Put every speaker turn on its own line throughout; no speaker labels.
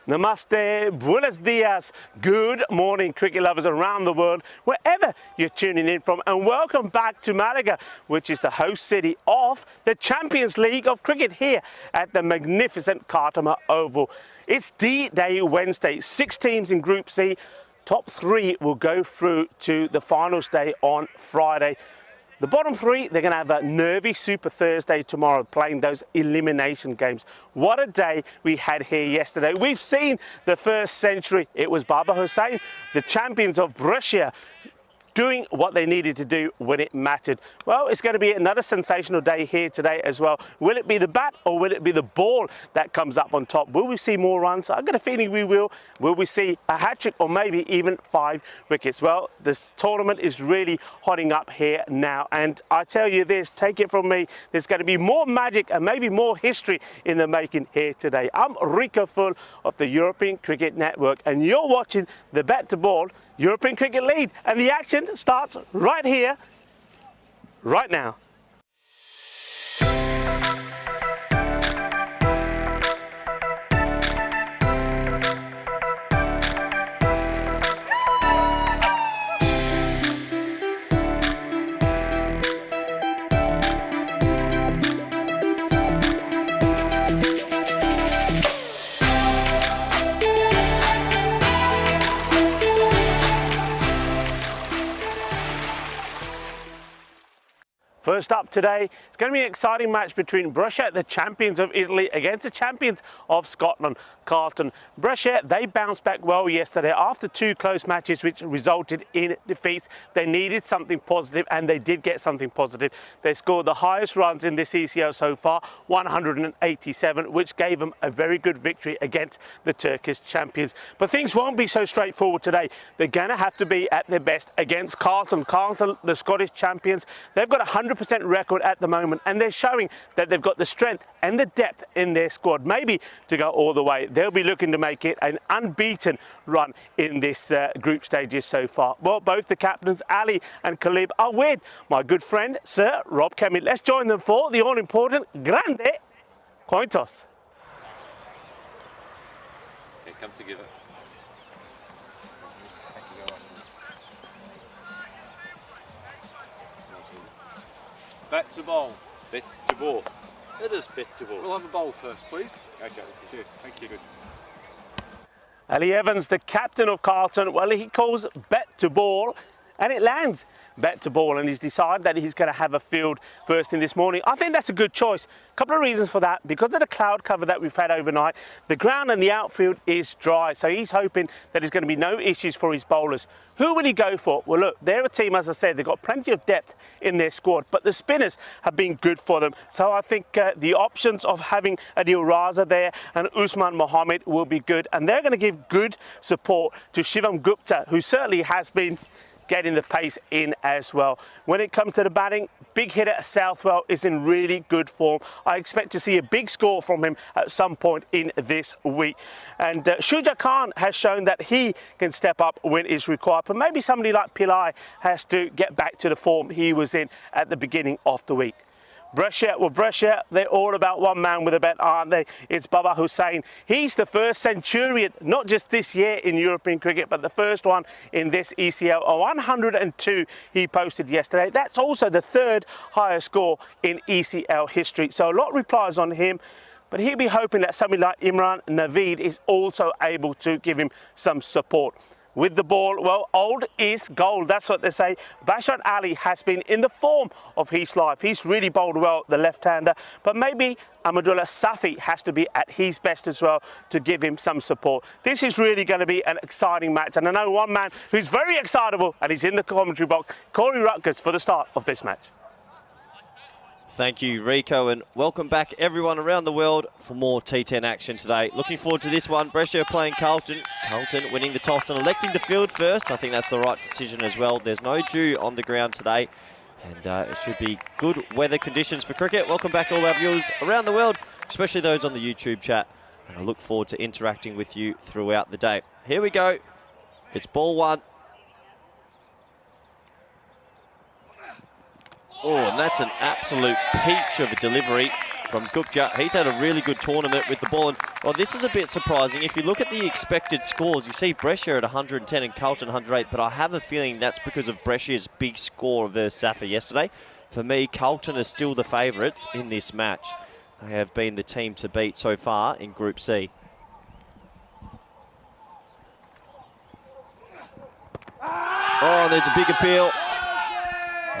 Namaste, buenos dias, good morning cricket lovers around the world, wherever you're tuning in from, and welcome back to Malaga, which is the host city of the Champions League of Cricket here at the magnificent Cartama Oval. It's D-Day Wednesday, 6 teams in Group C, top 3 will go through to the finals day on Friday. The bottom 3, they're going to have a nervy Super Thursday tomorrow, playing those elimination games. What a day we had here yesterday. We've seen the first century. It was Baba Hussain, the champions of Brescia, doing what they needed to do when it mattered. Well, it's going to be another sensational day here today as well. Will it be the bat or will it be the ball that comes up on top? Will we see more runs? I've got a feeling we will. Will we see a hat-trick or maybe even 5 wickets? Well, this tournament is really hotting up here now. And I tell you this, take it from me, there's going to be more magic and maybe more history in the making here today. I'm Rico Full of the European Cricket Network and you're watching the BET2BALL European Cricket Lead, and the action starts right here, right now. First up today, it's going to be an exciting match between Brescia, the champions of Italy, against the champions of Scotland, Carlton. Brescia, they bounced back well yesterday after 2 close matches which resulted in defeats. They needed something positive and they did get something positive. They scored the highest runs in this ECL so far, 187, which gave them a very good victory against the Turkish champions. But things won't be so straightforward today. They're going to have to be at their best against Carlton. Carlton, the Scottish champions, they've got 100% record at the moment and they're showing that they've got the strength and the depth in their squad, maybe to go all the way. They'll be looking to make it an unbeaten run in this group stages so far. Well, both the captains, Ali and Cluj, are with my good friend, Sir Rob Kemmett. Let's join them for the all-important Grande Coin Toss.
Okay, come together. BET2BALL. BET2BALL. It is BET2BALL.
We'll have a bowl first, please.
Okay, cheers. Thank you. Good.
Ali Evans, the captain of Carlton, well, he calls BET2BALL and it lands. BET2BALL, and he's decided that he's going to have a field first thing this morning. I think that's a good choice. A couple of reasons for that. Because of the cloud cover that we've had overnight, the ground and the outfield is dry. So he's hoping that there's going to be no issues for his bowlers. Who will he go for? Well, look, they're a team, as I said, they've got plenty of depth in their squad, but the spinners have been good for them. So I think the options of having Adil Raza there and Usman Mohammed will be good. And they're going to give good support to Shivam Gupta, who certainly has been getting the pace in as well. When it comes to the batting, big hitter Southwell is in really good form. I expect to see a big score from him at some point in this week. And Shuja Khan has shown that he can step up when it's required, but maybe somebody like Pillai has to get back to the form he was in at the beginning of the week. Brescia, well, Brescia, they're all about one man with a bet, aren't they? It's Baba Hussain. He's the first centurion, not just this year in European cricket, but the first one in this ECL. A 102 he posted yesterday. That's also the 3rd highest score in ECL history. So a lot relies on him, but he'll be hoping that somebody like Imran Naveed is also able to give him some support. With the ball, well, old is gold. That's what they say. Bashar Ali has been in the form of his life. He's really bowled well, the left-hander. But maybe Ahmadullah Safi has to be at his best as well to give him some support. This is really going to be an exciting match. And I know one man who's very excitable, and he's in the commentary box, Corey Rutgers, for the start of this match.
Thank you, Rico, and welcome back everyone around the world for more T10 action today. Looking forward to this one. Brescia playing Carlton. Carlton winning the toss and electing to field first. I think that's the right decision as well. There's no dew on the ground today, and it should be good weather conditions for cricket. Welcome back all our viewers around the world, especially those on the YouTube chat, and I look forward to interacting with you throughout the day. Here we go. It's ball 1. Oh, and that's an absolute peach of a delivery from Gupta. He's had a really good tournament with the ball, and Well, this is a bit surprising. If you look at the expected scores, you see Brescia at 110 and Carlton 108, but I have a feeling that's because of Brescia's big score versus Safa yesterday. For me, Carlton are still the favourites in this match. They have been the team to beat so far in Group C. Oh, there's a big appeal.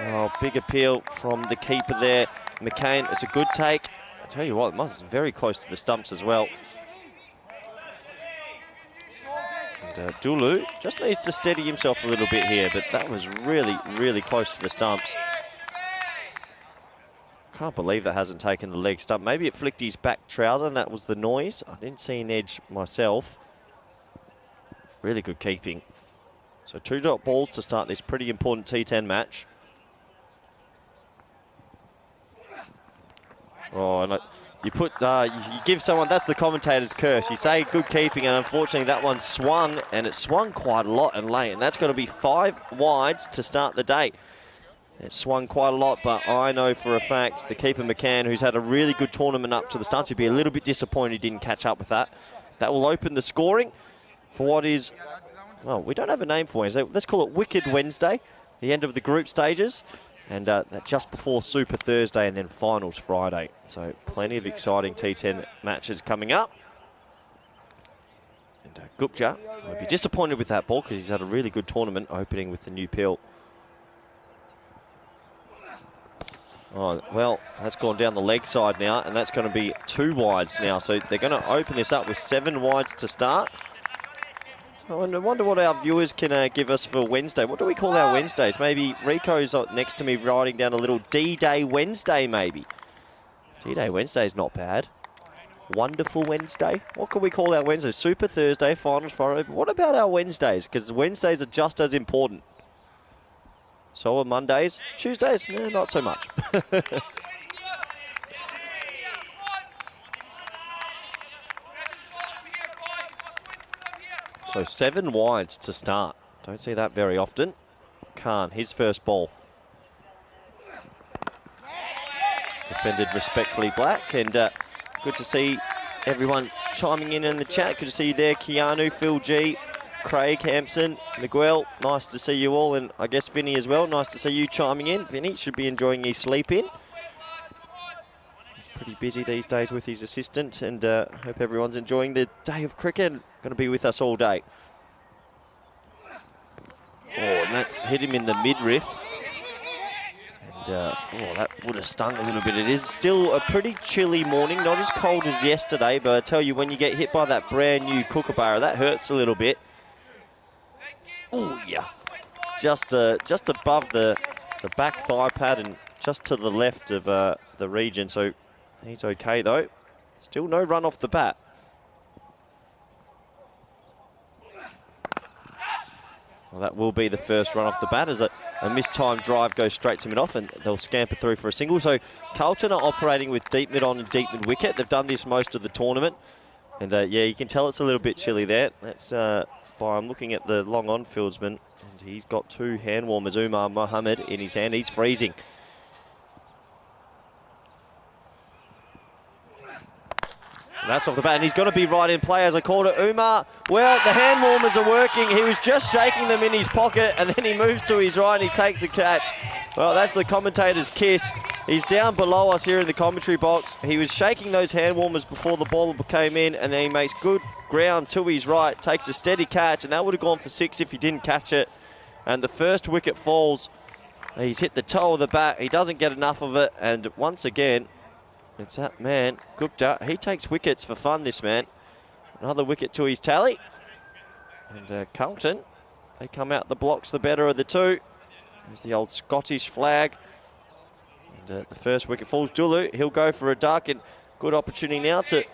Oh, big appeal from the keeper there. McCain, it's a good take. I tell you what, it was very close to the stumps as well. And Dulu just needs to steady himself a little bit here, but that was really, really close to the stumps. Can't believe that hasn't taken the leg stump. Maybe it flicked his back trouser and that was the noise. I didn't see an edge myself. Really good keeping. So 2 dot balls to start this pretty important T10 match. Oh, and you give someone, that's the commentator's curse. You say good keeping, and unfortunately that one swung, and it swung quite a lot and late, and that's going to be 5 wides to start the day. It swung quite a lot, but I know for a fact the keeper McCann, who's had a really good tournament up to the start, he'd be a little bit disappointed he didn't catch up with that. That will open the scoring for what is, well, we don't have a name for Wednesday. Let's call it Wicked Wednesday, the end of the group stages. And just before Super Thursday and then Finals Friday. So plenty of exciting T10 matches coming up. And Gupta will be disappointed with that ball because he's had a really good tournament opening with the new pill. Oh, well, that's gone down the leg side now, and that's going to be 2 wides now. So they're going to open this up with 7 wides to start. I wonder what our viewers can give us for Wednesday. What do we call our Wednesdays? Maybe Rico's next to me writing down a little D-Day Wednesday, maybe. D-Day Wednesday is not bad. Wonderful Wednesday. What can we call our Wednesday? Super Thursday, Finals Friday. But what about our Wednesdays? Because Wednesdays are just as important. So are Mondays. Tuesdays, not so much. So 7 wides to start. Don't see that very often. Khan, his first ball. Defended respectfully Black, and good to see everyone chiming in the chat. Good to see you there, Keanu, Phil G, Craig, Hampson, Miguel. Nice to see you all, and I guess Vinny as well. Nice to see you chiming in. Vinny should be enjoying his sleep in. He's pretty busy these days with his assistant, and hope everyone's enjoying the day of cricket. Going to be with us all day. Oh, and that's hit him in the midriff. And oh, that would have stung a little bit. It is still a pretty chilly morning, not as cold as yesterday, but I tell you, when you get hit by that brand new kookaburra, that hurts a little bit. Oh yeah, just above the back thigh pad and just to the left of the region. So he's okay though. Still no run off the bat. Well, that will be the first run off the bat as a mistimed drive goes straight to mid-off, and they'll scamper through for a single. So Carlton are operating with deep mid on and deep mid wicket. They've done this most of the tournament. And yeah, you can tell it's a little bit chilly there. That's I'm looking at the long on fieldsman, and he's got 2 hand warmers, Umar Mohammed, in his hand. He's freezing. That's off the bat, and he's got to be right in play, as I called it. Umar, well, the hand warmers are working. He was just shaking them in his pocket, and then he moves to his right and he takes a catch. Well, that's the commentator's kiss. He's down below us here in the commentary box. He was shaking those hand warmers before the ball came in, and then he makes good ground to his right, takes a steady catch, and that would have gone for 6 if he didn't catch it. And the first wicket falls. He's hit the toe of the bat. He doesn't get enough of it, and once again, it's that man, Gupta. He takes wickets for fun, this man. Another wicket to his tally. And Carlton, they come out the blocks, the better of the 2. There's the old Scottish flag. And the first wicket falls. Dulu, he'll go for a duck, and good opportunity now to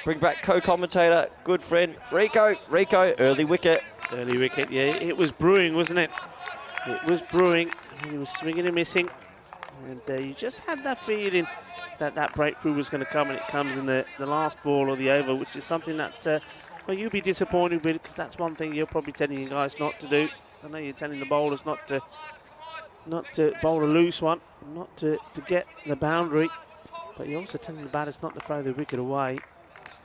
bring back co-commentator, good friend, Rico. Rico, early wicket.
Early wicket, yeah. It was brewing, wasn't it? It was brewing. He was swinging and missing. And you just had that feeling that breakthrough was going to come, and it comes in the last ball of the over, which is something that, well, you'll be disappointed with, because that's one thing you're probably telling you guys not to do. I know you're telling the bowlers not to bowl a loose one, not to get the boundary, but you're also telling the batters not to throw the wicket away.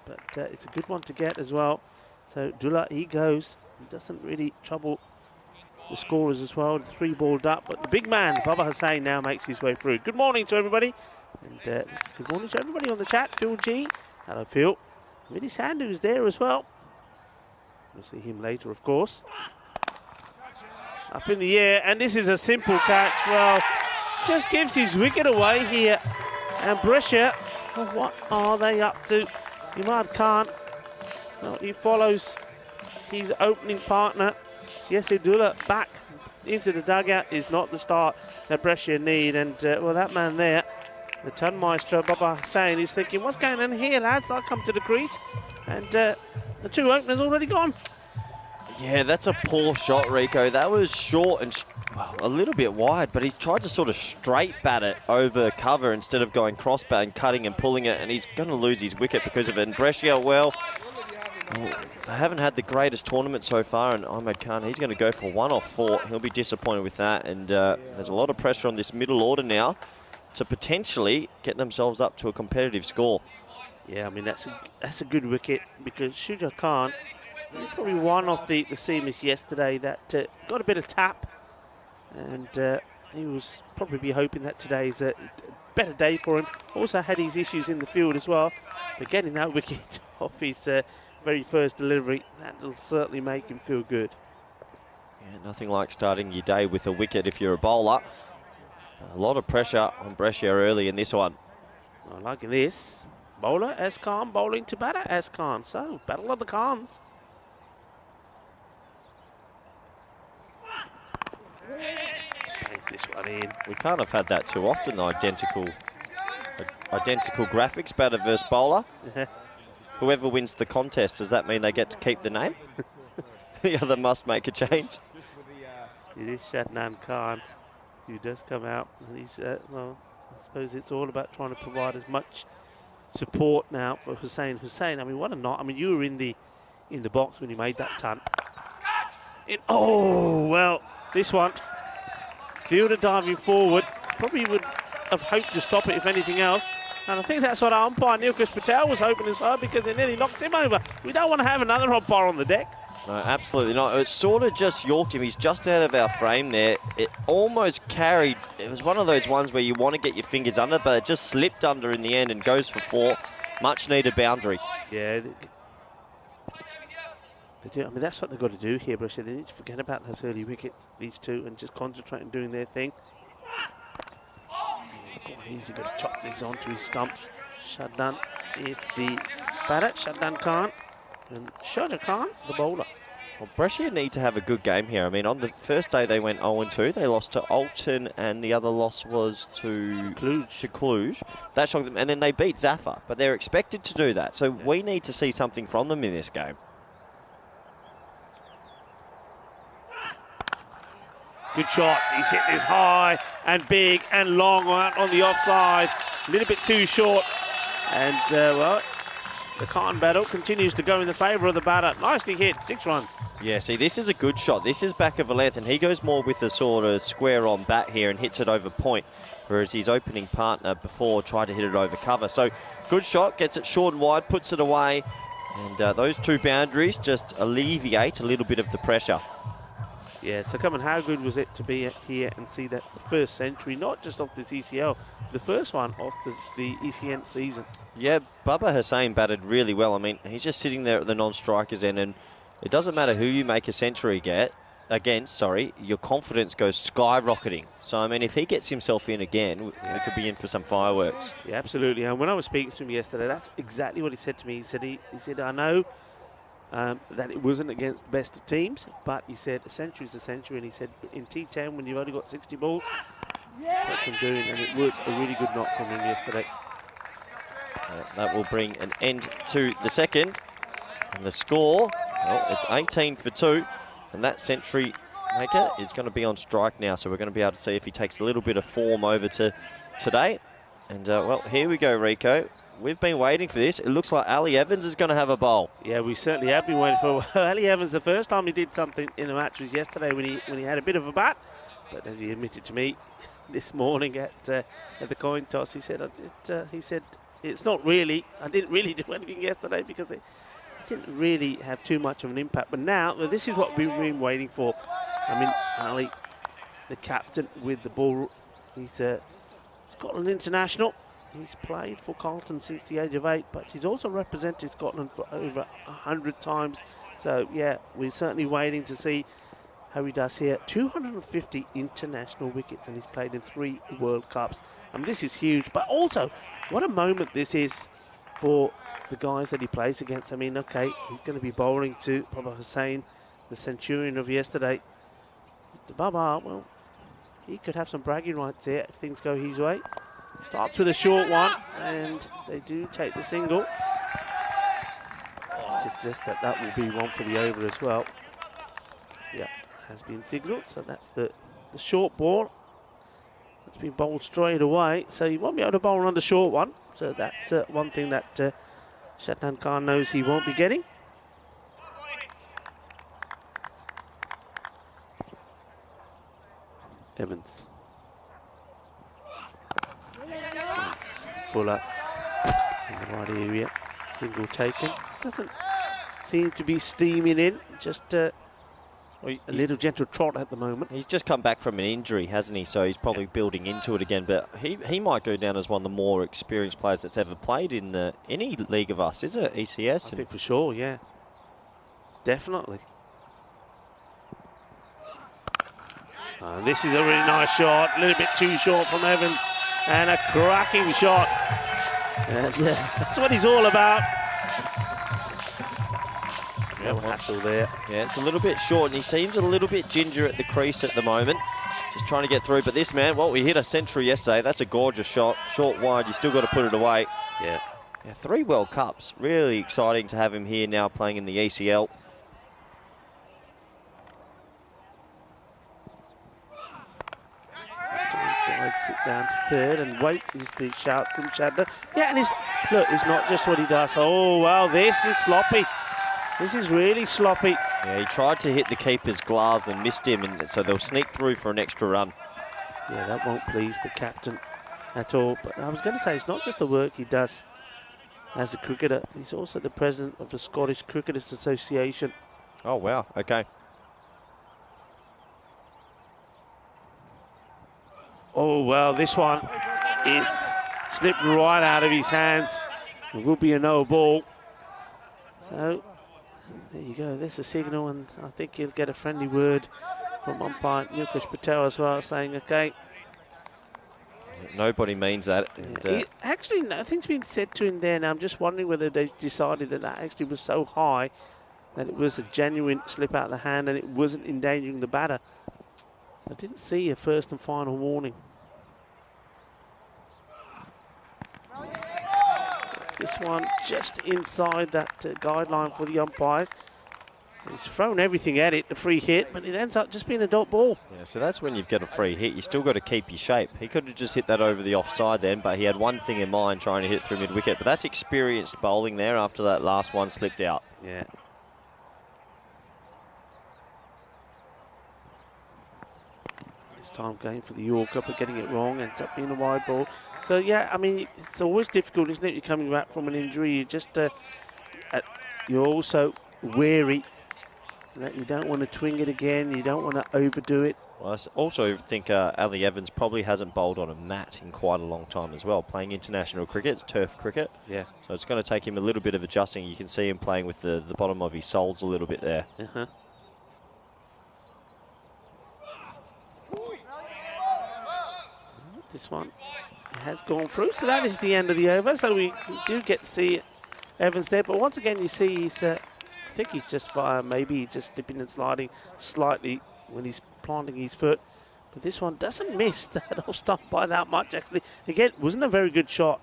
but it's a good one to get as well. So Dula, he goes. He doesn't really trouble the scorers as well. 3 balled up, but the big man, Baba Hussain, now makes his way through. Good morning to everybody. And good morning to everybody on the chat. Phil G. Hello, Phil. Vinny Sandu is there as well. We'll see him later, of course. Up in the air, and this is a simple catch. Well, just gives his wicket away here. And Brescia, well, what are they up to? Imad Khan, well, he follows his opening partner, Yesidula, back into the dugout. Is not the start that Brescia need. And, well, that man there, the ton maestro, Baba Hussain, is thinking, what's going on here, lads? I'll come to the crease. And the 2 openers already gone.
Yeah, that's a poor shot, Rico. That was short and well, a little bit wide, but he tried to sort of straight bat it over cover instead of going cross bat and cutting and pulling it, and he's going to lose his wicket because of it. And Brescia, well, they haven't had the greatest tournament so far, and Ahmed Khan, he's going to go for 1 off 4. He'll be disappointed with that, and there's a lot of pressure on this middle order now to potentially get themselves up to a competitive score.
Yeah, I mean, that's a good wicket, because Shuja Khan, he was probably one of the seamers yesterday that got a bit of tap, and he was probably hoping that today's a better day for him. Also had his issues in the field as well, but getting that wicket off his very first delivery, that will certainly make him feel good.
Yeah, nothing like starting your day with a wicket if you're a bowler. A lot of pressure on Brescia early in this one.
I like this. Bowler S. Khan bowling to batter S. Khan. So, battle of the Khans. This one in.
We can't have had that too often, identical graphics, batter versus bowler. Whoever wins the contest, does that mean they get to keep the name? The other must make a change.
It is Shadnan Khan who does come out, and he's, well, I suppose it's all about trying to provide as much support now for Hussain. I mean, what a not. I mean, you were in the box when he made that ton. Oh, well, this one. Fielder diving forward, probably would have hoped to stop it if anything else. And I think that's what our umpire Nilkesh Patel was hoping as well, because it nearly knocks him over. We don't want to have another umpire on the deck.
No, absolutely not. It sort of just yorked him. He's just out of our frame there. It almost carried. It was one of those ones where you want to get your fingers under, but it just slipped under in the end and goes for 4. Much needed boundary.
Yeah. They do. I mean, that's what they've got to do here, Brescia. They need to forget about those early wickets, these 2, and just concentrate on doing their thing. Easy, got to chop these onto his stumps. Shadnan is the batter, Shadnan Khan, and Shuja Khan, the bowler.
Well, Brescia need to have a good game here. I mean, on the first day they went 0-2. They lost to Alton, and the other loss was to Cluj. That shocked them, and then they beat Zafar. But they're expected to do that, so we need to see something from them in this game.
Good shot. He's hit this high and big and long on the offside. A little bit too short. And, well, the Khan battle continues to go in the favour of the batter. Nicely hit, 6 runs.
Yeah, see, this is a good shot. This is back of a length, and he goes more with a sort of square on bat here and hits it over point, whereas his opening partner before tried to hit it over cover. So, good shot, gets it short and wide, puts it away, and those 2 boundaries just alleviate a little bit of the pressure.
Yeah, so come on, how good was it to be here and see that the first century, not just off this ECL, the first one off the ECN season.
Yeah, Baba Hussain batted really well. I mean, he's just sitting there at the non-strikers end, and it doesn't matter who you make a century against, your confidence goes skyrocketing. So, I mean, if he gets himself in again, we could be in for some fireworks.
Yeah, absolutely. And when I was speaking to him yesterday, that's exactly what he said to me. He said, I know that it wasn't against the best of teams, but he said a century is a century, and he said in T10 when you've only got 60 balls, it takes some doing, and it was a really good knock from him yesterday.
That will bring an end to the second, and the score, well, it's 18 for 2, and that century maker is going to be on strike now, so we're going to be able to see if he takes a little bit of form over to today. And well, here we go, Rico. We've been waiting for this. It looks like Ali Evans is going to have a bowl.
Yeah, we certainly have been waiting for a while. Ali Evans, the first time he did something in the match was yesterday when he had a bit of a bat. But as he admitted to me this morning at the coin toss, he said it's not really. I didn't really do anything yesterday because it didn't really have too much of an impact. But now, well, this is what we've been waiting for. I mean, Ali, the captain with the ball, he's a Scotland international. He's played for Carlton since the age of 8, but he's also represented Scotland for over 100 times. So, yeah, we're certainly waiting to see how he does here. 250 international wickets, and he's played in 3 World Cups. And this is huge, but also, what a moment this is for the guys that he plays against. I mean, okay, he's going to be bowling to Baba Hussain, the centurion of yesterday. BET2BALL, well, he could have some bragging rights here if things go his way. Starts with a short one, and they do take the single. It's just that will be one for the over as well. Yeah, has been signalled, so that's the short ball. It's been bowled straight away, so he won't be able to bowl on the short one. So that's one thing that Shadnan Khan knows he won't be getting. Evans. It's Fuller in the right area. Single taken. Doesn't seem to be steaming in. Just a little gentle trot at the moment.
He's just come back from an injury, hasn't he? So he's probably building into it again. But he might go down as one of the more experienced players that's ever played in any league of us, is it? ECS?
I think for sure, yeah. Definitely. This is a really nice shot. A little bit too short from Evans. And a cracking shot. And that's what he's all about. No hassle there.
Yeah, it's a little bit short, and he seems a little bit ginger at the crease at the moment. Just trying to get through. But this man, well, we hit a century yesterday. That's a gorgeous shot. Short wide, you still got to put it away.
Yeah.
3 World Cups. Really exciting to have him here now playing in the ECL.
Sit down to third and wait is the shout from Shadner. Yeah, and look, it's not just what he does. Oh, well, this is sloppy. This is really sloppy.
Yeah, he tried to hit the keeper's gloves and missed him, and so they'll sneak through for an extra run.
Yeah, that won't please the captain at all. But I was going to say, it's not just the work he does as a cricketer. He's also the president of the Scottish Cricketers Association.
Oh, wow. Okay.
Oh, well, this one is slipped right out of his hands. It will be a no ball. So, there you go. There's a signal, and I think he'll get a friendly word from umpire Nilkesh Patel as well, saying, okay.
Nobody means that. And,
actually, nothing's been said to him there. Now, I'm just wondering whether they decided that actually was so high that it was a genuine slip out of the hand and it wasn't endangering the batter. I didn't see a first and final warning. This one just inside that guideline for the umpires. So he's thrown everything at it, the free hit, but it ends up just being a dot ball.
Yeah, so that's when you've got a free hit. You still got to keep your shape. He could have just hit that over the offside then, but he had one thing in mind, trying to hit it through mid-wicket. But that's experienced bowling there after that last one slipped out.
Yeah. Time going for the Yorker, but getting it wrong, ends up being a wide ball. So yeah, I mean, it's always difficult, isn't it? You're coming back from an injury, you just you're also wary that you don't want to twing it again, you don't want to overdo it.
Well, I also think Ali Evans probably hasn't bowled on a mat in quite a long time as well. Playing international cricket, it's turf cricket.
Yeah.
So it's going to take him a little bit of adjusting. You can see him playing with the bottom of his soles a little bit there.
Uh-huh. This one has gone through, so that is the end of the over. So we do get to see Evans there, but once again you see he's, I think he's just maybe just dipping and sliding slightly when he's planting his foot. But this one doesn't miss that off stump by that much actually. Again, wasn't a very good shot.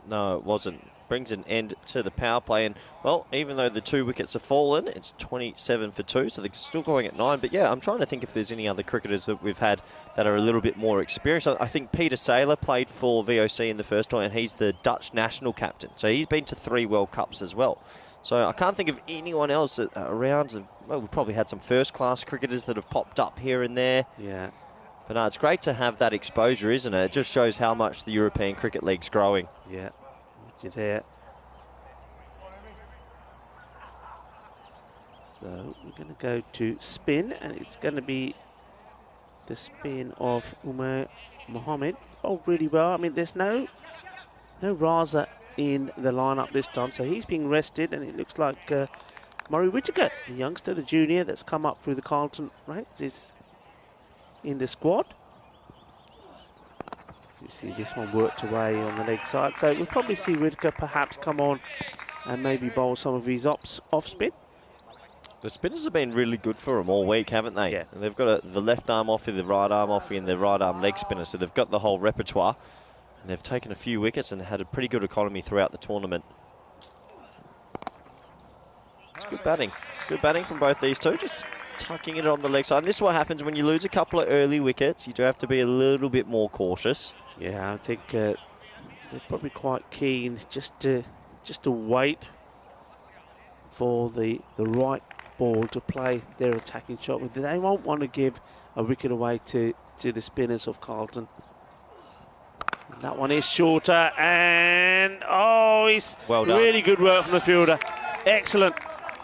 No, it wasn't. Brings an end to the power play, and well, even though the 2 wickets have fallen, it's 27 for 2, so they're still going at 9. But yeah, I'm trying to think if there's any other cricketers that we've had that are a little bit more experienced. I think Peter Saylor played for VOC in the first tournament, and he's the Dutch national captain, so he's been to 3 World Cups as well. So I can't think of anyone else around. Well, we've probably had some first-class cricketers that have popped up here and there.
Yeah.
But no, it's great to have that exposure, isn't it? It just shows how much the European Cricket League's growing.
Yeah. advantage there. So we're going to go to spin, and it's going to be the spin of Umar Mohammed. Bowled really well. I mean, there's no Raza in the lineup this time, so he's being rested, and it looks like Murray Whittaker, the youngster, the junior that's come up through the Carlton ranks, is in the squad. You see this one worked away on the leg side, so we'll probably see Whittaker perhaps come on and maybe bowl some of his off spin.
The spinners have been really good for them all week, haven't they?
Yeah.
And they've got the left arm offie, the right arm offie, and the right arm leg spinner, so they've got the whole repertoire. And they've taken a few wickets and had a pretty good economy throughout the tournament. It's good batting. It's good batting from both these two, just tucking it on the leg side. And this is what happens when you lose a couple of early wickets. You do have to be a little bit more cautious.
Yeah, I think they're probably quite keen just to wait for the right ball to play their attacking shot with. They won't want to give a wicket away to the spinners of Carlton. And that one is shorter, and it's
well done.
Really good work from the fielder. Excellent,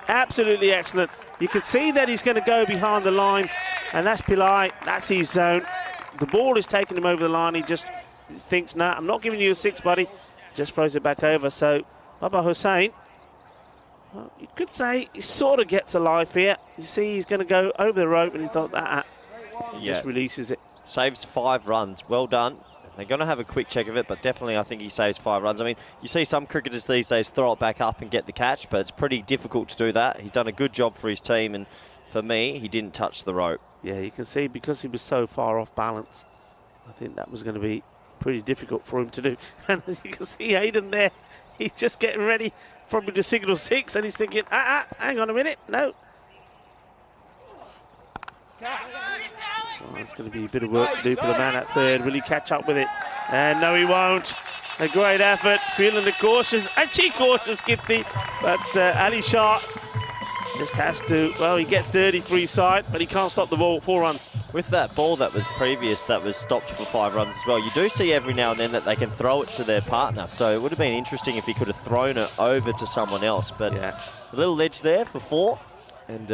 absolutely excellent. You can see that he's going to go behind the line, and that's Pillai. That's his zone. The ball is taking him over the line. He just thinks, nah, I'm not giving you a six, buddy. Just throws it back over. So Baba Hussain, well, you could say he sort of gets a life here. You see he's going to go over the rope, and he thought, he just releases it.
Saves 5 runs. Well done. They're going to have a quick check of it, but definitely I think he saves 5 runs. I mean, you see some cricketers these days throw it back up and get the catch, but it's pretty difficult to do that. He's done a good job for his team, and for me, he didn't touch the rope. Yeah,
you can see because he was so far off balance, I think that was going to be pretty difficult for him to do. And you can see Hayden there, he's just getting ready, probably to signal 6, and he's thinking, hang on a minute, no. So it's going to be a bit of work to do for the man at third. Will he catch up with it? And no, he won't. A great effort, feeling the cautious, actually cautious Gifty, but Ali Shah just has to, well, he gets dirty for his side, but he can't stop the ball. 4 runs.
With that ball that was previous, that was stopped for 5 runs as well, you do see every now and then that they can throw it to their partner, so it would have been interesting if he could have thrown it over to someone else, but a little edge there for 4. And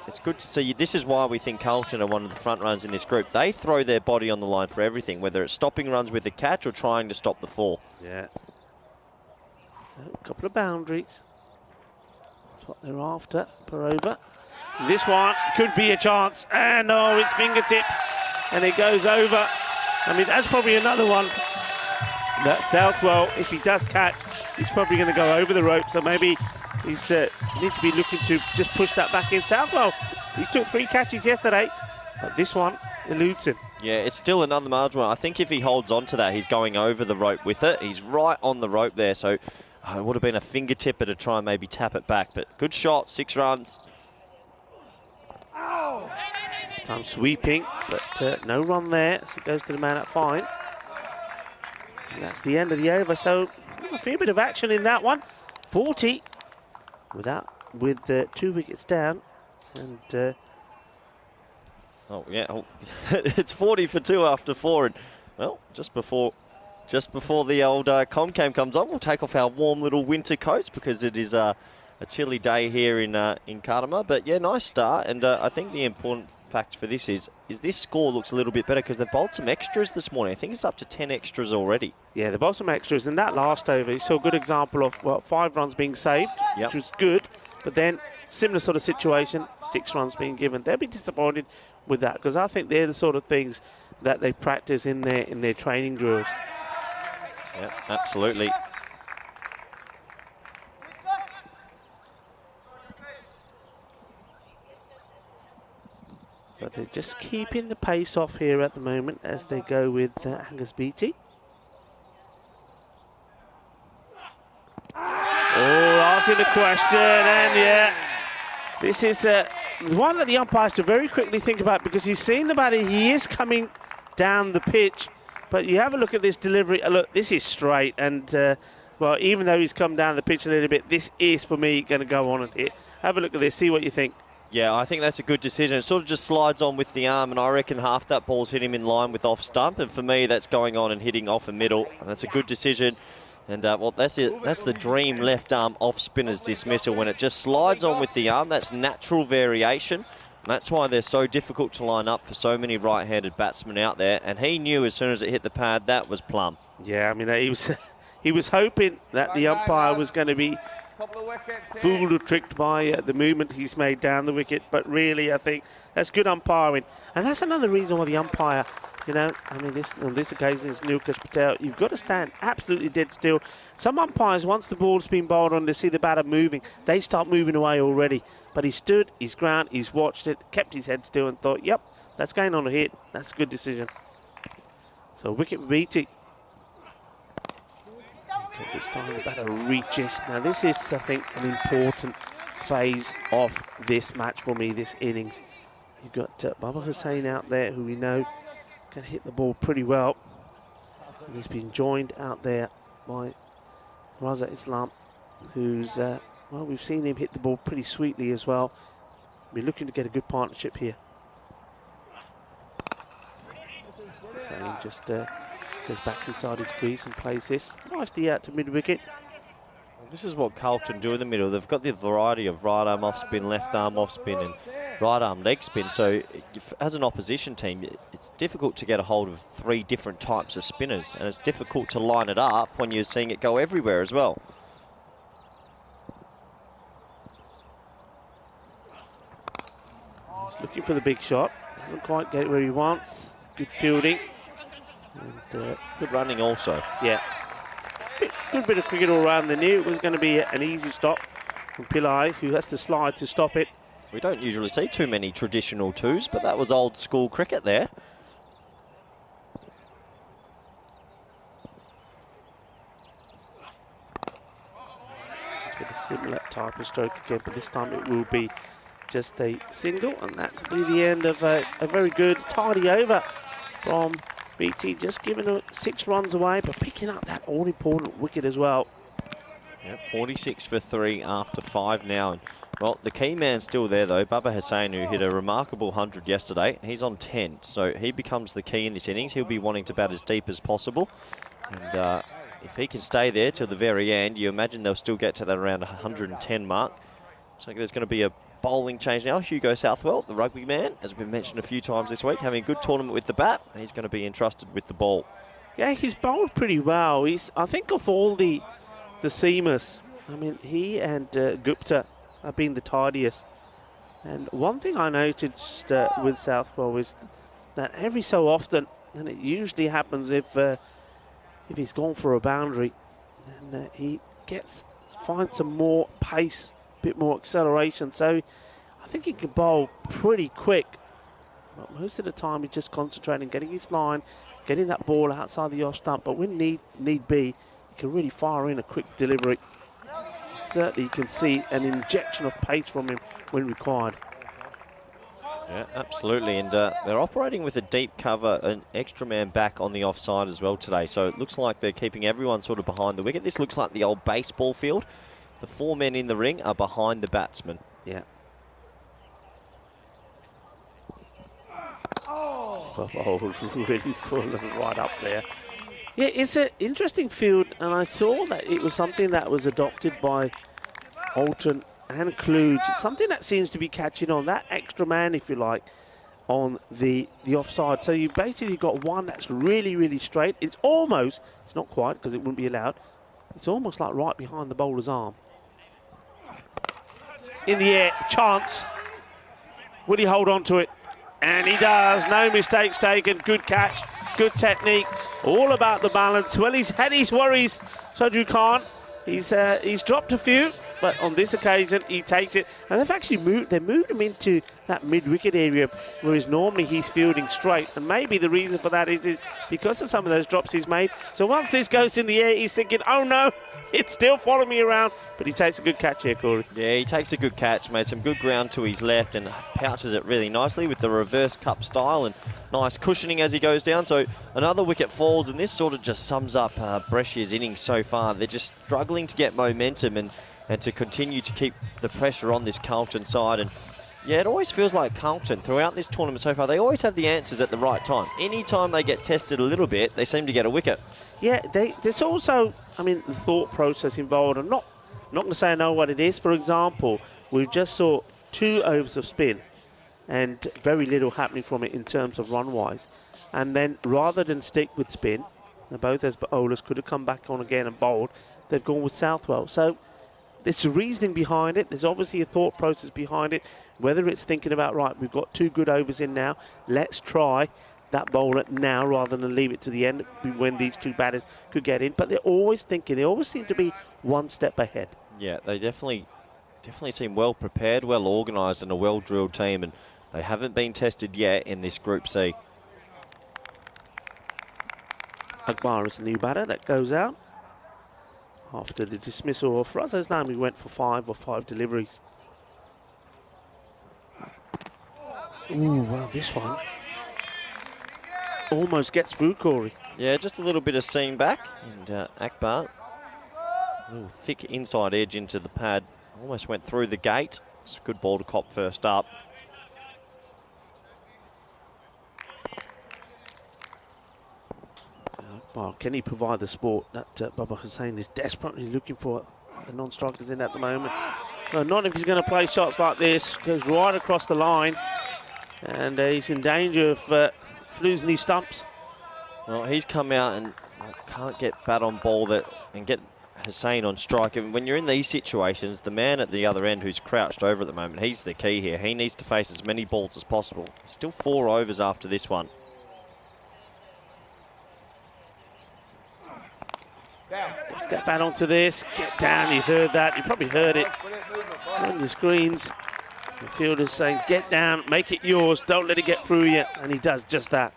it's good to see. This is why we think Carlton are one of the front runners in this group. They throw their body on the line for everything, whether it's stopping runs with the catch or trying to stop the 4.
Yeah. So a couple of boundaries. That's what they're after per over. This one could be a chance. And it's fingertips. And it goes over. I mean, that's probably another one that Southwell, if he does catch, he's probably going to go over the rope. So maybe he's needs to be looking to just push that back in. Southwell, he took 3 catches yesterday, but this one eludes him.
Yeah, it's still another marginal. I think if he holds on to that, he's going over the rope with it. He's right on the rope there, so it would have been a fingertipper to try and maybe tap it back. But good shot, 6 runs.
This time sweeping, but no run there, so it goes to the man at fine. And that's the end of the over, so a fair bit of action in that one. 40 with 2 wickets down, and
it's 40 for 2 after 4, and well, just before the old Comcam comes on, we'll take off our warm little winter coats because it is a chilly day here in Cartama. But yeah, nice start, and I think the important fact for this is this score looks a little bit better because they've bowled some extras this morning. I think it's up to 10 extras already. Yeah, they bowled some extras, and that last over, you saw a good example of 5 runs being saved, which was good. But then, similar sort of situation, 6 runs being given. They'll be disappointed with that because I think they're the sort of things that they practice in their training drills. Yeah, absolutely.
But they're just keeping the pace off here at the moment as they go with Angus Beattie. Asking the question, and this is one that the umpires to very quickly think about because he's seen the batter, he is coming down the pitch, but you have a look at this delivery. Look, this is straight, and well, even though he's come down the pitch a little bit, this is for me going to go on and hit. Have a look at this, see what you think.
Yeah, I think that's a good decision. It sort of just slides on with the arm, and I reckon half that ball's hit him in line with off stump, and for me, that's going on and hitting off the middle, and that's a good decision. And well, that's it. That's the dream left arm off spinner's dismissal. When it just slides on with the arm, that's natural variation. And that's why they're so difficult to line up for so many right-handed batsmen out there. And he knew as soon as it hit the pad, that was plumb.
Yeah, I mean, he was hoping that the umpire was going to be fooled or tricked by the movement he's made down the wicket. But really, I think that's good umpiring. And that's another reason why the umpire, you know, I mean, on this occasion, it's Nilkesh Patel. You've got to stand absolutely dead still. Some umpires, once the ball's been bowled on, they see the batter moving, they start moving away already. But he stood his ground, he's watched it, kept his head still and thought, yep, that's going on a hit. That's a good decision. So wicket for BT. This time the batter reaches. Now this is, I think, an important phase of this match for me, this innings. You've got Baba Hussain out there, who we know can hit the ball pretty well. And he's been joined out there by Raza Islam, who's, well, we've seen him hit the ball pretty sweetly as well. We're looking to get a good partnership here. Hussain just goes back inside his crease and plays this nicely out to mid-wicket.
This is what Carlton do in the middle. They've got the variety of right arm off spin, left arm off spin and right arm leg spin. So as an opposition team, it's difficult to get a hold of 3 different types of spinners, and it's difficult to line it up when you're seeing it go everywhere as well.
He's looking for the big shot. Doesn't quite get it where he wants. Good fielding. And
good running also.
Yeah. Good bit of cricket all round. They knew it was going to be an easy stop from Pillai, who has to slide to stop it.
We don't usually see too many traditional twos, but that was old school cricket there. With a similar type of stroke again, but this time it will be just a single, and that will be the end of a very good tidy over from BT, just giving 6 runs away, but picking up that all-important wicket as well. Yeah, 46 for 3 after 5 now. And, well, the key man's still there, though. Baba Hussain, who hit a remarkable 100 yesterday. He's on 10, so he becomes the key in this innings. He'll be wanting to bat as deep as possible. And if he can stay there till the very end, you imagine they'll still get to that around 110 mark. So there's going to be a bowling change now. Hugo Southwell, the rugby man, has been mentioned a few times this week, having a good tournament with the bat. He's going to be entrusted with the ball.
Yeah, he's bowled pretty well. I think of all the seamers, I mean, he and Gupta have been the tidiest. And one thing I noticed with Southwell is that every so often, and it usually happens if he's gone for a boundary, and he finds some more pace, a bit more acceleration. So I think he can bowl pretty quick. But most of the time he's just concentrating, getting his line, getting that ball outside the off stump. But when need be, he can really fire in a quick delivery. Certainly you can see an injection of pace from him when required.
Yeah, absolutely. And they're operating with a deep cover, an extra man back on the offside as well today. So it looks like they're keeping everyone sort of behind the wicket. This looks like the old baseball field. The 4 men in the ring are behind the batsman.
Yeah. Oh, really full and right up there. Yeah, it's an interesting field, and I saw that it was something that was adopted by Alton and Cluj. Something that seems to be catching on, that extra man, if you like, on the offside. So you basically got one that's really, really straight. It's almost, it's not quite because it wouldn't be allowed, it's almost like right behind the bowler's arm. In the air, chance. Will he hold on to it? And he does. No mistakes taken. Good catch, good technique. All about the balance. Well, he's had his worries, Sajid Khan. He's dropped a few, but on this occasion he takes it. And they've actually moved him into that mid-wicket area, whereas normally he's fielding straight. And maybe the reason for that is because of some of those drops he's made. So once this goes in the air, he's thinking, oh no, it's still following me around. But he takes a good catch here, Corey.
Yeah, he takes a good catch, made some good ground to his left and pouches it really nicely with the reverse cup style and nice cushioning as he goes down. So another wicket falls, and this sort of just sums up Brescia's innings so far. They're just struggling to get momentum and to continue to keep the pressure on this Carlton side. And Yeah, it always feels like Carlton, throughout this tournament so far, they always have the answers at the right time. Anytime they get tested a little bit, they seem to get a wicket.
Yeah, there's also, I mean, the thought process involved. I'm not going to say I know what it is. For example, we just saw 2 overs of spin and very little happening from it in terms of run-wise. And then rather than stick with spin, both as bowlers could have come back on again and bowled, they've gone with Southwell. So there's a reasoning behind it. There's obviously a thought process behind it. Whether it's thinking about, right, we've got 2 good overs in now, let's try that bowler now rather than leave it to the end when these 2 batters could get in. But they're always thinking, they always seem to be one step ahead.
Yeah, they definitely seem well prepared, well organised, and a well-drilled team, and they haven't been tested yet in this Group C.
Akbar is the new batter that goes out after the dismissal of Razza's name. We went for 5 deliveries. Ooh, well, this one almost gets through, Corey.
Yeah, just a little bit of seam back, and Akbar, a little thick inside edge into the pad, almost went through the gate. It's a good ball to cop first up.
Well, can he provide the sport that Baba Hussain is desperately looking for? The non-strikers in at the moment. No, not if he's going to play shots like this. Goes right across the line, and he's in danger of losing his stumps.
Well, he's come out and can't get bat on ball and get Hussain on strike. And when you're in these situations, the man at the other end who's crouched over at the moment, he's the key here. He needs to face as many balls as possible. Still 4 overs after this one.
Let's get back onto this. Get down. You heard that. You probably heard it on the screens. The fielder's saying, get down, make it yours, don't let it get through you. And he does just that.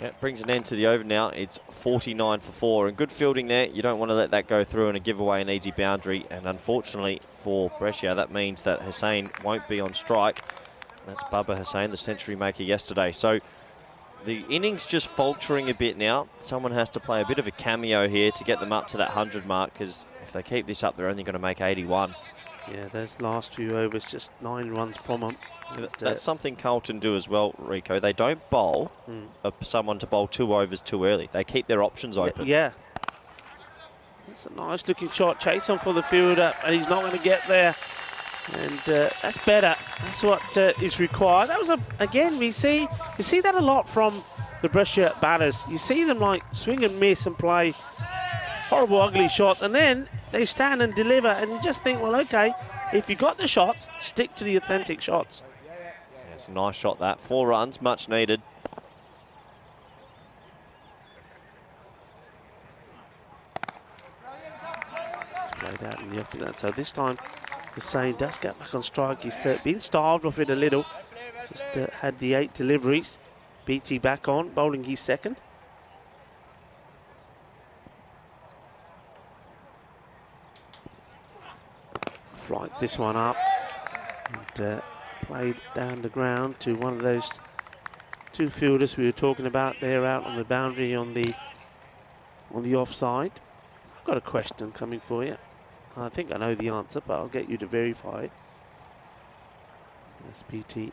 Yeah, brings an end to the over now. It's 49 for 4. And good fielding there. You don't want to let that go through and give away an easy boundary. And unfortunately for Brescia, that means that Hussain won't be on strike. That's Baba Hussain, the century maker yesterday. So the innings just faltering a bit now. Someone has to play a bit of a cameo here to get them up to that 100 mark, because if they keep this up, they're only going to make 81.
Yeah, those last few overs, just 9 runs from them.
So that's something Carlton do as well, Rico. They don't bowl someone to bowl 2 overs too early. They keep their options open.
Yeah. That's a nice looking shot. Chase on for the fielder, and he's not going to get there. And that's better. That's what is required. That was again, we see that a lot from the Brescia batters. You see them like swing and miss and play horrible, ugly shot, and then they stand and deliver, and you just think, well, okay, if you got the shots, stick to the authentic shots.
Yeah, it's a nice shot that. 4 runs, much needed.
Played out in the off that. So this time, Hussain does get back on strike. He's been starved off it a little. Just had the 8 deliveries. BT back on, bowling his second. Flights this one up and played down the ground to one of those 2 fielders we were talking about there out on the boundary on the offside. I've got a question coming for you. I think I know the answer, but I'll get you to verify it. That's BT.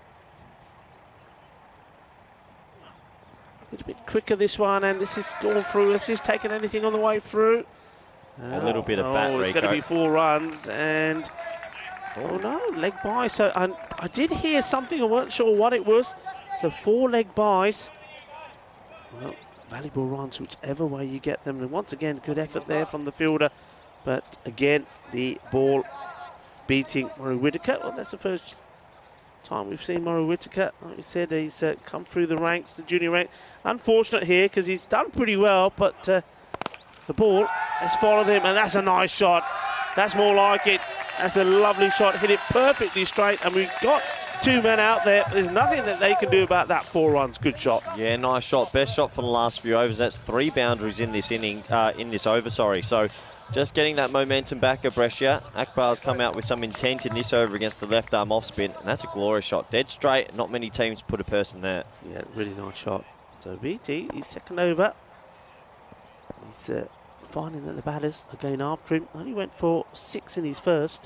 A little bit quicker this one, and this is going through. Is this taking anything on the way through?
A little bit of bat,
it's going to be 4 runs, and oh no, leg by. So I did hear something, I weren't sure what it was. So 4 leg buys. Well, valuable runs, whichever way you get them. And once again, good effort there from the fielder. But again, the ball beating Murray Whitaker. Well, that's the first time we've seen Murray Whitaker. Like we said, he's come through the ranks, the junior rank. Unfortunate here because he's done pretty well, but the ball has followed him, and that's a nice shot. That's more like it. That's a lovely shot. Hit it perfectly straight, and we've got 2 men out there. There's nothing that they can do about that. 4 runs. Good shot.
Yeah, nice shot. Best shot for the last few overs. That's 3 boundaries in this inning, in this over. Sorry. So just getting that momentum back at Brescia. Akbar's come out with some intent in this over against the left arm off spin, and that's a glorious shot. Dead straight. Not many teams put a person there.
Yeah, really nice shot. So BT, he's second over. He's finding that the batters are going after him. Only went for 6 in his first.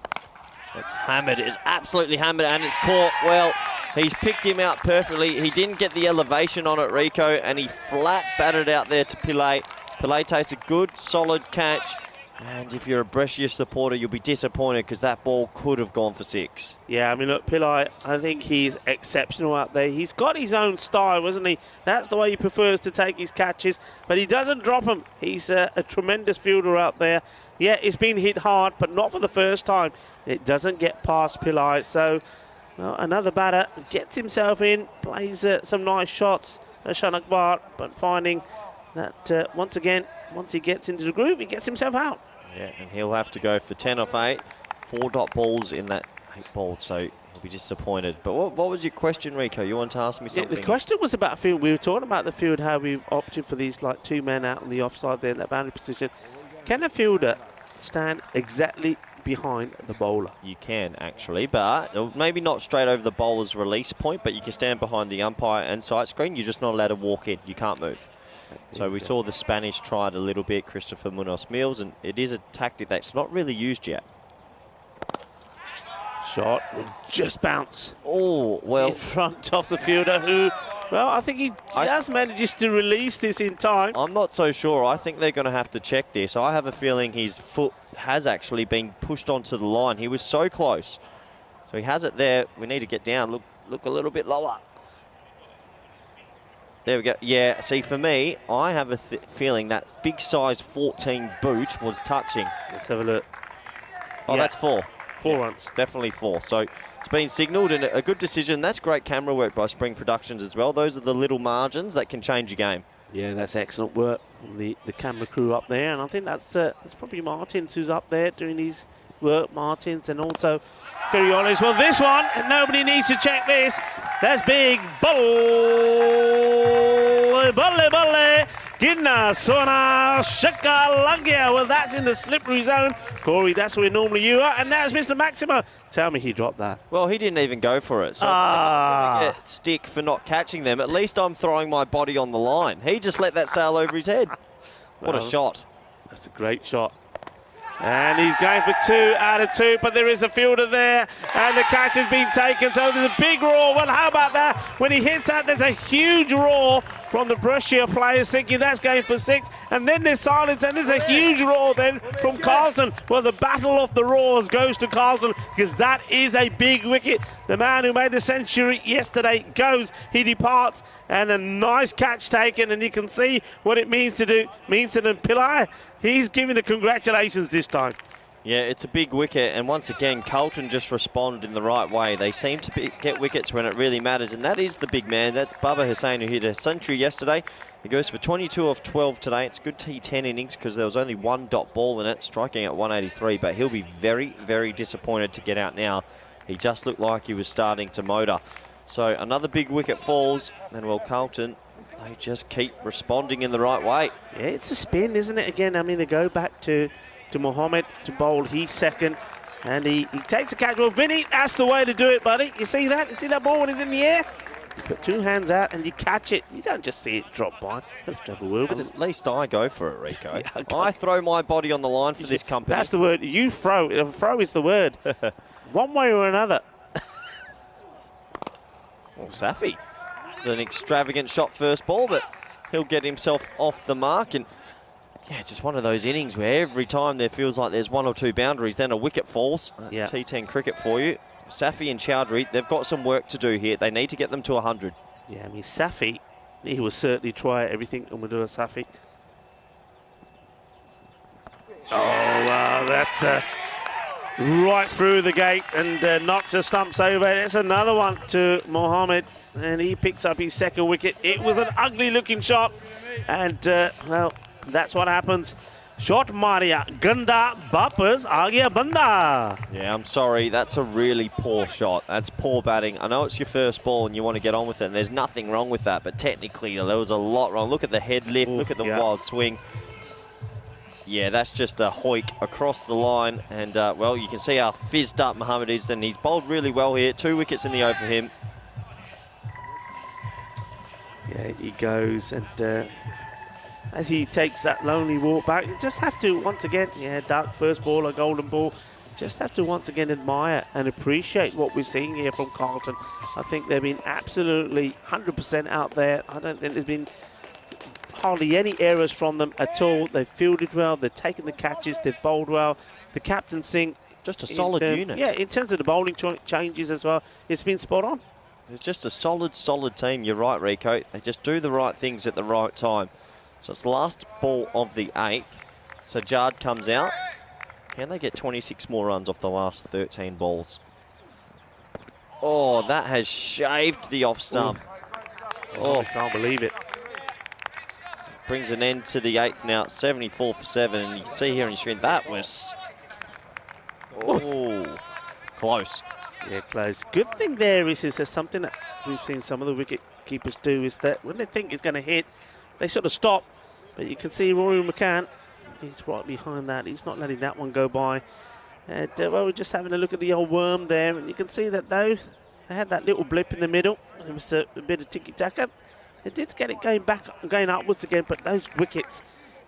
It's hammered. It's absolutely hammered, and it's caught. Well, he's picked him out perfectly. He didn't get the elevation on it, Rico, and he flat batted out there to Pillay. Pillay takes a good, solid catch. And if you're a Brescia supporter, you'll be disappointed because that ball could have gone for 6.
Yeah, I mean, look, Pillay, I think he's exceptional out there. He's got his own style, isn't he? That's the way he prefers to take his catches, but he doesn't drop them. He's a tremendous fielder out there. Yeah, it's been hit hard, but not for the first time. It doesn't get past Pillay, so well, another batter gets himself in, plays some nice shots, Shanakbar, but finding that once again, once he gets into the groove, he gets himself out.
Yeah, and he'll have to go for 10 off 8. 4 dot balls in that 8 balls, so he'll be disappointed. But what was your question, Rico? You wanted to ask me something?
Yeah, the question was about field. We were talking about the field, how we've opted for these like 2 men out on the offside there in that boundary position. Can a fielder stand exactly behind the bowler?
You can, actually, but maybe not straight over the bowler's release point, but you can stand behind the umpire and sight screen. You're just not allowed to walk in. You can't move. So we saw the Spanish try it a little bit, Christopher Munoz Mills, and it is a tactic that's not really used yet.
Shot will just bounce.
Oh, well.
In front of the fielder who, well, I think he just manages to release this in time.
I'm not so sure. I think they're going to have to check this. I have a feeling his foot has actually been pushed onto the line. He was so close. So he has it there. We need to get down. Look a little bit lower. There we go. Yeah, see, for me, I have a feeling that big size 14 boot was touching.
Let's have a look.
Oh, yeah. That's 4.
4 runs.
Definitely 4. So it's been signalled, and a good decision. That's great camera work by Spring Productions as well. Those are the little margins that can change a game.
Yeah, that's excellent work from the camera crew up there. And I think that's probably Martins who's up there doing his work. Martins and also Coriolis. Well, this one, and nobody needs to check this. That's big. Balle. Gidna, Sona, Shaka, Lagia. Well, that's in the slippery zone. Corey, that's where normally you are. And now it's Mr. Maximo. Tell me he dropped that.
Well, he didn't even go for it. So get stick for not catching them. At least I'm throwing my body on the line. He just let that sail over his head. What a shot.
That's a great shot. And he's going for 2 out of 2, but there is a fielder there, and the catch has been taken, so there's a big roar. Well, how about that? When he hits that, there's a huge roar from the Brescia players thinking that's going for 6, and then there's silence, and there's a huge roar then from Carlton. Well, the battle of the roars goes to Carlton, because that is a big wicket. The man who made the century yesterday goes, he departs, and a nice catch taken, and you can see what it means to them. Pillay, he's giving the congratulations this time.
Yeah, it's a big wicket, and once again, Carlton just responded in the right way. They seem to get wickets when it really matters, and that is the big man. That's Baba Hussain, who hit a century yesterday. He goes for 22 off 12 today. It's a good T10 innings because there was only 1 dot ball in it, striking at 183, but he'll be very, very disappointed to get out now. He just looked like he was starting to motor. So another big wicket falls, and well, Carlton, they just keep responding in the right way.
Yeah, it's a spin, isn't it? Again, I mean, they go back to Mohammed to bowl. He's second, and he takes a catch. Well, Vinny, that's the way to do it, buddy. You see that? You see that ball when it's in the air? You put 2 hands out and you catch it. You don't just see it drop by. You have to have a word with it.
At least I go for it, Rico.
Yeah,
I throw my body on the line for this company.
That's the word. You throw. Throw is the word. One way or another.
Well, Safi. It's an extravagant shot first ball, but he'll get himself off the mark. And yeah, just one of those innings where every time there feels like there's 1 or 2 boundaries, then a wicket falls. That's T10 cricket for you. Safi and Chowdhury, they've got some work to do here. They need to get them to 100.
Yeah, I mean, Safi, he will certainly try everything and we'll do a Safi. Oh, wow, that's right through the gate and knocks the stumps over. It's another one to Mohammed, and he picks up his 2nd wicket. It was an ugly looking shot, and well, that's what happens. Shot Maria, Ganda, Bapas, Agia Banda.
Yeah, I'm sorry, that's a really poor shot. That's poor batting. I know it's your first ball and you want to get on with it, and there's nothing wrong with that, but technically there was a lot wrong. Look at the head lift, look at the wild swing. Yeah, that's just a hoik across the line, and well, you can see how fizzed up Mohammed is, and he's bowled really well here. 2 wickets in the over for him.
Yeah, he goes, and as he takes that lonely walk back, you just have to, once again, dark first ball, a golden ball. just have to once again admire and appreciate what we're seeing here from Carlton. I think they've been absolutely 100% out there. I don't think there's been hardly any errors from them at all. They've fielded well, they've taken the catches, they've bowled well. The captaincy,
just a solid unit.
Yeah, in terms of the bowling changes as well, it's been spot on.
It's just a solid team. You're right, Rico. They just do the right things at the right time. So it's the last ball of the 8th. Sajjad comes out. Can they get 26 more runs off the last 13 balls? Oh, that has shaved the off stump.
Oh, I can't believe it.
Brings an end to the 8th now, 74 for 7. And you can see here on your screen, that was... Oh, close.
Yeah, close. Good thing there is there's something that we've seen some of the wicket keepers do, is that when they think it's going to hit, they sort of stop. But you can see Rory McCann, he's right behind that. He's not letting that one go by. And well, we're just having a look at the old worm there, and you can see that though they had that little blip in the middle. It was a bit of tiki-taka. They did get it going back, going upwards again, but those wickets,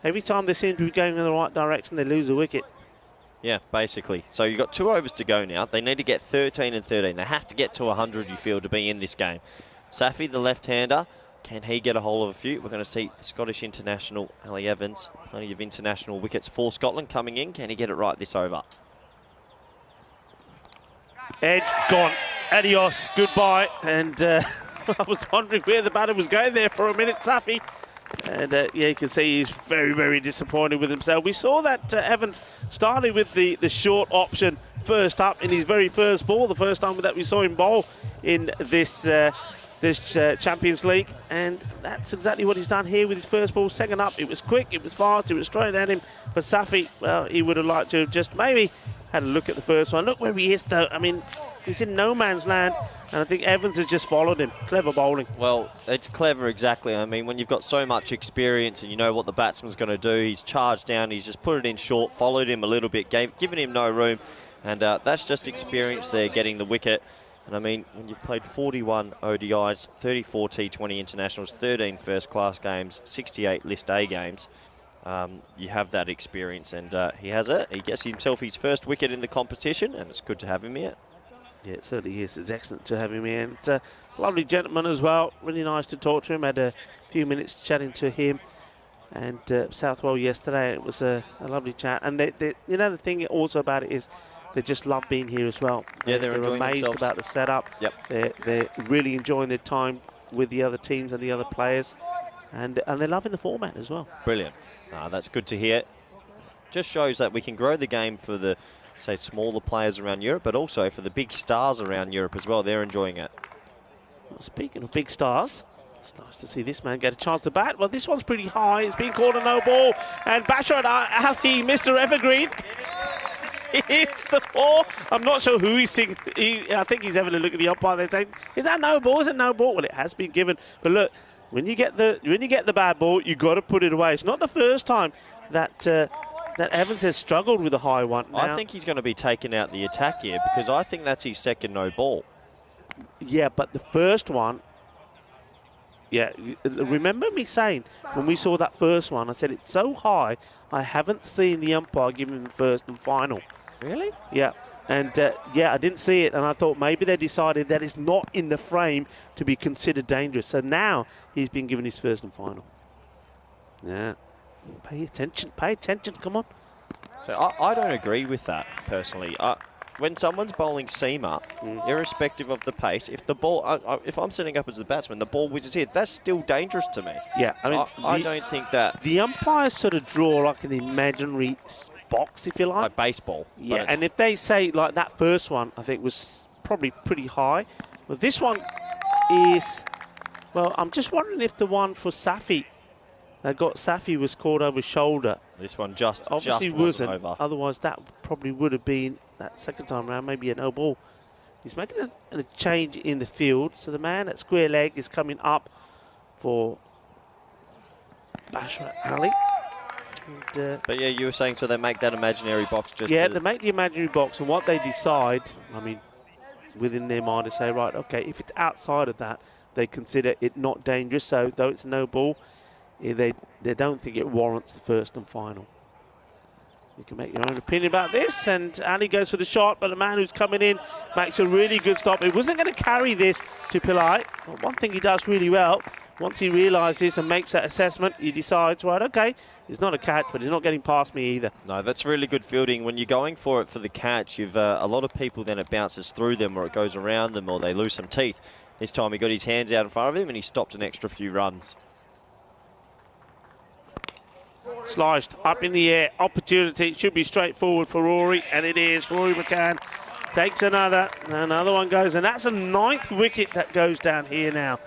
every time they seem to be going in the right direction, they lose a wicket.
Yeah, basically. So you've got 2 overs to go now. They need to get 13 and 13. They have to get to 100, you feel, to be in this game. Safi, the left-hander, can he get a hold of a few? We're going to see Scottish international Ali Evans, plenty of international wickets for Scotland coming in. Can he get it right this over?
Edge gone. Adios. Goodbye. And I was wondering where the batter was going there for a minute, Safi. And yeah, you can see he's very, very disappointed with himself. We saw that Evans started with the short option first up in his very first ball, the first time that we saw him bowl in this Champions League. And that's exactly what he's done here with his first ball. Second up, it was quick, it was fast, it was straight at him. But Safi, well, he would have liked to have just maybe had a look at the first one. Look where he is, though. I mean, he's in no man's land, and I think Evans has just followed him. Clever bowling.
Well, it's clever, exactly. I mean, when you've got so much experience and you know what the batsman's going to do, he's charged down, he's just put it in short, followed him a little bit, given him no room, and that's just experience there, getting the wicket. And I mean, when you've played 41 ODIs, 34 T20 internationals, 13 first-class games, 68 List A games, you have that experience, and he has it. He gets himself his first wicket in the competition, and it's good to have him here.
Yeah, it certainly is. It's excellent to have him here. And it's a lovely gentleman as well. Really nice to talk to him. Had a few minutes chatting to him and Southwell yesterday. It was a lovely chat. And you know, the thing also about it is they just love being here as well.
Yeah, they're
amazed
themselves.
about the setup.
Yep.
They're really enjoying their time with the other teams and the other players. And they're loving the format as well.
Brilliant. That's good to hear. Just shows that we can grow the game for the, say, smaller players around Europe, but also for the big stars around Europe as well. They're enjoying it.
Well, speaking of big stars, it's nice to see this man get a chance to bat. Well, this one's pretty high. It's been called a no ball. And Bashar Ali, Mr. Evergreen, hits the 4. I'm not sure who he's seeing. I think he's having a look at the umpire. They're saying, is that no ball? Is it no ball? Well, it has been given. But look, when you get the bad ball, you got to put it away. It's not the first time that that Evans has struggled with a high one. Now,
I think he's going to be taking out the attack here because I think that's his second no ball.
Yeah, but the first one, yeah, remember me saying when we saw that first one, I said it's so high, I haven't seen the umpire give him first and final.
Really?
Yeah. And, yeah, I didn't see it, and I thought maybe they decided that it's not in the frame to be considered dangerous. So now he's been given his first and final. Yeah. Pay attention, come on.
So I don't agree with that, personally. When someone's bowling seamer, irrespective of the pace, if the ball, if I'm setting up as the batsman, the ball whizzes here, that's still dangerous to me.
Yeah, I mean,
I don't think that...
The umpires sort of draw like an imaginary box, if you like.
Like baseball.
Yeah, and if they say, like that first one, I think was probably pretty high. Well, this one is... Well, I'm just wondering if the one for Safi, Safi was called over shoulder.
This one just
obviously
wasn't over.
Otherwise, that probably would have been, that second time around, maybe a no ball. He's making a change in the field. So the man at square leg is coming up for Bashar Ali. And,
but yeah, you were saying, so they make that imaginary box just
yeah, they make the imaginary box, and what they decide, I mean, within their mind, they say, right, okay, if it's outside of that, they consider it not dangerous. So though it's a no ball, they don't think it warrants the first and final. You can make your own opinion about this. And Ali goes for the shot, but the man who's coming in makes a really good stop. He wasn't going to carry this to Pillai. But one thing he does really well, once he realises and makes that assessment, he decides, right, okay, it's not a catch, but he's not getting past me either.
No, that's really good fielding. When you're going for it for the catch, you've a lot of people, then it bounces through them or it goes around them or they lose some teeth. This time he got his hands out in front of him and he stopped an extra few runs.
Sliced up in the air, opportunity. It should be straightforward for Rory, and it is. Rory McCann takes another one goes, and that's a 9th wicket that goes down here now.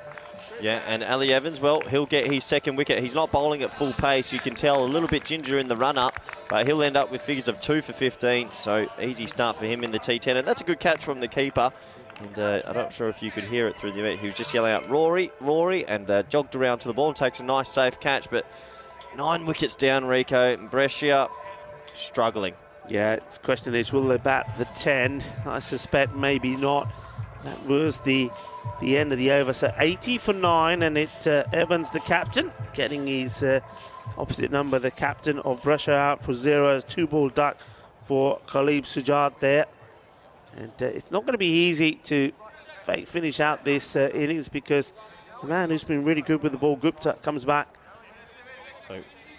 Yeah, and Ali Evans, well, he'll get his 2nd wicket. He's not bowling at full pace. You can tell a little bit ginger in the run-up, but he'll end up with figures of 2 for 15, so easy start for him in the T10, and that's a good catch from the keeper. And I'm not sure if you could hear it through the event. He was just yelling out, Rory, Rory, and jogged around to the ball and takes a nice, safe catch, but 9 wickets down, Rico. Brescia struggling. Yeah,
the question is, will they bat the 10? I suspect maybe not. That was the end of the over. So 80 for 9, and it's Evans, the captain, getting his opposite number, the captain of Brescia, out for 0 as 2-ball duck for Khalib Sujad there. And it's not going to be easy to finish out this innings because the man who's been really good with the ball, Gupta, comes back.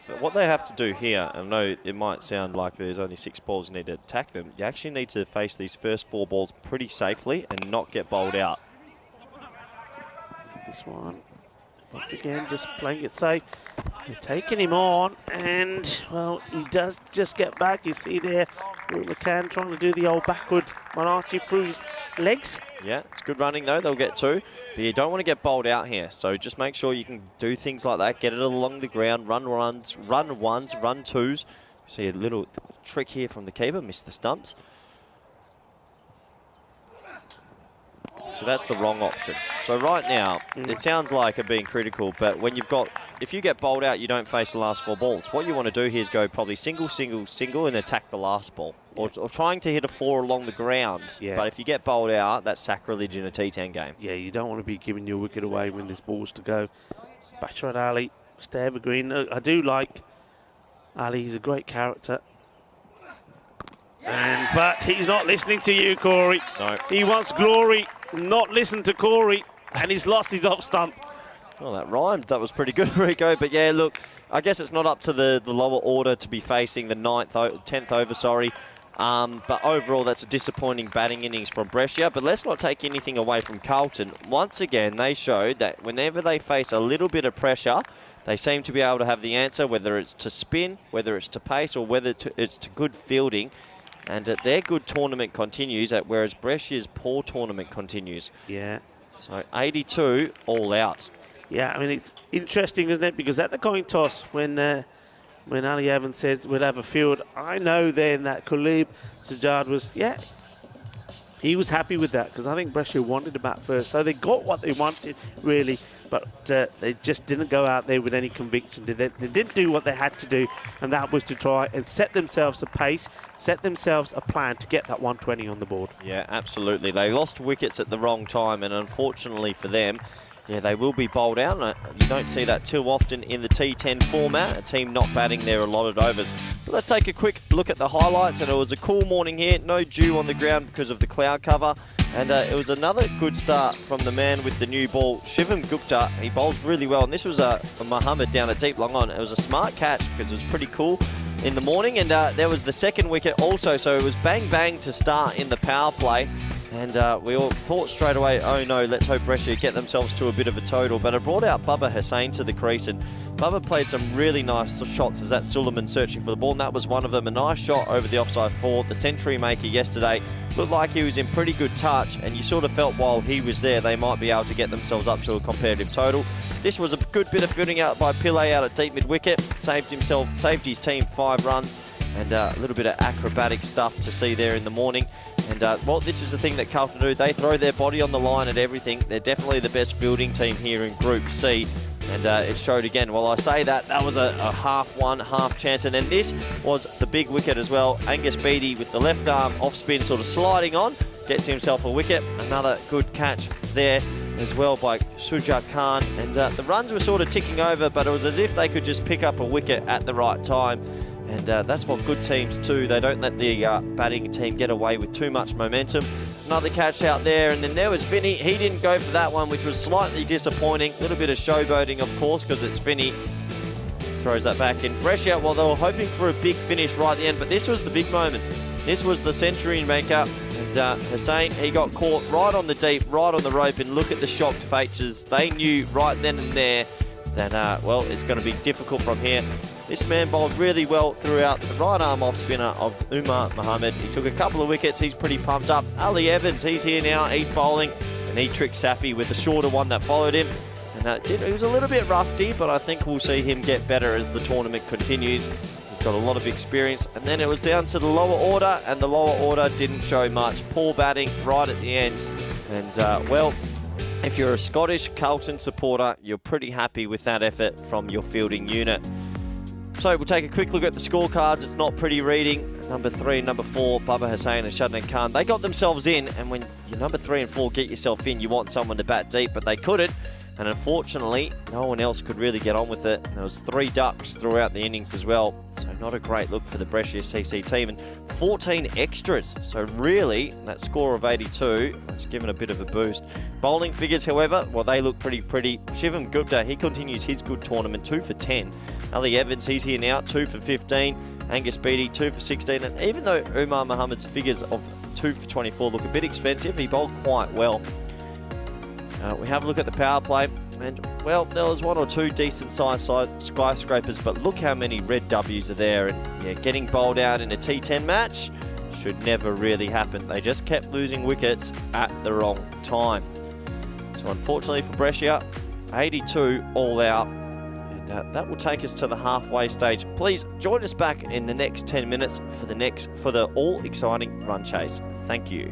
So what they have to do here, I know it might sound like there's only 6 balls you need to attack them, you actually need to face these first 4 balls pretty safely and not get bowled out.
This one, once again, just playing it safe. They're taking him on, and, well, he does just get back. You see there, McCann trying to do the old backward Manachi through his legs.
Yeah, it's good running, though. They'll get 2. But you don't want to get bowled out here. So just make sure you can do things like that. Get it along the ground, run runs, run ones, run twos. See a little trick here from the keeper, missed the stumps. So that's the wrong option. So right now, it sounds like I'm being critical, but when you've got, if you get bowled out, you don't face the last 4 balls. What you want to do here is go probably single, single, single, and attack the last ball. Or trying to hit a 4 along the ground.
Yeah.
But if you get bowled out, that's sacrilege in a T10 game.
Yeah, you don't want to be giving your wicket away when there's balls to go. Bashrat Ali, stay evergreen. I do like Ali, he's a great character. But he's not listening to you, Corey.
No.
He wants glory, not listen to Corey, and he's lost his off stump.
Well, that rhymed. That was pretty good, Rico. But yeah, look, I guess it's not up to the lower order to be facing the 10th over, sorry. But overall, that's a disappointing batting innings from Brescia. But let's not take anything away from Carlton. Once again, they showed that whenever they face a little bit of pressure, they seem to be able to have the answer, whether it's to spin, whether it's to pace, or whether it's to good fielding. And their good tournament continues, whereas Brescia's poor tournament continues.
Yeah.
So 82 all out.
Yeah, I mean, it's interesting, isn't it? Because at the coin toss, when Ali Evans says we'll have a field, I know then that Khalib Sujad was, he was happy with that because I think Brescia wanted to bat first. So they got what they wanted, really, but they just didn't go out there with any conviction. They didn't do what they had to do, and that was to try and set themselves a pace, set themselves a plan to get that 120 on the board.
Yeah, absolutely. They lost wickets at the wrong time, and unfortunately for them, yeah, they will be bowled out. You don't see that too often in the T10 format, a team not batting their allotted overs. But let's take a quick look at the highlights, and it was a cool morning here. No dew on the ground because of the cloud cover. And it was another good start from the man with the new ball, Shivam Gupta. He bowls really well, and this was a Muhammad down at deep long on. It was a smart catch because it was pretty cool in the morning, and there was the 2nd wicket also, so it was bang bang to start in the power play. And we all thought straight away, oh no, let's hope Brescia get themselves to a bit of a total. But it brought out Bubba Hussain to the crease, and Bubba played some really nice shots as that Suleiman searching for the ball, and that was one of them. A nice shot over the offside 4. The century maker yesterday looked like he was in pretty good touch, and you sort of felt while he was there, they might be able to get themselves up to a competitive total. This was a good bit of fielding out by Pillai out at deep mid-wicket. Saved his team 5 runs, and a little bit of acrobatic stuff to see there in the morning. And well, this is the thing that Carlton do. They throw their body on the line at everything. They're definitely the best fielding team here in Group C. And it showed again. Well, I say that was a half one, half chance. And then this was the big wicket as well. Angus Beattie with the left arm off spin, sort of sliding on, gets himself a wicket. Another good catch there as well by Sujat Khan. And the runs were sort of ticking over, but it was as if they could just pick up a wicket at the right time. And that's what good teams do. They don't let the batting team get away with too much momentum. Another catch out there, and then there was Vinny. He didn't go for that one, which was slightly disappointing. A little bit of showboating, of course, because it's Vinny. Throws that back in. Brescia, well, they were hoping for a big finish right at the end, but this was the big moment. This was the century maker. And Hussain, he got caught right on the deep, right on the rope, and look at the shocked faces. They knew right then and there that, well, it's going to be difficult from here. This man bowled really well throughout. The right arm off spinner of Umar Mohammed. He took a couple of wickets. He's pretty pumped up. Ali Evans, he's here now. He's bowling, and he tricked Safi with the shorter one that followed him. And he was a little bit rusty, but I think we'll see him get better as the tournament continues. He's got a lot of experience. And then it was down to the lower order, and the lower order didn't show much. Poor batting right at the end. And, well, if you're a Scottish Carlton supporter, you're pretty happy with that effort from your fielding unit. So we'll take a quick look at the scorecards. It's not pretty reading. Number 3 and number 4, Baba Hussain and Shadnan Khan, they got themselves in. And when your number 3 and 4 get yourself in, you want someone to bat deep, but they couldn't. And unfortunately, no one else could really get on with it. There was 3 ducks throughout the innings as well. So not a great look for the Brescia CC team. And 14 extras. So really, that score of 82 has given a bit of a boost. Bowling figures, however, well, they look pretty. Shivam Gupta, he continues his good tournament, 2 for 10. Ali Evans, he's here now, 2 for 15. Angus Beattie, 2 for 16. And even though Umar Mohammed's figures of 2 for 24 look a bit expensive, he bowled quite well. We have a look at the power play, and, well, there was 1 or 2 decent-sized skyscrapers, but look how many red W's are there. And, yeah, getting bowled out in a T10 match should never really happen. They just kept losing wickets at the wrong time. So, unfortunately for Brescia, 82 all out. And that will take us to the halfway stage. Please join us back in the next 10 minutes for the all-exciting run chase. Thank you.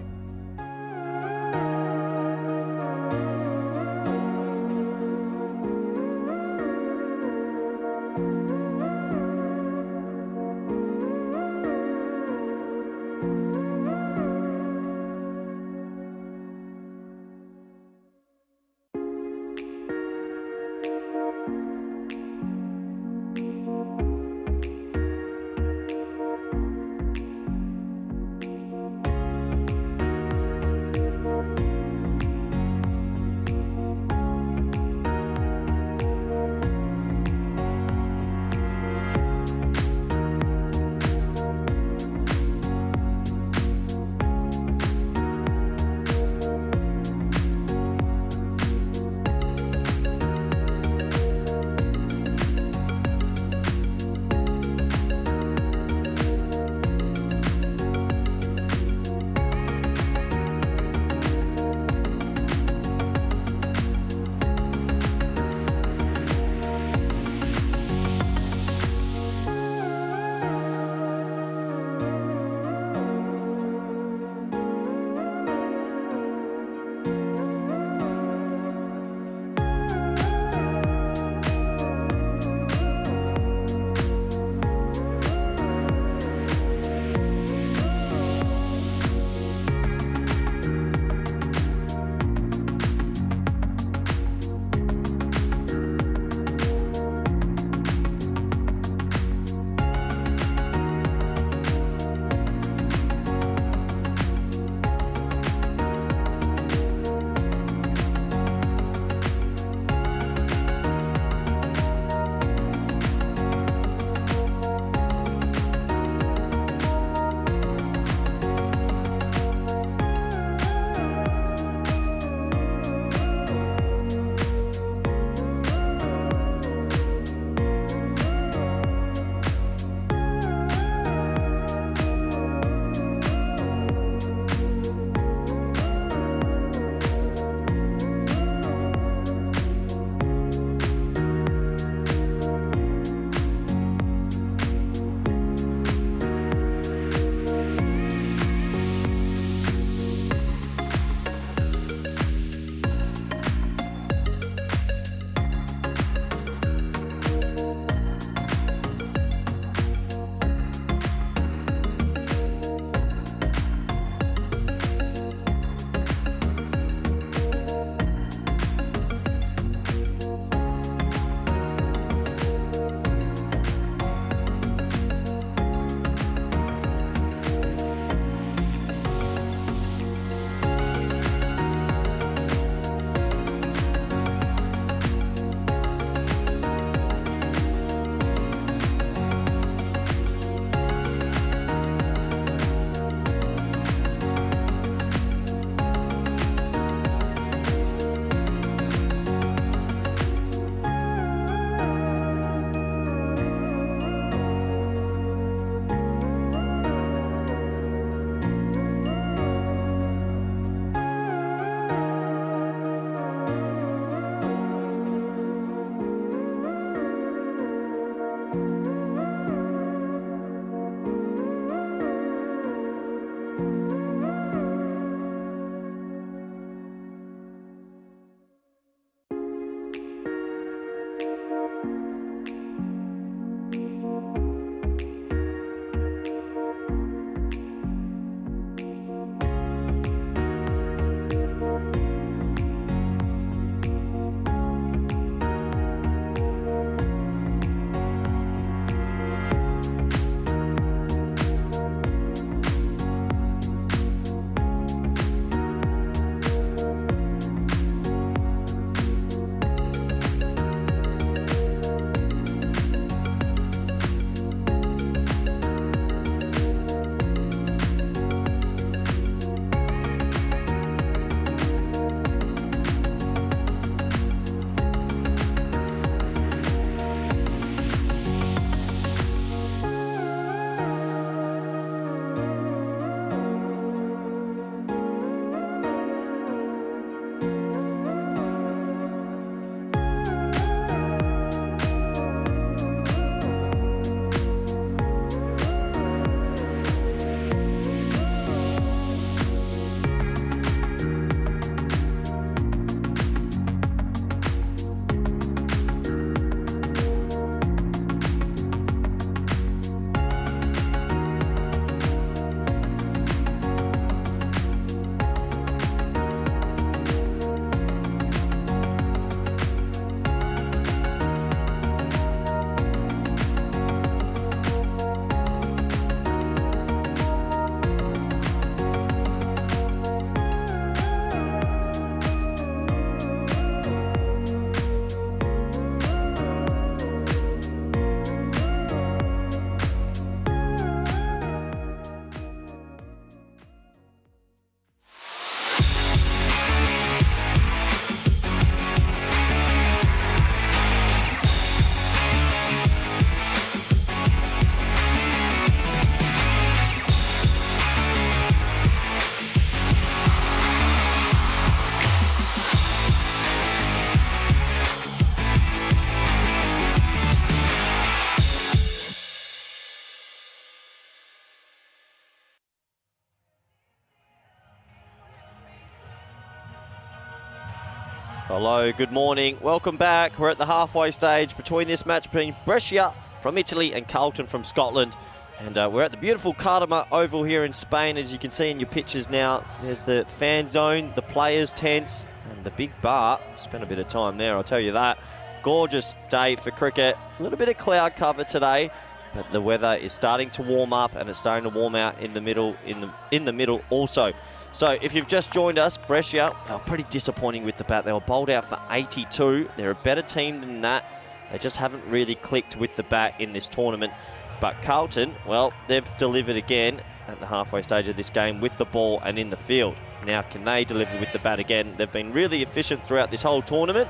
Hello, good morning. Welcome back. We're at the halfway stage between this match between Brescia from Italy and Carlton from Scotland. And we're at the beautiful Cartama Oval here in Spain. As you can see in your pictures now, there's the fan zone, the players' tents, and the big bar. Spent a bit of time there, I'll tell you that. Gorgeous day for cricket. A little bit of cloud cover today, but the weather is starting to warm up, and it's starting to warm out in the middle also. So if you've just joined us, Brescia are pretty disappointing with the bat. They were bowled out for 82. They're a better team than that. They just haven't really clicked with the bat in this tournament. But Carlton, well, they've delivered again at the halfway stage of this game with the ball and in the field. Now, can they deliver with the bat again? They've been really efficient throughout this whole tournament.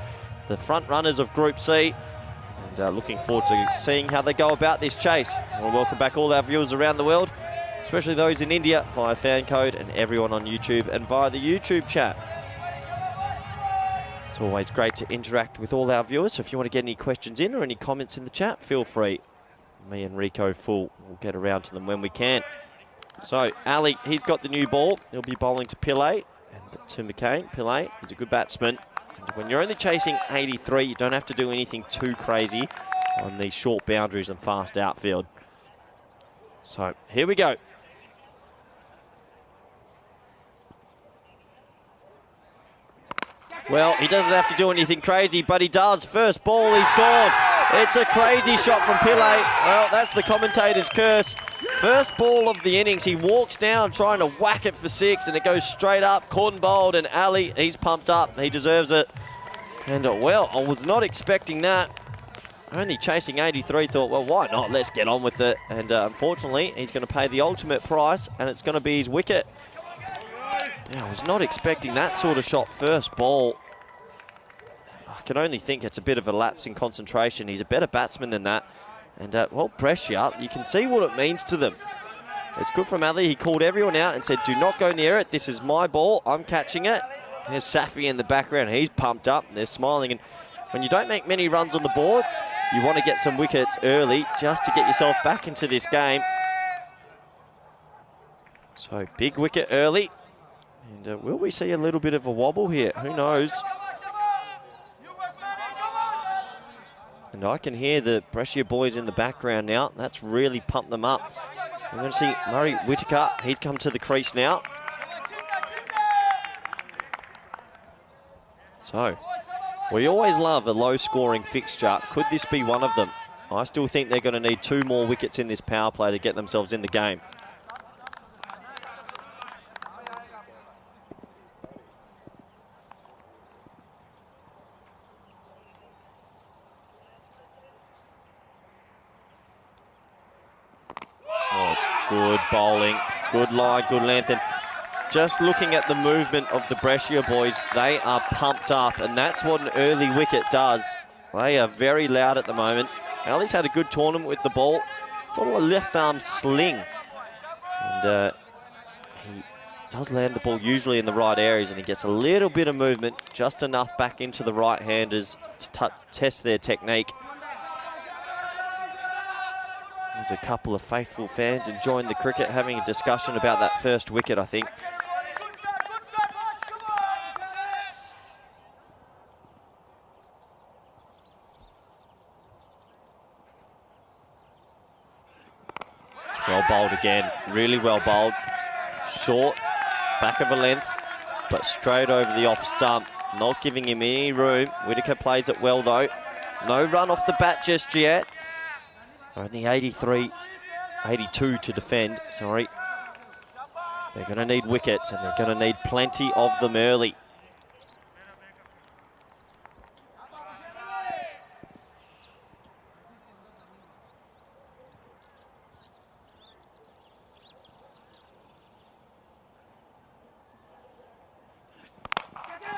The front runners of Group C. And looking forward to seeing how they go about this chase. We'll welcome back all our viewers around the world, especially those in India via fan code, and everyone on YouTube and via the YouTube chat. It's always great to interact with all our viewers, so if you want to get any questions in or any comments in the chat, feel free. Me and Rico Full will get around to them when we can. So, Ali, he's got the new ball. He'll be bowling to Pillay and to McCain. Pillay, he's a good batsman. And when you're only chasing 83, you don't have to do anything too crazy on these short boundaries and fast outfield. So, here we go. Well, he doesn't have to do anything crazy, but he does. First ball, he's gone. It's a crazy shot from Pillay. Well, that's the commentator's curse. First ball of the innings, he walks down trying to whack it for 6, and it goes straight up. Caught and bowled, and Ali, he's pumped up. He deserves it. And, well, I was not expecting that. Only chasing 83, thought, well, why not? Let's get on with it. And unfortunately, he's going to pay the ultimate price, and it's going to be his wicket. Yeah, I was not expecting that sort of shot first ball. I can only think it's a bit of a lapse in concentration. He's a better batsman than that. And, well, Brescia, you can see what it means to them. It's good from Ali. He called everyone out and said, do not go near it. This is my ball. I'm catching it. There's Safi in the background. He's pumped up. They're smiling. And when you don't make many runs on the board, you want to get some wickets early just to get yourself back into this game. So, big wicket early. And will we see a little bit of a wobble here? Who knows? And I can hear the Brescia boys in the background now. That's really pumped them up. We're going to see Murray Whitaker. He's come to the crease now. So, we always love a low-scoring fixture. Could this be one of them? I still think they're going to need 2 more wickets in this power play to get themselves in the game. Good bowling, good line, good length. And just looking at the movement of the Brescia boys, they are pumped up, and that's what an early wicket does. They are very loud at the moment. Ali's had a good tournament with the ball. Sort of a left arm sling. And he does land the ball usually in the right areas, and he gets a little bit of movement, just enough back into the right-handers to test their technique. There's a couple of faithful fans enjoying the cricket, having a discussion about that first wicket, I think. It's well bowled again, really well bowled. Short, back of a length, but straight over the off stump, not giving him any room. Whitaker plays it well though. No run off the bat just yet. Only 82 to defend, sorry. They're going to need wickets, and they're going to need plenty of them early.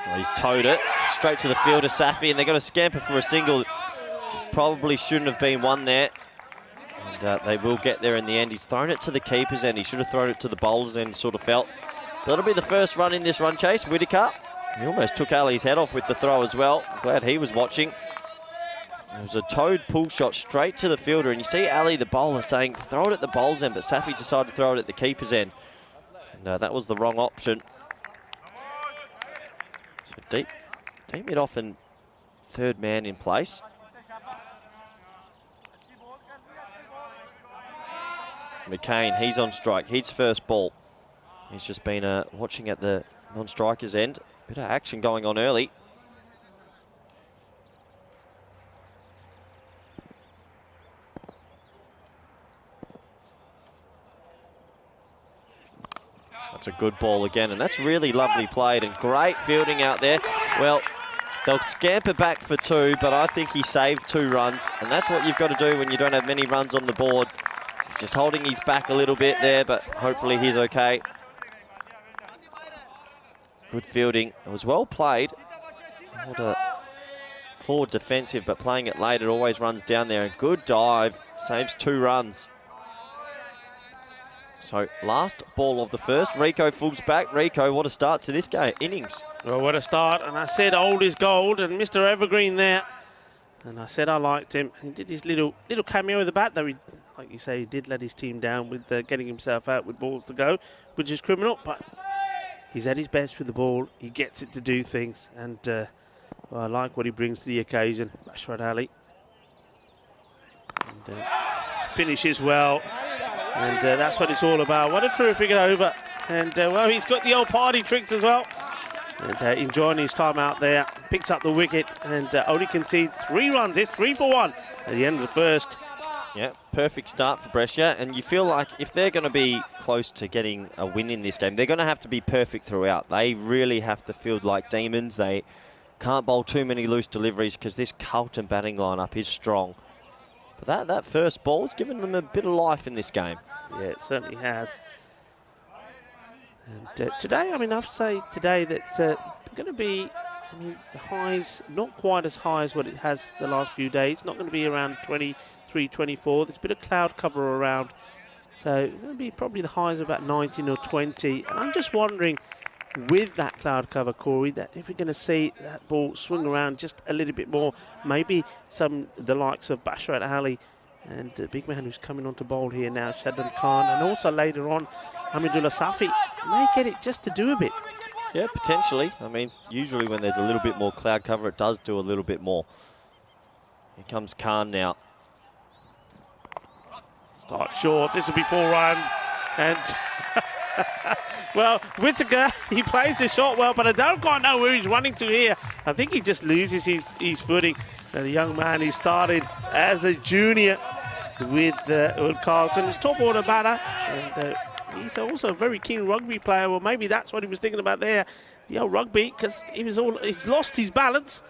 Well, he's towed it straight to the fielder, Safi, and they're going to scamper for a single. Probably shouldn't have been one there. And they will get there in the end. He's thrown it to the keeper's end. He should have thrown it to the bowler's end, sort of felt. That'll be the first run in this run chase. Whitaker, he almost took Ali's head off with the throw as well. Glad he was watching. It was a towed pull shot straight to the fielder. And you see Ali, the bowler, saying, throw it at the bowler's end. But Safi decided to throw it at the keeper's end. And that was the wrong option. So deep been bit often third man in place. McCain, he's on strike. He's first ball. He's just been watching at the non-striker's end. Bit of action going on early. That's a good ball again, and that's really lovely played and great fielding out there. Well, they'll scamper back for 2, but I think he saved 2 runs, and that's what you've got to do when you don't have many runs on the board. He's just holding his back a little bit there, but hopefully he's okay. Good fielding. It was well played. Forward defensive, but playing it late, it always runs down there. A good dive, saves 2 runs. So last ball of the first. Rico fulls back. Rico, what a start to this game, innings.
Well, what a start. And I said old is gold, and Mr. Evergreen there. And I said I liked him. He did his little cameo with the bat, though. He, like you say, he did let his team down with getting himself out with balls to go, which is criminal. But he's at his best with the ball. He gets it to do things. And well, I like what he brings to the occasion. Bashrat Ali. And finishes well. And that's what it's all about. What a terrific over. And, well, he's got the old party tricks as well. And enjoying his time out there. Picks up the wicket and only concedes 3 runs. It's 3 for 1 at the end of the first.
Yeah, perfect start for Brescia. And you feel like if they're going to be close to getting a win in this game, they're going to have to be perfect throughout. They really have to field like demons. They can't bowl too many loose deliveries because this Carlton batting lineup is strong. But that first ball's given them a bit of life in this game.
Yeah, it certainly has. And today, I mean, I have to say today that's going to be, I mean, the highs not quite as high as what it has the last few days. Not going to be around 23, 24. There's a bit of cloud cover around. So it's going to be probably the highs of about 19 or 20. And I'm just wondering, with that cloud cover, Corey, that if we're going to see that ball swing around just a little bit more, maybe the likes of Bashrat Ali and the big man who's coming on to bowl here now, Shaddan Khan, and also later on Hamidullah Safi, may get it just to do a bit.
Yeah, potentially. I mean, usually when there's a little bit more cloud cover, it does do a little bit more. Here comes Khan now.
Start short. This will be 4 runs. And well, Whittaker, he plays the shot well, but I don't quite know where he's running to here. I think he just loses his footing. And the young man who started as a junior with Carlton, his top order batter, and he's also a very keen rugby player. Well, maybe that's what he was thinking about there, the old rugby, because he's lost his balance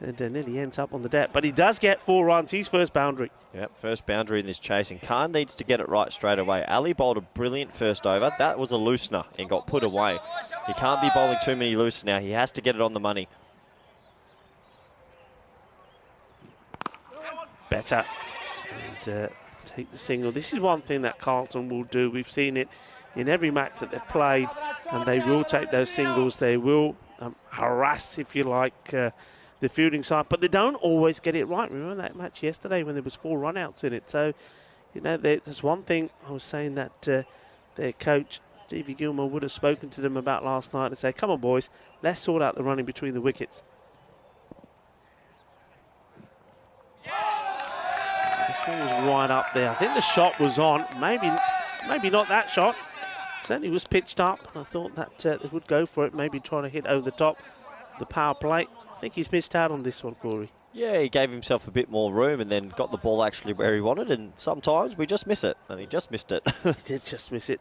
and nearly ends up on the deck. But he does get 4 runs, his first boundary.
Yep, first boundary in this chase, and Khan needs to get it right straight away. Ali bowled a brilliant first over. That was a loosener and got put away. He can't be bowling too many loose now. He has to get it on the money.
Better. And take the single. This is one thing that Carlton will do. We've seen it in every match that they've played, and they will take those singles. They will harass, if you like, the fielding side, but they don't always get it right. Remember that match yesterday when there was 4 run-outs in it? So, you know, there's one thing I was saying that their coach, Stevie Gilmore, would have spoken to them about last night and say, come on, boys, let's sort out the running between the wickets. This one was right up there. I think the shot was on. Maybe not that shot. Certainly was pitched up. I thought that they would go for it, maybe trying to hit over the top the power play. I think he's missed out on this one, Corey.
Yeah, he gave himself a bit more room and then got the ball actually where he wanted, and sometimes we just miss it, and he just missed it.
He did just miss it.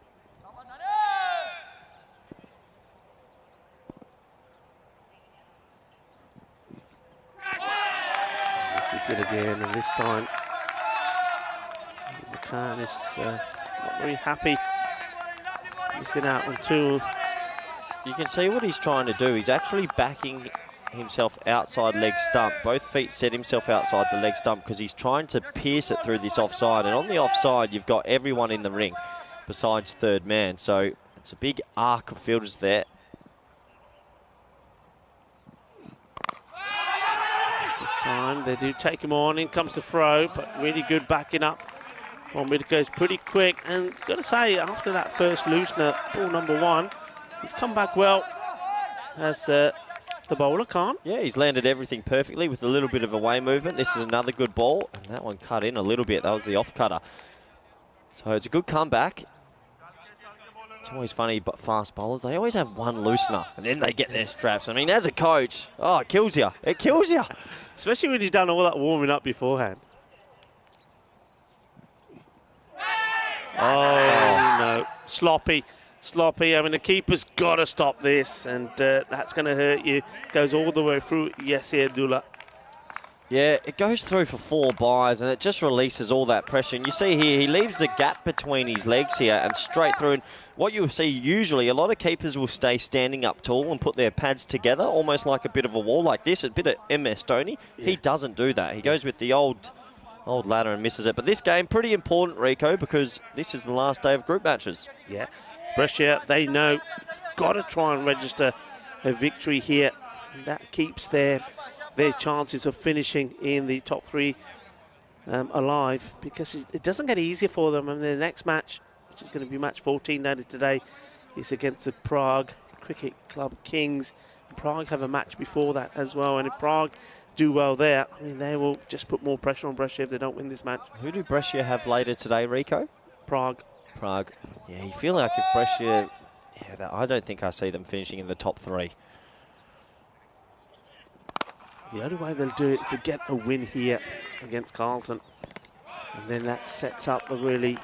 This is it again, and this time Khan is not very happy, missing out on 2.
You can see what he's trying to do. He's actually backing himself outside leg stump. Both feet set himself outside the leg stump because he's trying to pierce it through this offside. And on the offside, you've got everyone in the ring besides third man. So it's a big arc of fielders there.
This time they do take him on. In comes the throw, but really good backing up. It goes pretty quick. And got to say, after that first loosener, ball number 1, he's come back well. Has The bowler can't.
Yeah, he's landed everything perfectly with a little bit of away movement. This is another good ball, and that one cut in a little bit. That was the off cutter. So it's a good comeback. It's always funny, but fast bowlers, they always have one loosener, and then they get their straps. I mean, as a coach, oh, it kills you. It kills you.
Especially when you've done all that warming up beforehand. Oh, no. Sloppy. I mean, the keeper's got to stop this, and that's going to hurt you. Goes all the way through. Yes, here, Dula.
Yeah, it goes through for 4 byes, and it just releases all that pressure. And you see here, he leaves a gap between his legs here and straight through. And what you'll see usually, a lot of keepers will stay standing up tall and put their pads together, almost like a bit of a wall like this, a bit of MS Stoney. Yeah. He doesn't do that. He goes with the old ladder and misses it. But this game, pretty important, Rico, because this is the last day of group matches.
Yeah. Brescia, they know, got to try and register a victory here. And that keeps their chances of finishing in the top 3 alive, because it doesn't get easier for them. And their next match, which is going to be match 14 later today, is against the Prague Cricket Club Kings. Prague have a match before that as well, and if Prague do well there, I mean, they will just put more pressure on Brescia if they don't win this match.
Who do Brescia have later today, Rico?
Prague.
Yeah, you feel like if Brescia... Yeah, I don't think I see them finishing in the top 3.
The only way they'll do it is to get a win here against Carlton. And then that sets up a really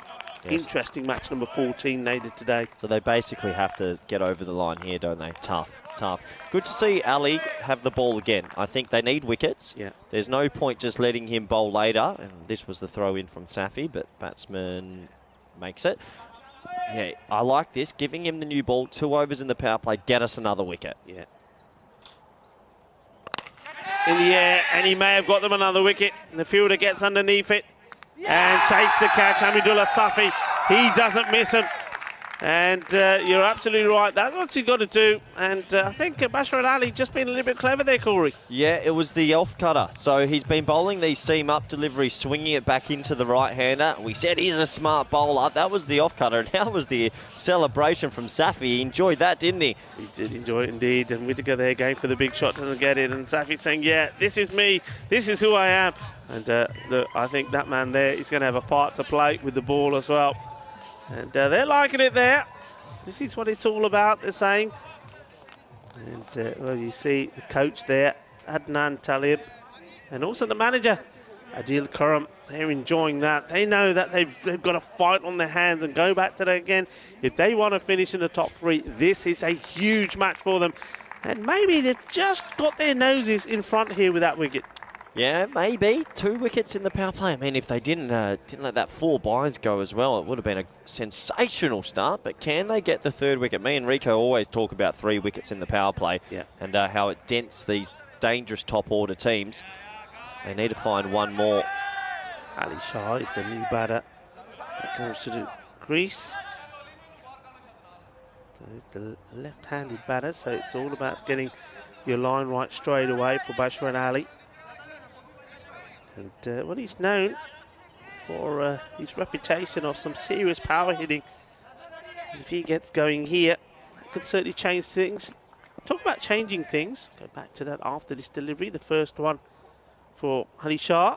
interesting match number 14 later today.
So they basically have to get over the line here, don't they? Tough. Good to see Ali have the ball again. I think they need wickets.
Yeah.
There's no point just letting him bowl later. And this was the throw in from Safi, but batsman makes it. Yeah, I like this. Giving him the new ball, 2 overs in the power play, get us another wicket.
Yeah. In the air, and he may have got them another wicket. And the fielder gets underneath it and takes the catch. Hamidullah Safi, he doesn't miss him. And you're absolutely right. That's what he's got to do. And I think Bashar Ali just been a little bit clever there, Corey.
Yeah, it was the off cutter. So he's been bowling these seam up deliveries, swinging it back into the right-hander. We said he's a smart bowler. That was the off cutter. And that was the celebration from Safi. He enjoyed that, didn't he?
He did enjoy it indeed. And Whittaker there going for the big shot, doesn't get it. And Safi saying, yeah, this is me. This is who I am. And look, I think that man there is going to have a part to play with the ball as well. And they're liking it there. This is what it's all about, they're saying. And, well, you see the coach there, Adnan Talib, and also the manager, Adil Karam. They're enjoying that. They know that they've got a fight on their hands and go back to that again. If they want to finish in the top 3, this is a huge match for them. And maybe they've just got their noses in front here with that wicket.
Yeah, maybe 2 wickets in the power play. I mean, if they didn't let that 4 byes go as well, it would have been a sensational start. But can they get the 3rd wicket? Me and Rico always talk about 3 wickets in the power play, and how it dents these dangerous top order teams. They need to find 1 more.
Ali Shah is the new batter that comes to the crease. The left-handed batter, so it's all about getting your line right straight away for Bashar Ali. And well, he's known for his reputation of some serious power hitting. If he gets going here, that could certainly change things. Talk about changing things. Go back to that after this delivery. The first one for Ali Shah.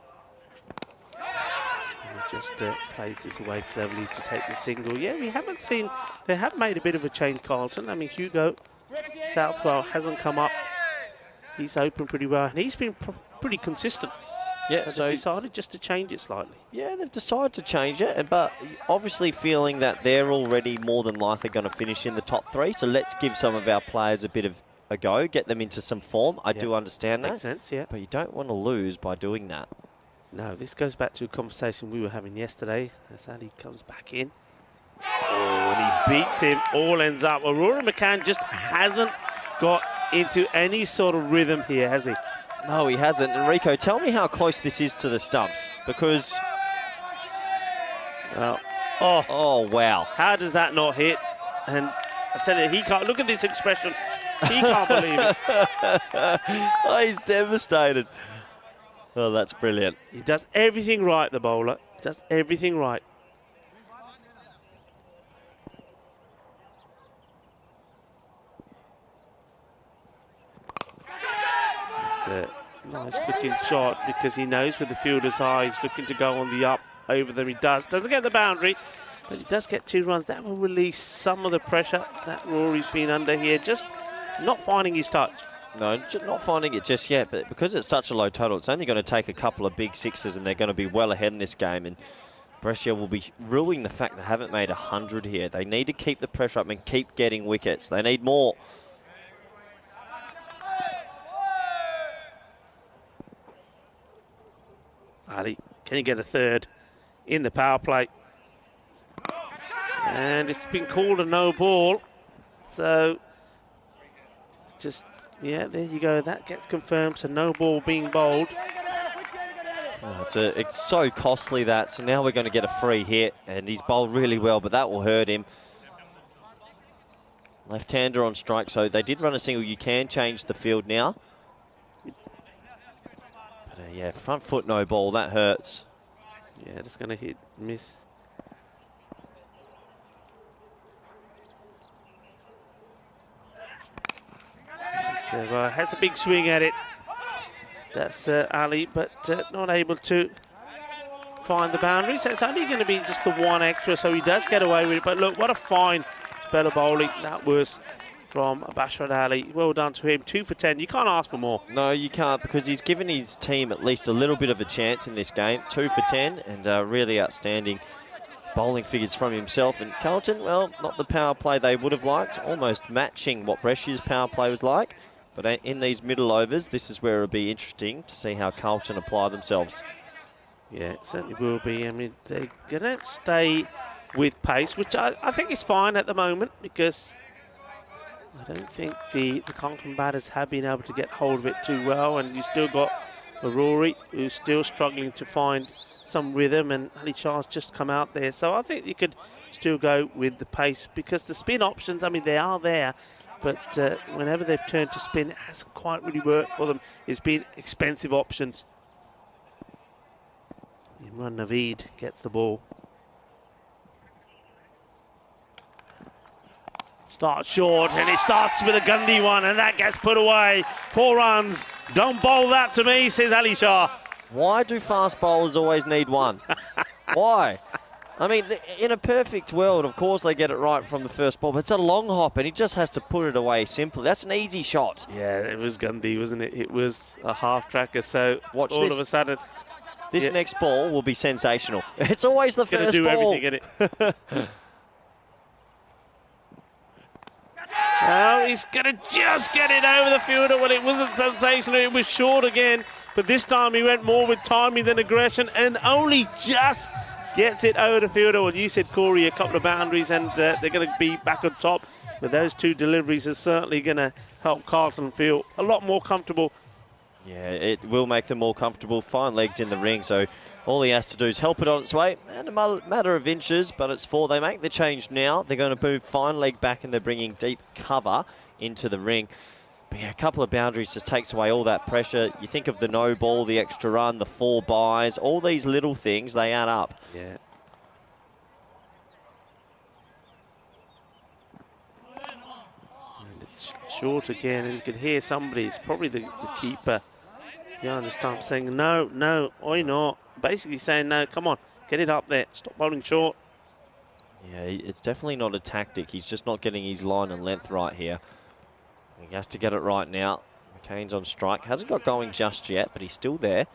And he just plays this away cleverly to take the single. Yeah, we haven't seen... They have made a bit of a change, Carlton. I mean, Hugo Southwell hasn't come up. He's opened pretty well. And he's been pretty consistent.
Yeah, so
they decided just to change it slightly.
Yeah, they've decided to change it, but obviously feeling that they're already more than likely going to finish in the top 3. So let's give some of our players a bit of a go, get them into some form. I do understand that.
Makes sense, yeah.
But you don't want to lose by doing that.
No, this goes back to a conversation we were having yesterday as Ali comes back in. Oh, and he beats him. All ends up. Aurora McCann just hasn't got into any sort of rhythm here, has he?
No, he hasn't. And Rico, tell me how close this is to the stumps, because...
Well,
oh, wow.
How does that not hit? And I tell you, he can't... Look at this expression. He can't believe it.
Oh, he's devastated. Oh, that's brilliant.
He does everything right, the bowler. He does everything right. Nice looking shot because he knows where the fielder's are. He's looking to go on the up over them. He doesn't get the boundary, but he does get 2 runs. That will release some of the pressure that Rory's been under here, just not finding his touch.
No, not finding it just yet, but because it's such a low total, it's only going to take a couple of big sixes and they're going to be well ahead in this game. And Brescia will be ruining the fact they haven't made 100 here. They need to keep the pressure up and keep getting wickets. They need more.
Ali, can he get a third in the power play? And it's been called a no ball. So, just, yeah, there you go. That gets confirmed. So, no ball being bowled.
Oh, it's so costly that. So now we're going to get a free hit. And he's bowled really well, but that will hurt him. Left-hander on strike. So they did run a single. You can change the field now. Yeah, front foot no ball, that hurts.
Yeah, just going to hit, miss. Has a big swing at it. That's Ali, but not able to find the boundary. So it's only going to be just the 1 extra, so he does get away with it. But look, what a fine spell of bowling that was from Bashar Ali. Well done to him. 2 for 10. You can't ask for more.
No, you can't, because he's given his team at least a little bit of a chance in this game. 2 for 10 and really outstanding bowling figures from himself. And Carlton, well, not the power play they would have liked, almost matching what Brescia's power play was like. But in these middle overs, this is where it'll be interesting to see how Carlton apply themselves.
Yeah, it certainly will be. I mean, they're going to stay with pace, which I think is fine at the moment, because I don't think the Carlton batters have been able to get hold of it too well, and you've still got a Rory who's still struggling to find some rhythm, and Ali Shah's just come out there. So I think you could still go with the pace, because the spin options, I mean, they are there, but whenever they've turned to spin, it hasn't quite really worked for them. It's been expensive options. Imran Naveed gets the ball. Starts short, and it starts with a Gundy one, and that gets put away. 4 runs. Don't bowl that to me, says Ali Shah.
Why do fast bowlers always need 1? Why? I mean, in a perfect world, of course, they get it right from the first ball, but it's a long hop, and he just has to put it away simply. That's an easy shot.
Yeah, it was Gundy, wasn't it? It was a half-tracker, so
watch
all
this.
of a sudden...
This next ball will be sensational. It's always the first
do
ball.
Everything in it. Now he's going to just get it over the fielder. Well, it wasn't sensational. It was short again. But this time he went more with timing than aggression and only just gets it over the fielder. Well, you said, Corey, a couple of boundaries, and they're going to be back on top. But those 2 deliveries are certainly going to help Carlton feel a lot more comfortable.
Yeah, it will make them more comfortable. Fine legs in the ring, so all he has to do is help it on its way. And a matter of inches, but it's 4. They make the change now. They're going to move fine leg back, and they're bringing deep cover into the ring. But yeah, a couple of boundaries just takes away all that pressure. You think of the no ball, the extra run, the 4 byes, all these little things, they add up.
Yeah. And it's short again, and you can hear somebody, it's probably the keeper. Yeah, this time saying, no, why not? Basically saying, no, come on, get it up there. Stop bowling short.
Yeah, it's definitely not a tactic. He's just not getting his line and length right here. He has to get it right now. McCain's on strike. Hasn't got going just yet, but he's still there.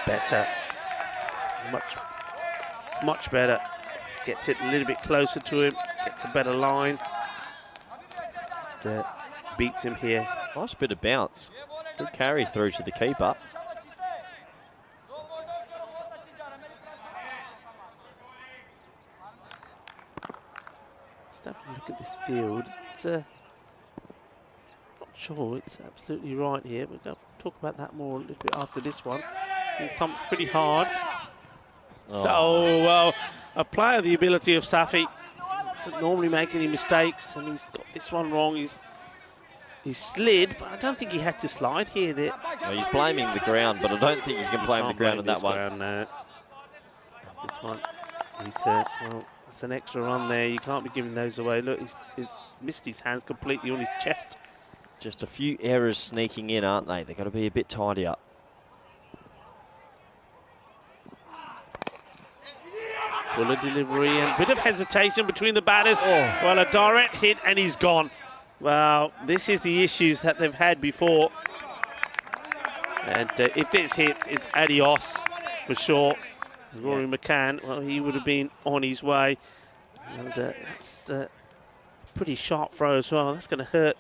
Better. Much better. Gets it a little bit closer to him. Gets a better line. Beats him here.
Nice bit of bounce. Good carry through to the keeper.
Just have a look at this field. It's not sure it's absolutely right here. We're going to talk about that more a little bit after this one. He thumped pretty hard.
Oh.
So, well, a player of the ability of Safi doesn't normally make any mistakes, and he's got this one wrong. He's He slid, but I don't think he had to slide here. There.
Well, he's blaming the ground, but I don't think you can blame the ground on that one.
This one, he said, well, it's an extra run there. You can't be giving those away. Look, he's missed his hands completely on his chest.
Just a few errors sneaking in, aren't they? They've got to be a bit tidier.
Fuller delivery and a bit of hesitation between the batters. Well, a direct hit and he's gone. Well, this is the issues that they've had before. And if this hits, it's adios for sure. Rory McCann, well, he would have been on his way. And that's a pretty sharp throw as well. That's going to hurt.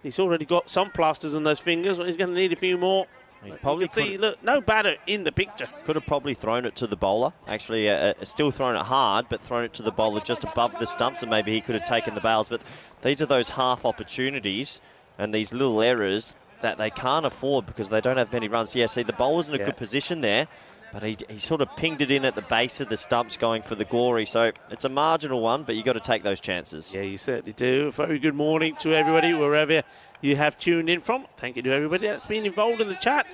He's already got some plasters on those fingers, but he's going to need a few more.
He probably
see, look, no batter in the picture.
Could have probably thrown it to the bowler. Actually, still thrown it hard, but thrown it to the bowler just above the stumps, and maybe he could have taken the bails. But these are those half opportunities and these little errors that they can't afford because they don't have many runs. Yeah, see, the bowler's in a good position there, but he sort of pinged it in at the base of the stumps going for the glory. So it's a marginal one, but you've got to take those chances.
Yeah, you certainly do. A very good morning to everybody, wherever you have tuned in from. Thank you to everybody that's been involved in the chat.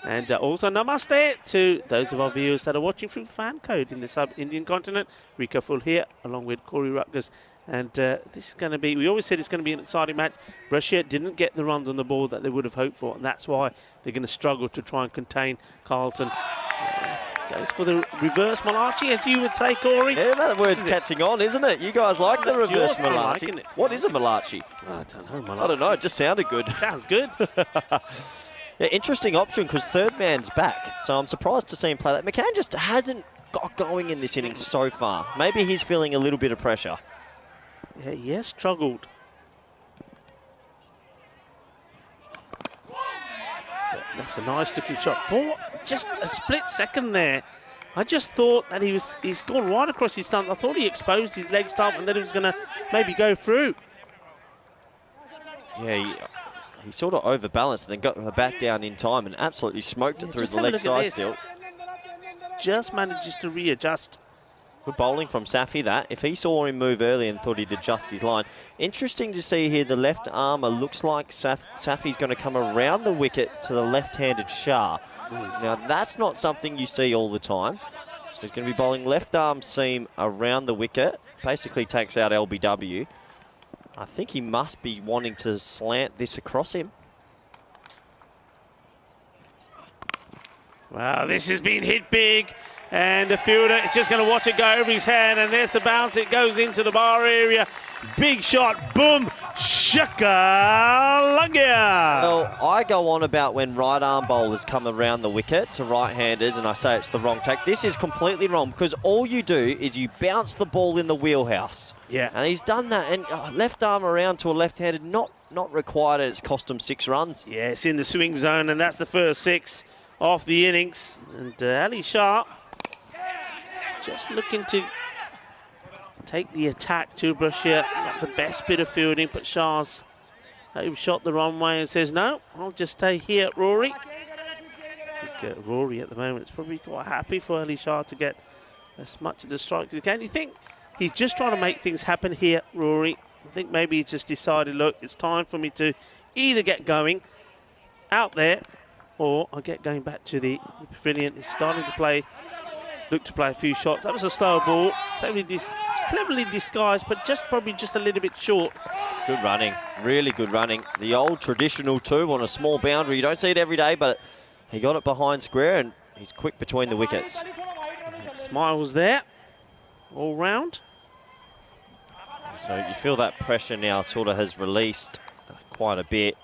And also namaste to those of our viewers that are watching through fan code in the sub-Indian continent. Rico Full here, along with Corey Rutgers. And this is going to be, we always said it's going to be an exciting match. Brescia didn't get the runs on the board that they would have hoped for, and that's why they're going to struggle to try and contain Carlton. Goes for the reverse Malachi, as you would say, Corey.
Yeah, that word's catching on, isn't it? You guys like the reverse Malachi. What is a Malachi?
I don't know, Malachi.
I don't know, it just sounded good.
Sounds good.
Yeah, interesting option because third man's back, so I'm surprised to see him play that. McCann just hasn't got going in this innings so far. Maybe he's feeling a little bit of pressure.
Yeah, he has struggled. That's a nice looking shot. For just a split second there, I just thought that he's gone right across his stump. I thought he exposed his leg stump and then he was going to maybe go through.
Yeah, he sort of overbalanced and then got the bat down in time and absolutely smoked it through the leg side still.
Just manages to readjust.
Good bowling from Safi that. If he saw him move early and thought he'd adjust his line. Interesting to see here, the left armour looks like Safi's going to come around the wicket to the left-handed Shah. Now, that's not something you see all the time. So he's going to be bowling left arm seam around the wicket. Basically takes out LBW. I think he must be wanting to slant this across him.
Wow, this has been hit big. And the fielder is just going to watch it go over his head. And there's the bounce. It goes into the bar area. Big shot. Boom. Shaka-lungia.
Well, I go on about when right arm bowlers come around the wicket to right-handers and I say it's the wrong take. This is completely wrong because all you do is you bounce the ball in the wheelhouse.
Yeah.
And he's done that. And left arm around to a left-handed, not required. It's cost him 6 runs.
Yeah, it's in the swing zone and that's the first 6 off the innings. And Ali Shah just looking to take the attack to Brescia. Not the best bit of fielding, but Shah's shot the wrong way and says, no, I'll just stay here, Rory. I think Rory at the moment is probably quite happy for Ali Shah to get as much of the strike as he can. You think he's just trying to make things happen here, Rory? I think maybe he just decided, look, it's time for me to either get going out there or I'll get going back to the pavilion. He's starting to play. Looked to play a few shots. That was a slow ball, cleverly disguised, but probably just a little bit short.
Good running, really good running. The old traditional 2 on a small boundary. You don't see it every day, but he got it behind square and he's quick between the wickets.
Smiles there, all round.
So you feel that pressure now sort of has released quite a bit.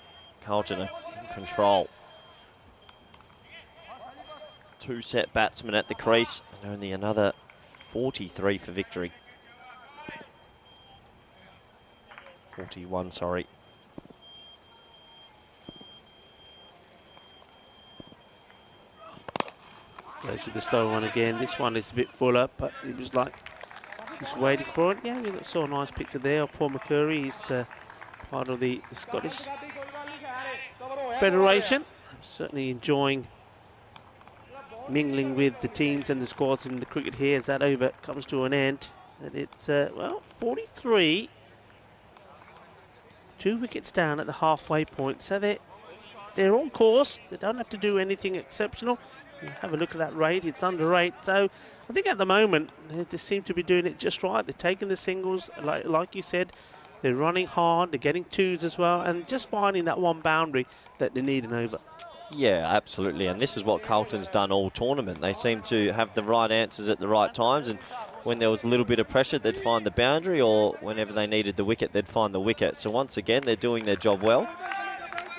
Carlton in control. 2 set batsmen at the crease and only another 43 for victory. 41, sorry.
Goes to the slow one again. This one is a bit fuller, but it was like just waiting for it. Yeah, we saw a nice picture there of Paul McCurry. He's part of the Scottish Federation. Certainly enjoying mingling with the teams and the squads in the cricket here as that over comes to an end. And it's, well, 43 2 wickets down at the halfway point, so they're on course. They don't have to do anything exceptional. You have a look at that rate, it's under 8. So I think at the moment they seem to be doing it just right. They're taking the singles, like you said. They're running hard, they're getting 2s as well, and just finding that one boundary that they need an over.
Yeah, absolutely. And this is what Carlton's done all tournament. They seem to have the right answers at the right times, and when there was a little bit of pressure, they'd find the boundary, or whenever they needed the wicket, they'd find the wicket. So once again, they're doing their job well.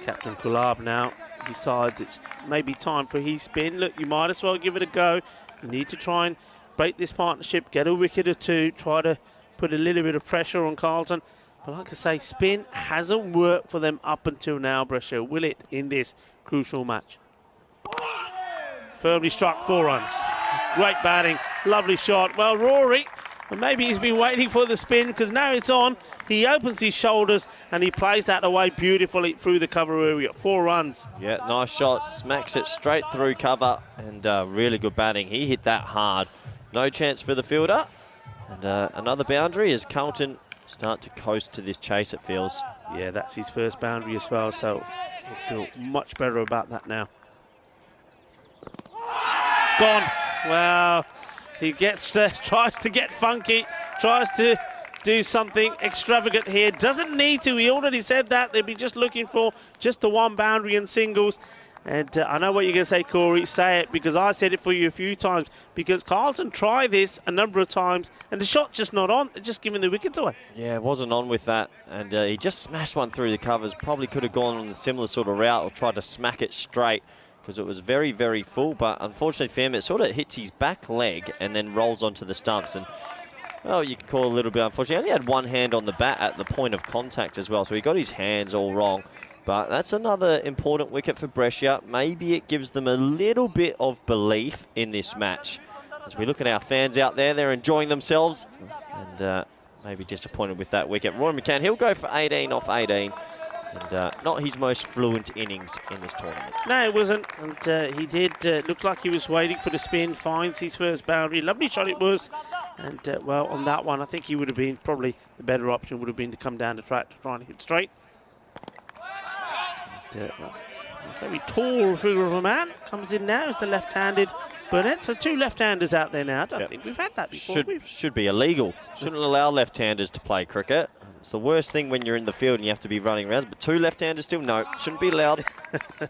Captain Cluj now decides it's maybe time for his spin. Look, you might as well give it a go. You need to try and break this partnership, get a wicket or 2, try to put a little bit of pressure on Carlton. But like I say, spin hasn't worked for them up until now, Brescia. Will it in this crucial match? Firmly struck, 4 runs. Great batting, lovely shot. Well, Rory, maybe he's been waiting for the spin because now it's on. He opens his shoulders and he plays that away beautifully through the cover area. 4 runs.
Yeah, nice shot. Smacks it straight through cover, and really good batting. He hit that hard. No chance for the fielder. And another boundary as Carlton start to coast to this chase, it feels.
Yeah, that's his first boundary as well, so he'll feel much better about that now. Gone. Well, he gets tries to get funky, tries to do something extravagant here. Doesn't need to. He already said that. They'd be just looking for just the one boundary in singles. And I know what you're going to say, Corey. Say it, because I said it for you a few times. Because Carlton tried this a number of times, and the shot's just not on. They're just giving the wickets away.
Yeah, wasn't on with that. And he just smashed one through the covers. Probably could have gone on a similar sort of route or tried to smack it straight, because it was very, very full. But unfortunately for him, it sort of hits his back leg and then rolls onto the stumps. And, well, you could call it a little bit unfortunate. He only had one hand on the bat at the point of contact as well, so he got his hands all wrong. But that's another important wicket for Brescia. Maybe it gives them a little bit of belief in this match. As we look at our fans out there, they're enjoying themselves and maybe disappointed with that wicket. Roy McCann, he'll go for 18 off 18. And not his most fluent innings in this tournament.
No, it wasn't. And he did look like he was waiting for the spin, finds his first boundary. Lovely shot it was. And, well, on that one, I think he would have been probably the better option would have been to come down the track to try and hit straight. A very tall figure of a man comes in now. It's the left-handed Burnett. So 2 left-handers out there now. I don't think we've had that before.
Should be illegal. Shouldn't allow left-handers to play cricket. It's the worst thing when you're in the field and you have to be running around. But 2 left-handers still, no, shouldn't be allowed.
Well,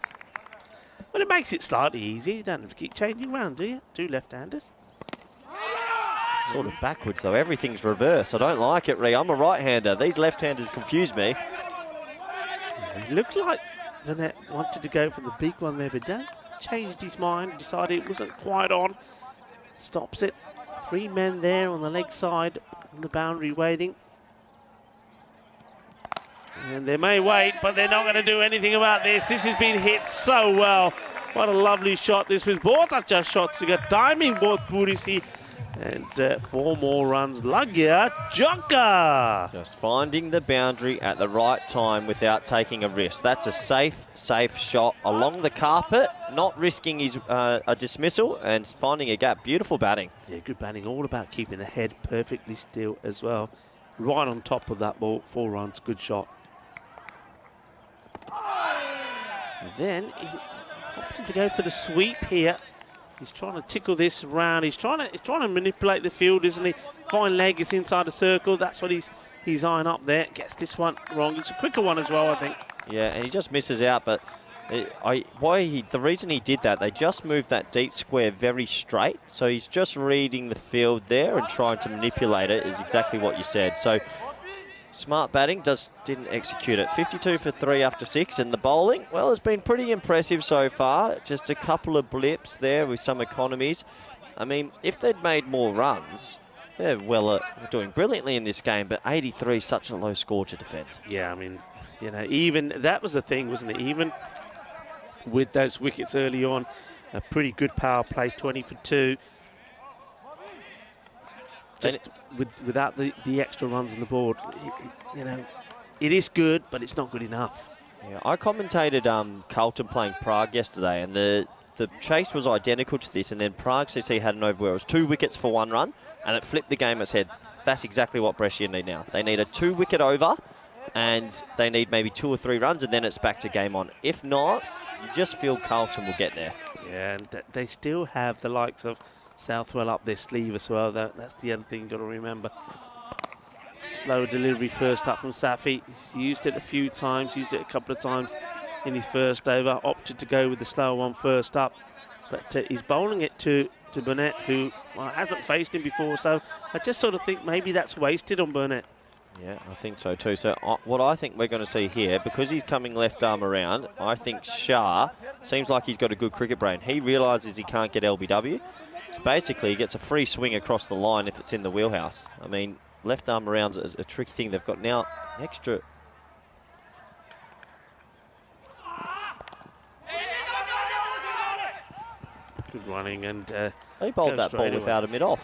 it makes it slightly easier. You don't have to keep changing around, do you? 2 left-handers.
Sort of backwards, though. Everything's reverse. I don't like it, Ree. I'm a right-hander. These left-handers confuse me.
It looked like Burnett wanted to go for the big one there, but Dan changed his mind, decided it wasn't quite on. Stops it. 3 men there on the leg side on the boundary waiting. And they may wait, but they're not going to do anything about this. This has been hit so well. What a lovely shot this was. Both are just shots to get timing both Purisi. And 4 more runs. Lagya Joka.
Just finding the boundary at the right time without taking a risk. That's a safe shot along the carpet, not risking his a dismissal and finding a gap. Beautiful batting.
Yeah, good batting. All about keeping the head perfectly still as well. Right on top of that ball. 4 runs. Good shot. And then he opted to go for the sweep here. He's trying to tickle this round. He's trying to manipulate the field, isn't he? Fine leg is inside the circle. That's what he's eyeing up there. Gets this one wrong. It's a quicker one as well, I think.
Yeah, and he just misses out. But the reason he did that, they just moved that deep square very straight. So he's just reading the field there and trying to manipulate it. Is exactly what you said. So smart batting, didn't execute it. 52 for 3 after 6, and the bowling, well, it's been pretty impressive so far. Just a couple of blips there with some economies. I mean, if they'd made more runs, they're doing brilliantly in this game, but 83 is such a low score to defend.
Yeah, I mean, you know, even that was the thing, wasn't it? Even with those wickets early on, a pretty good power play, 20 for 2. Just without the extra runs on the board, you know, it is good, but it's not good enough.
Yeah, I commentated Carlton playing Prague yesterday, and the chase was identical to this, and then Prague CC had an over where it was 2 wickets for 1 run, and it flipped the game on its head. That's exactly what Brescia need now. They need a 2-wicket over and they need maybe 2 or 3 runs, and then it's back to game on. If not, you just feel Carlton will get there.
Yeah, and they still have the likes of Southwell up their sleeve as well. That's the other thing you've got to remember. Slow delivery first up from Safi. He's used it a few times, used it a couple of times in his first over, opted to go with the slower one first up. But he's bowling it to Burnett, who hasn't faced him before, so I just sort of think maybe that's wasted on Burnett.
Yeah, I think so too. So what I think we're going to see here, because he's coming left arm around, I think Shah seems like he's got a good cricket brain. He realises he can't get LBW. So basically he gets a free swing across the line if it's in the wheelhouse. I mean, left arm around's a tricky thing. They've got now extra.
Good running, and
they bowled that ball
away
without a mid-off.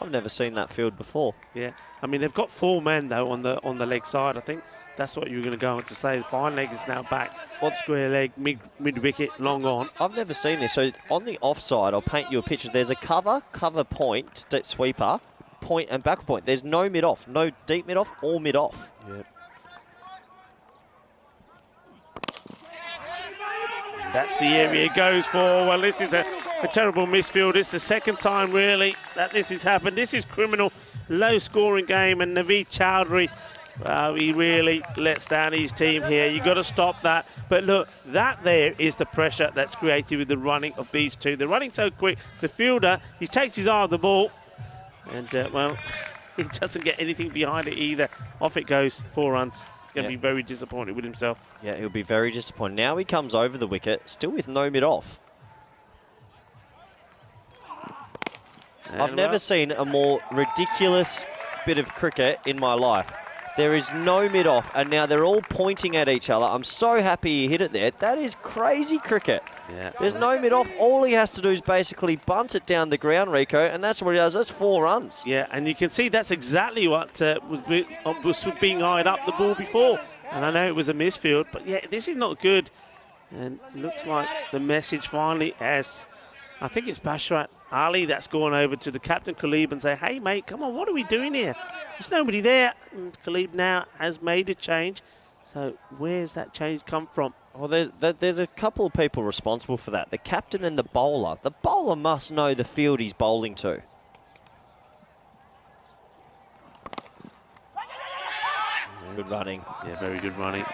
I've never seen that field before.
Yeah, I mean, they've got 4 men though on the leg side. I think that's what you were going to go on to say. The fine leg is now back. Square leg, mid wicket, long on.
I've never seen this. So on the offside, I'll paint you a picture. There's a cover point, sweeper, point and backward point. There's no mid-off, no deep mid-off or mid-off.
Yep. That's the area it goes for. Well, this is a terrible misfield. It's the second time, really, that this has happened. This is criminal. Low-scoring game, and Naveed Chowdhury, he really lets down his team here. You've got to stop that. But look, that there is the pressure that's created with the running of these two. They're running so quick. The fielder, he takes his eye off the ball, and, well, he doesn't get anything behind it either. Off it goes, 4 runs. He's going to be very disappointed with himself.
Yeah, he'll be very disappointed. Now he comes over the wicket, still with no mid-off. I've never seen a more ridiculous bit of cricket in my life. There is no mid-off, and now they're all pointing at each other. I'm so happy he hit it there. That is crazy cricket.
Yeah.
There's no mid-off. All he has to do is basically bunt it down the ground, Rico, and that's what he does. That's 4 runs.
Yeah, and you can see that's exactly what was being eyed up the ball before. And I know it was a misfield, but yeah, this is not good. And looks like the message finally has, I think it's Bashrat Ali that's gone over to the captain Cluj and say, hey mate, come on, what are we doing here? There's nobody there. And Cluj now has made a change. So where's that change come from?
Well, there's a couple of people responsible for that. The captain and the bowler. The bowler must know the field he's bowling to. Good running.
Yeah, very good running.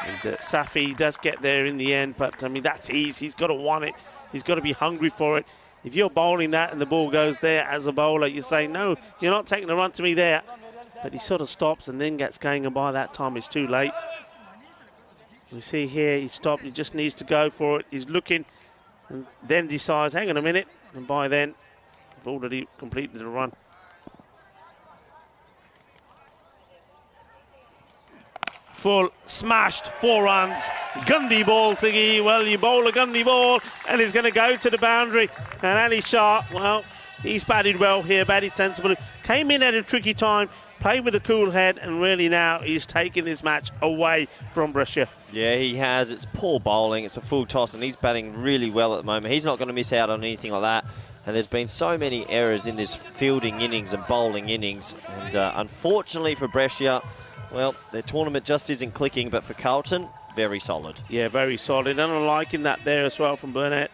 And Safi does get there in the end, but I mean, that's easy. He's got to want it. He's got to be hungry for it. If you're bowling that and the ball goes there as a bowler, you say, no, you're not taking a run to me there. But he sort of stops and then gets going, and by that time it's too late. You see here, he stopped, he just needs to go for it. He's looking and then decides, hang on a minute. And by then, I've already completed the run. Full, smashed, 4 runs. Gundy ball, Siggy. Well, you bowl a Gundy ball, and he's going to go to the boundary. And Ali Shah, well, he's batted well here, batted sensible. Came in at a tricky time, played with a cool head, and really now he's taking this match away from Brescia.
Yeah, he has. It's poor bowling. It's a full toss, and he's batting really well at the moment. He's not going to miss out on anything like that. And there's been so many errors in this fielding innings and bowling innings. And unfortunately for Brescia, well, their tournament just isn't clicking, but for Carlton, very solid.
Yeah, very solid. And I'm liking that there as well from Burnett.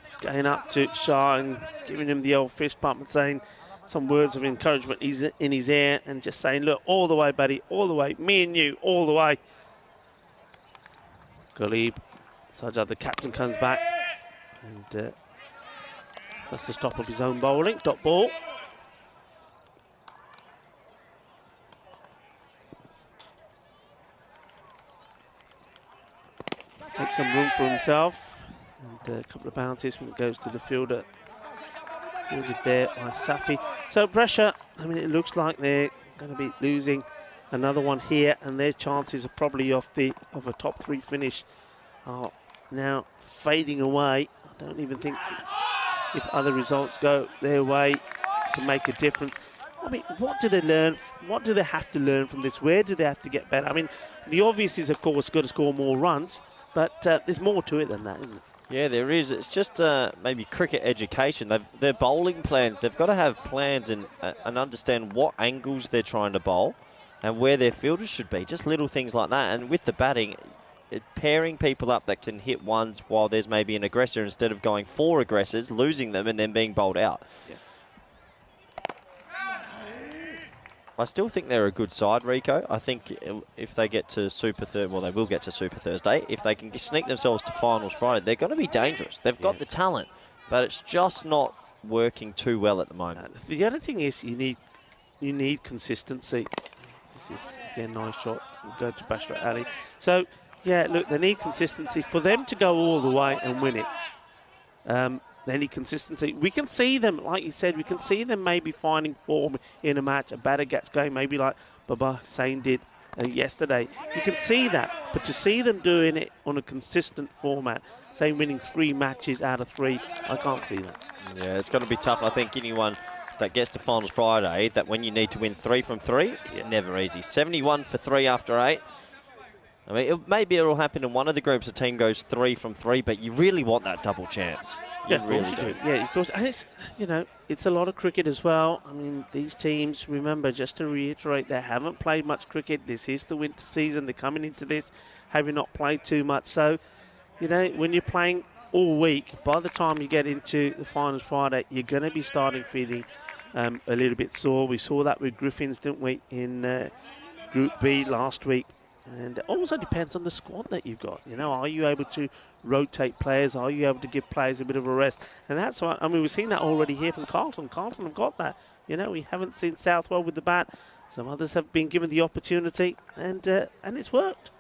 He's going up to Shah and giving him the old fist pump and saying some words of encouragement in his ear and just saying, look, all the way, buddy, all the way, me and you, all the way. Ghalib, Sajjad, the captain, comes back. And that's the stop of his own bowling. Dot ball. Makes some room for himself, and a couple of bounces when it goes to the fielder. Fielded there by Safi. So Brescia, I mean, it looks like they're going to be losing another one here, and their chances are probably of a top 3 finish are now fading away. I don't even think if other results go their way to make a difference. I mean, what do they learn? What do they have to learn from this? Where do they have to get better? I mean, the obvious is, of course, got to score more runs. But there's more to it than that, isn't it?
Yeah, there is. It's just maybe cricket education. Their bowling plans, they've got to have plans and understand what angles they're trying to bowl. and where their fielders should be. Just little things like that. And with the batting, pairing people up that can hit ones while there's maybe an aggressor instead of going 4 aggressors, losing them and then being bowled out.
Yeah.
I still think they're a good side, Rico. I think if they get to Super Thursday, well, they will get to Super Thursday. If they can sneak themselves to Finals Friday, they're going to be dangerous. They've got the talent, but it's just not working too well at the moment.
The other thing is you need consistency. This is, again, nice shot. We'll go to Brescia Ali. So, yeah, look, they need consistency. For them to go all the way and win it, they need consistency. We can see them, like you said, we can see them maybe finding form in a match. A batter gets going, maybe like Baba Sain did yesterday. You can see that, but to see them doing it on a consistent format, say winning 3 matches out of 3, I can't see that.
Yeah, it's going to be tough. I think anyone that gets to Finals Friday, that when you need to win 3 from 3, it's never easy. 71 for 3 after 8. I mean, maybe it'll happen in one of the groups. A team goes 3 from 3, but you really want that double chance.
Yeah, of course you do. Yeah, of course. And it's, it's a lot of cricket as well. I mean, these teams, remember, just to reiterate, they haven't played much cricket. This is the winter season. They're coming into this having not played too much. So, when you're playing all week, by the time you get into the Finals Friday, you're going to be starting feeling a little bit sore. We saw that with Griffins, didn't we, in Group B last week. And it also depends on the squad that you've got. Are you able to rotate players? Are you able to give players a bit of a rest? And that's why, we've seen that already here from Carlton. Carlton have got that. We haven't seen Southwell with the bat. Some others have been given the opportunity, and it's worked.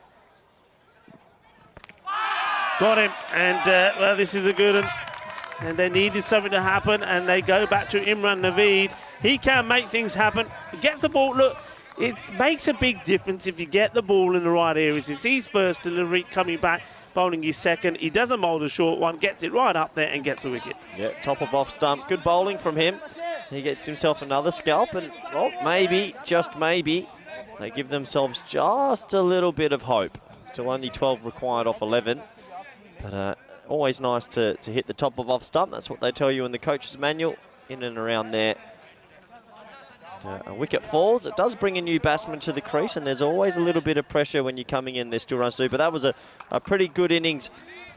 Got him, and well, this is a good one. And they needed something to happen, and they go back to Imran Naveed. He can make things happen. He gets the ball. Look, it makes a big difference if you get the ball in the right areas. It's his first delivery, coming back, bowling his second. He doesn't mould a short one, gets it right up there and gets a wicket.
Yeah, top of off stump. Good bowling from him. He gets himself another scalp, and maybe, just maybe, they give themselves just a little bit of hope. Still only 12 required off 11. But always nice to hit the top of off stump. That's what they tell you in the coach's manual, in and around there. A wicket falls. It does bring a new batsman to the crease, and there's always a little bit of pressure when you're coming in. There's still runs to do, but that was a pretty good innings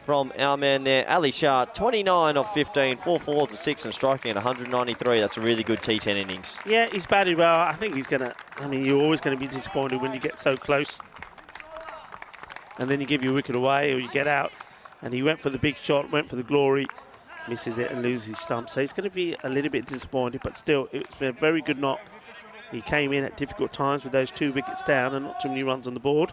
from our man there, Ali Shah. 29 of 15, 4 fours, a 6, and striking at 193. That's a really good T10 innings. Yeah,
he's batted well. I think he's going to, you're always going to be disappointed when you get so close and then you give your wicket away or you get out. And he went for the big shot, went for the glory, misses it and loses his stump. So he's going to be a little bit disappointed, but still, it's been a very good knock. He came in at difficult times with those 2 wickets down and not too many runs on the board.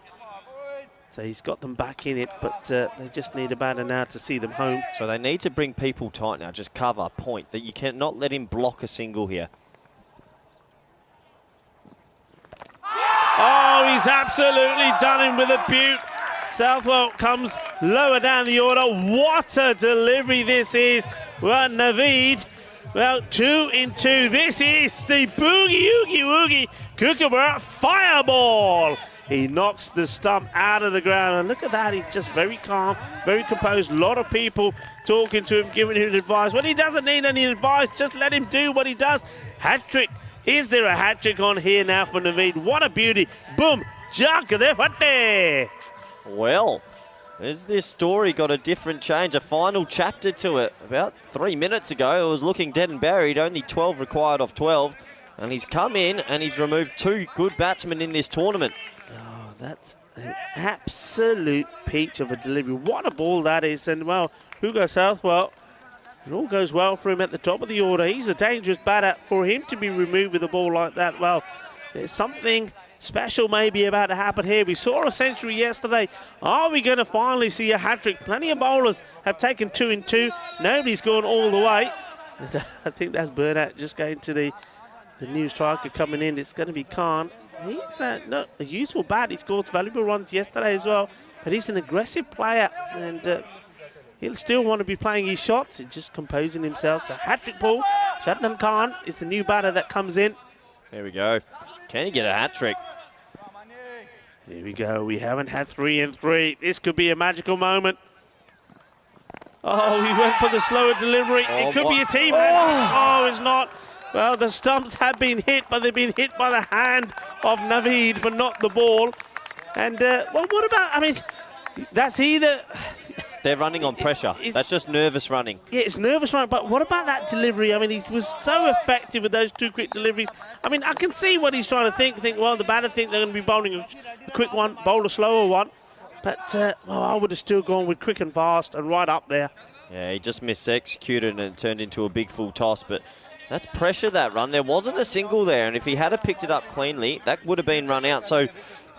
So he's got them back in it, but they just need a batter now to see them home.
So they need to bring people tight now, just cover, point, that you cannot let him block a single here.
Oh, he's absolutely done him with a beaut. Southwell comes lower down the order. What a delivery this is. Well, Naveed, well, 2 in 2. This is the Boogie Oogie Woogie Kookaburra fireball. He knocks the stump out of the ground. And look at that. He's just very calm, very composed. A lot of people talking to him, giving him advice. Well, he doesn't need any advice. Just let him do what he does. Hat-trick. Is there a hat-trick on here now for Naveed? What a beauty. Boom. Jakadefate.
Well, has this story got a different change, a final chapter to it? About 3 minutes ago, it was looking dead and buried, only 12 required off 12. And he's come in and he's removed 2 good batsmen in this tournament.
Oh, that's an absolute peach of a delivery. What a ball that is. And, well, Hugo Southwell, it all goes well for him at the top of the order. He's a dangerous batter. For him to be removed with a ball like that, well, there's something special maybe about to happen here. We saw a century yesterday. Are we going to finally see a hat-trick? Plenty of bowlers have taken 2 in 2. Nobody's gone all the way. And I think that's Burnett just going to the new striker coming in. It's going to be Khan. He's not a useful bat. He scored valuable runs yesterday as well. But he's an aggressive player. And he'll still want to be playing his shots and just composing himself. So hat-trick ball. Shadnan Khan is the new batter that comes in.
There we go. Can he get a hat-trick?
Here we go. We haven't had 3 in 3. This could be a magical moment. Oh, he went for the slower delivery. It could be a team. Oh, it's not. Well, the stumps have been hit, but they've been hit by the hand of Naveed, but not the ball. And, well, what about, I mean, that's either...
They're running on pressure. That's just nervous running.
Yeah, it's nervous running, but what about that delivery? I mean, he was so effective with those 2 quick deliveries. I mean, I can see what he's trying to think. Well, the batter think they're going to be bowling a quick one, bowl a slower one. But, well, I would have still gone with quick and fast and right up there.
Yeah, he just mis-executed and it turned into a big full toss, but that's pressure, that run. There wasn't a single there, and if he had picked it up cleanly, that would have been run out. So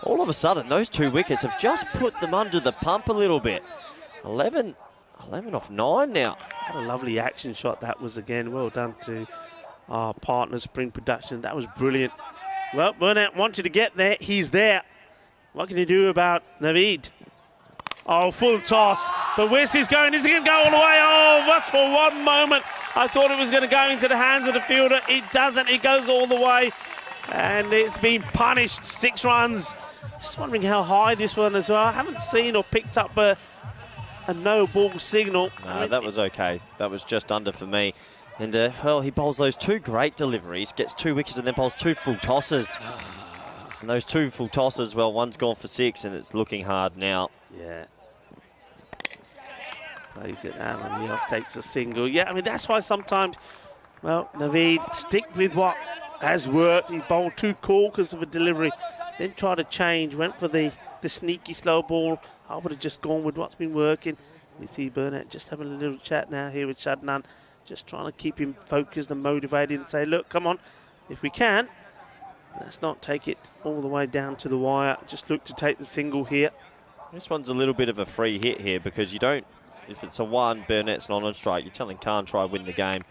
all of a sudden, those 2 wickets have just put them under the pump a little bit. 11 off 9 now.
What a lovely action shot that was again. Well done to our partner, Spring Production. That was brilliant. Well, Burnett wanted to get there. He's there. What can you do about Naveed? Oh, full toss. But where's this going? Is he going to go all the way? Oh, but for one moment, I thought it was going to go into the hands of the fielder. It doesn't. It goes all the way. And it's been punished. 6 runs. Just wondering how high this one as well. I haven't seen or picked up a no ball signal.
No, that was okay. That was just under for me. And, well, he bowls those 2 great deliveries, gets 2 wickets and then bowls 2 full tosses. And those 2 full tosses, well, one's gone for 6 and it's looking hard now.
Yeah. Plays it out and the off takes a single. Yeah, I mean, that's why sometimes, well, Naveed, stick with what has worked. He bowled 2 corkers of a delivery, then tried to change, went for the sneaky slow ball. I would have just gone with what's been working. You see Burnett just having a little chat now here with Shadnan, just trying to keep him focused and motivated and say, look, come on, if we can, let's not take it all the way down to the wire. Just look to take the single here.
This one's a little bit of a free hit here because you don't, if it's a 1, Burnett's not on strike, you're telling Khan try win the game.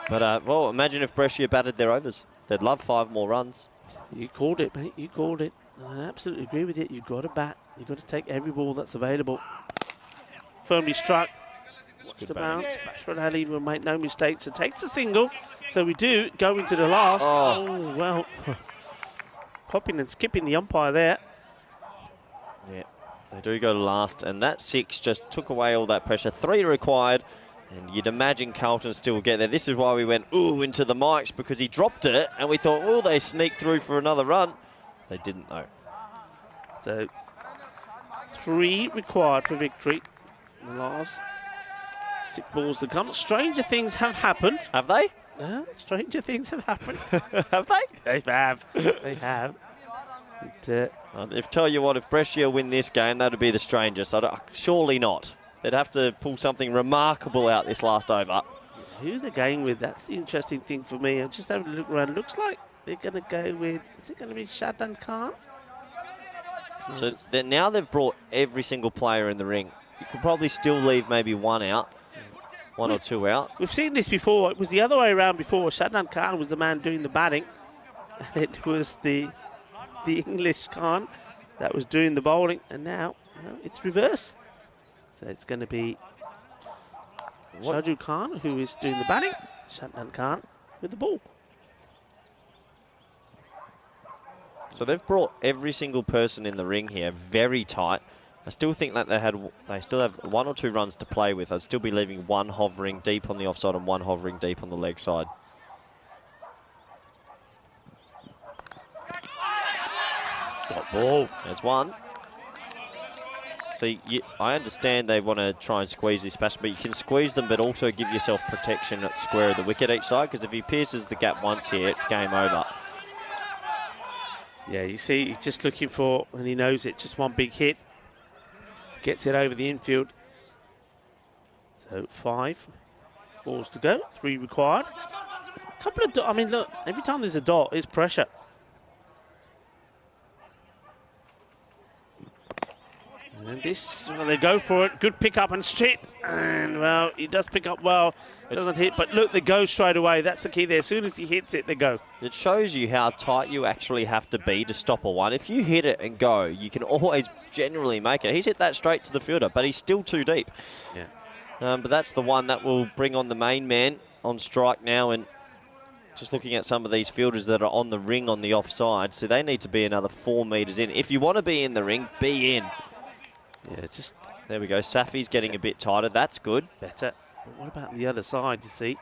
But, well, imagine if Brescia batted their overs. They'd love 5 more runs.
You called it, mate. You called it. I absolutely agree with you. You've got to bat. You've got to take every ball that's available. Firmly struck. Watch the bounce. Bashford Ali will make no mistakes. It takes a single. So we do go into the last. Oh well. Popping and skipping the umpire there.
Yeah, they do go to last. And that 6 just took away all that pressure. 3 required. And you'd imagine Carlton still get there. This is why we went, ooh, into the mics, because he dropped it. And we thought, will they sneak through for another run? They didn't, though.
So 3 required for victory. The last 6 balls to come. Stranger things have happened.
Have they?
Stranger things have happened.
Have they?
They have. They have.
If tell you what, if Brescia win this game, that would be the strangest. Surely not. They'd have to pull something remarkable out this last over.
Who they're going with, that's the interesting thing for me. I'm just having a look around. Looks like they're going to go with, is it going to be Shadnan Khan?
So now they've brought every single player in the ring. You could probably still leave maybe 1 out, 1 or 2 out.
We've seen this before. It was the other way around before. Shadnan Khan was the man doing the batting. It was the English Khan that was doing the bowling. And now, well, it's reverse. So it's going to be Shaju Khan who is doing the batting. Shadnan Khan with the ball.
So they've brought every single person in the ring here very tight. I still think that they still have 1 or 2 runs to play with. I'd still be leaving 1 hovering deep on the offside and 1 hovering deep on the leg side.
Got ball.
There's 1. So I understand they want to try and squeeze this basket, but you can squeeze them, but also give yourself protection at square of the wicket each side, because if he pierces the gap once here, it's game over.
Yeah, you see, he's just looking for, and he knows it, just 1 big hit. Gets it over the infield. So 5 balls to go, 3 required. Couple of, I mean, look, every time there's a dot, it's pressure. And this, well, they go for it. Good pick up and straight. And, well, he does pick up well. Doesn't hit, but look, they go straight away. That's the key there. As soon as he hits it, they go.
It shows you how tight you actually have to be to stop a 1. If you hit it and go, you can always generally make it. He's hit that straight to the fielder, but he's still too deep.
Yeah.
But that's the one that will bring on the main man on strike now. And just looking at some of these fielders that are on the ring on the offside, so they need to be another 4 metres in. If you want to be in the ring, be in.
Yeah, just...
There we go. Safi's getting a bit tighter. That's good.
Better. But what about the other side, you see?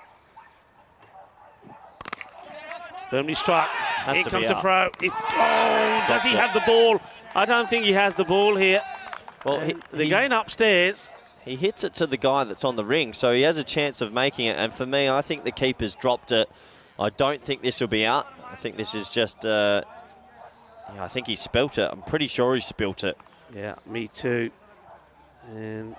Firmly struck. Here
to
comes
be
the
out.
throw. Does he have the ball? I don't think he has the ball here.
Well,
they're going upstairs.
He hits it to the guy that's on the ring, so he has a chance of making it. And for me, I think the keeper's dropped it. I don't think this will be out. I think this is just, I think he spilt it. I'm pretty sure he spilt it.
Yeah, me too. And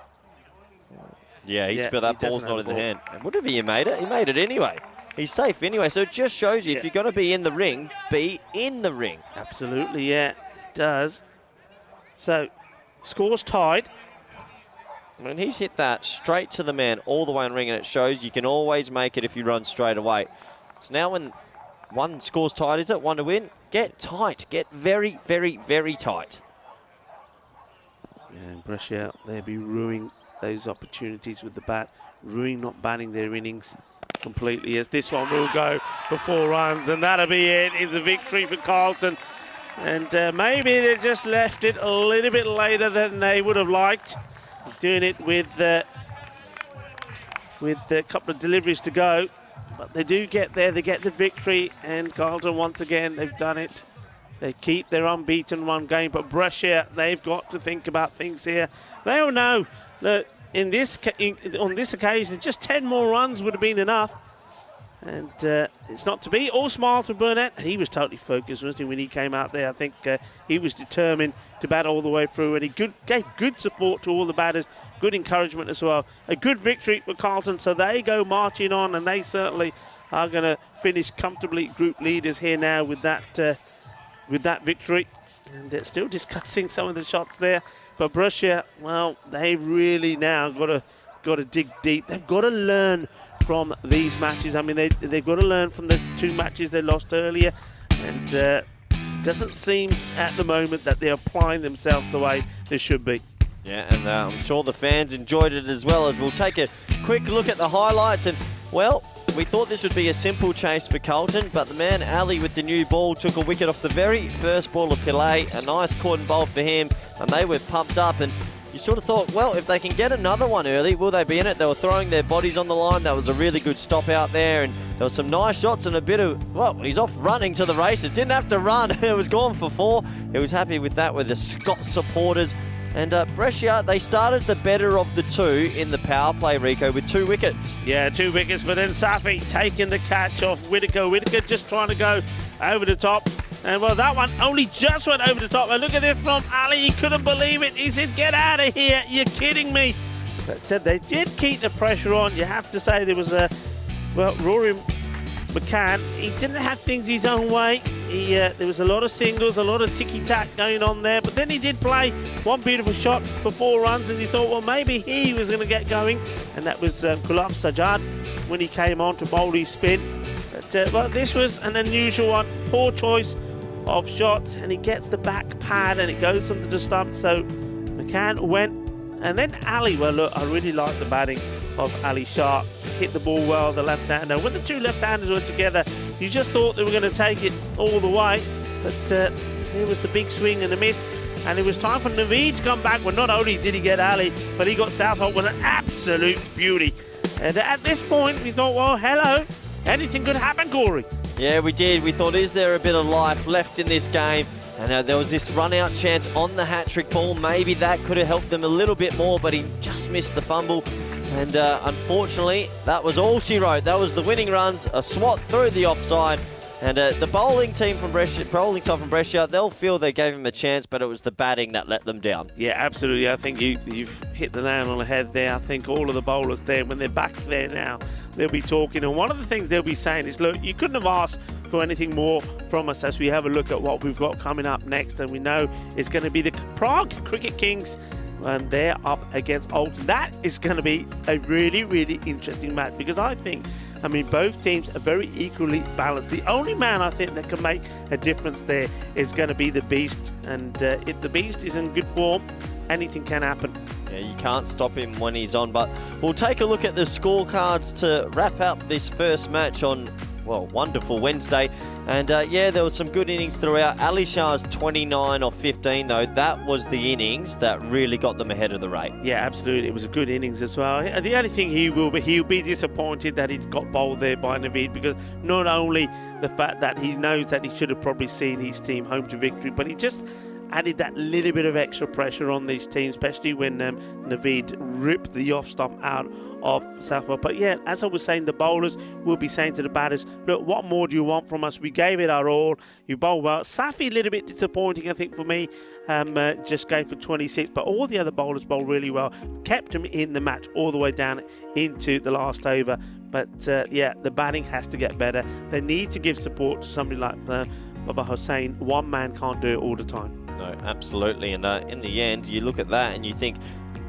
yeah, he spilled that. Ball's not in the
ball.
hand. And whatever he made it, he made it anyway. He's safe anyway, so it just shows you if you're going to be in the ring, be in the ring.
Absolutely, yeah, it does. So, score's tied.
And he's hit that straight to the man all the way in the ring, and it shows you can always make it if you run straight away. So now when one score's tight, is it? One to win? Get tight. Get very, very, very tight.
And Brescia, they'll be ruining those opportunities with the bat. Ruining not batting their innings completely, as this one will go for 4 runs, and that'll be it. It's a victory for Carlton. And maybe they just left it a little bit later than they would have liked. Doing it with a couple of deliveries to go. But they do get there, they get the victory, and Carlton, once again, they've done it. They keep their unbeaten run game, but Brescia, they've got to think about things here. They all know that on this occasion, just 10 more runs would have been enough. And it's not to be. All smiles for Burnett. He was totally focused, wasn't he, when he came out there? I think he was determined to bat all the way through, and he gave good support to all the batters, good encouragement as well. A good victory for Carlton, so they go marching on, and they certainly are going to finish comfortably group leaders here now with that victory. And they're still discussing some of the shots there. But Brescia, well, they've really now got to dig deep. They've got to learn from these matches. I mean, they've got to learn from the 2 matches they lost earlier, and it doesn't seem at the moment that they're applying themselves the way they should be.
Yeah, and I'm sure the fans enjoyed it as well. As we'll take a quick look at the highlights, and well, we thought this would be a simple chase for Carlton, but the man Ali with the new ball took a wicket off the very first ball of Pillay. A nice caught and bowled for him, and they were pumped up. And you sort of thought, well, if they can get another one early, will they be in it? They were throwing their bodies on the line. That was a really good stop out there, and there were some nice shots and a bit of, well, he's off running to the races. Didn't have to run. It was gone for 4. He was happy with that with the Scott supporters. And Brescia, they started the better of the 2 in the power play, Rico, with 2 wickets.
Yeah, 2 wickets, but then Safi taking the catch off Whitaker. Whitaker just trying to go over the top. And well, that one only just went over the top. And look at this from Ali. He couldn't believe it. He said, "Get out of here. You're kidding me." But they did keep the pressure on. You have to say there was Rory McCann, he didn't have things his own way. There was a lot of singles, a lot of ticky-tack going on there. But then he did play one beautiful shot for 4 runs. And you thought, well, maybe he was going to get going. And that was Kulab Sajjad when he came on to bowl his spin. But well, this was an unusual one. Poor choice of shots, and he gets the back pad and it goes under the stump. So McCann went, and then Ali, well, look, I really like the batting of Ali Sharp. Hit the ball well, the left-hander. When the 2 left-handers were together, you just thought they were going to take it all the way. But here was the big swing and a miss, and it was time for Naveed to come back. Well, not only did he get Ali, but he got Southholt with an absolute beauty. And at this point, we thought, well, hello, anything could happen, Corey.
Yeah, we did. We thought, is there a bit of life left in this game? And there was this run-out chance on the hat-trick ball. Maybe that could have helped them a little bit more, but he just missed the fumble. And unfortunately, that was all she wrote. That was the winning runs, a swat through the offside. And the bowling side from Brescia, they'll feel they gave him a chance, but it was the batting that let them down.
Yeah, absolutely. I think you've hit the nail on the head there. I think all of the bowlers there, when they're back there now, they'll be talking. And one of the things they'll be saying is, look, you couldn't have asked for anything more from us as we have a look at what we've got coming up next. And we know it's going to be the Prague Cricket Kings, and they're up against Alton. That is going to be a really, really interesting match, because I mean, both teams are very equally balanced. The only man I think that can make a difference there is going to be the Beast. And if the Beast is in good form, anything can happen.
Yeah, you can't stop him when he's on. But we'll take a look at the scorecards to wrap up this first match on well, wonderful Wednesday. And yeah, there was some good innings throughout. Ali Shah's 29 off 15, though. That was the innings that really got them ahead of the rate.
Yeah, absolutely. It was a good innings as well. The only thing he'll be disappointed that he's got bowled there by Naveed, because not only the fact that he knows that he should have probably seen his team home to victory, but he just added that little bit of extra pressure on these teams, especially when Naveed ripped the off stump out of Safa. But yeah, as I was saying, the bowlers will be saying to the batters, look, what more do you want from us? We gave it our all. You bowled well. Safi, a little bit disappointing, I think, for me, just going for 26, but all the other bowlers bowled really well, kept him in the match all the way down into the last over. But yeah, the batting has to get better. They need to give support to somebody like Baba Hussain. One man can't do it all the time.
No, absolutely. And in the end, you look at that and you think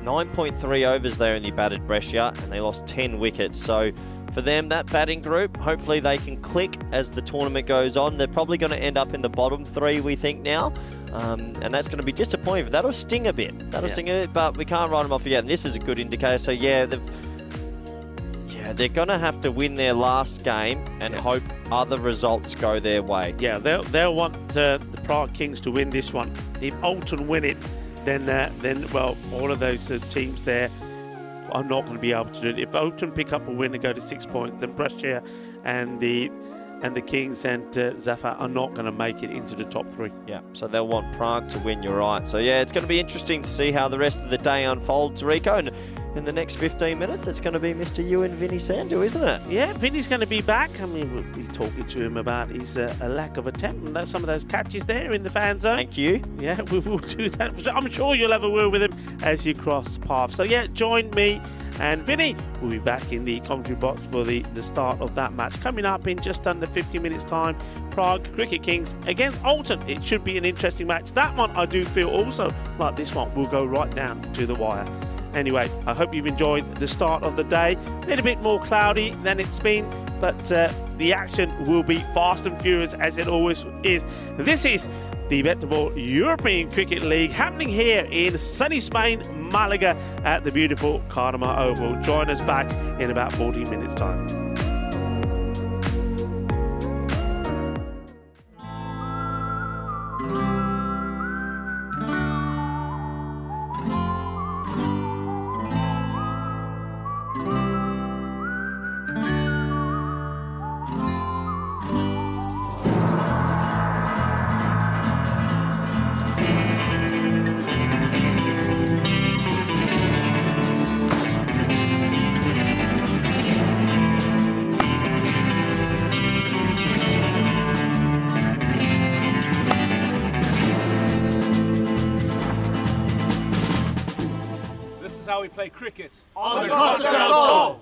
9.3 overs there in the batted Brescia, and they lost 10 wickets. So for them, that batting group, hopefully they can click as the tournament goes on. They're probably going to end up in the bottom three, we think now. And that's going to be disappointing. That'll sting a bit. Sting a bit, but we can't write them off yet. And this is a good indicator. So yeah, they're going to have to win their last game and hope other results go their way.
Yeah, they'll want the Prague Kings to win this one. If Alton win it, then well, all of those teams there are not going to be able to do it. If Alton pick up a win and go to 6 points, then Brescia and the Kings and Zafar are not going to make it into the top three.
Yeah, so they'll want Prague to win, you're right. So yeah, it's going to be interesting to see how the rest of the day unfolds, Rico. And in the next 15 minutes, it's going to be Mr. You and Vinny Sandu, isn't it?
Yeah, Vinny's going to be back. I mean, we'll be talking to him about his a lack of attempt and some of those catches there in the fan zone.
Thank you.
Yeah, we will do that. I'm sure you'll have a word with him as you cross paths. So yeah, join me and Vinny. We'll be back in the commentary box for the start of that match. Coming up in just under 50 minutes time, Prague Cricket Kings against Alton. It should be an interesting match. That one, I do feel also like this one will go right down to the wire. Anyway, I hope you've enjoyed the start of the day. A little bit more cloudy than it's been, but the action will be fast and furious as it always is. This is the BET2BALL European Cricket League happening here in sunny Spain, Malaga, at the beautiful Cartama Oval. Join us back in about 14 minutes time.
How we play cricket
on the coast of our soul.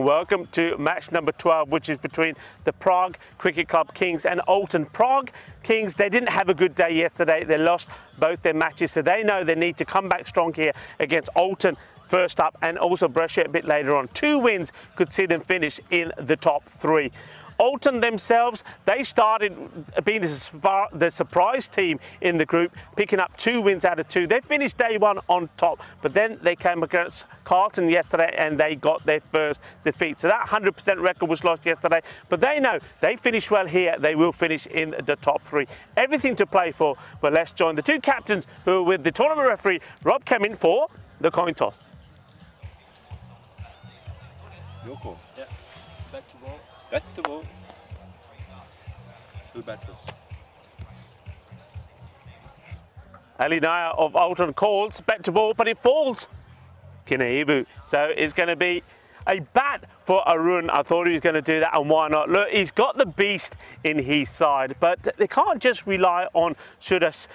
welcome to match number 12, which is between the Prague Cricket Club Kings and Alton. Prague Kings, they didn't have a good day yesterday. They lost both their matches, so they know they need to come back strong here against Alton first up, and also Brescia a bit later on. 2 wins could see them finish in the top 3. Alton themselves, they started being the surprise team in the group, picking up 2 wins out of 2. They finished day 1 on top, but then they came against Carlton yesterday and they got their first defeat. So that 100% record was lost yesterday, but they know they finished well here. They will finish in the top 3. Everything to play for, but let's join the 2 captains who are with the tournament referee, Rob Kemin, for the coin toss.
Your call. Yeah. Back to ball. Back to ball. Who bat first?
Ali Naya of Alton calls bet to ball, but it falls. Kinaibu. So it's going to be a bat for Arun. I thought he was going to do that, and why not? Look, he's got the beast in his side, but they can't just rely on Sudas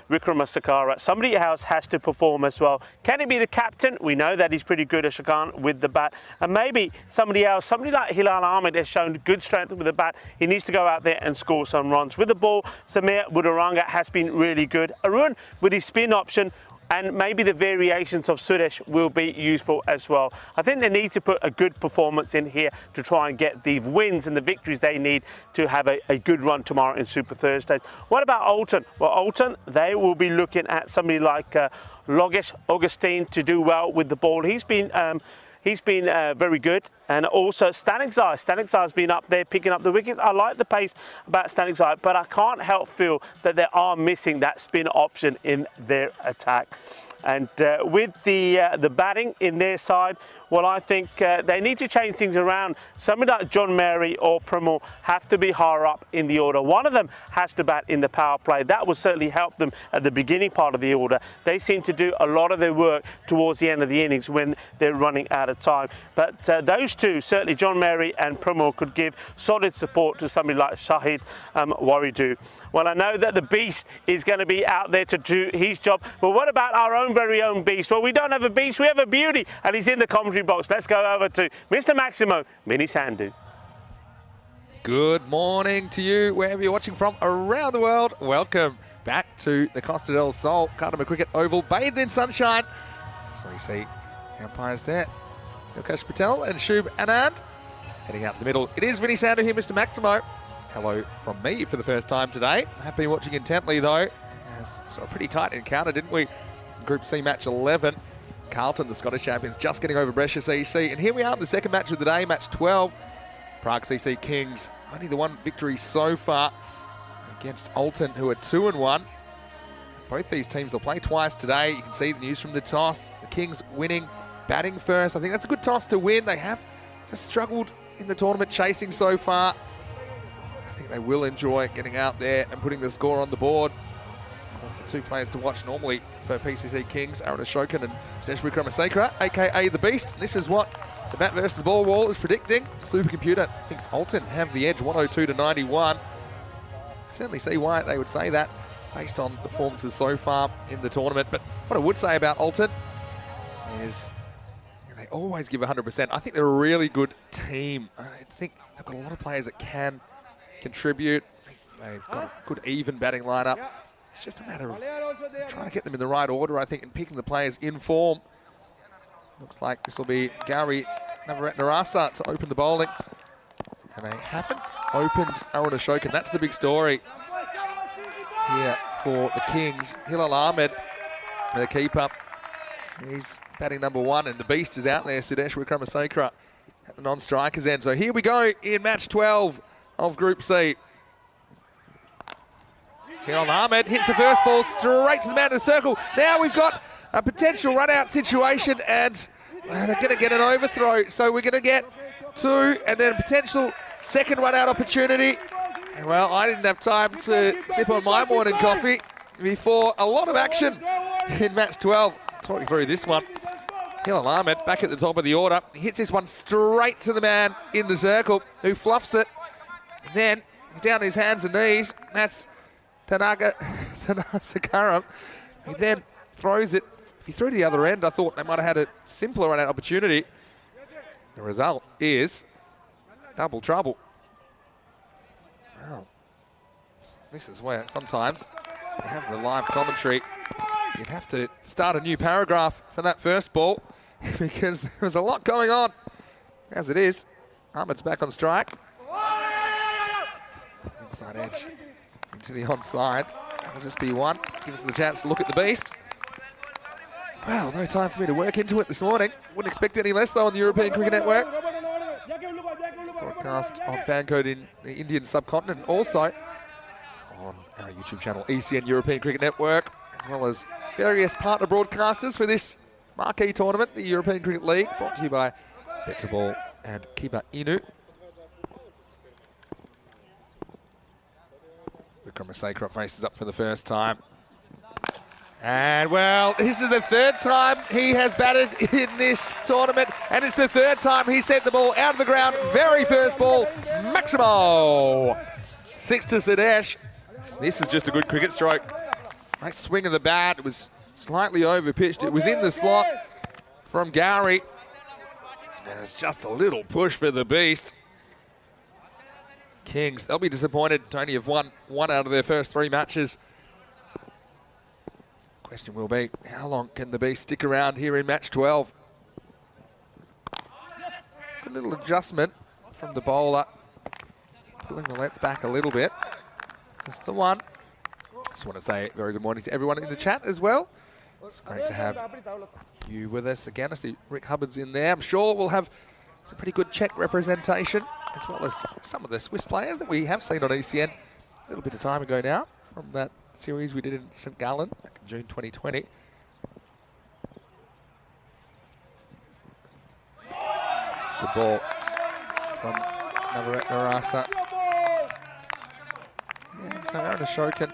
Vikramasakara. Somebody else has to perform as well. Can he be the captain? We know that he's pretty good, Ashakan, with the bat. And maybe somebody else, somebody like Hilal Ahmed has shown good strength with the bat. He needs to go out there and score some runs. With the ball, Samir Buduranga has been really good. Arun, with his spin option, and maybe the variations of Sudesh will be useful as well. I think they need to put a good performance in here to try and get the wins and the victories they need to have a good run tomorrow in Super Thursdays. What about Alton? Well, Alton, they will be looking at somebody like Logesh Augustine to do well with the ball. He's been very good, and also Stanikzai. Stanikzai's been up there picking up the wickets. I like the pace about Stanikzai, but I can't help feel that they are missing that spin option in their attack. And with the batting in their side, well, I think they need to change things around. Somebody like John Mary or Pramod have to be higher up in the order. One of them has to bat in the power play. That will certainly help them at the beginning part of the order. They seem to do a lot of their work towards the end of the innings when they're running out of time. But those two, certainly John Mary and Pramod, could give solid support to somebody like Shahid Waridu. Well, I know that the beast is going to be out there to do his job, but what about our own very own beast? Well, we don't have a beast, we have a beauty, and he's in the commentary box. Let's go over to Mr. Maximo Mini Sandhu.
Good morning to you, wherever you're watching from around the world. Welcome back to the Costa del Sol Cartama Cricket Oval, bathed in sunshine. So we see umpires there, Yokesh Patel and Shub Anand heading out the middle. It is Vinny Sandhu here, Mr. Maximo. Hello from me for the first time today. I have been watching intently though. Saw a pretty tight encounter, didn't we? Group C match 11. Carlton, the Scottish champions, just getting over Brescia CC. And here we are in the second match of the day, match 12. Prague CC Kings, only the 1 victory so far against Alton, who are 2-1. Both these teams will play twice today. You can see the news from the toss. The Kings winning, batting first. I think that's a good toss to win. They have just struggled in the tournament chasing so far. I think they will enjoy getting out there and putting the score on the board. Of course, the 2 players to watch normally for PCC Kings, Arun Ashokan and Sudesh Vikramasakara, aka the Beast. This is what the bat versus ball wall is predicting. Supercomputer thinks Alton have the edge, 102 to 91. Certainly see why they would say that based on the performances so far in the tournament. But what I would say about Alton is they always give 100%. I think they're a really good team. I think they've got a lot of players that can contribute. I think they've got a good even batting lineup. It's just a matter of trying to get them in the right order, I think, and picking the players in form. Looks like this will be Gary Navaratnarasa to open the bowling. And they haven't opened Arun Ashokan. That's the big story here for the Kings. Hilal Ahmed, the keeper. He's batting number 1, and the Beast is out there, Sudesh Vikramasakara, at the non-strikers end. So here we go in match 12 of Group C. Hilal Ahmed hits the first ball straight to the man in the circle. Now we've got a potential run-out situation, and they're going to get an overthrow. So we're going to get 2, and then a potential second run-out opportunity. And well, I didn't have time to sip on my morning coffee before a lot of action in match 12. Talking through this one. Hilal Ahmed back at the top of the order. He hits this one straight to the man in the circle, who fluffs it. And then he's down on his hands and knees. That's Tanasakaram. He then throws it. If he threw to the other end, I thought they might have had a simpler run-out opportunity. The result is double trouble. Well, this is where sometimes you have the live commentary. You'd have to start a new paragraph for that first ball because there was a lot going on. As it is, Ahmed's back on strike. Inside edge into the onside. That'll just be one. Give us the chance to look at the beast. Well, no time for me to work into it this morning. Wouldn't expect any less though on the European Cricket Network. Broadcast on Fancode in the Indian subcontinent and also on our YouTube channel ECN European Cricket Network, as well as various partner broadcasters for this marquee tournament, the European Cricket League, brought to you by BET2BALL and Kiba Inu. Vikramasakara faces up for the first time. And well, this is the third time he has batted in this tournament, and it's the third time he sent the ball out of the ground. Very first ball, Maximo. 6 to Sadesh. This is just a good cricket stroke. Nice swing of the bat. It was slightly over-pitched. It was in the slot from Gowrie. And it's just a little push for the beast. Kings, they'll be disappointed to only have won one out of their first 3 matches. Question will be, how long can the beast stick around here in match 12? Good little adjustment from the bowler. Pulling the length back a little bit. That's the one. Just want to say very good morning to everyone in the chat as well. It's great to have you with us again. I see Rick Hubbard's in there. I'm sure we'll have some pretty good Czech representation, as well as some of the Swiss players that we have seen on ECN a little bit of time ago now from that series we did in St. Gallen back in June 2020. Good ball from Navaret Narasa. Yeah, so Aaron Ashokan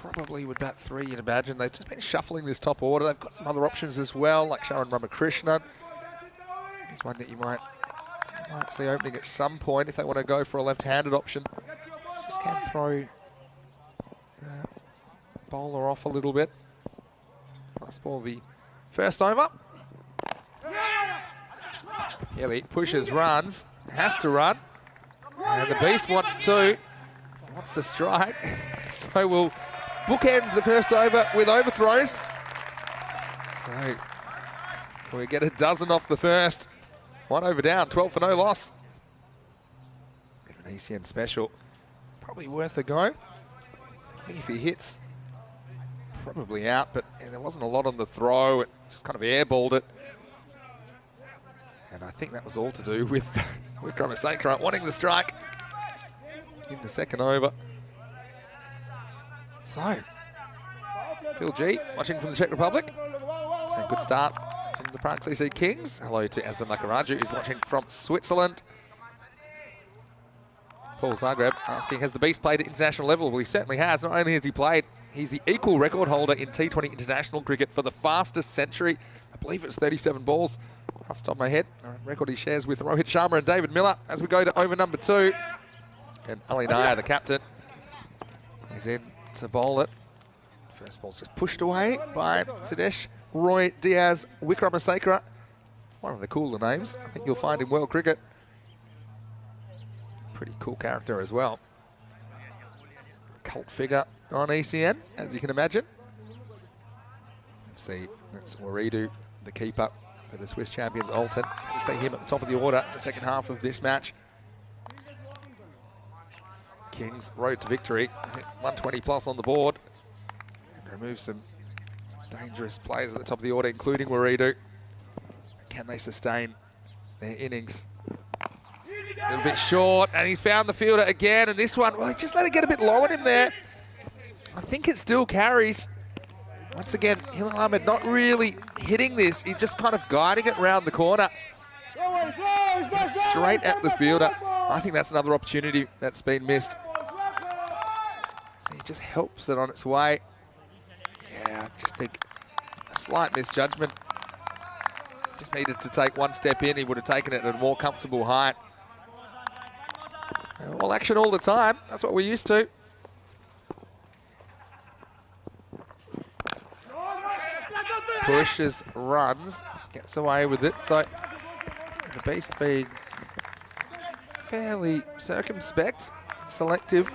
probably would bat 3, you'd imagine. They've just been shuffling this top order. They've got some other options as well, like Sharon Ramakrishnan. He's one that you might see opening at some point if they want to go for a left-handed option. Just can throw bowler off a little bit. Last ball, the first over. Kelly pushes, runs, has to run. And the beast wants to strike. So we'll bookend the first over with overthrows. So we get a dozen off the first. 1 over down, 12 for no loss. Bit of an ECN special. Probably worth a go. I think if he hits, probably out, but there wasn't a lot on the throw. It just kind of airballed it. And I think that was all to do with Vikramasakara wanting the strike in the second over. So, Phil G, watching from the Czech Republic. Saying good start from the Prague CC Kings. Hello to Asman Nakaraju, who's watching from Switzerland. Paul Zagreb asking, has the beast played at international level? Well, he certainly has. Not only has he played, he's the equal record holder in T20 international cricket for the fastest century. I believe it's 37 balls off the top of my head. A record he shares with Rohit Sharma and David Miller as we go to over number 2. And Ali Nair, the captain, is in to bowl it. First ball's just pushed away by Sadesh Roy Diaz Vikramasakara. One of the cooler names I think you'll find in world cricket. Pretty cool character as well. Cult figure on ECN, as you can imagine. See, that's Waridu, the keeper for the Swiss champions, Alton. We see him at the top of the order in the second half of this match. Kings road to victory. I think 120 plus on the board. And remove some dangerous players at the top of the order, including Waridu. Can they sustain their innings? A little bit short, and he's found the fielder again. And this one, well, he just let it get a bit low on him there. I think it still carries. Once again, Hilal Ahmed not really hitting this. He's just kind of guiding it around the corner. Straight at the fielder. I think that's another opportunity that's been missed. So he just helps it on its way. Yeah, I just think a slight misjudgment. Just needed to take one step in. He would have taken it at a more comfortable height. All action all the time. That's what we're used to. Pushes, runs, gets away with it. So the Beast being fairly circumspect, selective.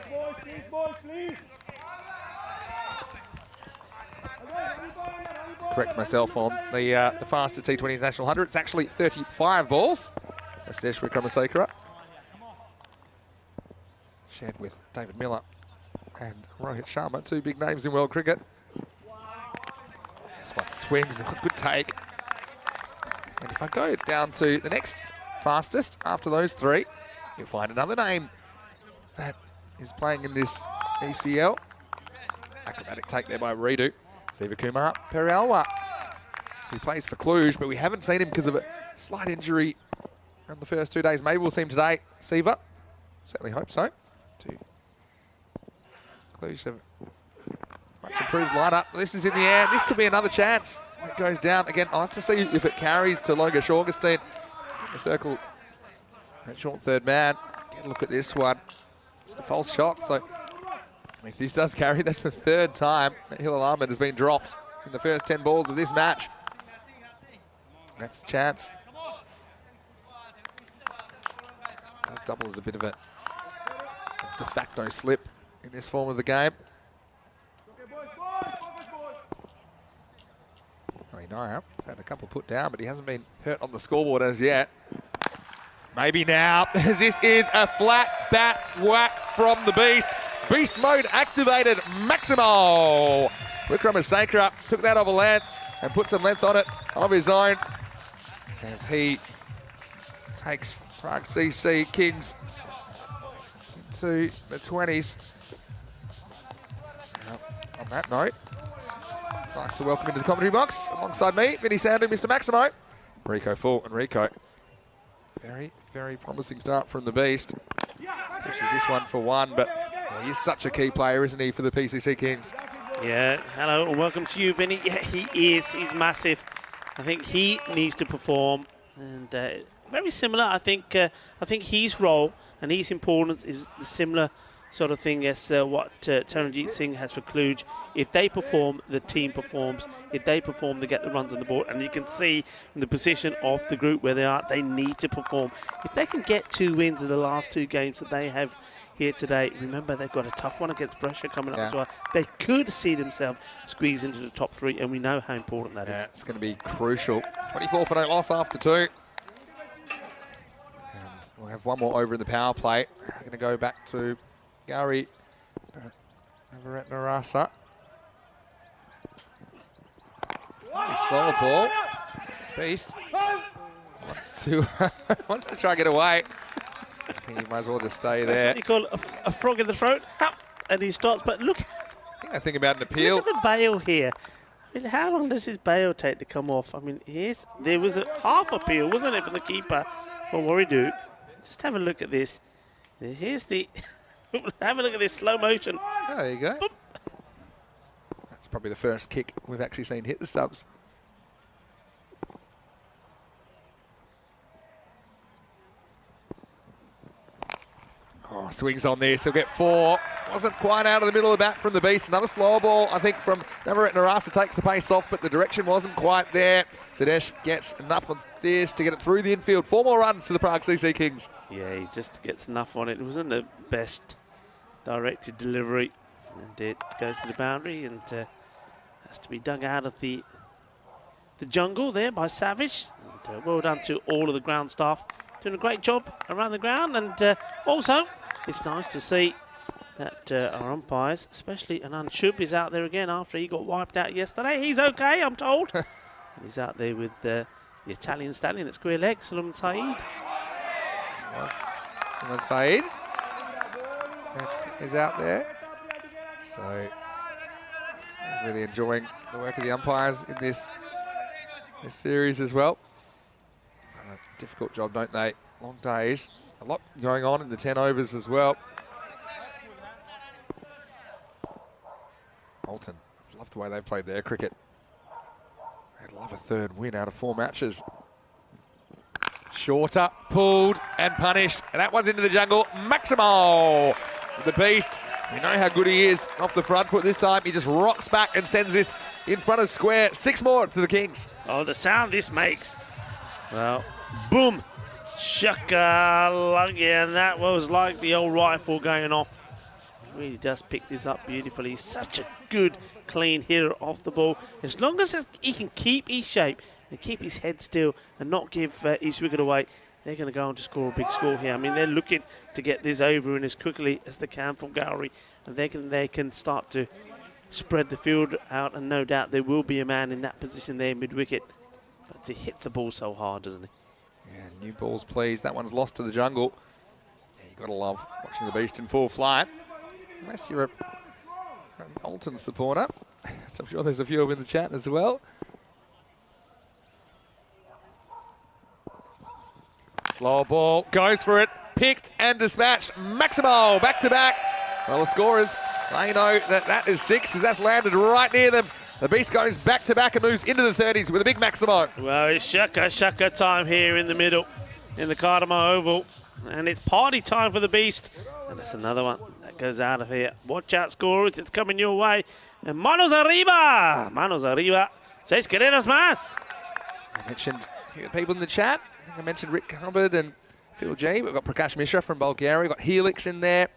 Correct myself on the fastest T20 National 100. It's actually 35 balls. That's Wickramasakara. Shared with David Miller and Rohit Sharma, two big names in world cricket. This one swings, a good take. And if I go down to the next fastest after those three, you'll find another name that is playing in this ECL. Acrobatic take there by Redu. Sivakumar Perialwa. He plays for Cluj, but we haven't seen him because of a slight injury on the first 2 days. Maybe we'll see him today. Siva, certainly hope so. Cluj have much improved lineup. This is in the air. This could be another chance. It goes down again. I'll have to see if it carries to Logesh Augustine. The circle at short third man. Get a look at this one. It's a false shot. So if this does carry, that's the third time that Hilal Ahmed has been dropped in the first 10 balls of this match. That's a chance. Does double as a bit of a de facto slip in this form of the game. Naya had a couple put down, but he hasn't been hurt on the scoreboard as yet. Maybe now, as this is a flat bat whack from the Beast. Beast mode activated, Maximo. Wickramasakara took that over length and put some length on it of his own as he takes Prague CC Kings into the 20s. Now, on that note, nice to welcome into the commentary box alongside me, Vinny Sandu, Mr. Maximo. Rico full, and Rico, very, very promising start from the Beast. Pushes this one for one, but he's such a key player, isn't he, for the PCC Kings?
Yeah, hello and welcome to you, Vinny. Yeah, he is. He's massive. I think he needs to perform, and very similar. I think his role and his importance is the similar sort of thing as what Taranjeet Singh has for Cluj. If they perform, the team performs. If they perform, they get the runs on the board. And you can see in the position of the group where they are, they need to perform. If they can get 2 wins in the last 2 games that they have here today, remember they've got a tough one against Brescia coming up as well. They could see themselves squeeze into the top 3, and we know how important that is.
It's going to be crucial. 24 for no loss after 2. And we'll have one more over in the power play. We're going to go back to Gary Navaratnarasa. Slower ball. Beast wants to try and get away. I think he might as well just stay there.
That's what you call a frog in the throat. And he stops, but look.
I think I think about an appeal.
Look at the bail here. I mean, how long does his bail take to come off? I mean, there was a half appeal, wasn't it, from the keeper? Well, what we do, just have a look at this. Here's the... have a look at this slow motion.
Oh, there you go. Boop. That's probably the first kick we've actually seen hit the stumps. Oh, swings on this. He'll get 4. Wasn't quite out of the middle of the bat from the Beast. Another slower ball, I think, from Navaratnarasa takes the pace off, but the direction wasn't quite there. Sadesh gets enough of this to get it through the infield. 4 more runs to the Prague CC Kings.
Yeah, he just gets enough on it. It wasn't the best directed delivery, and it goes to the boundary and has to be dug out of the jungle there by Savage. And, well done to all of the ground staff, doing a great job around the ground. And also, it's nice to see that our umpires, especially Anand Shub, is out there again after he got wiped out yesterday. He's okay, I'm told. He's out there with the Italian stallion at square leg, Sulaiman Saeed.
Sulaiman Saeed is out there. So, really enjoying the work of the umpires in this series as well. A difficult job, don't they? Long days. A lot going on in the 10 overs as well. Alton, love the way they played their cricket. They'd love a 3rd win out of 4 matches. Shorter, pulled and punished. And that one's into the jungle. Maximo, the Beast. We know how good he is off the front foot this time. He just rocks back and sends this in front of square. 6 more to the Kings.
Oh, the sound this makes. Well, boom. Shaka lucky, and that was like the old rifle going off. Really does pick this up beautifully. Such a good, clean hitter off the ball. As long as he can keep his shape and keep his head still and not give his wicket away, they're going to go on to score a big score here. I mean, they're looking to get this over in as quickly as they can from Gowrie, and they can start to spread the field out, and no doubt there will be a man in that position there mid-wicket. But he hits the ball so hard, doesn't he?
Yeah, new balls, please. That one's lost to the jungle. Yeah, you got to love watching the beast in full flight. Unless you're an Alton supporter. I'm sure there's a few of them in the chat as well. Slow ball, goes for it, picked and dispatched. Maximo, back to back. Well, the scorers, they know that is 6 because that's landed right near them. The beast goes back to back and moves into the 30s with a big Maximo.
Well, it's shaka time here in the middle, in the Cartama Oval. And it's party time for the beast. And that's another one that goes out of here. Watch out, scorers, it's coming your way. And manos arriba! Manos arriba. 6 carreras más.
I mentioned a few people in the chat. I think I mentioned Rick Hubbard and Phil G. We've got Prakash Mishra from Bulgaria. We've got Helix in there.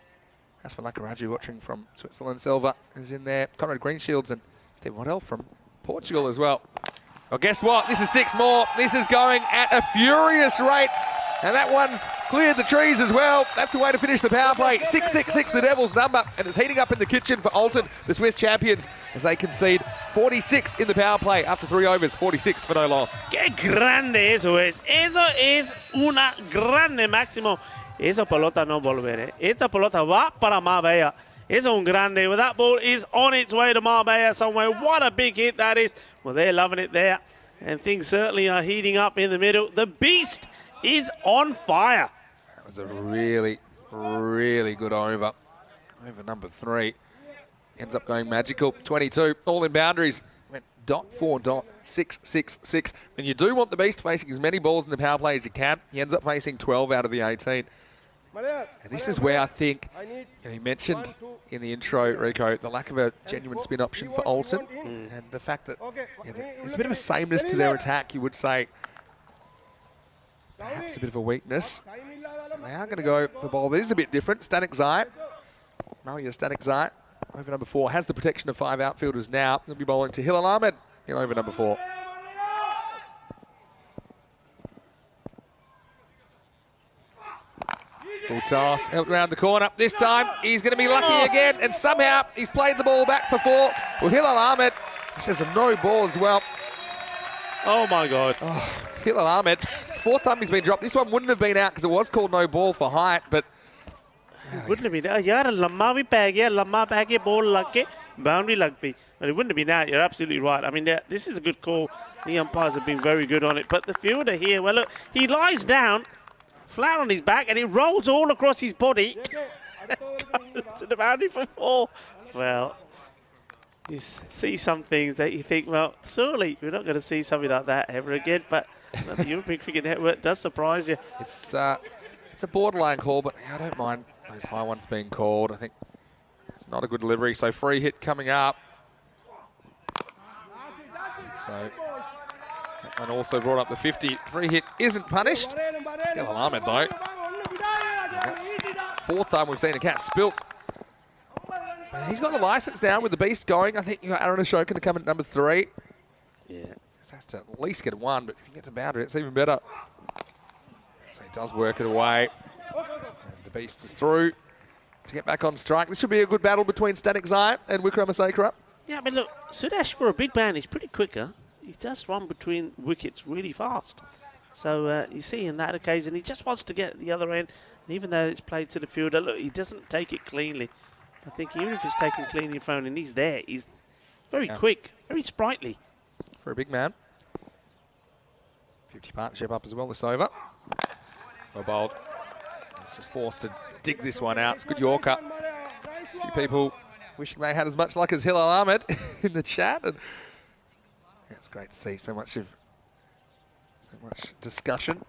That's for Lakaraju watching from Switzerland. Silva is in there. Conrad Greenshields and Steve Waddell from Portugal as well. Well, guess what? This is 6 more. This is going at a furious rate. And that one's cleared the trees as well. That's the way to finish the power play. 6-6-6, the Devils' number. And it's heating up in the kitchen for Alton, the Swiss champions, as they concede 46 in the power play after 3 overs. 46 for no loss.
¡Qué grande eso es! Eso es una grande, Máximo. Esa pelota no volverá. Esta pelota va para Marbella. It's un grande. Well, that ball is on its way to Marbella somewhere. What a big hit that is. Well, they're loving it there. And things certainly are heating up in the middle. The beast is on fire.
That was a really, really good over. Over number 3. Ends up going magical. 22. All in boundaries. Went dot for dot. 6-6-6. And you do want the beast facing as many balls in the power play as you can. He ends up facing 12 out of the 18. And this is where I think, you mentioned in the intro, Rico, the lack of a genuine spin option for Alton, and the fact that there's a bit of a sameness to their attack, you would say. Perhaps a bit of a weakness. They are going to go the ball. This is a bit different. Static Zai. Malia Static Zai, over number 4, has the protection of 5 outfielders now. He'll be bowling to Hilal Ahmed in over number 4. Full toss, out round the corner. This time, he's going to be lucky again, and somehow he's played the ball back for 4. Well, Hilal Ahmed, this is a no ball as well.
Oh, my God.
Oh, Hilal Ahmed, it's 4th time he's been dropped. This one wouldn't have been out because it was called no ball for height, but...
Wouldn't have been out. यार लम्बा भी पै गया, लम्बा पै के ball लग के boundary लग गई. But it wouldn't have been out. You're absolutely right. I mean, this is a good call. The umpires have been very good on it. But the fielder here, well, look, he lies down, flat on his back, and it rolls all across his body to the boundary for 4. Well, you see some things that you think, well, surely we're not going to see something like that ever again. But the European Cricket Network does surprise you.
It's a borderline call, but I don't mind those high ones being called. I think it's not a good delivery. So free hit coming up. So that one also brought up the 50. Free hit isn't punished. Hilal Ahmed though. That's 4th time we've seen a cat spilt. But he's got the license now with the beast going. I think you got Aaron Ashoka to come in at number 3.
Yeah.
Just has to at least get 1, but if you get to boundary, it's even better. So he does work it away. And the beast is through to get back on strike. This should be a good battle between Static Zai and Wickramasinghe.
Yeah, but look, Sudash for a big man is pretty quicker. He does run between wickets really fast. So you see in that occasion, he just wants to get the other end. And even though it's played to the fielder, look, he doesn't take it cleanly. I think even if it's taken cleanly in front and he's there, he's very quick, very sprightly.
For a big man. 50 partnership up as well this over. Well bowled. He's just forced to dig this one out. It's good Yorker. A few people wishing they had as much luck as Hilal Ahmed in the chat. And it's great to see so much discussion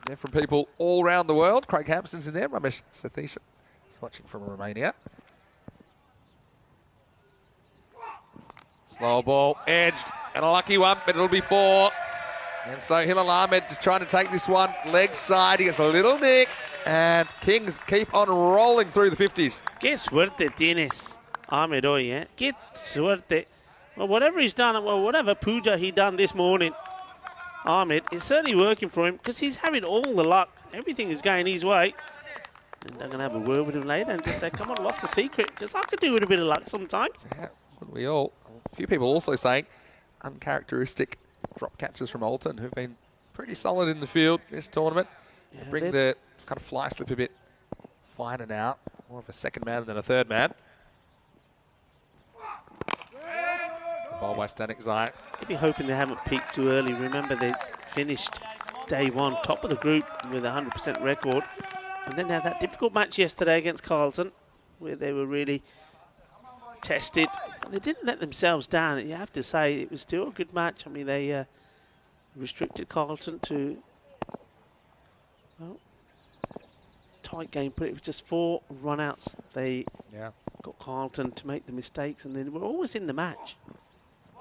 there from people all around the world. Craig Hampson's in there. Ramesh Satheesh is watching from Romania. Slow ball, edged, and a lucky one, but it'll be 4. And so Hilal Ahmed just trying to take this one leg side. He gets a little nick, and Kings keep on rolling through the 50s.
Qué suerte tienes, Ahmed, hoy, eh? Qué suerte. Well, whatever he's done, well, whatever puja he done this morning, Ahmed, it's certainly working for him because he's having all the luck. Everything is going his way. And I'm going to have a word with him later and just say, come on, what's the secret? Because I could do with a bit of luck sometimes.
Yeah, wouldn't we all? A few people also saying uncharacteristic drop catches from Alton, who've been pretty solid in the field this tournament.
Yeah,
bring the kind of fly slip a bit finer now. More of a second man than a third man. Ball by Stanek Zai.
I'd be hoping they haven't peaked too early. Remember, they finished day one, top of the group with a 100% record. And then they had that difficult match yesterday against Carlton, where they were really tested. And they didn't let themselves down. You have to say it was still a good match. I mean, they restricted Carlton to, well, tight game, but it was just 4 run-outs. They got Carlton to make the mistakes, and then were always in the match.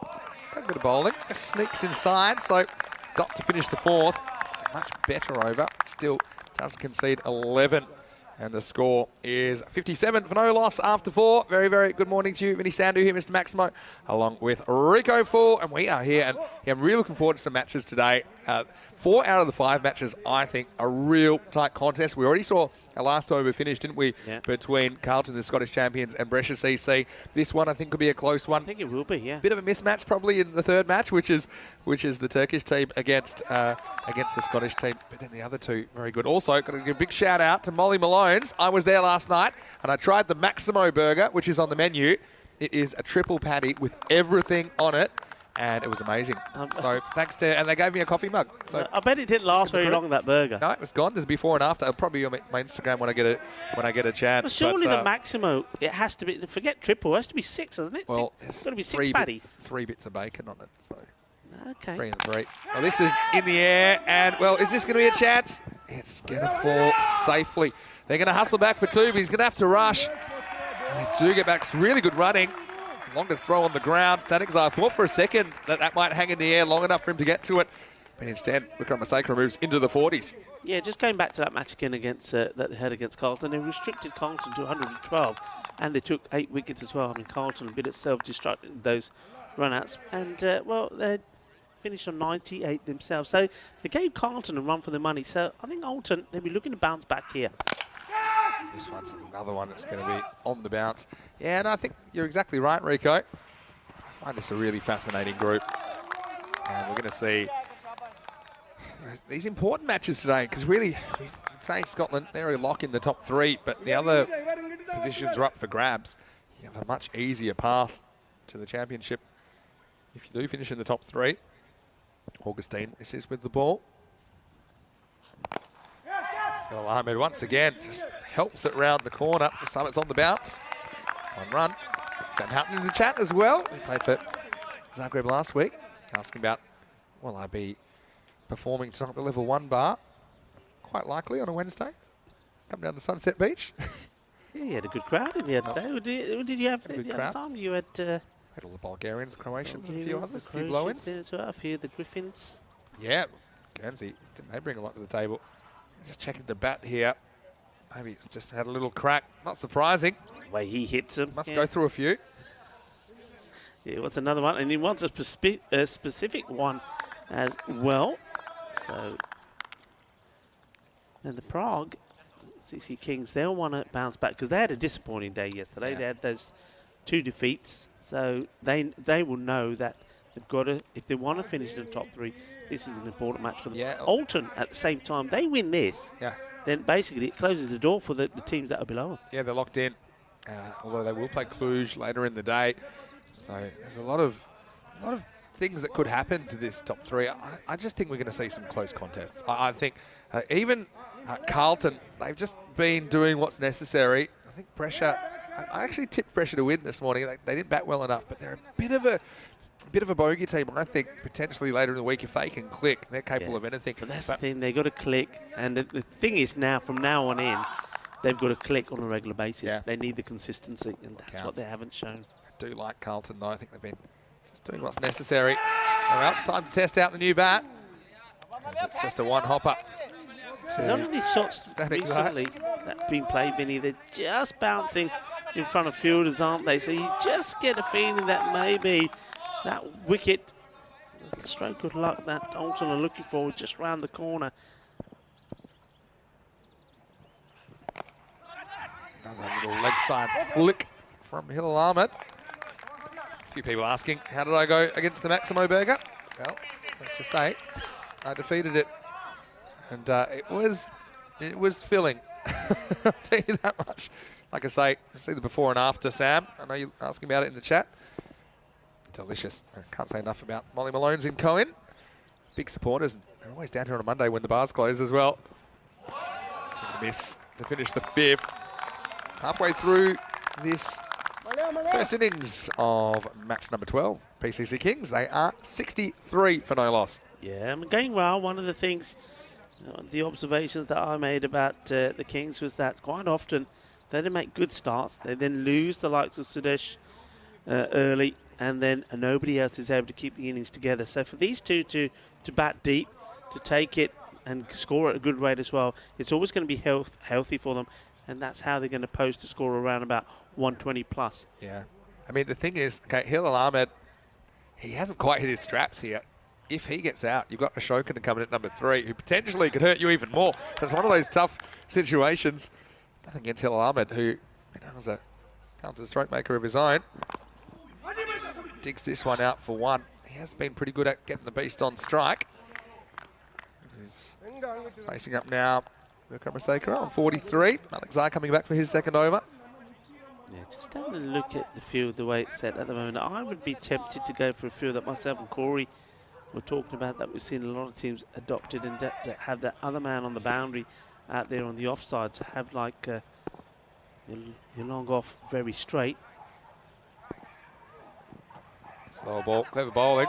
Got a bit of bowling. Just sneaks inside, so got to finish the 4th. Much better over. Still does concede 11. And the score is 57 for no loss after 4. Very, very good morning to you, Vinny Sandu here, Mr. Maximo, along with Rico Full. And we are here, and I'm really looking forward to some matches today. 4 out of the 5 matches, I think, are real tight contests. We already saw our last over finish, didn't we, between Carlton, the Scottish champions, and Brescia CC. This one, I think, could be a close one.
I think it will be, yeah.
Bit of a mismatch probably in the 3rd match, which is the Turkish team against the Scottish team. But then the other 2, very good. Also, got to give a big shout out to Molly Malone's. I was there last night, and I tried the Maximo burger, which is on the menu. It is a triple patty with everything on it. And it was amazing. So thanks to, and they gave me a coffee mug. So
I bet it didn't last very long, that burger.
No, it was gone. There's a before and after. It'll probably be on my Instagram when I get a chance.
Well, surely the Maximo, it has to be, forget triple, it has to be 6, isn't it?
Well,
it's got to be 6 patties.
3 bits of bacon on it. So
okay.
3 and 3. Well, this is in the air, and well, is this going to be a chance? It's going to fall safely. They're going to hustle back for 2, but he's going to have to rush. They do get back. It's really good running. Longest throw on the ground. Stanek Zai thought for a second that might hang in the air long enough for him to get to it. But instead, Vikram Maseka moves into the 40s.
Yeah, just going back to that match again against that they had against Carlton, they restricted Carlton to 112, and they took 8 wickets as well. I mean, Carlton a bit of self-destruct in those run-outs, and well, they finished on 98 themselves. So they gave Carlton a run for the money. So I think Alton, they'll be looking to bounce back here.
This one's another one that's going to be on the bounce. Yeah, and I think you're exactly right, Rico. I find this a really fascinating group. And we're going to see these important matches today, because really, we'd say Scotland, they're a lock in the top 3, but the other positions are up for grabs. You have a much easier path to the championship if you do finish in the top 3. Augustine, this is with the ball. Ahmed once again just helps it round the corner. This time it's on the bounce. 1 run. Sam Houghton in the chat as well. He played for Zagreb last week. Asking about, will I be performing tonight at the level 1 bar? Quite likely on a Wednesday. Come down to Sunset Beach.
Yeah, you had a good crowd in the other day. Who did you have
good
the
crowd.
other time? You had
all the Bulgarians, Croatians, and a few others, a few blow-ins.
A few of the Griffins.
Yeah, Guernsey, didn't they bring a lot to the table? Just checking the bat here. Maybe it's just had a little crack. Not surprising.
The way he hits him.
Must go through a few.
Yeah, what's another one? And he wants a specific one as well. So, and the Prague CC Kings, they'll want to bounce back because they had a disappointing day yesterday.
Yeah.
They had those 2 defeats. So they will know that they've got to, if they want to finish in the top 3, this is an important match for them.
Yeah.
Alton, at the same time, they win this.
Yeah.
Then basically it closes the door for the teams that are below them.
Yeah, they're locked in. Although they will play Cluj later in the day. So there's a lot of things that could happen to this top 3. I just think we're going to see some close contests. I think even Carlton, they've just been doing what's necessary. I think Brescia, I actually tipped Brescia to win this morning. They didn't bat well enough, but they're a bit of a bogey team. I think potentially later in the week, if they can click, they're capable of anything.
But that's the thing, they've got to click. And the thing is now, from now on in, they've got to click on a regular basis.
Yeah.
They need the consistency, and that's what they haven't shown.
I do like Carlton, though. I think they've been just doing what's necessary. Well, time to test out the new bat. It's just a one-hopper.
None of these shots
Static
recently that have been played, Vinny, they're just bouncing in front of fielders, aren't they? So you just get a feeling that maybe that wicket, stroke of luck that Alton are looking for, just round the corner.
Another little leg side flick from Hilal Ahmed. A few people asking, how did I go against the Maximo Burger? Well, let's just say I defeated it. And it was filling. I'll tell you that much. Like I say, see the before and after, Sam. I know you're asking about it in the chat. Delicious. I can't say enough about Molly Malone's in Cohen. Big supporters. They're always down here on a Monday when the bars close as well. Swing and a miss to finish the 5th. Halfway through this first innings of match number 12, PCC Kings. They are 63 for no loss.
Yeah, I'm going well. One of the things, the observations that I made about the Kings was that quite often they make good starts. They then lose the likes of Sudesh early, and then nobody else is able to keep the innings together. So for these two to bat deep, to take it and score at a good rate as well, it's always going to be healthy for them, and that's how they're going to post a score around about 120 plus.
Yeah. I mean, the thing is, okay, Hilal Ahmed, he hasn't quite hit his straps here. If he gets out, you've got Ashoka to come in at number 3, who potentially could hurt you even more. So it's one of those tough situations. Nothing against Hilal Ahmed, who was a counter-stroke maker of his own. Digs this one out for 1. He has been pretty good at getting the beast on strike. He's facing up now. Vikramasekara on 43. Malik Zai coming back for his second over.
Yeah, just having a look at the field, the way it's set at the moment. I would be tempted to go for a field that myself and Corey were talking about, that we've seen a lot of teams adopted, and to have that other man on the boundary out there on the offside, to have like your long off very straight.
Slow ball, clever bowling.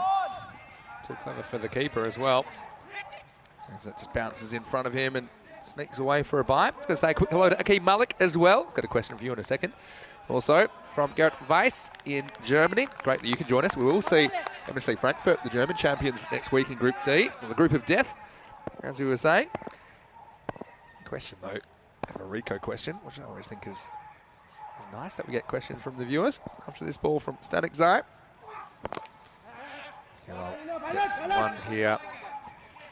Too clever for the keeper as well. As it just bounces in front of him and sneaks away for a bite. I was going to say a quick hello to Akeem Malik as well. He's got a question for you in a second. Also from Gerrit Weiss in Germany. Great that you can join us. We will see MSC Frankfurt, the German champions, next week in Group D, or the Group of Death, as we were saying. Question though, I have a Rico question, which I always think is nice that we get questions from the viewers. After this ball from Static Zai. One here.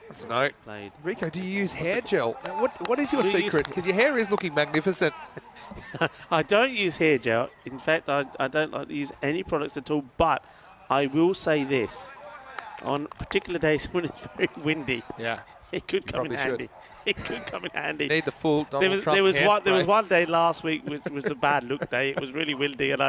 Wants to know, Rico, do you use hair gel? Now, what is your secret? Because your hair is looking magnificent.
I don't use hair gel. In fact, I don't like to use any products at all. But I will say this: on particular days when it's very windy,
yeah,
it could come in handy. It could come in handy.
Need the full Donald Trump
there was one day last week which was a bad look day. It was really windy, and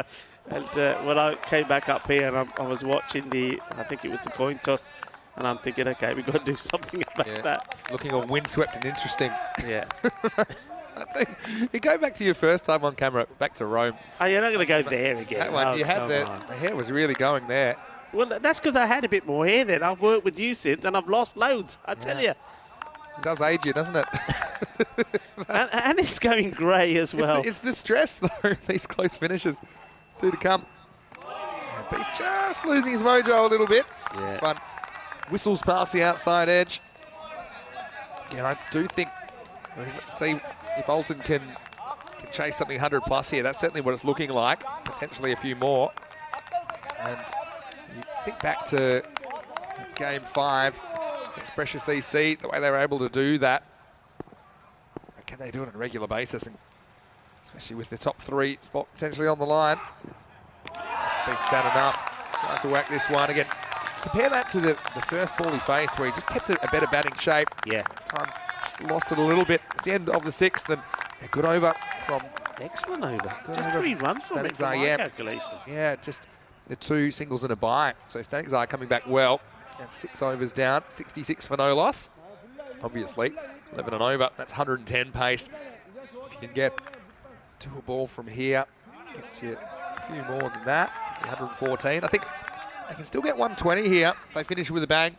when I came back up here and I was watching I think it was the coin toss. And I'm thinking, okay, we've got to do something about that.
Looking all windswept and interesting.
Yeah.
You go back to your first time on camera, back to Rome.
Oh, you're not going to go there again.
That one, you had the hair was really going there.
Well, that's because I had a bit more hair then. I've worked with you since, and I've lost loads, I tell you.
It does age you, doesn't it?
and it's going grey as well.
It's the stress, though, these close finishes do to come. But he's just losing his mojo a little bit.
Yeah.
It's fun. Whistles past the outside edge. Yeah, I do think, see if Alton can chase something 100 plus here. That's certainly what it's looking like. Potentially a few more. And you think back to Game 5 against Brescia CC, the way they were able to do that. But can they do it on a regular basis? And especially with the top 3 spot potentially on the line. Beats that enough. Tries to whack this one again. Compare that to the first ball he faced, where he just kept a better batting shape.
Yeah.
Time just lost it a little bit. It's the end of the 6th, and a good over from...
Excellent over. Just 3 runs from it, from my calculation.
Yeah, just the 2 singles and a bye. So Static Zai coming back well. And 6 overs down, 66 for no loss. Obviously, 11 and over. That's 110 pace. If you can get to a ball from here, gets you a few more than that. 114. I think they can still get 120 here. They finish with a bang.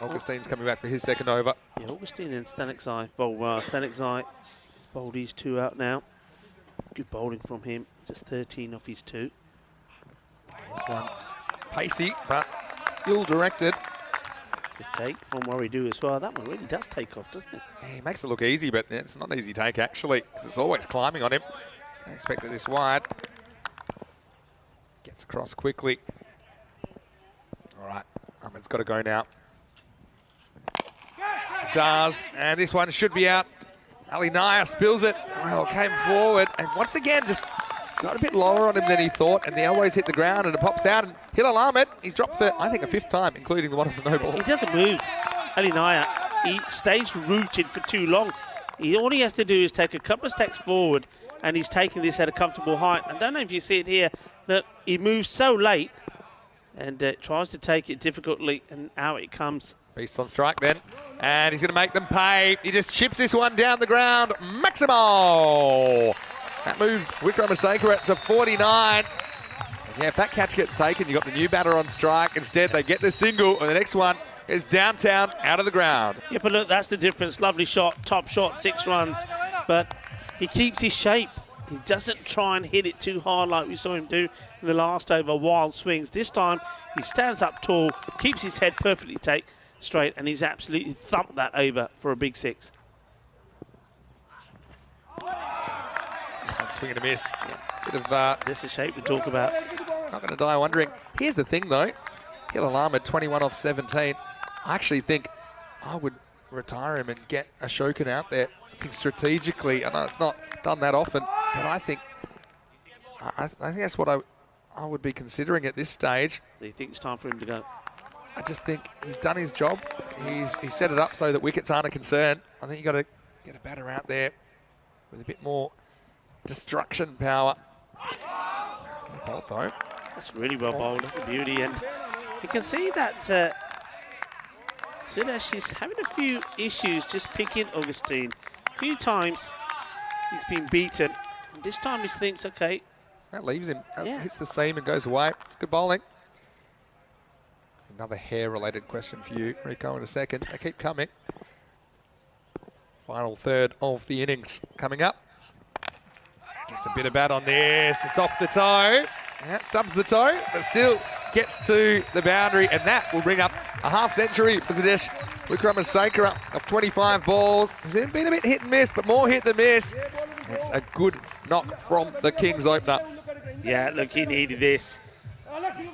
Augustine's coming back for his second over.
Yeah, Augustine and Static Zai bowl well. Static Zai has bowled his 2 out now. Good bowling from him. Just 13 off his 2.
This one pacey, but ill-directed.
Good take from Warridu as well. That one really does take off, doesn't it?
Yeah, he makes it look easy, but it's not an easy take, actually, because it's always climbing on him. I expected this wide. Gets across quickly. All right, Ahmed's got to go now. Does, and this one should be out. Ali Naya spills it. Well, came forward, and once again, just got a bit lower on him than he thought, and the elbows hit the ground, and it pops out. And Hilal Ahmed, he's dropped for, I think, a 5th time, including the one of the no ball.
He doesn't move. Ali Naya, he stays rooted for too long. All he has to do is take a couple of steps forward, and he's taking this at a comfortable height. I don't know if you see it here. Look, he moves so late, and tries to take it difficultly, and out it comes.
Beast on strike then, and he's going to make them pay. He just chips this one down the ground. Maximo! That moves Wickramasinghe to 49. And yeah, if that catch gets taken, you've got the new batter on strike. Instead, they get the single, and the next one is downtown, out of the ground.
Yeah, but look, that's the difference. Lovely shot, top shot, 6 runs. But he keeps his shape. He doesn't try and hit it too hard like we saw him do in the last over, wild swings. This time, he stands up tall, keeps his head perfectly straight, and he's absolutely thumped that over for a big 6.
Swing and a miss. Bit of
This is shape we talk about.
not going to die wondering. Here's the thing though, Hilal Ahmed 21 off 17. I actually think I would retire him and get Ashokan out there. I think strategically, I know it's not done that often, but I think that's what I would be considering at this stage.
So you think it's time for him to go?
I just think he's done his job. He's set it up so that wickets aren't a concern. I think you got to get a batter out there with a bit more destruction power. Well, though.
That's really well bowled. That's a beauty, and you can see that Suresh is having a few issues just picking Augustine. A few times he's been beaten, and this time he thinks, okay.
That leaves him. Hits the seam and goes away. It's good bowling. Another hair-related question for you, Rico, in a second. They keep coming. Final third of the innings coming up. Gets a bit of bat on this. It's off the toe. Yeah, stubs the toe, but still gets to the boundary, and that will bring up a half-century for Zadesh Wickramasinghe of 25 balls. He's been a bit hit and miss, but more hit than miss. It's a good knock from the Kings opener.
Yeah, look, he needed this.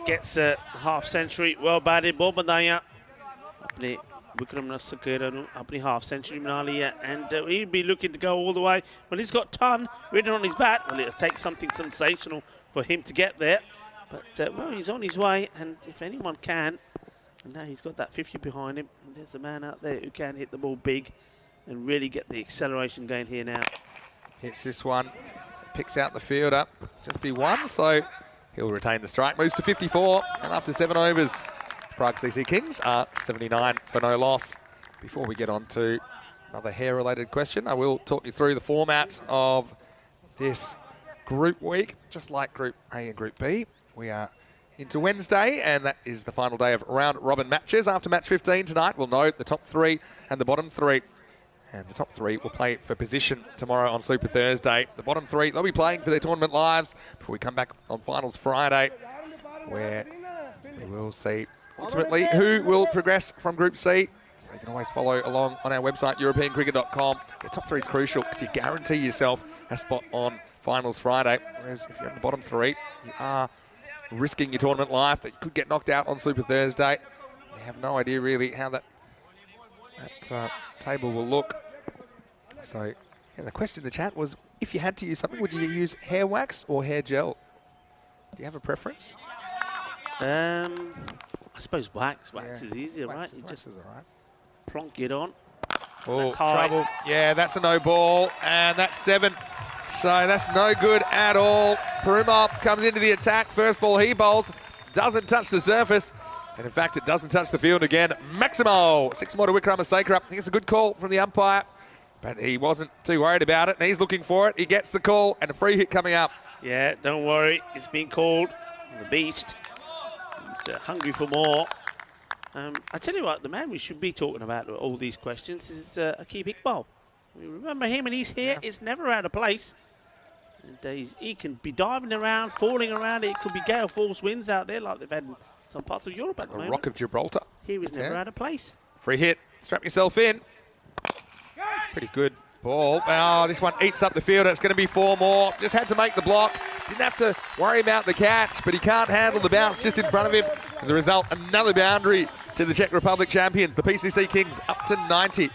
Gets a half-century. Well batted, ball banaya. Wickramasinghe apni half-century minaliya, and he'd be looking to go all the way. Well, he's got ton written on his bat. Well, it'll take something sensational for him to get there. But, well, he's on his way, and if anyone can, and now he's got that 50 behind him, and there's a man out there who can hit the ball big and really get the acceleration going here now.
Hits this one, picks out the fielder. Just be one, so he'll retain the strike. Moves to 54, and after 7 overs, Prague CC Kings are 79 for no loss. Before we get on to another hair-related question, I will talk you through the format of this group week. Just like Group A and Group B, we are into Wednesday, and that is the final day of round-robin matches. After match 15 tonight, we'll know the top 3 and the bottom 3. And the top 3 will play for position tomorrow on Super Thursday. The bottom 3, they'll be playing for their tournament lives before we come back on Finals Friday, where we will see ultimately who will progress from Group C. So you can always follow along on our website, europeancricket.com. The top 3 is crucial because you guarantee yourself a spot on Finals Friday. Whereas if you're in the bottom 3, you are risking your tournament life that you could get knocked out on Super Thursday. You have no idea really how that table will look. So yeah, the question in the chat was, if you had to use something, would you use hair wax or hair gel? Do you have a preference?
I suppose wax. Wax is easier,
wax,
right? You
wax
just
is all right.
plonk it on.
Oh,
That's high.
trouble. Yeah, that's a no ball, and that's 7. So that's no good at all. Parumov comes into the attack. First ball he bowls. Doesn't touch the surface. And in fact, it doesn't touch the field again. Maximo, 6 more to Wickramasinghe. I think it's a good call from the umpire, but he wasn't too worried about it, and he's looking for it. He gets the call, and a free hit coming up.
Yeah, don't worry. It's been called. The Beast. He's hungry for more. I tell you what, the man we should be talking about with all these questions is Aqib Iqbal. We remember him, and he's here. Yeah. It's never out of place. And he can be diving around, falling around. It could be gale force winds out there like they've had in some parts of Europe at the
The
moment.
Rock of Gibraltar.
Here he's never
Yeah.
out of place.
Free hit. Strap yourself in. Pretty good ball. Oh, this one eats up the field. It's going to be 4 more. Just had to make the block. Didn't have to worry about the catch, but he can't handle the bounce just in front of him. And the result, another boundary to the Czech Republic champions. The PCC Kings up to 90.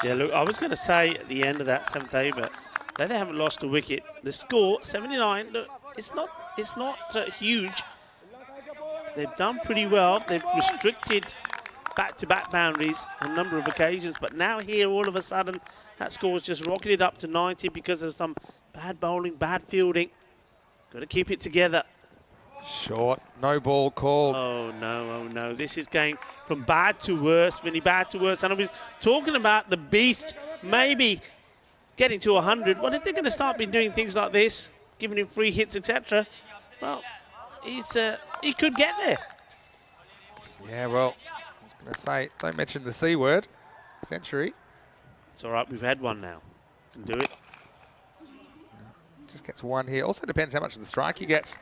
Yeah, look, I was going to say at the end of that 7th over, they haven't lost a wicket. The score, 79, look, it's not huge. They've done pretty well. They've restricted back-to-back boundaries on a number of occasions, but now here, all of a sudden, that score's just rocketed up to 90 because of some bad bowling, bad fielding. Got to keep it together.
Short, no ball called.
Oh no. This is going from bad to worse, really bad to worse. And I was talking about the beast maybe getting to 100. Well, if they're going to start doing things like this, giving him free hits, etc., well, he could get there.
Yeah, well, I was going to say, don't mention the C word. Century.
It's all right, we've had one now. Can do it.
Just gets 1 here. Also depends how much of the strike he gets.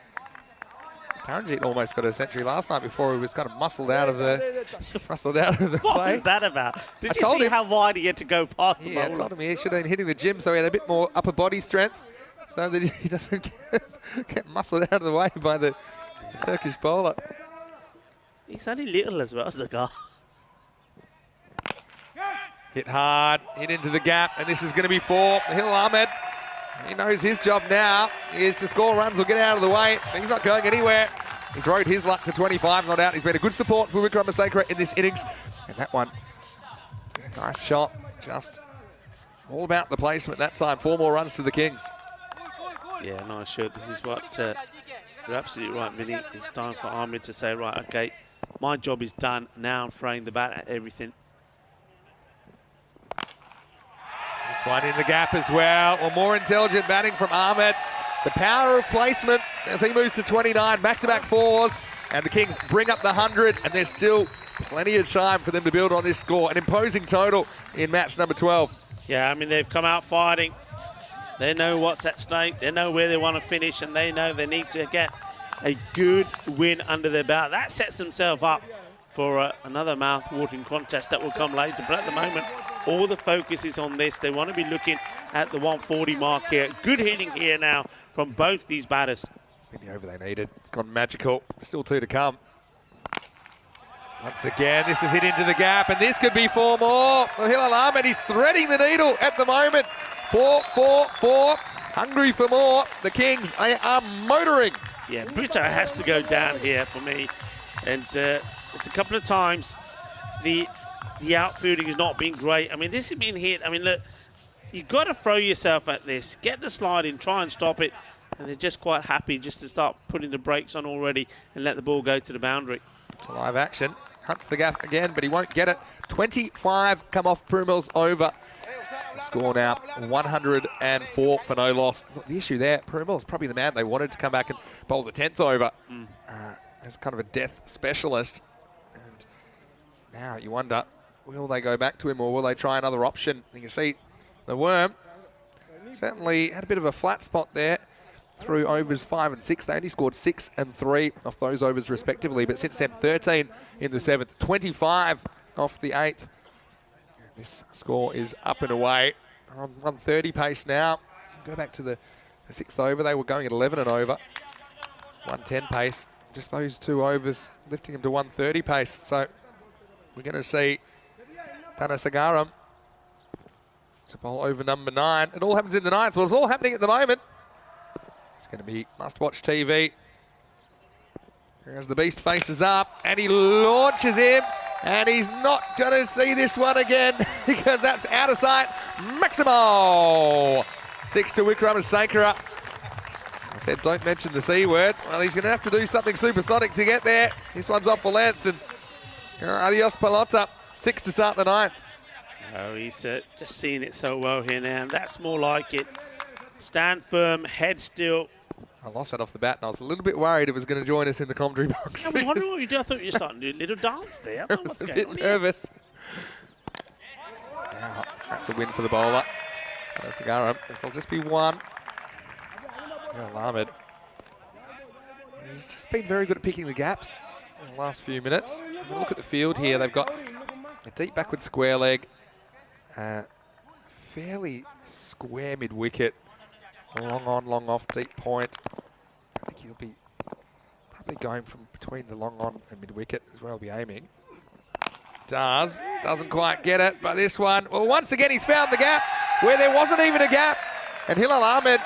Taranjit almost got a century last night before he was kind of muscled out of the
What
play.
was that about? Did
I
you
told
see
him-
how wide he had to go past the
Yeah, I
bowler?
told him he should have been hitting the gym so he had a bit more upper body strength so that he doesn't get muscled out of the way by the Turkish bowler.
He's only little as well as the guy.
Hit hard, hit into the gap, and this is going to be 4. Hill Ahmed, he knows his job now is to score runs or get out of the way. He's not going anywhere. He's rode his luck to 25, not out. He's been a good support for Wickramasacre in this innings. And that one, nice shot, just all about the placement that time. 4 more runs to the Kings.
Yeah, nice shot. This is what you're absolutely right, Vinny. It's time for Ahmed to say, right, okay, my job is done. Now I'm throwing the bat at everything.
This one in the gap as well. Well, more intelligent batting from Ahmed. The power of placement as he moves to 29, back-to-back 4s, and the Kings bring up the 100, and there's still plenty of time for them to build on this score. An imposing total in match number 12.
Yeah, I mean, they've come out fighting. They know what's at stake. They know where they want to finish, and they know they need to get a good win under their belt. That sets themselves up for another mouth-watering contest that will come later. But at the moment, all the focus is on this. They want to be looking at the 140 mark here. Good hitting here now from both these batters.
It's been the over they needed. It's gone magical. Still 2 to come. Once again, this is hit into the gap, and this could be 4 more. Hilal Ahmed, he's threading the needle at the moment. 4, 4, 4. Hungry for more. The Kings are motoring.
Yeah, Brito has to go down here for me. And it's a couple of times the outfielding has not been great. I mean, this has been hit. I mean, look, you've got to throw yourself at this. Get the slide in, try and stop it. And they're just quite happy just to start putting the brakes on already and let the ball go to the boundary.
It's a live action. Hunts the gap again, but he won't get it. 25 come off Prumel's over. The score now 104 for no loss. The issue there, Prumel's probably the man they wanted to come back and bowl the 10th over as kind of a death specialist. And now you wonder, will they go back to him or will they try another option? You can see the Worm certainly had a bit of a flat spot there through overs 5 and 6. They only scored 6 and 3 off those overs respectively, but since then 13 in the 7th, 25 off the 8th. This score is up and away. They're on 130 pace now. Go back to the 6th over. They were going at 11 and over. 110 pace. Just those 2 overs lifting them to 130 pace. So we're going to see Tanasagaram to bowl over number 9. It all happens in the 9th. Well, it's all happening at the moment. It's going to be must-watch TV. As the Beast faces up, and he launches him. And he's not going to see this one again because that's out of sight. Maximo! 6 to Wickramasacre. I said don't mention the C word. Well, he's going to have to do something supersonic to get there. This one's off for length. And adios pelota. 6 to start the 9th.
Oh, he's just seeing it so well here now. And that's more like it. Stand firm, head still.
I lost that off the bat, and I was a little bit worried it was going to join us in the commentary box.
I was wondering what you do. I thought you were starting to do a little dance there. I
I
thought,
was
what's
a
going
bit
on here?
nervous. Now, that's a win for the bowler. Tanasagaram. This will just be 1. Ahmed. He's just been very good at picking the gaps. in the last few minutes. Look at the field here. They've got a deep backward square leg, fairly square mid-wicket, long on, long off, deep point. I think he'll be probably going from between the long on and mid-wicket as well, be aiming. Doesn't quite get it, but this one, well, once again, he's found the gap where there wasn't even a gap. And Hilal Ahmed,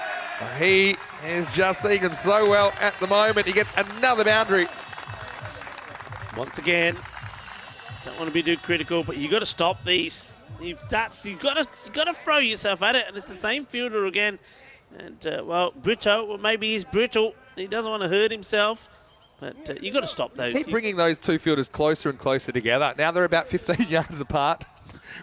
he is just seeing him so well at the moment. He gets another boundary.
Once again, don't want to be too critical, but you got to stop these. You've got to throw yourself at it, and it's the same fielder again. And well, well, maybe he's brittle. He doesn't want to hurt himself. But you got to stop those.
Keep bringing those two fielders closer and closer together. Now they're about 15 yards apart.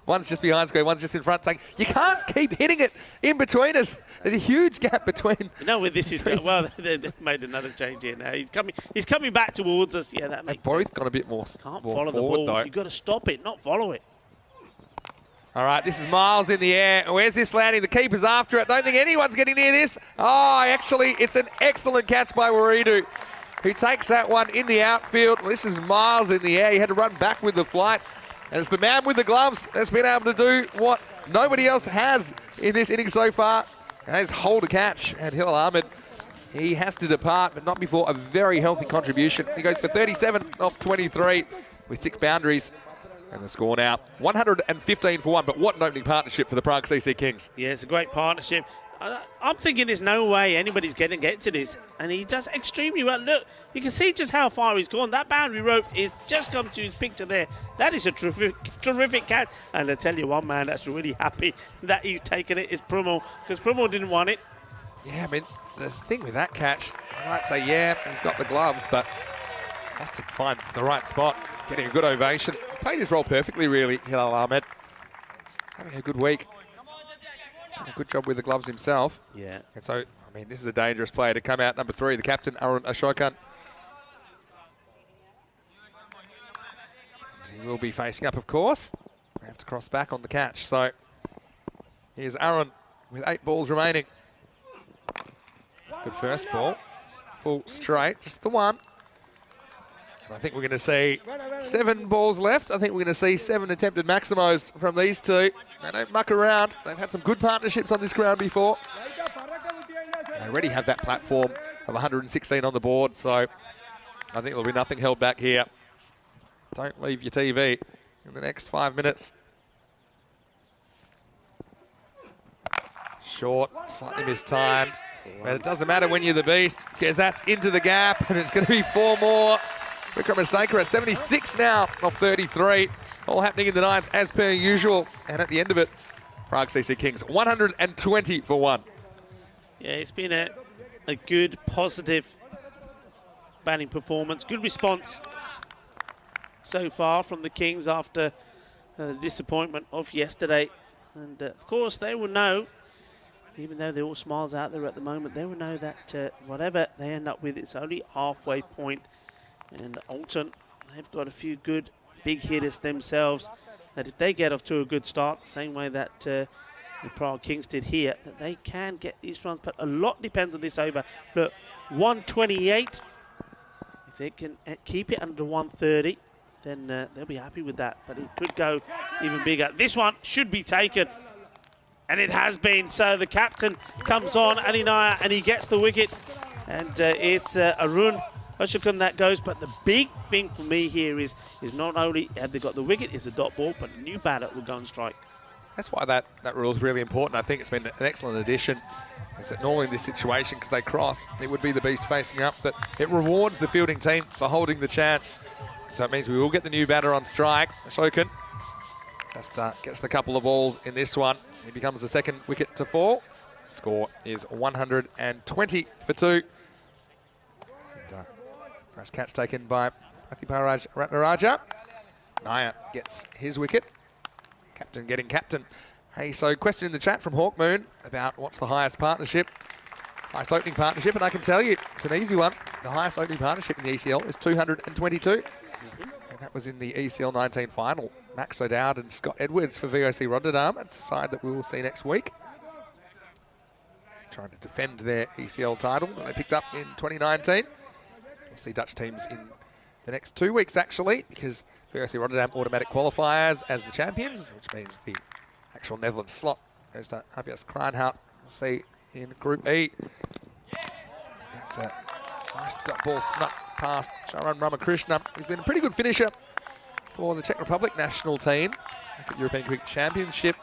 One's just behind square, one's just in front, saying, you can't keep hitting it in between us. There's a huge gap between.
You know where this is going? Well, they've made another change here now. He's coming back towards us. Yeah, that makes sense.
They've both got a bit more.
Can't
more
follow the
forward,
ball.
though.
You've got to stop it, not follow it.
All right, this is Miles in the air. Where's this landing? The keeper's after it. Don't think anyone's getting near this. Oh, actually, it's an excellent catch by Waridu, who takes that one in the outfield. This is Miles in the air. He had to run back with the flight. And it's the man with the gloves that's been able to do what nobody else has in this inning so far. And that's hold a catch. And Hilal Ahmed, he has to depart, but not before a very healthy contribution. He goes for 37 off 23 with 6 boundaries. And the score now, 115 for 1. But what an opening partnership for the Prague CC Kings.
Yeah, it's a great partnership. I'm thinking there's no way anybody's going to get to this. And he does extremely well. Look, you can see just how far he's gone. That boundary rope is just come to his picture there. That is a terrific catch. And I tell you one man that's really happy that he's taken it is Prummel, because Prummel didn't want it.
Yeah, I mean, the thing with that catch, I might say, yeah, he's got the gloves, but have to find the right spot. Getting a good ovation. Played his role perfectly, really, Hilal Ahmed. Having a good week. Done a good job with the gloves himself.
Yeah.
And so, I mean, this is a dangerous player to come out. Number 3, the captain, Aaron Ashokan. He will be facing up, of course. They have to cross back on the catch. So, here's Aaron with 8 balls remaining. Good first ball. Full straight, just the one. I think we're going to see 7 balls left. I think we're going to see 7 attempted maximos from these two. They don't muck around. They've had some good partnerships on this ground before. They already have that platform of 116 on the board, so I think there'll be nothing held back here. Don't leave your TV in the next 5 minutes. Short, slightly mistimed. But it doesn't matter when you're the beast, because that's into the gap, and it's going to be 4 more. Vikram Asakar at 76 now off 33. All happening in the 9th as per usual. And at the end of it, Prague CC Kings 120 for 1.
Yeah, it's been a good, positive batting performance. Good response so far from the Kings after the disappointment of yesterday. And of course, they will know, even though they're all smiles out there at the moment, they will know that whatever they end up with, it's only halfway point. And Alton, they've got a few good big hitters themselves, that if they get off to a good start, the same way that the Prague Kings did here, that they can get these runs. But a lot depends on this over. Look, 128, if they can keep it under 130, then they'll be happy with that. But it could go even bigger. This one should be taken, and it has been. So the captain comes on, Alinaya, and he gets the wicket. And it's Arun Ashokun that goes, but the big thing for me here is not only have they got the wicket, it's a dot ball, but a new batter will go and strike.
That's why that rule is really important. I think it's been an excellent addition. Is that normally in this situation, because they cross, it would be the beast facing up, but it rewards the fielding team for holding the chance. So it means we will get the new batter on strike. Ashokun just gets the couple of balls in this one. He becomes the 2nd wicket to fall. Score is 120 for 2. Nice catch taken by Athiparaj Ratnaraja. Naya gets his wicket. Captain getting captain. Hey, so question in the chat from Hawk Moon about what's the highest partnership. Highest opening partnership, and I can tell you, it's an easy one. The highest opening partnership in the ECL is 222. And that was in the ECL 19 final. Max O'Dowd and Scott Edwards for VOC Rotterdam, a side that we will see next week. Trying to defend their ECL title that they picked up in 2019. See Dutch teams in the next 2 weeks, actually, because firstly Rotterdam automatic qualifiers as the champions, which means the actual Netherlands slot goes to HBS Kranhout. We'll see in Group E. That's a nice dot ball snuck past Sharan Ramakrishna. He's been a pretty good finisher for the Czech Republic national team at the European Cricket Championship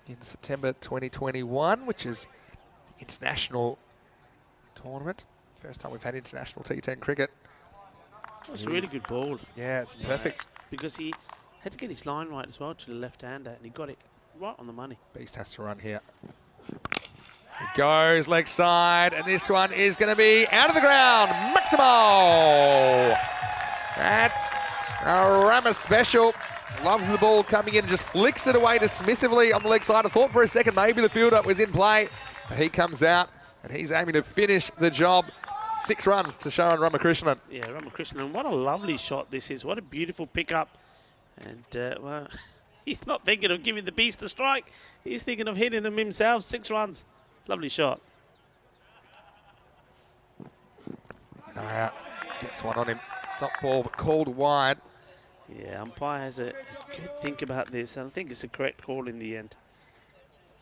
in September 2021, which is the international tournament. First time we've had international T10 cricket.
That's a really good ball.
Yeah, it's perfect.
Because he had to get his line right as well to the left-hander, and he got it right on the money.
Beast has to run here. He goes leg side, and this one is going to be out of the ground. Maximo! That's a Ramos special. Loves the ball coming in, just flicks it away dismissively on the leg side. I thought for a second maybe the fielder was in play, but he comes out, and he's aiming to finish the job. 6 runs to Sharan Ramakrishnan.
Yeah, Ramakrishnan, what a lovely shot this is. What a beautiful pickup. And, well, he's not thinking of giving the Beast a strike. He's thinking of hitting them himself. 6 runs. Lovely shot.
Naya gets one on him. Top ball, but called wide.
Yeah, umpire has a good think about this. And I think it's a correct call in the end.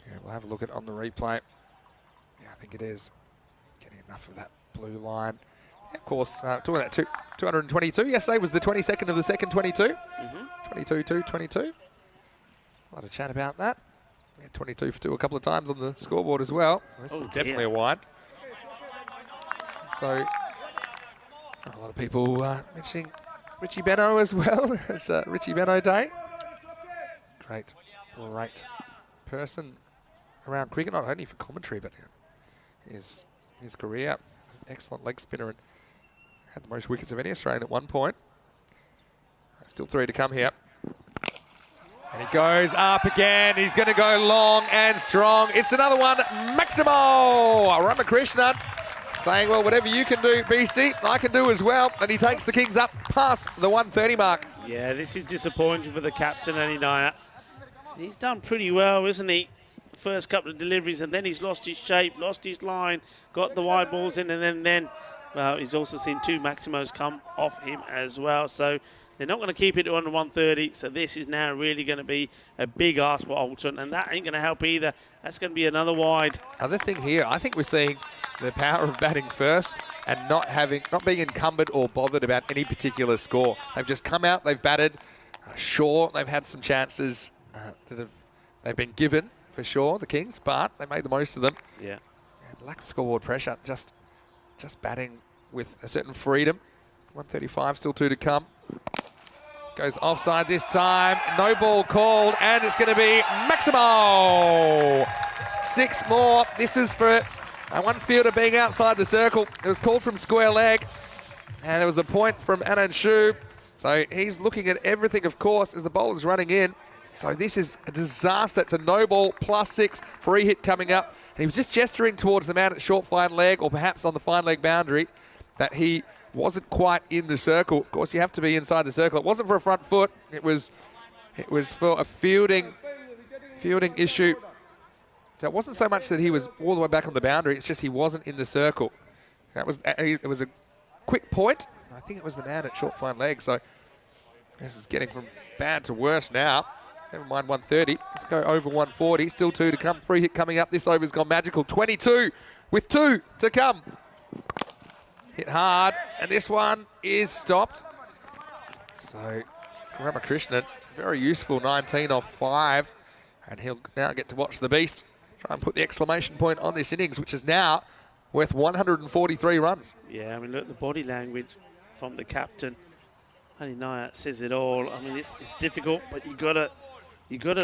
Yeah, we'll have a look at it on the replay. Yeah, I think it is. Getting enough of that blue line. Yeah, of course, talking about 222. Yesterday was the 22nd of the second 22. 22-2-22. A lot of chat about that. We had 22 for 2 a couple of times on the scoreboard as well. This is definitely a wide. So, a lot of people mentioning Richie Benno as well. It's Richie Benno Day. Great person around cricket, not only for commentary, but his career. Excellent leg spinner and had the most wickets of any Australian at one point. Still 3 to come here. And he goes up again. He's going to go long and strong. It's another one. Maximo Ramakrishnan saying, well, whatever you can do, BC, I can do as well. And he takes the Kings up past the 130 mark.
Yeah, this is disappointing for the captain, Annie. He's done pretty well, isn't he? First couple of deliveries, and then he's lost his shape, lost his line, got the wide balls in, and then well, he's also seen 2 Maximos come off him as well. So they're not going to keep it on the 130. So this is now really going to be a big ask for Alton, and that ain't going to help either. That's going to be another wide.
Other thing here, I think we're seeing the power of batting first and not being encumbered or bothered about any particular score. They've just come out, they've batted. Sure, they've had some chances that they've been given. For sure, the Kings, but they made the most of them.
Yeah.
And lack of scoreboard pressure, just batting with a certain freedom. 135, still 2 to come. Goes offside this time, no ball called, and it's going to be Maximo. 6 more. This is for one fielder being outside the circle. It was called from square leg, and there was a point from Anand Shub. So he's looking at everything, of course, as the bowler's running in. So this is a disaster. It's a no ball, +6, free hit coming up. And he was just gesturing towards the man at short fine leg, or perhaps on the fine leg boundary, that he wasn't quite in the circle. Of course, you have to be inside the circle. It wasn't for a front foot. It was for a fielding issue. So it wasn't so much that he was all the way back on the boundary. It's just he wasn't in the circle. It was a quick point. I think it was the man at short fine leg. So this is getting from bad to worse now. Never mind 130. Let's go over 140. Still 2 to come. Free hit coming up. This over's gone magical. 22 with 2 to come. Hit hard, and this one is stopped. So Ramakrishnan, very useful 19 off 5. And he'll now get to watch the Beast try and put the exclamation point on this innings, which is now worth 143 runs.
Yeah, I mean, look, the body language from the captain. Honey Naya says it all. I mean, it's difficult, but you gotta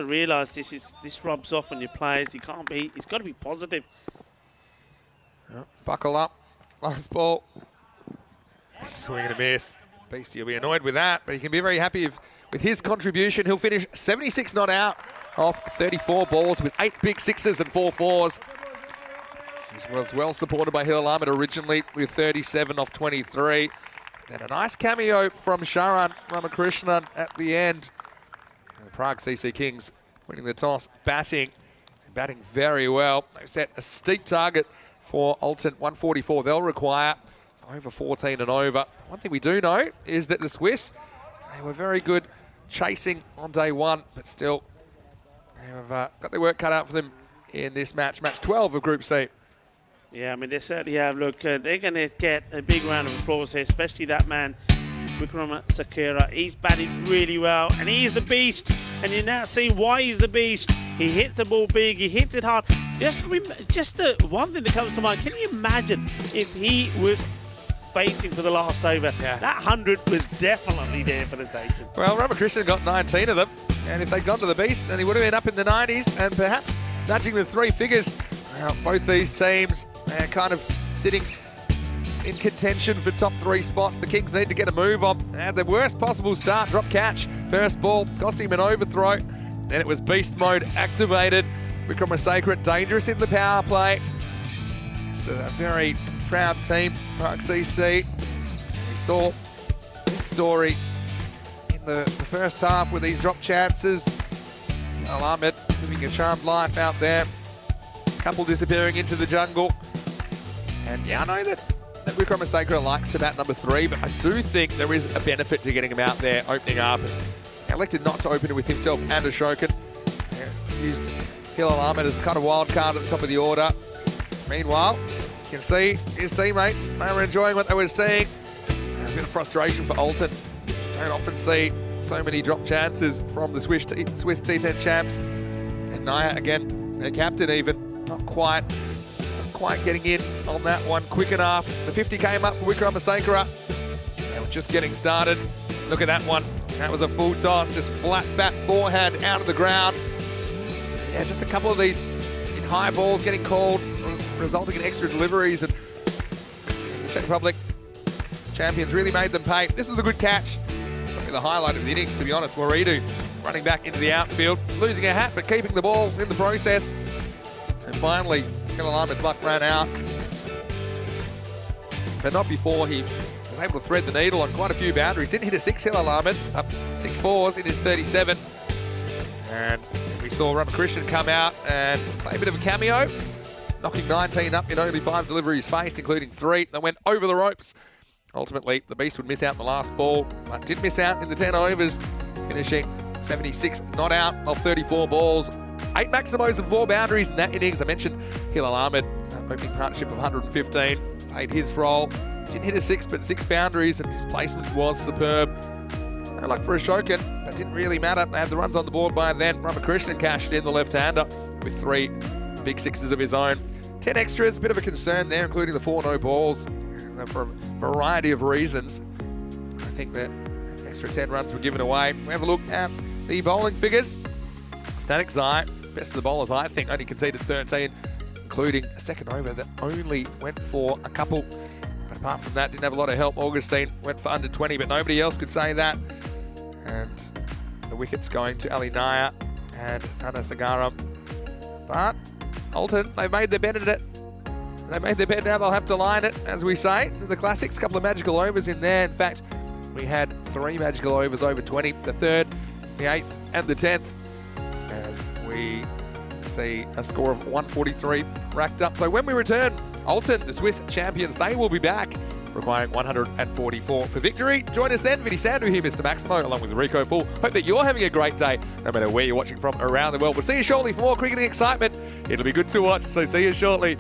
realise this rubs off on your players. He's got to be positive.
Buckle up. Last ball. Swing and a miss. Beastie will be annoyed with that, but he can be very happy with his contribution. He'll finish 76 not out off 34 balls with 8 big 6s and 4 4s. He was well supported by Hill Ahmed originally with 37 off 23. And a nice cameo from Sharan Ramakrishnan at the end. And the Prague CC Kings winning the toss, batting very well. They've set a steep target for Alton, 144 they'll require. over 14 and over. One thing we do know is that the Swiss, they were very good chasing on day one, but still they've got their work cut out for them in this match 12 of Group C.
Yeah, I mean, they certainly have. Look, they're going to get a big round of applause here, especially that man, Wickrama Sakura. He's batted really well, and he's the beast. And you now see why he's the beast. He hits the ball big, he hits it hard. Just the one thing that comes to mind, can you imagine if he was facing for the last over?
Yeah.
That 100 was definitely there for the taking.
Well, Ramakrishnan got 19 of them, and if they'd gone to the beast, then he would have been up in the 90s and perhaps nudging the three figures. Both these teams are kind of sitting in contention for top three spots. The Kings need to get a move on. And the worst possible start, drop catch. First ball, costing him an overthrow. Then it was beast mode activated. Wickramasekara dangerous in the power play. It's a very proud team, Park CC. We saw this story in the first half with these drop chances. Ahmed living a charmed life out there. Couple disappearing into the jungle. And yeah, I know that Wickramasekara likes to bat number 3, but I do think there is a benefit to getting him out there, opening up. He elected not to open it with himself and Ashokan. Used Hilal Ahmed as kind of wild card at the top of the order. Meanwhile, you can see his teammates, they were enjoying what they were seeing. A bit of frustration for Alton. Don't often see so many drop chances from the Swiss T10 champs. And Naya again, their captain even, not quite getting in on that one quick enough. The 50 came up for Wickramasekara. They were just getting started. Look at that one. That was a full toss, just flat bat forehand out of the ground. Yeah, just a couple of these high balls getting called, resulting in extra deliveries, and the Czech Republic champions really made them pay. This was a good catch. Probably the highlight of the innings, to be honest. Waridu running back into the outfield, losing a hat, but keeping the ball in the process. And finally, Hilal Ahmed's luck ran out, but not before he was able to thread the needle on quite a few boundaries. Didn't hit a 6, Hilal Ahmed, up 6 fours in his 37. And we saw Ramakrishnan come out and play a bit of a cameo, knocking 19 up in only 5 deliveries faced, including 3 that went over the ropes. Ultimately, the Beast would miss out in the last ball, but did miss out in the 10 overs, finishing 76 not out of 34 balls. 8 maximos and 4 boundaries in that innings. I mentioned Hilal Ahmed, opening partnership of 115, played his role. Didn't hit a 6, but 6 boundaries, and his placement was superb. No luck for Ashokan, that didn't really matter. They had the runs on the board by then. Ramakrishnan cashed in the left-hander with 3 big 6s of his own. 10 extras, a bit of a concern there, including the 4 no balls, for a variety of reasons. I think that extra 10 runs were given away. We have a look at the bowling figures. Static Zai, best of the bowlers, I think, only conceded 13, including a second over that only went for a couple. But apart from that, didn't have a lot of help. Augustine went for under 20, but nobody else could say that. And the wickets going to Ali Naya and Anna Sagaram. But Alton, they've made their bet at it. They made their bet, now they'll have to line it, as we say. In the classics, a couple of magical overs in there. In fact, we had 3 magical overs over 20, the 3rd, the 8th, and the 10th. As we see a score of 143 racked up. So when we return, Alton, the Swiss champions, they will be back, requiring 144 for victory. Join us then. Vinny Sandu here, Mr. Maximo, along with Rico Full. Hope that you're having a great day, no matter where you're watching from around the world. We'll see you shortly for more cricketing excitement. It'll be good to watch, so see you shortly.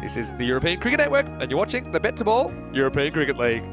This is the European Cricket Network, and you're watching the BET2BALL European Cricket League.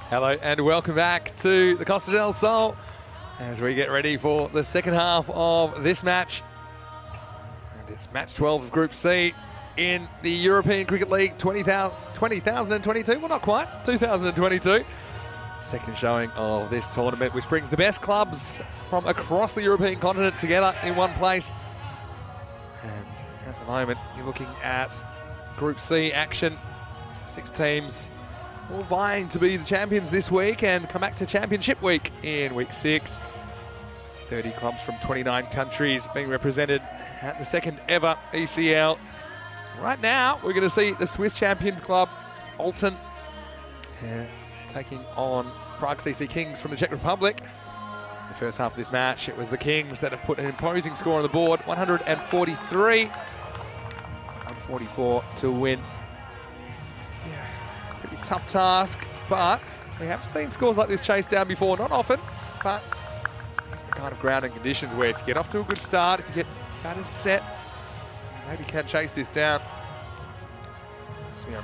Hello and welcome back to the Costa del Sol as we get ready for the second half of this match. And it's match 12 of Group C in the European Cricket League 2022. Well, not quite, 2022. Second showing of this tournament, which brings the best clubs from across the European continent together in one place. And at the moment, you're looking at Group C action. 6 teams all vying to be the champions this week and come back to Championship Week in Week 6. 30 clubs from 29 countries being represented at the second ever ECL. Right now, we're going to see the Swiss champion club, Alton, taking on Prague CC Kings from the Czech Republic. In the first half of this match, it was the Kings that have put an imposing score on the board, 143, 144 to win. Pretty tough task, but we have seen scores like this chased down before. Not often, but it's the kind of ground and conditions where if you get off to a good start, if you get batters set, maybe you can chase this down.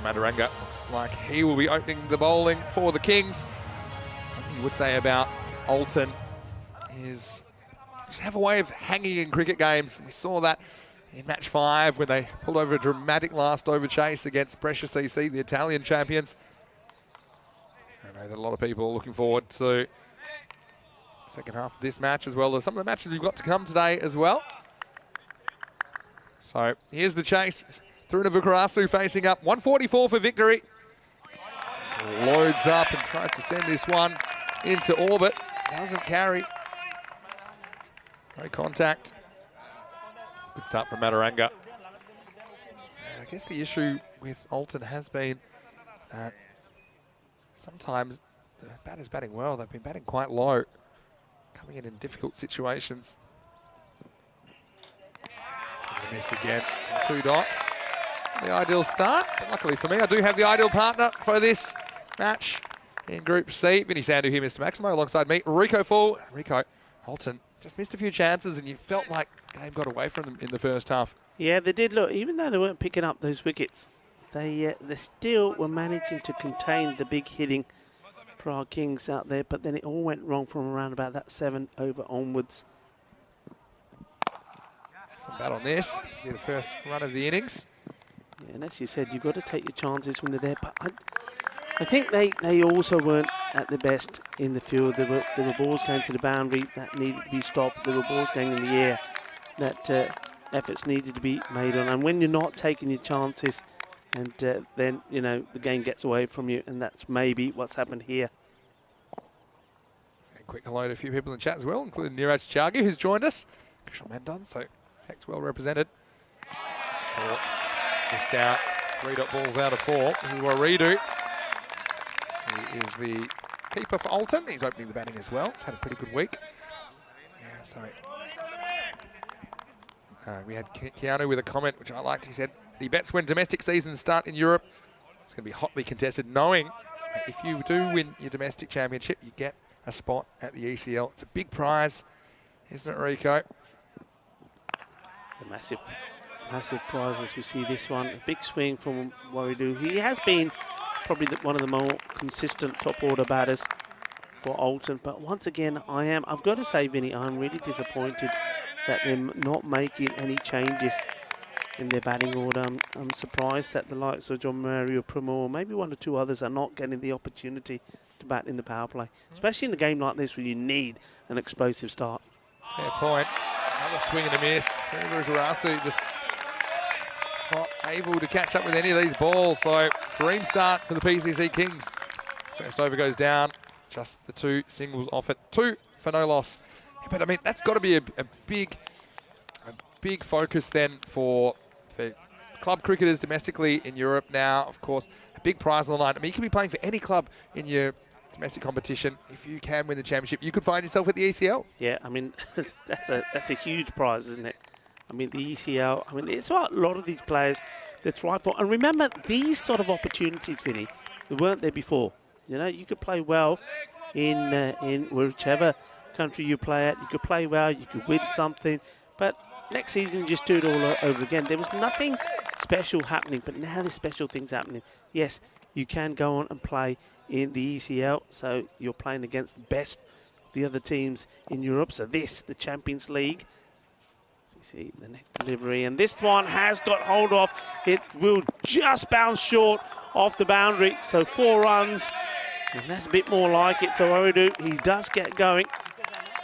Madaranga looks like he will be opening the bowling for the Kings. One thing you would say about Alton is just have a way of hanging in cricket games. We saw that in match 5 when they pulled over a dramatic last over chase against Brescia CC, the Italian champions. I know that a lot of people are looking forward to the second half of this match as well as some of the matches we've got to come today as well. So here's the chase. Through to Vukarasu facing up. 144 for victory. Loads up and tries to send this one into orbit. Doesn't carry. No contact. Good start from Madaranga. I guess the issue with Alton has been that sometimes the batters batting well. They've been batting quite low, coming in difficult situations. So miss again. 2 dots. The ideal start, but luckily for me, I do have the ideal partner for this match in Group C. Vinny Sandhu here, Mr. Maximo, alongside me. Rico Full. Rico, Alton just missed a few chances and you felt like the game got away from them in the first half.
Yeah, they did. Look, even though they weren't picking up those wickets, they still were managing to contain the big hitting Prague Kings out there, but then it all went wrong from around about that 7 over onwards.
Some bat on this. Be the first run of the innings.
Yeah, and as you said, you've got to take your chances when they're there. But I think they also weren't at their best in the field. There were balls going to the boundary that needed to be stopped. There were balls going in the air that efforts needed to be made on. And when you're not taking your chances, and then, you know, the game gets away from you, and that's maybe what's happened here.
And quick hello to a few people in chat as well, including Niraj Chagi, who's joined us. Kushal Mendon, so Hex well represented. Short, missed out. 3-dot balls out of 4. This is Waridu. He is the keeper for Alton. He's opening the batting as well. He's had a pretty good week. Yeah, sorry. We had Keanu with a comment, which I liked. He said, he bets when domestic seasons start in Europe, it's going to be hotly contested, knowing that if you do win your domestic championship, you get a spot at the ECL. It's a big prize, isn't it, Rico?
It's a massive prize as we see this one. A big swing from Waridu. He has been probably one of the more consistent top order batters for Alton. But once again, I've got to say, Vinny, I'm really disappointed that they're not making any changes in their batting order. I'm surprised that the likes of John Mario Primo, maybe 1 or 2 others, are not getting the opportunity to bat in the power play, especially in a game like this where you need an explosive start.
Fair point. Another swing and a miss. Vukarasu just not able to catch up with any of these balls. So dream start for the PCC Kings. First over goes down. Just the 2 singles off it. 2 for no loss. But I mean, that's got to be a big focus then for club cricketers domestically in Europe now. Of course, a big prize on the line. I mean, you can be playing for any club in your domestic competition. If you can win the championship, you could find yourself at the ECL. Yeah,
I mean, that's a huge prize, isn't it? I mean, the ECL, I mean, it's what a lot of these players, they try for. And remember, these sort of opportunities, Vinny, they weren't there before. You know, you could play well in whichever country you play at. You could play well, you could win something. But next season, you just do it all over again. There was nothing special happening, but now there's special things happening. Yes, you can go on and play in the ECL, so you're playing against the best of the other teams in Europe. So this, the Champions League. You see the next delivery, and this one has got hold of. It will just bounce short off the boundary, so 4 runs, and that's a bit more like it. So Oridu, he does get going.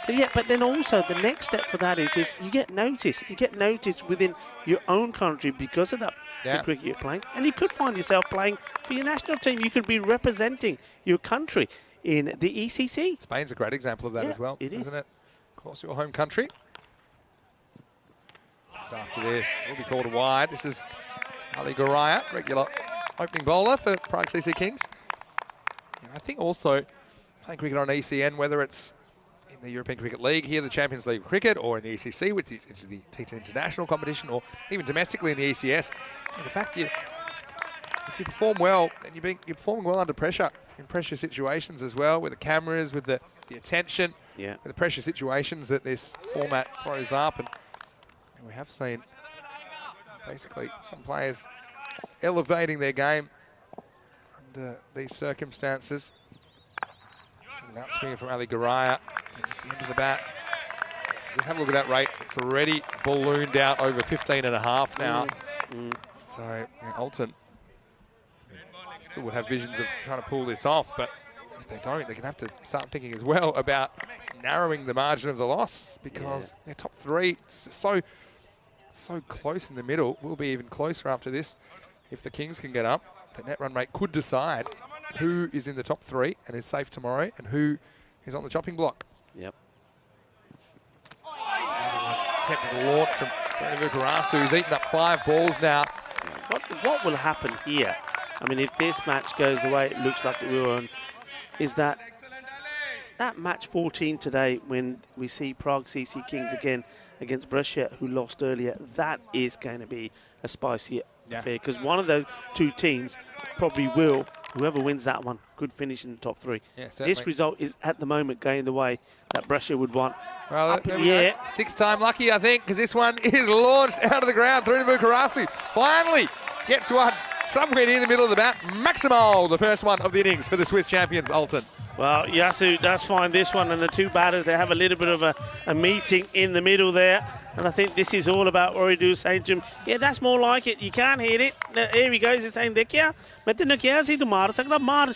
But yeah, but then also the next step for that is you get noticed. You get noticed within your own country because of that the cricket you're playing. And you could find yourself playing for your national team. You could be representing your country in the ECC.
Spain's a great example of that as well, isn't it? Of course, your home country. So after this, will be called a wide. This is Ali Garaya, regular opening bowler for Prague CC Kings. And I think also playing cricket on ECN, whether it's in the European Cricket League here, the Champions League cricket, or in the ECC, which is the T10 international competition, or even domestically in the ECS. And in fact, if you perform well, and you're performing well under pressure, in pressure situations as well, with the cameras, with the attention, with the pressure situations that this format throws up. And we have seen basically some players elevating their game under these circumstances. That swing from Ali Garaya, just the end of the bat. Just have a look at that rate. It's already ballooned out over 15.5 now. So Alton still would have visions of trying to pull this off, but if they don't, they're going to have to start thinking as well about narrowing the margin of the loss, because their top 3 so close in the middle. Will be even closer after this. If the Kings can get up, the net run rate could decide who is in the top 3 and is safe tomorrow, and who is on the chopping block. Technical launch from Vukarasu, who's eaten up 5 balls now.
What will happen here? I mean, if this match goes the way it looks like it will, is that match 14 today, when we see Prague CC Kings again against Brescia, who lost earlier, that is going to be a spicy affair, because one of those 2 teams probably will, whoever wins that one, could finish in the top 3. This result is at the moment going the way that Brescia would want.
Well, up in the air. 6-time lucky, I think, because this one is launched out of the ground through to Vukarasu. Finally gets one somewhere near the middle of the bat. Maximal, the first one of the innings for the Swiss champions, Alton.
Well, Yasu does find this one, and the 2 batters, they have a little bit of a meeting in the middle there. And I think this is all about Oridu saying to him, yeah, that's more like it. You can't hit it. Here he goes. He's saying, Dekya, main tenu kiya si tu maar sakda, maar,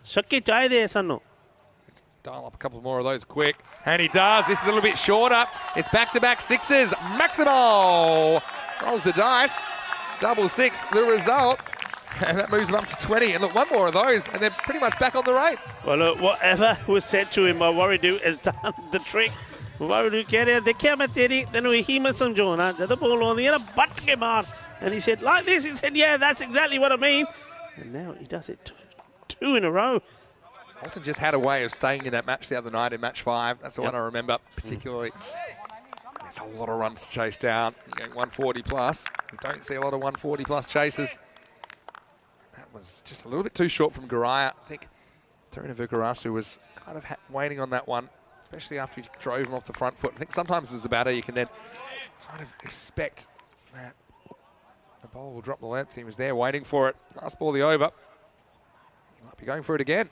shakke chahiye sannu.
Dial up a couple more of those quick. And he does. This is a little bit shorter. It's back-to-back 6s. Maximal rolls the dice. Double 6, the result. And that moves them up to 20. And look, one more of those, and they're pretty much back on the right.
Well, look, whatever was said to him by Oridu has done the trick. Oridu keh raha, dekhiya main teri tenu hi main samjho na, jad ball on the butt ke maar. And he said, like this, he said, yeah, that's exactly what I mean. And now he does it 2 in a row.
Alton just had a way of staying in that match the other night in match 5. That's the one I remember particularly. There's a lot of runs to chase down. You're going 140 plus. You don't see a lot of 140 plus chases. That was just a little bit too short from Garaya. I think Terina Vukarasu was kind of waiting on that one, especially after he drove him off the front foot. I think sometimes as a batter you can then kind of expect that the bowler will drop the length. He was there waiting for it. Last ball of the over. He might be going for it again.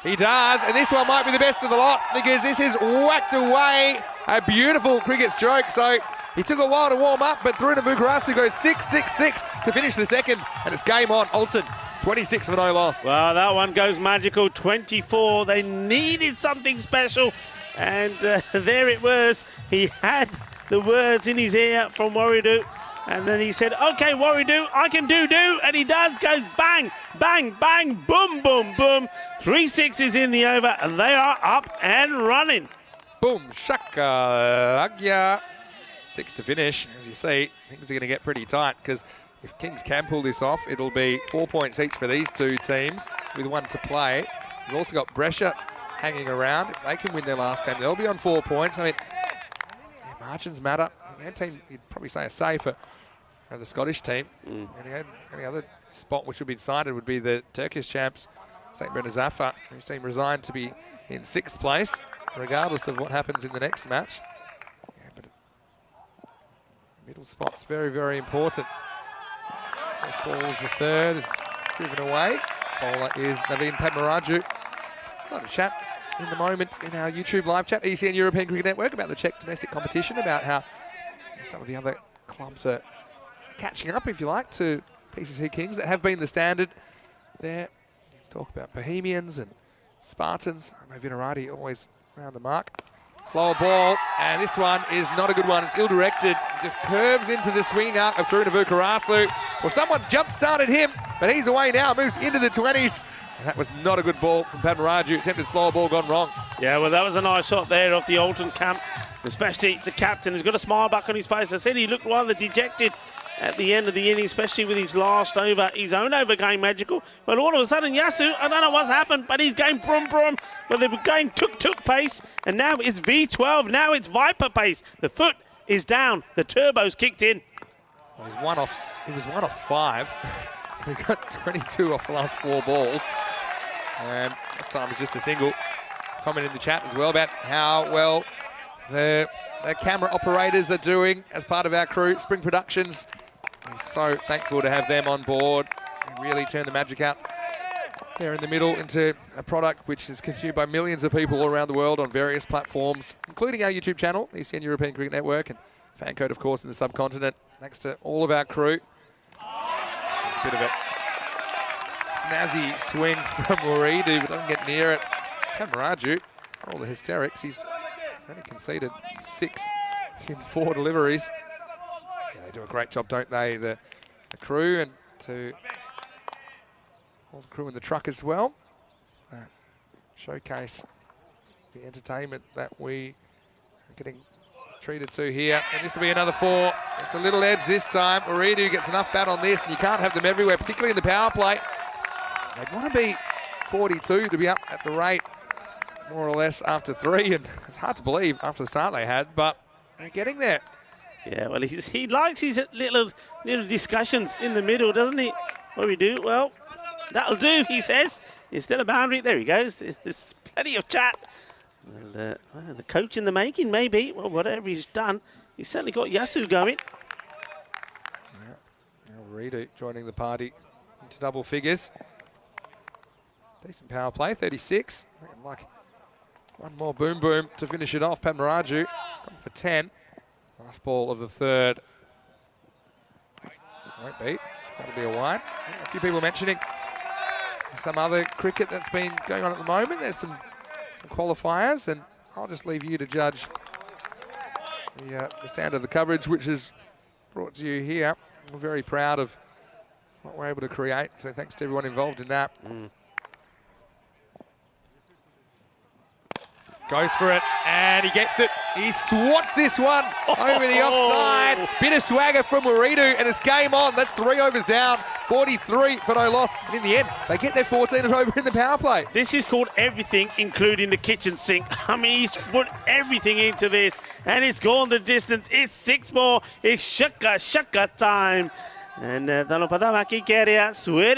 He does, and this one might be the best of the lot, because this is whacked away. A beautiful cricket stroke. So he took a while to warm up, but through to Vukarasu goes 6-6-6 to finish the second, and it's game on. Alton, 26 for no loss.
Well, that one goes magical, 24. They needed something special, and there it was. He had the words in his ear from Waridu. And then he said, okay, Waridu, I can do, and he does, goes bang, bang, bang, boom, boom, boom. 3 6s in the over, and they are up and running.
Boom, shaka, agya. 6 to finish. As you see, things are going to get pretty tight, because if Kings can pull this off, it'll be 4 points each for these 2 teams with 1 to play. We've also got Brescia hanging around. If they can win their last game, they'll be on 4 points. I mean, margins matter. Their team, you'd probably say, are safer than the Scottish team. Any other spot which would be decided would be the Turkish champs, St. Bernard Zafar, who seem resigned to be in 6th place, regardless of what happens in the next match. Yeah, but middle spot's very, very important. First ball of the 3rd is driven away. Bowler is Naveen Padmaraju. Got a chat in the moment in our YouTube live chat, ECN European Cricket Network, about the Czech domestic competition, about how some of the other clubs are catching up, if you like, to PCC Kings that have been the standard there. Talk about Bohemians and Spartans. I know Vinarati always around the mark. Slower ball, and this one is not a good one. It's ill-directed. Just curves into the swinging arc of Truna Vukarasu. Well, someone jump-started him, but he's away now, moves into the 20s. And that was not a good ball from Padmaraju. Attempted slower ball, gone wrong.
Yeah, well, that was a nice shot there off the Alton camp, especially the captain has got a smile back on his face. I said he looked rather dejected at the end of the inning, especially with his last over, his own over going magical. Well, all of a sudden, Yasu, I don't know what's happened, but he's going brum. Well, they were going tuk pace, and now it's V12. Now it's Viper pace. The foot is down. The turbo's kicked in.
Well, he was one off 5. So he got 22 off the last 4 balls. And this time it's just a single. Comment in the chat as well about how well the camera operators are doing as part of our crew, Spring Productions. We're so thankful to have them on board and really turn the magic out there in the middle into a product which is consumed by millions of people all around the world on various platforms, including our YouTube channel, ECN European Cricket Network, and fan code, of course, in the subcontinent. Thanks to all of our crew. This is a bit of a snazzy swing from Muridu, but doesn't get near it. Padmaraju, for all the hysterics, he's only conceded 6 in 4 deliveries. Yeah, they do a great job, don't they? The crew, and to all the crew in the truck as well. Showcase the entertainment that we are getting treated to here. And this will be another 4. It's a little edge this time. Muridu gets enough bat on this, and you can't have them everywhere, particularly in the power play. They'd want to be 42 to be up at the rate, more or less, after 3, and it's hard to believe after the start they had, but they're getting there.
Yeah, well, he likes his little discussions in the middle, doesn't he? What do we do? Well, that'll do, he says. It's still a boundary. There he goes. There's plenty of chat. Well, the coach in the making, maybe. Well, whatever he's done, he's certainly got Yasu going.
Yeah, now Reedy joining the party into double figures. Decent power play, 36. Like one more boom to finish it off. Padmaraju has gone for 10. Last ball of the 3rd. Won't beat. That'll be a wide. A few people mentioning some other cricket that's been going on at the moment. There's some qualifiers, and I'll just leave you to judge the sound of the coverage, which is brought to you here. We're very proud of what we're able to create, so thanks to everyone involved in that. Goes for it, and he gets it. He swats this one over the offside. Bit of swagger from Muridu, and it's game on. That's 3 overs down, 43 for no loss. And in the end, they get their 14th over in the power play.
This is called everything, including the kitchen sink. I mean, he's put everything into this, and it's gone the distance. It's 6 more. It's shaka time. And Danopadamaki Keria, Swere,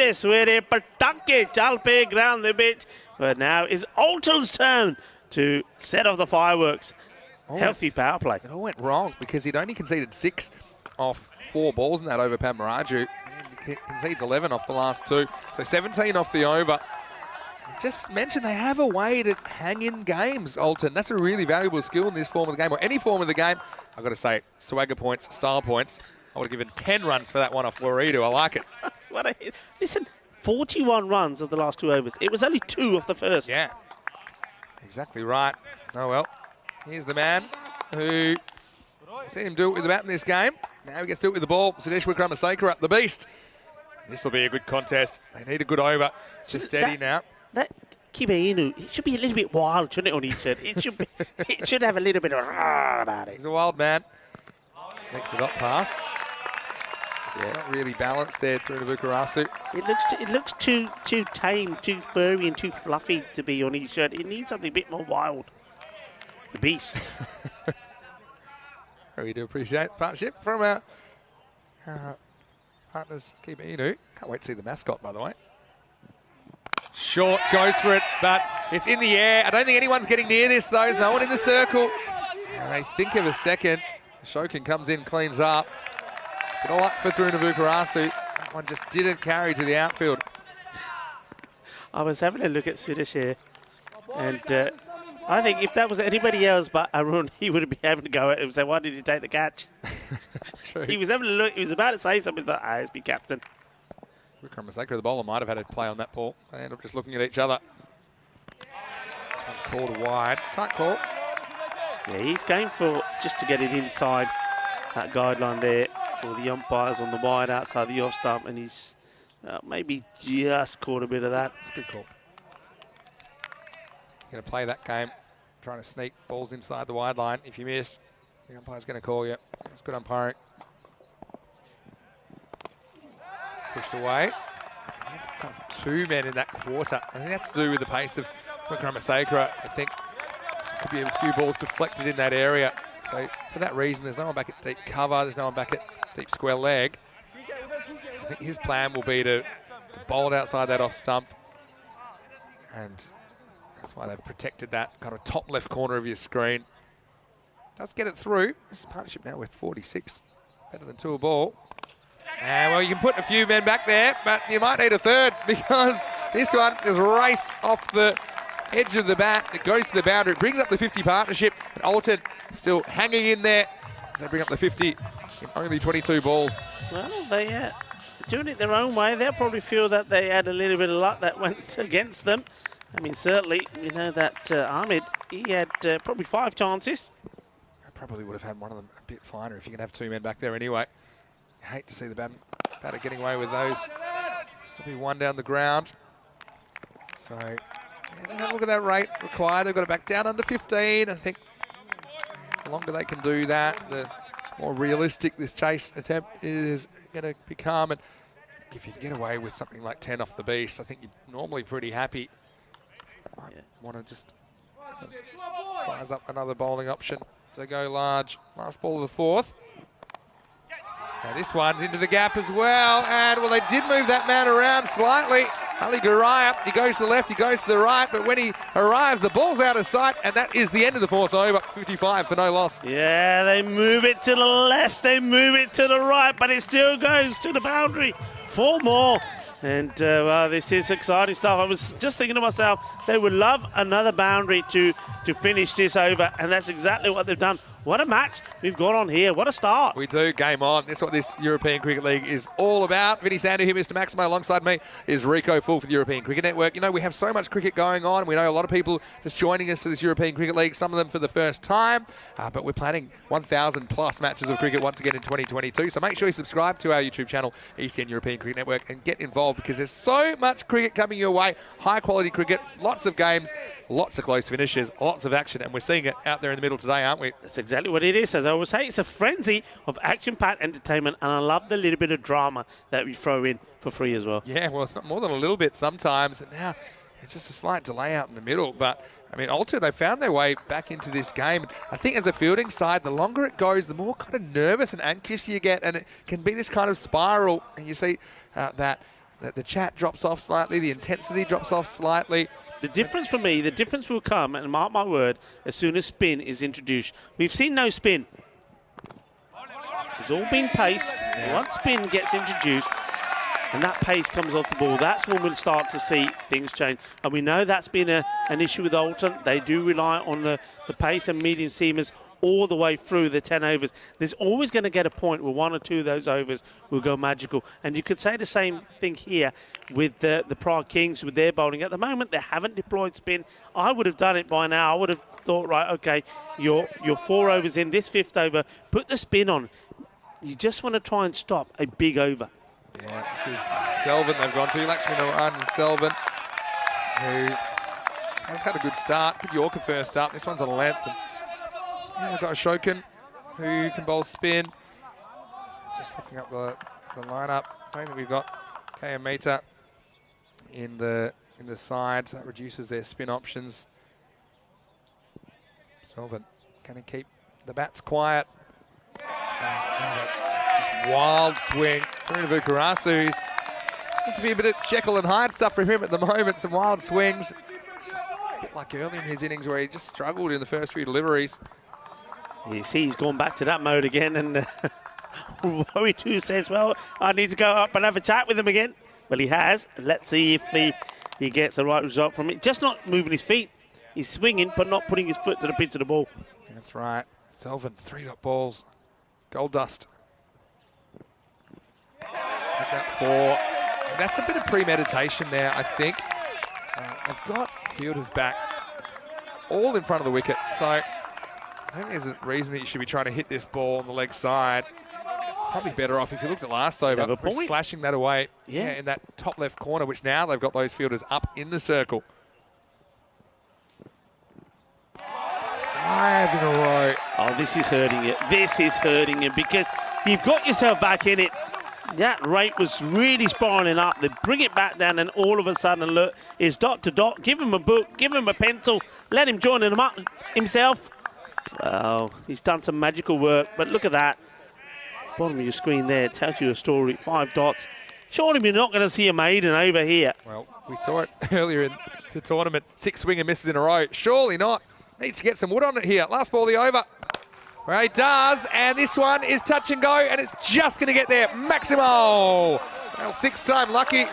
Patake, Chalpe, ground the bit. But now it's Alton's turn to set off the fireworks. Healthy power play.
It all went wrong because he'd only conceded 6 off 4 balls in that over Padmaraju. He concedes 11 off the last 2, so 17 off the over. Just mentioned they have a way to hang in games, Alton. That's a really valuable skill in this form of the game, or any form of the game. I've got to say, swagger points, style points. I would have given 10 runs for that one off Muridu. I like it.
What a hit. Listen, 41 runs of the last 2 overs. It was only 2 off the first.
Yeah. Exactly right. Oh, well, here's the man who I've seen him do it with the bat in this game. Now he gets to do it with the ball. Sudesh Wickramaseka up the beast. This will be a good contest. They need a good over. Just steady now.
That Kibe Inu, it should be a little bit wild, shouldn't it, on his shirt? It should have a little bit of about it.
He's a wild man. Sneaks it up past. It's not really balanced there through the Vukarasu.
It looks too tame, too furry and too fluffy to be on his shirt. It needs something a bit more wild. The beast.
We do appreciate the partnership from our partners, Kiba Inu. Can't wait to see the mascot, by the way. Short, goes for it, but it's in the air. I don't think anyone's getting near this, though. There's no one in the circle. And they think of a second. Shokin comes in, cleans up. But all up for Truna Vukarasu. That one just didn't carry to the outfield.
I was having a look at Sudesh here, and I think if that was anybody else but Arun, he would be having to go at him and say, why did you take the catch?
True.
He was having a look, he was about to say something, but it's be captain.
Wickramasacre, the bowler, might have had a play on that ball. They end up just looking at each other. This one's called wide. Tight call.
Yeah, he's going for just to get it inside that guideline there for the umpires on the wide outside the off stump, and he's maybe just caught a bit of that.
It's a good call. Going to play that game, trying to sneak balls inside the wide line. If you miss, the umpire's going to call you. It's good umpiring. Pushed away. Kind of 2 men in that quarter. I think that's to do with the pace of Wickramasacre. I think there could be a few balls deflected in that area. So for that reason, there's no one back at deep cover. There's no one back at deep square leg. I think his plan will be to bowl it outside that off stump. And that's why they've protected that kind of top left corner of your screen. Does get it through. This partnership now with 46. Better than 2 a ball. And well, you can put a few men back there, but you might need a third because this one is race off the edge of the bat. It goes to the boundary. It brings up the 50 partnership. And Alton still hanging in there. They bring up the 50 in only 22 balls.
Well, they doing it their own way. They'll probably feel that they had a little bit of luck that went against them. I mean, certainly, you know that Ahmed, he had probably 5 chances.
I probably would have had one of them a bit finer if you can have 2 men back there anyway. You hate to see the batter getting away with those. This will be 1 down the ground. So, yeah, have a look at that rate required. They've got it back down under 15. I think the longer they can do that, the more realistic this chase attempt is going to become. And if you can get away with something like 10 off the beast, I think you're normally pretty happy. I want to just size up another bowling option to go large. Last ball of the 4th. Now this one's into the gap as well, and well, they did move that man around slightly. Ali Guraya, he goes to the left, he goes to the right, but when he arrives, the ball's out of sight, and that is the end of the 4th over. 55 for no loss.
Yeah, they move it to the left, they move it to the right, but it still goes to the boundary. 4 more. And well, this is exciting stuff. I was just thinking to myself, they would love another boundary to finish this over, and that's exactly what they've done. What a match we've got on here. What a start.
We do. Game on. That's what this European Cricket League is all about. Vinny Sandu here, Mr. Maximo. Alongside me is Rico Full for the European Cricket Network. You know, we have so much cricket going on. We know a lot of people just joining us for this European Cricket League, some of them for the first time. But we're planning 1,000 plus matches of cricket once again in 2022. So make sure you subscribe to our YouTube channel, ECN European Cricket Network, and get involved because there's so much cricket coming your way. High quality cricket, lots of games, lots of close finishes, lots of action. And we're seeing it out there in the middle today, aren't we?
That's exactly what it is. As I always say, it's a frenzy of action-packed entertainment, and I love the little bit of drama that we throw in for free as well.
Yeah, well, it's not more than a little bit sometimes. And now it's just a slight delay out in the middle. But, I mean, Alton, they found their way back into this game. I think as a fielding side, the longer it goes, the more kind of nervous and anxious you get. And it can be this kind of spiral. And you see that the chat drops off slightly, the intensity drops off slightly.
The difference for me, the difference will come, and mark my word, as soon as spin is introduced. We've seen no spin. It's all been pace.
Yeah.
Once spin gets introduced, and that pace comes off the ball, that's when we'll start to see things change. And we know that's been an issue with Alton. They do rely on the pace and medium seamers all the way through the 10 overs. There's always going to get a point where 1 or 2 of those overs will go magical. And you could say the same thing here with the Prague Kings with their bowling. At the moment, they haven't deployed spin. I would have done it by now. I would have thought, right, okay, you're 4 overs in, this 5th over, put the spin on. You just want to try and stop a big over.
Yeah, this is Selvin they've gone to. Lakshmi Narayan and Selvin, who has had a good start. Good Yorker first up. This one's on a length. And they've got Ashokan, who can bowl spin. Just looking up the lineup. I think we've got KM Mehta in the sides. That reduces their spin options. Selvin, can he keep the bats quiet? Just wild swing through to Vukarasu. Seems to be a bit of Jekyll and Hyde stuff for him at the moment. Some wild swings. Just a bit like early in his innings where he just struggled in the first few deliveries.
You see, he's gone back to that mode again, and Rowie too says, well, I need to go up and have a chat with him again. Well, he has. Let's see if he gets the right result from it. Just not moving his feet. He's swinging, but not putting his foot to the pitch of the ball.
That's right. Selvin, 3-dot balls. Gold dust. At that 4. That's a bit of premeditation there, I think. They've got fielders back all in front of the wicket. So I think there's a reason that you should be trying to hit this ball on the leg side. Probably better off if you looked at last over, slashing that away in that top left corner, which now they've got those fielders up in the circle. 5 in a row.
Oh, this is hurting you. This is hurting you because you've got yourself back in it. That rate was really spiraling up. They bring it back down, and all of a sudden, look, it's dot to dot. Give him a book, give him a pencil, let him join them up himself. Well, he's done some magical work, but look at that. Bottom of your screen there tells you a story. 5 dots. Surely we're not going to see a maiden over here.
Well, we saw it earlier in the tournament. 6 swing and misses in a row. Surely not. Needs to get some wood on it here. Last ball, the over. Well, he does, and this one is touch and go, and it's just going to get there. Maximo! Well, 6-time lucky,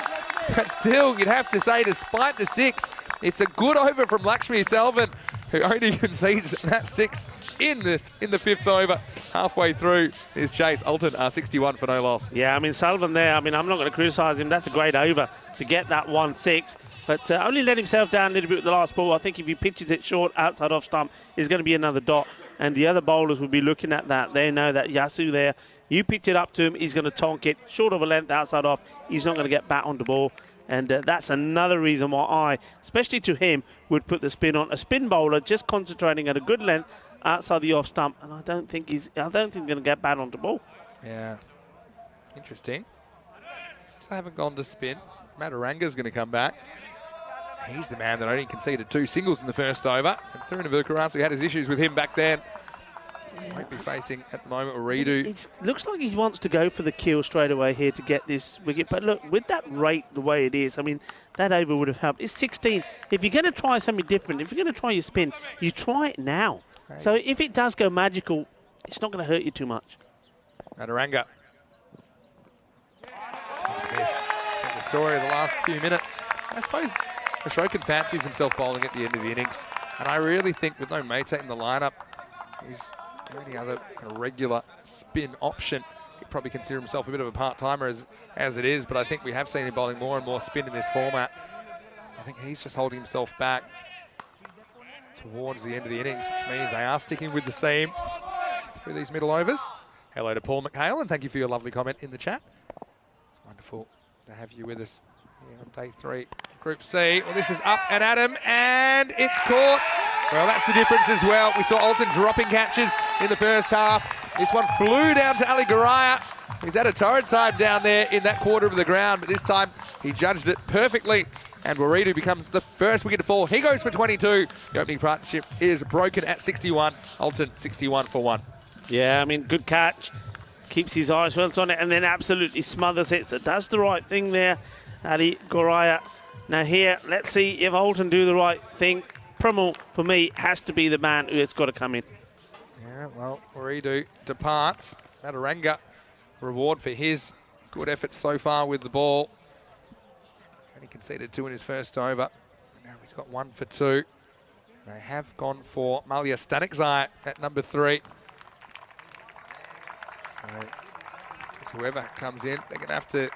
but still, you'd have to say, despite the 6, it's a good over from Lakshmi Selvin, who only concedes that 6 in the 5th over. Halfway through his chase, Alton 61 for no loss.
Yeah, I mean, Selvin there, I mean, I'm not going to criticise him. That's a great over to get that 1-6. But only let himself down a little bit with the last ball. I think if he pitches it short outside off stump, it's going to be another dot. And the other bowlers will be looking at that. They know that Yasu there, you pitch it up to him, he's going to tonk it short of a length outside off. He's not going to get bat on the ball. And that's another reason why I, especially to him, would put the spin on. A spin bowler just concentrating at a good length outside the off stump. And I don't think he's going to get bat on the ball.
Yeah. Interesting. Still haven't gone to spin. Mataranga's going to come back. He's the man that only conceded 2 singles in the first over. And Thirunavukarasi had his issues with him back then. Yeah. Might be facing at the moment a redo.
It looks like he wants to go for the kill straight away here to get this wicket. But look, with that rate the way it is, I mean, that over would have helped. It's 16. If you're going to try something different, if you're going to try your spin, you try it now. Right. So if it does go magical, it's not going to hurt you too much.
Mataranga. This is the story of the last few minutes. I suppose Ashokan fancies himself bowling at the end of the innings, and I really think with no Mate in the lineup, he's the only other kind of regular spin option. He'd probably consider himself a bit of a part-timer as it is, but I think we have seen him bowling more and more spin in this format. I think he's just holding himself back towards the end of the innings, which means they are sticking with the seam through these middle overs. Hello to Paul McHale, and thank you for your lovely comment in the chat. It's wonderful to have you with us here on day 3. Group C. Well, this is up and at him, and it's caught. Well, that's the difference as well. We saw Alton dropping catches in the first half. This one flew down to Ali Garaya. He's had a torrid time down there in that quarter of the ground, but this time he judged it perfectly. And Waridu becomes the first wicket to fall. He goes for 22. The opening partnership is broken at 61. Alton 61 for 1.
Yeah, I mean, good catch. Keeps his eyes well on it and then absolutely smothers it. So does the right thing there, Ali Garaya. Now here, let's see if Alton do the right thing. Pramul, for me, has to be the man who has got to come in.
Yeah, well, Waridu departs. Mataranga, reward for his good efforts so far with the ball. And he conceded 2 in his first over. Now he's got 1 for 2. They have gone for Malia Stanikzai at number 3. So whoever comes in, they're going to have to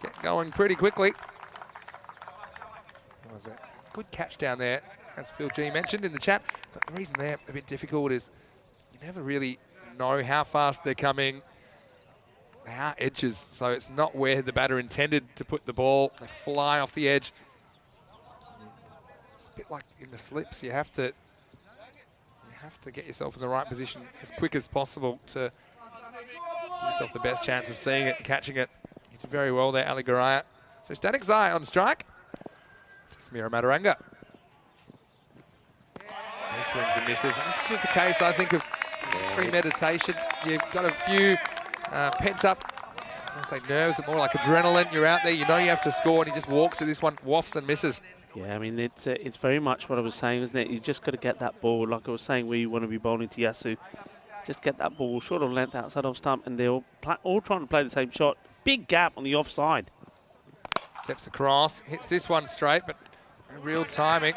get going pretty quickly. What was it? Good catch down there, as Phil G mentioned in the chat. But the reason they're a bit difficult is you never really know how fast they're coming. They are edges, so it's not where the batter intended to put the ball. They fly off the edge. It's a bit like in the slips. You have to get yourself in the right position as quick as possible to give yourself the best chance of seeing it and catching it. He did very well there, Ali Garaya. So Stanikzai on strike. Samira Mataranga. He swings and misses. And this is just a case, I think, of premeditation. You've got a few pent up, I don't say nerves, but more like adrenaline. You're out there, you know you have to score, and he just walks, and this one wafts and misses.
Yeah, I mean, it's very much what I was saying, isn't it? You just got to get that ball, like I was saying, where you want to be bowling to Yasu. Just get that ball short of length outside off stump, and they're all trying to play the same shot. Big gap on the offside.
Steps across, hits this one straight, but no real timing.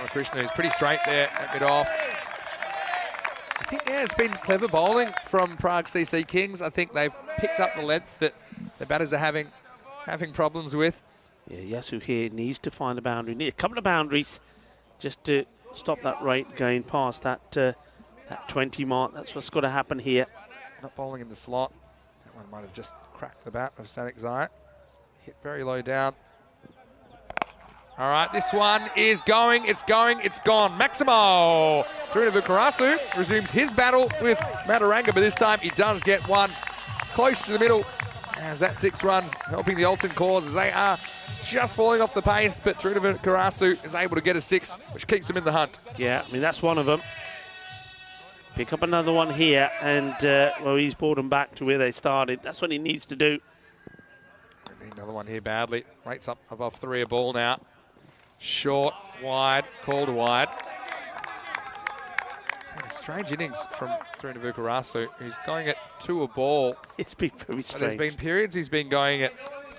Krishna is pretty straight there at mid-off. I think, yeah, it's been clever bowling from Prague CC Kings. I think they've picked up the length that the batters are having problems with.
Yeah, Yasu here needs to find a boundary. Need a couple of boundaries just to stop that rate going past that 20 mark. That's what's got to happen here.
Not bowling in the slot. That one might have just cracked the bat of Stanek Zayat. Hit very low down. All right, this one is going, it's gone. Maximo through to Vukarasu, resumes his battle with Mataranga, but this time he does get one close to the middle. As that 6 runs helping the Alton cause as they are just falling off the pace, but through to Vukarasu is able to get a 6, which keeps him in the hunt.
Yeah, I mean, that's one of them. Pick up another one here, and well, he's brought them back to where they started. That's what he needs to do.
We need another one here badly. Rates up above 3 a ball now. Short, wide, called wide. It's been a strange innings from through to Vukarasu. He's going at 2 a ball.
It's been very strange.
There's been periods he's been going at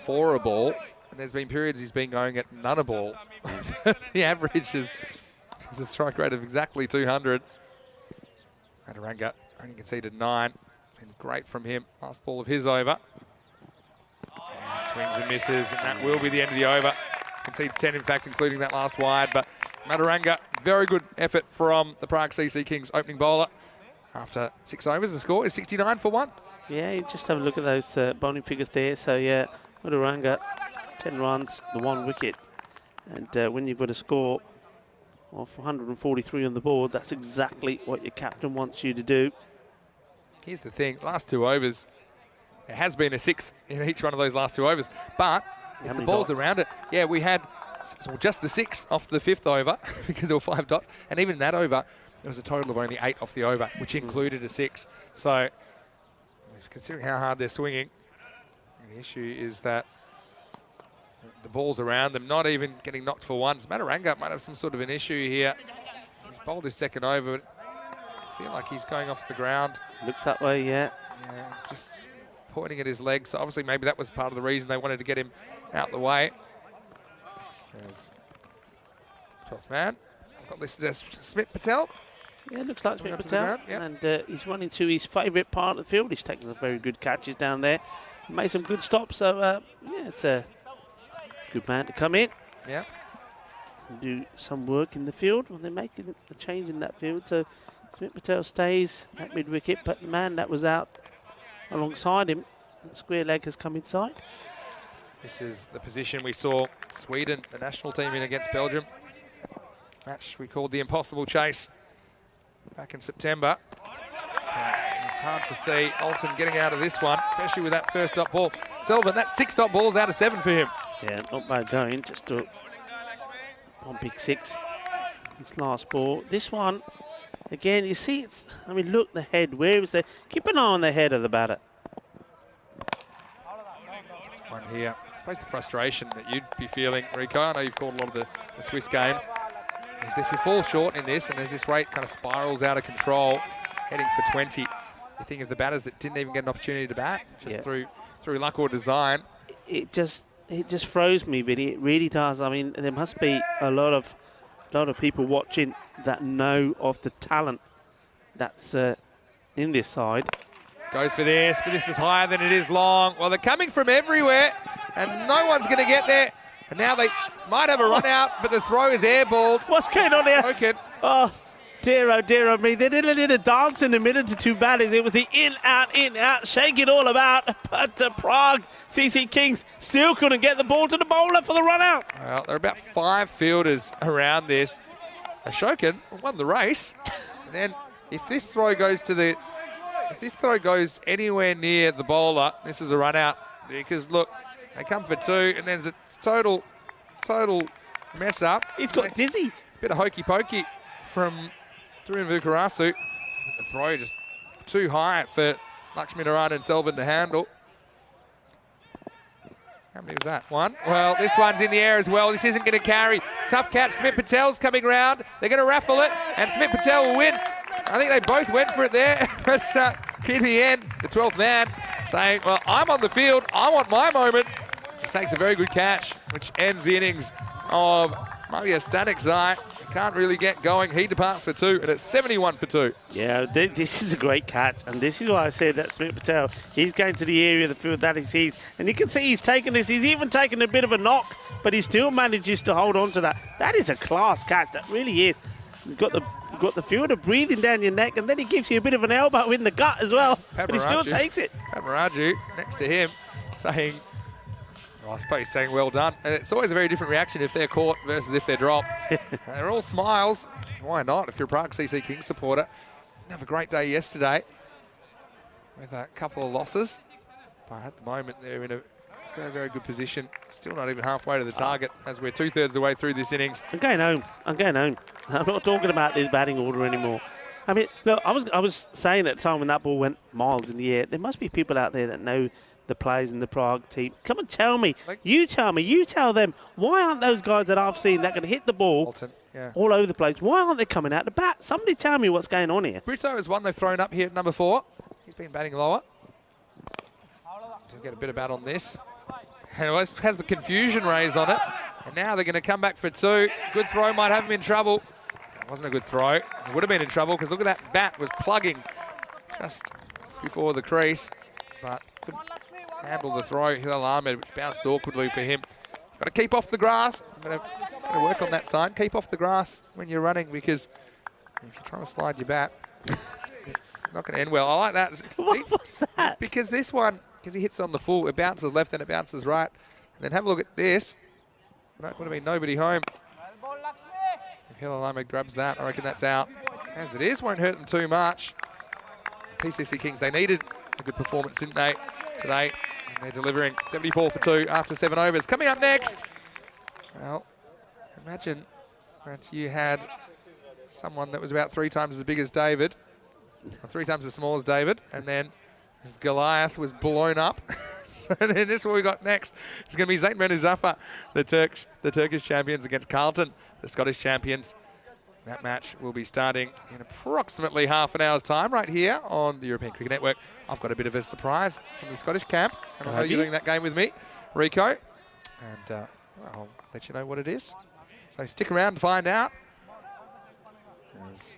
4 a ball, and there's been periods he's been going at none a ball. The average is a strike rate of exactly 200. Mataranga only conceded 9. Been great from him. Last ball of his over. And swings and misses, and that will be the end of the over. Concedes 10, in fact, including that last wide. But Mataranga, very good effort from the Prague CC Kings opening bowler. After 6 overs, the score is 69 for 1.
Yeah, you just have a look at those bowling figures there. So, yeah, Mataranga, 10 runs, the 1 wicket. And when you've got a score of 143 on the board, that's exactly what your captain wants you to do.
Here's the thing, last 2 overs, there has been a 6 in each one of those last 2 overs. But it's the balls around it. Yeah, we had just the 6 off the 5th over because there were 5 dots. And even in that over, there was a total of only 8 off the over, which included a 6. So, considering how hard they're swinging, the issue is that the ball's around them, not even getting knocked for ones. Mataranga might have some sort of an issue here. He's bowled his 2nd over, but I feel like he's going off the ground.
Looks that way, yeah.
Yeah, just pointing at his legs. So obviously maybe that was part of the reason they wanted to get him out the way. There's 12th man. I've got listed as Smith Patel.
Yeah, looks like Smith
Coming up to the
Patel.
ground, yep.
And he's running to his favourite part of the field. He's taking some very good catches down there. Made some good stops. So, yeah, it's a good man to come in.
Yeah.
And do some work in the field when they're making a change in that field. So, Smith Patel stays at mid-wicket, but the man that was out alongside him, that square leg, has come inside.
This is the position we saw Sweden, the national team, in against Belgium. Match we called the impossible chase back in September. It's hard to see Alton getting out of this one, especially with that first dot ball. Selvin, that's 6 dot balls out of 7 for him.
Yeah, not bad going. Just do one big 6. His last ball. This one, again, you see, it's. I mean, look, the head. Where is the? Keep an eye on the head of the batter.
This one here. I suppose the frustration that you'd be feeling, Rico, I know you've called a lot of the Swiss games, is if you fall short in this and as this rate kind of spirals out of control, heading for 20, you think of the batters that didn't even get an opportunity to bat, just through luck or design.
It just froze me, Vinny. It really does. I mean, there must be a lot of people watching that know of the talent that's in this side.
Goes for this, but this is higher than it is long. Well, they're coming from everywhere, and no one's going to get there. And now they might have a run out, but the throw is airballed.
What's going on here?
Okay.
Oh, dear oh me. They did a little dance in the middle to 2 batters. It was the in, out, shake it all about. But Prague CC Kings still couldn't get the ball to the bowler for the run out.
Well, there are about 5 fielders around this. Ashokan won the race. And then if this throw goes anywhere near the bowler, this is a run out. Because look, they come for 2, and there's a total mess up.
He's got dizzy.
Bit of hokey pokey from Tarun Vukarasu. The throw just too high for Lakshminarayan and Selvin to handle. How many was that? 1? Well, this one's in the air as well. This isn't going to carry. Tough catch. Smith Patel's coming round. They're going to raffle it, and Smith Patel will win. I think they both went for it there. But in the end, the 12th man saying, well, I'm on the field. I want my moment. takes a very good catch, which ends the innings of maybe a static Zai. Can't really get going. He departs for 2, and it's 71 for 2.
Yeah, this is a great catch, and this is why I said that Smith Patel, he's going to the area of the field that he sees, and you can see he's taking this. He's even taken a bit of a knock, but he still manages to hold on to that. That is a class catch. That really is. You've got the fielder breathing down your neck, and then he gives you a bit of an elbow in the gut as well, but he still takes it.
Pamaraju next to him saying, I suppose he's saying well done. And it's always a very different reaction if they're caught versus if they're dropped. They're all smiles. Why not? If you're a Prague CC Kings supporter. Didn't have a great day yesterday with a couple of losses. But at the moment, they're in a very, very good position. Still not even halfway to the target as we're 2/3 of the way through this innings.
I'm going home. I'm not talking about this batting order anymore. I mean, look, I was saying at the time when that ball went miles in the air, there must be people out there that know the players in the Prague team. Come and tell me. You tell them. Why aren't those guys that I've seen that can hit the ball
Alton, yeah,
all over the place? Why aren't they coming out to bat? Somebody tell me what's going on here.
Brito is one they've thrown up here at number 4. He's been batting lower. We'll get a bit of bat on this. And it has the confusion raised on it. And now they're going to come back for 2. Good throw might have him in trouble. It wasn't a good throw. It would have been in trouble because look at that bat was plugging just before the crease. But couldn't handle the throw. Hilal Ahmed, which bounced awkwardly for him. Got to keep off the grass. I'm going to work on that sign. Keep off the grass when you're running because if you're trying to slide your bat, it's not going to end well. I like that.
What was that?
It's because this one, because he hits on the full, it bounces left and it bounces right. And then have a look at this. That would have been nobody home. If Hilal Ahmed grabs that, I reckon that's out. As it is, won't hurt them too much. PCC Kings, they needed a good performance, didn't they, today? And they're delivering 74 for 2 after 7 overs. Coming up next, well, imagine that you had someone that was about 3 times as big as David, or 3 times as small as David, and then Goliath was blown up. So then this is what we got next. It's going to be Zayn Benuzafar, the Turkish champions against Carlton, the Scottish champions. That match will be starting in approximately half an hour's time right here on the European Cricket Network. I've got a bit of a surprise from the Scottish camp, and I know you're doing that game with me, Rico. And I'll let you know what it is. So stick around to find out. As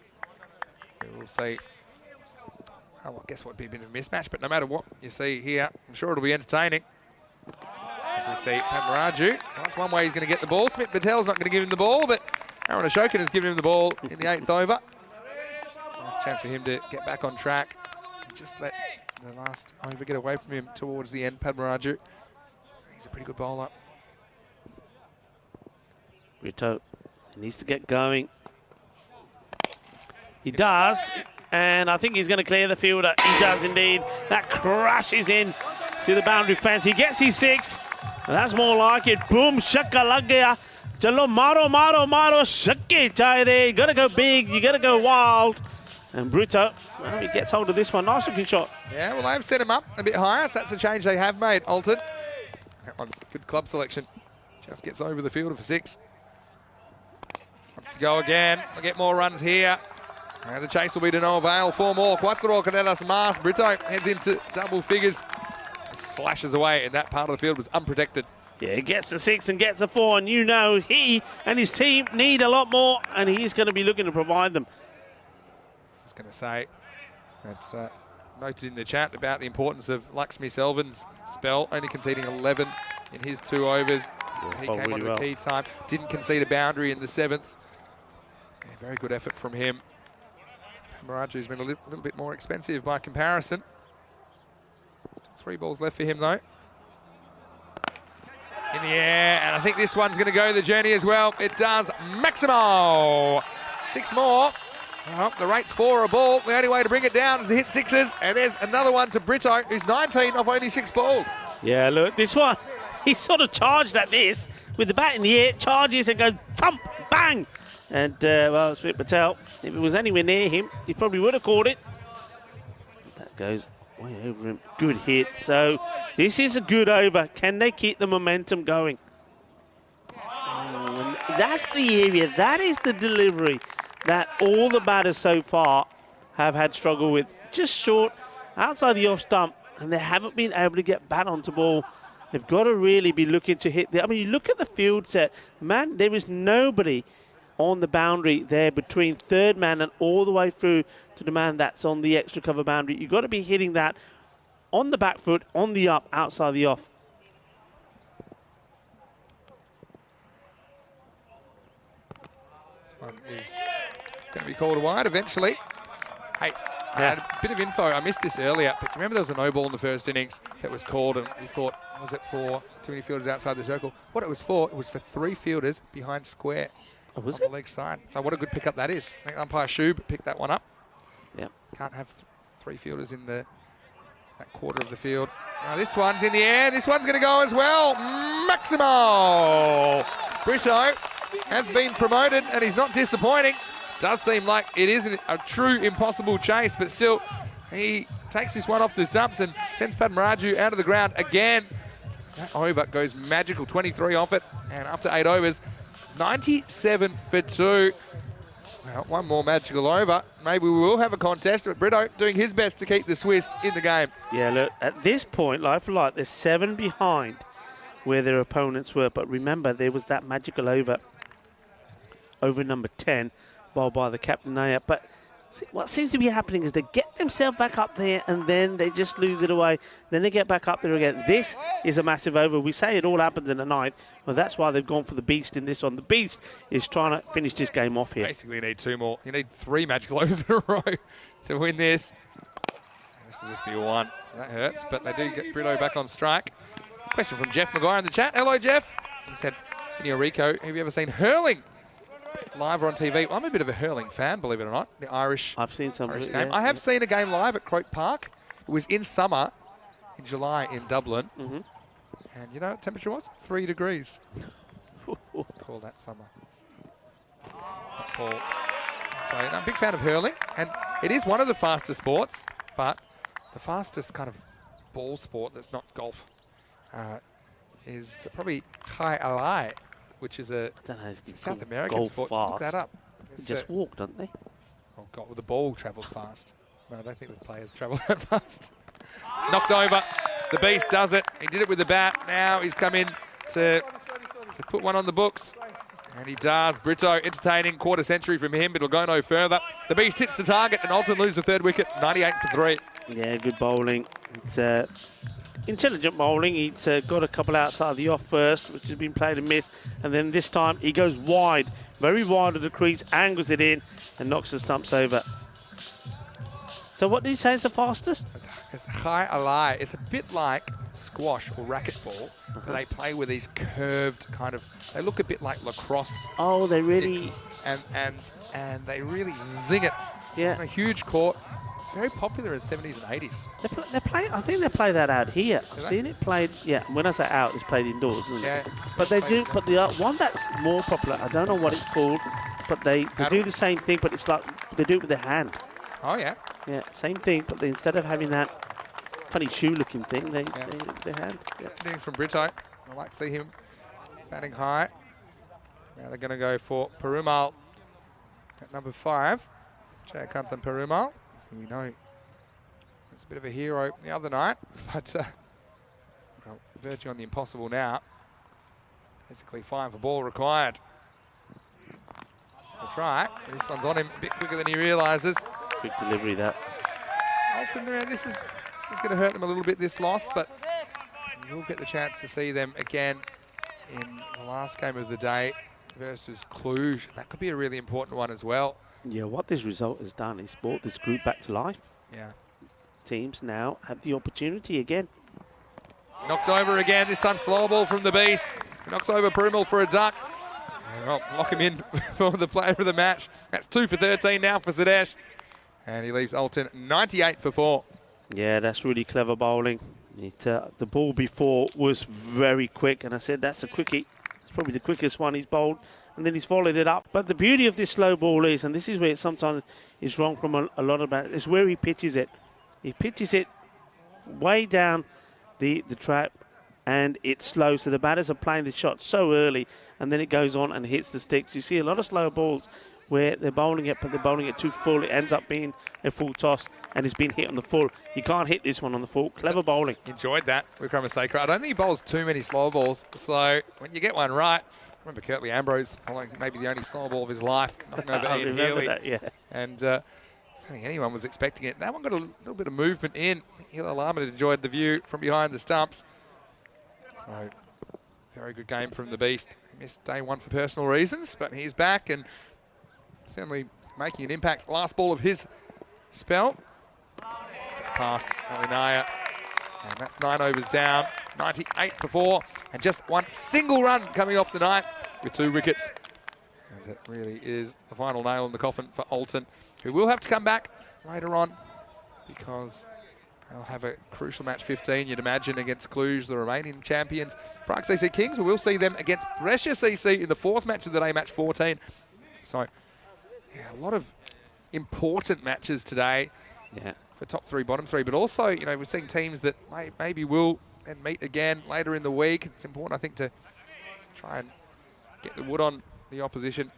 we'll see. Oh, I guess what would be a bit of a mismatch, but no matter what you see here, I'm sure it'll be entertaining. As we see Pamaraju. That's one way he's going to get the ball. Smith Patel's not going to give him the ball, but Aaron Ashokan has given him the ball in the 8th over. Nice chance for him to get back on track. Just let the last over get away from him towards the end. Pamaraju. He's a pretty good bowler.
Rito needs to get going. He does. And I think he's going to clear the fielder. He does indeed. That crashes in to the boundary fence. He gets his 6. And that's more like it. Boom, shaka lag gaya. Chalo maro shake chahe. You got to go big. You got to go wild. And Brito, well, he gets hold of this one. Nice looking shot.
Yeah, well, they've set him up a bit higher. So that's a change they have made, Alton. That one, good club selection. Just gets over the fielder for 6. Wants to go again. They'll get more runs here. And the chase will be to no avail. 4 more. Cuatro Canelas Mas. Brito heads into double figures. Slashes away, and that part of the field was unprotected.
Yeah, he gets a 6 and gets a 4, and you know he and his team need a lot more, and he's going to be looking to provide them.
I was going to say, that's noted in the chat about the importance of Laxmi Selvin's spell, only conceding 11 in his 2 overs. He came
really
on
well.
a key time. Didn't concede a boundary in the 7th. Yeah, very good effort from him. Maraju's been a little bit more expensive by comparison. 3 balls left for him though. In the air, and I think this one's going to go the journey as well. It does. Maximo. 6 more. Well, the rate's 4 a ball. The only way to bring it down is to hit 6s. And there's another one to Brito, who's 19 off only 6 balls.
Yeah, look, this one, he sort of charged at this with the bat in the air, charges and goes thump, bang. And, well, Smith Patel, if it was anywhere near him, he probably would have caught it. That goes way over him. Good hit. So this is a good over. Can they keep the momentum going? Oh, and that's the area. That is the delivery that all the batters so far have had struggle with. Just short, outside the off stump, and they haven't been able to get bat onto ball They've got to really be looking to hit I mean, you look at the field set, man, there is nobody on the boundary there between third man and all the way through to the man that's on the extra cover boundary. You've got to be hitting that on the back foot, on the up, outside the off.
One is going to be called wide eventually. Hey, I had a bit of info. I missed this earlier, but remember there was a no ball in the first innings that was called, and we thought, was it for too many fielders outside the circle? What it was for three fielders behind square
Oh, was
on
it?
the leg side. So what a good pickup that is. I think umpire Shub picked that one up.
Yeah.
Can't have three fielders in that quarter of the field. Now this one's in the air. This one's going to go as well. Maximo Brescia has been promoted, and he's not disappointing. Does seem like it isn't a true impossible chase, but still he takes this one off the stumps and sends Padmaraju out of the ground again. That over goes magical, 23 off it, and after 8 overs, 97 for 2. Well, one more magical over. Maybe we will have a contest, but Brito doing his best to keep the Swiss in the game.
Yeah, look, at this point, like for like, they're 7 behind where their opponents were. But remember, there was that magical over number 10, bowled by the captain there. But what seems to be happening is they get themselves back up there and then they just lose it away. Then they get back up there again. This is a massive over. We say it all happens in the night. Well, that's why they've gone for the beast in this one. The beast is trying to finish this game off here.
Basically, you need 2 more. You need 3 magical overs in a row to win this. This will just be 1. That hurts, but they do get Brito back on strike. Question from Jeff Maguire in the chat. Hello, Jeff. He said, Rico, have you ever seen hurling live or on TV? Well, I'm a bit of a hurling fan, believe it or not. The Irish.
I've seen some
Irish
of it,
game.
yeah.
I have seen a game live at Croke Park. It was in summer, in July in Dublin.
Mm-hmm.
And you know what temperature was? 3 degrees. Call that summer. Not Paul. So I'm a big fan of hurling, and it is one of the fastest sports, but the fastest kind of ball sport that's not golf is probably Kai Alai, which is a South American sport. Look that up.
They just walk, don't they?
Oh God, well the ball travels fast. No, I don't think the players travel that fast. Knocked over. The beast does it. He did it with the bat. Now he's come in to put one on the books. And he does. Brito entertaining. Quarter century from him, but it'll go no further. The beast hits the target, and Alton loses the 3rd wicket. 98 for 3.
Yeah, good bowling. It's intelligent bowling. He's got a couple outside the off first, which has been played and missed. And then this time he goes wide, very wide of the crease, angles it in, and knocks the stumps over. So what did he say is the fastest?
It's high alai. It's a bit like squash or racquetball. Where they play with these curved kind of. They look a bit like lacrosse.
Oh, they really.
Sticks, and they really zing it.
Yeah.
It's a huge court. Very popular in the 70s and 80s.
They play. I think they play that out here. I've
they?
seen it played. Yeah, when I say out, it's played indoors, isn't
Yeah.
it? But they do. But the one that's more popular, I don't know what it's called, but they do the same thing, but it's like they do it with their hand.
Oh yeah.
Yeah, same thing, but instead of having that funny shoe-looking thing, they hand. Yeah.
Things from Brito. I like to see him batting high. Now they're going to go for Perumal at number 5. Carlton Perumal, who we know was a bit of a hero the other night, but well, verging on the impossible now. Basically 5 for ball required. We'll try. This one's on him a bit quicker than he realises.
Quick delivery, that.
Alton, this is going to hurt them a little bit, this loss, but we'll get the chance to see them again in the last game of the day versus Cluj. That could be a really important one as well.
Yeah, what this result has done is brought this group back to life.
Yeah.
Teams now have the opportunity again.
Knocked over again, this time slow ball from the beast. He knocks over Perumal for a duck. And, well, lock him in for the player of the match. That's 2 for 13 now for Sadesh. And he leaves Alton 98 for 4.
Yeah, that's really clever bowling. The ball before was very quick, and I said that's a quickie. It's probably the quickest one he's bowled, and then he's followed it up. But the beauty of this slow ball is, and this is where it sometimes is wrong from a lot of batters, is where he pitches it. He pitches it way down the track, and it's slow. So the batters are playing the shot so early, and then it goes on and hits the sticks. You see a lot of slow balls where they're bowling it, but they're bowling it too full. It ends up being a full toss, and it's been hit on the full. You can't hit this one on the full. Clever bowling.
Enjoyed that, Wickramasacre. I don't think he bowls too many slow balls, so when you get one right, I remember Curtly Ambrose bowling maybe the only slow ball of his life, knocking over Ian Healy.
That, yeah.
And I don't think anyone was expecting it. That one got a little bit of movement in. I think Hila Lamed enjoyed the view from behind the stumps. So, very good game from the Beast. He missed day one for personal reasons, but he's back and certainly making an impact. Last ball of his spell. Past Alinaya. And that's 9 overs down. 98 for 4. And just one single run coming off the ninth with 2 wickets. And it really is the final nail in the coffin for Alton, who will have to come back later on because they'll have a crucial match 15, you'd imagine, against Cluj, the Romanian champions. Prague CC Kings, we will see them against Brescia CC in the 4th match of the day, match 14. So, yeah, a lot of important matches today for top 3, bottom 3. But also, you know, we're seeing teams that maybe will and meet again later in the week. It's important, I think, to try and get the wood on the opposition.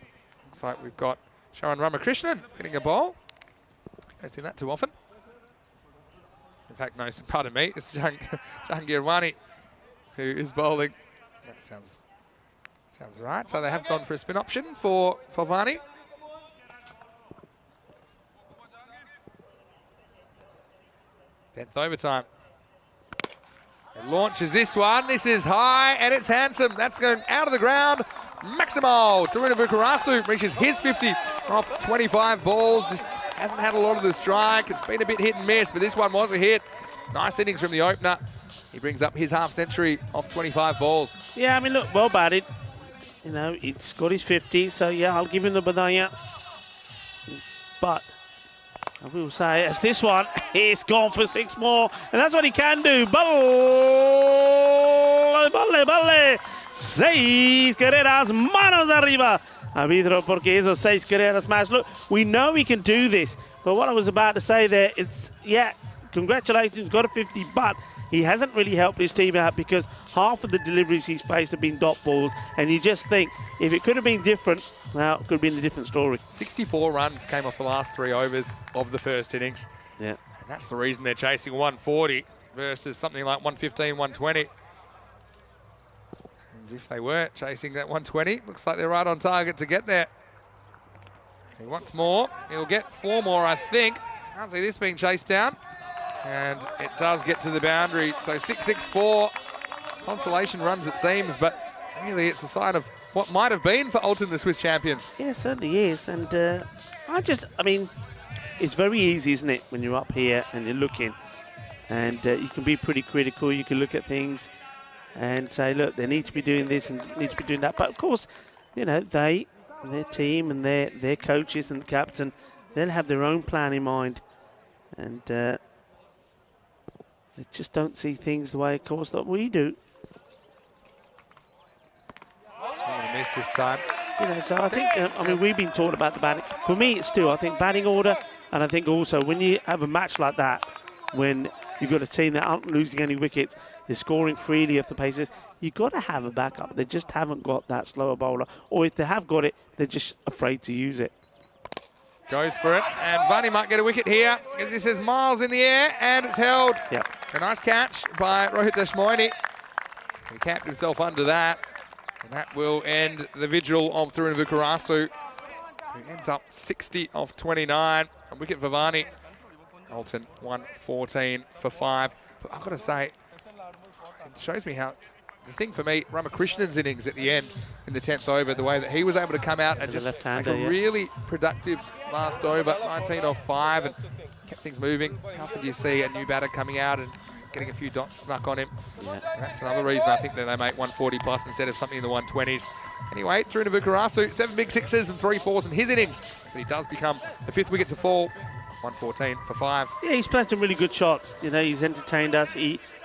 Looks like we've got Sharan Ramakrishnan getting a bowl. Don't see that too often. In fact, no, pardon me, it's Jahangir Wani who is bowling. That sounds right. So they have gone for a spin option for Vani. Tenth overtime. It launches this one. This is high and it's handsome. That's going out of the ground. Maximal. Taruna Vukarasu reaches his 50 off 25 balls. Just hasn't had a lot of the strike. It's been a bit hit and miss, but this one was a hit. Nice innings from the opener. He brings up his half century off 25 balls.
Yeah, I mean, look, well batted. You know, he's got his 50, so yeah, I'll give him the badaya. But I will say, as this one, he's gone for 6 more, and that's what he can do. Balle, balle, balle. 6 carreras, manos arriba. Arbitro, porque esos 6 carreras más. Look, we know he can do this, but what I was about to say there, it's, yeah, congratulations, got a 50, but he hasn't really helped his team out because half of the deliveries he's faced have been dot balls, and you just think, if it could have been different, well, it could have been a different story.
64 runs came off the last 3 overs of the first innings.
Yeah.
And that's the reason they're chasing 140 versus something like 115, 120. And if they were chasing that 120, looks like they're right on target to get there. He wants more. He'll get 4 more, I think. Can't see this being chased down. And it does get to the boundary. So 6-6-4. Consolation runs, it seems, but really it's a sign of what might have been for Alton, the Swiss champions.
Yeah, it certainly is. And I mean, it's very easy, isn't it, when you're up here and you're looking. And you can be pretty critical. You can look at things and say, look, they need to be doing this and need to be doing that. But of course, you know, their team and their coaches and the captain, they'll have their own plan in mind. And they just don't see things the way, of course, that we do.
I'm going to miss this time.
You know, so I think, I mean, we've been taught about the batting. For me, it's still, I think, batting order. And I think also when you have a match like that, when you've got a team that aren't losing any wickets, they're scoring freely off the paces, you've got to have a backup. They just haven't got that slower bowler. Or if they have got it, they're just afraid to use it.
Goes for it, and Vani might get a wicket here. This is miles in the air, and it's held.
Yep.
A nice catch by Rohit Deshmoini. He capped himself under that, and that will end the vigil of Taruna Vukarasu, who ends up 60 off 29. A wicket for Vani. Alton 114 for 5. But I've got to say, it shows me how. The thing for me, Ramakrishnan's innings at the end in the 10th over, the way that he was able to come out and just make a really productive last over, 19 off 5, and kept things moving. How often do you see a new batter coming out and getting a few dots snuck on him? Yeah. That's another reason I think that they make 140 plus instead of something in the 120s. Anyway, Taruna Vukarasu, 7 big sixes and 3 fours in his innings, but he does become the 5th wicket to fall. 114 for 5.
Yeah, he's played some really good shots. You know, he's entertained us.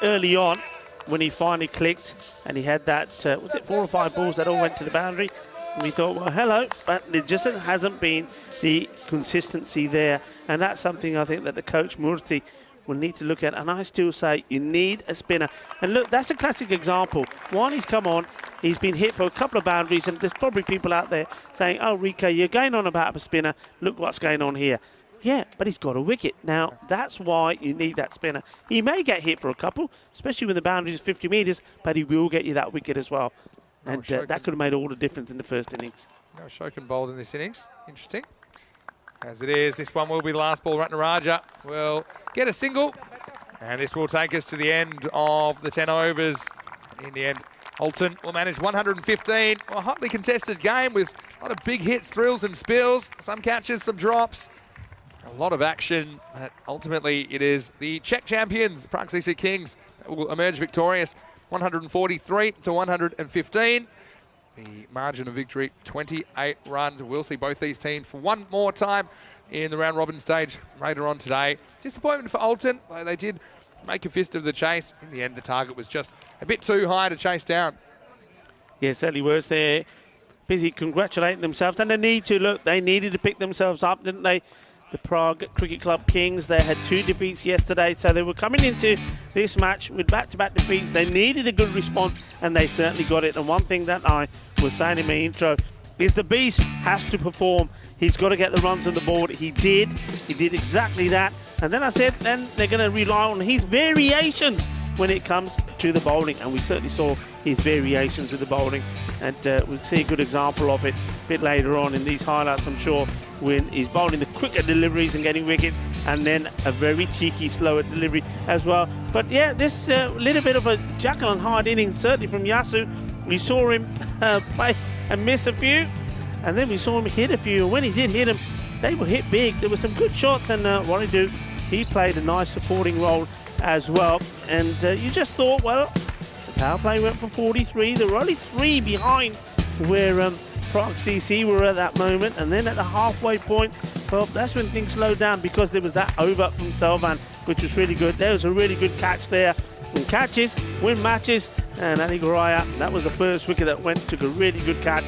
Early on, when he finally clicked and he had that, was it 4 or 5 balls that all went to the boundary? And we thought, well, hello, but it just hasn't been the consistency there. And that's something I think that the coach, Murthy, will need to look at. And I still say you need a spinner. And look, that's a classic example. While he's come on, he's been hit for a couple of boundaries, and there's probably people out there saying, oh, Rico, you're going on about a spinner. Look what's going on here. Yeah, but he's got a wicket. Now, that's why you need that spinner. He may get hit for a couple, especially when the boundary is 50 metres, but he will get you that wicket as well. And that could have made all the difference in the first innings.
No Shokin bowled in this innings. Interesting. As it is, this one will be the last ball. Ratnaraja will get a single. And this will take us to the end of the 10 overs. In the end, Alton will manage 115. A hotly contested game with a lot of big hits, thrills and spills. Some catches, some drops. A lot of action. But ultimately, it is the Czech champions, Prague CC Kings, that will emerge victorious. 143 to 115. The margin of victory, 28 runs. We'll see both these teams for one more time in the round-robin stage later on today. Disappointment for Alton, though they did make a fist of the chase. In the end, the target was just a bit too high to chase down.
Yeah, certainly was. They're busy congratulating themselves, and they needed to pick themselves up, didn't they? The Prague Cricket Club Kings, they had 2 defeats yesterday, so they were coming into this match with back-to-back defeats. They needed a good response, and they certainly got it. And one thing that I was saying in my intro is the Beast has to perform. He's got to get the runs on the board. He did exactly that. And then I said, then they're going to rely on his variations when it comes to the bowling, and we certainly saw his variations with the bowling, and we'll see a good example of it a bit later on in these highlights, I'm sure, when he's bowling the quicker deliveries and getting wickets, and then a very cheeky, slower delivery as well. But yeah, this little bit of a Jekyll and Hyde inning, certainly from Yasu. We saw him play and miss a few, and then we saw him hit a few, and when he did hit them, they were hit big. There were some good shots, and what he played a nice supporting role as well. And you just thought, well, the power play went for 43. There were only 3 behind where Prague CC were at that moment, and then at the halfway point, well, that's when things slowed down because there was that over from Selvan, which was really good. There was a really good catch there. And catches win matches, and Ali Goraya, that was the first wicket that went, took a really good catch.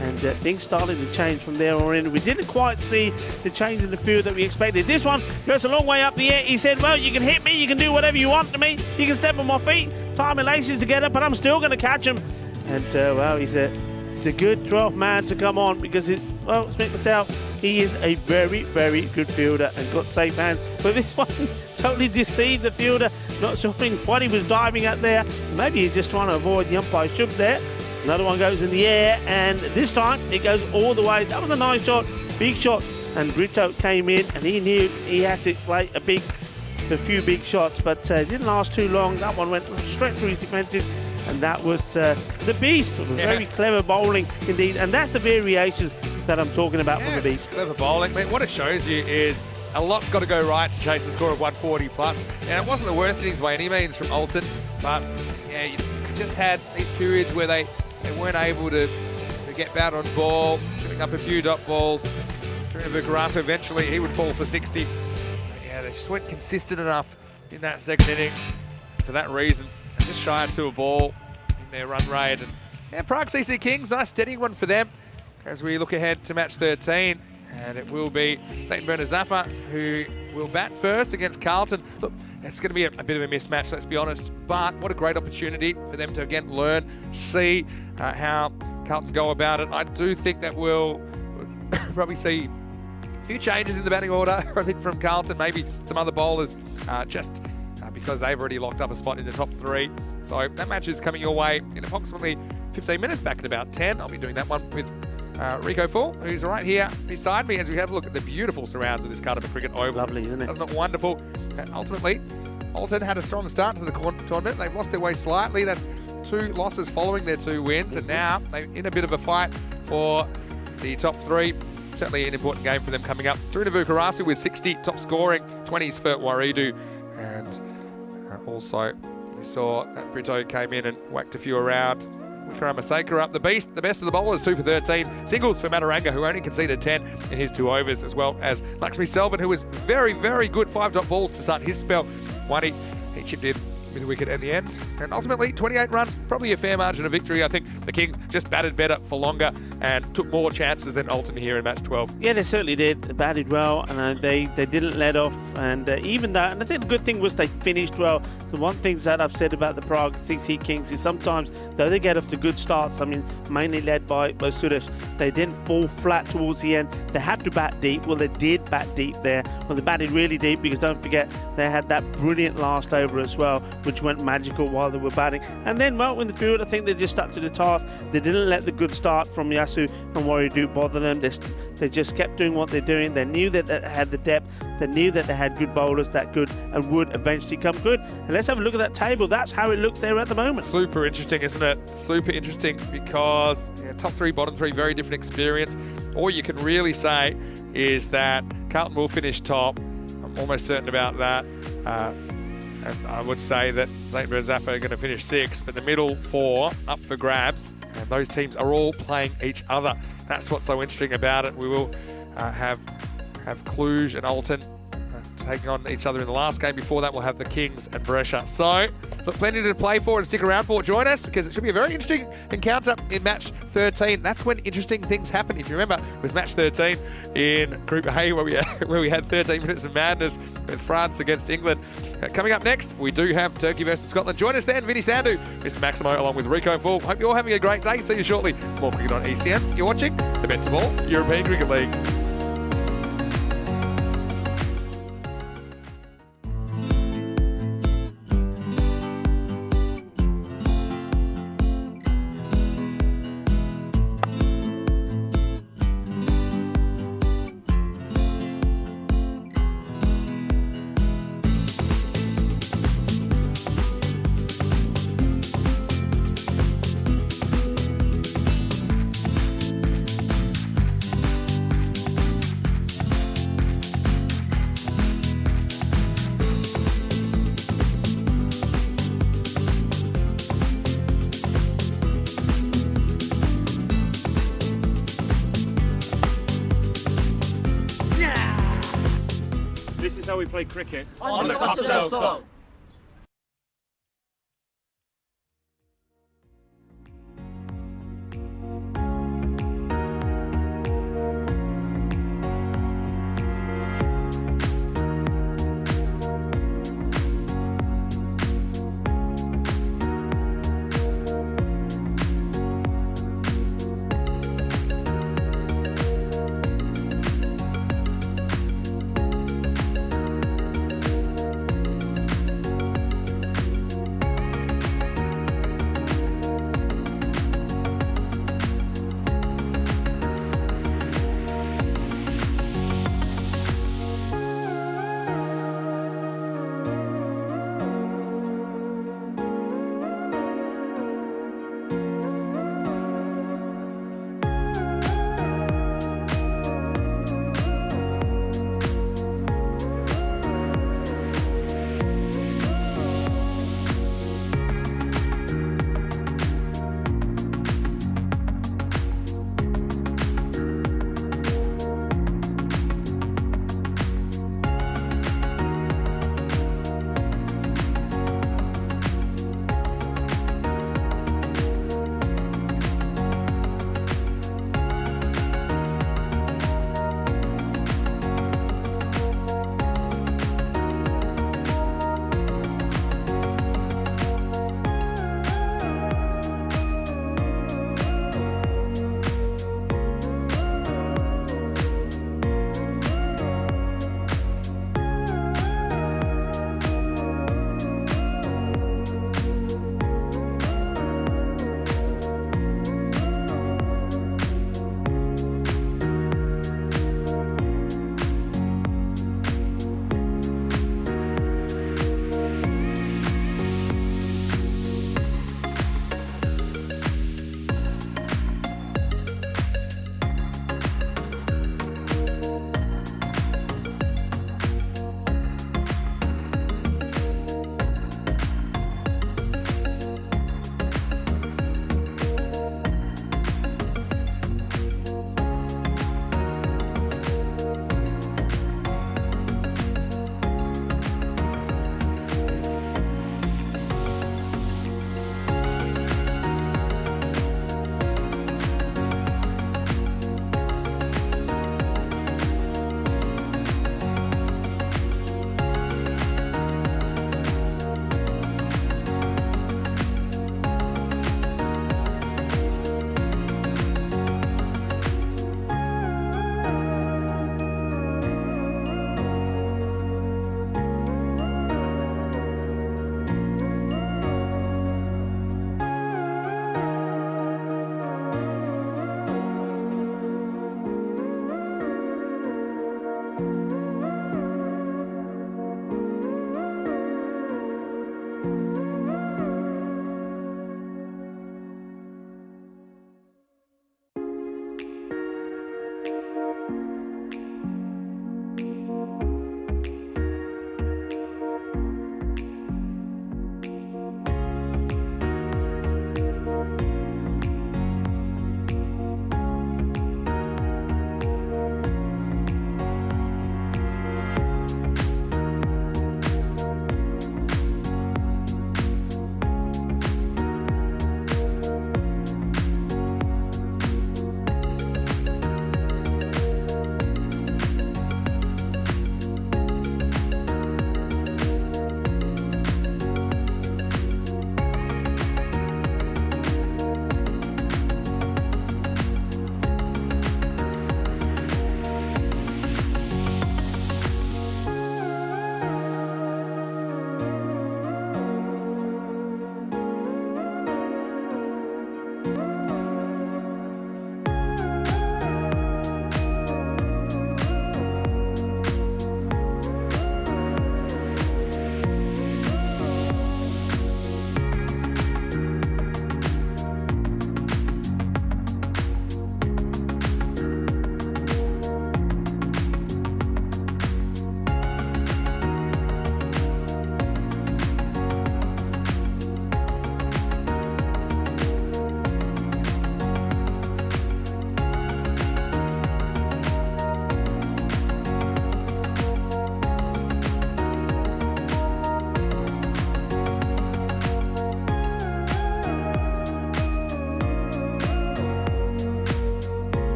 And things started to change from there on in. We didn't quite see the change in the field that we expected. This one goes a long way up the air. He said, well, you can hit me, you can do whatever you want to me, you can step on my feet, tie my laces together, but I'm still going to catch him. And, well, he's a good 12th man to come on because, Smith Patel, he is a very, very good fielder and got safe hands. But this one totally deceived the fielder, not showing what he was diving at there. Maybe he's just trying to avoid the umpire shook there. Another one goes in the air, and this time it goes all the way. That was a nice shot, big shot. And Brito came in, and he knew he had to play a few big shots, but it didn't last too long. That one went straight through his defences, and that was the Beast. It was very clever bowling indeed, and that's the variations that I'm talking about from the Beast.
Clever bowling. I mean, what it shows you is a lot's got to go right to chase the score of 140 plus. And it wasn't the worst innings by any means from Alton, but yeah, you just had these periods where they weren't able to get bat on ball, shooting up a few dot balls. Garasso, eventually he would fall for 60. But yeah, they just weren't consistent enough in that second innings. For that reason, they're just shy of 2 a ball in their run rate. And yeah, Prague CC Kings, nice steady one for them as we look ahead to match 13. And it will be St. Bernard Zafar who will bat first against Carlton. Look, it's going to be a bit of a mismatch, let's be honest. But what a great opportunity for them to, again, learn, see how Carlton go about it. I do think that we'll probably see a few changes in the batting order, I think, from Carlton. Maybe some other bowlers just because they've already locked up a spot in the top 3. So that match is coming your way in approximately 15 minutes, back at about 10. I'll be doing that one with Rico Full, who's right here beside me as we have a look at the beautiful surrounds of this Cartama Cricket Oval.
Lovely, isn't it?
Isn't it wonderful? Ultimately, Alton had a strong start to the tournament. They've lost their way slightly. That's 2 losses following their 2 wins, and now they're in a bit of a fight for the top 3. Certainly an important game for them coming up. Trunavu Karasu with 60 top scoring, 20s for Waridu, and also we saw that Brito came in and whacked a few around. Wikrama Saker up the beast, the best of the bowlers, 2 for 13. Singles for Mataranga, who only conceded 10 in his 2 overs, as well as Lakshmi Selvan, who was very, very good 5 dot balls to start his spell. He chipped in mid-wicket at the end. And ultimately, 28 runs, probably a fair margin of victory. I think the Kings just batted better for longer and took more chances than Alton here in match 12.
Yeah, they certainly did. They batted well, and they didn't let off. And even that, and I think the good thing was they finished well. The one thing that I've said about the Prague 6 Kings is sometimes, though they get off to good starts, I mean, mainly led by Suresh, they didn't fall flat towards the end. They had to bat deep. Well, they did bat deep there. Well, they batted really deep because don't forget, they had that brilliant last over as well, which went magical while they were batting. And then, well, in the field, I think they just stuck to the task. They didn't let the good start from Yasu and Warrior bother them. They just kept doing what they're doing. They knew that they had the depth. They knew that they had good bowlers that could and would eventually come good. And let's have a look at that table. That's how it looks there at the moment.
Super interesting, isn't it? Super interesting because top three, bottom three, very different experience. All you can really say is that Carlton will finish top. I'm almost certain about that. And I would say that St. Bernard are going to finish 6th, but the middle 4 up for grabs. And those teams are all playing each other. That's what's so interesting about it. We will have Cluj and Alton taking on each other in the last game. Before that, we'll have the Kings and Brescia. So, but plenty to play for and stick around for. Join us because it should be a very interesting encounter in match 13. That's when interesting things happen. If you remember, it was match 13 in Group A where we had 13 minutes of madness with France against England. Coming up next, we do have Turkey versus Scotland. Join us then, Vinny Sandu, Mr. Maximo, along with Rico Full. Hope you're all having a great day. See you shortly. More cricket on ECM. You're watching the BET2BALL European Cricket League.
This is how we play cricket
on the Costa del Sol.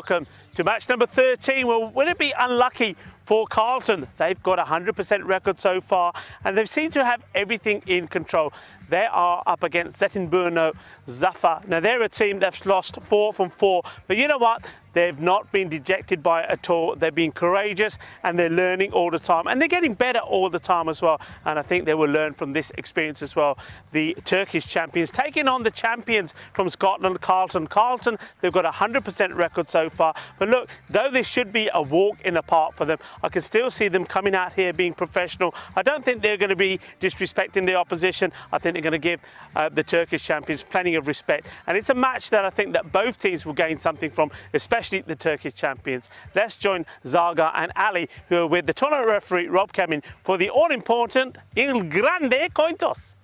welcome to match number 13. Well, will it be unlucky for Carlton? They've got a 100% record so far, and they seem to have everything in control. They are up against Zetinburno Zafa. Now, they're a team that's lost 4 from 4, but you know what? They've not been dejected by it at all. They've been courageous, and they're learning all the time, and they're getting better all the time as well. And I think they will learn from this experience as well. The Turkish champions taking on the champions from Scotland, Carlton. Carlton, they've got a 100% record so far. But look, though this should be a walk in the park for them, I can still see them coming out here being professional. I don't think they're going to be disrespecting the opposition. I think they're going to give the Turkish champions plenty of respect. And it's a match that I think that both teams will gain something from, especially the Turkish champions. Let's join Zaga and Ali, who are with the tournament referee, Rob Camin, for the all-important Il Grande Cointos.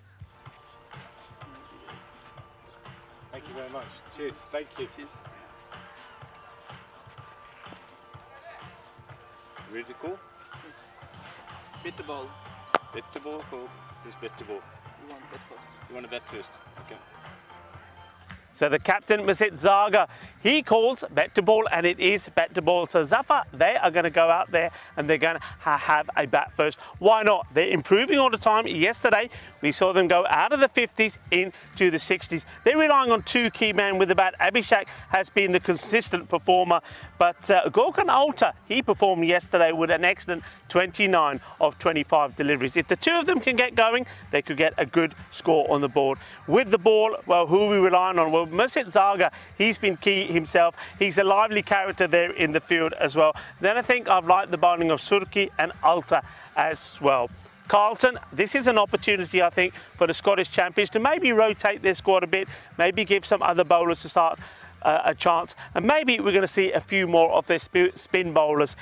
Thank you very much. Cheers. Thank you. Cheers. Ready to call?
Yes. BET2BALL.
BET2BALL, cool. This is BET2BALL.
You want bet first?
You want to bet first? Okay.
So the captain, Masit Zaga, he calls BET2BALL, and it is BET2BALL. So Zafa, they are going to go out there and they're going to have a bat first. Why not? They're improving all the time. Yesterday, we saw them go out of the 50s into the 60s. They're relying on 2 key men with the bat. Abhishek has been the consistent performer, but Gorkan Alta, he performed yesterday with an excellent 29 of 25 deliveries. If the 2 of them can get going, they could get a good score on the board. With the ball, well, who are we relying on? Well, Masit Zaga, he's been key himself. He's a lively character there in the field as well. Then I think I've liked the bowling of Surki and Alta as well. Carlton, this is an opportunity, I think, for the Scottish champions to maybe rotate their squad a bit, maybe give some other bowlers to start a chance, and maybe we're going to see a few more of their spin bowlers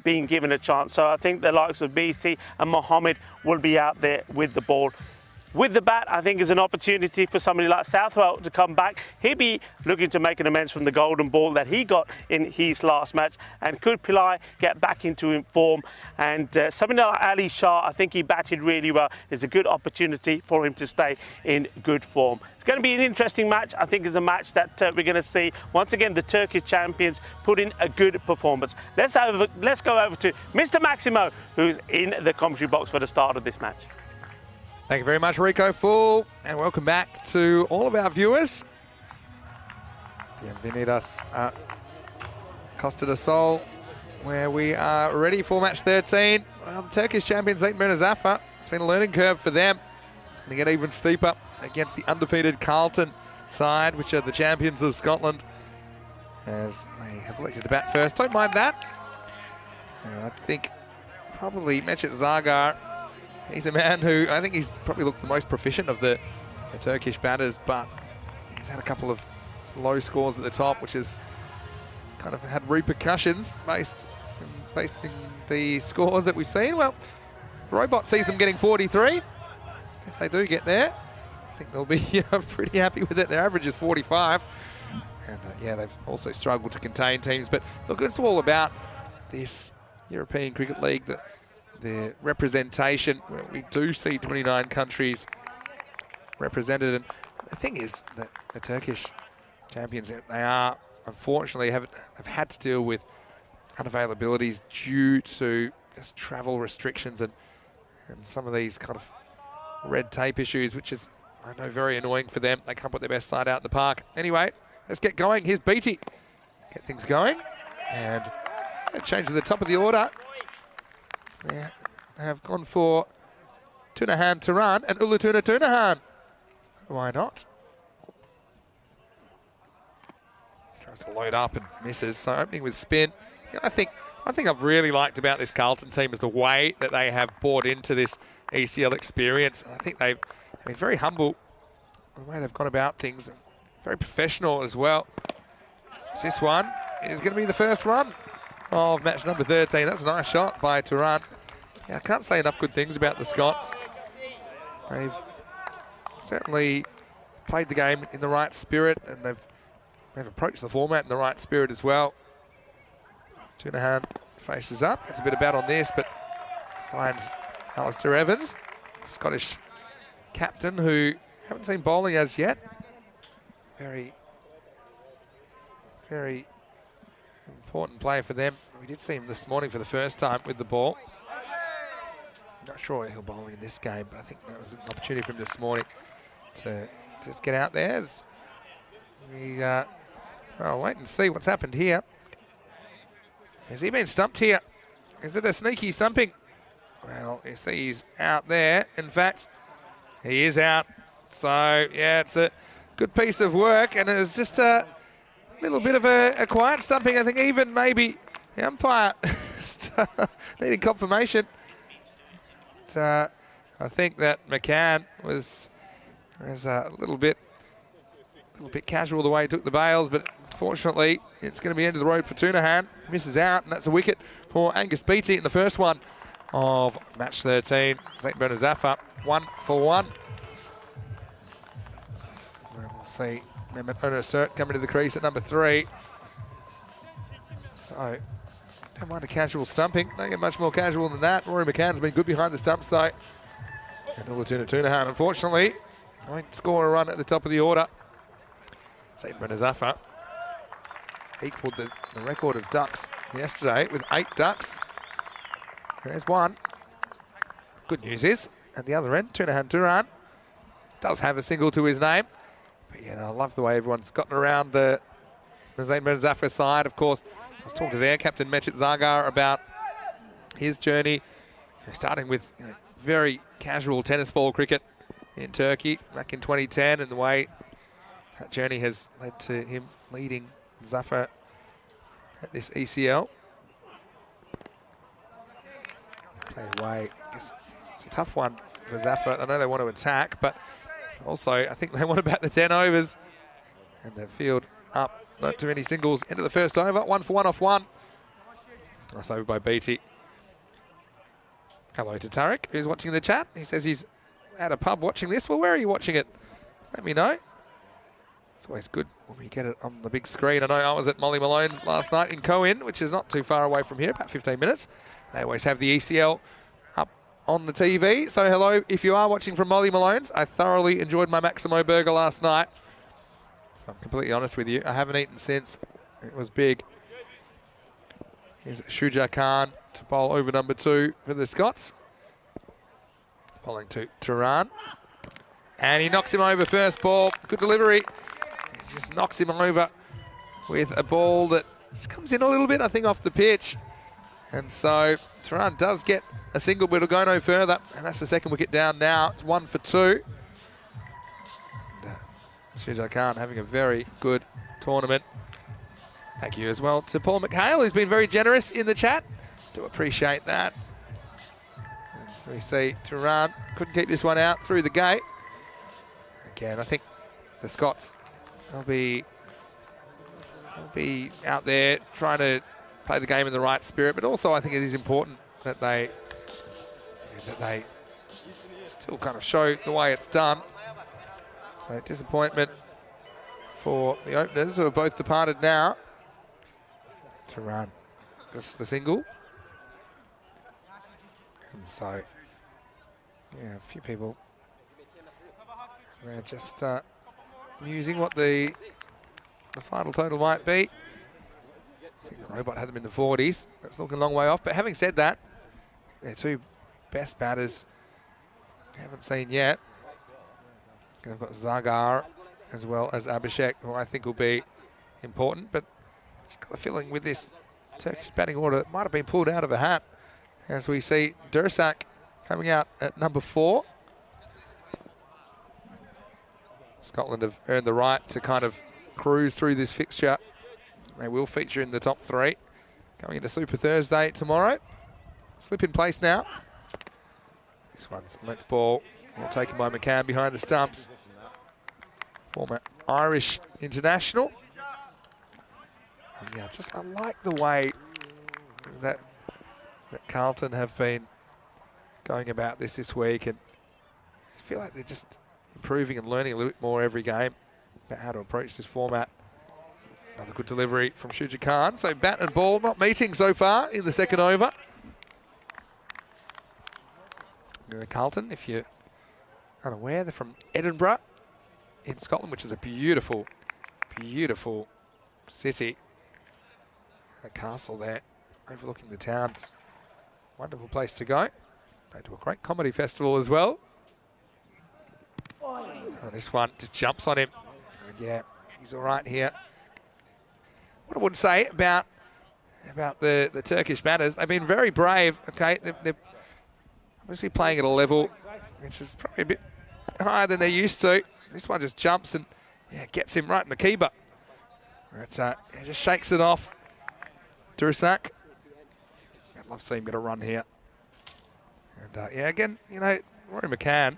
being given a chance. So I think the likes of BT and Mohammed will be out there with the ball. With the bat, I think is an opportunity for somebody like Southwell to come back. He'll be looking to make an amends from the golden ball that he got in his last match. And could Pillai get back into form? And somebody like Ali Shah, I think he batted really well. There's a good opportunity for him to stay in good form. It's going to be an interesting match. I think it's a match that we're going to see, once again, the Turkish champions put in a good performance. Let's go over to Mr. Maximo, who's in the commentary box for the start of this match.
Thank you very much, Rico Full, and welcome back to all of our viewers. Bienvenidos a Costa del Sol, where we are ready for match 13. Well, the Turkish champions, Zetinburno Zafa, it's been a learning curve for them. It's going to get even steeper against the undefeated Carlton side, which are the champions of Scotland, as they have elected to bat first. Don't mind that. And I think probably Masit Zaga, he's a man who I think he's probably looked the most proficient of the Turkish batters, but he's had a couple of low scores at the top, which has kind of had repercussions based in the scores that we've seen. Well, Robot sees them getting 43. If they do get there, I think they'll be pretty happy with it. Their average is 45. And yeah, they've also struggled to contain teams. But look, it's all about this European Cricket League, the representation, where we do see 29 countries represented. And the thing is that the Turkish champions, they are unfortunately have had to deal with unavailabilities due to just travel restrictions and some of these kind of red tape issues, which is, I know, very annoying for them. They can't put their best side out in the park. Anyway, let's get going. Here's BT. Get things going. And change to the top of the order. They have gone for Tunahan Turan and Ulutuna Tunahan. Why not? Tries to load up and misses. So opening with spin. Yeah, I think one thing I've really liked about this Carlton team is the way that they have bought into this ECL experience. And I think they've been very humble in the way they've gone about things. Very professional as well. This one is going to be the first run of match number 13. That's a nice shot by Turan. Yeah, I can't say enough good things about the Scots. They've certainly played the game in the right spirit, and they've approached the format in the right spirit as well. Tunahan faces up, gets a bit of bat on this, but finds Alistair Evans, Scottish captain, who haven't seen bowling as yet. Very, very Important play for them. We did see him this morning for the first time with the ball. Not sure he'll bowl in this game, but I think that was an opportunity for him this morning to just get out there. I'll wait and see what's happened here. Has he been stumped here? Is it a sneaky stumping? Well, you see he's out there. In fact, he is out. So, yeah, it's a good piece of work, and it was just a little bit of a quiet stumping. I think even maybe the umpire needed confirmation. But, I think that McCann was a little bit casual the way he took the bails, but fortunately it's going to be end of the road for Tunahan. Misses out, and that's a wicket for Angus Beattie in the first one of match 13. St. Bernard Zaffa, 1 for 1. We'll see Mehmet Önersert coming to the crease at number 3. So, don't mind a casual stumping. Don't get much more casual than that. Rory McCann's been good behind the stumps though. And Ulatuna Tunahan, unfortunately, won't score a run at the top of the order. St. Bernard Zaffa equalled the record of ducks yesterday with 8 ducks. There's one. Good news is, at the other end, Tunahan Turan does have a single to his name. But yeah, I love the way everyone's gotten around the St. Bernard Zaffa side. Of course, I was talking to their captain, Mecit Zagar, about his journey, starting with very casual tennis ball cricket in Turkey back in 2010, and the way that journey has led to him leading Zaffa at this ECL. Played away. It's a tough one for Zaffa. I know they want to attack, but also I think they want to bat the 10 overs. And the field up, not too many singles into the first over. 1 for 1 off 1. Nice over by Beattie. Hello to Tarek, who's watching the chat. He says he's at a pub watching this. Well, where are you watching it? Let me know. It's always good when we get it on the big screen. I know I was at Molly Malone's last night in Coen, which is not too far away from here, about 15 minutes. They always have the ECL up on the TV. So hello, if you are watching from Molly Malone's. I thoroughly enjoyed my Maximo burger last night. If I'm completely honest with you, I haven't eaten since. It was big. Here's Shuja Khan to bowl over number 2 for the Scots. Bowling to Turan. And he knocks him over first ball. Good delivery. He just knocks him over with a ball that just comes in a little bit, I think, off the pitch. And so Turan does get a single, but it'll go no further. And that's the second wicket down now. It's 1 for 2. Shuja Khan having a very good tournament. Thank you as well to Paul McHale, who's been very generous in the chat. Do appreciate that. And so we see Turan couldn't keep this one out through the gate. Again, I think the Scots, they'll be out there trying to play the game in the right spirit, but also I think it is important that they still kind of show the way it's done. So disappointment for the openers, who are both departed now. Turan gets the single. And so, yeah, a few people, they're just musing what the final total might be. I think the robot had them in the 40s. That's looking a long way off. But having said that, their 2 best batters we haven't seen yet. They've got Zagar as well as Abhishek, who I think will be important. But just got the feeling with this Turkish batting order, it might have been pulled out of a hat, as we see Dursak coming out at number 4. Scotland have earned the right to kind of cruise through this fixture. They will feature in the top 3. Coming into Super Thursday tomorrow. Slip in place now. This one's length ball. Well taken by McCann behind the stumps. Former Irish international. And yeah, just I like the way that Carlton have been going about this week, and I feel like they're just improving and learning a little bit more every game about how to approach this format. Another good delivery from Shuja Khan. So bat and ball not meeting so far in the second over. Carlton, if you're unaware, they're from Edinburgh in Scotland, which is a beautiful, beautiful city. The castle there, overlooking the town. Wonderful place to go. They do a great comedy festival as well. Oh, this one just jumps on him. And yeah, he's all right here. What I would say about the Turkish batters, they've been very brave. Okay, they're obviously playing at a level which is probably a bit higher than they're used to. This one just jumps and gets him right in the keeper. But he just shakes it off. Durusak. I'd love to see him get a run here. And again, Rory McCann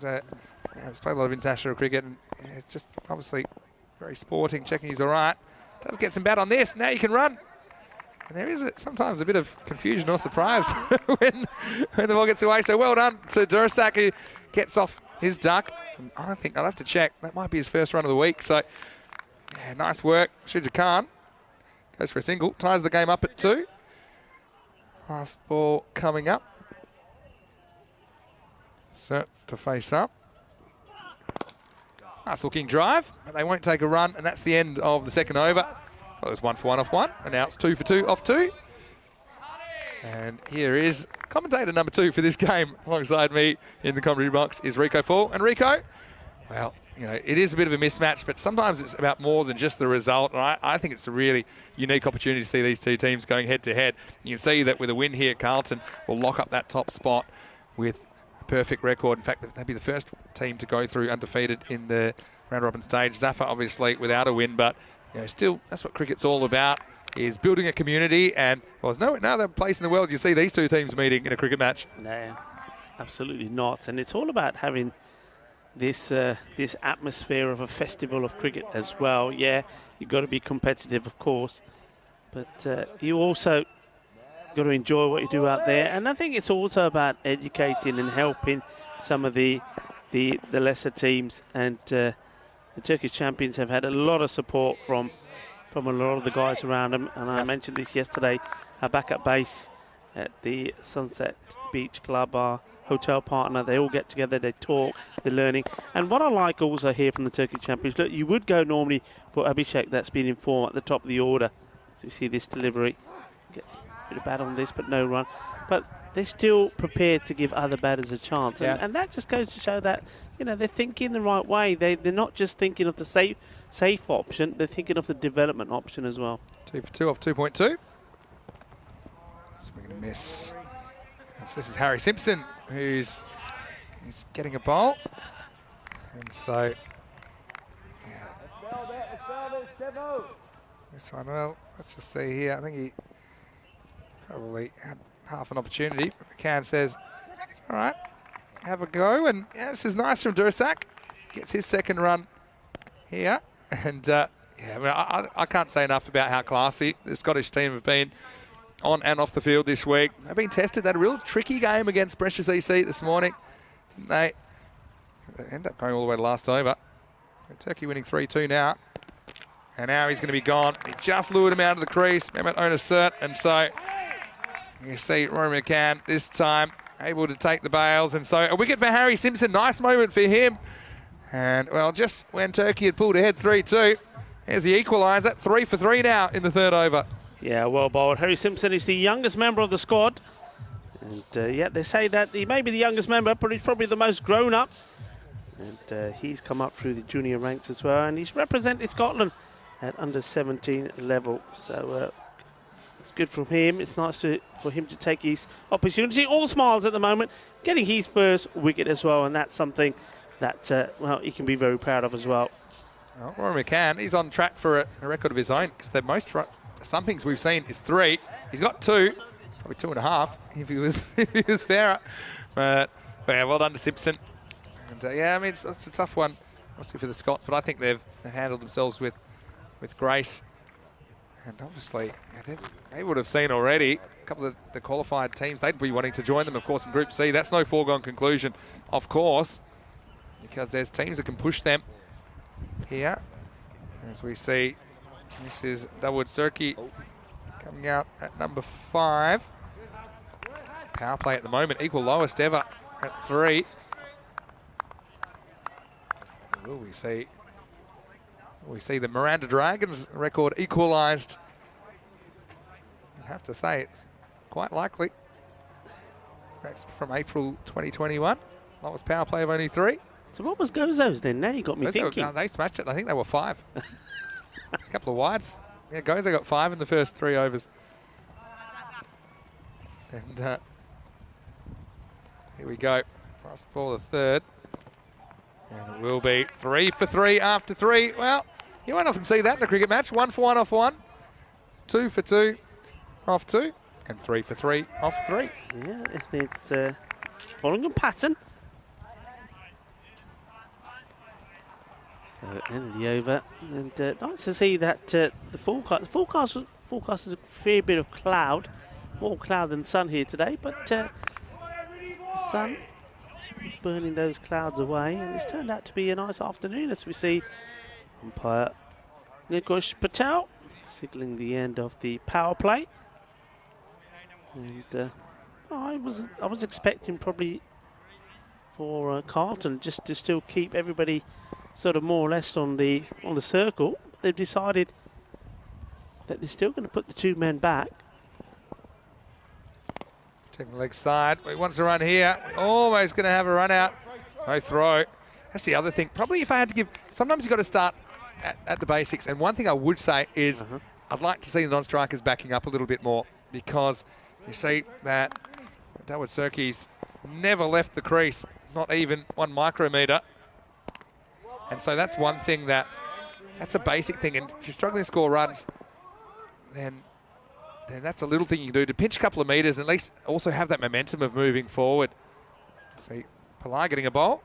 has played a lot of international cricket and just obviously very sporting, checking he's all right. Does get some bat on this. Now you can run. And there is sometimes a bit of confusion or surprise when the ball gets away. So well done to Durusak, who gets off his duck. And I think I'll have to check. That might be his first run of the week. So nice work. Shuja Khan goes for a single. Ties the game up at 2. Last ball coming up. Cert to face up. Nice looking drive. But they won't take a run. And that's the end of the second over. Well, it was 1 for 1 off 1. And now it's 2 for 2 off 2. And here is commentator number 2 for this game. Alongside me in the commentary box is Rico Fall. And Rico, well, it is a bit of a mismatch, but sometimes it's about more than just the result. And I think it's a really unique opportunity to see these two teams going head to head. You can see that with a win here, Carlton will lock up that top spot with a perfect record. In fact, they'd be the first team to go through undefeated in the round robin stage. Zaffa obviously without a win, but still that's what cricket's all about, is building a community. And well, there's no other place in the world you see these two teams meeting in a cricket match.
No, absolutely not. And it's all about having this atmosphere of a festival of cricket as well. Yeah, you've got to be competitive, of course, but you also got to enjoy what you do out there. And I think it's also about educating and helping some of the lesser teams. And the Turkish champions have had a lot of support from a lot of the guys around them. And I mentioned this yesterday, back at base at the Sunset Beach Club, our hotel partner, they all get together, they talk, they're learning. And what I like also here from the Turkish champions, look, you would go normally for Abhishek, that's been informed at the top of the order. So you see this delivery, gets a bit of bat on this, but no run. But they're still prepared to give other batters a chance. And that just goes to show that, they're thinking the right way. They're not just thinking of the safe option, they're thinking of the development option as well.
2 for 2 off 2.2. Swing and a miss. So this is Harry Simpson, he's getting a bowl. And so, this one, well, let's just see here. I think he probably had half an opportunity. McCann says, all right, have a go. And this is nice from Durusak. Gets his second run here. And I can't say enough about how classy the Scottish team have been on and off the field this week. They've been tested. They had a real tricky game against Brescia CC this morning, didn't they? They end up going all the way to last over. Turkey winning 3-2 now. And now he's going to be gone. He just lured him out of the crease. Mehmet Onasert. And so you see Rory McCann this time able to take the bails. And so a wicket for Harry Simpson. Nice moment for him. And, well, just when Turkey had pulled ahead 3-2, here's the equaliser. 3 for 3 now in the third over.
Yeah, well bowled. Harry Simpson is the youngest member of the squad. And, they say that he may be the youngest member, but he's probably the most grown up. And he's come up through the junior ranks as well. And he's represented Scotland at under 17 level. So it's good from him. It's nice for him to take his opportunity. All smiles at the moment, getting his first wicket as well. And that's something that, he can be very proud of as well.
Well, Rory McCann, he's on track for a record of his own, because the most somethings we've seen is 3. He's got 2, probably 2.5 if he was fairer. But well done to Simpson. And it's a tough one, obviously for the Scots, but I think they've handled themselves with grace. And obviously, they would have seen already a couple of the qualified teams. They'd be wanting to join them, of course, in Group C. That's no foregone conclusion, of course, because there's teams that can push them here. As we see, this is Dawood Surki coming out at number 5. Power play at the moment, equal lowest ever at 3. Will we see the Miranda Dragons record equalised have to say it's quite likely. That's from April 2021. Lowest power play of only 3.
So what was Gozo's then? Now you got me thinking.
They smashed it. I think they were 5. A couple of wides. Yeah, Gozo got 5 in the first 3 overs. And here we go. Last ball, the third. And it will be 3 for 3 after 3. Well, you won't often see that in a cricket match. 1 for 1 off 1. 2 for 2 off 2. And 3 for 3 off 3.
Yeah, it's following a pattern. So end of the over, and nice to see that the forecast is a fair bit of cloud, more cloud than sun here today, but the sun is burning those clouds away, and it's turned out to be a nice afternoon as we see umpire Nikosh Patel signalling the end of the power play. And I was expecting probably for Carlton just to still keep everybody sort of more or less on the circle. They've decided that they're still going to put the 2 men back.
Taking the leg side. He wants to run here. Almost going to have a run out. No throw. That's the other thing. Probably if I had to give... Sometimes you've got to start at the basics. And one thing I would say is I'd like to see the non-strikers backing up a little bit more, because you see that Dawid Surkey's never left the crease, not even 1 micrometre. And so that's one thing that's a basic thing. And if you're struggling to score runs, then that's a little thing you can do to pinch a couple of metres and at least also have that momentum of moving forward. See, Pillai getting a bowl.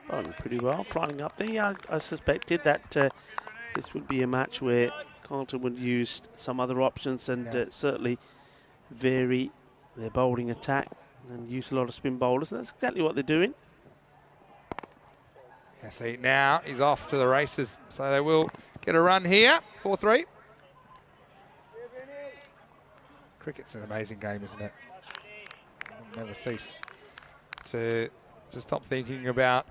Bowling pretty well, flying up there. I suspected that this would be a match where Carlton would use some other options and certainly vary their bowling attack and use a lot of spin bowlers. And that's exactly what they're doing.
Yeah, see, now he's off to the races, so they will get a run here. 4-3. Cricket's an amazing game, isn't it? I'll never cease to stop thinking about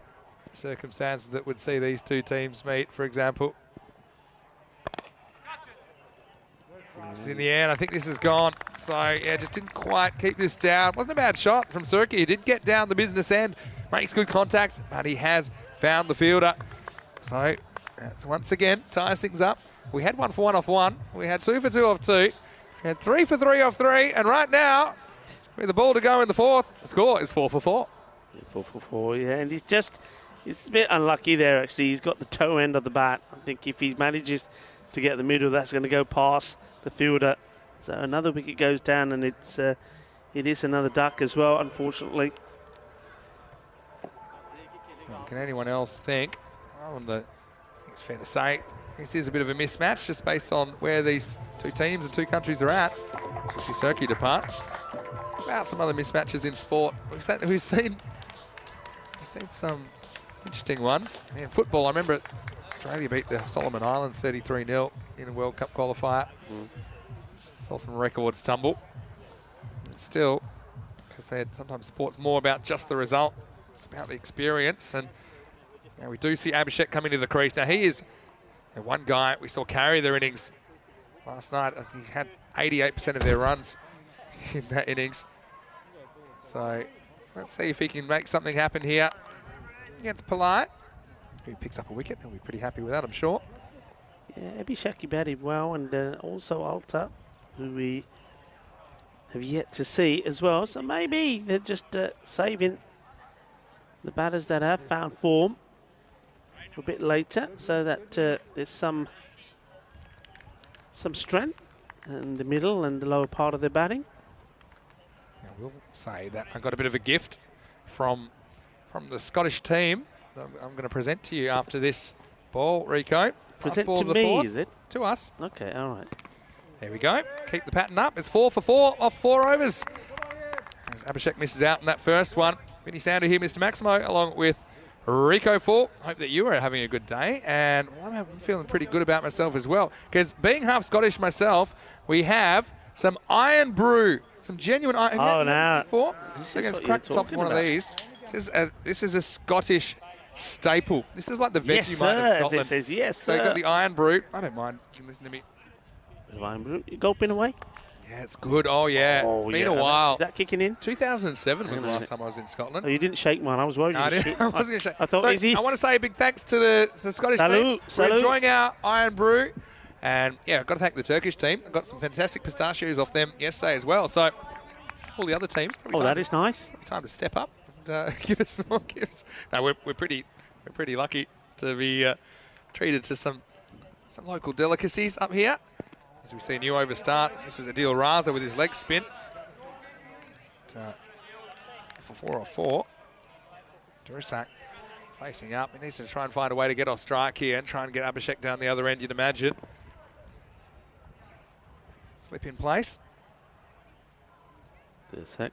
circumstances that would see these 2 teams meet, for example. This is in the air, and I think this is gone. So, yeah, just didn't quite keep this down. Wasn't a bad shot from Surkey. He did get down the business end, makes good contact, but he has found the fielder. So, that's once again ties things up. We had 1 for 1 off 1. We had 2 for 2 off 2. We had 3 for 3 off 3. And right now, with the ball to go in the 4th, the score is 4 for 4.
4 for 4, yeah. And he's a bit unlucky there, actually. He's got the toe end of the bat. I think if he manages to get the middle, that's going to go past the fielder. So another wicket goes down, and it is another duck as well, unfortunately.
Can anyone else think? I think it's fair to say this is a bit of a mismatch just based on where these 2 teams and 2 countries are at. Especially Surkey depart. About some other mismatches in sport. We've seen some interesting ones. In football, I remember Australia beat the Solomon Islands 33-0 in a World Cup qualifier. Saw some records tumble. Still, because sometimes sport's more about just the result. It's about the experience. And now we do see Abhishek coming to the crease. Now he is one guy we saw carry their innings last night. I think he had 88% of their runs in that innings. So let's see if he can make something happen here against Pillai, who picks up a wicket. He'll be pretty happy with that, I'm sure.
Yeah, Abhishek batted well, and also Alton, who we have yet to see as well. So maybe they're just saving the batters that have found form a bit later, so that there's some strength in the middle and the lower part of their batting.
I will say that I got a bit of a gift from the Scottish team that I'm going to present to you after this ball, Rico.
Present
ball
to
of the
me,
fourth.
is it?
To us.
Okay, all right.
There we go. Keep the pattern up. It's 4 for 4 off 4 overs. As Abhishek misses out in that first one. Vinny Sander here, Mr. Maximo, along with Rico Falk. Hope that you are having a good day, and I'm feeling pretty good about myself as well, because being half Scottish myself, we have some iron brew, some genuine iron.
Oh, now
This is crack the top of one of these. This is a Scottish staple. This is like the Vegemite of Scotland.
It says yes,
So you've got the iron brew. I don't mind. You can listen to me.
Gulping away.
Yeah, it's good. Oh, yeah. It's been a while.
Is that kicking in?
2007 was the last time I was in Scotland.
Oh, you didn't shake mine. I was worried.
No, I didn't. I wasn't going to shake.
I thought,
so
is he?
I want to say a big thanks to the Scottish team.
Salute.
We're enjoying our Iron Brew. And, yeah, I've got to thank the Turkish team. I got some fantastic pistachios off them yesterday as well. So, all the other teams.
Oh, that is nice.
Time to step up and give us some more gifts. No, we're pretty lucky to be treated to some local delicacies up here. As we see a new over start. This is Adil Raza with his leg spin. For 4-4. Durusak facing up. He needs to try and find a way to get off strike here and try and get Abhishek down the other end, you'd imagine. Slip in place.
Durusak.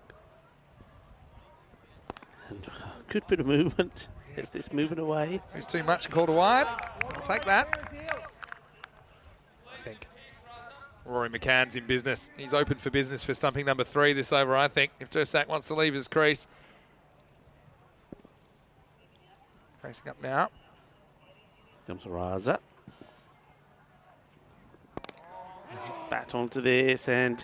And good bit of movement. Gets this moving away.
It's too much, called a wide. I'll take that. I think Rory McCann's in business. He's open for business for stumping number 3 this over, I think, if Durusak wants to leave his crease. Facing up now.
Comes Raza. Bat onto this, and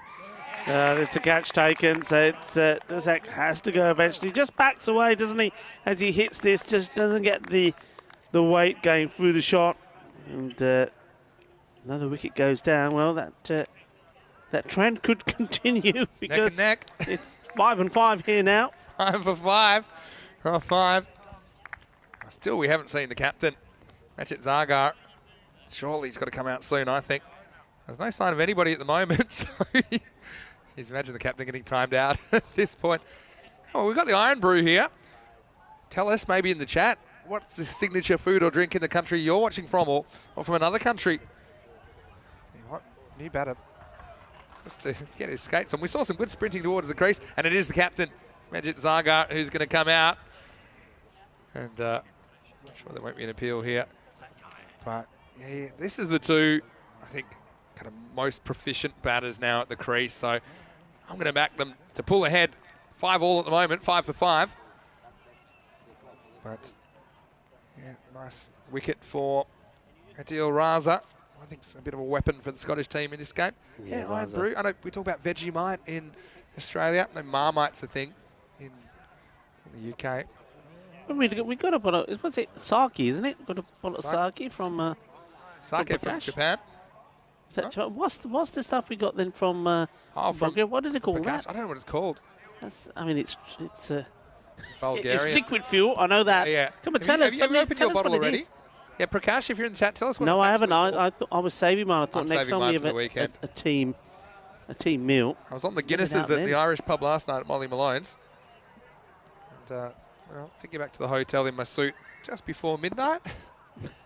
there's the catch taken, so it's Durusak has to go eventually. Just backs away, doesn't he, as he hits this, just doesn't get the weight going through the shot. And another wicket goes down. Well, that trend could continue because
neck and neck.
It's 5 and 5 here now.
5 for 5. Oh, 5. Still, we haven't seen the captain. Majid Zagar. Surely he's got to come out soon, I think. There's no sign of anybody at the moment, so he's imagine the captain getting timed out at this point. Oh, we've got the Iron Brew here. Tell us maybe in the chat, what's the signature food or drink in the country you're watching from, or from another country? What? New batter. Just to get his skates on. We saw some good sprinting towards the crease, and it is the captain, Majid Zagar, who's going to come out. And I'm sure there won't be an appeal here. But, yeah, this is the two, I think, kind of most proficient batters now at the crease. So I'm going to back them to pull ahead. 5 all at the moment, 5 for 5. But, yeah, nice wicket for Adil Raza. I think it's a bit of a weapon for the Scottish team in this game. Yeah, Iron Brew. I know we talk about Vegemite in Australia. No, Marmite's a thing in the UK.
We got a bottle. What's it? Sake, isn't it? Got a bottle of sake from.
Sake from Japan.
Is that what's the stuff we got then from?
From
Bulgaria? What did they call
Prakash?
that?
I don't know what it's called.
I mean, it's
Bulgarian.
it's liquid fuel. I know that.
Yeah.
Come on, tell us.
Have you opened your bottle already?
Is.
Yeah, Prakash, if you're in the chat, tell us what.
No,
it's
I haven't.
actually called.
I thought I was saving mine. I thought
I'm
next
saving
time we
mine
have
for the
a team meal.
I was on the
Get it
Guinnesses
out
at
then.
the Irish pub last night at Molly Malone's. And, well, to get back to the hotel in my suit just before midnight.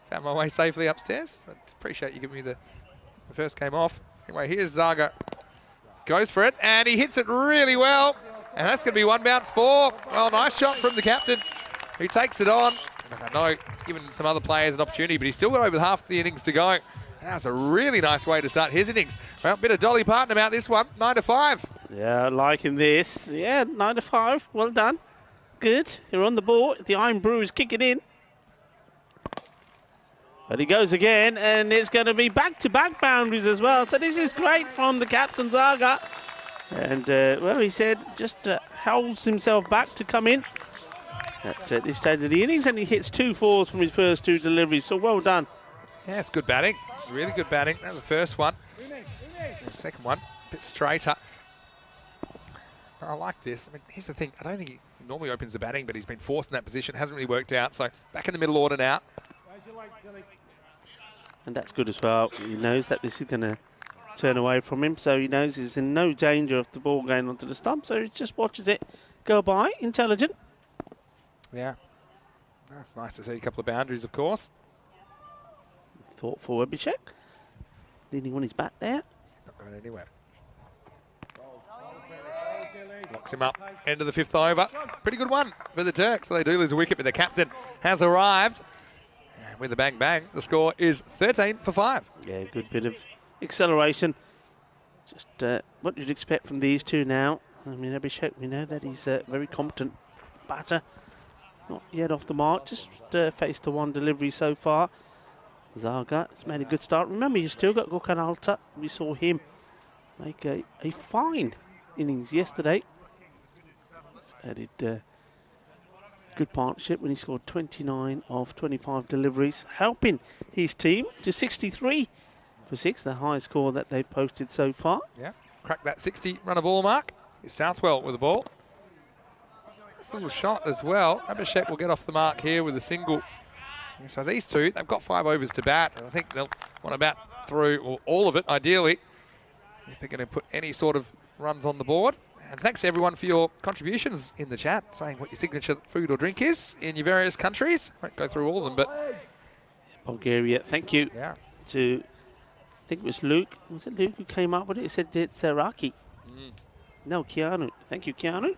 Found my way safely upstairs. But appreciate you giving me the first game off. Anyway, here's Zaga. Goes for it, and he hits it really well. And that's going to be 1 bounce 4. Well, nice shot from the captain, who takes it on. And I know he's given some other players an opportunity, but he's still got over half the innings to go. That's a really nice way to start his innings. Well, bit of Dolly Parton about this one, 9 to 5.
Yeah, liking this. Yeah, 9 to 5. Well done. Good. You're on the ball. The Iron Brew is kicking in. But he goes again, and it's going to be back-to-back boundaries as well. So this is great from the captain, Zaga. And, well, he said just holds himself back to come in at this stage of the innings, and he hits 2 4s from his first 2 deliveries. So well done.
Yeah, it's good batting. Really good batting. That was the first one. The second one, a bit straighter. I like this. I mean, here's the thing. I don't think he normally opens the batting, but he's been forced in that position. Hasn't really worked out. So back in the middle order now.
And that's good as well. He knows that this is going to turn away from him, so he knows he's in no danger of the ball going onto the stump, so he just watches it go by. Intelligent.
Yeah. That's nice to see a couple of boundaries, of course.
Thoughtful Abhishek. Leaning on his bat there.
Not going anywhere. Locks him up. End of the 5th over. Pretty good one for the Turks. They do lose a wicket, but the captain has arrived. And with a bang bang, the score is 13 for 5.
Yeah, good bit of acceleration. Just what you'd expect from these two now. I mean, Abhishek, we know that he's a very competent batter. Not yet off the mark, just faced the 1 delivery so far. Zaga has made a good start. Remember, you still got Gökhan Alton. We saw him make a fine innings yesterday. He's added good partnership when he scored 29 of 25 deliveries, helping his team to 63 for 6, the highest score that they've posted so far.
Yeah, cracked that 60 run a ball mark. It's Southwell with the ball. Nice little shot as well. Abhishek will get off the mark here with a single. And so these two, they've got 5 overs to bat, and I think they'll want to bat through all of it, ideally, if they're going to put any sort of runs on the board. And thanks to everyone for your contributions in the chat, saying what your signature food or drink is in your various countries. Won't go through all of them, but
Bulgaria, thank you to, I think it was Luke. Was it Luke who came up with it? He said it's Raki. No, Keanu. Thank you, Keanu.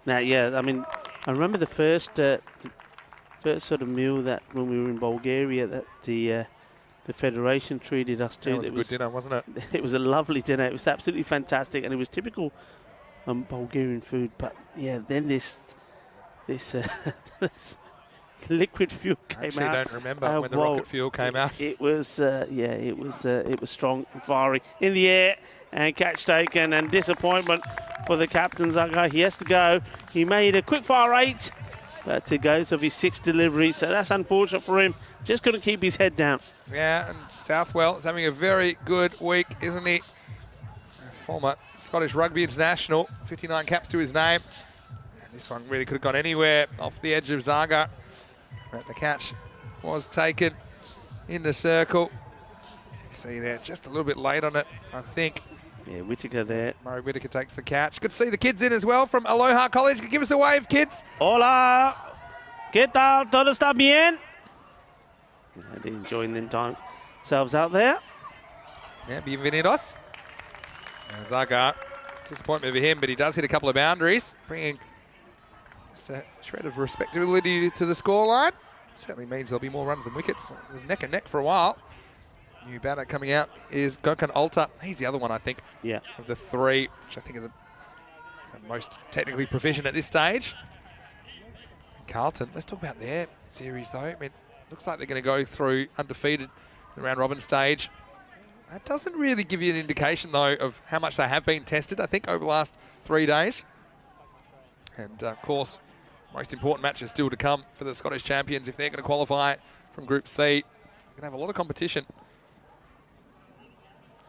Now, yeah, I mean, I remember the first sort of meal that when we were in Bulgaria that the Federation treated us to.
That was a good dinner, wasn't it?
It was a lovely dinner. It was absolutely fantastic, and it was typical Bulgarian food. But yeah, then this liquid fuel came
Actually,
out.
I don't remember when the rocket fuel came out.
It was it was strong and fiery in the air, and catch taken, and disappointment for the captain Zaga. He has to go. He made a quick fire 8, but it goes of his 6 deliveries, so that's unfortunate for him. Just couldn't keep his head down.
Yeah, and Southwell is having a very good week, isn't he? A former Scottish rugby international, 59 caps to his name. And this one really could have gone anywhere off the edge of Zaga. But the catch was taken in the circle. See there, just a little bit late on it, I think.
Yeah, Whittaker there.
Murray Whittaker takes the catch. Good to see the kids in as well from Aloha College. Give us a wave, kids.
Hola, ¿qué tal? ¿Todo está bien? Yeah, they're enjoying themselves out there.
Yeah, bienvenidos. And Zaga, disappointment for him, but he does hit a couple of boundaries, bringing a shred of respectability to the scoreline. Certainly means there'll be more runs than wickets. It was neck and neck for a while. New batter coming out is Gökhan Alton. He's the other one, I think, of the 3, which I think are the most technically proficient at this stage. Carlton, let's talk about their series, though. I mean, looks like they're going to go through undefeated in the round-robin stage. That doesn't really give you an indication, though, of how much they have been tested, I think, over the last 3 days. And, of course, most important matches still to come for the Scottish champions. If they're going to qualify from Group C, they're going to have a lot of competition.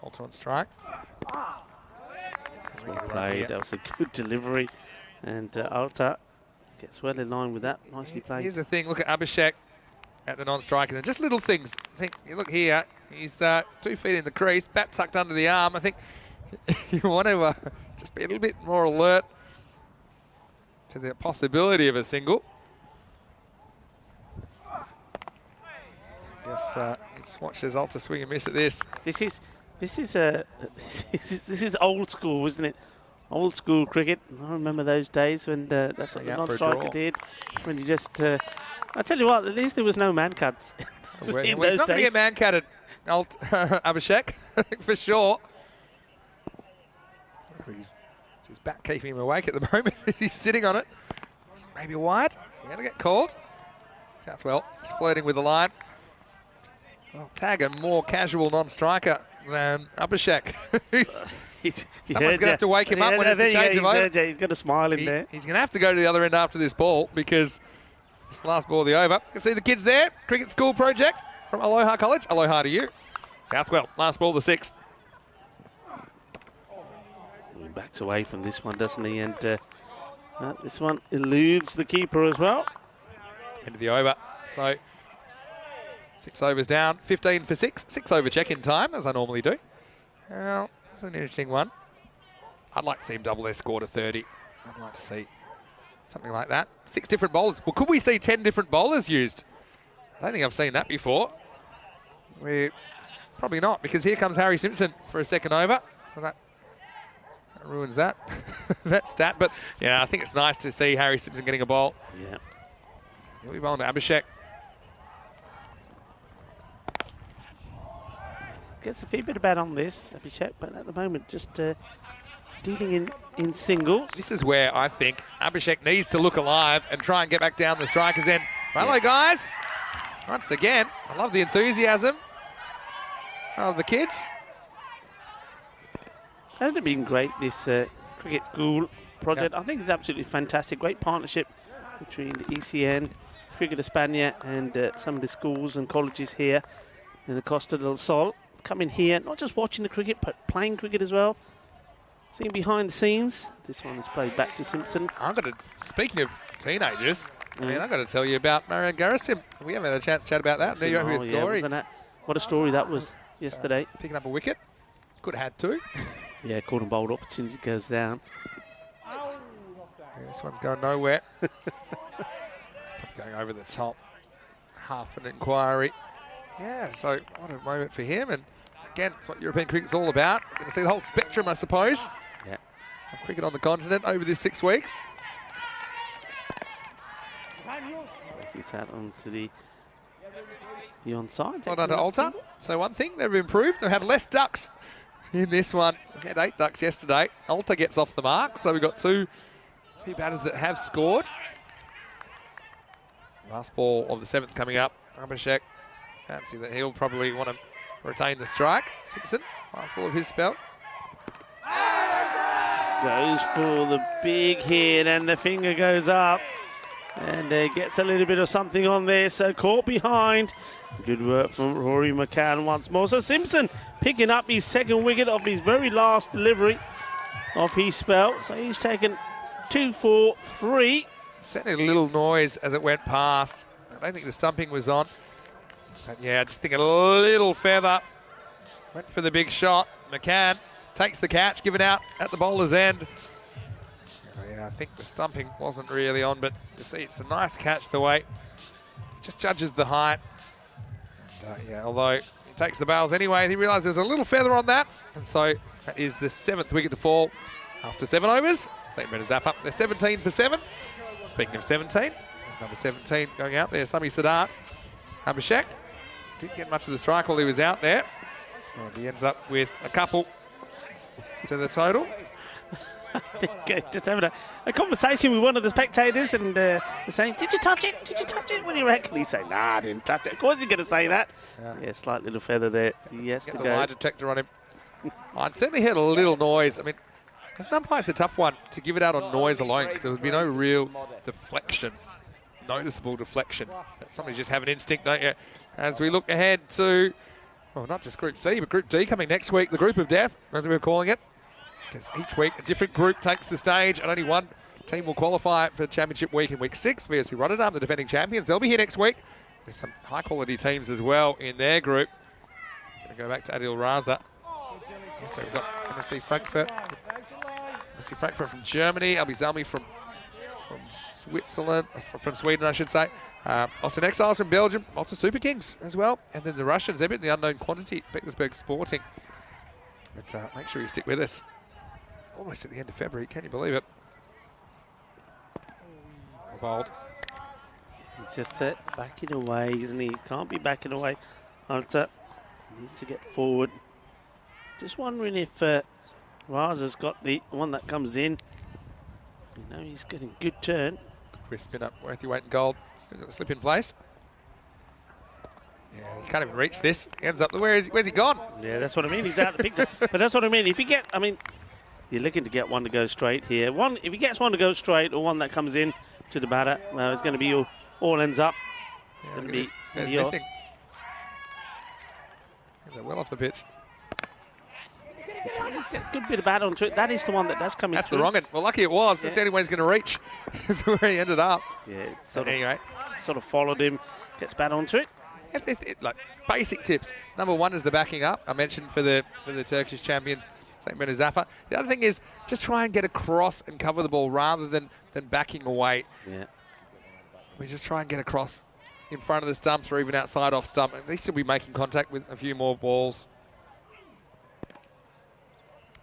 Alton on strike.
Well played. That was a good delivery. And Alta gets well in line with that. Nicely played.
Here's the thing. Look at Abhishek at the non-striker. Just little things. I think, you look here. He's 2 feet in the crease. Bat tucked under the arm. I think you want to just be a little bit more alert to the possibility of a single. Yes, just watch as Alta swing and miss at this.
This is old school, isn't it? Old school cricket. I remember those days when that's what the non-striker did. When you just, I tell you what, at least there was no man cuts.
He's not going to get man cutted, Abhishek, for sure. It's his bat keeping him awake at the moment. He's sitting on it. Maybe wide. He's going to get called. Southwell is flirting with the line. Well, tag a more casual non-striker than Abhishek. Someone's going to have to wake him up when it's the change of over.
He's got a smile in there.
He's going to have to go to the other end after this ball because it's the last ball of the over. You can see the kids there. Cricket School Project from Aloha College. Aloha to you. Southwell, last ball, the 6th.
He backs away from this one, doesn't he? And this one eludes the keeper as well.
End of the over. So 6 overs down, 15 for 6. 6 over check-in time, as I normally do. Well, that's an interesting one. I'd like to see him double their score to 30. I'd like to see something like that. 6 different bowlers. Well, could we see 10 different bowlers used? I don't think I've seen that before. Probably not, because here comes Harry Simpson for a second over. So that ruins that that stat. But, yeah, I think it's nice to see Harry Simpson getting a bowl.
Yeah.
He'll be bowling to Abhishek.
Gets a fair bit about on this, Abhishek, but at the moment just dealing in singles.
This is where I think Abhishek needs to look alive and try and get back down the striker's end. Hello, guys. Once again, I love the enthusiasm of the kids.
Hasn't it been great, this cricket school project? I think it's absolutely fantastic. Great partnership between the ECN, Cricket España, and some of the schools and colleges here in the Costa del Sol. Coming here, not just watching the cricket, but playing cricket as well. Seeing behind the scenes. This one is played back to Simpson.
Speaking of teenagers, I mean, I've got to tell you about Marianne Garrison. We haven't had a chance to chat about that. There you go with Gory.
Wasn't that? What a story that was yesterday.
Picking up a wicket. Could have had two.
Yeah, caught and bowled opportunity goes down.
Yeah, this one's going nowhere. It's probably going over the top. Half an inquiry. Yeah, so what a moment for him. And again, it's what European cricket's all about. We're going to see the whole spectrum, I suppose,
yeah,
of cricket on the continent over this 6 weeks.
This is out onto the onside.
Well done to Alton. So one thing, they've improved. They've had less ducks in this one. We had 8 ducks yesterday. Alton gets off the mark, so we've got two batters that have scored. Last ball of the 7th coming up. Abhishek, fancy that he'll probably want to retain the strike. Simpson, last ball of his spell.
Goes for the big hit and the finger goes up. And gets a little bit of something on there, so caught behind. Good work from Rory McCann once more. So Simpson picking up his 2nd wicket of his very last delivery of his spell. So he's taken 2 for 3.
Certainly a little noise as it went past. I don't think the stumping was on. But yeah, I just think a little feather. Went for the big shot. McCann takes the catch, given out at the bowler's end. Yeah, I think the stumping wasn't really on, but you see it's a nice catch the way. Just judges the height. And, yeah, although he takes the bails anyway, he realised there's a little feather on that. And so that is the 7th wicket to fall after 7 overs. St. Bernard's up. They're 17 for 7. Speaking of 17, number 17 going out there, Sami Sadat. Abhishek didn't get much of the strike while he was out there. And he ends up with a couple to the total.
Just having a conversation with one of the spectators and they're saying, did you touch it? Did you touch it? What do you reckon? He's saying, nah, I didn't touch it. Of course he's going to say that. Yeah, slight little feather there. He has to
Get
go.
the lie detector on him. I'd certainly heard a little noise. I mean, as an umpire, it's a tough one to give it out on noise alone because there would be no real deflection, noticeable deflection. Some just have an instinct, don't you? As we look ahead to, well, not just Group C, but Group D coming next week, the Group of Death, as we were calling it. Because each week a different group takes the stage and only one team will qualify for Championship Week in Week 6. VSC Rotterdam, the defending champions, they'll be here next week. There's some high-quality teams as well in their group. Going to go back to Adil Raza. Yeah, so we've got MSC Frankfurt. MSC Frankfurt from Germany. Albi Zalmi from Switzerland, from Sweden, I should say. Austin Exiles from Belgium. Lots of Super Kings as well. And then the Russians, they're a bit in the unknown quantity. Petersburg Sporting. But make sure you stick with us. Almost at the end of February, can you believe it? Bold.
He's just backing away, isn't he? Can't be backing away. Hunter needs to get forward. Just wondering if Raza's got the one that comes in. You know, he's getting good turn.
Chris spin up, worth your weight in gold. Still got the slip in place. Yeah, he can't even reach this. He ends up, where's he gone?
Yeah, that's what I mean. He's out of the picture. But that's what I mean. If you get, you're looking to get one to go straight here. If he gets one to go straight or one that comes in to the batter, well, it's going to be all ends up. It's going to be yours.
Missing. He's well off the pitch.
He's got a good bit of bat onto it. That is the one that does come in.
That's
through.
the wrong end. Well, lucky it was.
Yeah.
That's the only way he's going to reach. That's where he ended up.
Yeah, it
Anyway.
sort of followed him, gets bat onto it.
Like basic tips. Number one is the backing up. I mentioned for the Turkish champions, St. Bernard Zafar. The other thing is just try and get across and cover the ball rather than backing away.
Yeah.
We just try and get across in front of the stumps or even outside off stump. At least he'll be making contact with a few more balls.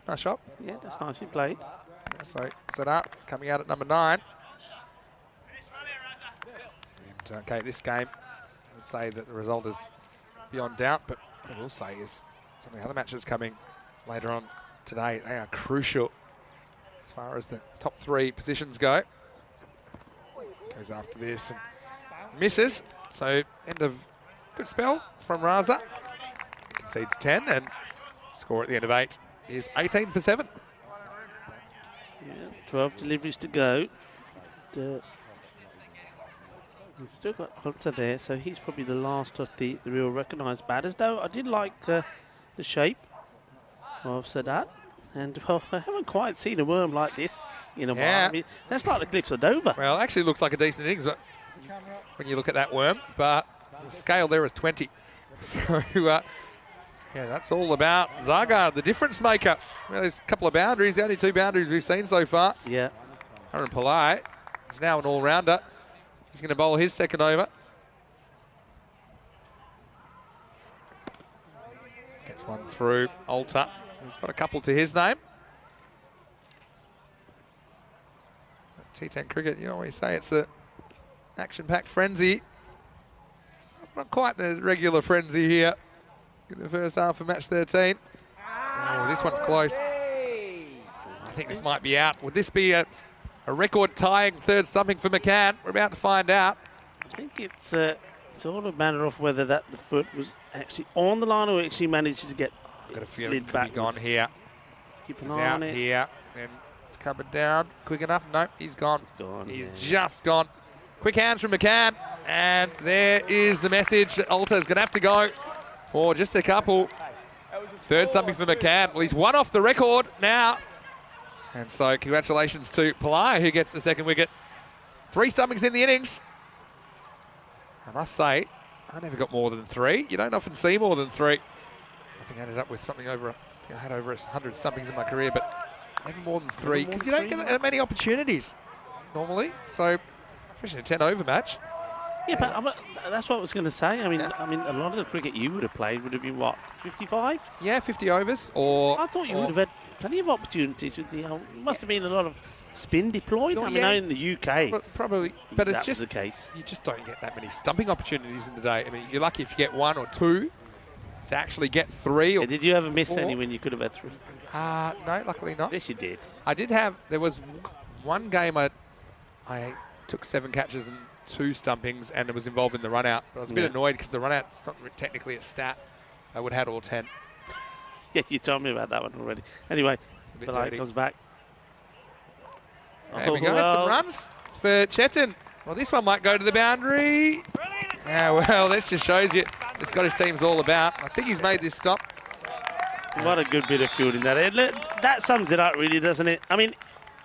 Nice shot.
Yeah, that's nicely played.
So set up, coming out at number 9. And, okay, this game, I would say that the result is beyond doubt, but what I will say is some of the other matches coming later on today, they are crucial as far as the top 3 positions go. Goes after this and misses. So end of Good spell from Raza. Concedes 10 and score at the end of 8 is 18 for 7.
Yeah, 12 deliveries to go. We've still got Hunter there, so he's probably the last of the real recognised batters. Though I did like the shape of Sadat, and well, I haven't quite seen a worm like this in a while. I mean, that's like the Cliffs of Dover.
Well, it actually looks like a decent innings, but when you look at that worm, but the scale there is 20. So, yeah, that's all about Zagar, the difference maker. Well, there's a couple of boundaries, the only 2 boundaries we've seen so far.
Yeah.
Aaron Pillai is now an all-rounder. He's going to bowl his second over. Gets one through. Alton, who's got a couple to his name. T10 cricket, you always say it's an action-packed frenzy. Not quite the regular frenzy here in the first half of match 13. Oh, this one's close. I think this might be out. Would this be a record-tying third stumping for McCann? We're about to find out.
I think it's all a matter of whether the foot was actually on the line or actually managed to get
Got a feeling
slid
it could
back.
be gone here.
Keep an
He's
eye
out
on it.
here. And it's covered down. Quick enough? Nope, he's gone. He's
yeah.
just gone. Quick hands from McCann. And there is the message that Alta's going to have to go for just a couple. Third stumping for McCann. Well, he's one off the record now. And so congratulations to Pillai, who gets the second wicket. 3 stumpings in the innings. I must say, I never got more than 3. You don't often see more than 3. I think I ended up with something over, I had over 100 stumpings in my career, but never more than 3, because you don't get that many opportunities normally. So, especially in a 10-over match.
Yeah, but that's what I was going to say. I mean, a lot of the cricket you would have played would have been what, 55?
Yeah, 50 overs, or...
I thought you would have had plenty of opportunities with the. Must have been a lot of spin deployed.
Oh,
I mean,
yeah.
in the UK,
probably, but it's
that
just
was the case.
you just don't get that many stumping opportunities in the day. I mean, you're lucky if you get 1 or 2. To actually get 3 or
Did you ever miss
4.
any when you could have had 3?
No, luckily not.
Yes, you did.
I did have. There was one game I took 7 catches and 2 stumpings, and it was involved in the run out. But I was a bit annoyed because the run out's not technically a stat. I would have had all 10.
Yeah, you told me about that one already. Anyway,
bit
Pillai
dirty.
comes back.
There we go. Some runs for Chetan. Well, this one might go to the boundary. Yeah, well, this just shows you the Scottish team's all about. I think he's made this stop.
What a good bit of fielding that. That sums it up, really, doesn't it? I mean,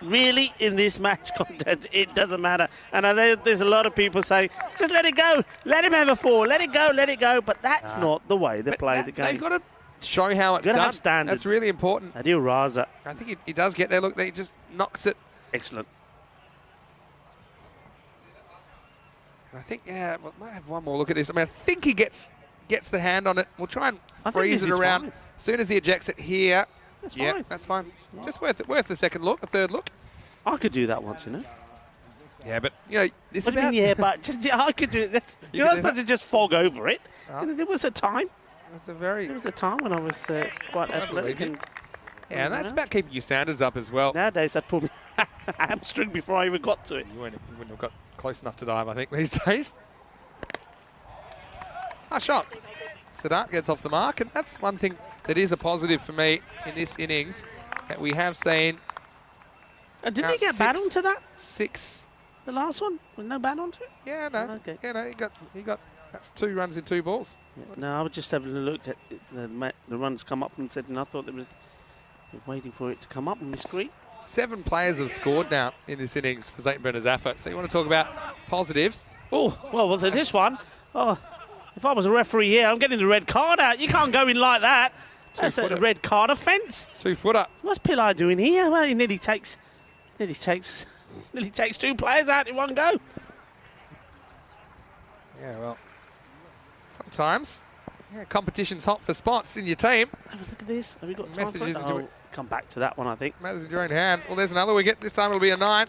really, in this match content, it doesn't matter. And I know there's a lot of people saying, just let it go. Let him have a 4. Let it go, let it go. But that's not the way they play the game.
They've got to show how it's
Gotta
done.
have standards.
That's really important.
Adil Raza.
I think he does get there. Look, he just knocks it.
Excellent.
I think, yeah, we might have one more look at this. I mean, I think he gets the hand on it. We'll try and
I think
freeze
this
it
is
around.
fine.
As soon as he ejects it here.
That's
Yeah,
fine.
that's fine. Just worth a second look, a third look.
I could do that once, you know.
Yeah, but, you know, this
What do you mean, yeah, but I could do it.
You
You're
could
not
do
supposed to just fog over it.
Oh.
You know, there was a time.
It's a very...
There was a time when I was quite
I
athletic.
believe you.
And
Yeah, and that's about keeping your standards up as well.
nowadays, I'd pull me hamstring before I even got to it.
You wouldn't have got close enough to dive, I think, these days. A shot. Sadat gets off the mark, and that's one thing that is a positive for me in this innings, that we have seen.
Didn't he get bat onto that?
6.
The last one? With no bat onto it?
Yeah, no.
Okay.
Yeah, no, he got. That's 2 runs in 2 balls.
Yeah. No, I was just having a look at the runs come up and said, and I thought they were waiting for it to come up on my screen.
7 players have scored now in this innings for St. Bernard's Affa. So you want to talk about positives?
Oh, well, was it this one? Oh, if I was a referee here, I'm getting the red card out. You can't go in like that. That's a
2-footer.
red card offence.
2-footer.
What's Pillai doing here? Well, he nearly takes 2 players out in one go.
Yeah, well, sometimes competition's hot for spots in your team.
Have a look at this. Have we got time for
Messages
it?
into
Oh,
it.
come back to that one, I think.
Matters in your own hands. Well, there's another wicket. This time it'll be a 9th.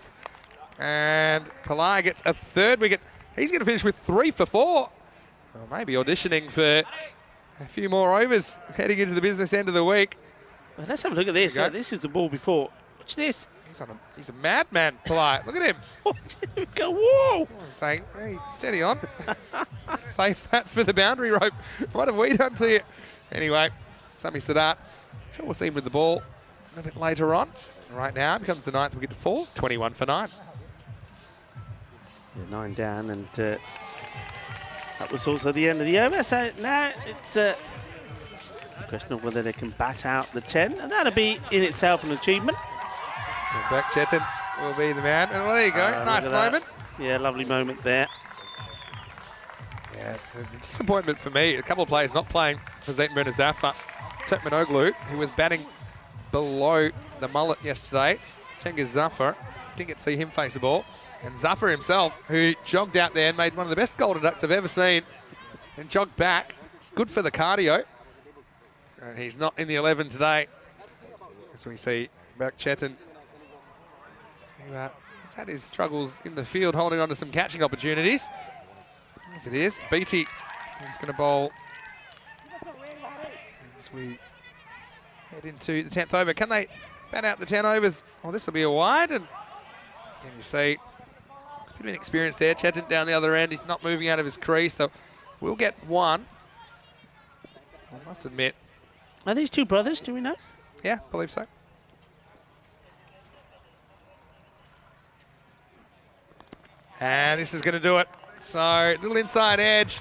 And Pillai gets a 3rd wicket. He's going to finish with 3 for 4. Well, maybe auditioning for a few more overs heading into the business end of the week.
Well, let's have a look at this.
There we go.
This is the ball before. Watch this.
He's a madman, Polite. Look at him.
Go, whoa!
I was saying, hey, steady on. Save that for the boundary rope. What have we done to you? Anyway, Sami Sadat, sure we'll see him with the ball a bit later on. Right now, it becomes the 9th wicket to fall. It's 21 for 9.
Yeah, 9 down, and that was also the end of the over. So now it's a question of whether they can bat out the 10, and that'll be in itself an achievement.
Back Chetan will be the man. And well, there you go. Nice moment.
Yeah, lovely moment there.
Yeah, the disappointment for me, a couple of players not playing for Zetman Zafar. Turkmenoglu, who was batting below the mullet yesterday. Cengiz Zafar, didn't get to see him face the ball. And Zafar himself, who jogged out there and made one of the best golden ducks I've ever seen, and jogged back. Good for the cardio. He's not in the 11 today. As we see back Chetan, who has had his struggles in the field, holding on to some catching opportunities. As it is, BT is going to bowl as we head into the 10th over. Can they bat out the 10 overs? Oh, this will be a wide, and can you see a bit of inexperience there. Chetan down the other end. He's not moving out of his crease, so we'll get one. I must admit.
Are these two brothers? Do we know?
Yeah, I believe so. And this is going to do it. So, a little inside edge.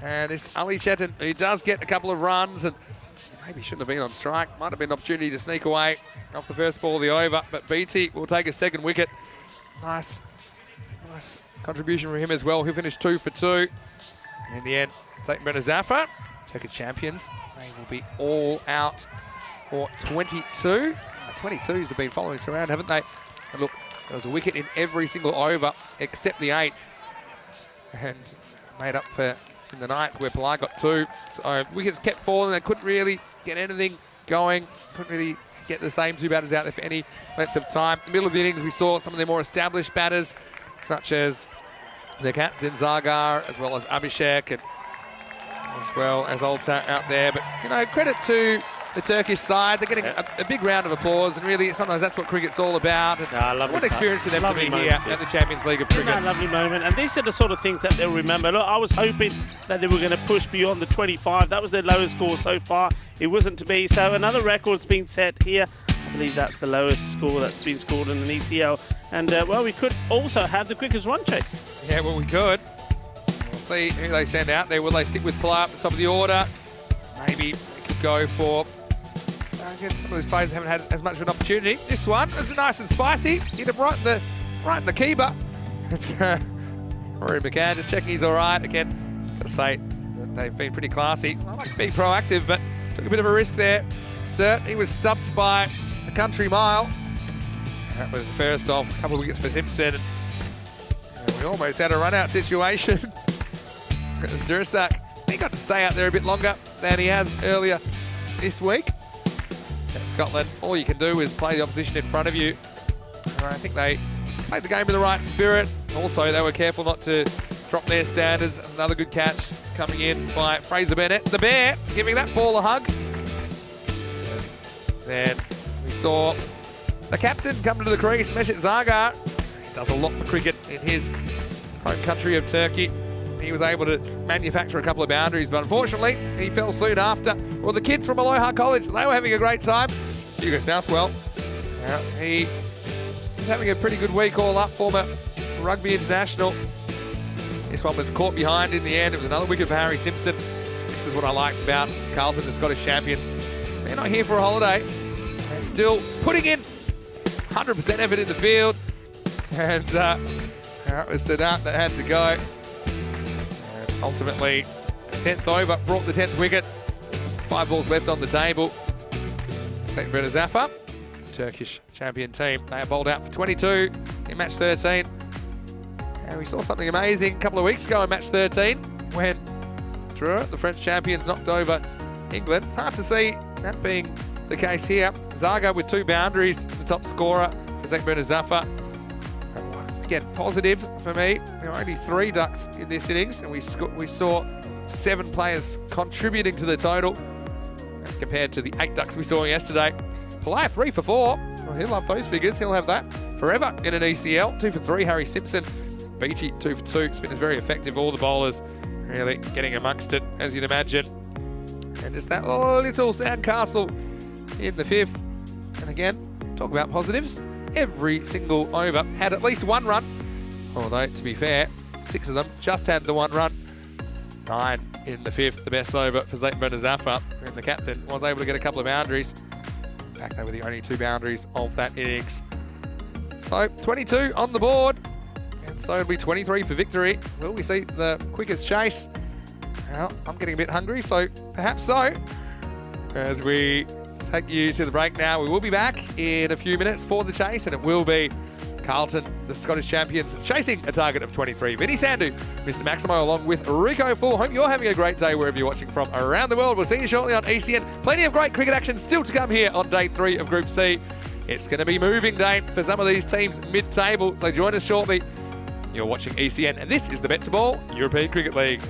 And this Ali Chetan, who does get a couple of runs, and maybe shouldn't have been on strike. Might have been an opportunity to sneak away off the first ball of the over. But BT will take a second wicket. Nice contribution from him as well. He'll finish 2 for 2. And in the end, Zetman Zafar, Turkish champions, they will be all out for 22. 22s have been following us around, haven't they? And look, there was a wicket in every single over except the 8th. And made up for in the 9th where Pillai got 2. So wickets kept falling. They couldn't really get anything going. Couldn't really get the same 2 batters out there for any length of time. In the middle of the innings, we saw some of the more established batters, such as the captain Zagar, as well as Abhishek, and as well as Alton out there. But, you know, credit to the Turkish side. They're getting a big round of applause, and really sometimes that's what cricket's all about. And what an experience for them to be here at the Champions League of Cricket.
Isn't that a lovely moment? And these are the sort of things that they'll remember. Look, I was hoping that they were going to push beyond the 25. That was their lowest score so far. It wasn't to be. So another record's been set here. I believe that's the lowest score that's been scored in an ECL. And, well, we could also have the quickest run chase.
Yeah, well, we could. We'll see who they send out there. Will they stick with Pillai at the top of the order? Maybe they could go for... Again, some of these players haven't had as much of an opportunity. This one was nice and spicy. Hit him right in the keeper. It's Rory McCann just checking he's all right. Again, got to say that they've been pretty classy. I like being proactive, but took a bit of a risk there. Cert, he was stumped by a country mile. That was the first of a couple of wickets for Simpson. And we almost had a run-out situation. Because Durasak, he got to stay out there a bit longer than he has earlier this week. At Scotland, all you can do is play the opposition in front of you. And I think they played the game with the right spirit. Also, they were careful not to drop their standards. Another good catch coming in by Fraser Bennett. The Bear giving that ball a hug. Then we saw the captain come to the crease, Mesut Zagar. He does a lot for cricket in his home country of Turkey. He was able to manufacture a couple of boundaries, but unfortunately, he fell soon after. Well, the kids from Aloha College, they were having a great time. Hugo Southwell, he was having a pretty good week all up, former rugby international. This one was caught behind in the end. It was another wicket for Harry Simpson. This is what I liked about Carlton, the Scottish champions. They're not here for a holiday. They're still putting in 100% effort in the field. And it was Sadat that had to go. And ultimately, 10th over, brought the 10th wicket. 5 balls left on the table. Zetman Zafar, Turkish champion team. They are bowled out for 22 in match 13. And we saw something amazing a couple of weeks ago in match 13 when the French champions knocked over England. It's hard to see that being the case here. Zaga with 2 boundaries, the top scorer for Zetman Zafar. Again, positive for me. There were only 3 ducks in this innings, and we saw 7 players contributing to the total as compared to the 8 ducks we saw yesterday. Pillai 3 for 4. Well, he'll love those figures. He'll have that forever in an ECL. 2 for 3, Harry Simpson. BT 2 for 2. Spin is very effective. All the bowlers really getting amongst it, as you'd imagine. And just that little Sandcastle in the 5th. And again, talk about positives. Every single over had at least 1 run. Although, to be fair, 6 of them just had the 1 run. 9 in the 5th, the best over for Zayt Zafar. And the captain was able to get a couple of boundaries. In fact, they were the only 2 boundaries of that innings. So, 22 on the board. And so it'll be 23 for victory. Will we see the quickest chase? Well, I'm getting a bit hungry, so perhaps so. As we take you to the break now, we will be back in a few minutes for the chase, and it will be Carlton, the Scottish champions, chasing a target of 23. Vinny Sandhu, Mr. Maximo, along with Rico Full. Hope you're having a great day wherever you're watching from around the world. We'll see you shortly on ECN. Plenty of great cricket action still to come here on day 3 of Group C. It's going to be moving day for some of these teams mid-table, so join us shortly. You're watching ECN, and this is the BET2BALL European Cricket League.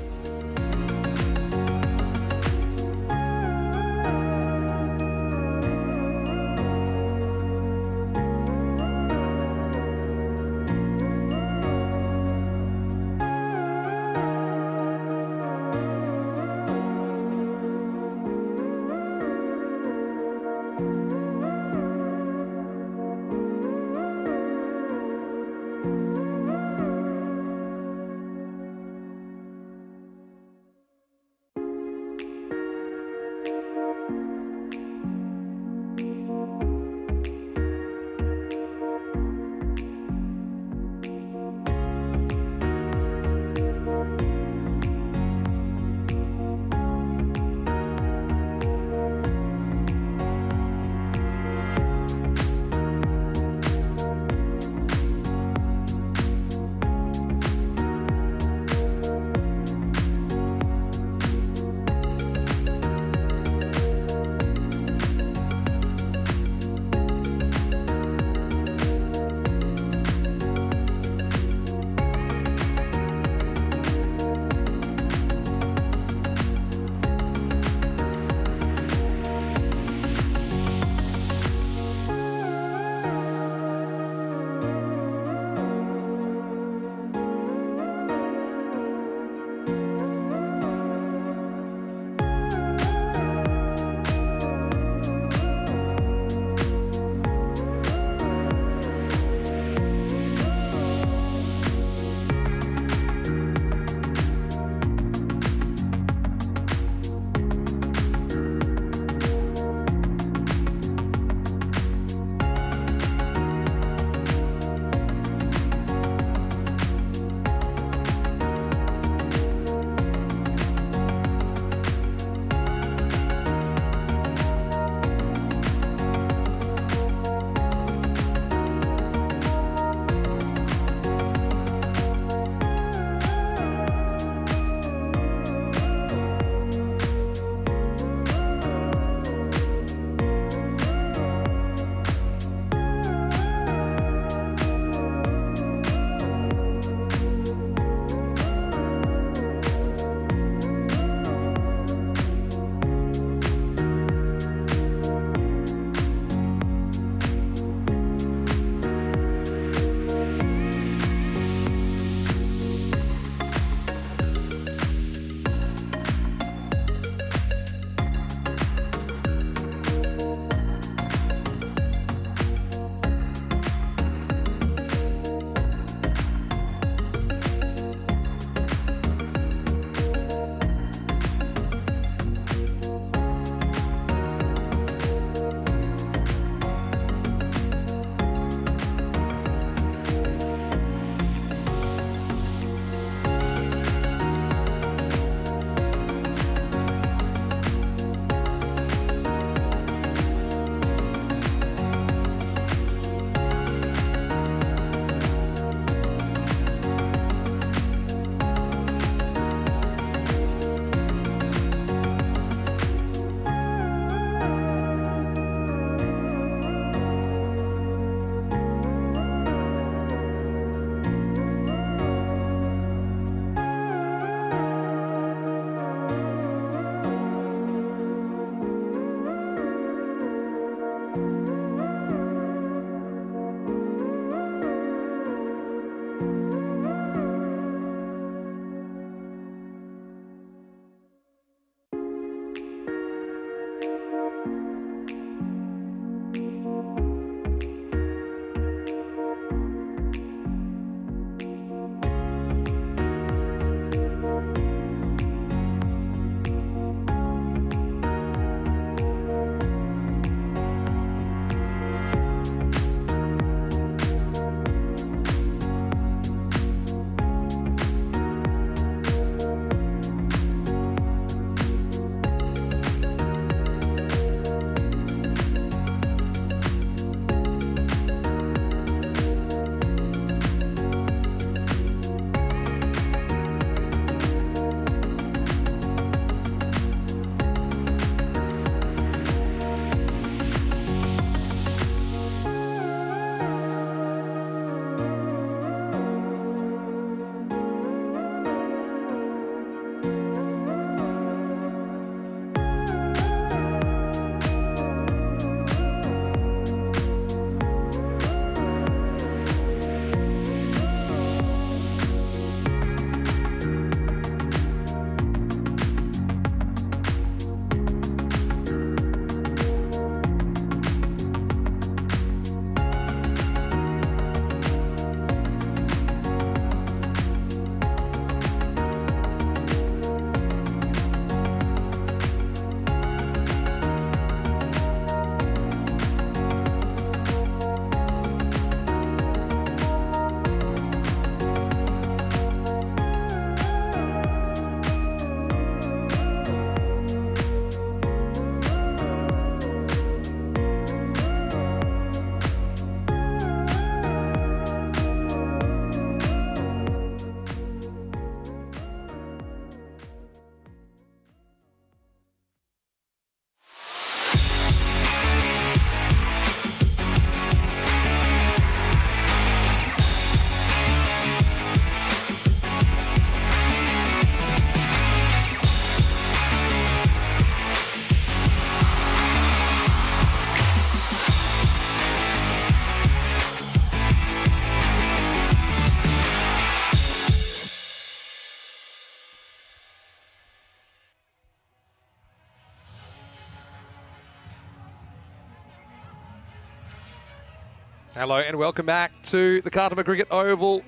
Hello and welcome back to the Cartama Cricket Oval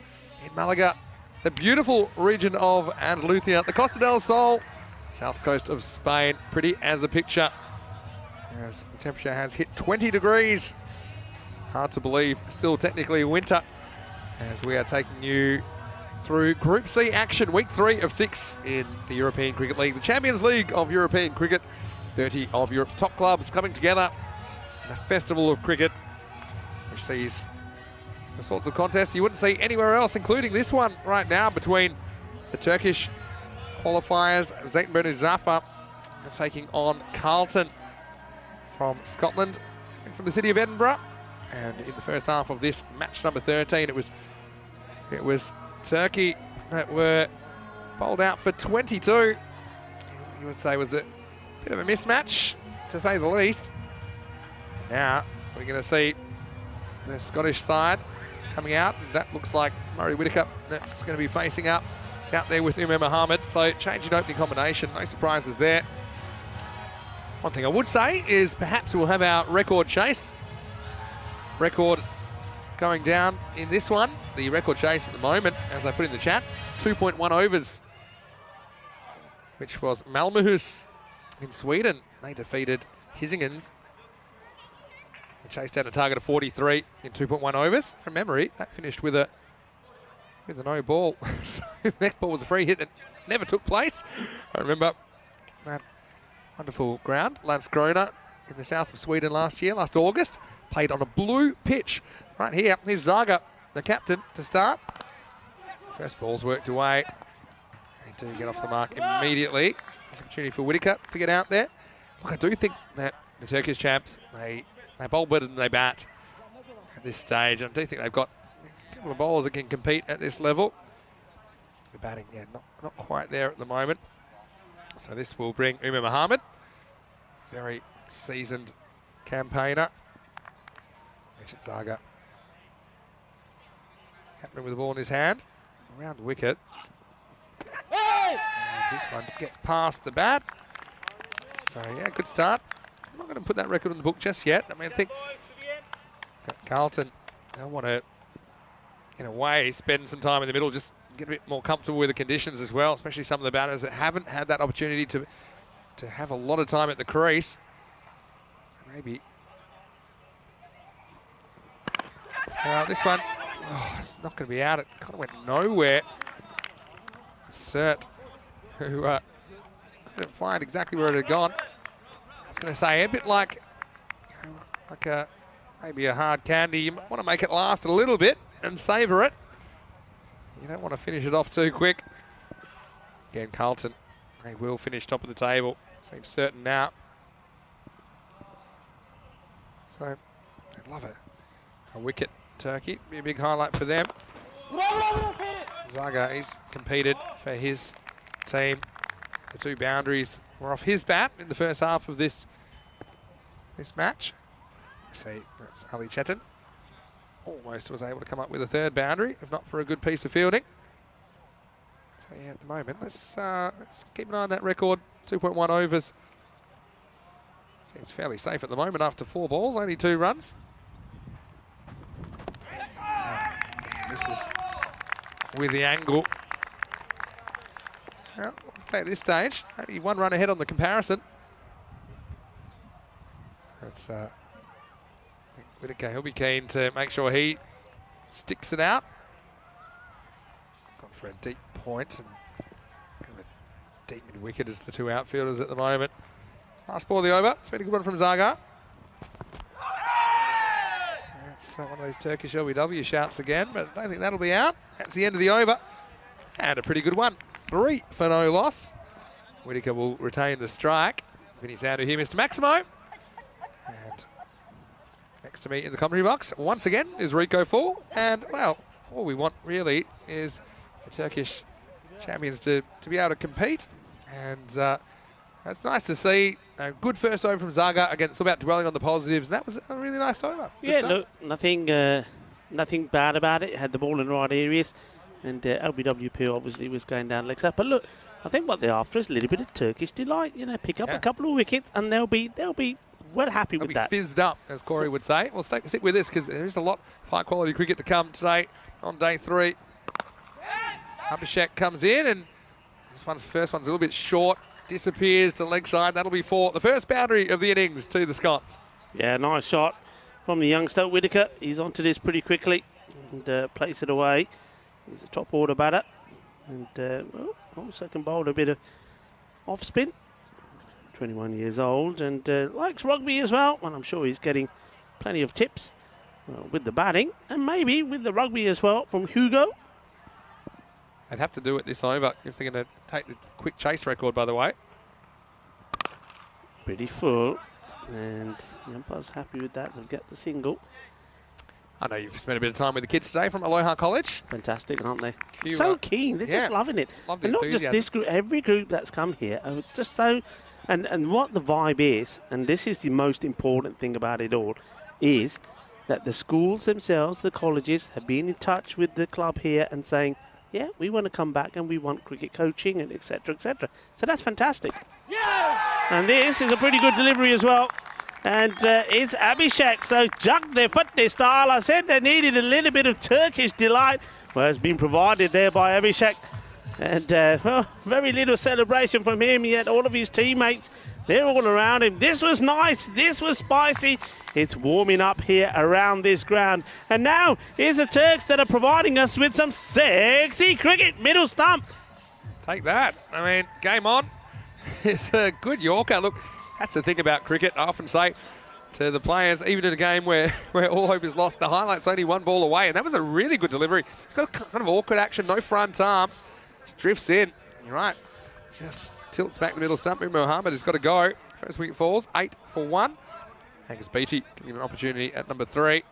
in Malaga, the beautiful region of Andalusia, the Costa del Sol, south coast of Spain. Pretty as a picture, as the temperature has hit 20 degrees. Hard to believe, still technically winter, as we are taking you through Group C action, week 3 of 6 in the European Cricket League, the Champions League of European Cricket. 30 of Europe's top clubs coming together in a festival of cricket, which sees the sorts of contests you wouldn't see anywhere else, including this one right now between the Turkish qualifiers, Zeytinburnu Zafer, taking on Carlton from Scotland, from the city of Edinburgh. And in the first half of this match number 13, it was Turkey that were bowled out for 22. You would say was a bit of a mismatch, to say the least. Now we're going to see the Scottish side coming out, and that looks like Murray Whitaker that's going to be facing up. It's out there with Umar Mohammed, so change in opening combination, no surprises there. One thing I would say is perhaps we'll have our record chase. Record going down in this one. The record chase at the moment, as I put in the chat, 2.1 overs, which was Malmöhus in Sweden. They defeated Hisingens. They chased down a target of 43 in 2.1 overs. From memory, that finished with a no ball. So the next ball was a free hit that never took place. I remember that wonderful ground, Landskrona, in the south of Sweden last August. Played on a blue pitch right here. Here's Zaga, the captain, to start. First ball's worked away. They do get off the mark immediately. There's an opportunity for Whitaker to get out there. Look, I do think that the Turkish champs, they bowl better than they bat at this stage. I do think they've got a couple of bowlers that can compete at this level. The batting, yeah, not quite there at the moment. So this will bring Umar Mohammed, very seasoned campaigner. Zaga, captain with the ball in his hand, around the wicket. And this one gets past the bat. So yeah, good start. I'm not going to put that record in the book just yet. I mean, I think that Carlton, they'll want to, in a way, spend some time in the middle, just get a bit more comfortable with the conditions as well, especially some of the batters that haven't had that opportunity to have a lot of time at the crease. Maybe. This one, it's not going to be out. It kind of went nowhere. Cert, who couldn't find exactly where it had gone. I was going to say, a bit like maybe a hard candy. You might want to make it last a little bit and savour it. You don't want to finish it off too quick. Again, Carlton, they will finish top of the table. Seems certain now. So, I'd love it. A wicket, Turkey, be a big highlight for them. Zaga, he's competed for his team. The 2 boundaries were off his bat in the first half of this match. See, that's Ali Chetan. Almost was able to come up with a 3rd boundary, if not for a good piece of fielding. So yeah, at the moment, let's keep an eye on that record. 2.1 overs. Seems fairly safe at the moment after 4 balls, only 2 runs. Misses with the angle. Well, I'd say at this stage, only 1 run ahead on the comparison. That's Whitaker, he'll be keen to make sure he sticks it out. Gone for a deep point and kind of a deep mid-wicket as the 2 outfielders at the moment. Last ball of the over. It's been a good one from Zaga. That's one of those Turkish LBW shouts again, but I don't think that'll be out. That's the end of the over. And a pretty good one. 3 for no loss. Whitaker will retain the strike. Vinny's out of here, Mr. Maximo. And next to me in the commentary box, once again, is Rico Full. And, well, all we want really is the Turkish champions to be able to compete. And it's nice to see a good first over from Zaga. Again, it's all about dwelling on the positives. And that was a really nice over.
Yeah, look, nothing bad about it. It had the ball in the right areas. And LBWP obviously was going down legs up. But look, I think what they're after is a little bit of Turkish delight. You know, pick up a couple of wickets and they'll be well happy
They'll
with
be
that.
fizzed up, as Corey would say. Well, stick with this because there is a lot of high-quality cricket to come today on day 3. Abhishek comes in, and first one's a little bit short, disappears to leg side. That'll be for the first boundary of the innings to the Scots.
Yeah, nice shot from the youngster, Whitaker. He's onto this pretty quickly and plays it away. He's a top order batter. And second bowler, a bit of off spin. 21 years old and likes rugby as well. And I'm sure he's getting plenty of tips with the batting and maybe with the rugby as well from Hugo.
They'd have to do it this over if they're going to take the quick chase record, by the way.
Pretty full. And the umpire's happy with that. They'll get the single.
I know you've spent a bit of time with the kids today from Aloha College.
Fantastic, aren't they?
You,
so keen. They're just loving it.
Love the
And not just
enthusiasm.
this group, every group that's come here. It's just so... And what the vibe is, and this is the most important thing about it all, is that the schools themselves, the colleges, have been in touch with the club here and saying, yeah, we want to come back and we want cricket coaching and etc. etc. So that's fantastic. Yeah! And this is a pretty good delivery as well. And it's Abhishek. So jug their foot their style. I said they needed a little bit of Turkish delight. Well, it's been provided there by Abhishek. And very little celebration from him, yet all of his teammates, they're all around him. This was nice. This was spicy. It's warming up here around this ground. And now here's the Turks that are providing us with some sexy cricket. Middle stump.
Take that. I mean, game on. It's a good Yorker. Look, that's the thing about cricket. I often say to the players, even in a game where all hope is lost, the highlight's only one ball away. And that was a really good delivery. It's got a kind of awkward action, no front arm. Just drifts in. You're right. Just tilts back the middle stump. Mohammed has got to go. First wicket falls. 8 for 1. Angus Beattie giving him an opportunity at number 3.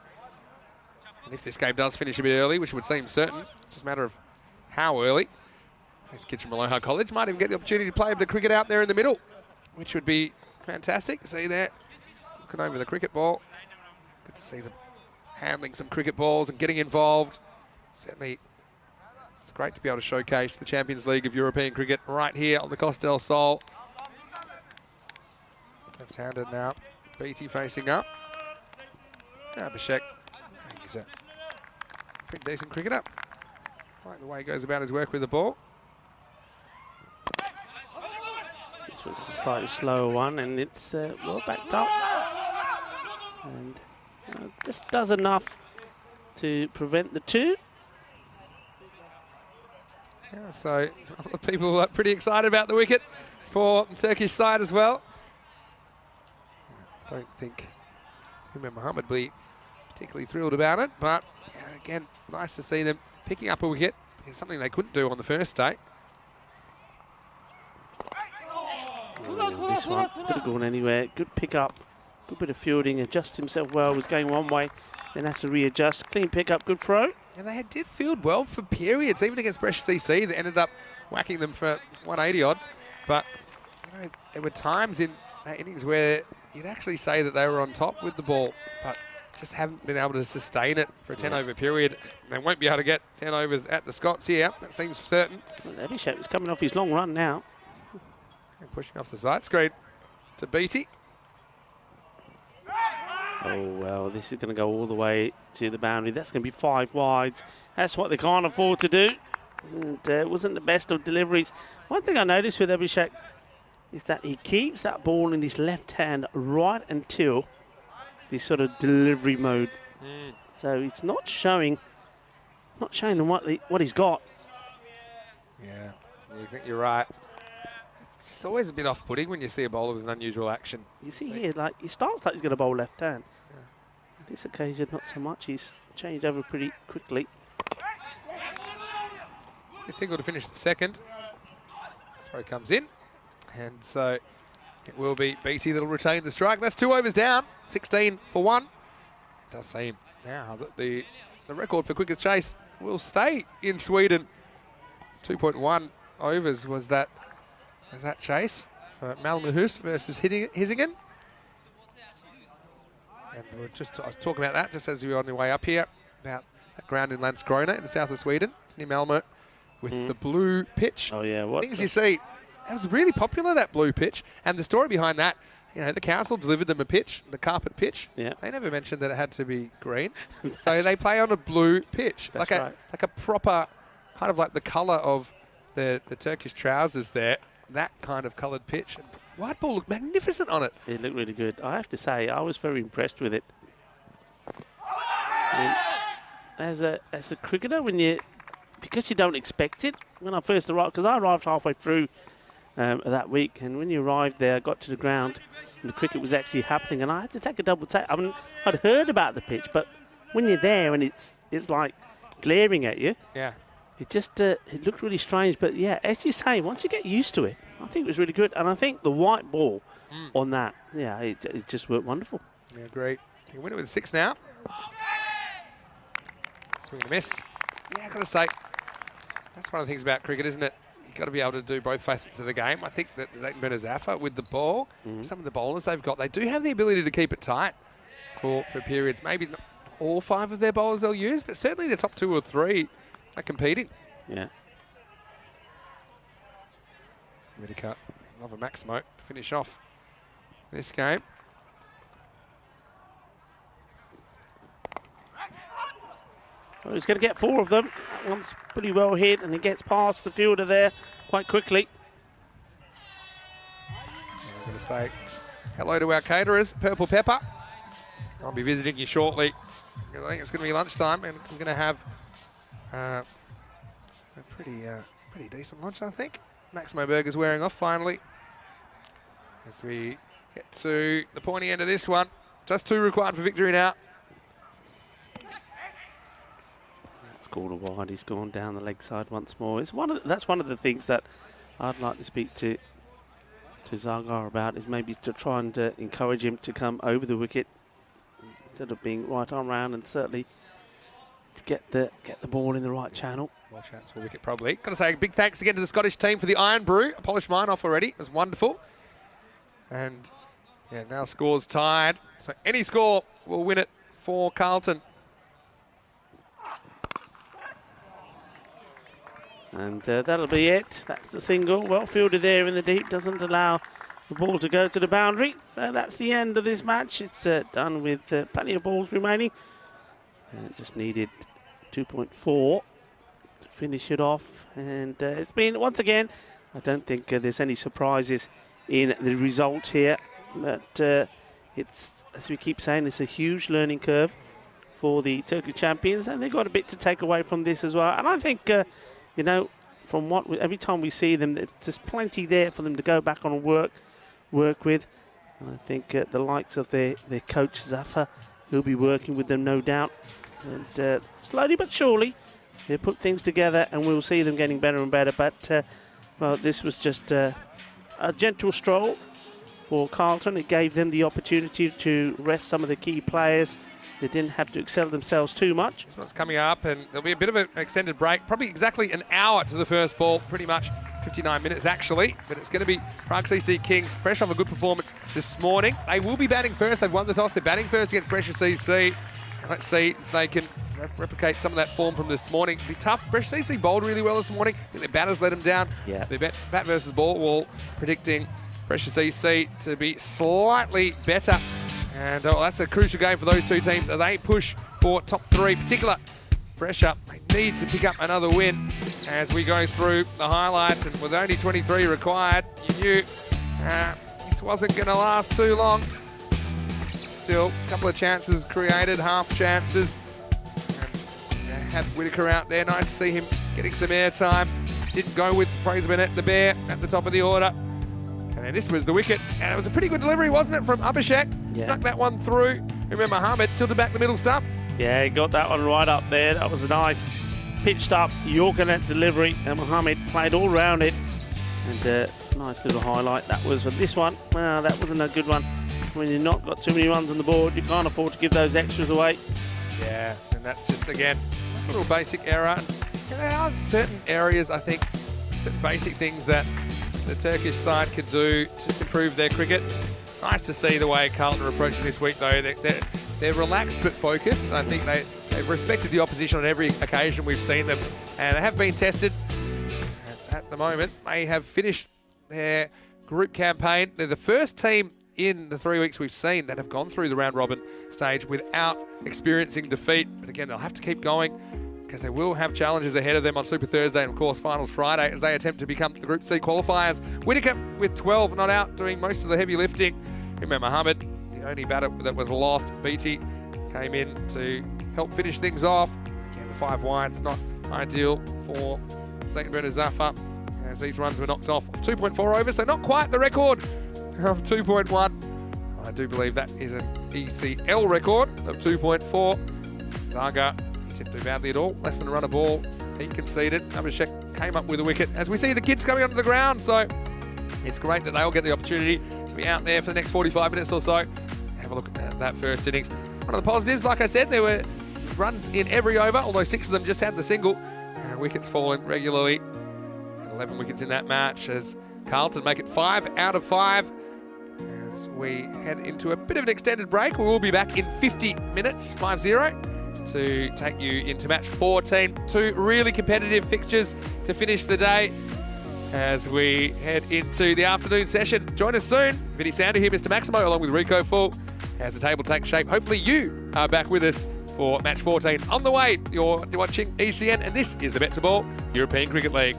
And if this game does finish a bit early, which would seem certain, it's just a matter of how early. Those kids from Aloha College might even get the opportunity to play a bit of cricket out there in the middle, which would be fantastic to see there. Looking over the cricket ball. Good to see them handling some cricket balls and getting involved. Certainly, it's great to be able to showcase the Champions League of European cricket right here on the Costa del Sol. Left-handed now. Beattie facing up. Abhishek. He's a pretty decent cricketer. Like the way he goes about his work with the ball.
This was a slightly slower one, and it's well backed up. And just does enough to prevent the 2.
Yeah, so a lot of people are pretty excited about the wicket for the Turkish side as well. Don't think Mohammed will be particularly thrilled about it, but yeah, again, nice to see them picking up a wicket. It's something they couldn't do on the first day.
This one could have gone anywhere. Good pick up, good bit of fielding, adjusts himself well, was going one way, then has to readjust. Clean pick up, good throw.
And they did field well for periods, even against Brescia CC. They ended up whacking them for 180 odd. But you know, there were times in that innings where you'd actually say that they were on top with the ball, but just haven't been able to sustain it for a 10-over period. They won't be able to get 10 overs at the Scots here. That seems certain.
Well, Abhishek is coming off his long run now.
And pushing off the side screen to Beattie.
Oh, well, this is going to go all the way to the boundary. That's going to be 5 wides. That's what they can't afford to do. And it wasn't the best of deliveries. One thing I noticed with Abhishek is that he keeps that ball in his left hand right until this sort of delivery mode. So it's not showing them what he's got.
Yeah, you think you're right. It's always a bit off-putting when you see a bowler with an unusual action.
You see here, like he starts like he's going to bowl left hand. Yeah. This occasion, not so much. He's changed over pretty quickly.
A single to finish the second. That's where he comes in. And so it will be Beattie that'll retain the strike. That's 2 overs down, 16 for 1. It does seem now that the record for quickest chase will stay in Sweden. 2.1 overs was that chase for Malmöhus versus Hisingen. And I was talking about that just as we were on the way up here, about that ground in Landskrona in the south of Sweden, near Malmö, with the blue pitch.
Oh yeah, what?
Things you see, that was really popular, that blue pitch. And the story behind that, the council delivered them a pitch, the carpet pitch.
Yeah.
They never mentioned that it had to be green. So they play on a blue pitch.
That's
like
right.
a proper, kind of like the colour of the Turkish trousers there. That kind of coloured pitch. And white ball looked magnificent on it.
It looked really good. I have to say, I was very impressed with it. As a cricketer, because you don't expect it, when I first arrived, because I arrived halfway through that week, and when you arrived there, I got to the ground, and the cricket was actually happening, and I had to take a double take. I mean, I'd heard about the pitch, but when you're there and it's like glaring at you,
Yeah.
it just it looked really strange. But yeah, as you say, once you get used to it, I think it was really good, and I think the white ball on that, yeah, it just worked wonderful.
Yeah, great. You win it with 6 now. Swing and a miss. Yeah, I've got to say, that's one of the things about cricket, isn't it? You've got to be able to do both facets of the game. I think that Zayden Benazafa with the ball, some of the bowlers they've got, they do have the ability to keep it tight for periods. Maybe not all 5 of their bowlers they'll use, but certainly the top 2 or 3 are competing.
Yeah.
Ready cut. Love a Maximo to finish off this game.
Well, he's going to get 4 of them. That one's pretty well hit, and he gets past the fielder there quite quickly.
I'm going to say hello to our caterers, Purple Pepper. I'll be visiting you shortly. I think it's going to be lunchtime, and I'm going to have a pretty decent lunch, I think. Maximo Burger's wearing off finally. As we get to the pointy end of this one. Just 2 required for victory now.
Called a wide. He's gone down the leg side once more. That's one of the things that I'd like to speak to Zagar about, is maybe to try and encourage him to come over the wicket instead of being right arm round, and certainly to get the ball in the right channel.
More chance for wicket probably. Got to say a big thanks again to the Scottish team for the Iron Brew. I polished mine off already. It was wonderful. And yeah, now scores tied. So any score will win it for Carlton.
And that'll be it. That's the single. Well fielded there in the deep. Doesn't allow the ball to go to the boundary. So that's the end of this match. It's done with plenty of balls remaining. Just needed 2.4 to finish it off. And it's been, once again, I don't think there's any surprises in the result here. But it's, as we keep saying, it's a huge learning curve for the Turkish champions. And they've got a bit to take away from this as well. And I think... from every time we see them, there's just plenty there for them to go back on and work with. And I think the likes of their coach Zafar, who'll be working with them, no doubt. And slowly but surely, they'll put things together, and we'll see them getting better and better. But well, this was just a gentle stroll for Carlton. It gave them the opportunity to rest some of the key players. They didn't have to excel themselves too much.
This one's coming up, and there'll be a bit of an extended break. Probably exactly an hour to the first ball. Pretty much 59 minutes, actually. But it's going to be Prague CC Kings, fresh off a good performance this morning. They will be batting first. They've won the toss. They're batting first against Brescia CC. Let's see if they can replicate some of that form from this morning. It'll be tough. Brescia CC bowled really well this morning. I think their batters let them down.
Yeah.
Their bat versus ball wall, predicting Brescia CC to be slightly better. And that's a crucial game for those 2 teams. They push for top 3, particular Brescia. They need to pick up another win as we go through the highlights. And with only 23 required, you knew this wasn't going to last too long. Still, a couple of chances created, half chances. And had Whitaker out there. Nice to see him getting some airtime. Didn't go with Fraser Bennett, the bear, at the top of the order. And this was the wicket, and it was a pretty good delivery, wasn't it, from Abhishek?
Yeah.
Snuck that one through. Remember, Mohammed tilted back the middle stump.
Yeah, he got that one right up there. That was a nice pitched up Yorker net delivery, and Mohammed played all round it. And nice little highlight that was for this one. Well, that wasn't a good one. When you've not got too many runs on the board, you can't afford to give those extras away.
Yeah, and that's just, again, a little basic error. And there are certain areas, I think, certain basic things that the Turkish side could do to improve their cricket. Nice to see the way Carlton are approaching this week, though. They're relaxed but focused. I think they've respected the opposition on every occasion we've seen them, and they have been tested. And at the moment, they have finished their group campaign. They're the first team in the 3 weeks we've seen that have gone through the round robin stage without experiencing defeat. But again, they'll have to keep going because they will have challenges ahead of them on Super Thursday and, of course, Finals Friday as they attempt to become the Group C qualifiers. Whittaker with 12 not out, doing most of the heavy lifting. Remember Mohammed, the only batter that was lost. BT came in to help finish things off. Again, the 5 wides, not ideal for St. Bernard Zafar as these runs were knocked off 2.4 overs, so not quite the record of 2.1. I do believe that is an ECL record of 2.4. Zaga didn't do badly at all, less than a run a ball. He conceded. Abhishek came up with a wicket. As we see the kids coming onto the ground, so it's great that they all get the opportunity to be out there for the next 45 minutes or so. Have a look at that first innings. One of the positives, like I said, there were runs in every over, although 6 of them just had the single. Wickets falling regularly. 11 wickets in that match as Carlton make it 5 out of 5. As we head into a bit of an extended break, we will be back in 50 minutes, 5-0, to take you into match 14. 2 really competitive fixtures to finish the day as we head into the afternoon session. Join us soon. Vinny Sander here, Mr. Maximo, along with Rico Full, as the table takes shape. Hopefully you are back with us for match 14 on the way. You're watching ECN, and this is the BET2BALL European Cricket League.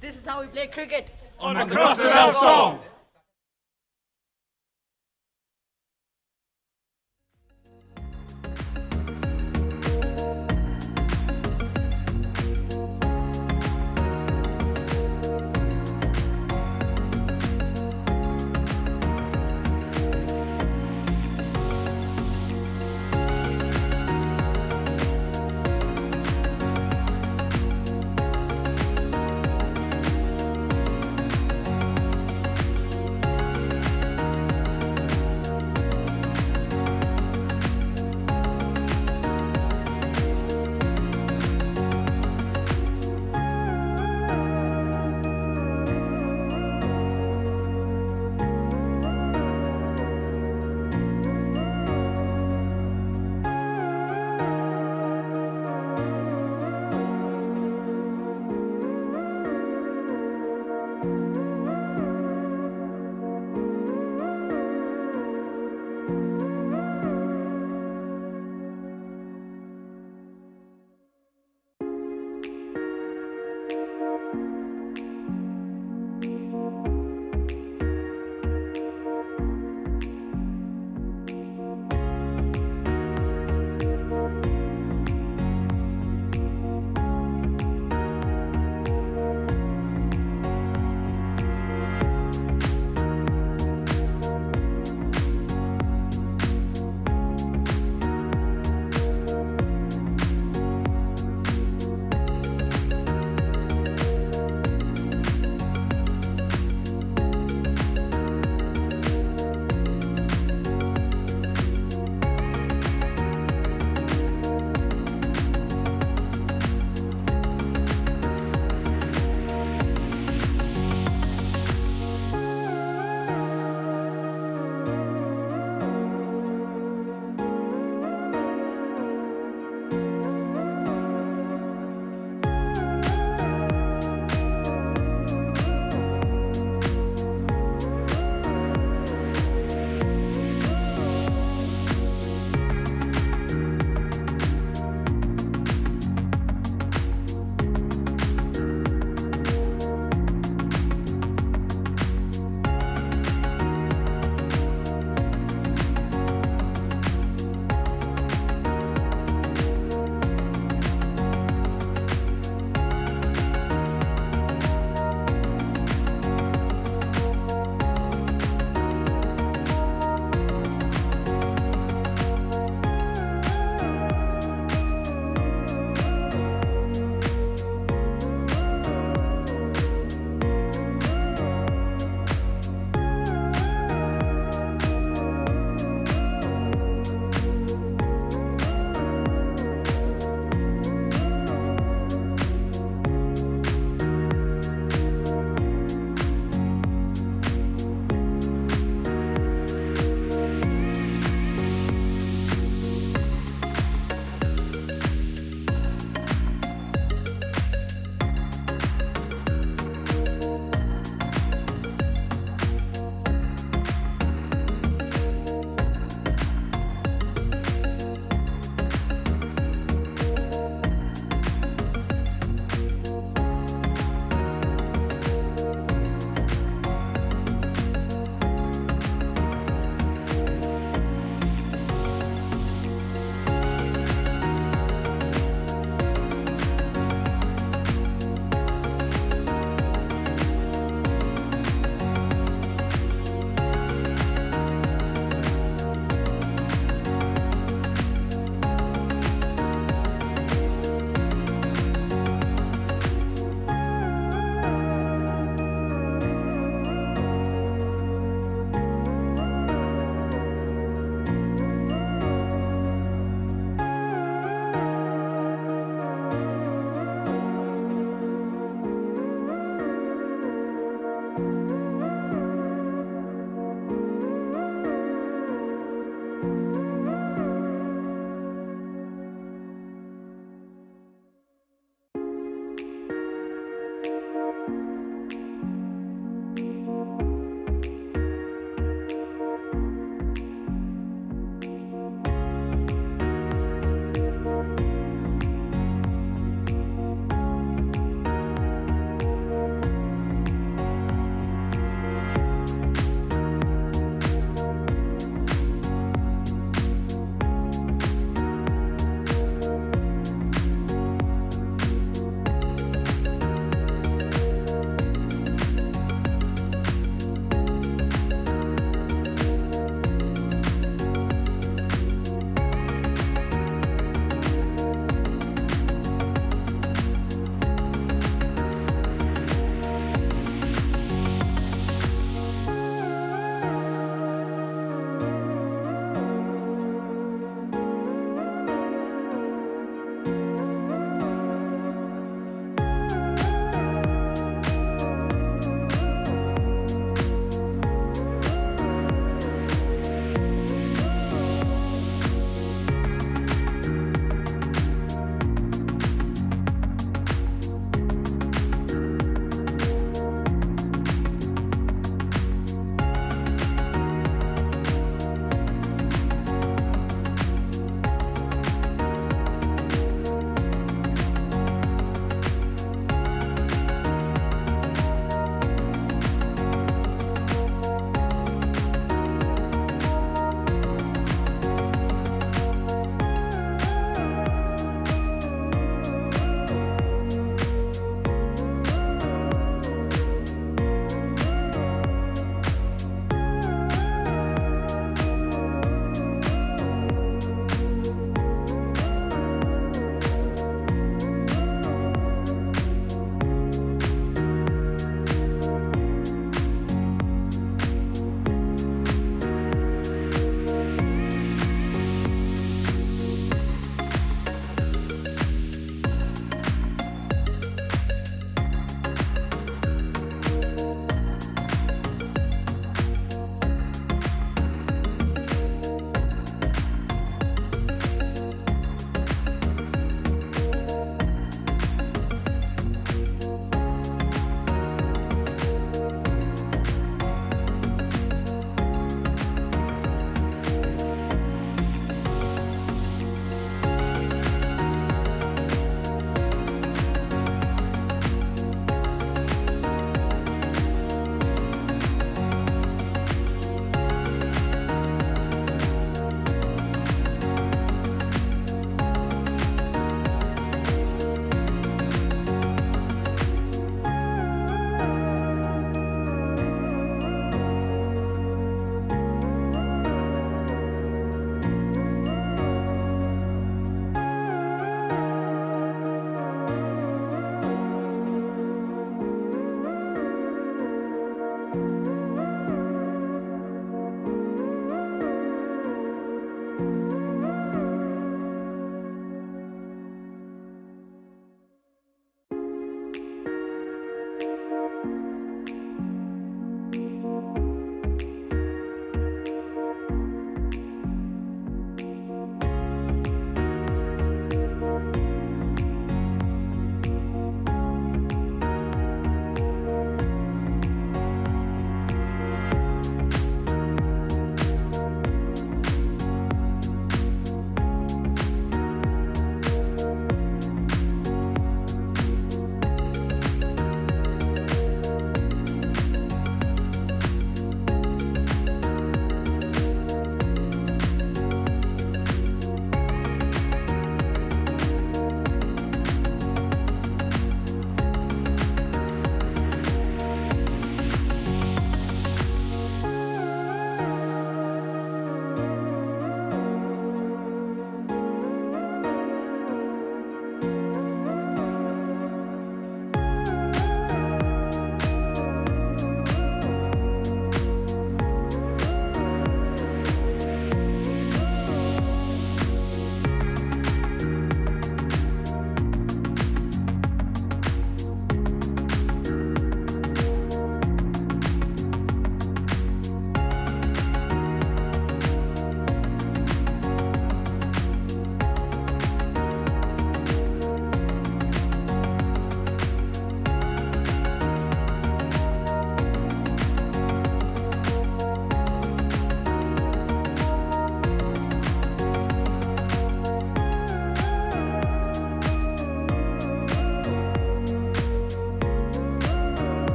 This is how we play cricket.
On the Costa del Sol.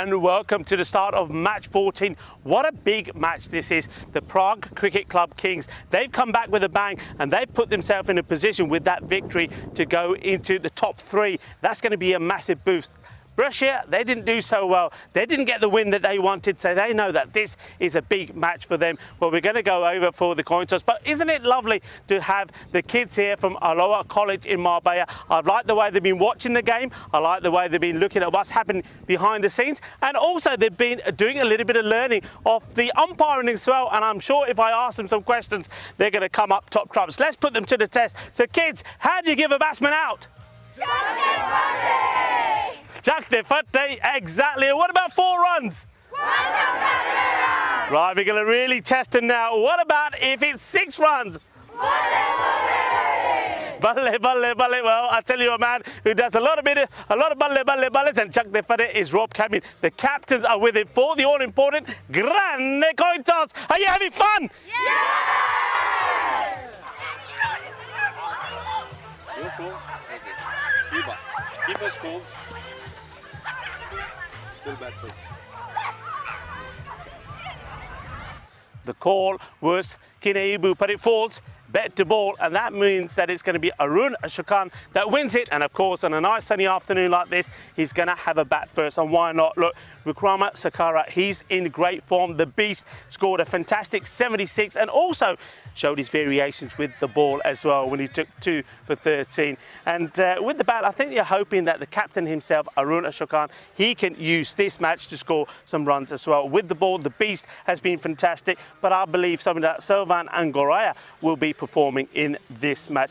and welcome to the start of match 14. What a big match this is. The Prague Cricket Club Kings, they've come back with a bang and they've put themselves in a position with that victory to go into the top 3. That's going to be a massive boost. Brescia, they didn't do so well. They didn't get the win that they wanted, so they know that this is a big match for them. Well, we're going to go over for the coin toss, but isn't it lovely to have the kids here from Aloha College in Marbella? I like the way they've been watching the game. I like the way they've been looking at what's happening behind the scenes, and also they've been doing a little bit of learning of the umpiring as well, and I'm sure if I ask them some questions, they're going to come up top trumps. Let's put them to the test. So kids, how do you give a batsman out? Chuck the footy, exactly. And what about 4 runs? Right, we're going to really test them now. What about if it's 6 runs? Balle, balle, balle. Well, I tell you a man who does a lot of balle, balles, and chuck the footy is Rob Cameron. The captains are with it for the all-important grande coin toss. Are you having fun?
Yes! You're cool. Okay. Keep us cool. Full bat first.
The call was Kineibu, but it falls BET2BALL, and that means that it's going to be Arun Ashokan that wins it. And of course, on a nice sunny afternoon like this, he's going to have a bat first. And why not? Look, Vikrama Sakara, he's in great form. The Beast scored a fantastic 76 and also showed his variations with the ball as well when he took 2 for 13. And with the bat, I think you're hoping that the captain himself, Arun Ashokan, he can use this match to score some runs as well. With the ball, the Beast has been fantastic, but I believe something that Selvan and Goraya will be performing in this match.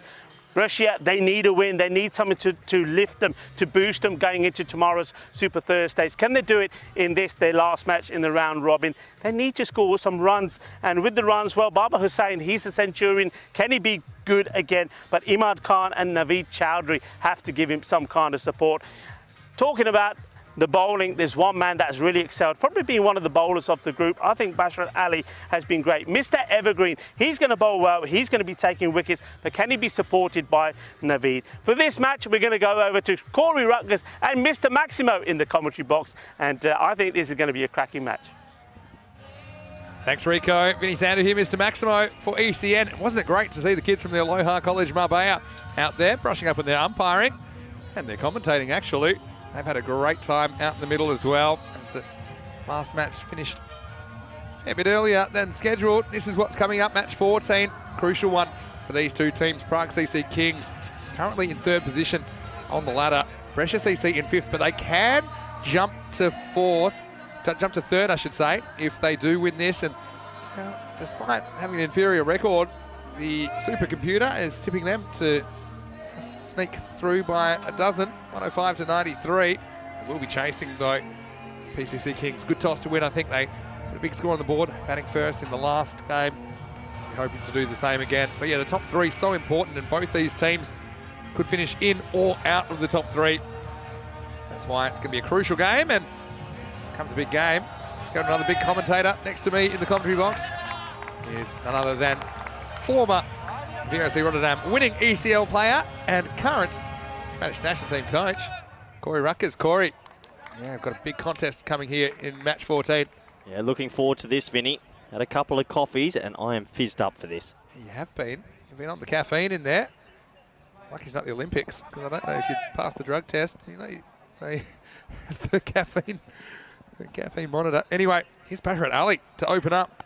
Brescia, they need a win. They need something to lift them, to boost them going into tomorrow's Super Thursdays. Can they do it in this, their last match in the round robin? They need to score some runs. And with the runs, well, Baba Hussain, he's the Centurion. Can he be good again? But Imad Khan and Naveed Chowdhury have to give him some kind of support. Talking about the bowling, there's one man that's really excelled, probably being one of the bowlers of the group. I think Bashar Ali has been great. Mr. Evergreen, he's going to bowl well, he's going to be taking wickets, but can he be supported by Naveed? For this match, we're going to go over to Corey Rutgers and Mr. Maximo in the commentary box, and I think this is going to be a cracking match.
Thanks, Rico. Vinny Sander here, Mr. Maximo for ECN. Wasn't it great to see the kids from the Aloha College Marbella out there brushing up on their umpiring and their commentating, actually. They've had a great time out in the middle as well, as the last match finished a fair bit earlier than scheduled. This is what's coming up, match 14. Crucial one for these two teams. Prague CC Kings currently in 3rd position on the ladder. Brescia CC in 5th, but they can jump to 3rd, I should say, if they do win this. And despite having an inferior record, the supercomputer is tipping them to sneak through by a dozen, 105 to 93. We'll be chasing though. PCC Kings, good toss to win. I think they put a big score on the board, batting first in the last game. We're hoping to do the same again. So yeah, the top 3 so important, and both these teams could finish in or out of the top 3. That's why it's going to be a crucial game, and come to the big game. Let's go to another big commentator next to me in the commentary box. Here's none other than former VOC Rotterdam winning ECL player and current Spanish national team coach, Corey Rutgers. Corey, yeah, I've got a big contest coming here in match 14.
Yeah, looking forward to this, Vinny. Had a couple of coffees and I am fizzed up for this.
You have been. You've been on the caffeine in there. Lucky it's not the Olympics, because I don't know if you'd pass the drug test. You know, they have the caffeine monitor. Anyway, here's Bashar Ali to open up.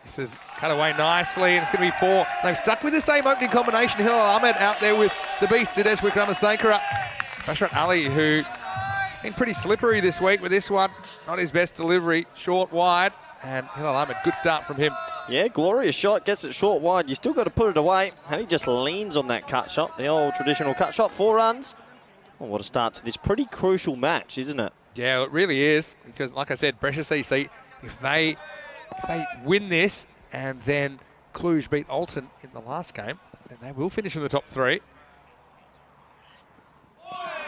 This is cut away nicely, and it's going to be 4. They've stuck with the same opening combination. Hilal Ahmed out there with the Beast, Sidesh Wickramasinghe. Bashar Ali, who's been pretty slippery this week with this one. Not his best delivery, short, wide, and Hilal Ahmed, good start from him.
Yeah, glorious shot, gets it short, wide. You still got to put it away, and he just leans on that cut shot, the old traditional cut shot, 4 runs. Oh, what a start to this pretty crucial match, isn't it?
Yeah, it really is, because like I said, Brescia CC, if they win this and then Cluj beat Alton in the last game, then they will finish in the top 3.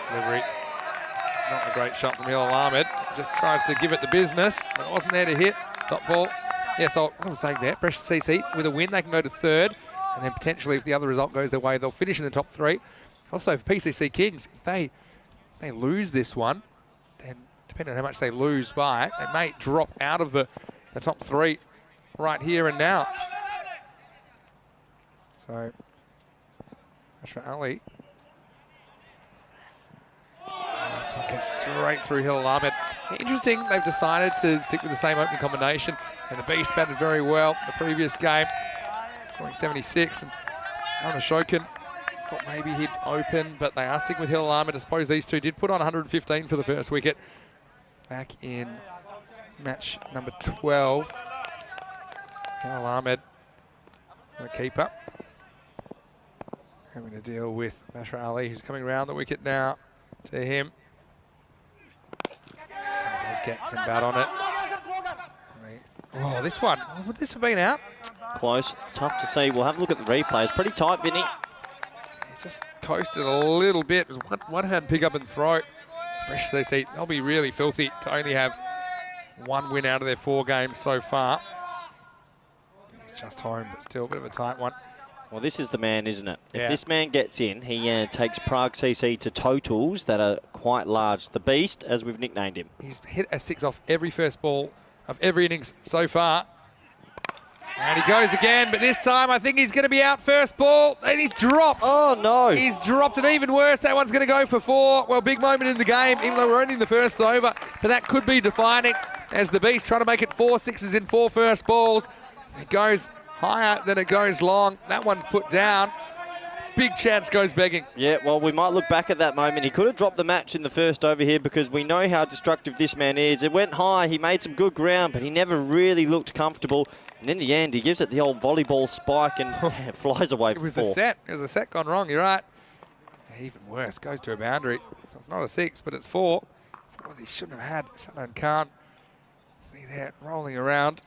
Delivery. This is not a great shot from Hilal Ahmed. Just tries to give it the business, but it wasn't there to hit. Top ball. Yeah, so what I was saying there, Brescia CC, with a win, they can go to 3rd, and then potentially if the other result goes their way, they'll finish in the top 3. Also for PCC Kings, if they lose this one, then depending on how much they lose by, they may drop out of the top 3 right here and now. So, Brescia Ali. This one gets straight through Hilal Ahmed. Interesting, they've decided to stick with the same opening combination, and the Beast batted very well the previous game, scoring 76. And Shokin thought maybe he'd open, but they are sticking with Hilal Ahmed. I suppose these two did put on 115 for the first wicket back in match number 12. Hilal Ahmed, the keeper, having to deal with Brescia Ali, who's coming round the wicket now to him. Does get some bat on it. Oh, this one. Would this have been out?
Close. Tough to see. We'll have a look at the replay. It's pretty tight, Vinny.
He just coasted a little bit. It was one hand pick up and throw. Brescia CC, they'll be really filthy to only have 1 win out of their 4 games so far. He's just home, but still a bit of a tight one.
Well, this is the man, isn't it?
Yeah.
If this man gets in, he takes Prague CC to totals that are quite large. The Beast, as we've nicknamed him.
He's hit a 6 off every first ball of every innings so far. And he goes again, but this time I think he's going to be out first ball. And he's dropped.
Oh, no.
He's dropped, and even worse, that one's going to go for 4. Well, big moment in the game, even though we're only in the first over. But that could be defining as the Beast trying to make it 4 sixes in 4 first balls. It goes higher than it goes long. That one's put down. Big chance goes begging.
Yeah, well, we might look back at that moment. He could have dropped the match in the first over here because we know how destructive this man is. It went high. He made some good ground, but he never really looked comfortable. And in the end, he gives it the old volleyball spike and it flies away for 4.
It was a set gone wrong, you're right. Even worse, goes to a boundary. So it's not a 6, but it's 4. 4 he shouldn't have had. Shouldn't can't. See there, rolling around.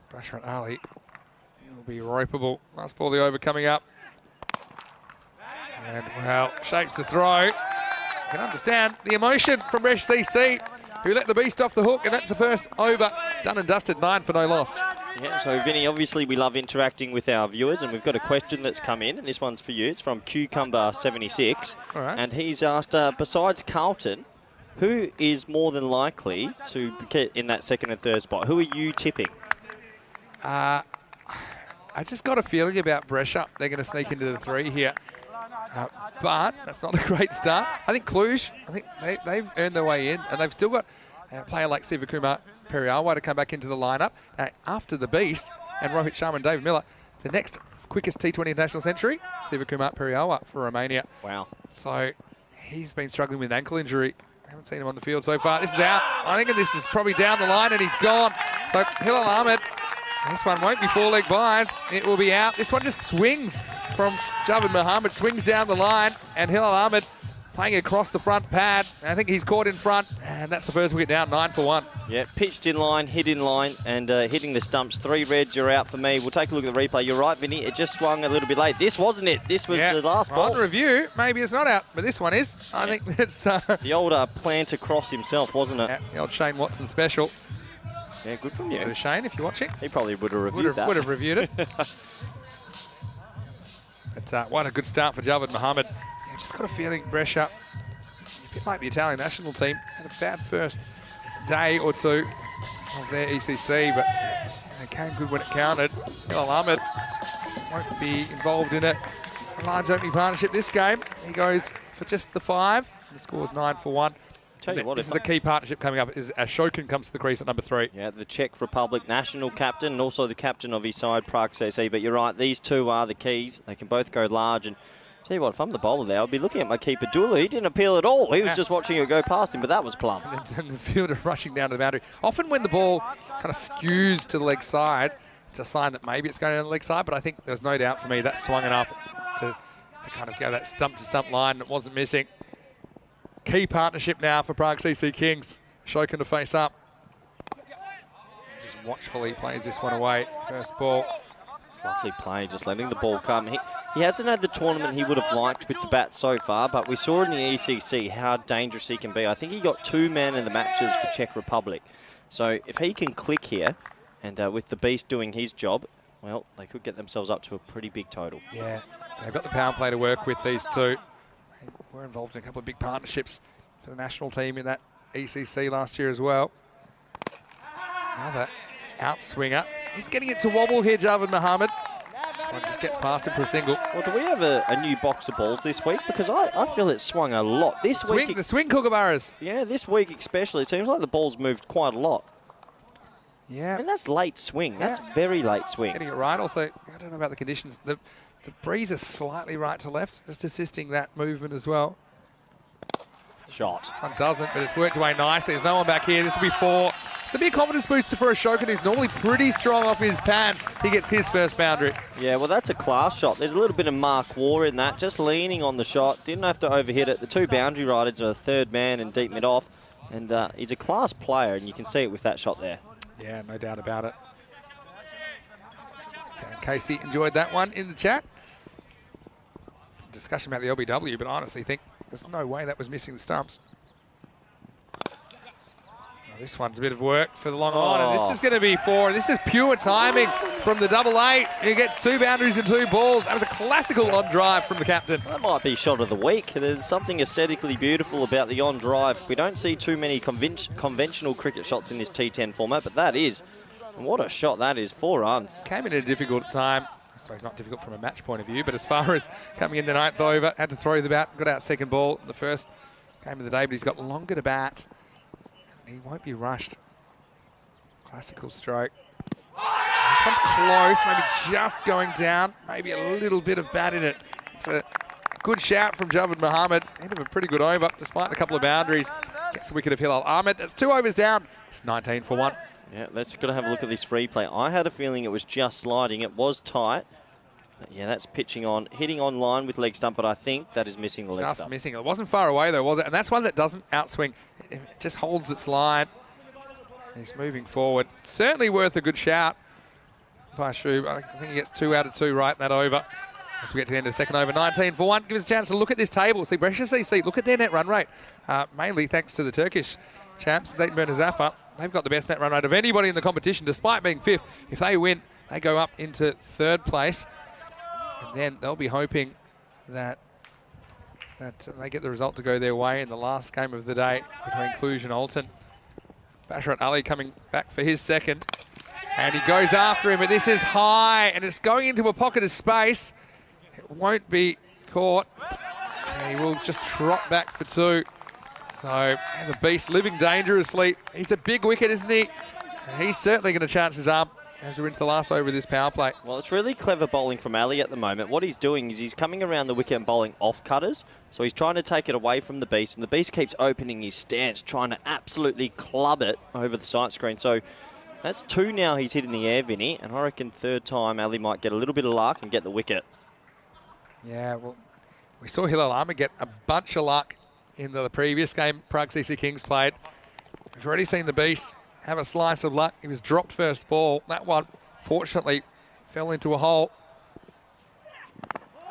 Brescia Ali will be ropeable. Last ball of the over coming up. And, well, shapes the throw. You can understand the emotion from Brescia CC, who let the Beast off the hook, and that's the first over. Done and dusted, 9 for no loss.
Yeah, so Vinny, obviously we love interacting with our viewers, and we've got a question that's come in, and this one's for you. It's from Cucumber76.
All right.
And he's asked, besides Carlton, who is more than likely to get in that second and third spot? Who are you tipping?
I just got a feeling about Brescia. They're going to sneak into the 3 here. But that's not a great start. I think Cluj, they've earned their way in, and they've still got a player like Sivakumar Periawa to come back into the lineup. After the Beast and Rohit Sharma and David Miller, the next quickest T20 international century, Sivakumar Periawa for Romania.
Wow.
So he's been struggling with an ankle injury. I haven't seen him on the field so far. This is out. I think this is probably down the line, and he's gone. So Hilal Ahmed, this one won't be 4-leg buys. It will be out. This one just swings from Javed Mohammed, swings down the line, and Hilal Ahmed playing across the front pad. I think he's caught in front, and that's the first wicket down, 9 for 1.
Yeah, pitched in line, hit in line, and hitting the stumps. 3 reds, you're out for me. We'll take a look at the replay. You're right, Vinny. It just swung a little bit late. This wasn't it. This was the last ball.
On review, maybe it's not out, but this one is. I think it's...
the old planter cross himself, wasn't it?
Yeah, the old Shane Watson special.
Yeah, good from you.
Shane, if you're watching.
He probably would have reviewed that.
Would have reviewed it. But what a good start for Javed Mohammed. Yeah, just got a feeling Brescia, a bit like the Italian national team, had a bad first day or 2 of their ECC, but they came good when it counted. Hilal Ahmed won't be involved in a large opening partnership this game. He goes for just the 5. The score's 9 for 1.
Tell you what,
this is a key partnership coming up. As Shokin comes to the crease at number 3.
Yeah, the Czech Republic national captain and also the captain of his side, Prague CC. But you're right, these 2 are the keys. They can both go large. And tell you what, if I'm the bowler there, I'd be looking at my keeper Dula. He didn't appeal at all. He was just watching it go past him, but that was plumb.
And the fielder rushing down to the boundary. Often when the ball kind of skews to the leg side, it's a sign that maybe it's going down the leg side. But I think there's no doubt for me that swung enough to kind of go that stump-to-stump line. It wasn't missing. Key partnership now for Prague CC Kings. Shokin to face up. Just watchfully plays this one away. First ball.
It's lovely play, just letting the ball come. He hasn't had the tournament he would have liked with the bat so far, but we saw in the ECC how dangerous he can be. I think he got 2 man in the matches for Czech Republic. So if he can click here, and with the Beast doing his job, well, they could get themselves up to a pretty big total.
Yeah, they've got the power play to work with, these 2. We're involved in a couple of big partnerships for the national team in that ECC last year as well. Another outswinger. He's getting it to wobble here, Javed Mohammed. This one just gets past him for a single.
Well, do we have a new box of balls this week? Because I feel it swung a lot. This week,
The swing Kookaburras.
yeah, this week especially, it seems like the ball's moved quite a lot.
Yeah.
I mean, that's late swing. That's very late swing.
Getting it right. Also, I don't know about the conditions. The breeze is slightly right to left, just assisting that movement as well.
Shot.
One doesn't, but it's worked away nicely. There's no one back here. This will be 4. It's a big confidence booster for Ashokan, who's normally pretty strong off his pads. He gets his first boundary.
Yeah, well, that's a class shot. There's a little bit of Mark War in that, just leaning on the shot. Didn't have to overhit it. The 2 boundary riders are a third man and deep mid off. And he's a class player, and you can see it with that shot there.
Yeah, no doubt about it. Dan Casey enjoyed that one in the chat. Discussion about the LBW, but I honestly think there's no way that was missing the stumps. Oh, this one's a bit of work for the long on, and this is going to be 4. This is pure timing from the 8-8. He gets 2 boundaries and 2 balls. That was a classical on drive from the captain.
That might be shot of the week. There's something aesthetically beautiful about the on drive. We don't see too many conventional cricket shots in this T10 format, but that is. And what a shot that is. 4 runs.
Came in at a difficult time. So it's not difficult from a match point of view, but as far as coming in the 9th over, had to throw the bat, got out second ball in the first game of the day, but he's got longer to bat. And he won't be rushed. Classical stroke. This one's close, maybe just going down, maybe a little bit of bat in it. It's a good shout from Javed Mohammed. End of a pretty good over, despite a couple of boundaries. Gets the wicket of Hilal Ahmed. That's 2 overs down. It's 19 for 1.
Yeah, let's go to have a look at this free play. I had a feeling it was just sliding. It was tight. But yeah, that's pitching on, hitting on line with leg stump, but I think that is missing the leg
Just
stump.
missing. It wasn't far away though, was it? And that's one that doesn't outswing. It just holds its line. He's moving forward. Certainly worth a good shout by Shub. I think he gets 2 out of 2 right in that over. As we get to the end of the second over, 19 for 1. Give us a chance to look at this table. See, Brescia CC, look at their net run rate. Mainly thanks to the Turkish champs, Zayt Murnazafar. They've got the best net run rate of anybody in the competition, despite being 5th. If they win, they go up into 3rd place. And then they'll be hoping that they get the result to go their way in the last game of the day between Cluj and Alton. Bashrat Ali coming back for his second. And he goes after him, but this is high, and it's going into a pocket of space. It won't be caught. And he will just trot back for 2. So, the beast living dangerously. He's a big wicket, isn't he? And he's certainly going to chance his arm as we're into the last over of this power play.
Well, it's really clever bowling from Ali at the moment. What he's doing is he's coming around the wicket and bowling off cutters. So he's trying to take it away from the beast, and the beast keeps opening his stance, trying to absolutely club it over the sight screen. So that's 2 now he's hit in the air, Vinny, and I reckon 3rd time Ali might get a little bit of luck and get the wicket.
Yeah, well, we saw Hilal Ahmed get a bunch of luck in the previous game Prague CC Kings played. We've already seen the beast have a slice of luck. He was dropped first ball. That one, fortunately, fell into a hole.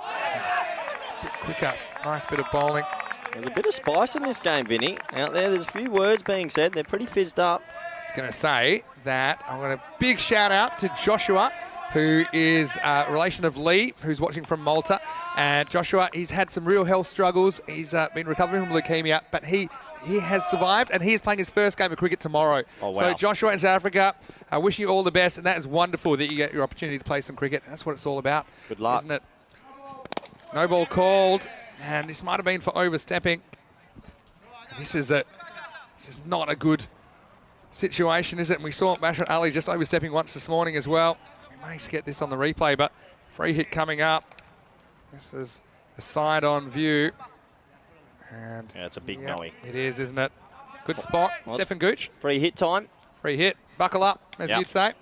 A bit quicker. Nice bit of bowling.
There's a bit of spice in this game, Vinny. Out there's a few words being said. They're pretty fizzed up.
I was going to say that I want a big shout out to Joshua, who is a relation of Lee, who's watching from Malta. And Joshua, he's had some real health struggles. He's been recovering from leukemia, but he has survived, and he is playing his first game of cricket tomorrow.
Oh, wow.
So Joshua in South Africa, I wish you all the best, and that is wonderful that you get your opportunity to play some cricket. That's what it's all about.
Good luck.
Isn't it? No ball called, and this might have been for overstepping. And this is not a good situation, is it? And we saw Bashrat Ali just overstepping once this morning as well. We may get this on the replay, but free hit coming up. This is the side on view. And
Yeah, it's a big noey.
It is, isn't it? Good spot.
Well,
Stefan Gooch.
Free hit time.
Free hit. Buckle up, as
Yep.
you'd say. And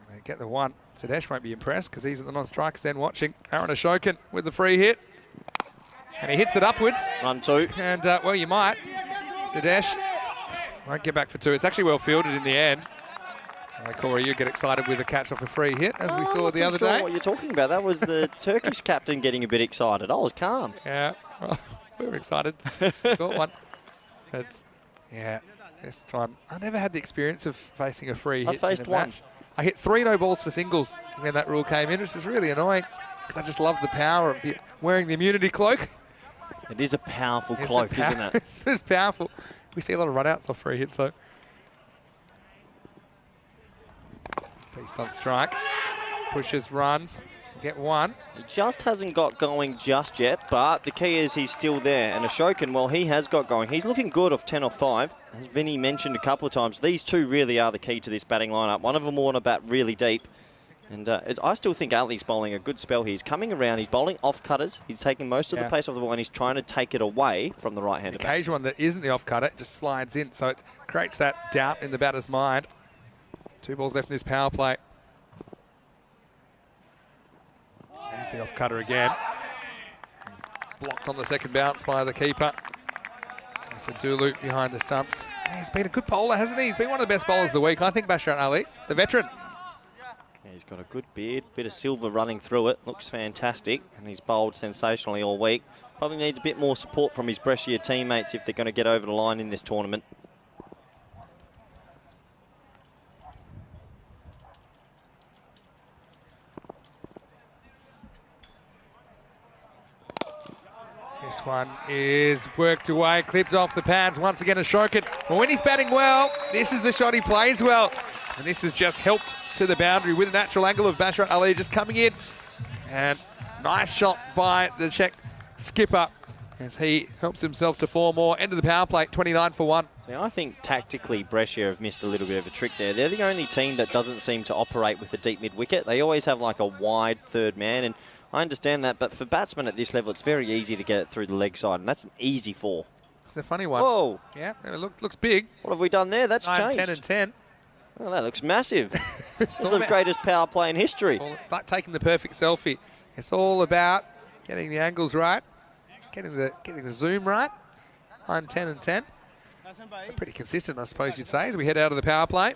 they get the one. Sadesh won't be impressed because he's at the non-strikers then watching. Aaron Ashokan with the free hit. And he hits it upwards.
Run 2.
And, well, you might. Sadesh won't get back for 2. It's actually well fielded in the end. Corey, you get excited with a catch off a free hit, as we saw the other
Sure
day.
what you're talking about. That was the Turkish captain getting a bit excited. I was calm.
Yeah, well, we were excited. Got one. This one. I never had the experience of facing a free hit.
faced
in a
one.
match. I hit 3 no balls for singles when that rule came in, which is really annoying because I just love the power of wearing the immunity cloak.
It is a powerful
It's
cloak, isn't it?
It's powerful. We see a lot of run-outs off free hits, though. Beast on strike. Pushes, runs. Get one.
He just hasn't got going just yet, but the key is he's still there. And Ashokan, well, he has got going. He's looking good off 10 off 5. As Vinny mentioned a couple of times, these two really are the key to this batting lineup. One of them want to bat really deep. And I still think Atlee's bowling a good spell here. He's coming around, he's bowling off cutters, he's taking most of the pace off the ball, and he's trying to take it away from the right-hander.
The occasional one that isn't the off cutter, it just slides in, so it creates that doubt in the batter's mind. 2 balls left in this power play. There's the off cutter again. Blocked on the second bounce by the keeper. So Dulu behind the stumps. He's been a good bowler, hasn't he? He's been one of the best bowlers of the week. I think Bashar Ali, the veteran.
Yeah, he's got a good beard, bit of silver running through it. Looks fantastic, and he's bowled sensationally all week. Probably needs a bit more support from his Brescia teammates if they're going to get over the line in this tournament.
This one is worked away, clipped off the pads. Once again, Ashokan. Well, when he's batting well, this is the shot he plays well. And this has just helped to the boundary with a natural angle of Bashar Ali just coming in. And nice shot by the Czech skipper as he helps himself to 4 more. End of the power play, 29 for 1.
Now, I think tactically Brescia have missed a little bit of a trick there. They're the only team that doesn't seem to operate with a deep mid-wicket. They always have like a wide third man, and I understand that, but for batsmen at this level, it's very easy to get it through the leg side, and that's an easy 4.
It's a funny one.
Whoa.
Yeah, it looks big.
What have we done there? That's
9,
changed.
10 and 10.
Oh, that looks massive. It's
all
the
about-
greatest power play in history.
Like taking the perfect selfie. It's all about getting the angles right, getting the zoom right. 9, 10 and 10. So pretty consistent, I suppose you'd say, as we head out of the power play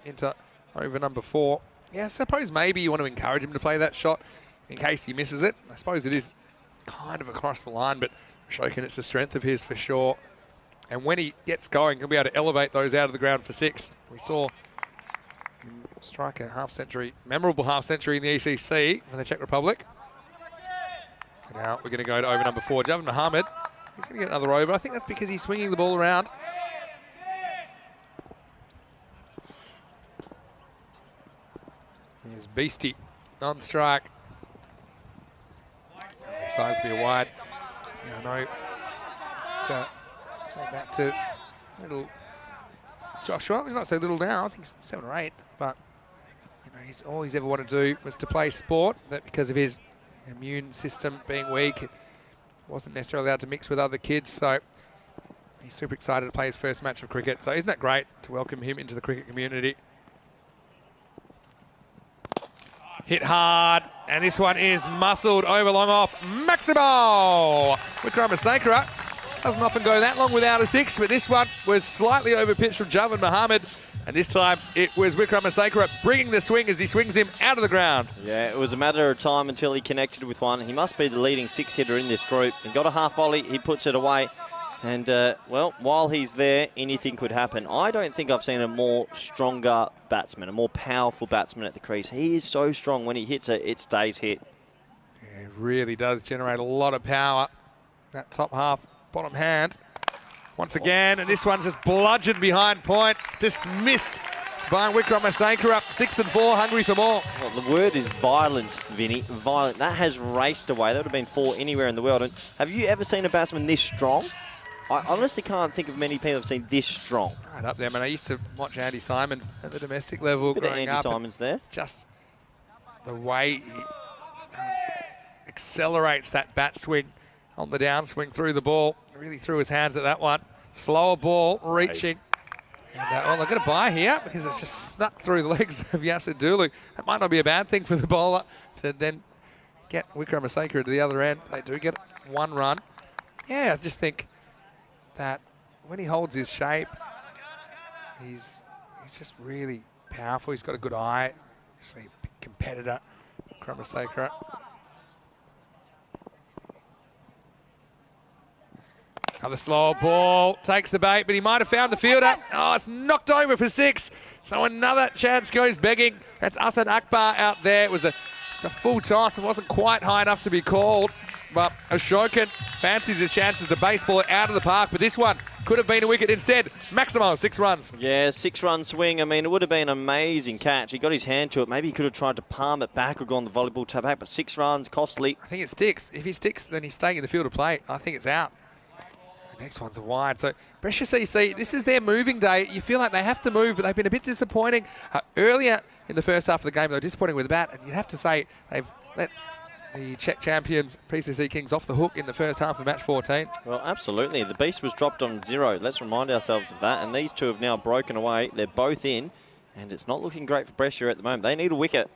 into over number 4. Yeah, I suppose maybe you want to encourage him to play that shot in case he misses it. I suppose it is kind of across the line, but Ashokan, it's a strength of his for sure. And when he gets going, he'll be able to elevate those out of the ground for 6. We saw him strike a half-century, memorable half-century in the ECC for the Czech Republic. So now we're going to go to over number 4, Javed Mohammed. He's going to get another over. I think that's because he's swinging the ball around. Here's Beastie on strike. Decides to be a wide. Yeah, I know. So go back to little Joshua. He's not so little now. I think he's 7 or 8. But you know, all he's ever wanted to do was to play sport. That because of his immune system being weak, it wasn't necessarily allowed to mix with other kids. So he's super excited to play his first match of cricket. So isn't that great to welcome him into the cricket community? Hit hard, and this one is muscled over long off. Maximo! Wickramasinghe doesn't often go that long without a 6, but this one was slightly over pitched from Javed Mohammed, and this time it was Wickramasinghe bringing the swing as he swings him out of the ground.
Yeah, it was a matter of time until he connected with one. He must be the leading 6-hitter in this group. He got a half volley, he puts it away. And, well, while he's there, anything could happen. I don't think I've seen a more stronger batsman, a more powerful batsman at the crease. He is so strong. When he hits it, it stays hit.
Yeah, it really does generate a lot of power. That top half, bottom hand. Once again, and this one's just bludgeoned behind point. Dismissed by Wickramasinghe, up 6 and 4, hungry for more.
Well, the word is violent, Vinny. Violent. That has raced away. That would have been 4 anywhere in the world. And have you ever seen a batsman this strong? I honestly can't think of many people I've seen this strong.
Right up there, man. I used to watch Andy Simons at the domestic level
Bit of
growing
Andy
up.
Simons there.
Just the way he accelerates that bat swing on the downswing through the ball. Really threw his hands at that one. Slower ball, reaching. And, well, they're going to buy here because it's just snuck through the legs of Yasser Dulu. That might not be a bad thing for the bowler to then get Wickramasinghe to the other end. They do get 1 run. Yeah, I just think that when he holds his shape, he's just really powerful. He's got a good eye. He's a big competitor, Wickramasinghe. Another slow ball, takes the bait, but he might have found the fielder. Oh, it's knocked over for 6. So another chance goes begging. That's Asad Akbar out there. It was a full toss and wasn't quite high enough to be called. but Ashokan fancies his chances to baseball it out of the park, but this one could have been a wicket instead. Maximo, 6 runs.
Yeah, 6-run swing. I mean, it would have been an amazing catch. He got his hand to it. Maybe he could have tried to palm it back or gone the volleyball tap back, but 6 runs, costly.
I think it sticks. If he sticks, then he's staying in the field of play. I think it's out. The next one's a wide. So Brescia CC, this is their moving day. You feel like they have to move, but they've been a bit disappointing. Earlier in the first half of the game, they were disappointing with the bat, and you'd have to say they've let the Czech champions, PCC Kings, off the hook in the first half of match 14.
Well, absolutely. The beast was dropped on 0. Let's remind ourselves of that. And these two have now broken away. They're both in, and it's not looking great for Brescia at the moment. They need a wicket.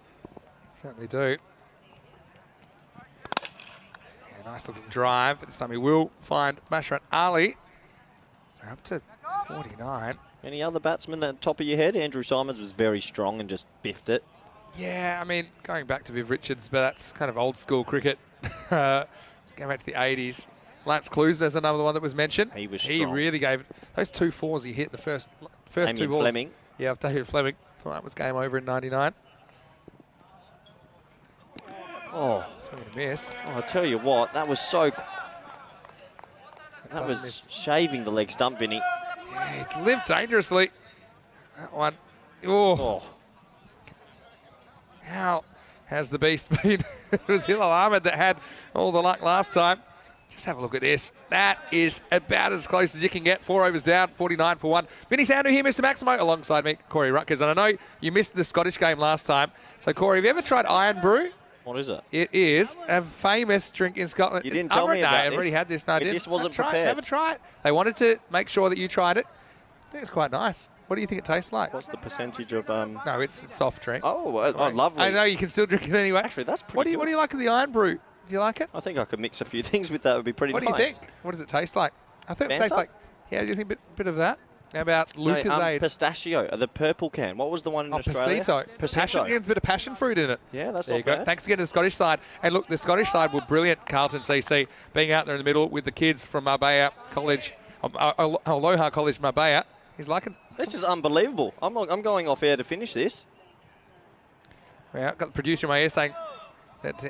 Certainly do. Yeah, nice looking drive. But this time he will find Bashrat Ali. They're up to 49.
Any other batsmen at the top of your head? Andrew Simons was very strong and just biffed it.
Yeah, I mean, going back to Viv Richards, but that's kind of old school cricket. Going back to the 80s. Lance Klusener's another one that was mentioned.
He was
He
strong.
really gave it. Those 2 fours he hit the first
Damien
2 balls.
Fleming.
Yeah, David Fleming. Thought that was game over in 99.
Oh,
Swing and a miss.
I tell you what, that was so... That
doesn't
was
miss.
shaving the leg stump, Vinny.
Yeah, he's lived dangerously. That one. Oh.
Oh,
How has the beast been? It was Hilal Ahmed that had all the luck last time. Just have a look at this. That is about as close as you can get. 4 overs down, 49 for 1. Vinny Sandu here, Mr. Maximo, alongside me, Corey Rutgers. And I know you missed the Scottish game last time. So, Corey, have you ever tried Iron Brew?
what is it?
It is a famous drink in Scotland.
You didn't tell me about
I've
this.
already had this. No, I didn't.
This wasn't
Have a try it,
prepared.
Have a try it. They wanted to make sure that you tried it. I think it's quite nice. What do you think it tastes like?
What's the percentage of...
No, it's a soft drink.
Oh, lovely.
I know you can still drink it anyway.
Actually, that's pretty
What do you
good.
like of the Iron Brew? Do you like it?
I think I could mix a few things with that. It would be pretty
What
nice.
do you think? What does it taste like? I think it tastes
Fanta?
like. Yeah, do you think a bit of that? How about Lucozade?
Pistachio, the purple can. What was the one in Australia?
Pasito. Passion, yeah, there's a bit of passion fruit in it.
Yeah, that's
There you
not
go.
bad.
Thanks again to the Scottish side. And look, the Scottish side were brilliant, Carlton CC, being out there in the middle with the kids from Marbella College, Aloha College Marbella. He's liking.
This is unbelievable. I'm going off air to finish this.
Yeah, got the producer in my ear saying that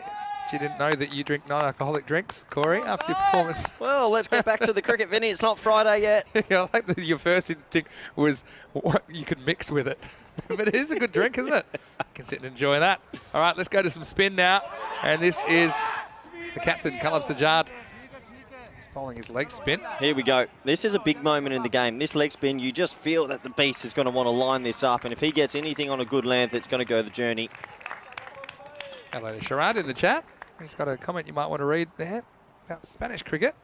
she didn't know that you drink non-alcoholic drinks, Corey, after your performance.
Well, let's get back to the cricket, Vinny. It's not Friday yet.
I like that your first instinct was what you could mix with it. But it is a good drink, isn't it? You can sit and enjoy that. All right, let's go to some spin now. And this is the captain, Callum Sajjad. He's bowling his leg spin.
Here we go. This is a big moment in the game. This leg spin, you just feel that the beast is going to want to line this up. And if he gets anything on a good length, it's going to go the journey.
Hello to Sharad in the chat. He's got a comment you might want to read there about Spanish cricket.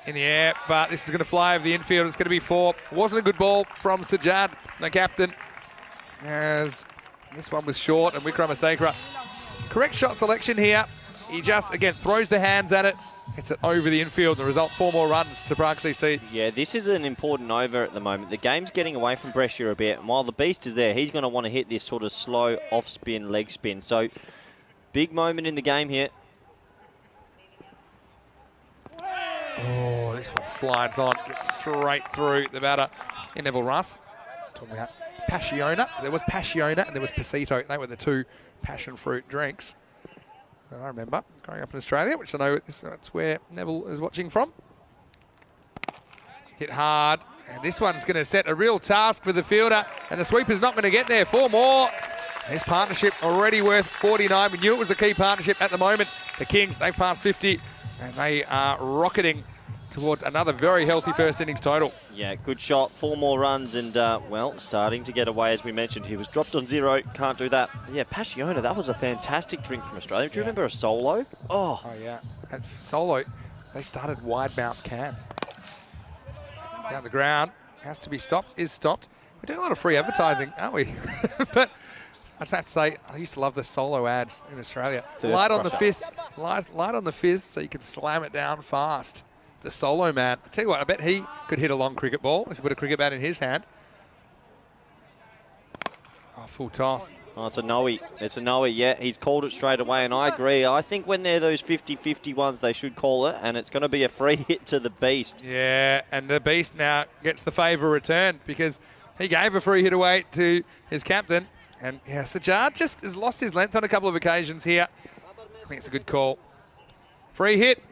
In the air, but this is going to fly over the infield. It's going to be 4. Wasn't a good ball from Sajjad, the captain, as this one was short, and Wickramasinghe. Correct shot selection here. He just, again, throws the hands at it. Hits it over the infield. The result, 4 more runs to Prague CC.
Yeah, this is an important over at the moment. The game's getting away from Brescia a bit, and while the beast is there, he's going to want to hit this sort of slow off-spin, leg spin. So, big moment in the game here.
Oh, this one slides on, gets straight through the batter in Neville Russ. Talking about Passiona. There was Passiona and there was Pasito. They were the 2 passion fruit drinks that I remember growing up in Australia, which I know that's where Neville is watching from. Hit hard, and this one's going to set a real task for the fielder, and the sweeper's not going to get there. 4 more. This partnership already worth 49. We knew it was a key partnership at the moment. The Kings, they've passed 50, and they are rocketing towards another very healthy first innings total.
Yeah, good shot. 4 more runs and, well, starting to get away, as we mentioned. He was dropped on 0. Can't do that. But yeah, Passiona, that was a fantastic drink from Australia. Do you remember a solo? Oh.
Oh, yeah. And Solo, they started wide-mouth cans. Down the ground. Has to be stopped. Is stopped. We're doing a lot of free advertising, aren't we? But I just have to say, I used to love the Solo ads in Australia.
Thirst
Light on the
crusher.
fist. Light on the fizz so you can slam it down fast. The Solo man. I tell you what, I bet he could hit a long cricket ball if he put a cricket bat in his hand. Oh, full toss.
Oh, it's a no-y. It's a no-y, yeah. He's called it straight away, and I agree. I think when they're those 50-50 ones, they should call it, and it's going to be a free hit to the beast.
Yeah, and the beast now gets the favour returned because he gave a free hit away to his captain. And yeah, Sajjad just has lost his length on a couple of occasions here. I think it's a good call. Free hit.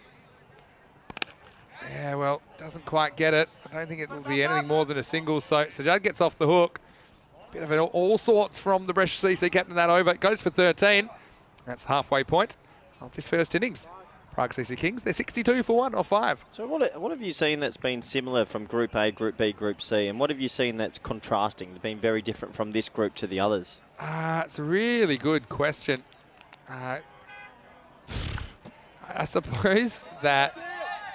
Yeah, well, doesn't quite get it. I don't think it'll be anything more than a single. So Sajad gets off the hook. Bit of all sorts from the Brescia CC captain that over. It goes for 13. That's the halfway point of this first innings. Prague CC Kings, they're 62 for 1 or 5.
So what have you seen that's been similar from Group A, Group B, Group C? And what have you seen that's contrasting, been very different from this group to the others?
It's a really good question. I suppose that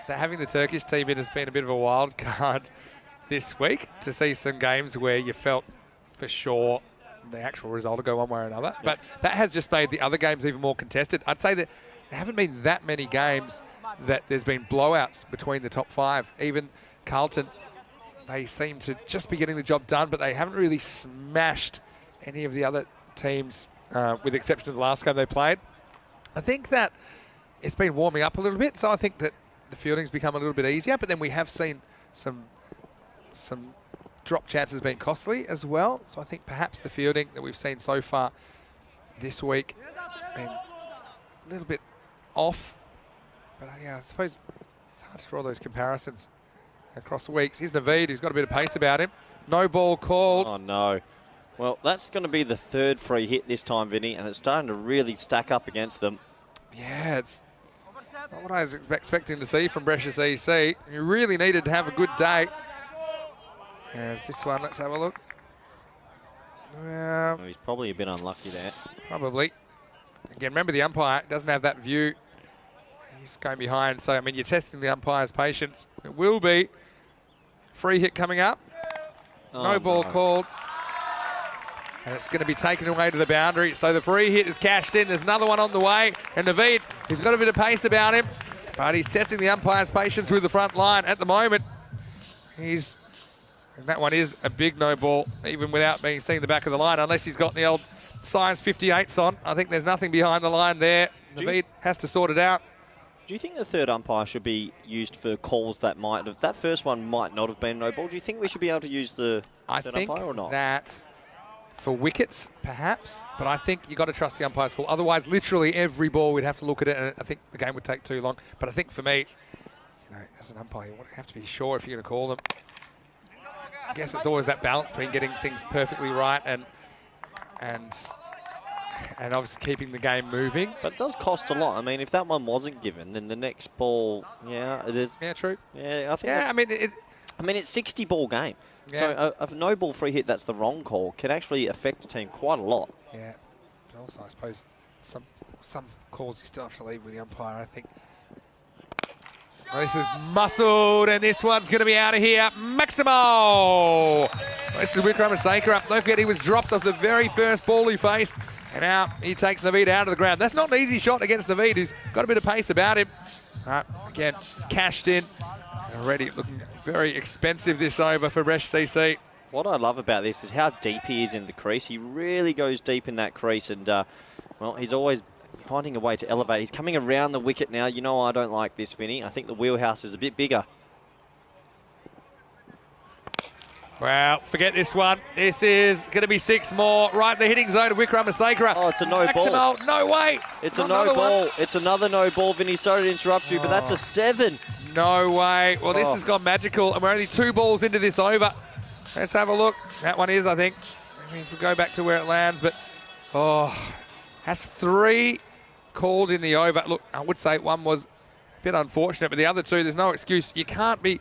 having the Turkish team in has been a bit of a wild card this week to see some games where you felt for sure the actual result will go one way or another. But that has just made the other games even more contested. I'd say that there haven't been that many games that there's been blowouts between the top 5. Even Carlton, they seem to just be getting the job done, but they haven't really smashed any of the other teams, with the exception of the last game they played. I think that it's been warming up a little bit, so I think that the fielding's become a little bit easier, but then we have seen some drop chances being costly as well. So I think perhaps the fielding that we've seen so far this week has been a little bit off. But yeah, I suppose it's hard to draw those comparisons across the weeks. Here's Naveed, who's got a bit of pace about him. No ball called.
Oh, no. Well, that's going to be the third free hit this time, Vinny, and it's starting to really stack up against them.
Yeah, it's not what I was expecting to see from Brescia CC. You really needed to have a good day. There's this one. Let's have a look.
Well, he's probably a bit unlucky there.
Probably. Again, remember the umpire doesn't have that view. He's going behind. So, I mean, you're testing the umpire's patience. It will be. Free hit coming up. No ball called. And it's going to be taken away to the boundary. So the free hit is cashed in. There's another one on the way. And Naveed, he's got a bit of pace about him. But he's testing the umpire's patience with the front line at the moment. And that one is a big no ball, even without being seen the back of the line, unless he's got the old size 58s on. I think there's nothing behind the line there. Naveed has to sort it out.
Do you think the third umpire should be used for calls that might have... That first one might not have been no ball. Do you think we should be able to use the third umpire or not?
That for wickets, perhaps, but I think you've got to trust the umpire's call. Otherwise, literally every ball, we'd have to look at it, and I think the game would take too long. But I think for me, as an umpire, you have to be sure if you're going to call them. I guess it's always that balance between getting things perfectly right and obviously keeping the game moving.
But it does cost a lot. I mean, if that one wasn't given, then the next ball, it is.
Yeah, true.
Yeah, I think.
Yeah, I mean,
it's 60-ball game.
Yeah.
So a no ball free hit that's the wrong call can actually affect a team quite a lot.
Yeah. But also, I suppose some calls you still have to leave with the umpire, I think. Oh, this is muscled, and this one's going to be out of here. Maximo! This is Wickrama Saker up. Don't forget he was dropped off the very first ball he faced, and now he takes Naveed out of the ground. That's not an easy shot against Naveed, who's got a bit of pace about him. Again, it's cashed in. Already looking very expensive this over for Brescia CC.
What I love about this is how deep he is in the crease. He really goes deep in that crease, and well, he's always finding a way to elevate. He's coming around the wicket now. You know I don't like this, Vinny. I think the wheelhouse is a bit bigger.
Well, forget this one. This is going to be 6 more. Right in the hitting zone of Wickrama Saker.
Oh, it's a no ball.
No way.
It's a no ball. It's another no ball, Vinny. Sorry to interrupt you, but that's a 7.
No way. Well, this has gone magical, and we're only 2 balls into this over. Let's have a look. That one is, I think. I mean, if we go back to where it lands, but has 3 called in the over. Look, I would say one was a bit unfortunate, but the other 2, there's no excuse. You can't be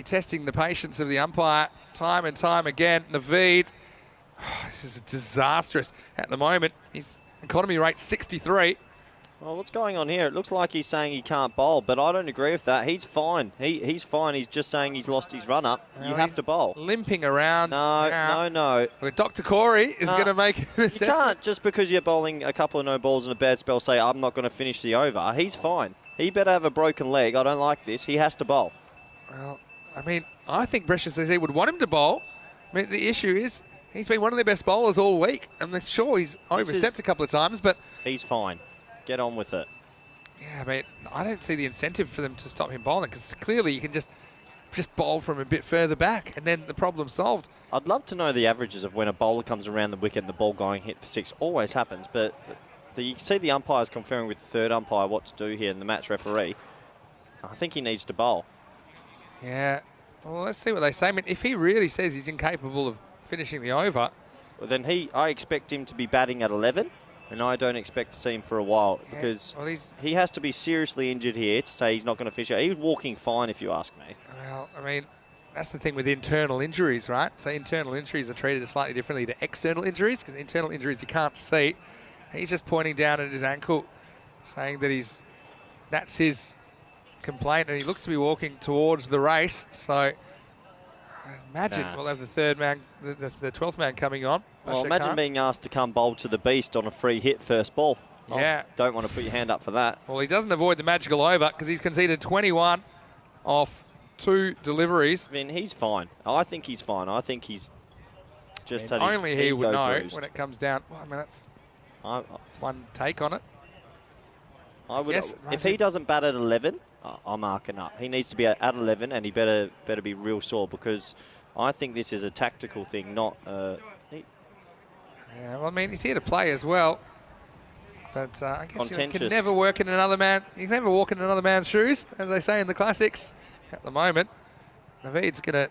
testing the patience of the umpire time and time again. Naveed, this is disastrous at the moment. His economy rate 63.
Well, what's going on here? It looks like he's saying he can't bowl, but I don't agree with that. He's fine. He's fine. He's just saying he's lost his run-up.
Well,
you have to bowl.
Limping around.
No.
Well, Dr. Corey is going to make an assessment.
You can't, just because you're bowling a couple of no balls and a bad spell, say, I'm not going to finish the over. He's fine. He better have a broken leg. I don't like this. He has to bowl.
Well, I mean, I think Brescia CC would want him to bowl. I mean, the issue is he's been one of their best bowlers all week. I'm sure he's overstepped a couple of times, but...
He's fine. Get on with it.
Yeah, I mean, I don't see the incentive for them to stop him bowling, because clearly you can just bowl from a bit further back and then the problem's solved.
I'd love to know the averages of when a bowler comes around the wicket and the ball going hit for 6. Always happens, but You can see the umpires conferring with the third umpire what to do here, and the match referee. I think he needs to bowl.
Yeah. Well, let's see what they say. I mean, if he really says he's incapable of finishing the over,
Well, then I expect him to be batting at 11, and I don't expect to see him for a while because
well,
he has to be seriously injured here to say he's not going to finish it. He was walking fine, if you ask me.
well, I mean, that's the thing with internal injuries, right? So internal injuries are treated slightly differently to external injuries because internal injuries you can't see. He's just pointing down at his ankle, saying that that's his complaint, and he looks to be walking towards the race. So I imagine we'll have the third man, the 12th man coming on.
Well, imagine being asked to come bowl to the beast on a free hit first ball.
Yeah.
Don't want to put your hand up for that.
Well, he doesn't avoid the magical over because he's conceded 21 off 2 deliveries.
I mean, he's fine. I think he's fine. I think he's just had his
only he would
ego
know
bruised.
when it comes down. Well, I mean, that's one take on it.
I would.
Yes,
if he doesn't bat at 11, I'm marking up. He needs to be at 11, and he better be real sore because I think this is a tactical thing, not.
Yeah, well, I mean, he's here to play as well. But I guess you can
Contentious.
never work in another man. You can never walk in another man's shoes, as they say in the classics. At the moment, Naveed's going to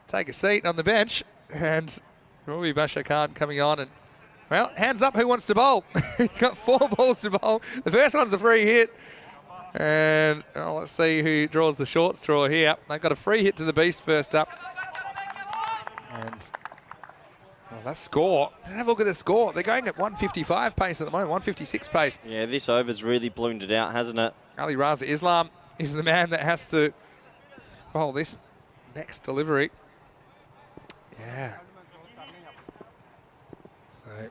take a seat on the bench, and Robbie Brescia Khan coming on. And well, hands up, who wants to bowl? You've got 4 balls to bowl. The first one's a free hit. And let's see who draws the short straw here. They've got a free hit to the beast first up. And well, that score. Have a look at the score. They're going at 155 pace at the moment, 156 pace.
Yeah, this over's really ballooned it out, hasn't it?
Ali Raza Islam is the man that has to bowl this next delivery. Yeah. So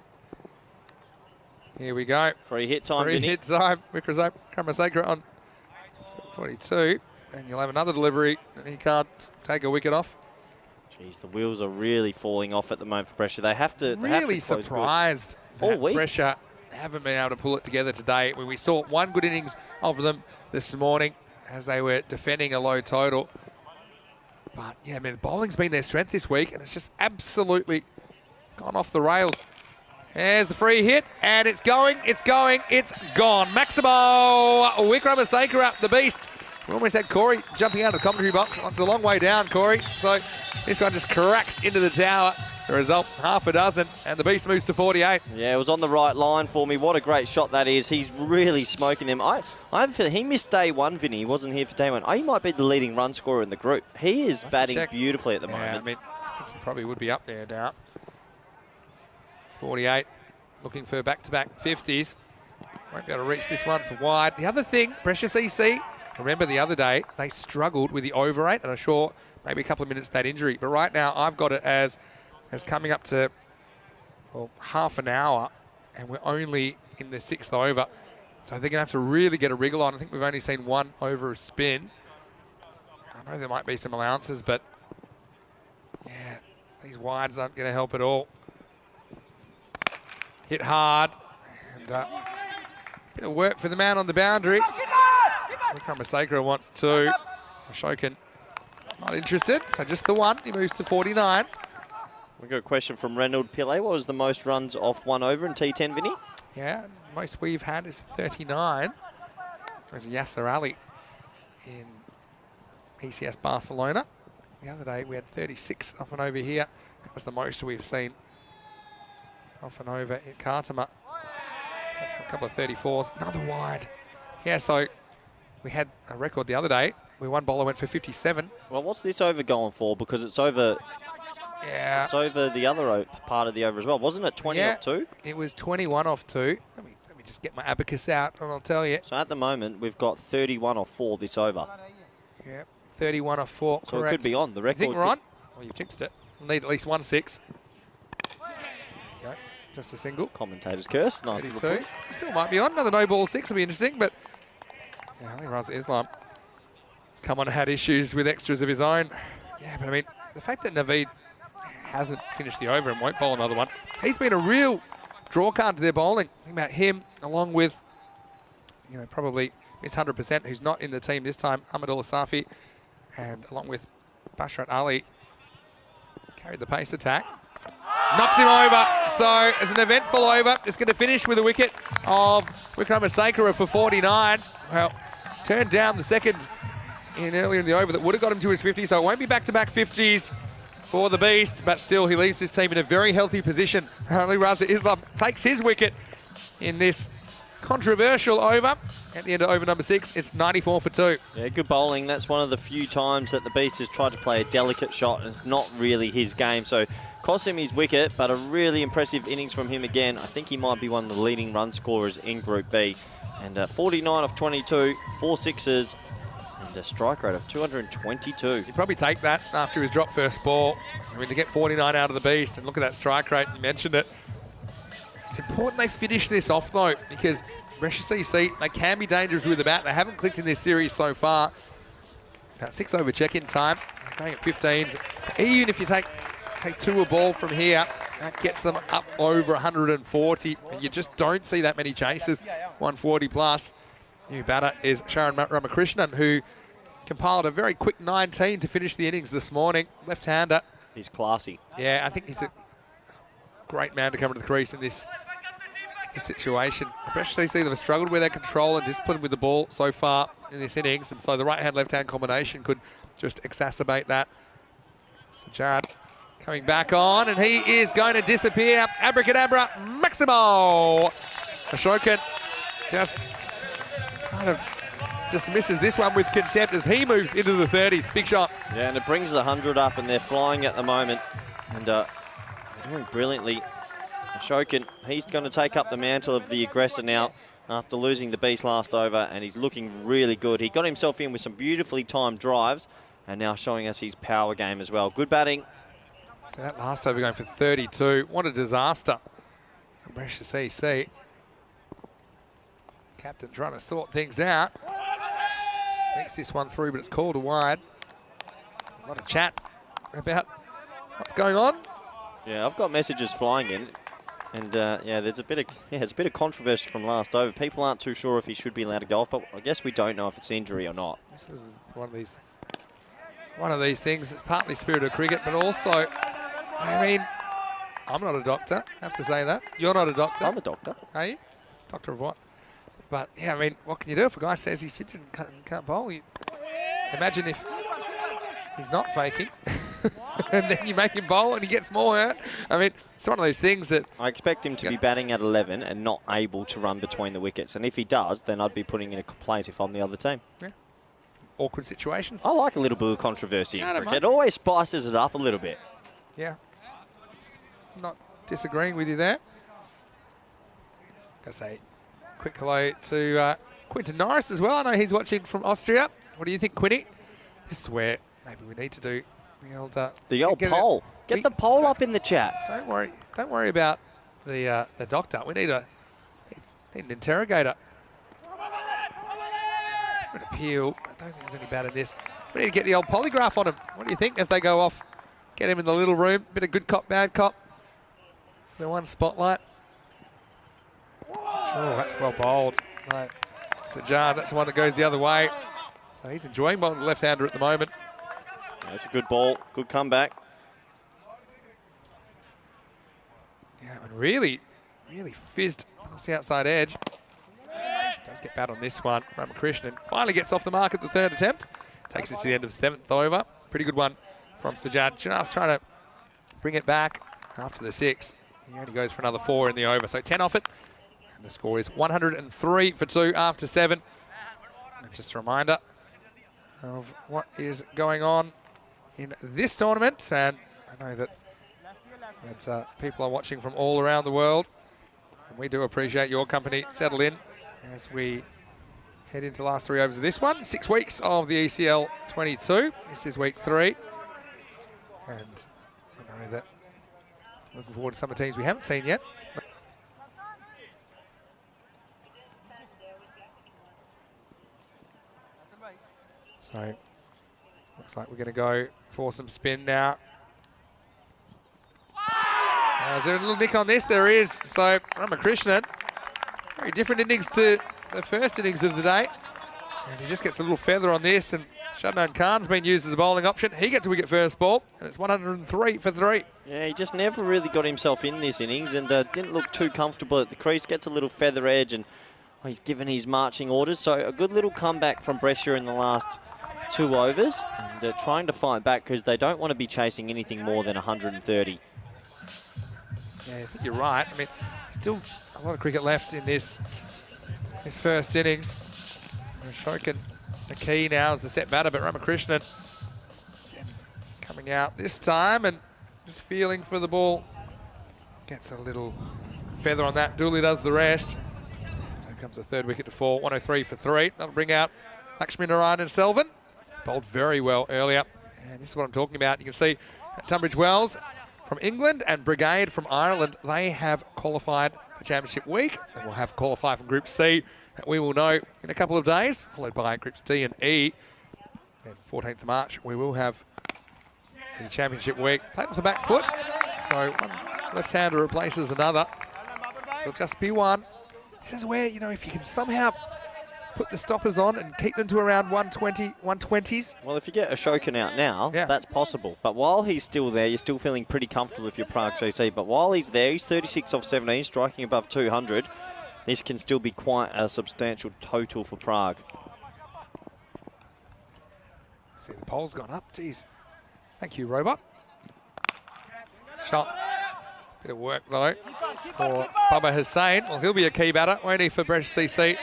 here we go.
Free hit time,
Free
Vinny.
hit time. Kramasakra on 42. And you'll have another delivery. And he can't take a wicket off.
Jeez, the wheels are really falling off at the moment for Brescia. They have to.
Really surprised that Brescia haven't been able to pull it together today. When we saw one good innings of them this morning as they were defending a low total. But yeah, I mean, bowling's been their strength this week, and it's just absolutely gone off the rails. There's the free hit, and it's going, it's gone. Maximo Wikramasakara, the beast. We almost had Corey jumping out of the commentary box. It's a long way down, Corey. So this one just cracks into the tower. The result, half a dozen, and the beast moves to 48.
Yeah, it was on the right line for me. What a great shot that is. He's really smoking them. I have a feeling he missed day one, Vinny. He wasn't here for day one. He might be the leading run scorer in the group. He is batting beautifully at the moment.
I mean, I think he probably would be up there now. 48, looking for back-to-back 50s. Won't be able to reach this one, it's wide. The other thing, Brescia CC, remember the other day, they struggled with the over 8, and I'm sure maybe a couple of minutes of that injury. But right now, I've got it as coming up to half an hour, and we're only in the 6th over. So they're going to have to really get a wriggle on. I think we've only seen 1 over a spin. I know there might be some allowances, but yeah, these wides aren't going to help at all. Hit hard, and bit of work for the man on the boundary. Wikramasakara wants 2. Ashokan not interested, so just the 1. He moves to 49.
We've got a question from Reynold Pillay. What was the most runs off 1 over in T10, Vinny?
Yeah, most we've had is 39. There's Yasser Ali in PCS Barcelona. The other day we had 36 off and over here. That was the most we've seen off and over in Cartama. That's a couple of 34s. Another wide. Yeah, so we had a record the other day where one bowler went for 57.
Well, what's this over going for? Because it's over.
Yeah.
It's over the other part of the over as well. Wasn't it 20 off 2?
It was 21 off 2. Let me just get my abacus out and I'll tell you.
So at the moment, we've got 31 off 4 this over.
Yeah, 31 off 4.
So
correct.
it could be on. The record.
You think we're on? Well, you've jinxed it. We'll need at least 1 6. Okay, just a single.
Commentator's curse. Nice little
32.
push.
Still might be on. Another no ball 6 will be interesting, but yeah, I think Raza Islam has come on and had issues with extras of his own. Yeah, but I mean, the fact that Naveed hasn't finished the over and won't bowl another one, he's been a real draw card to their bowling. Think about him, along with, probably Miss 100%, who's not in the team this time, Ahmadullah Safi, and along with Bashrat Ali, carried the pace attack. Knocks him over. So it's an eventful over. It's going to finish with a wicket of Wickramasakara for 49. Well, turned down the second earlier in the over that would have got him to his 50, so it won't be back-to-back 50s for the Beast, but still he leaves his team in a very healthy position. Apparently Raza Islam takes his wicket in this controversial over. At the end of over number 6, it's 94 for 2.
Yeah, good bowling. That's one of the few times that the Beast has tried to play a delicate shot, and it's not really his game. So cost him his wicket, but a really impressive innings from him again. I think he might be one of the leading run scorers in Group B. And 49 of 22, 4 sixes, and a strike rate of 222.
You'd probably take that after his drop first ball. I mean, to get 49 out of the Beast, and look at that strike rate, you mentioned it. It's important they finish this off, though, because Brescia CC, they can be dangerous with the bat. They haven't clicked in this series so far. About 6 over check-in time. Going at 15s. Even if you take 2 a ball from here, that gets them up over 140. And you just don't see that many chases, 140 plus. New batter is Sharon Ramakrishnan, who compiled a very quick 19 to finish the innings this morning. Left-hander.
He's classy.
Yeah, I think he's a great man to come into the crease in this situation. Brescia CC have struggled with their control and discipline with the ball so far in this innings, and so the right-hand, left-hand combination could just exacerbate that. Sajad coming back on, and he is going to disappear. Abracadabra, Maximo! Ashokan just kind of dismisses this one with contempt as he moves into the 30s. Big shot.
Yeah, and it brings the 100 up, and they're flying at the moment. And they're doing brilliantly. Ashokan, he's going to take up the mantle of the aggressor now after losing the Beast last over, and he's looking really good. He got himself in with some beautifully timed drives, and now showing us his power game as well. Good batting.
So that last over going for 32. What a disaster for Brescia CC. Captain trying to sort things out. Sneaks this one through, but it's called a wide. A lot of chat about what's going on.
Yeah, I've got messages flying in, and yeah, there's a bit of controversy from last over. People aren't too sure if he should be allowed to golf, but I guess we don't know if it's injury or not.
This is one of these things. It's partly spirit of cricket, but also, I mean, I'm not a doctor. I have to say that. You're not a doctor.
I'm a doctor.
Are you? Doctor of what? But yeah, I mean, what can you do if a guy says he's injured and can't bowl? Imagine if he's not faking, and then you make him bowl and he gets more hurt. I mean, it's one of those things that...
I expect him to be batting at 11 and not able to run between the wickets. And if he does, then I'd be putting in a complaint if I'm the other team.
Yeah. Awkward situations.
I like a little bit of controversy in
I don't
cricket.
mind.
It always spices it up a little bit.
Yeah. Not disagreeing with you there. Gotta say, quick hello to Quinton Norris as well. I know he's watching from Austria. What do you think, Quinny? This is where maybe we need to do the old
poll. Get the poll up in the chat.
Don't worry about the doctor. We need an interrogator. An appeal. I don't think there's any bad in this. We need to get the old polygraph on him. What do you think as they go off? Get him in the little room. Bit of good cop, bad cop. The one spotlight. Oh, that's well bowled. Right. Sajad, that's the one that goes the other way. So he's enjoying bowling the left-hander at the moment.
That's a good ball. Good comeback.
Yeah, and really fizzed past the outside edge. Does get bad on this one. Ramakrishnan finally gets off the mark at the third attempt. Takes us to the end of 7th over. Pretty good one from Sajad. Just trying to bring it back after the 6. He only goes for another 4 in the over. So 10 off it. And the score is 103 for 2 after 7. And just a reminder of what is going on in this tournament. And I know that people are watching from all around the world. And we do appreciate your company. Settle in as we head into the last 3 overs of this one. 6 weeks of the ECL 22. This is week 3. And I know that looking forward to some of the teams we haven't seen yet. So, looks like we're going to go for some spin now. Is there a little nick on this? There is. So, Ramakrishnan, very different innings to the first innings of the day. As he just gets a little feather on this and Shadman Khan's been used as a bowling option. He gets a wicket first ball, and it's 103 for 3.
Yeah, he just never really got himself in this innings and didn't look too comfortable at the crease. Gets a little feather edge and he's given his marching orders. So a good little comeback from Brescia in the last 2 overs and trying to fight back because they don't want to be chasing anything more than 130.
Yeah, I think you're right. I mean, still a lot of cricket left in this first innings. Ashokan, the key now is the set batter, but Ramakrishnan coming out this time and just feeling for the ball. Gets a little feather on that. Dooley does the rest. So comes the 3rd wicket to fall. 103 for 3. That'll bring out Lakshmi Narayan and Selvin. Bowled very well earlier. And this is what I'm talking about. You can see Tunbridge Wells from England and Brigade from Ireland. They have qualified for Championship Week and will have qualified from Group C. We will know in a couple of days, followed by Groups D and E. And 14th of March, we will have the Championship Week. Played with the back foot, so one left-hander replaces another. So just be one. This is where, you know, if you can somehow put the stoppers on and keep them to around 120, 120s.
Well, if you get Ashokan out now, that's possible. But while he's still there, you're still feeling pretty comfortable if you're Prague CC. But while he's there, he's 36 off 17, striking above 200. This can still be quite a substantial total for Prague.
See, the pole's gone up. Jeez. Thank you, Robot. Shot. Bit of work, though, for Bubba Hussain. Well, he'll be a key batter, won't he, for Brescia CC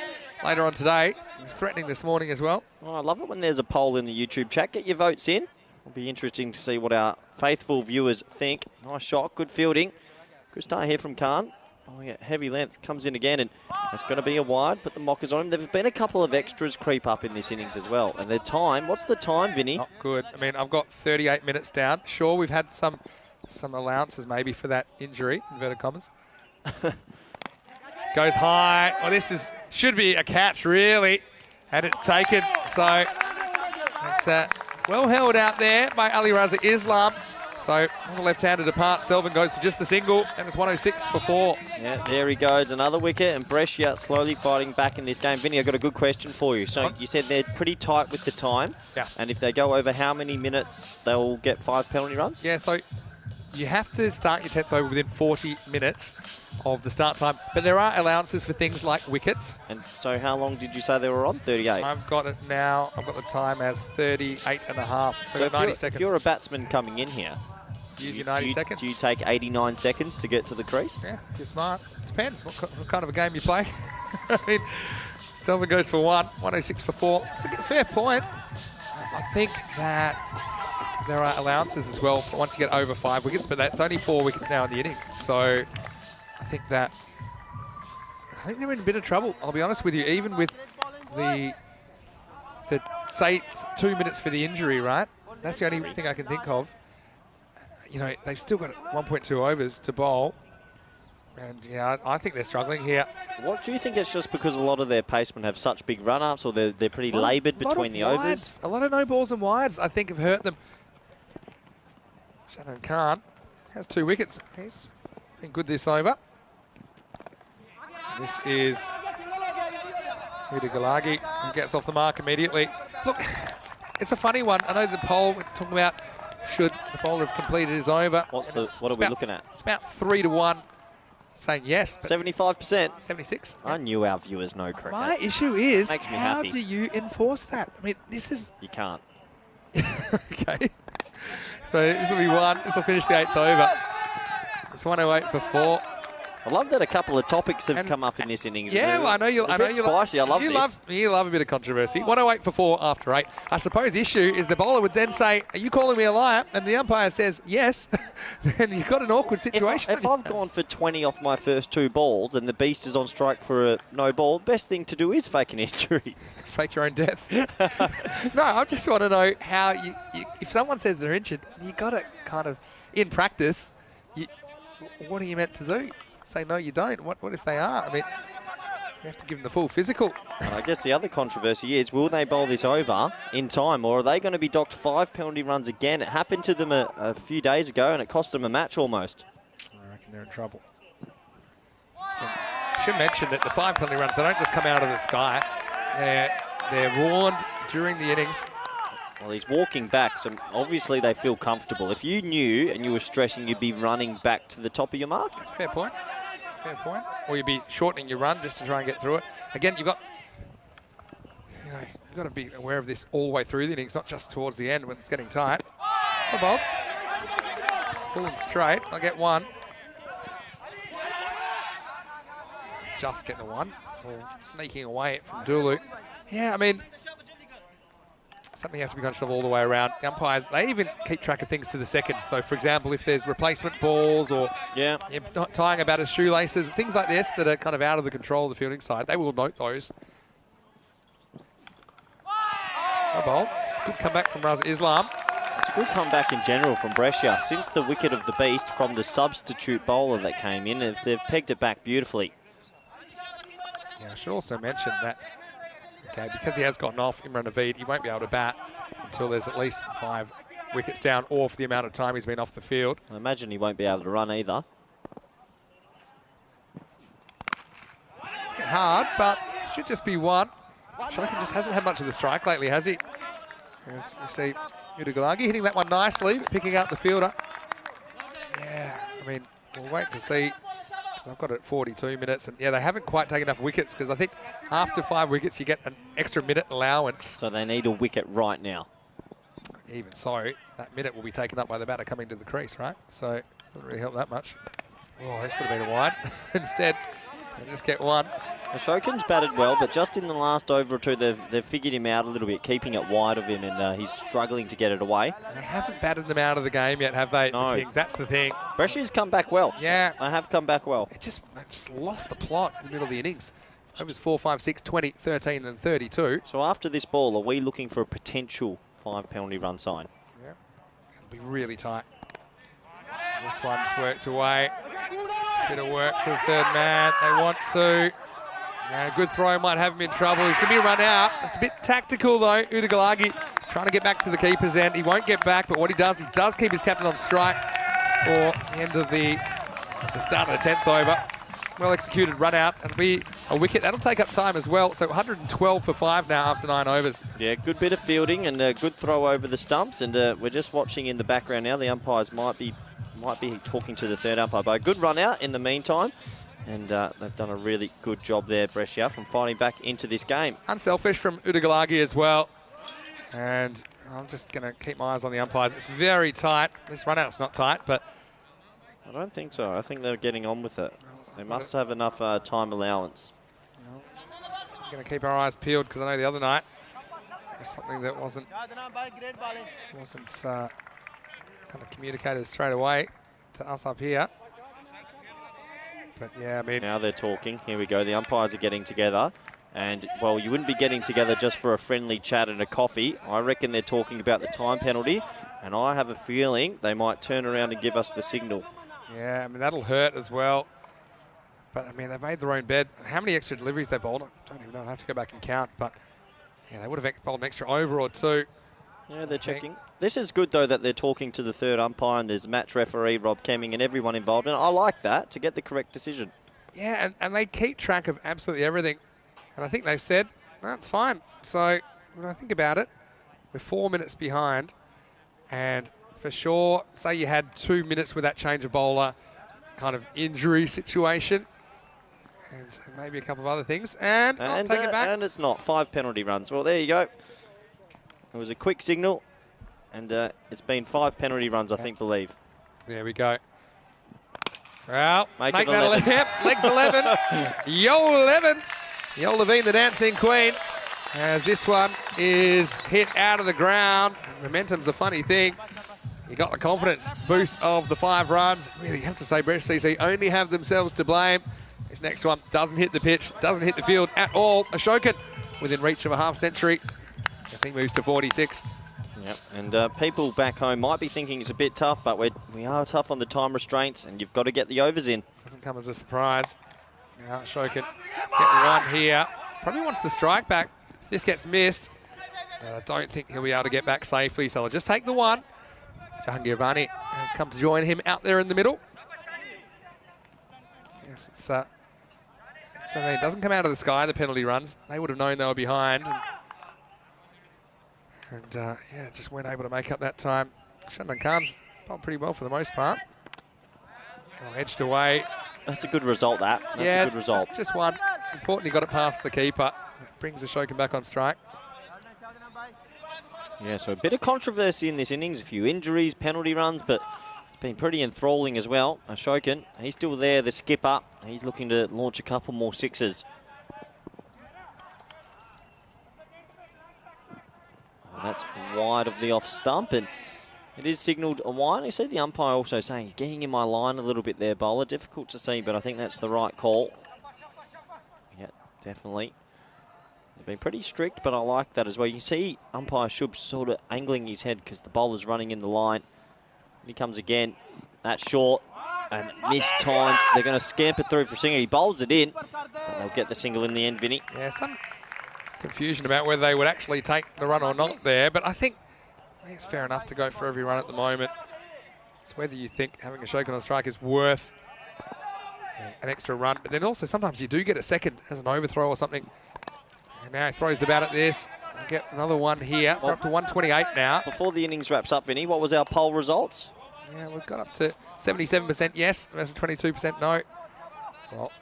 later on today. He was threatening this morning as well.
Oh, I love it when there's a poll in the YouTube chat. Get your votes in. It'll be interesting to see what our faithful viewers think. Nice shot, good fielding. Good start here from Khan. Oh, yeah, heavy length comes in again, and it's going to be a wide. Put the mockers on him. There've been a couple of extras creep up in this innings as well. And their time, what's the time, Vinny?
Not good. I mean, I've got 38 minutes down. Sure, we've had some allowances maybe for that injury, inverted commas. Goes high. Well, this should be a catch, really. And it's taken. So it's well held out there by Ali Raza Islam. So on the left-hander depart, Selvin goes for just the single, and it's 106 for 4.
Yeah, there he goes, another wicket, and Brescia slowly fighting back in this game. Vinny, I've got a good question for you. So you said they're pretty tight with the time, and if they go over how many minutes, they'll get 5 penalty runs?
Yeah, so you have to start your 10th over within 40 minutes of the start time, but there are allowances for things like wickets.
And so how long did you say they were on? 38?
I've got it now. I've got the time as 38 and a half. So 90 seconds.
If you're a batsman coming in here,
use your 90 seconds.
Do you take 89 seconds to get to the crease?
Yeah, if you're smart. Depends what kind of a game you play. I mean, Selvin goes for 106 for 4. It's a fair point. I think that there are allowances as well for once you get over 5 wickets, but that's only 4 wickets now in the innings. So I think they're in a bit of trouble, I'll be honest with you, even with the say 2 minutes for the injury, right? That's the only thing I can think of. You know, they've still got 1.2 overs to bowl. And, yeah, I think they're struggling here.
What do you think? It's just because a lot of their pacemen have such big run-ups, or they're pretty laboured between the overs?
A lot of no balls and wides, I think, have hurt them. Shannon Khan has 2 wickets. He's been good this over. This is Huda Galagi, who gets off the mark immediately. Look, it's a funny one. I know the poll we're talking about, should the bowler have completed his over?
What are we looking at?
It's about 3-1 saying yes.
75%?
76.
I knew our viewers know cricket.
My issue is,
Makes me
how
happy.
do you enforce that? I mean, this is...
You can't.
Okay. So this will be 1. This will finish the 8th over. It's 108 for 4.
I love that a couple of topics have come up in this innings.
Yeah, well, I know you.
I know you spicy. I love this.
You love a bit of controversy. 108 for 4 after 8. I suppose the issue is the bowler would then say, "Are you calling me a liar?" And the umpire says, "Yes." Then you've got an awkward situation.
If I've gone for 20 off my first 2 balls and the beast is on strike for a no ball, best thing to do is fake an injury.
Fake your own death. No, I just want to know how you if someone says they're injured, you got to kind of in practice. What are you meant to do? Say, no, you don't. What if they are? I mean, you have to give them the full physical.
And I guess the other controversy is, will they bowl this over in time, or are they going to be docked 5 penalty runs again? It happened to them a few days ago, and it cost them a match almost.
I reckon they're in trouble. I should mention that the 5 penalty runs, they don't just come out of the sky. They're warned during the innings
Well, he's walking back, so obviously they feel comfortable. If you knew and you were stressing, you'd be running back to the top of your mark.
That's a fair point. Fair point. Or you'd be shortening your run just to try and get through it. Again, you've got to be aware of this all the way through the innings, not just towards the end when it's getting tight. The ball. Full and straight. I'll get one. Just getting the one. Or sneaking away from Dulu. Yeah, I mean, something you have to be conscious of all the way around. The umpires, they even keep track of things to the second. So, for example, if there's replacement balls or you're not tying about his shoelaces, things like this that are kind of out of the control of the fielding side, they will note those. A bowl. Good comeback from Raz Islam.
It's a good comeback in general from Brescia. Since the wicket of the beast from the substitute bowler that came in, they've pegged it back beautifully.
Yeah, I should also mention that, okay, because he has gotten off Imran Naveed, he won't be able to bat until there's at least 5 wickets down, or for the amount of time he's been off the field.
I imagine he won't be able to run either.
Hard, but should just be one. Shokin just hasn't had much of the strike lately, has he? As you see, Udagalagi hitting that one nicely, but picking out the fielder. Yeah, I mean, we'll wait to see. I've got it at 42 minutes, and yeah, they haven't quite taken enough wickets, because I think after 5 wickets, you get an extra minute allowance.
So they need a wicket right now.
Even so, that minute will be taken up by the batter coming to the crease, right? So it doesn't really help that much. Oh, this would have been a wide. Instead, they just get one.
Ashokan's batted well, but just in the last over or two, they've figured him out a little bit, keeping it wide of him, and he's struggling to get it away.
They haven't batted them out of the game yet, have they?
No.
The Kings, that's the thing.
Brescia's come back well.
Yeah.
They have come back well.
They just lost the plot in the middle of the innings. Overs 4, 5, 6, 20, 13 and 32.
So after this ball, are we looking for a potential 5 penalty run sign?
Yeah. It'll be really tight. This one's worked away. Bit of work for the third man. They want to. Good throw might have him in trouble. He's going to be run out. It's a bit tactical though. Udagalagi trying to get back to the keeper's end. He won't get back, but what he does keep his captain on strike for the end of the start of the 10th over. Well executed run out. It'll be a wicket. That'll take up time as well. So 112 for 5 now after 9 overs.
Yeah, good bit of fielding and a good throw over the stumps. And we're just watching in the background now. The umpires might be talking to the third umpire. But a good run out in the meantime. And they've done a really good job there, Brescia, from fighting back into this game.
Unselfish from Udagalagi as well. And I'm just going to keep my eyes on the umpires. It's very tight. This run out's not tight, but...
I don't think so. I think they're getting on with it. They must have enough time allowance.
We're going to keep our eyes peeled, because I know the other night was something that wasn't kind of communicated straight away to us up here. But yeah, I mean...
Now they're talking. Here we go. The umpires are getting together. And, well, you wouldn't be getting together just for a friendly chat and a coffee. I reckon they're talking about the time penalty. And I have a feeling they might turn around and give us the signal.
Yeah, I mean, that'll hurt as well. But, I mean, they've made their own bed. How many extra deliveries they bowled? I don't even know. I'd have to go back and count. But, yeah, they would have bowled an extra over or two.
Yeah, they're checking. This is good, though, that they're talking to the third umpire and there's match referee, Rob Kemming, and everyone involved. And I like that, to get the correct decision.
Yeah, and they keep track of absolutely everything. And I think they've said, that's fine. So, when I think about it, we're 4 minutes behind. And for sure, say you had 2 minutes with that change of bowler kind of injury situation. And maybe a couple of other things. And I'll take it back.
And it's not. 5 penalty runs. Well, there you go. It was a quick signal, and it's been 5 penalty runs, I think, believe.
There we go. Well,
make
that
11.
Yep, legs 11. Yo 11. Yo Levine, the dancing queen. As this one is hit out of the ground. Momentum's a funny thing. You got the confidence boost of the 5 runs. Really, you have to say Brescia CC only have themselves to blame. This next one doesn't hit the pitch, doesn't hit the field at all. Ashokan within reach of a half century. As he moves to 46.
Yep, and people back home might be thinking it's a bit tough, but we are tough on the time restraints, and you've got to get the overs in.
Doesn't come as a surprise. Now Ashokan get one here. Probably wants to strike back. If this gets missed, I don't think he'll be able to get back safely, so I'll just take the one. Jahangir has come to join him out there in the middle. Yes, so it doesn't come out of the sky, the penalty runs. They would have known they were behind. And yeah, just weren't able to make up that time. Shandon Khan's bowled pretty well for the most part. Oh, edged away.
That's a good result, that. That's a good result.
Just one. Important he got it past the keeper. Brings the Ashokan back on strike.
Yeah, so a bit of controversy in this innings. A few injuries, penalty runs, but it's been pretty enthralling as well. Ashokan, he's still there, the skipper. He's looking to launch a couple more sixes. Oh, that's wide of the off stump, and it is signalled a wide. You see the umpire also saying, you're getting in my line a little bit there, bowler. Difficult to see, but I think that's the right call. Yeah, definitely. They've been pretty strict, but I like that as well. You can see umpire Shub sort of angling his head because the bowler's running in the line. He comes again. That's short and mistimed. They're going to scamper through for a single. He bowls it in, but they'll get the single in the end, Vinny.
Yeah, some confusion about whether they would actually take the run or not there, but I think it's fair enough to go for every run at the moment. It's whether you think having Ashokan on strike is worth an extra run, but then also sometimes you do get a second as an overthrow or something. And now he throws the bat at this. We'll get another one here. So we're up to 128 now.
Before the innings wraps up, Vinny, what was our poll results?
Yeah, we've got up to 77% yes versus 22% no. Well,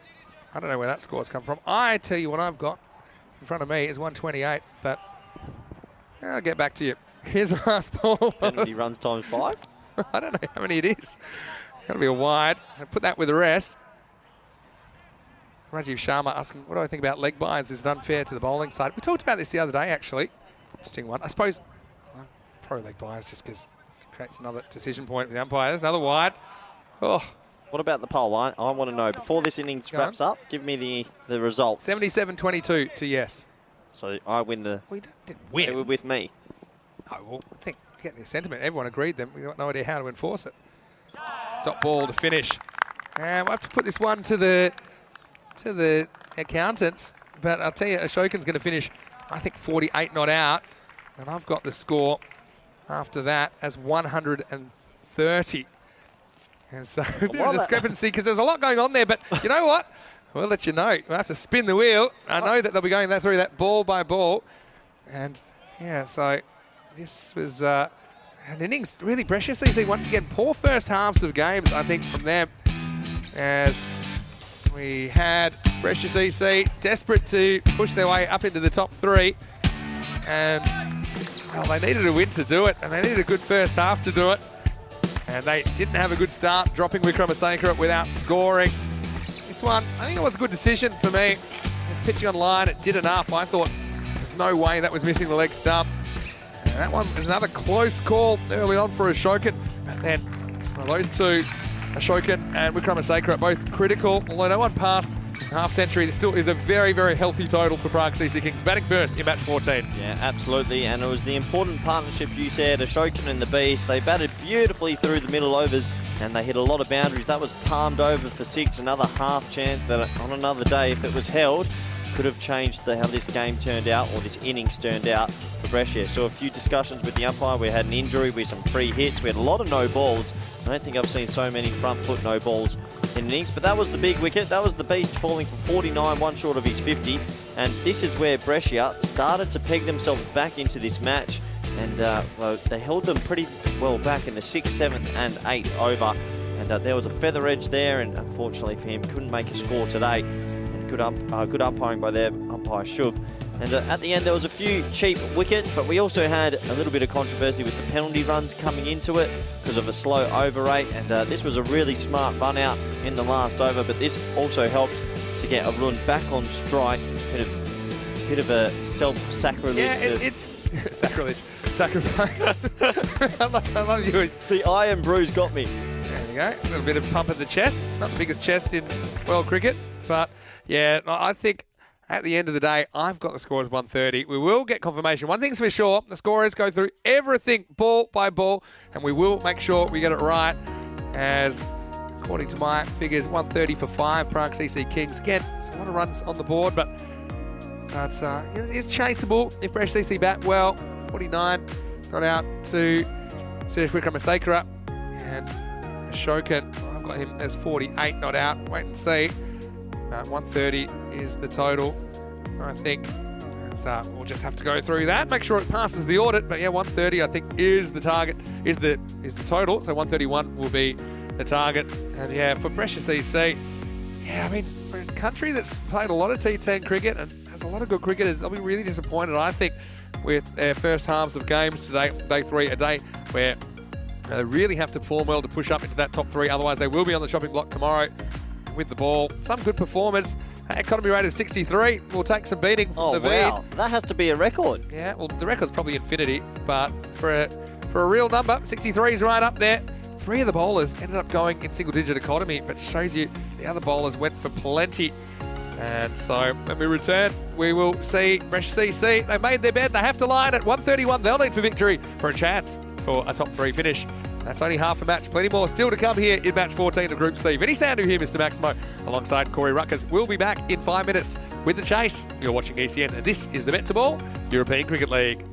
I don't know where that score's come from. I tell you what I've got in front of me is 128, but I'll get back to you. Here's the last ball.
Penalty runs times 5?
I don't know how many it is. Got to be a wide. I'll put that with the rest. Rajiv Sharma asking, what do I think about leg buys? Is it unfair to the bowling side? We talked about this the other day, actually. Interesting one. I suppose I'm pro leg buys just because it creates another decision point with the umpire. There's another wide. Oh.
What about the poll? I want to know, before this innings wraps up, give me the results.
77-22 to yes.
So I win the...
We didn't win.
They were with me.
Oh, well, I think get the sentiment. Everyone agreed them. We've got no idea how to enforce it. Dot ball to finish. And we'll have to put this one to the accountants, but I'll tell you, Ashokan's going to finish, I think, 48 not out, and I've got the score after that as 130. And so a bit of discrepancy because there's a lot going on there, but you know what? We'll let you know. We'll have to spin the wheel. I know that they'll be going through that ball by ball, and yeah, so this was an innings, really. Brescia CC once again, poor first halves of games, I think, from them, as we had Brescia CC desperate to push their way up into the top 3, and well, they needed a win to do it, and they needed a good first half to do it, and they didn't have a good start, dropping Wickramasinghe without scoring. This one, I think it was a good decision for me. It's pitching on line, it did enough. I thought there's no way that was missing the leg stump. And that one was another close call early on for Ashokan, but then those two, Ashokan and Wickramasinghe, are both critical. Although no one passed half century, there still is a very, very healthy total for Prague CC Kings. Batting first in match 14.
Yeah, absolutely. And it was the important partnership you said, Ashokan and the Beast. They batted beautifully through the middle overs and they hit a lot of boundaries. That was palmed over for 6. Another half chance that on another day, if it was held, could have changed how this game turned out, or this innings turned out for Brescia. So a few discussions with the umpire. We had an injury with some free hits. We had a lot of no balls. I don't think I've seen so many front foot no balls in innings, but that was the big wicket. That was the Beast falling for 49, one short of his 50. And this is where Brescia started to peg themselves back into this match. And well, they held them pretty well back in the 6th, 7th and 8th over. And there was a feather edge there, and unfortunately for him, couldn't make a score today. And good umpiring by their umpire Shub. And at the end, there was a few cheap wickets, but we also had a little bit of controversy with the penalty runs coming into it because of a slow over rate. And this was a really smart run out in the last over, but this also helped to get Arun back on strike. Bit of a self-sacrilege.
Yeah, it's sacrilege. Sacrifice. I love you.
The iron bruise got me.
There you go. A little bit of pump at the chest. Not the biggest chest in world cricket, but yeah, I think at the end of the day, I've got the score as 130. We will get confirmation. One thing's for sure, the scorers go through everything ball by ball, and we will make sure we get it right, as according to my figures, 130 for 5, Prague CC Kings. Again, it's a lot of runs on the board, but it's chaseable if Brescia CC bat well. 49 got out to Serge Wickramasinghe, and Ashokan, I've got him as 48 not out. Wait and see. 130 is the total, I think. So we'll just have to go through that, make sure it passes the audit. But yeah, 130 I think is the target, is the total. So 131 will be the target. And yeah, for Brescia CC, yeah, I mean, for a country that's played a lot of T10 cricket and has a lot of good cricketers, they'll be really disappointed, I think, with their first halves of games today, day 3, a day where they really have to perform well to push up into that top 3. Otherwise, they will be on the chopping block tomorrow with the ball. Some good performance. Economy rate of 63 will take some beating from
Oh,
Naveed.
wow. That has to be a record.
Yeah, well, the record's probably infinity, but for a real number, 63 is right up there. 3 of the bowlers ended up going in single-digit economy, but shows you the other bowlers went for plenty. And so when we return, we will see Brescia CC. They made their bed. They have to line at 131. They'll need for victory for a chance for a top 3 finish. That's only half a match. Plenty more still to come here in match 14 of Group C. Vinny Sandu here, Mr. Maximo, alongside Corey Ruckers. We'll be back in 5 minutes with the chase. You're watching ECN, and this is the BET2BALL European Cricket League.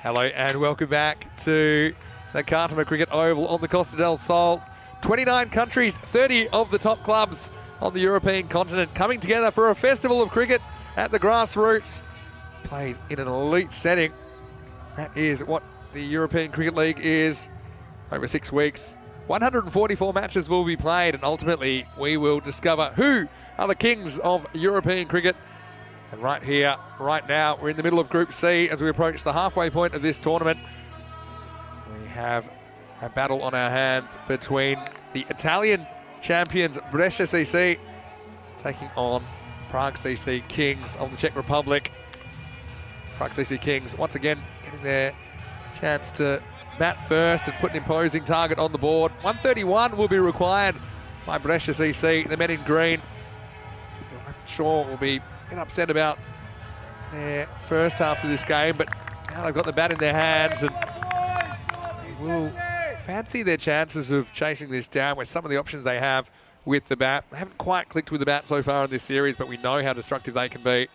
Hello and welcome back to the Cartama Cricket Oval on the Costa del Sol. 29 countries, 30 of the top clubs on the European continent coming together for a festival of cricket at the grassroots, played in an elite setting. That is what the European Cricket League is over 6 weeks. 144 matches will be played, and ultimately we will discover who are the kings of European cricket. And right here, right now, we're in the middle of Group C as we approach the halfway point of this tournament. We have a battle on our hands between the Italian champions Brescia CC taking on Prague CC Kings of the Czech Republic. Prague CC Kings once again getting their chance to bat first and put an imposing target on the board. 131 will be required by Brescia CC, the men in green. I'm sure will be a bit upset about their first half to this game, but now they've got the bat in their hands and they will fancy their chances of chasing this down with some of the options they have with the bat. They haven't quite clicked with the bat so far in this series, but we know how destructive they can be.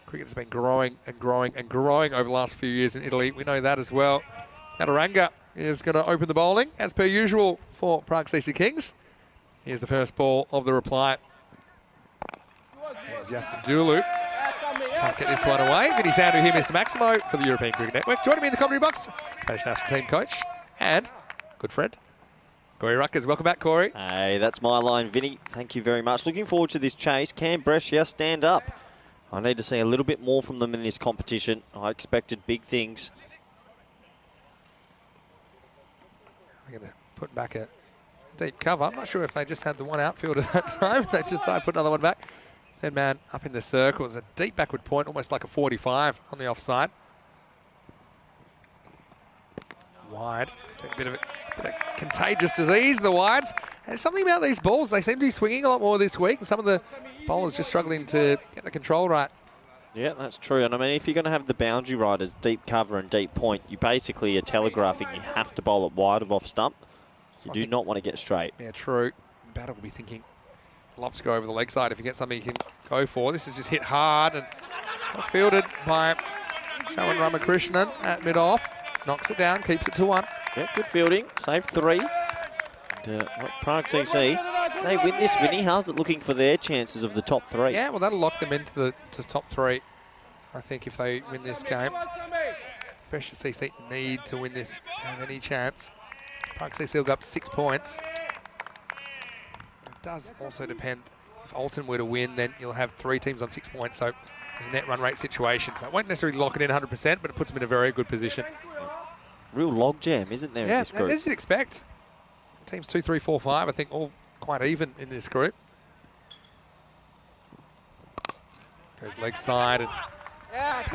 Cricket has been growing and growing and growing over the last few years in Italy. We know that as well. Mataranga is going to open the bowling, as per usual, for Prague CC Kings. Here's the first ball of the reply. There's Justin Dulu. Can't get this one away. Vinny Sandu here, Mr. Maximo, for the European Cricket Network. Joining me in the commentary box, Spanish national team coach and good friend, Corey Ruckers. Welcome back, Corey.
Hey, that's my line, Vinny. Thank you very much. Looking forward to this chase. Can Brescia stand up? I need to see a little bit more from them in this competition. I expected big things.
I'm going to put back a deep cover. I'm not sure if they just had the one outfield at that time. They just put another one back. Third man up in the circle. It's a deep backward point, almost like a 45 on the offside. Wide. A bit of contagious disease, the wides. And something about these balls, they seem to be swinging a lot more this week. And some of the bowlers just struggling to get the control right.
Yeah, that's true. And I mean, if you're going to have the boundary riders, deep cover and deep point, you basically are telegraphing you have to bowl it wide of off stump. You do not want to get straight.
Yeah, true. Batter will be thinking, love to go over the leg side if you get something you can go for. This is just hit hard and fielded by Shawan Ramakrishnan at mid-off. Knocks it down, keeps it to 1.
Yeah, good fielding. Save 3. And, Prague CC, they win this, Vinny. How's it looking for their chances of the top 3?
Yeah, well, that'll lock them into the top 3. I think if they win this game. Brescia CC need to win this, have any chance. Prague CC will go up to 6 points. It does also depend. If Alton were to win, then you'll have 3 teams on 6 points. So it's a net run rate situation. So it won't necessarily lock it in 100%, but it puts them in a very good position.
Real logjam, isn't there, in this group?
As you'd expect. Teams 2, 3, 4, 5, I think all quite even in this group. Goes leg side and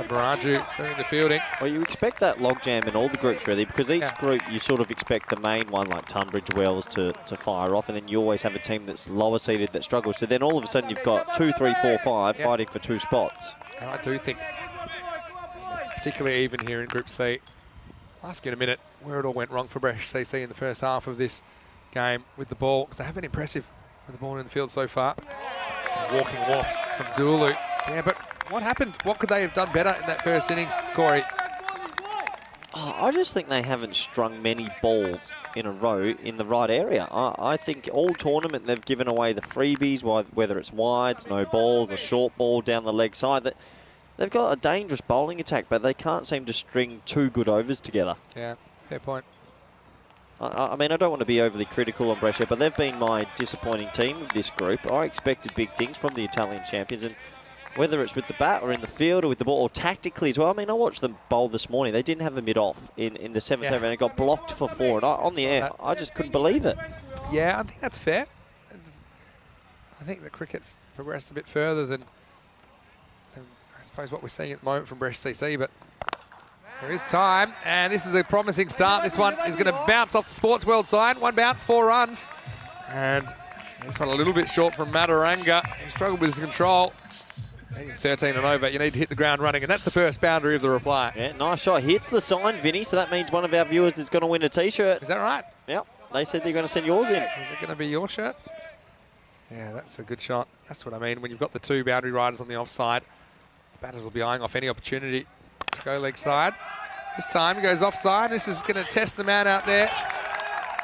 Baraju doing the fielding.
Well, you expect that logjam in all the groups, really, because each group you sort of expect the main one, like Tunbridge Wells, to fire off, and then you always have a team that's lower seeded that struggles. So then all of a sudden you've got 2, 3, 4, 5 fighting for 2 spots.
And I do think, particularly even here in Group C, I'll ask you in a minute where it all went wrong for Brescia CC in the first half of this game with the ball, because they have been impressive with the ball in the field so far. Some walking off from Dulu. Yeah, but what happened? What could they have done better in that first innings, Corey?
Oh, I just think they haven't strung many balls in a row in the right area. I think all tournament they've given away the freebies, whether it's wides, no balls, a short ball down the leg side. That they've got a dangerous bowling attack, but they can't seem to string 2 good overs together.
Yeah, fair point.
I mean, I don't want to be overly critical on Brescia, but they've been my disappointing team of this group. I expected big things from the Italian champions, and whether it's with the bat or in the field or with the ball or tactically as well. I mean, I watched them bowl this morning. They didn't have a mid-off in the 7th over, and it got blocked for 4. And on the air, I just couldn't believe it.
Yeah, I think that's fair. I think the cricket's progressed a bit further than I suppose what we're seeing at the moment from Brescia CC, but there is time, and this is a promising start. This one is going to bounce off the Sports World side. 1 bounce, 4 runs. And this one a little bit short from Mataranga, who struggled with his control. 13 and over, you need to hit the ground running, and that's the first boundary of the reply.
Yeah, nice shot. Hits the sign, Vinny, so that means one of our viewers is going to win a T-shirt.
Is that right?
Yep. They said they're going to send yours in.
Is it going to be your shirt? Yeah, that's a good shot. That's what I mean. When you've got the 2 boundary riders on the offside, the batters will be eyeing off any opportunity to go leg side. This time he goes offside. This is going to test the man out there.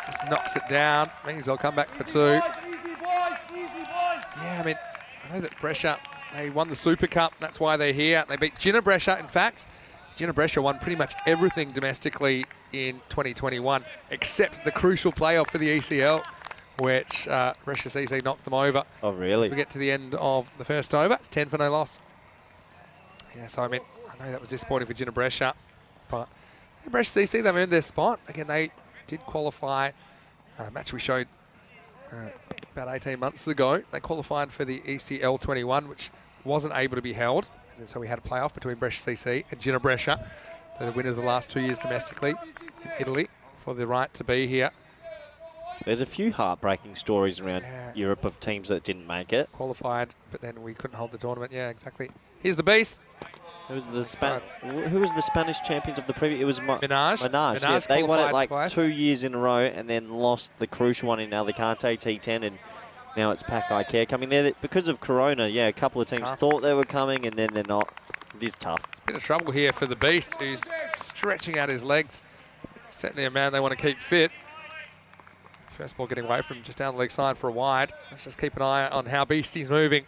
Just knocks it down. Means they'll come back for 2. Yeah, I mean, I know that Brescia, they won the Super Cup. That's why they're here. They beat Brescia, in fact. Brescia won pretty much everything domestically in 2021, except the crucial playoff for the ECL, which Brescia CC knocked them over.
Oh, really?
As we get to the end of the first over, it's 10 for no loss. Yeah, so I mean, I know that was disappointing for Brescia, but Brescia CC, they've earned their spot. Again, they did qualify. A match we showed about 18 months ago. They qualified for the ECL 21, which wasn't able to be held. And so we had a playoff between Brescia CC and Brescia. So the winners of the last 2 years domestically in Italy for the right to be here.
There's a few heartbreaking stories around Europe of teams that didn't make it.
Qualified, but then we couldn't hold the tournament. Yeah, exactly. Here's the beast.
Who was the Spanish champions of the previous? It was
Minaj.
Yeah, they won it like
twice.
2 years in a row and then lost the crucial one in Alicante T10, and now it's Pac Care coming there. Because of Corona, yeah, a couple of teams thought they were coming and then they're not. It is tough.
It's a bit of trouble here for the beast, who's stretching out his legs. Certainly a man they want to keep fit. First ball getting away from just down the leg side for a wide. Let's just keep an eye on how Beastie's moving.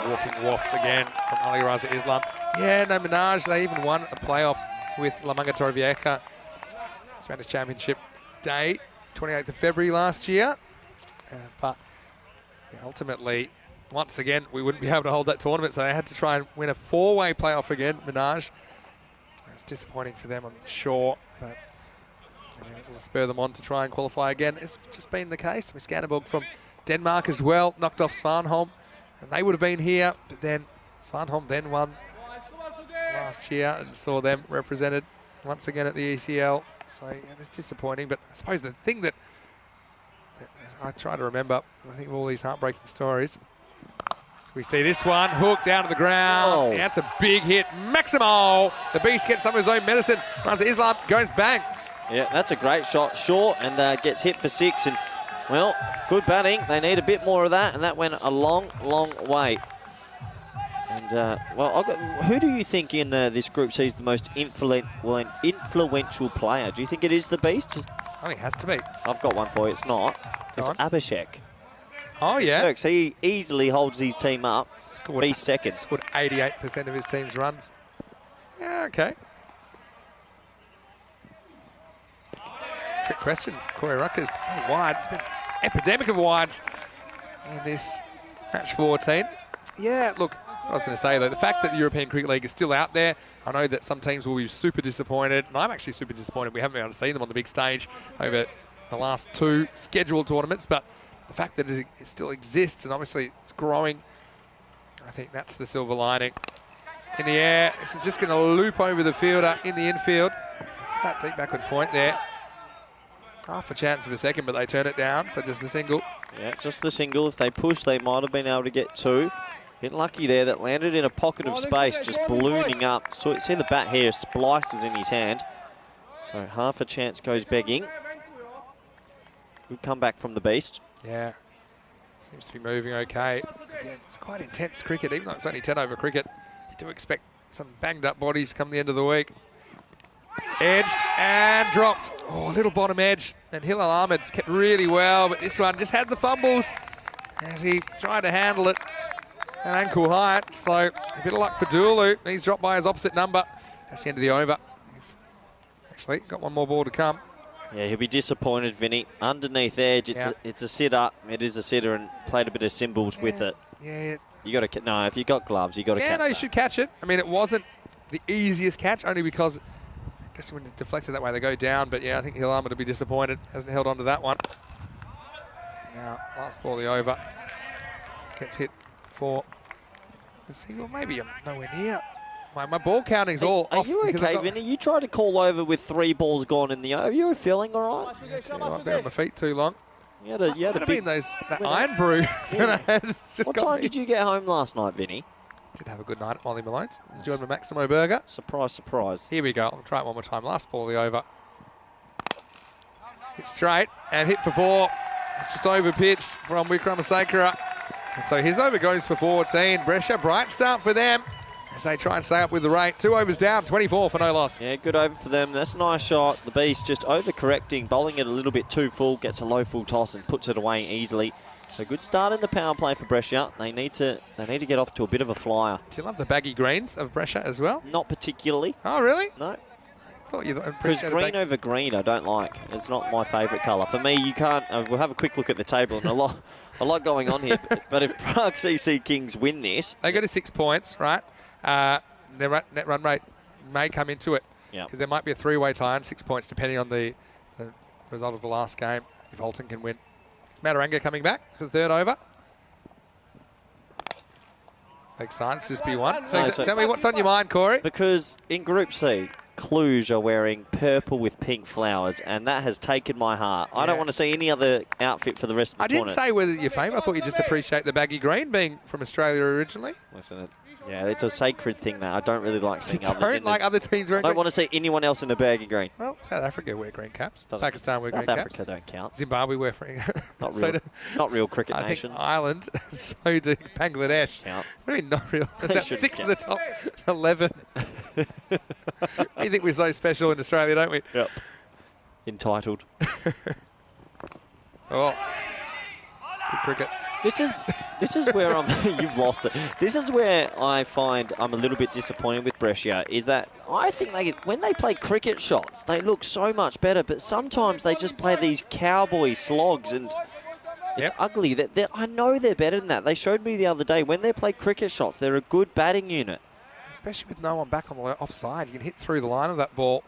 Walking waft again from Ali Raza Islam. Yeah, no, Minaj, they even won a playoff with La Manga Torrevieja. Spanish Championship Day, 28th of February last year. But yeah, ultimately, once again, we wouldn't be able to hold that tournament, so they had to try and win a 4-way playoff again, Minaj. It's disappointing for them, I'm sure, but it will spur them on to try and qualify again. It's just been the case. Skanderborg from Denmark as well, knocked off Svanholm. And they would have been here, but then Svanholm then won last year and saw them represented once again at the ECL. So yeah, it's disappointing, but I suppose the thing that I try to remember when I think of all these heartbreaking stories, we see this one, hooked down to the ground.
Oh.
Yeah, that's a big hit. Maximo, the beast gets some of his own medicine. Raza Islam goes bang.
Yeah, that's a great shot. Short and gets hit for 6. And well, good batting. They need a bit more of that, and that went a long, long way. And, well, who do you think in this Group C is the most influential player? Do you think it is the Beast?
Oh, it has to be.
I've got one for you. It's not. It's Abhishek.
Oh, yeah.
Turks, he easily holds his team up. Beast second.
Scored 88% of his team's runs. Yeah, okay. Trick question for Corey Ruckers. Oh, wide. It's been an epidemic of wides in this match 14. Yeah, look, I was going to say, though, the fact that the European Cricket League is still out there, I know that some teams will be super disappointed, and I'm actually super disappointed we haven't been able to see them on the big stage over the last 2 scheduled tournaments, but the fact that it still exists and obviously it's growing, I think that's the silver lining. In the air, this is just going to loop over the fielder in the infield. That deep backward point there. Half a chance of a second, but they turn it down, so just the single.
Yeah, just the single. If they push, they might have been able to get 2. Bit lucky there, that landed in a pocket of space, just ballooning up. So see the bat here, splices in his hand. So half a chance goes begging. Good comeback from the Beast.
Yeah, seems to be moving okay. Again, it's quite intense cricket, even though it's only 10 over cricket. You do expect some banged up bodies come the end of the week. Edged and dropped. Oh, little bottom edge. And Hilal Ahmed's kept really well, but this one just had the fumbles as he tried to handle it at ankle height. So a bit of luck for Dulu. He's dropped by his opposite number. That's the end of the over. He's actually got one more ball to come.
Yeah, he'll be disappointed, Vinny. Underneath edge, it's a sitter. It is a sitter, and played a bit of symbols with it.
Yeah.
You got to no. If you got gloves, you got to catch.
Yeah, no, you
that.
should catch it. I mean, it wasn't the easiest catch, only because I guess when it deflected that way, they go down. But yeah, I think Hilal Ahmed will be disappointed. Hasn't held on to that one. Now, last ball, the over. Gets hit for. Let's see, well, maybe I'm nowhere near. My ball counting's all off.
Are you okay, Vinny? You tried to call over with 3 balls gone in the over. You were feeling all right?
I've been on my feet too long.
You had a big...
that iron brew.
What time did you get home last night, Vinny?
Did have a good night at Molly Malone's. Enjoyed my Maximo burger.
Surprise, surprise.
Here we go. I'll try it one more time. Last ball, the over. Hit straight and hit for 4. It's just over pitched from Wikramasekera. And so his over goes for 14. Brescia, bright start for them. as they try and stay up with the rate. 2 overs down, 24 for no loss.
Yeah, good over for them. That's a nice shot. The Beast just overcorrecting, bowling it a little bit too full, gets a low full toss and puts it away easily. So good start in the power play for Brescia. They need to get off to a bit of a flyer.
Do you love the baggy greens of Brescia as well?
Not particularly.
Oh, really?
No.
I thought you'd
Because
appreciate
green over green I don't like. It's not my favourite colour. For me, you can't... we'll have a quick look at the table and a lot going on here. But if Prague CC Kings win this...
They go to 6 points, right? Their net run rate may come into it.
Yeah.
Because there might be a 3-way tie and 6 points depending on the result of the last game if Alton can win. Is Mataranga coming back for the third over? Makes sense, just be one. So,
No,
tell me what's on your mind, Corey.
Because in Group C, Cluj are wearing purple with pink flowers, and that has taken my heart. I don't want to see any other outfit for the rest of the
I didn't
tournament.
say whether you're famous. I thought you just appreciate the baggy green being from Australia originally.
Listen, yeah, it's a sacred thing that I don't really like seeing
You
others
don't
in
like other teams
I
wearing
don't
green?
want to see anyone else in a baggy green.
Well, South Africa wear green caps.
Doesn't-
Pakistan wear
South
green
Africa
caps.
don't count.
Zimbabwe wear green.
Not
So
real, not real cricket
I
nations.
think Ireland, so do Bangladesh.
Count.
What do you mean not real? There's
They
about
shouldn't
6 of
count.
the top 11. We think we're so special in Australia, don't we?
Yep. Entitled.
Oh, good cricket.
This is where I'm. You've lost it. This is where I find I'm a little bit disappointed with Brescia. Is that I think when they play cricket shots, they look so much better. But sometimes they just play these cowboy slogs, and it's ugly. I know they're better than that. They showed me the other day when they play cricket shots, they're a good batting unit.
Especially with no one back on the offside. You can hit through the line of that ball.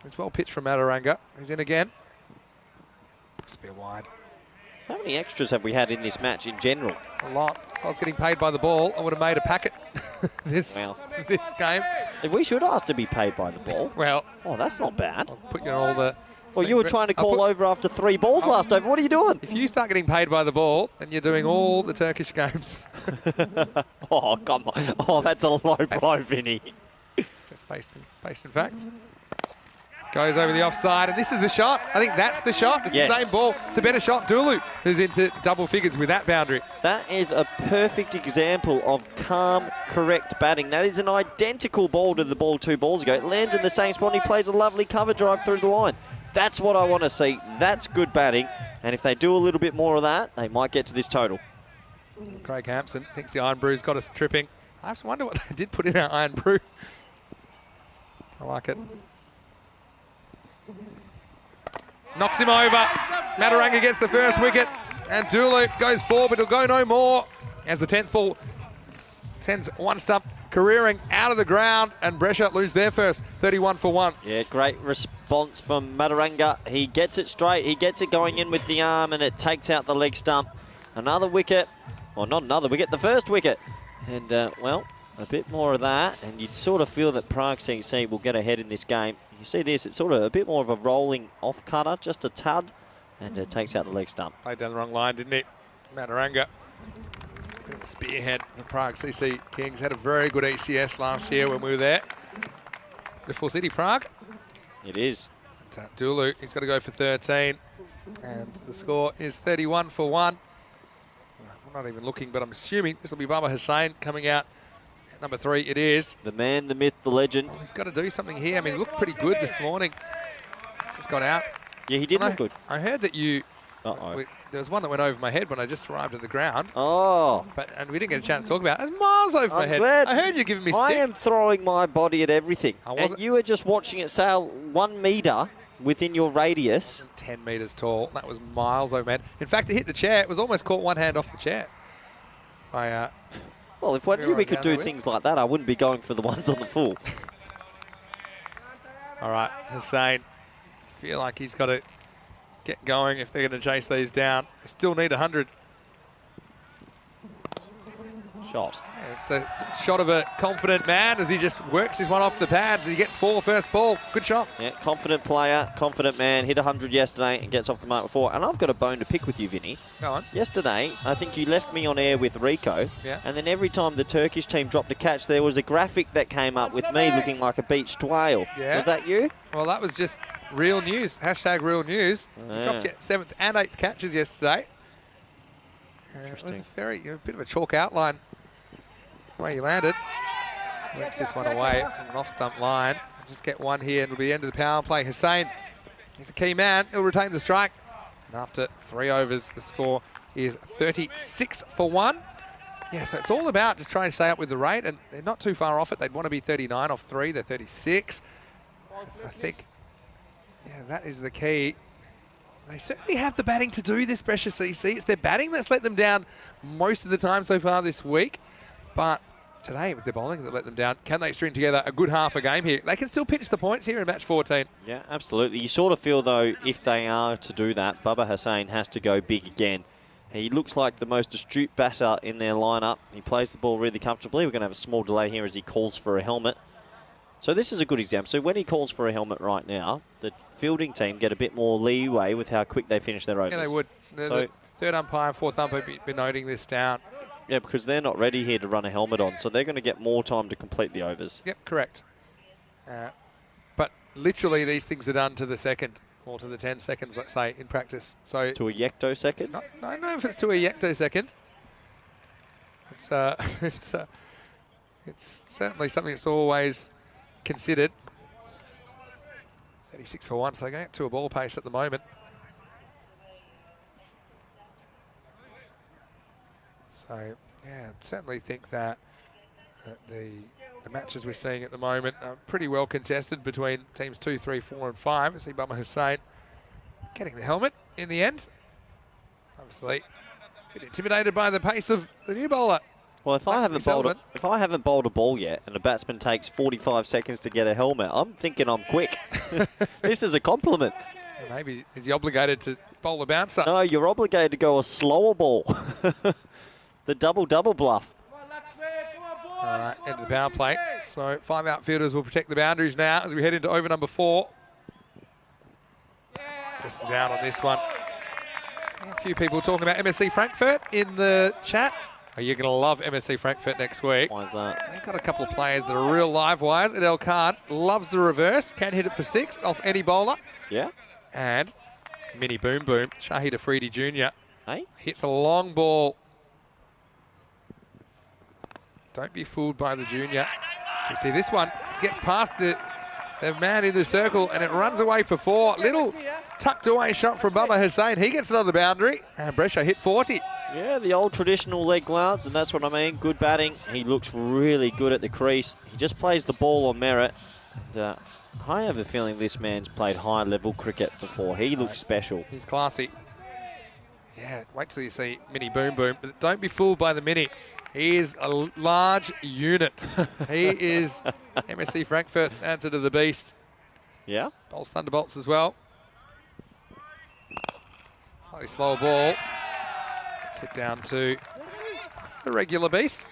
It's well pitched from Mataranga. He's in again. Must be a wide.
How many extras have we had in this match in general?
A lot. If I was getting paid by the ball, I would have made a packet this game.
We should ask to be paid by the ball.
Well,
Oh, that's not bad.
I'll put you on all the...
Well, you were trying to call over after 3 balls last over. What are you doing?
If you start getting paid by the ball, then you're doing all the Turkish games.
Oh, come on. Oh, that's a low blow, Vinny.
Just based in facts. Goes over the offside, and this is the shot. I think that's the shot. It's the same ball. It's a better shot. Dulu, who's into double figures with that boundary.
That is a perfect example of calm, correct batting. That is an identical ball to the ball 2 balls ago. It lands in the same spot, and he plays a lovely cover drive through the line. That's what I want to see. That's good batting, and if they do a little bit more of that, they might get to this total.
Craig Hampson thinks the Iron Brew's got us tripping. I have to wonder what they did put in our Iron Brew. I like it. Knocks him over. Mataranga gets the first wicket, and Dulu goes forward, but he'll go no more as the 10th ball sends one stump careering out of the ground, and Brescia lose their first 31 for 1.
Yeah, great response from Mataranga. He gets it straight. He gets it going in with the arm, and it takes out the leg stump. Another wicket. Well, not another wicket, the first wicket. And, well, a bit more of that, and you'd sort of feel that Prague CC will get ahead in this game. You see this, it's sort of a bit more of a rolling off cutter, just a tud, and it takes out the leg stump.
Played down the wrong line, didn't he? Mataranga. Bit of a spearhead. The Prague CC Kings had a very good ECS last year when we were there. Beautiful city, Prague.
It is.
Dulu, he's got to go for 13. And the score is 31 for 1. I'm not even looking, but I'm assuming this will be Baba Hussain coming out at number 3. It is.
The man, the myth, the legend.
Oh, he's got to do something here. I mean, he looked pretty good this morning. Just got out.
Yeah, he did look good.
I heard that you...
Uh-oh.
There was one that went over my head when I just arrived at the ground.
Oh.
And we didn't get a chance to talk about it. It was miles over my head.
Glad.
I heard you giving me stick.
I am throwing my body at everything. And you were just watching it sail 1 metre within your radius.
10 metres tall. That was miles over my head. In fact, it hit the chair. It was almost caught one hand off the chair.
Well, if I knew we could do things like that, I wouldn't be going for the ones on the full.
All right, Hussain. Feel like he's got to get going if they're going to chase these down. They still need 100.
Shot.
Yeah, it's a shot of a confident man as he just works his one off the pads. He gets 4 first ball. Good shot.
Yeah, confident player, confident man. Hit 100 yesterday and gets off the mark before. And I've got a bone to pick with you, Vinny.
Go on.
Yesterday, I think you left me on air with Rico.
Yeah.
And then every time the Turkish team dropped a catch, there was a graphic that came up with me looking like a beached whale.
Yeah.
Was that you?
Well, that was just real news. Hashtag real news.
Yeah.
You dropped your 7th and 8th catches yesterday. It was a bit of a chalk outline where you landed. Works this one away from an off-stump line. Just get one here and it'll be the end of the power play. Hussein, he's a key man. He'll retain the strike. And after 3 overs, the score is 36 for 1. Yeah, so it's all about just trying to stay up with the rate, and they're not too far off it. They'd want to be 39 off 3. They're 36. I think, yeah, that is the key. They certainly have the batting to do this, Brescia CC. It's their batting that's let them down most of the time so far this week. But today it was their bowling that let them down. Can they string together a good half a game here? They can still pitch the points here in match 14.
Yeah, absolutely. You sort of feel, though, if they are to do that, Bubba Hussein has to go big again. He looks like the most astute batter in their lineup. He plays the ball really comfortably. We're going to have a small delay here as he calls for a helmet. So this is a good example. So when he calls for a helmet right now, the fielding team get a bit more leeway with how quick they finish their overs.
Yeah, they would. The third umpire, fourth umpire been noting this down.
Yeah, because they're not ready here to run a helmet on, so they're going to get more time to complete the overs.
Yep, correct. But literally these things are done to the second, or to the 10 seconds, let's say, in practice. So
to a yectosecond?
I don't know if it's to a yectosecond. It's certainly something that's always considered. 36 for 1, so they're going to a ball pace at the moment. So, yeah, certainly think that the matches we're seeing at the moment are pretty well contested between teams 2, 3, 4 and 5. I see Bubba Hussein getting the helmet in the end. Obviously, a bit intimidated by the pace of the new bowler.
Well, if I haven't bowled a ball yet and a batsman takes 45 seconds to get a helmet, I'm thinking I'm quick. This is a compliment.
Well, maybe is he obligated to bowl a bouncer?
No, you're obligated to go a slower ball. The double bluff.
All right, end of the power play. So 5 outfielders will protect the boundaries now as we head into over number 4. This is out on this one. A few people talking about MSC Frankfurt in the chat. Oh, you're going to love MSC Frankfurt next week.
Why is that?
They've got a couple of players that are real live wires. Adel Khan loves the reverse, can hit it for 6 off any bowler.
Yeah.
And mini boom boom, Shahid Afridi Jr.
Hey?
Hits a long ball. Don't be fooled by the junior. So you see this one gets past the man in the circle and it runs away for 4. Little tucked away shot from Bubba Hussein. He gets another boundary and Brescia hit 40.
Yeah, the old traditional leg glance, and that's what I mean. Good batting. He looks really good at the crease. He just plays the ball on merit. And, I have a feeling this man's played high-level cricket before. He looks special.
He's classy. Yeah, wait till you see Mini Boom Boom. But don't be fooled by the Mini. He is a large unit. He is MSC Frankfurt's answer to the beast.
Yeah.
Bowls Thunderbolts as well. Slightly slower ball. Let's hit down to the regular beast.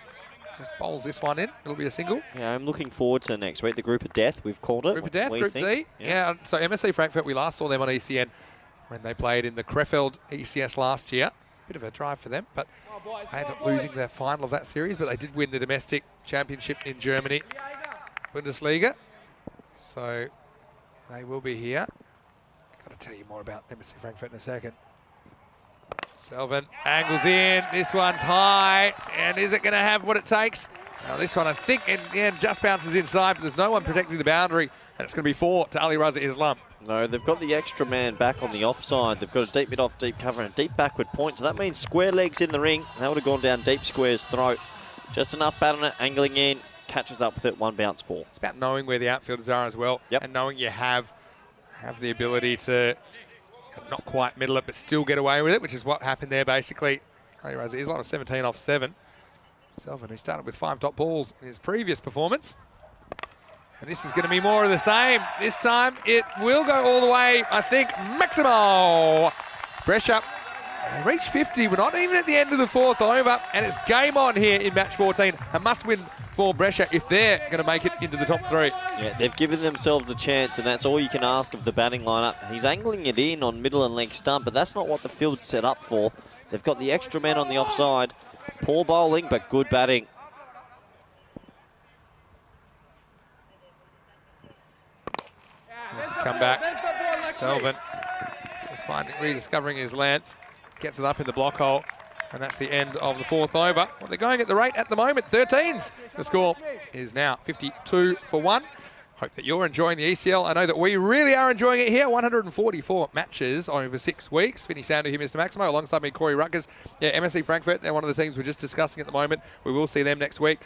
Just bowls this one in. It'll be a single.
Yeah, I'm looking forward to next week. The Group of Death, we've called it.
Group of Death, Group D. Yeah, so MSC Frankfurt, we last saw them on ECN when they played in the Krefeld ECS last year. Bit of a drive for them, but they ended up losing their final of that series, but they did win the domestic championship in Germany, Bundesliga. So they will be here. Got to tell you more about MSC Frankfurt in a second. Selvin angles in. This one's high, and is it going to have what it takes? Now this one, I think, in the end, just bounces inside, but there's no one protecting the boundary, and it's going to be 4 to Ali Raza Islam.
No, they've got the extra man back on the offside. They've got a deep mid-off, deep cover, and a deep backward point. So that means square legs in the ring. That would have gone down deep square's throat. Just enough bat on it, angling in, catches up with it, 1 bounce 4.
It's about knowing where the outfielders are as well, and knowing you have the ability to not quite middle it, but still get away with it, which is what happened there basically. Ali Raza Islam was 17 off 7. Selvin, who started with 5 dot balls in his previous performance. And this is going to be more of the same. This time it will go all the way, I think, Maximo. Brescia, they reached 50. We're not even at the end of the 4th over, and it's game on here in match 14. A must-win for Brescia if they're going to make it into the top 3.
Yeah, they've given themselves a chance, and that's all you can ask of the batting lineup. He's angling it in on middle and leg stump, but that's not what the field's set up for. They've got the extra men on the offside. Poor bowling, but good batting.
Come back. Selvin just rediscovering his length. Gets it up in the block hole. And that's the end of the 4th over. Well, they're going at the rate at the moment, 13s. The score is now 52-1. Hope that you're enjoying the ECL. I know that we really are enjoying it here. 144 matches over 6 weeks. Vinny Sander here, Mr. Maximo, alongside me, Corey Ruckers. Yeah, MSC Frankfurt, they're one of the teams we're just discussing at the moment. We will see them next week.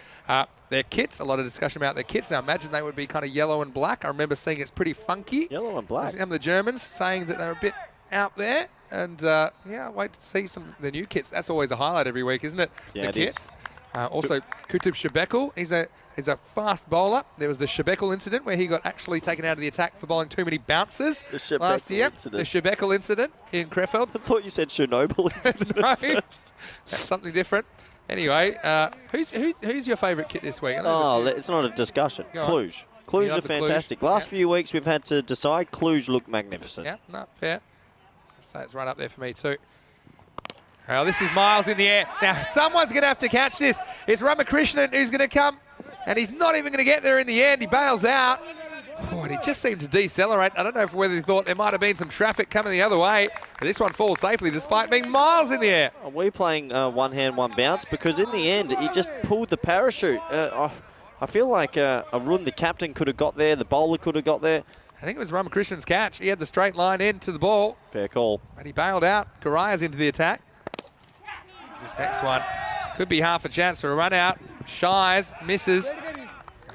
Their kits, a lot of discussion about their kits. Now, imagine they would be kind of yellow and black. I remember seeing it's pretty funky.
Yellow and black.
The Germans saying that they're a bit out there. And, yeah, wait to see some of the new kits. That's always a highlight every week, isn't it?
Yeah,
the
it
kits. Also, Kutub Shebekel, he's a fast bowler. There was the Shebekel incident where he got actually taken out of the attack for bowling too many bounces last year. The Shebekel incident in Krefeld.
I thought you said Chernobyl.
No, that's something different. Anyway, who's your favourite kit this week?
It's not a discussion. Cluj. Cluj are fantastic. Last few weeks we've had to decide. Cluj look magnificent.
Yeah, no, fair. So it's right up there for me too. Well, this is miles in the air. Now, someone's going to have to catch this. It's Ramakrishnan who's going to come, and he's not even going to get there in the end. He bails out. Oh, and he just seemed to decelerate. I don't know whether he thought there might have been some traffic coming the other way. But this one falls safely despite being miles in the air.
Are we playing one hand, one bounce? Because in the end, he just pulled the parachute. I feel like Arun, the captain, could have got there. The bowler could have got there.
I think it was Ramakrishnan's catch. He had the straight line into the ball.
Fair call.
And he bailed out. Garaya's into the attack. This next one could be half a chance for a run out. Shies, misses. And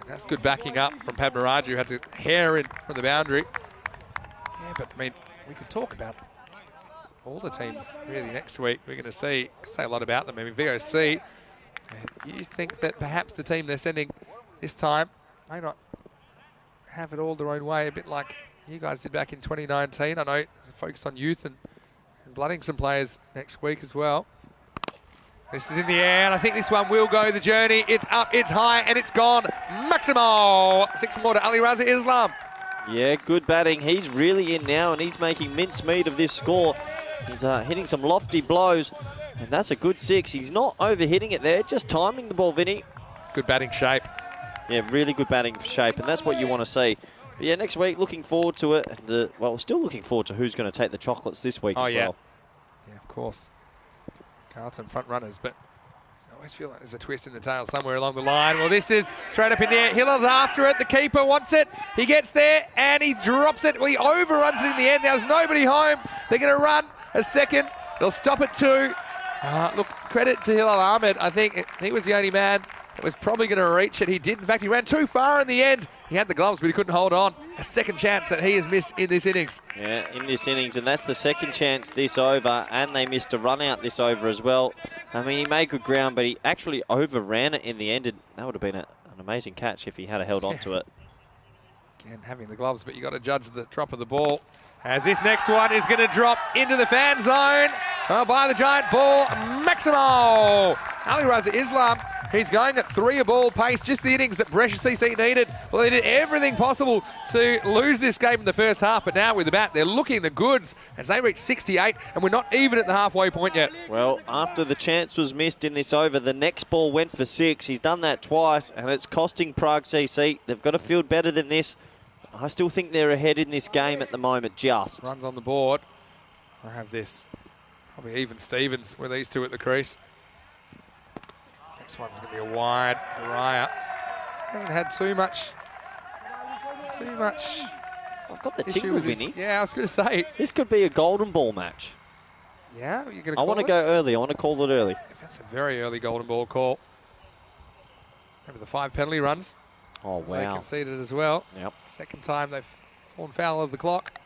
that's good backing up from Padmaraju, who had to hair in from the boundary. Yeah, but I mean, we could talk about all the teams really next week. We're going to say a lot about them. I mean, VOC, you think that perhaps the team they're sending this time may not have it all their own way, a bit like you guys did back in 2019. I know there's a focus on youth and blooding some players next week as well. This is in the air, and I think this one will go the journey. It's up, it's high, and it's gone. Maximo! 6 more to Ali Raza Islam.
Yeah, good batting. He's really in now, and he's making mincemeat of this score. He's hitting some lofty blows, and that's a good 6. He's not overhitting it there, just timing the ball, Vinny.
Good batting shape.
Yeah, really good batting shape, and that's what you want to see. But yeah, next week, looking forward to it. And, well, still looking forward to who's going to take the chocolates this week as well.
Yeah, of course. Carlton front runners, but I always feel like there's a twist in the tail somewhere along the line. Well, this is straight up in the air. Hiller's after it. The keeper wants it. He gets there, and he drops it. Well, he overruns it in the end. There's nobody home. They're going to run a second. They'll stop at 2. Look, credit to Hilal Ahmed. I think he was the only man that was probably going to reach it. He did. In fact, he ran too far in the end. He had the gloves, but he couldn't hold on. A second chance that he has missed in this innings.
Yeah, in this innings, and that's the second chance this over, and they missed a run out this over as well. I mean, he made good ground, but he actually overran it in the end, and that would have been an amazing catch if he had held on to it.
Again, having the gloves, but you got to judge the drop of the ball. As this next one is going to drop into the fan zone by the giant ball, Maximo! Ali Raza Islam, he's going at 3 a ball pace, just the innings that Brescia CC needed. Well, they did everything possible to lose this game in the first half, but now with the bat, they're looking the goods as they reach 68, and we're not even at the halfway point yet.
Well, after the chance was missed in this over, the next ball went for 6. He's done that twice, and it's costing Prague CC. They've got to field better than this. I still think they're ahead in this game at the moment, just.
Runs on the board. I have this. Probably even Stevens with these two at the crease. Next one's going to be a wide. Mariah hasn't had too much.
I've got the
issue
tingle,
with this.
Vinny.
Yeah, I was going to say.
This could be a golden ball match.
Yeah, you're going to
I want to go early. I want to call it early.
That's a very early golden ball call. Remember the 5 penalty runs.
Oh, wow.
They conceded as well.
Yep.
Second time they've fallen foul of the clock.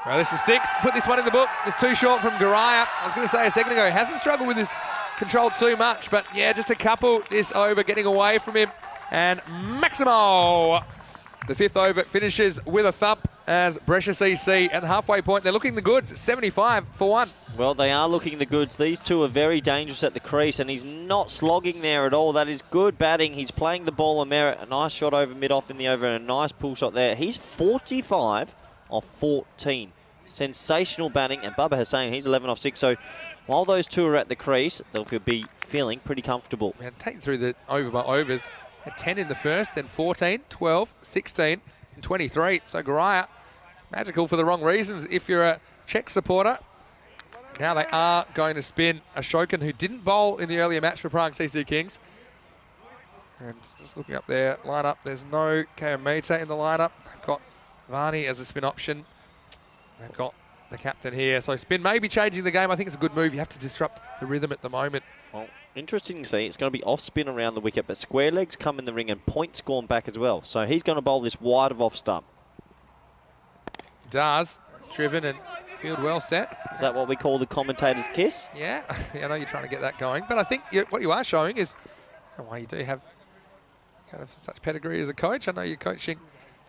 Well, this is 6. Put this one in the book. It's too short from Garaya. I was going to say a second ago, he hasn't struggled with his control too much, but yeah, just a couple this over, getting away from him. And Maximo, the 5th over, finishes with a thump as Brescia CC at the halfway point. They're looking the goods, 75 for 1.
Well, they are looking the goods. These two are very dangerous at the crease, and he's not slogging there at all. That is good batting. He's playing the ball on merit. A nice shot over mid-off in the over, and a nice pull shot there. He's 45 off 14. Sensational batting, and Bubba Hussain, he's 11 off 6. So while those two are at the crease, they'll be feeling pretty comfortable.
Man, taking through the over by overs. Had 10 in the first, then 14, 12, 16, and 23. So Garaya, magical for the wrong reasons if you're a Czech supporter. Now they are going to spin Ashokan, who didn't bowl in the earlier match for Prague CC Kings. And just looking up their lineup, there's no Kayameta in the lineup. They've got Varney as a spin option. They've got the captain here. So spin may be changing the game. I think it's a good move. You have to disrupt the rhythm at the moment.
Well, interesting to see. It's going to be off spin around the wicket, but square legs come in the ring and points gone back as well. So he's going to bowl this wide of off stump.
He does. It's driven and field well set.
Is that what we call the commentator's kiss?
Yeah, I know you're trying to get that going. But I think what you are showing is why you do have kind of such pedigree as a coach. I know you're coaching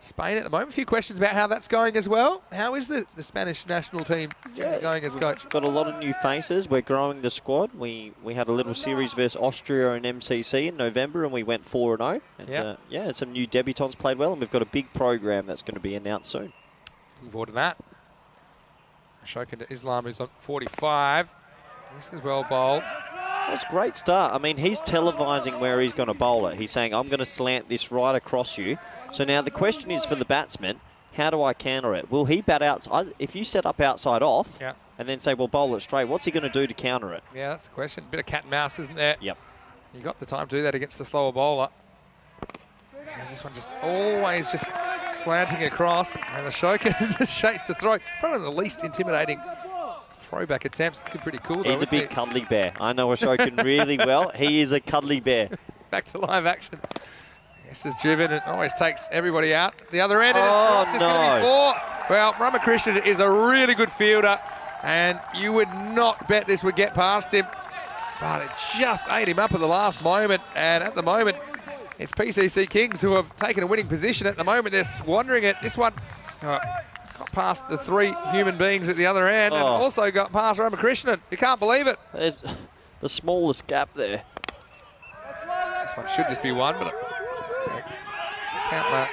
Spain at the moment. A few questions about how that's going as well. How is the Spanish national team going as coach?
Got a lot of new faces. We're growing the squad. We had a little series versus Austria and MCC in November, and we went 4-0. And some new debutants played well, and we've got a big program that's going to be announced soon.
Looking forward to that. Ashokan to Islam, who's on 45. This is well bowled.
That's a great start. I mean, he's televising where he's going to bowl it. He's saying, I'm going to slant this right across you. So now the question is for the batsman, how do I counter it? Will he bat outside? If you set up outside off and then say, well, bowl it straight, what's he going to do to counter it?
Yeah, that's the question. Bit of cat and mouse, isn't there?
Yep.
You got the time to do that against the slower bowler. And this one just always just slanting across. And Ashokan just shakes to throw. Probably one of the least intimidating throwback attempts. Looking pretty cool, though.
He's a big cuddly bear. I know Ashokan really well. He is a cuddly bear.
Back to live action. This is driven and always takes everybody out. The other end,
oh,
and it's going to be 4. Well, Ramakrishnan is a really good fielder, and you would not bet this would get past him. But it just ate him up at the last moment, and at the moment, it's PCC Kings who have taken a winning position. At the moment, they're squandering it. This one got past the 3 human beings at the other end, and also got past Ramakrishnan. You can't believe it.
There's the smallest gap there.
This one should just be 1, but count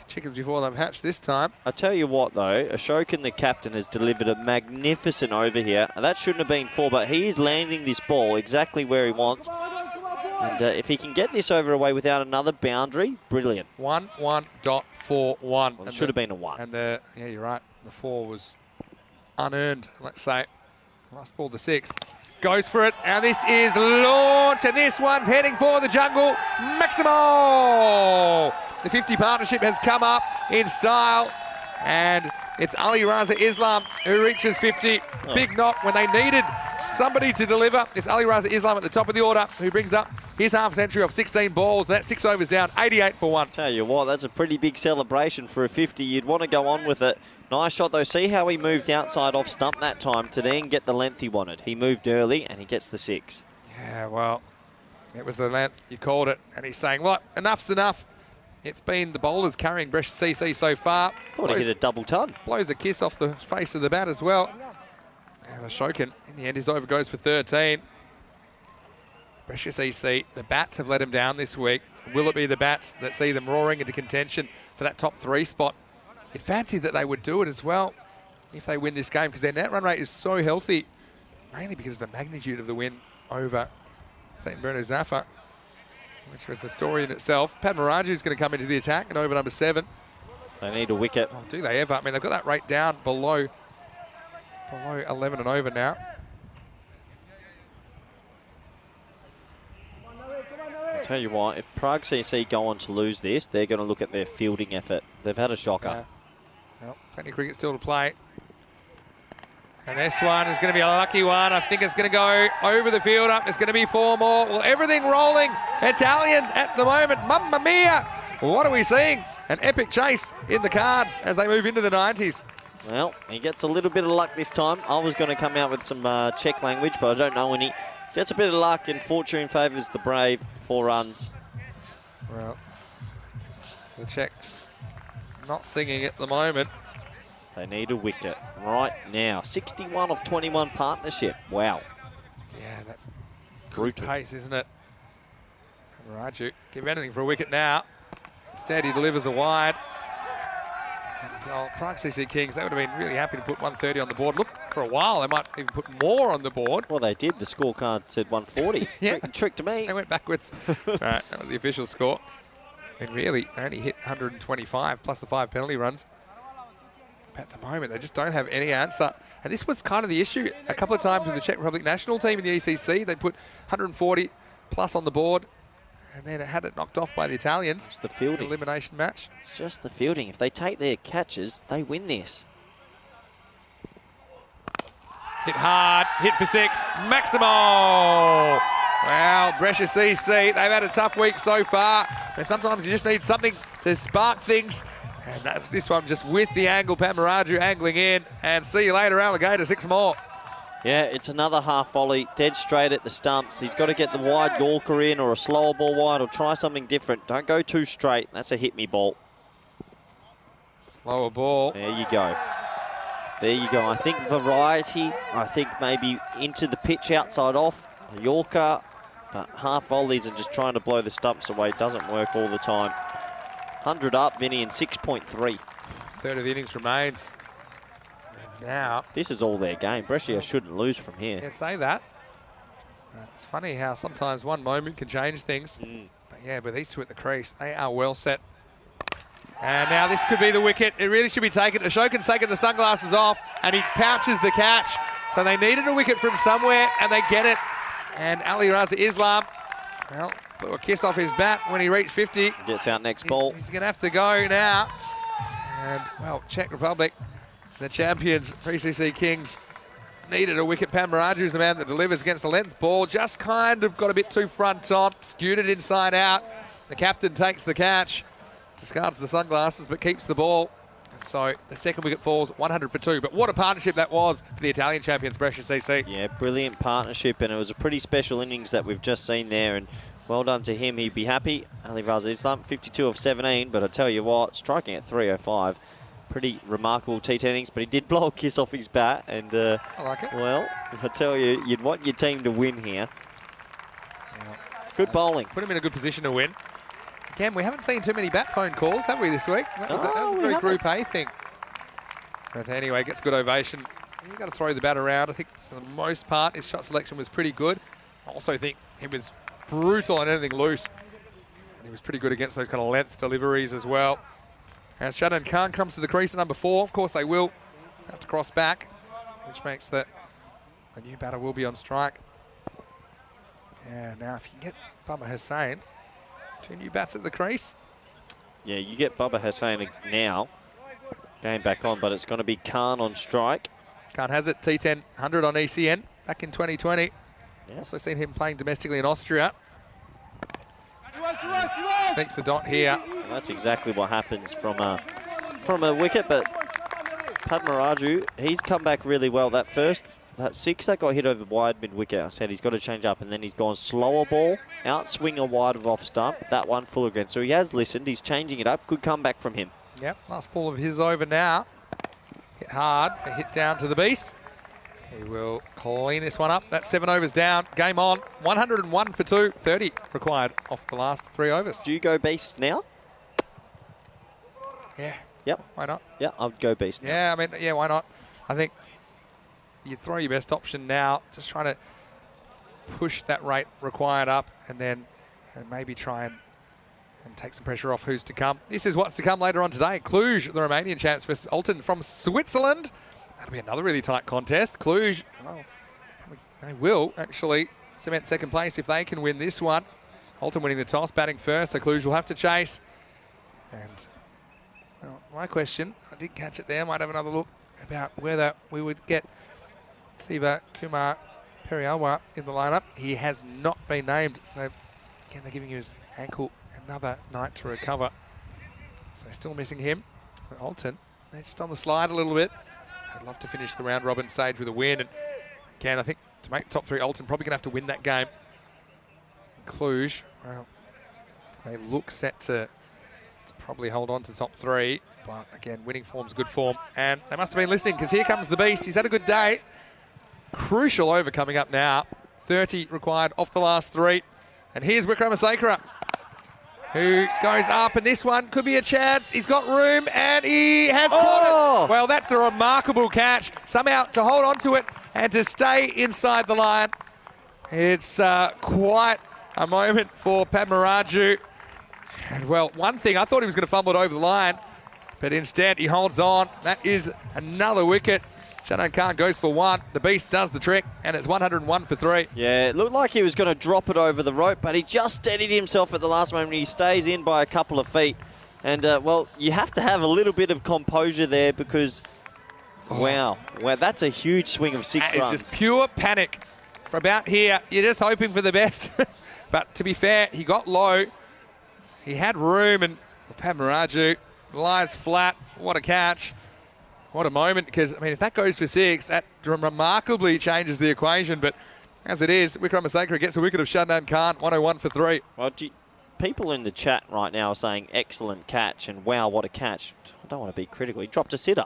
chickens before they've hatched this time.
I tell you what, though, Ashokan, the captain, has delivered a magnificent over here. That shouldn't have been 4, but he is landing this ball exactly where he wants. And if he can get this over away without another boundary, brilliant.
1-1.41.
Well, it should have been a 1.
And yeah, you're right. The 4 was unearned, let's say. Last ball, the 6th. Goes for it, and this is launched, and this one's heading for the jungle. Maximo! The 50 partnership has come up in style, and it's Ali Raza Islam who reaches 50. Big knock when they needed somebody to deliver. It's Ali Raza Islam at the top of the order who brings up his half century of 16 balls. That's 6 overs down, 88 for 1.
Tell you what, that's a pretty big celebration for a 50. You'd want to go on with it. Nice shot, though. See how he moved outside off stump that time to then get the length he wanted. He moved early, and he gets the 6.
Yeah, well, it was the length. You called it. And he's saying, look, enough's enough. It's been the bowlers carrying Brescia CC so far.
Thought he hit a double ton.
Blows a kiss off the face of the bat as well. And Ashokan, in the end, his over goes for 13. Brescia CC, the bats have let him down this week. Will it be the bats that see them roaring into contention for that top 3 spot? You'd fancy that they would do it as well if they win this game, because their net run rate is so healthy, mainly because of the magnitude of the win over St. Bruno Zaffa, which was a story in itself. Padmaraju is going to come into the attack and over number 7.
They need a wicket.
Oh, do they ever? I mean, they've got that rate down below 11 and over now.
I'll tell you what, if Prague CC go on to lose this, they're going to look at their fielding effort. They've had a shocker.
Well, plenty of cricket still to play. And this one is going to be a lucky one. I think it's going to go over the fielder. It's going to be 4 more. Well, everything rolling Italian at the moment. Mamma mia! What are we seeing? An epic chase in the cards as they move into the 90s.
Well, he gets a little bit of luck this time. I was going to come out with some Czech language, but I don't know any. Gets a bit of luck, and fortune favours the brave. 4 runs.
Well, the Czechs not singing at the moment.
They need a wicket right now. 61 of 21 partnership. Wow.
Yeah, that's
brutal
pace, isn't it? Raju, give anything for a wicket now. Instead, he delivers a wide. And Prague CC Kings, they would have been really happy to put 130 on the board. Look, for a while, they might even put more on the board.
Well, they did. The scorecard said 140.
Yeah.
Tricked me.
They went backwards. All right, that was the official score. And really, they only hit 125 plus the 5 penalty runs. at the moment, they just don't have any answer. And this was kind of the issue a couple of times with the Czech Republic national team in the ECC. They put 140 plus on the board, and then it had it knocked off by the Italians.
It's the fielding.
Elimination match.
It's just the fielding. If they take their catches, they win this.
Hit hard, hit for 6, Maximo! Wow, Brescia CC, they've had a tough week so far, but sometimes you just need something to spark things. And that's this one just with the angle, Pamaraju angling in, and see you later, Alligator, 6 more.
Yeah, it's another half volley, dead straight at the stumps. He's got to get the wide Gorka in or a slower ball wide or try something different. Don't go too straight. That's a hit me ball.
Slower ball.
There you go. There you go. I think variety. I think maybe into the pitch outside off. The Yorker. But half volleys and just trying to blow the stumps away doesn't work all the time. 100 up, Vinny, and 6.3.
Third of the innings remains. And now...
This is all their game. Brescia shouldn't lose from here.
Can't say that. It's funny how sometimes one moment can change things. But yeah, with these two at the crease, they are well set. And now this could be the wicket. It really should be taken. Ashokan's taken the sunglasses off, and he pouches the catch. So they needed a wicket from somewhere, and they get it. And Ali Raza Islam, well, blew a kiss off his bat when he reached 50.
Gets out next ball.
He's going to have to go now. And, well, Czech Republic, the champions, PCC Kings, needed a wicket. Pamaraju is the man that delivers against the length ball. Just kind of got a bit too front on, skewed it inside out. The captain takes the catch, discards the sunglasses, but keeps the ball. And so the second wicket falls 100 for 2. But what a partnership that was for the Italian champions, Brescia CC.
Yeah, brilliant partnership, and it was a pretty special innings that we've just seen there. And well done to him. He'd be happy. Ali Raza Islam, 52 of 17, but I tell you what, striking at 305. Pretty remarkable T10 innings, but he did blow a kiss off his bat. And,
I like it.
Well, I tell you, you'd want your team to win here. Good bowling.
Put him in a good position to win. Again, we haven't seen too many bat phone calls, have we, this week? That was a very Group A thing. But anyway, gets good ovation. You've got to throw the bat around. I think for the most part, his shot selection was pretty good. I also think he was brutal on anything loose. And he was pretty good against those kind of length deliveries as well. As Shadon Khan comes to the crease at number 4, of course they will have to cross back, which makes that the new batter will be on strike. Yeah, now if you can get Bubba Hussain, 2 new bats at the crease.
Yeah, you get Bubba Hussain now. Game back on, but it's going to be Khan on strike.
Khan has it, T10 100 on ECN back in 2020.
Yeah.
Also seen him playing domestically in Austria. Thanks the dot here.
Well, that's exactly what happens from a wicket, but Padmaraju, he's come back really well. That 6 that got hit over wide mid-wicket, I said he's got to change up, and then he's gone slower ball, out swing a wide of off stump, that one full again. So he has listened, he's changing it up. Good comeback from him.
Yep, last ball of his over now. Hit hard, a hit down to the beast. He will clean this one up. That's 7 overs down. Game on. 101 for 2. 30 required off the last 3 overs.
Do you go beast now?
Yeah.
Yep.
Why not?
Yeah, I'd go beast now.
Yeah, I mean, yeah, why not? I think you throw your best option now. Just trying to push that rate required up and then maybe try and take some pressure off who's to come. This is what's to come later on today. Cluj, the Romanian champs, versus Alton from Switzerland. That'll be another really tight contest. Cluj, well, they will actually cement second place if they can win this one. Alton winning the toss, batting first, so Cluj will have to chase. And well, my question, I did catch it there, might have another look about whether we would get Siva Kumar Periawa in the lineup. He has not been named, so again, they're giving his ankle another night to recover. So still missing him. But Alton, they're just on the slide a little bit. I'd love to finish the round robin stage with a win. And again, I think to make the top 3, Alton probably going to have to win that game. And Cluj, well, they look set to probably hold on to top 3. But again, winning form's good form. And they must have been listening because here comes the beast. He's had a good day. Crucial over coming up now. 30 required off the last 3. And here's Wickramasakara, who goes up, and this one could be a chance. He's got room, and he has caught it. Well, that's a remarkable catch. Somehow to hold on to it and to stay inside the line. It's quite a moment for Padmaraju. And, well, one thing, I thought he was going to fumble it over the line, But instead, he holds on. That is another wicket. Shannon Khan goes for one. The Beast does the trick, and it's 101 for 3.
Yeah, it looked like he was going to drop it over the rope, but he just steadied himself at the last moment. He stays in by a couple of feet. And, well, you have to have a little bit of composure there because, wow, that's a huge swing of 6 runs.
It's just pure panic. For about here, you're just hoping for the best. But to be fair, he got low. He had room, and Padmaraju lies flat. What a catch. What a moment, because, I mean, if that goes for 6, that remarkably changes the equation. But as it is, Wickramasinghe gets a wicket of Shannon Khan, 101 for 3.
Well, people in the chat right now are saying excellent catch and wow, what a catch. I don't want to be critical. He dropped a sitter.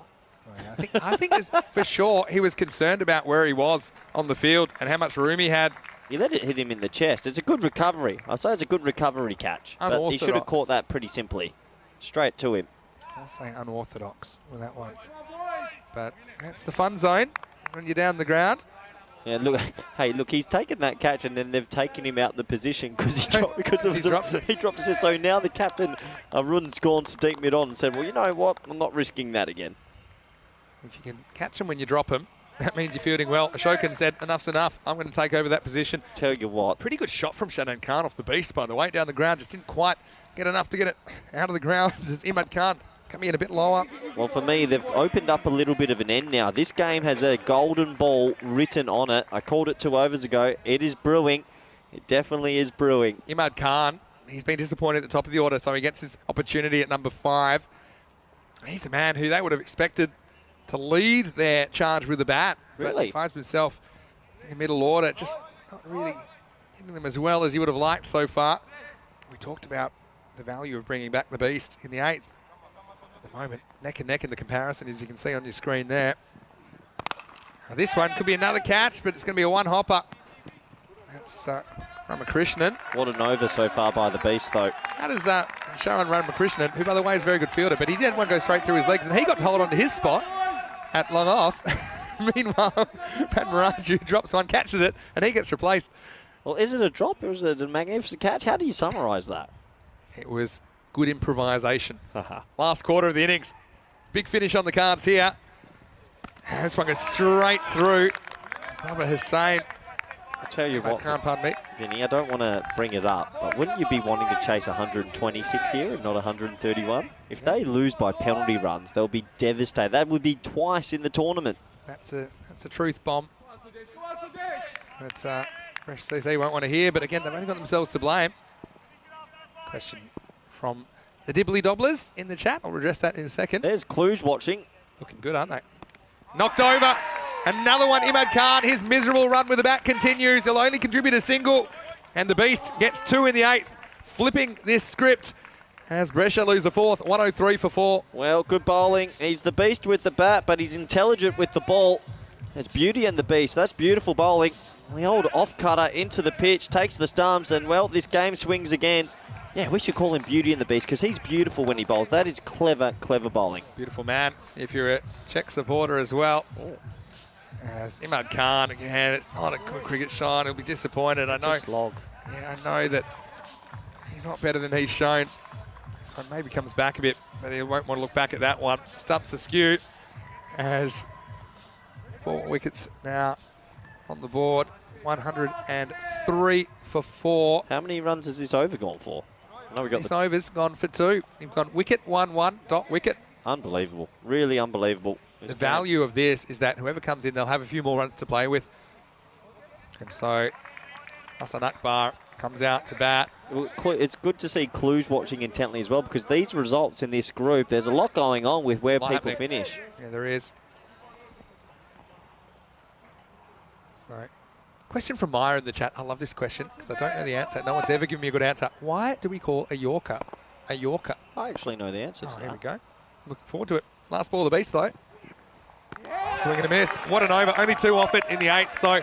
I think it's, for sure he was concerned about where he was on the field and how much room he had.
He let it hit him in the chest. It's a good recovery. I'd say it's a good recovery catch. But he should have caught that pretty simply. Straight to him.
I'll say unorthodox with that one. But that's the fun zone when you're down the ground.
Yeah, look, hey, look, he's taken that catch and then they've taken him out the position because he dropped it. So now the captain, Arun's gone to deep mid on and said, well, you know what? I'm not risking that again.
If you can catch him when you drop him, that means you're fielding well. Ashokan said, enough's enough. I'm going to take over that position.
Tell you what.
Pretty good shot from Shannon Khan off the Beast, by the way, down the ground. Just didn't quite get enough to get it out of the ground. Just Imad Khan coming in a bit lower.
Well, for me, they've opened up a little bit of an end now. This game has a golden ball written on it. I called it 2 overs ago. It is brewing. It definitely is brewing.
Imad Khan, he's been disappointed at the top of the order, so he gets his opportunity at number 5. He's a man who they would have expected to lead their charge with the bat.
Really?
But he finds himself in the middle order, just not really hitting them as well as he would have liked so far. We talked about the value of bringing back the Beast in the 8th. At the moment, neck and neck in the comparison, as you can see on your screen there. Now this one could be another catch, but it's going to be a one-hopper. That's Ramakrishnan.
What an over so far by the Beast, though.
That is Sharan Ramakrishnan, who, by the way, is a very good fielder, but he did one go straight through his legs, and he got to hold on to his spot at long off. Meanwhile, Padmaraju drops one, catches it, and he gets replaced.
Well, is it a drop or is it a magnificent catch? How do you summarise that?
It was good improvisation. Last quarter of the innings. Big finish on the cards here. This one goes straight through. Baba Hussain.
I tell you what,
Pardon me.
Vinny, I don't want to bring it up, but wouldn't you be wanting to chase 126 here and not 131? If they lose by penalty runs, they'll be devastated. That would be twice in the tournament.
That's a truth bomb. That's Brescia CC won't want to hear, but again, they've only got themselves to blame. Question from the Dibbly Dobblers in the chat. I'll address that in a second.
There's Cluj watching.
Looking good, aren't they? Knocked over. Another one, Imad Khan. His miserable run with the bat continues. He'll only contribute a single. And the Beast gets 2 in the 8th, flipping this script as Brescia lose the 4th, 103 for 4.
Well, good bowling. He's the Beast with the bat, but he's intelligent with the ball. There's beauty in the Beast. That's beautiful bowling. The old off-cutter into the pitch, takes the stumps, and, well, this game swings again. Yeah, we should call him Beauty and the Beast because he's beautiful when he bowls. That is clever, clever bowling.
Beautiful man, if you're a Czech supporter as well. As Imad Khan, again, it's not a good cricket shot. He'll be disappointed.
It's a slog.
Yeah, I know that he's not better than he's shown. This one maybe comes back a bit, but he won't want to look back at that one. Stumps askew as 4 wickets now on the board. 103 for 4.
How many runs has this over gone for? I know we got
this over's gone for 2. You've gone wicket, 1-1, dot wicket.
Unbelievable. Really unbelievable.
The value of this is that whoever comes in, they'll have a few more runs to play with. And so Hassan Akbar comes out to bat.
Well, it's good to see Cluj watching intently as well because these results in this group, there's a lot going on with where people finish.
Yeah, there is. So, question from Maya in the chat. I love this question because I don't know the answer. No one's ever given me a good answer. Why do we call a Yorker a Yorker?
I actually know the answer to that.
Here we go. Looking forward to it. Last ball of the Beast, though. Swing and a miss. What an over. Only 2 off it in the 8th. So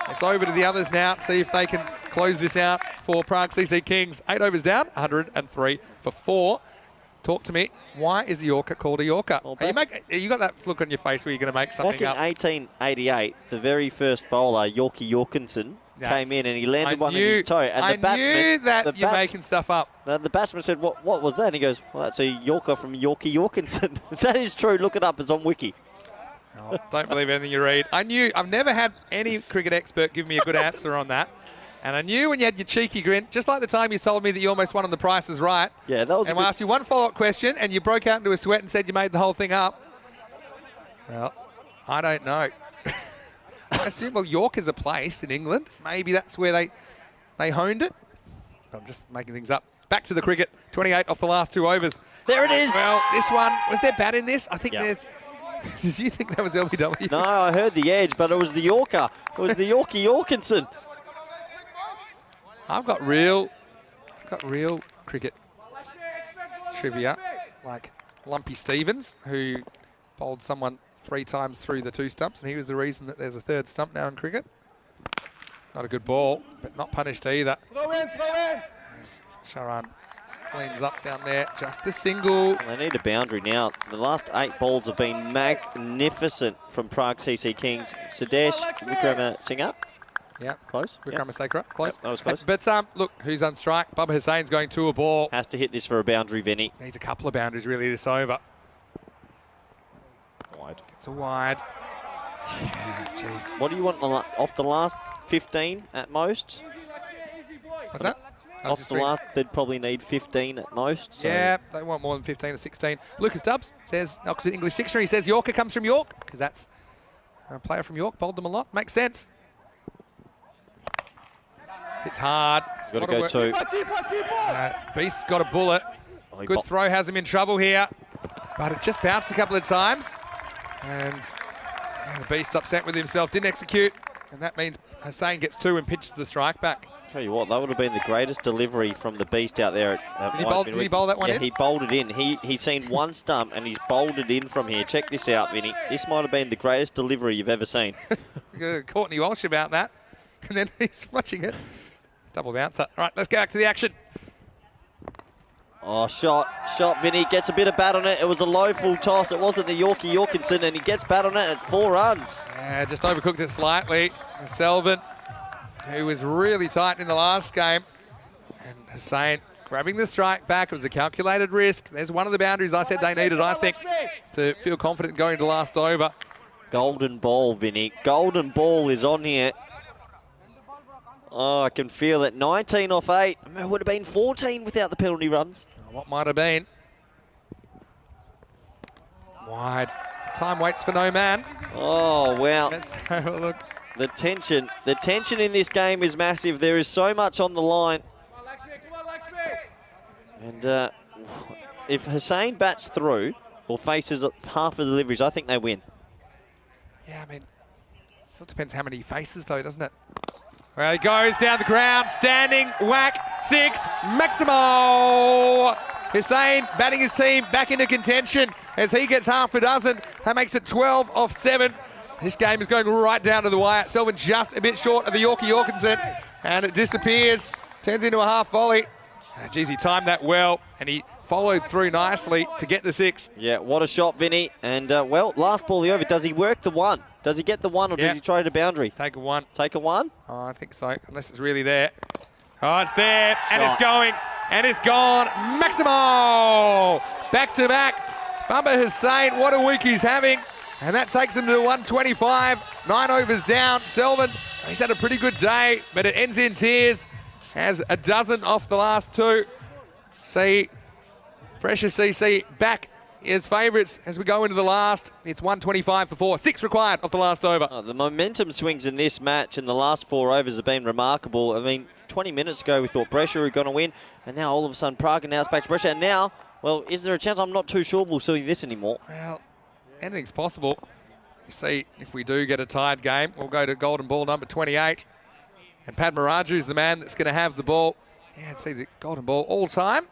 it's over to the others now. See if they can close this out for Prague CC Kings. 8 overs down. 103 for 4. Talk to me. Why is a Yorker called a Yorker?
Well,
you got that look on your face where you're going to make something
up. Back in 1888, the very first bowler, Yorkie Yorkinson, came in and he landed
I
one
knew-
on his toe. And
I
the batsman,
knew that
the
you're making stuff up.
The batsman said, what was that? And he goes, well, that's a Yorker from Yorkie Yorkinson. That is true. Look it up. It's on Wiki.
Oh, don't believe anything you read. I knew. I've never had any cricket expert give me a good answer on that. And I knew when you had your cheeky grin, just like the time you told me that you almost won on The Price is Right.
Yeah, that was
And I asked you one follow-up question, and you broke out into a sweat and said you made the whole thing up. Well, I don't know. I assume, well, York is a place in England. Maybe that's where they honed it. I'm just making things up. Back to the cricket. 28 off the last 2 overs.
There it is.
Well, this one, was there bat in this? I think
Yeah.
there's... Did you think that was LBW?
No, I heard the edge, but it was the Yorker. It was the Yorkie Yorkinson.
I've got real cricket trivia, like Lumpy Stevens, who bowled someone 3 times through the 2 stumps, and he was the reason that there's a 3rd stump now in cricket. Not a good ball, but not punished either.
Throw in, throw in.
As Sharan cleans up down there, just a single.
They need a boundary now. The last 8 balls have been magnificent from Prague CC Kings. Sadesh Wickramasinghe.
Yeah,
Close. Yep.
Wickramasinghe, close.
Yep, that was close.
But look, who's on strike? Bubba Hussein's going to a ball.
Has to hit this for a boundary, Vinny.
Needs a couple of boundaries really this over.
Wide.
It's a wide. Yeah, jeez.
What do you want off the last 15 at most?
What's that? Oh,
Off
just
the
three.
last, they'd probably need 15 at most. So.
Yeah, they want more than 15 or 16. Lucas Stubbs says, Oxford English Dictionary says Yorker comes from York, because that's a player from York, bowled them a lot. Makes sense. It's hard. It's
Got to
a lot
go
of work.
two.
Beast's got a bullet.
Oh, he
Good
bo-
throw has him in trouble here, but it just bounced a couple of times. And the Beast's upset with himself, didn't execute, and that means Hussein gets 2 and pitches the strike back.
Tell you what, that would have been the greatest delivery from the Beast out there.
Did he bowl that one
yeah,
in?
he bowled it in. He's seen one stump and he's bowled it in from here. Check this out, Vinny. This might have been the greatest delivery you've ever seen.
Courtney Walsh about that, and then he's watching it. Double bouncer. All right, let's go back to the action.
Oh, shot, Vinny. Gets a bit of bat on it. It was a low full toss. It wasn't the Yorkie Yorkinson, and he gets bat on it at 4 runs.
Yeah, just overcooked it slightly. Selvin, who was really tight in the last game. And Hussein grabbing the strike back. It was a calculated risk. There's one of the boundaries I said they needed, I think, to feel confident going to last over.
Golden ball, Vinny. Golden ball is on here. Oh, I can feel it. 19 off 8. It would have been 14 without the penalty runs.
What might have been? Wide. Time waits for no man.
Oh, wow.
Let's have a look.
The tension in this game is massive. There is so much on the line. And if Hussein bats through or faces half of the deliveries, I think they win.
Yeah, I mean, still depends how many he faces, though, doesn't it? Well, he goes down the ground, standing, whack, 6, Maximo! Hussein batting his team back into contention as he gets half a dozen. That makes it 12 off 7. This game is going right down to the wire. Selvin just a bit short of the Yorkie Yorkinson, and it disappears. Turns into a half volley. Geez, he timed that well, and he followed through nicely to get the 6.
Yeah, what a shot, Vinny. And, well, last ball of the over. Does he work the 1? Does he get the 1 or does he try to boundary?
Take a 1.
Take a 1?
Oh, I think so, unless it's really there. Oh, it's there, and it's going, and it's gone. Maximo! Back to back. Bubba Hussein, what a week he's having. And that takes him to 125. 9 overs down. Selvin, he's had a pretty good day, but it ends in tears. Has a dozen off the last 2. See, Brescia CC back as favourites as we go into the last. It's 125 for 4. 6 required off the last over.
Oh, the momentum swings in this match in the last 4 overs have been remarkable. I mean, 20 minutes ago we thought Brescia were going to win, and now all of a sudden Prague, and now it's back to Brescia. And now, well, is there a chance? I'm not too sure we'll see this anymore.
Well, anything's possible. You see, if we do get a tied game, we'll go to golden ball number 28. And Padmaraju is the man that's going to have the ball. Yeah, see the golden ball all time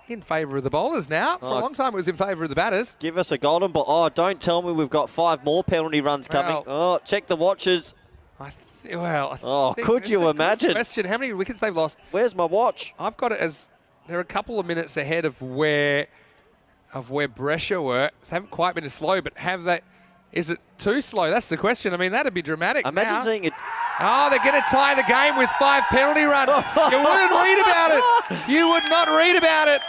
in favour of the bowlers now. For a long time it was in favour of the batters.
Give us a golden ball. Oh, don't tell me we've got 5 more penalty runs coming.
Well,
Oh, check the watches.
I
Oh,
think
could
it's
you
a good
imagine?
question. How many wickets they've lost?
Where's my watch?
I've got it as they're a couple of minutes ahead of where Brescia were. So they haven't quite been as slow, but have they? Is it too slow? That's the question. I mean, that'd be dramatic.
Imagine
now.
seeing it.
Oh, they're going to tie the game with 5 penalty runs. You wouldn't read about it. You would not read about it.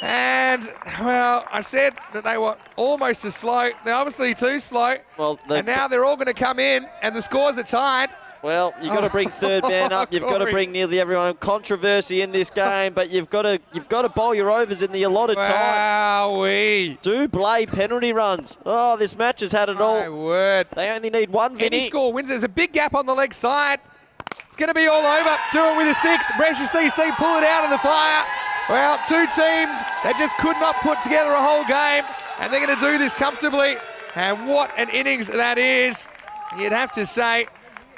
And, well, I said that they were almost as slow. They're obviously too slow.
Well,
and now they're all going to come in, and the scores are tied.
Well, you've got to bring third man up. You've got to bring nearly everyone. Controversy in this game, but you've got to bowl your overs in the allotted time.
Wowee.
BET2BALL penalty runs. Oh, this match has had it all.
My word.
They only need one, Vinny.
Any score wins. There's a big gap on the leg side. It's going to be all over. Do it with a 6. Brescia CC pull it out of the fire. Well, 2 teams that just could not put together a whole game, and they're going to do this comfortably. And what an innings that is. You'd have to say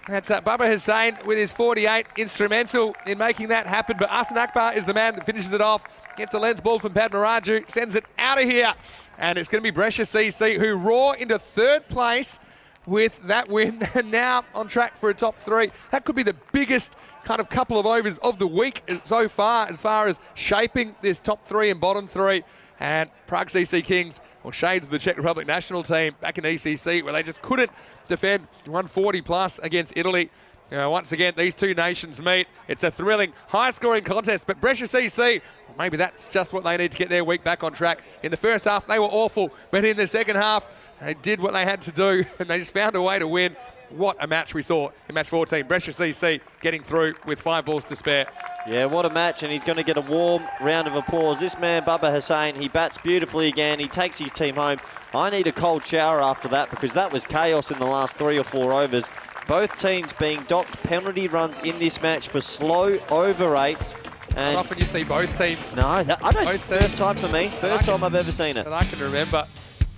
that's Baba Hussain with his 48, instrumental in making that happen. But Ahsan Akbar is the man that finishes it off. Gets a length ball from Padmaraju, sends it out of here. And it's going to be Brescia CC who roar into 3rd place with that win, and now on track for a top 3. That could be the biggest kind of couple of overs of the week so far as shaping this top 3 and bottom 3. And Prague CC Kings, or shades of the Czech Republic national team back in ECC, where they just couldn't defend 140 plus against Italy. Once again, these 2 nations meet. It's a thrilling, high-scoring contest, but Brescia CC, maybe that's just what they need to get their week back on track. In the first half, they were awful, but in the second half, they did what they had to do, and they just found a way to win. What a match we saw in match 14. Brescia CC getting through with 5 balls to spare.
Yeah, what a match, and he's going to get a warm round of applause. This man, Baba Hussain, he bats beautifully again. He takes his team home. I need a cold shower after that because that was chaos in the last 3 or 4 overs. Both teams being docked penalty runs in this match for slow over rates. And
how often you see both teams?
No, I don't. First time for me. First time I've ever seen it.
That I can remember.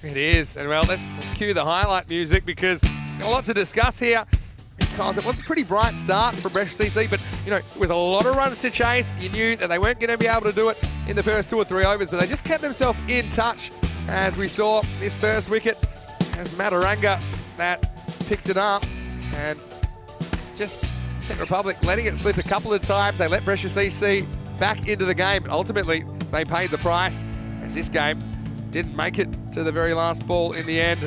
It is. And well, let's cue the highlight music because we've got a lot to discuss here. Because it was a pretty bright start for Brescia CC, but with a lot of runs to chase, you knew that they weren't going to be able to do it in the first 2 or 3 overs, but they just kept themselves in touch. As we saw this first wicket, as Mataranga that picked it up, and just Czech Republic letting it slip a couple of times. They let Brescia CC back into the game, but ultimately they paid the price as this game didn't make it to the very last ball in the end.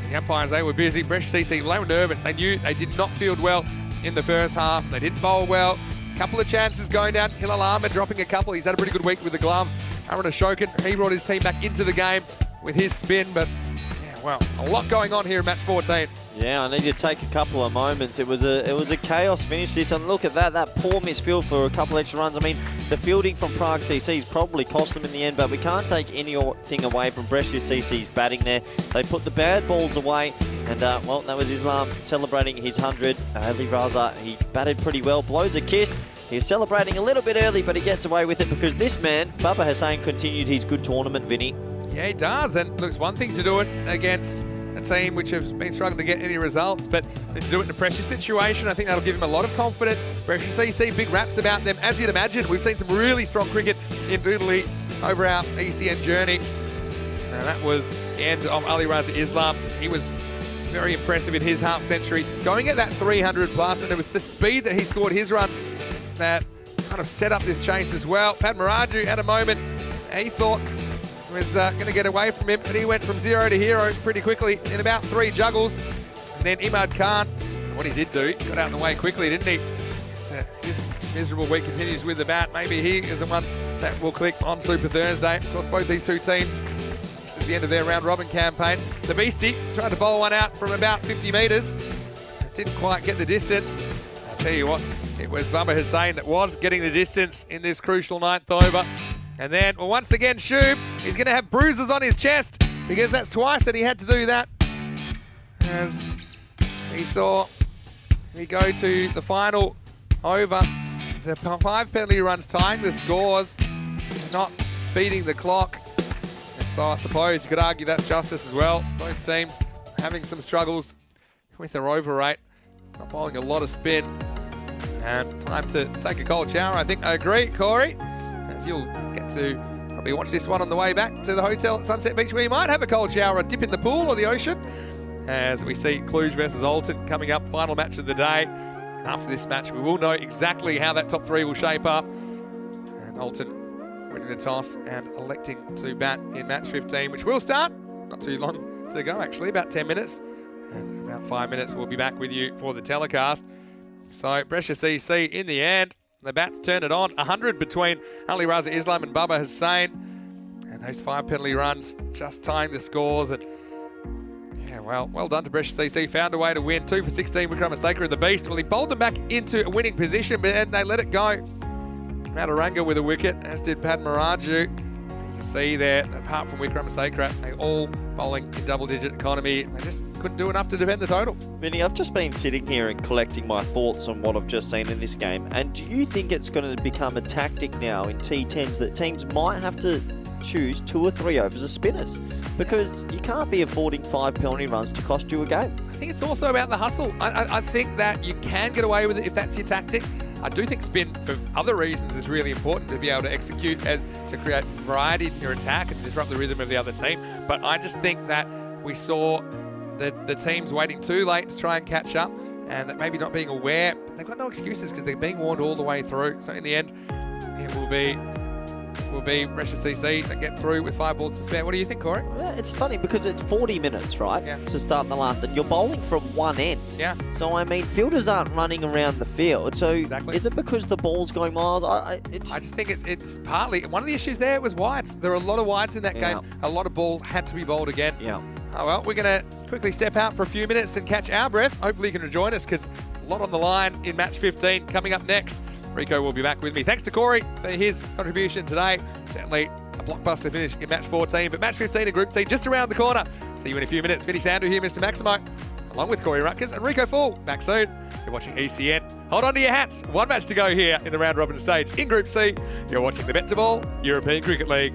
The umpires, they were busy. Brescia CC, they were nervous. They knew they did not field well in the first half. They didn't bowl well. Couple of chances going down. Hilal Ahmed dropping a couple. He's had a pretty good week with the gloves. Aaron Ashokan, he brought his team back into the game with his spin. But, yeah, well, a lot going on here in match 14.
Yeah, I need to take a couple of moments. It was a chaos finish this, and look at that poor misfield for a couple extra runs. I mean, the fielding from Prague CC's probably cost them in the end, but we can't take anything away from Brescia CC's batting there. They put the bad balls away, and well, that was Islam celebrating his 100. Ali Raza, he batted pretty well, blows a kiss. He was celebrating a little bit early, but he gets away with it because this man, Baba Hussain, continued his good tournament, Vinny.
Yeah, he does, and looks one thing to do it against a team which has been struggling to get any results, but to do it in a pressure situation, I think that'll give him a lot of confidence. Brescia CC, big raps about them. As you'd imagine, we've seen some really strong cricket in Italy over our ECN journey. And that was the end of Ali Raza Islam. He was very impressive in his half century, going at that 300 plus, and it was the speed that he scored his runs that kind of set up this chase as well. Padmaraju had a moment he thought was going to get away from him, but he went from 0 to hero pretty quickly in about 3 juggles. And then Imad Khan, what he did do, got out of the way quickly, didn't he? So his miserable week continues with the bat. Maybe he is the one that will click on Super Thursday. Of course, both these 2 teams, this is the end of their round-robin campaign. The Beastie tried to bowl one out from about 50 metres. Didn't quite get the distance. I'll tell you what, it was Baba Hussain that was getting the distance in this crucial 9th over. And then, well, once again, Shub, he's going to have bruises on his chest because that's twice that he had to do that. As he saw, we go to the final over. The 5 penalty runs tying the scores, not beating the clock. And so I suppose you could argue that's justice as well. Both teams having some struggles with their over rate, not bowling a lot of spin. And time to take a cold shower. I think I agree, Corey, as you'll get to probably watch this one on the way back to the hotel at Sunset Beach, where you might have a cold shower, a dip in the pool or the ocean, as we see Cluj versus Alton coming up, final match of the day. And after this match, we will know exactly how that top 3 will shape up. And Alton winning the toss and electing to bat in match 15, which will start not too long to go, actually, about 10 minutes. And about 5 minutes, we'll be back with you for the telecast. So Brescia CC in the end, the bats turned it on. 100 between Ali Raza Islam and Baba Hussain. And those 5 penalty runs just tying the scores. And yeah, well done to Brescia CC. Found a way to win. 2 for 16 with Wickramasacre the Beast. Well, he bowled them back into a winning position, but then they let it go. Mataranga with a wicket, as did Padmaraju. You can see there, apart from Wickramasacre, they all bowling in double-digit economy. They just couldn't do enough to defend the total.
Vinny, I've just been sitting here and collecting my thoughts on what I've just seen in this game. And do you think it's going to become a tactic now in T10s that teams might have to choose 2 or 3 overs of spinners? Because you can't be affording 5 penalty runs to cost you a game.
I think it's also about the hustle. I think that you can get away with it if that's your tactic. I do think spin, for other reasons, is really important to be able to execute to create variety in your attack and disrupt the rhythm of the other team. But I just think that we saw the teams waiting too late to try and catch up, and that maybe not being aware, but they've got no excuses because they're being warned all the way through. So in the end, it will be Brescia CC that get through with 5 balls to spare. What do you think, Corey?
Yeah, it's funny because it's 40 minutes, right,
Yeah.
to start the last, and you're bowling from one end.
Yeah.
So, I mean, fielders aren't running around the field. So,
Exactly.
is it because the ball's going miles?
I just think it's partly, one of the issues there was wides. There were a lot of wides in that
Yeah.
game. A lot of balls had to be bowled again.
Yeah.
Oh well, we're going to quickly step out for a few minutes and catch our breath. Hopefully you can rejoin us because a lot on the line in match 15 coming up next. Rico will be back with me. Thanks to Corey for his contribution today. Certainly a blockbuster finish in match 14, but match 15 in Group C just around the corner. See you in a few minutes. Vinny Sandu here, Mr. Maximo, along with Corey Rutgers and Rico Full. Back soon. You're watching ECN. Hold on to your hats. 1 match to go here in the round robin stage in Group C. You're watching the BET2BALL European Cricket League.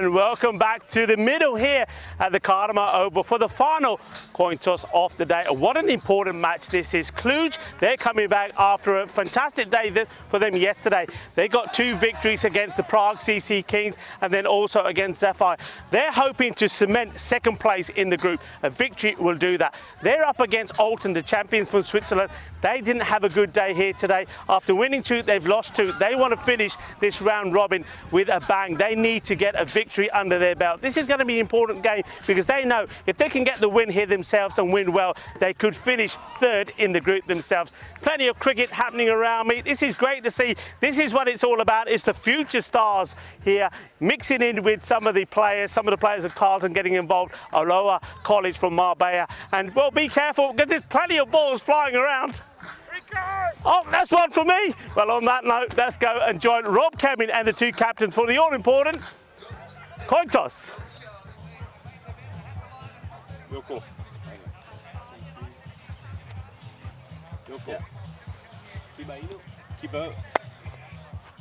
and welcome back to the middle here at the Cartama Oval for the final coin toss of the day. What an important match this is. Cluj, they're coming back after a fantastic day for them yesterday. They got 2 victories against the Prague CC Kings and then also against Zephyr. They're hoping to cement second place in the group. A victory will do that. They're up against Alton, the champions from Switzerland. They didn't have a good day here today. After winning 2, they've lost 2. They want to finish this round robin with a bang. They need to get a victory under their belt. This is going to be an important game because they know if they can get the win here themselves and win well, they could finish 3rd in the group themselves. Plenty of cricket happening around me. This is great to see. This is what it's all about. It's the future stars here mixing in with some of the players of Carlton getting involved, Aloha College from Marbella. And well, be careful because there's plenty of balls flying around. Oh, that's one for me. Well, on that note, let's go and join Rob Kemin and the 2 captains for the all-important coin toss.
Yoko. Yoko. Kiba Inu. Kiba.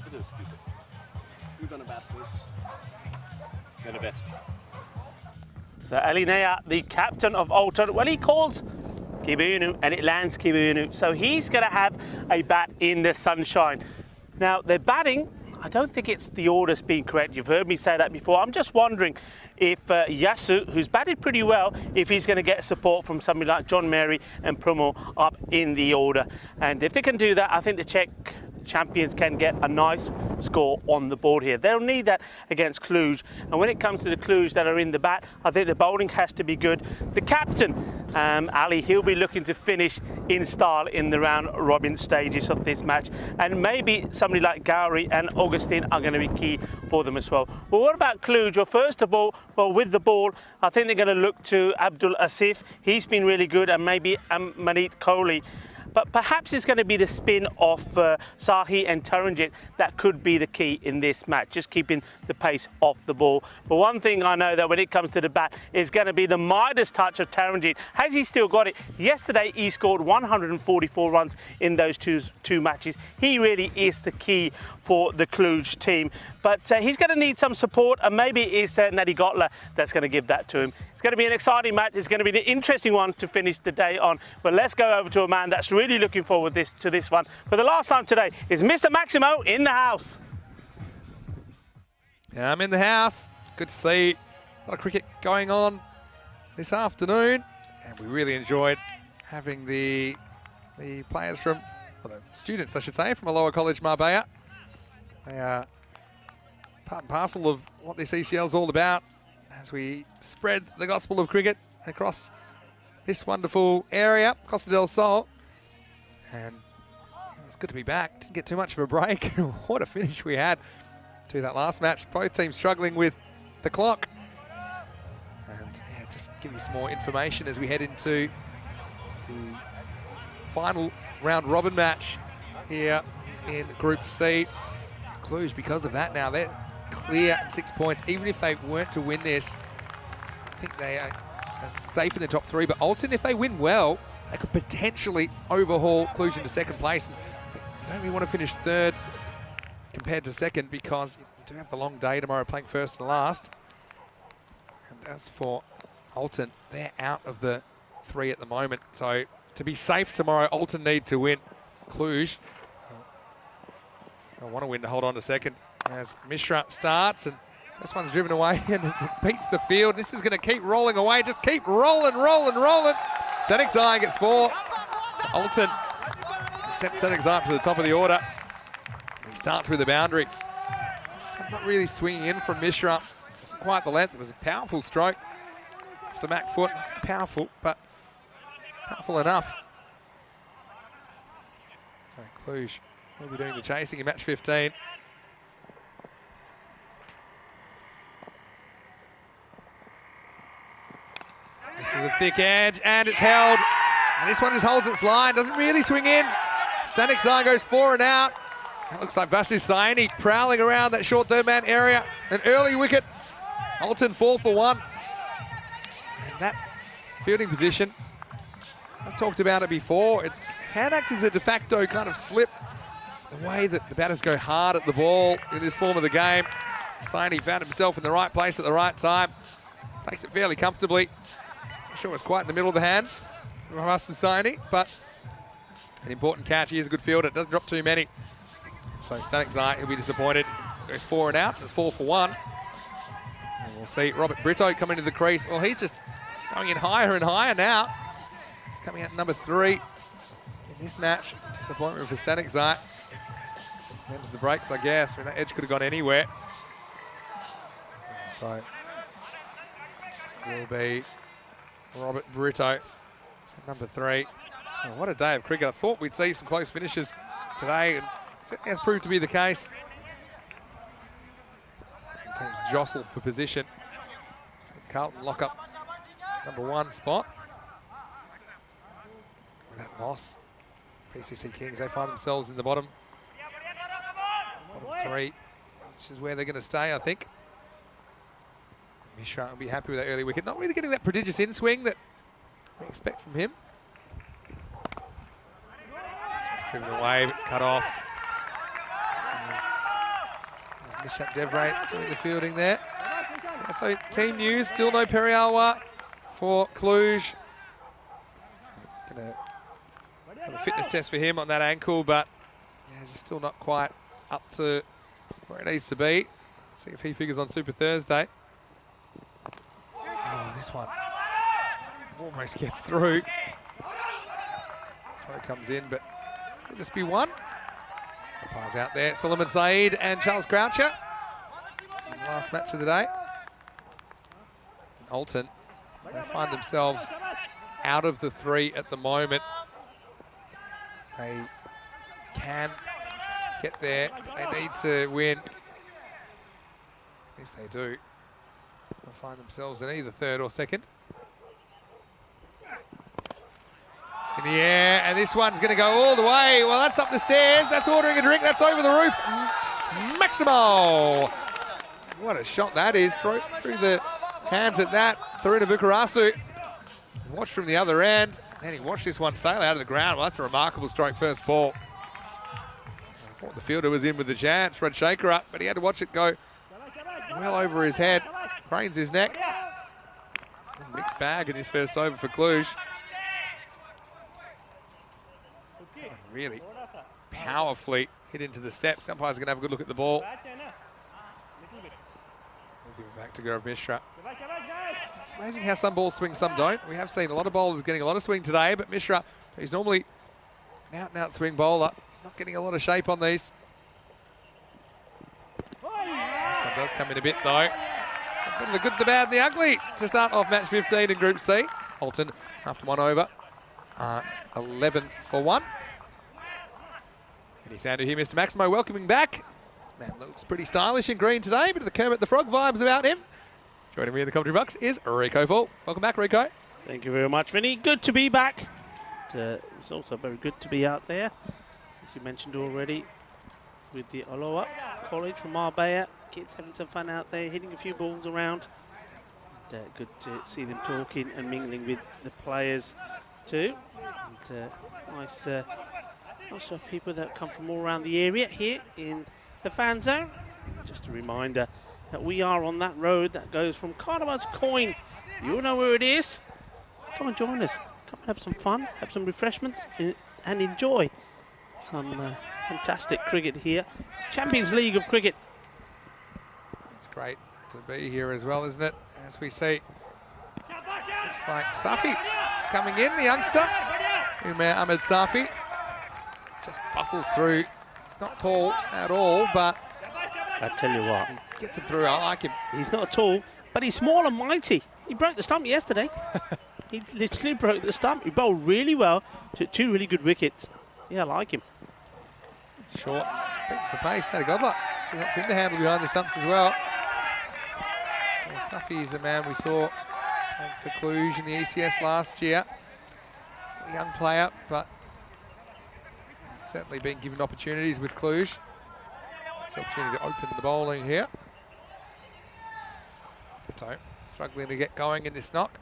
What is Kiba?
We're gonna bat first.
Gonna bet.
So Alinea, the captain of Alton, well, he calls Kibunu and it lands Kibunu. So he's going to have a bat in the sunshine. Now, they're batting. I don't think it's the order's being correct. You've heard me say that before. I'm just wondering if Yasu, who's batted pretty well, if he's going to get support from somebody like John Mary and Promo up in the order. And if they can do that, I think the Czech champions can get a nice score on the board here. They'll need that against Cluj. And when it comes to the Cluj that are in the bat, I think the bowling has to be good. The captain, Ali, he'll be looking to finish in style in the round robin stages of this match. And maybe somebody like Gowrie and Augustine are going to be key for them as well. Well, what about Cluj? Well, first of all, with the ball, I think they're going to look to Abdul Asif. He's been really good, and maybe Manit Kohli. But perhaps it's going to be the spin of Sahi and Taranjit that could be the key in this match, just keeping the pace off the ball. But one thing I know that when it comes to the bat is going to be the Midas touch of Taranjit. Has he still got it? Yesterday he scored 144 runs in those two matches. He really is the key for the Cluj team. But he's going to need some support, and maybe it's Nadi Gotler that's going to give that to him. It's going to be an exciting match. It's going to be an interesting one to finish the day on. But let's go over to a man that's really looking forward to this one. For the last time today is Mr. Maximo in the house.
Yeah, I'm in the house. Good to see a lot of cricket going on this afternoon. And we really enjoyed having the players from, well, the students, I should say, from a lower college, Marbella. They are part and parcel of what this ECL is all about as we spread the gospel of cricket across this wonderful area, Costa del Sol. And it's good to be back. Didn't get too much of a break. What a finish we had to that last match. Both teams struggling with the clock. And yeah, just give you some more information as we head into the final round robin match here in Group C. Cluj, because of that now, they're clear 6 points. Even if they weren't to win this, I think they are safe in the top 3. But Alton, if they win well, they could potentially overhaul Cluj into second place. And you don't really want to finish 3rd compared to 2nd because you do have the long day tomorrow playing 1st and last. And as for Alton, they're out of the 3 at the moment. So to be safe tomorrow, Alton need to win. Cluj, I want to win to hold on to 2nd as Mishra starts, and this one's driven away and it beats the field. This is going to keep rolling away. Just keep rolling. Static Zion gets 4. Alton sets Static Zion to the top of the order. He starts with the boundary. This one not really swinging in from Mishra. It wasn't quite the length. It was a powerful stroke off the back foot. It's powerful, but powerful enough. So Cluj will be doing the chasing in match 15. This is a thick edge, and it's held. And this one just holds its line, doesn't really swing in. Static Zion goes 4 and out. That looks like Vasis Saini prowling around that short third man area. An early wicket. Alton 4 for 1. And that fielding position, I've talked about it before. It can act as a de facto kind of slip. The way that the batters go hard at the ball in this form of the game. Saini found himself in the right place at the right time. Takes it fairly comfortably. Not sure it's quite in the middle of the hands of Rustin Saini, but an important catch. He is a good fielder. It doesn't drop too many. So Static Zai, he'll be disappointed. Goes 4 and out. It's 4 for 1. And we'll see Robert Brito come into the crease. Well, he's just going in higher and higher now. He's coming out number 3 in this match. Disappointment for Static Zai. Them's the breaks, I guess. I mean, that edge could have gone anywhere. So will be Robert Brito at number 3. Oh, what a day of cricket. I thought we'd see some close finishes today, and it has proved to be the case. The teams jostle for position. So Carlton lock up number 1 spot. With that loss, PCC Kings, they find themselves in the bottom 3, which is where they're going to stay, I think. Mishra will be happy with that early wicket. Not really getting that prodigious in-swing that we expect from him. This one's driven away, but cut off. There's Nishat Devray doing the fielding there. Yeah, so team news, still no Periawa for Cluj. Gonna have a fitness test for him on that ankle, but yeah, just still not quite up to where it needs to be. See if he figures on Super Thursday. Oh, this one almost gets through. That's where it comes in, but it'll just be 1. Umpires out there. Solomon Saeed and Charles Croucher. Last match of the day. And Alton, they find themselves out of the 3 at the moment. They can get there. They need to win. If they do, they'll find themselves in either 3rd or 2nd. In the air, and this one's going to go all the way. Well, that's up the stairs. That's ordering a drink. That's over the roof. Maximo. What a shot that is. Through the hands at that. Tharuna Vukarasu. Watch from the other end. And then he watched this one sail out of the ground. Well, that's a remarkable stroke first ball. I thought the fielder was in with a chance. Rod Shaker up, but he had to watch it go well over his head. Cranes his neck. Mixed bag in this first over for Cluj. Really powerfully hit into the steps. Umpire's going to have a good look at the ball. We'll give it back to Gaurav Mishra. It's amazing how some balls swing, some don't. We have seen a lot of bowlers getting a lot of swing today, but Mishra, who's normally an out-and-out swing bowler, he's not getting a lot of shape on these. This one does come in a bit, though. The good, the bad, and the ugly to start off match 15 in Group C. Alton, after 1 over, 11 for 1. Any sound to hear Mr. Maximo welcoming back. Man looks pretty stylish in green today, but the Kermit the Frog vibes about him. Joining me in the commentary box is Rico Fall. Welcome back, Rico.
Thank you very much, Vinny. Good to be back. It's also very good to be out there, as you mentioned already, with the Aloha College from Marbella. Kids having some fun out there, hitting a few balls around. Good to see them talking and mingling with the players too. And nice also people that come from all around the area here in the fan zone. Just a reminder that we are on that road that goes from Cartama's Coin. You all know where it is. Come and join us. Come and have some fun, have some refreshments, and enjoy some fantastic cricket here. Champions League of Cricket.
It's great to be here as well, isn't it? As we see, looks like Safi coming in, the youngster. Umar Ahmed Safi just bustles through. He's not tall at all, but
I tell you what,
he gets him through. I like him.
He's not tall, but he's small and mighty. He broke the stump yesterday. He literally broke the stump. He bowled really well, took 2 really good wickets. Yeah, I like him.
Short, big for pace. No good luck. Too hot for him to handle behind the stumps as well. Safi is a man we saw for Cluj in the ECS last year. He's a young player, but certainly been given opportunities with Cluj. It's an opportunity to open the bowling here. So, struggling to get going in this knock.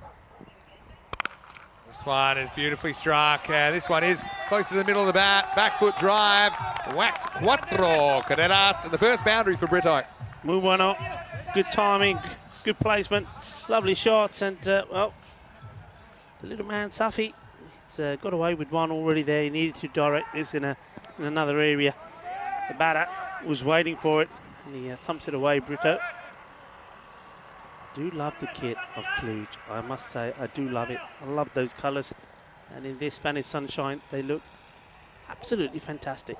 This one is beautifully struck. This one is close to the middle of the bat. Back foot drive. Whacked cuatro carreras. And the first boundary for Brito.
Move one up. Good timing, good placement, lovely shot, and well, the little man Safi, he's got away with one already there. He needed to direct this in another area. The batter was waiting for it, and he thumps it away, Brito. I do love the kit of Cluj, I must say, I do love it. I love those colours, and in this Spanish sunshine, they look absolutely fantastic.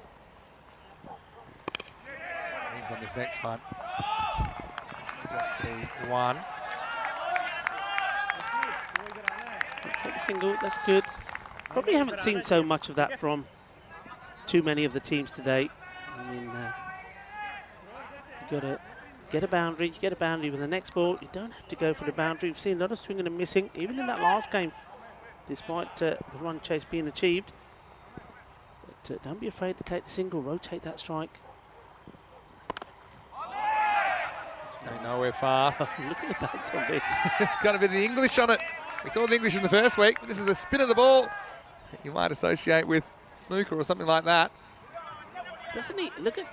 Means on this next one. Just the one.
Take a single, that's good. Probably haven't seen so much of that from too many of the teams today. I mean, you've got to get a boundary, you get a boundary with the next ball. You don't have to go for the boundary. We've seen a lot of swinging and missing, even in that last game, despite the run chase being achieved. But don't be afraid to take the single, rotate that strike.
Going nowhere fast.
Look at the bounce on this.
It's got a bit of English on it. We saw the English in the first week, but this is the spin of the ball that you might associate with snooker or something like that.
Doesn't he look at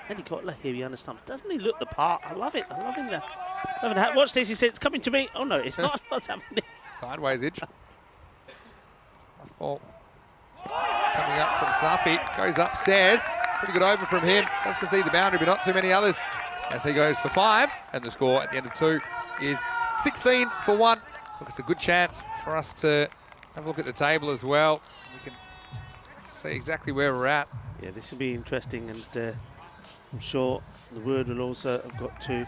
Eddie Kotler here? He understands. Doesn't he look the part? I love it. I'm loving that. Loving that. Watch this. He said it's coming to me. Oh no, it's not. What's happening?
Sideways edge. Last ball coming up from Safi. Goes upstairs. Pretty good over from him. Does concede the boundary, but not too many others. As he goes for 5, and the score at the end of 2 is 16 for 1. Look, it's a good chance for us to have a look at the table as well. We can see exactly where we're at.
Yeah, this will be interesting, and I'm sure the word will also have got to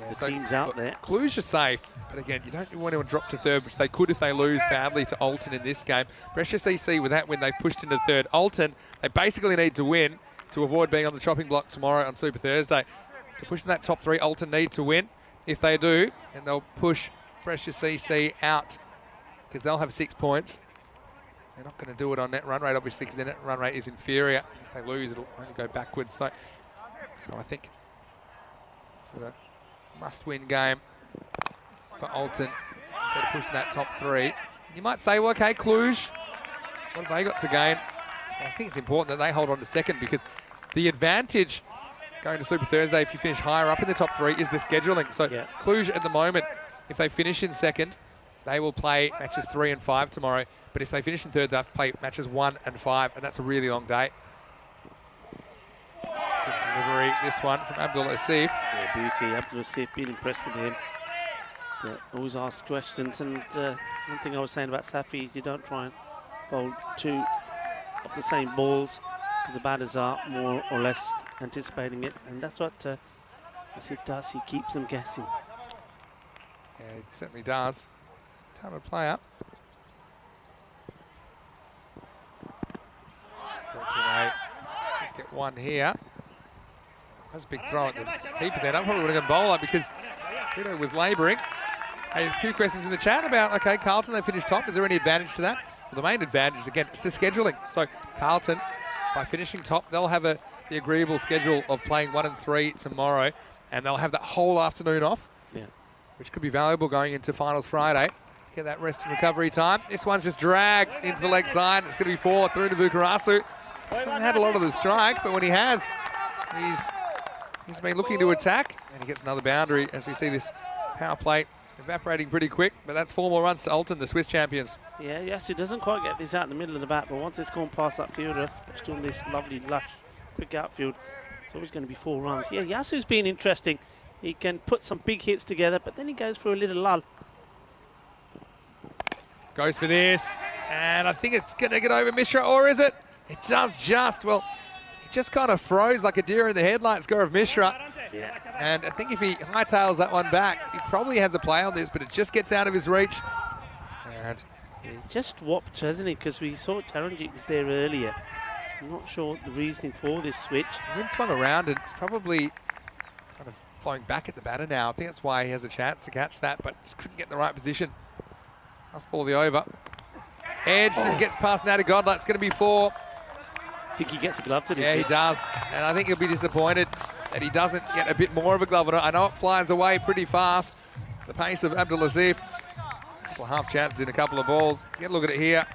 the teams out there.
Cluj are safe, but again, you don't want to drop to third, which they could if they lose badly to Alton in this game. Brescia CC, with that win, they pushed into third. Alton, they basically need to win to avoid being on the chopping block tomorrow on Super Thursday. To push in that top 3, Alton need to win. If they do, then they'll push Brescia CC out because they'll have 6 points. They're not going to do it on net run rate, obviously, because their net run rate is inferior. If they lose, it'll only go backwards. So I think it's a must-win game for Alton. They're pushing that top 3. You might say, well, okay, Cluj, what have they got to gain? Well, I think it's important that they hold on to second, because the advantage going to Super Thursday, if you finish higher up in the top 3, is the scheduling. So yeah. Cluj at the moment, if they finish in second, they will play matches 3 and 5 tomorrow. But if they finish in third, they'll have to play matches 1 and 5, and that's a really long day. Good delivery, this one from Abdul Asif.
Yeah, beauty. Abdul Asif, been impressed with him. Always ask questions, and one thing I was saying about Safi, you don't try and bowl 2 of the same balls, because the batters are more or less anticipating it, and that's what Asif does. He keeps them guessing.
Yeah, it certainly does. Talented player. Just get one here. That's a big throw at the keeper's end. I'm probably going to go bowler because Brito was labouring. Hey, a few questions in the chat about, okay, Carlton, they finished top. Is there any advantage to that? Well, the main advantage, again, it's the scheduling. So Carlton, by finishing top, they'll have the agreeable schedule of playing 1 and 3 tomorrow, and they'll have that whole afternoon off, which could be valuable going into finals Friday. Get that rest and recovery time. This one's just dragged into the leg side. It's going to be 4 through to Bukarasu. Hasn't had a lot of the strike, but when he has, he's been looking to attack, and he gets another boundary as we see this power play evaporating pretty quick. But that's 4 more runs to Alton, the Swiss champions. Yeah, Yasu doesn't quite get this out in the middle of the bat, but once it's gone past that fielder, especially on this lovely, lush, quick outfield, it's always going to be 4 runs. Yeah, Yasu's been interesting. He can put some big hits together, but then he goes for a little lull. Goes for this, and I think it's going to get over Mishra, or is it? It does just. Well, he just kind of froze like a deer in the headlights, Gaurav Mishra. Yeah. And I think if he hightails that one back, he probably has a play on this, but it just gets out of his reach. And he's just whopped, hasn't he? Because we saw Taranjit was there earlier. I'm not sure the reasoning for this switch. The wind swung around, and it's probably kind of blowing back at the batter now. I think that's why he has a chance to catch that, but just couldn't get in the right position. Last ball the over. Edge and gets past Natty Godler. It's going to be 4. I think he gets a glove to this. Yeah, he does. And I think he'll be disappointed that he doesn't get a bit more of a glove on it. I know it flies away pretty fast. The pace of Abdul Asif. A couple of half chances in a couple of balls. Get a look at it here.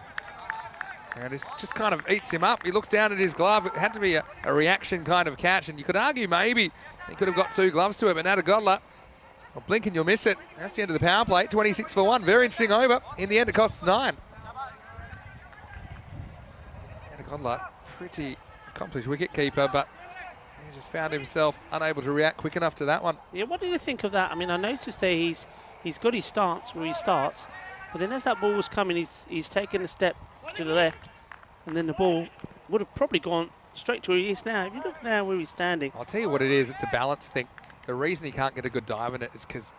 And it just kind of eats him up. He looks down at his glove. It had to be a reaction kind of catch, and you could argue maybe he could have got 2 gloves to it, but Natagodla, well, blink and you'll miss it. That's the end of the power play. 26 for 1. Very interesting over. In the end, it costs 9. Natagodla, pretty accomplished wicket-keeper, but he just found himself unable to react quick enough to that one.
Yeah, what did you think of that? I mean, I noticed there he's got his stance where he starts, but then as that ball was coming, he's taken a step to the left, and then the ball would have probably gone straight to where he is now. If you look now where he's standing.
I'll tell you what it is. It's a balance thing. The reason he can't get a good dive in it is because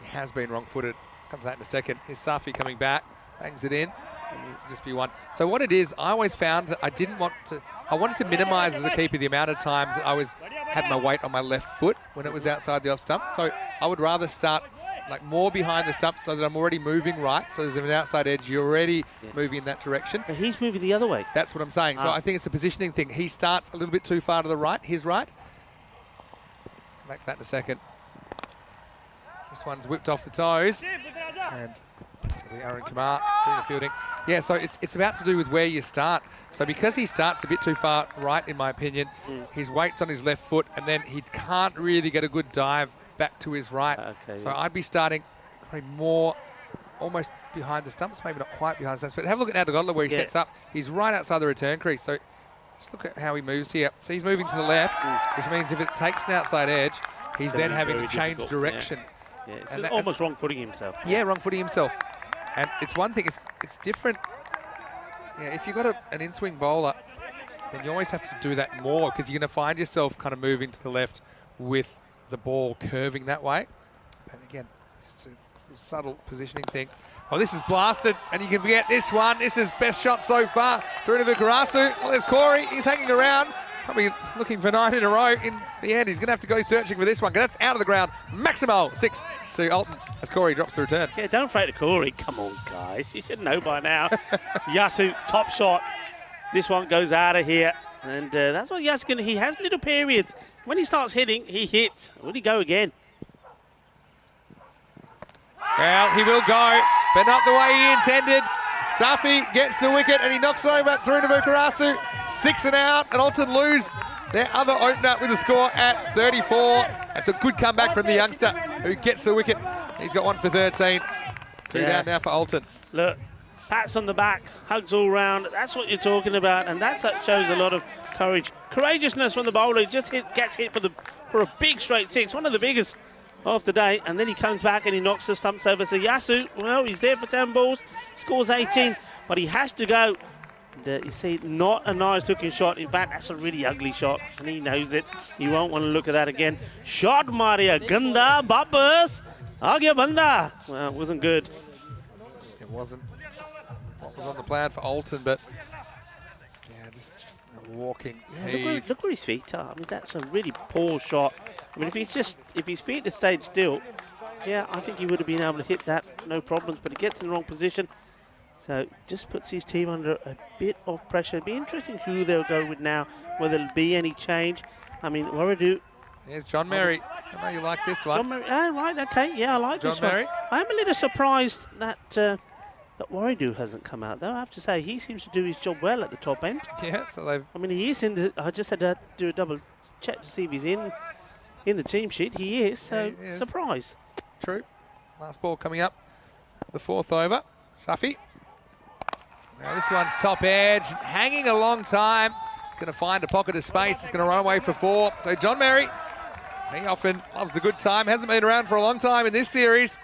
he has been wrong-footed. Come to that in a second. Here's Safi coming back, bangs it in. It needs to just be 1. So what it is, I always found that I wanted to minimise as a keeper the amount of times that had my weight on my left foot when it was outside the off stump. So I would rather start like more behind the stump so that I'm already moving right. So there's an outside edge, you're already moving in that direction.
But he's moving the other way.
That's what I'm saying. So I think it's a positioning thing. He starts a little bit too far to the right, his right. Back to that in a second. This one's whipped off the toes. And Aaron Kamar doing the fielding. Yeah, so it's about to do with where you start. So because he starts a bit too far right, in my opinion, his weight's on his left foot, and then he can't really get a good dive back to his right. Okay, so I'd be starting probably more almost behind the stumps, maybe not quite behind the stumps, but have a look at Natagodla where he sets up. He's right outside the return crease. So just look at how he moves here. So he's moving to the left, which means if it takes an outside edge, he's then having to change direction.
Yeah, and almost wrong-footing himself.
Yeah, wrong-footing himself. And it's one thing, it's different. Yeah, if you've got an in-swing bowler, then you always have to do that more because you're going to find yourself kind of moving to the left with the ball curving that way. And again, just a subtle positioning thing. Oh, this is blasted, and you can forget this one. This is best shot so far. Through to Vukarasu. Oh, there's Corey. He's hanging around. Probably looking for 9 in a row. In the end, he's going to have to go searching for this one because that's out of the ground. Maximo, 6 to Alton as Corey drops the return.
Yeah, don't fade to Corey. Come on, guys. You should know by now. Yasu, top shot. This one goes out of here. And that's what Yasu can. He has little periods. When he starts hitting, he hits. Will he go again?
Well, he will go, but not the way he intended. Safi gets the wicket and he knocks over through to Vukarasu. 6 and out, and Alton lose their other opener with a score at 34. That's a good comeback from the youngster who gets the wicket. He's got 1 for 13. 2 down now for Alton.
Look, pats on the back, hugs all round. That's what you're talking about, and that shows a lot of courage. Courageousness from the bowler. He just gets hit for a big straight 6, one of the biggest of the day, and then he comes back and he knocks the stumps over. So Yasu, well, he's there for 10 balls, scores 18, but he has to go. And, you see, not a nice looking shot. In fact, that's a really ugly shot, and he knows it. He won't want to look at that again. Shot Maria Ganda Babas Agya Banda. Well, it wasn't good.
It wasn't what was on the plan for Alton, but yeah, this is just a walking heave.
Look where his feet are. I mean, that's a really poor shot. I mean, if his feet had stayed still, yeah, I think he would have been able to hit that, no problems, but he gets in the wrong position. So just puts his team under a bit of pressure. It'll be interesting who they'll go with now, whether there'll be any change. I mean, Waradu.
Here's John Merry. I know you like this one.
John Merry. Oh, right, okay. Yeah, I like
John
this
Merry.
one. I'm a little surprised that that Waradu hasn't come out, though. I have to say, he seems to do his job well at the top end.
Yeah, so they've...
I mean, he is in the... I just had to do a double check to see if he's in the team sheet. He is, so
he is.
Surprise.
True. Last ball coming up. The 4th over. Safi. Now this one's top edge, hanging a long time. It's going to find a pocket of space. It's going to run away for 4. So John Merry, he often loves a good time. Hasn't been around for a long time in this series.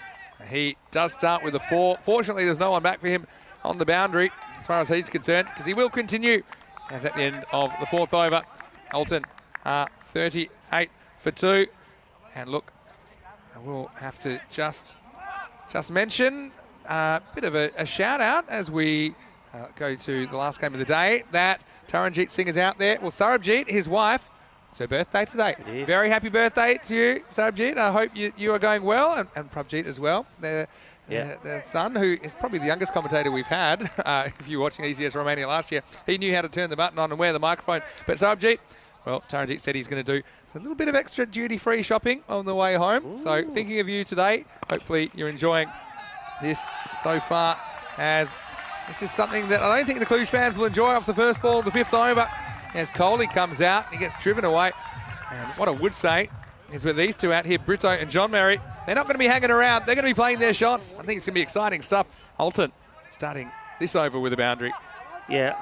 He does start with a 4. Fortunately, there's no one back for him on the boundary as far as he's concerned, because he will continue as at the end of the 4th over. Alton 38 for 2. And look, I will have to just mention a bit of a shout out as we go to the last game of the day, that Taranjeet Singh is out there. Well, Sarabjeet, his wife, it's her birthday today.
It is.
Very happy birthday to you, Sarabjeet. I hope you are going well, and Prabjeet as well. Their son, who is probably the youngest commentator we've had, if you were watching ECS Romania last year, he knew how to turn the button on and wear the microphone. But Sarabjeet, well, Taranjeet said he's going to do a little bit of extra duty-free shopping on the way home. Ooh. So thinking of you today. Hopefully you're enjoying this so far as This is something that I don't think the Cluj fans will enjoy off the first ball of the 5th over. As Coley comes out, he gets driven away. And what I would say is with these two out here, Brito and John Merry, they're not going to be hanging around. They're going to be playing their shots. I think it's going to be exciting stuff. Alton starting this over with a boundary.
Yeah,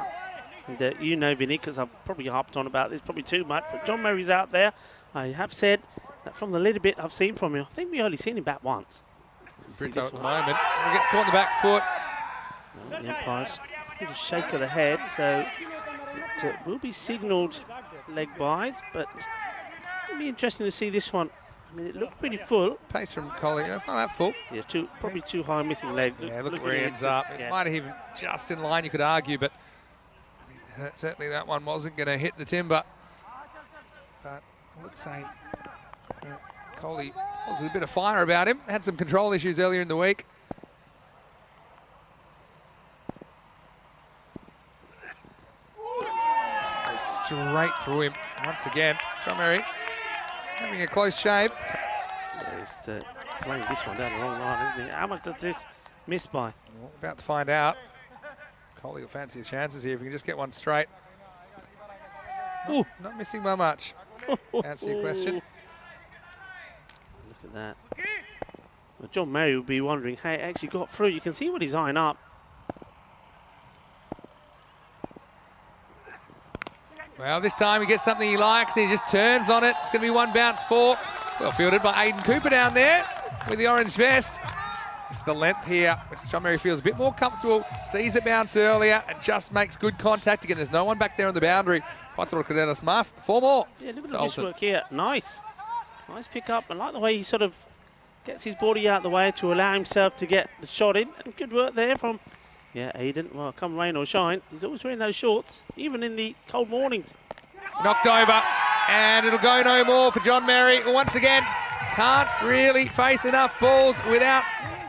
and you know, Vinny, because I've probably harped on about this probably too much, but John Merry's out there. I have said that from the little bit I've seen from him, I think we only seen him bat once.
Brito at the moment. He gets caught in the back foot.
The umpire's a little shake of the head, so it will be signalled leg byes, but it'll be interesting to see this one. I mean, it looked pretty full.
Pace from Coley, that's not that full.
Yeah, probably too high, missing leg.
Yeah, look where he ends up. It might have even just in line, you could argue, but certainly that one wasn't going to hit the timber. But I would say Coley was a bit of fire about him. Had some control issues earlier in the week. Straight through him once again. John Merry having a close shave.
Yeah, he's playing this one down the wrong line, isn't he? How much does this miss by?
Well, about to find out. Coley will fancy his chances here if he can just get one straight. Ooh, not missing by much. Answer your question.
Look at that. Well, John Merry would be wondering how it actually got through. You can see what he's eyeing up.
Well, this time he gets something he likes and he just turns on it. It's going to be one bounce four. Well fielded by Aiden Cooper down there with the orange vest. It's the length here, which John Merry feels a bit more comfortable. Sees it bounce earlier and just makes good contact again. There's no one back there on the boundary. Cuatro cadenas más. 4 more.
Yeah, look at the work here. Nice. Nice pick up. I like the way he sort of gets his body out of the way to allow himself to get the shot in. And good work there from, Aiden. Well, come rain or shine, he's always wearing those shorts, even in the cold mornings.
Knocked over, and it'll go no more for John Merry. Once again, can't really face enough balls without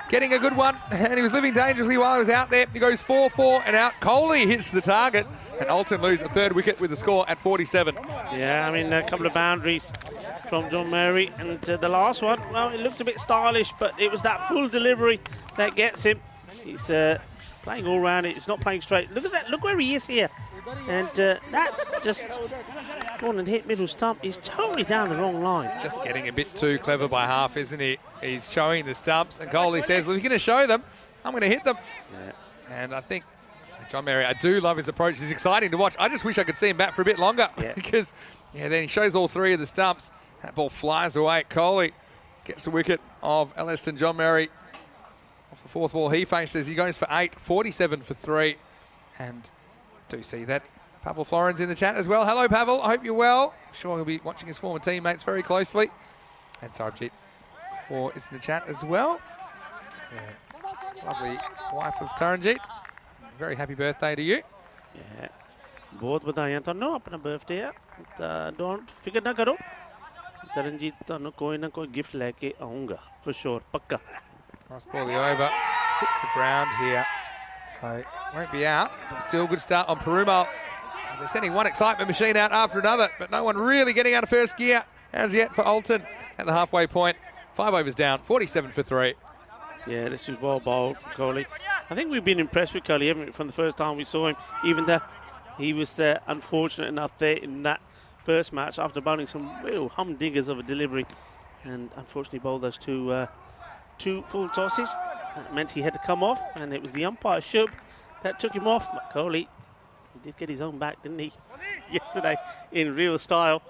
getting a good one. And he was living dangerously while he was out there. He goes 4-4 and out. Coley hits the target, and Alton loses a 3rd wicket with the score at 47.
Yeah, I mean, a couple of boundaries from John Merry, and the last one, well, it looked a bit stylish, but it was that full delivery that gets him. He's playing all round it. He's not playing straight. Look at that. Look where he is here. And that's just gone and hit middle stump. He's totally down the wrong line.
Just getting a bit too clever by half, isn't he? He's showing the stumps, and Coley says, well, if you're going to show them, I'm going to hit them. Yeah. And I think John Merry, I do love his approach. He's exciting to watch. I just wish I could see him bat for a bit longer because, then he shows all 3 of the stumps. That ball flies away. Coley gets the wicket of Elliston. John Merry off the 4th ball he faces. He goes for 8, 47 for 3. And do see that Pavel Florin's in the chat as well. Hello, Pavel. I hope you're well. I'm sure he'll be watching his former teammates very closely. And Sarabjit is in the chat as well. Yeah. Lovely wife of Taranjit. Very happy birthday to you.
Yeah. बहुत बधाइयां ਤੁਹਾਨੂੰ अपना birthday है. Don't figure ना करो. तरनजीत ਤੁਹਾਨੂੰ कोई ना कोई gift लेके आऊँगा for sure. पक्का.
Nice ball the over. Hits the ground here. So won't be out, but still good start on Perumal. So they're sending one excitement machine out after another, but no one really getting out of first gear as yet for Alton at the halfway point. 5 overs down, 47 for 3.
Yeah, this is well bowled from Coley. I think we've been impressed with Coley, haven't we, from the first time we saw him, even though he was unfortunate enough there in that first match after bowling some real humdingers of a delivery, and unfortunately bowled those two full tosses. That meant he had to come off, and it was the umpire, Shub, that took him off. But Coley, he did get his own back, didn't he, yesterday in real style.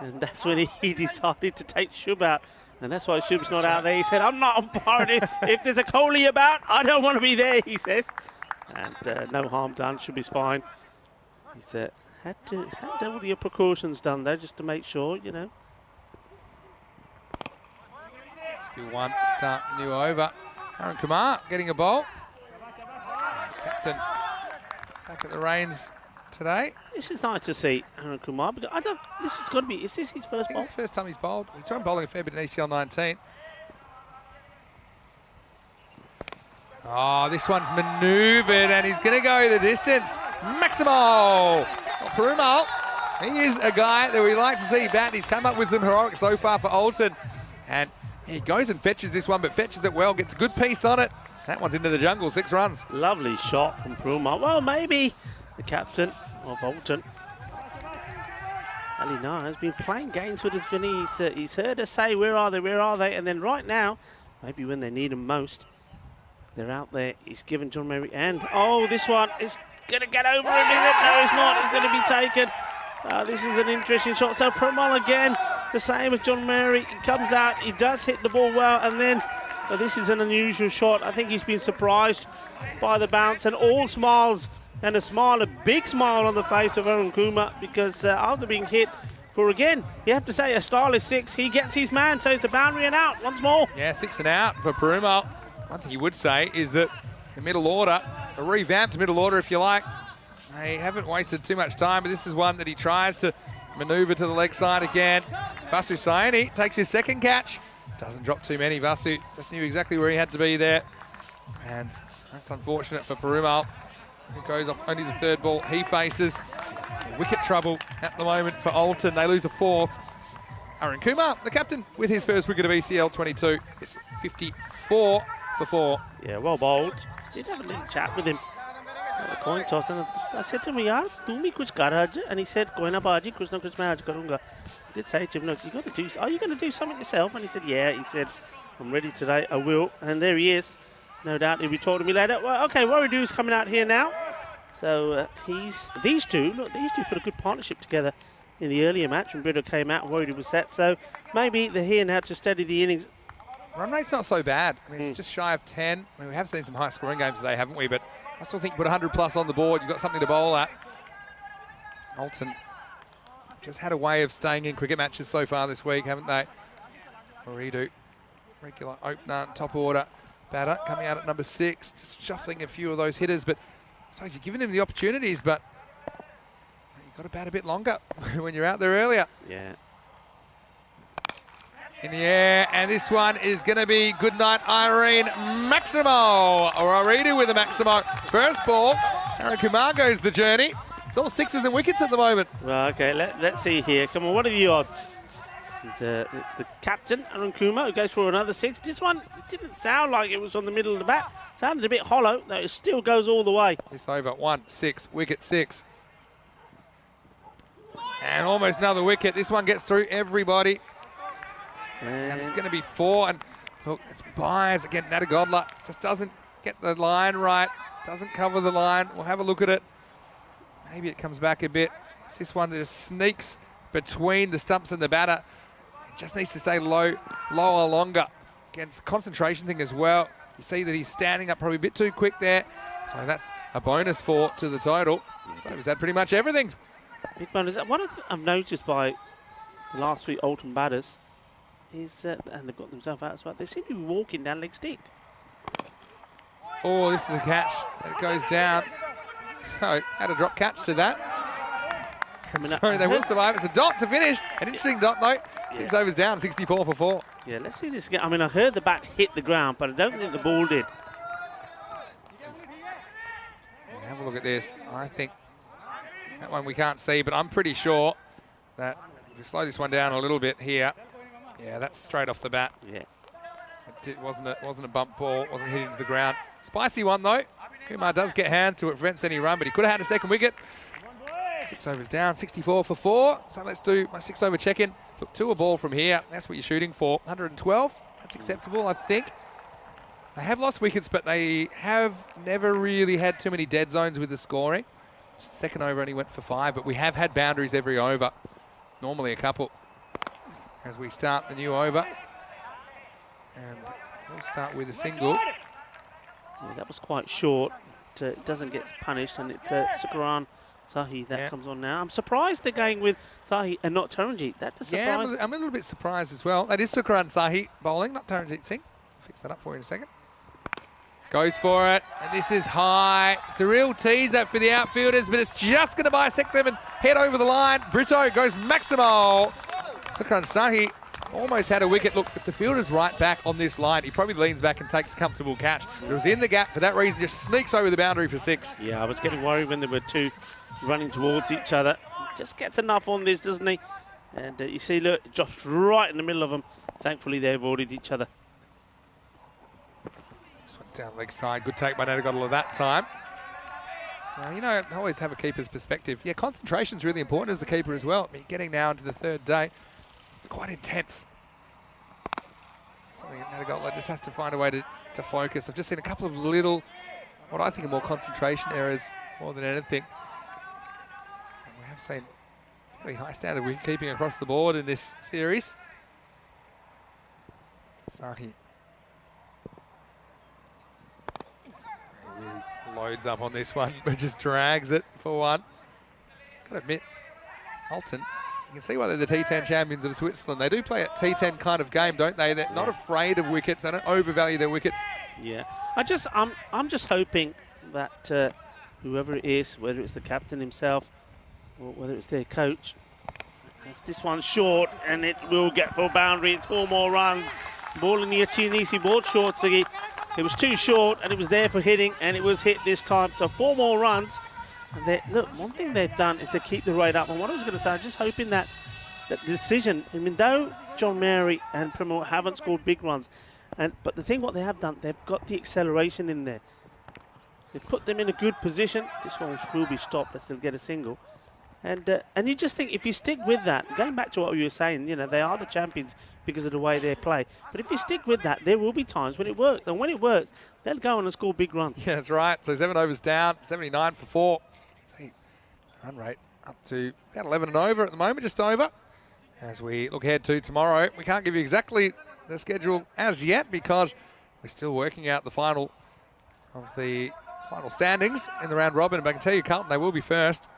And that's when he decided to take Shub out. And that's why Shub's not out there. He said, I'm not umpiring. If there's a Coley about, I don't want to be there, he says. And no harm done. Shub is fine. He's had all the precautions done there just to make sure, you know.
Let's be one start new over. Aaron Kumar getting a bowl. Captain back at the reins today.
This is nice to see Aaron Kumar, because this has got to be, is this his first bowl?
It's the first time he's bowled. He's tried bowling a fair bit in ACL 19. Oh, this one's manoeuvred and he's going to go the distance. Maximo! Perumal, he is a guy that we like to see bat. He's come up with some heroics so far for Alton. And he goes and fetches this one, but fetches it well, gets a good piece on it. That one's into the jungle, 6 runs.
Lovely shot from Pruma. Well, maybe the captain of Alton, Ali Nar, has been playing games with his Vinny. He's heard us say, where are they? And then right now, maybe when they need him most, they're out there. He's given John Mary, and this one is going to get over him, is it? No, it's not. It's going to be taken. This was an interesting shot. So Promal again, the same as John Mary. He comes out, he does hit the ball well, and then this is an unusual shot. I think he's been surprised by the bounce, and all smiles, and a big smile on the face of Arun Kumar, because after being hit for, again, you have to say a stylish 6, he gets his man, so it's a boundary and out once more.
Yeah, 6 and out for Perumal. One thing you would say is that the middle order, a revamped middle order if you like, they haven't wasted too much time, but this is one that he tries to manoeuvre to the leg side again. Vasu Saini takes his second catch. Doesn't drop too many. Vasu just knew exactly where he had to be there. And that's unfortunate for Perumal, who goes off only the 3rd ball he faces. Wicket trouble at the moment for Alton. They lose a 4th. Arun Kumar, the captain, with his first wicket of ECL 22. It's 54 for 4.
Yeah, well bowled. Did have a little chat with him at the coin toss, and I said to him, "Yaar, tu bhi kuch kar aaj," and he said, "Koi na baaji, kuch na kuch main aaj karunga." I did say to him, "Look, are you going to do something yourself?" And he said, "Yeah." He said, "I'm ready today. I will." And there he is. No doubt he'll be talking to me later. Well, okay, Warridu's coming out here now. So these two put a good partnership together in the earlier match when Brito came out and Warridu was set. So maybe they're here now to steady the innings.
Run rate's not so bad. I mean, it's just shy of 10. I mean, we have seen some high-scoring games today, haven't we? But I still think you put 100 plus on the board, you've got something to bowl at. Alton just had a way of staying in cricket matches so far this week, haven't they? Warridu, regular opener, top order batter, coming out at number 6, just shuffling a few of those hitters. But I suppose you're giving him the opportunities, but you've got to bat a bit longer when you're out there earlier.
Yeah.
In the air, and this one is going to be goodnight Irene Maximo. Warridu with a Maximo. First ball, Arun Kumar goes the journey. It's all 6s and wickets at the moment.
Well, okay, let's see here. Come on, what are the odds? And, it's the captain, Arun Kumar, who goes for another 6. This one didn't sound like it was on the middle of the bat. Sounded a bit hollow, though it still goes all the way.
This over, 1-6, wicket 6. And almost another wicket. This one gets through everybody. And it's going to be 4. And look, it's Byers again. Natagodla just doesn't get the line right. Doesn't cover the line. We'll have a look at it. Maybe it comes back a bit. It's this one that just sneaks between the stumps and the batter. It just needs to stay lower, longer. Against concentration thing as well. You see that he's standing up probably a bit too quick there. So that's a bonus 4 to the total. So is that pretty much everything?
Big bonus. What I've noticed by the last 3 Alton batters is, and they've got themselves out as well, they seem to be walking down leg stick.
Oh, this is a catch. It goes down. So, had a drop catch to that. So they will survive. It's a dot to finish. An interesting dot, though. 6 overs down, 64 for 4.
Yeah, let's see this again. I mean, I heard the bat hit the ground, but I don't think the ball did.
Have a look at this. I think that one we can't see, but I'm pretty sure that if we slow this one down a little bit here. Yeah, that's straight off the bat.
Yeah.
It wasn't a bump ball, wasn't hitting to the ground. Spicy one though. Kumar does get hands to it, prevents any run, but he could have had a second wicket. 6 overs down, 64 for 4. So let's do my 6 over check-in. Look, 2 a ball from here. That's what you're shooting for. 112. That's acceptable, I think. They have lost wickets, but they have never really had too many dead zones with the scoring. Second over only went for 5, but we have had boundaries every over. Normally a couple. As we start the new over. And we'll start with a single.
Yeah, that was quite short. It doesn't get punished, and it's Sukaran Sahi that comes on now. I'm surprised they're going with Sahi and not Taranjeet. That does surprise me.
I'm a little bit surprised as well. That is Sukaran Sahi bowling, not Taranjeet Singh. I'll fix that up for you in a second. Goes for it, and this is high. It's a real teaser for the outfielders, but it's just going to bisect them and head over the line. Brito goes Maximo. Sukaran Sahi almost had a wicket. Look, if the fielder's right back on this line, he probably leans back and takes a comfortable catch. But it was in the gap for that reason, just sneaks over the boundary for 6.
Yeah, I was getting worried when there were 2 running towards each other. Just gets enough on this, doesn't he? And you see, look, just right in the middle of them. Thankfully, they avoided each other.
This one's down leg side. Good take by Nadegotala that time. You know, I always have a keeper's perspective. Yeah, concentration's really important as a keeper as well. I mean, getting now into the third day, it's quite intense. Something that Nadegotala just has to find a way to focus. I've just seen a couple of little, what I think are more concentration errors more than anything. And we have seen really high standard wicket-keeping across the board in this series. Sahi really loads up on this one, but just drags it for one. Gotta admit, Alton, you can see why they're the T10 champions of Switzerland. They do play a T10 kind of game, don't they? They're not afraid of wickets. They don't overvalue their wickets.
Yeah, I'm just hoping that whoever it is, whether it's the captain himself or whether it's their coach, as this one's short and it will get for a boundary. It's 4 more runs. Ball in the Chinese board short, Siggy. It was too short and it was there for hitting, and it was hit this time. So 4 more runs. And look, one thing they've done is to keep the rate up. And what I was going to say, I'm just hoping that decision, I mean, though John Mary and Primo haven't scored big runs, but the thing what they have done, they've got the acceleration in there. They put them in a good position. This one will be stopped, but still get a single. And you just think, if you stick with that, going back to what you were saying, you know, they are the champions because of the way they play. But if you stick with that, there will be times when it works. And when it works, they'll go on and score big runs.
Yeah, that's right. So 7 overs down, 79 for 4. See, run rate up to about 11 and over at the moment, just over. As we look ahead to tomorrow, we can't give you exactly the schedule as yet because we're still working out the final of the final standings in the round robin. But I can tell you, Carlton, they will be first.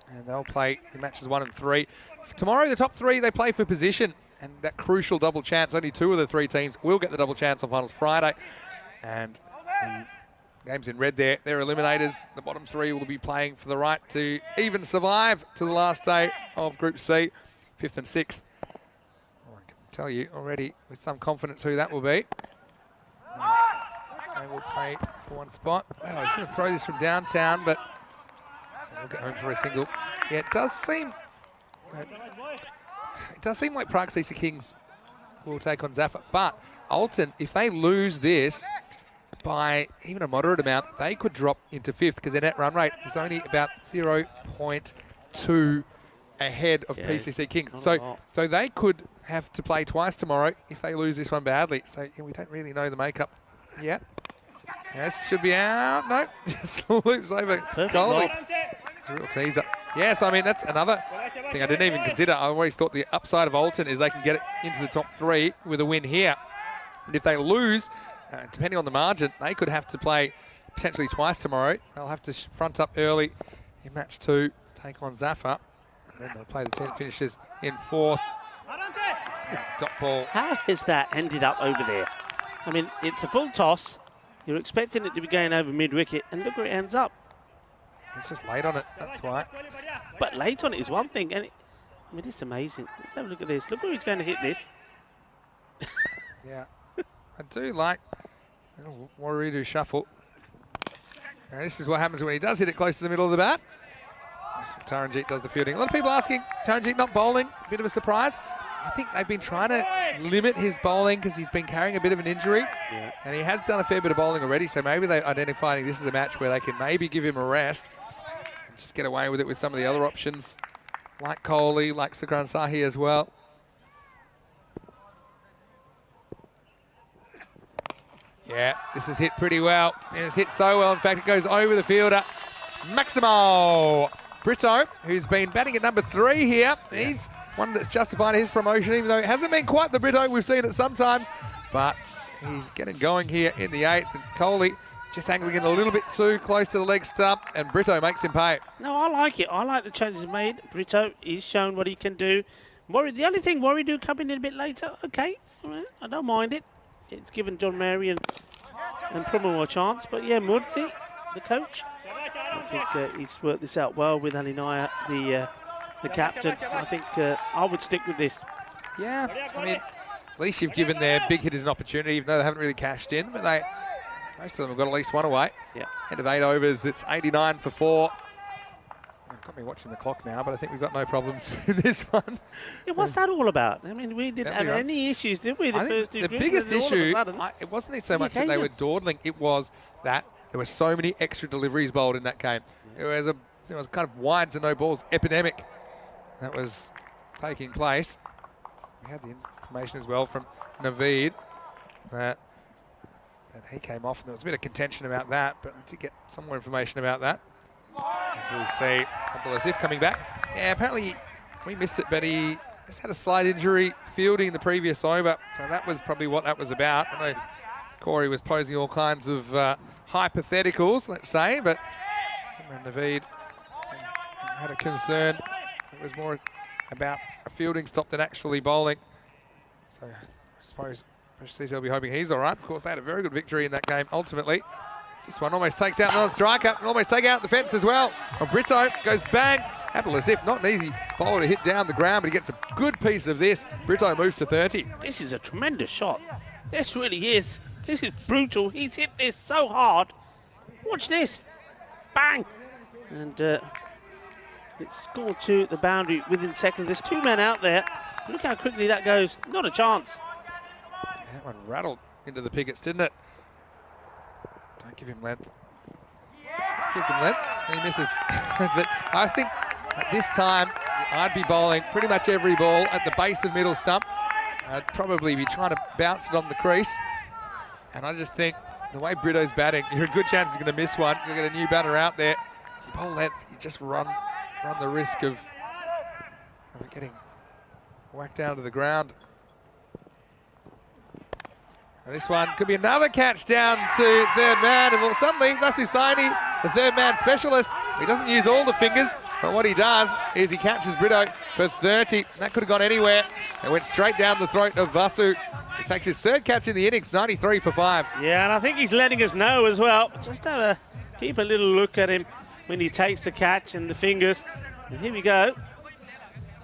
And they'll play in matches 1 and 3. Tomorrow, the top 3, they play for position. And that crucial double chance, only 2 of the 3 teams will get the double chance on finals Friday. And the games in red there, they're eliminators. The bottom 3 will be playing for the right to even survive to the last day of Group C, 5th and 6th. I can tell you already with some confidence who that will be. They will play for 1 spot. Well, he's going to throw this from downtown, but we'll get home for a single. Yeah, it does seem like Prague CC Kings will take on Zaffa. But Alton, if they lose this by even a moderate amount, they could drop into 5th because their net run rate is only about 0.2 ahead of PCC Kings. So they could have to play twice tomorrow if they lose this one badly. So yeah, we don't really know the makeup yet. Yes, should be out. No, just loops over. Coley. It's a real teaser. Yes, I mean, that's another thing I didn't even consider. I always thought the upside of Alton is they can get it into the top 3 with a win here. And if they lose, depending on the margin, they could have to play potentially twice tomorrow. They'll have to front up early in match 2, take on Zaffa. And then they'll play the 10 finishes in 4th. Dot ball.
How has that ended up over there? I mean, it's a full toss. You're expecting it to be going over mid-wicket, and look where it ends up.
It's just late on it, that's why.
But late on it is one thing, and I mean, it's amazing. Let's have a look at this. Look where he's going to hit this.
Yeah, I do like a little Warridu shuffle. Now, this is what happens when he does hit it close to the middle of the bat. Taranjeet does the fielding. A lot of people asking, Taranjeet not bowling, a bit of a surprise. I think they've been trying to limit his bowling because he's been carrying a bit of an injury. Yeah. And he has done a fair bit of bowling already, so maybe they're identifying this is a match where they can maybe give him a rest and just get away with it with some of the other options, like Kohli, like Sakran Sahi as well. Yeah, this is hit pretty well. And it's hit so well, in fact, it goes over the fielder. Maximo Brito, who's been batting at number 3 here. Yeah. He's one that's justified his promotion, even though it hasn't been quite the Brito we've seen it sometimes. But he's getting going here in the 8th. And Kohli just angling in a little bit too close to the leg stump, and Brito makes him pay.
No, I like it. I like the changes made. Brito, he's shown what he can do. The only thing, Warridu coming in a bit later. Okay, I don't mind it. It's given John Mary and Primo a chance. But yeah, Murthy, the coach, I think he's worked this out well with Alinaya, the captain. I think I would stick with this.
Yeah, I mean, at least you've given their big hitters an opportunity, even though they haven't really cashed in. But most of them have got at least one away.
Yeah.
End of 8 overs, it's 89 for 4. Got me watching the clock now, but I think we've got no problems in this one.
Yeah, what's that all about? I mean, we didn't have
runs.
any issues, did we?
I think the biggest issue, it wasn't so much that they were dawdling, it was that there were so many extra deliveries bowled in that game. It was kind of wide to no balls epidemic that was taking place. We had the information as well from Naveed that he came off, and there was a bit of contention about that, but I did get some more information about that. As we see Abdul-Azif coming back. Yeah, apparently we missed it, but he just had a slight injury fielding the previous over, so that was probably what that was about. I know Corey was posing all kinds of hypotheticals, let's say, but Naveed had a concern. It was more about a fielding stop than actually bowling. So I suppose they'll be hoping he's all right. Of course, they had a very good victory in that game ultimately. This one almost takes out the non-striker and almost take out the fence as well. And Brito goes bang. Abdul-Azif, not an easy bowler to hit down the ground, but he gets a good piece of this. Brito moves to 30.
This is a tremendous shot. This really is. This is brutal. He's hit this so hard. Watch this. Bang. And it's gone to the boundary within seconds. There's two men out there. Look how quickly that goes. Not a chance.
That one rattled into the pickets, didn't it? Don't give him length. Gives him length, and he misses. But I think at this time, I'd be bowling pretty much every ball at the base of middle stump. I'd probably be trying to bounce it on the crease. And I just think the way Brito's batting, you're a good chance he's going to miss one. You'll get a new batter out there. If you bowl length, you just run the risk of getting whacked down to the ground. And this one could be another catch down to third man. And well, suddenly, Masusaini, the third man specialist, he doesn't use all the fingers, but what he does is he catches Brito for 30. That could have gone anywhere. It went straight down the throat of Vasu. He takes his third catch in the innings, 93 for 5.
Yeah, and I think he's letting us know as well. Just keep a little look at him when he takes the catch and the fingers. And here we go.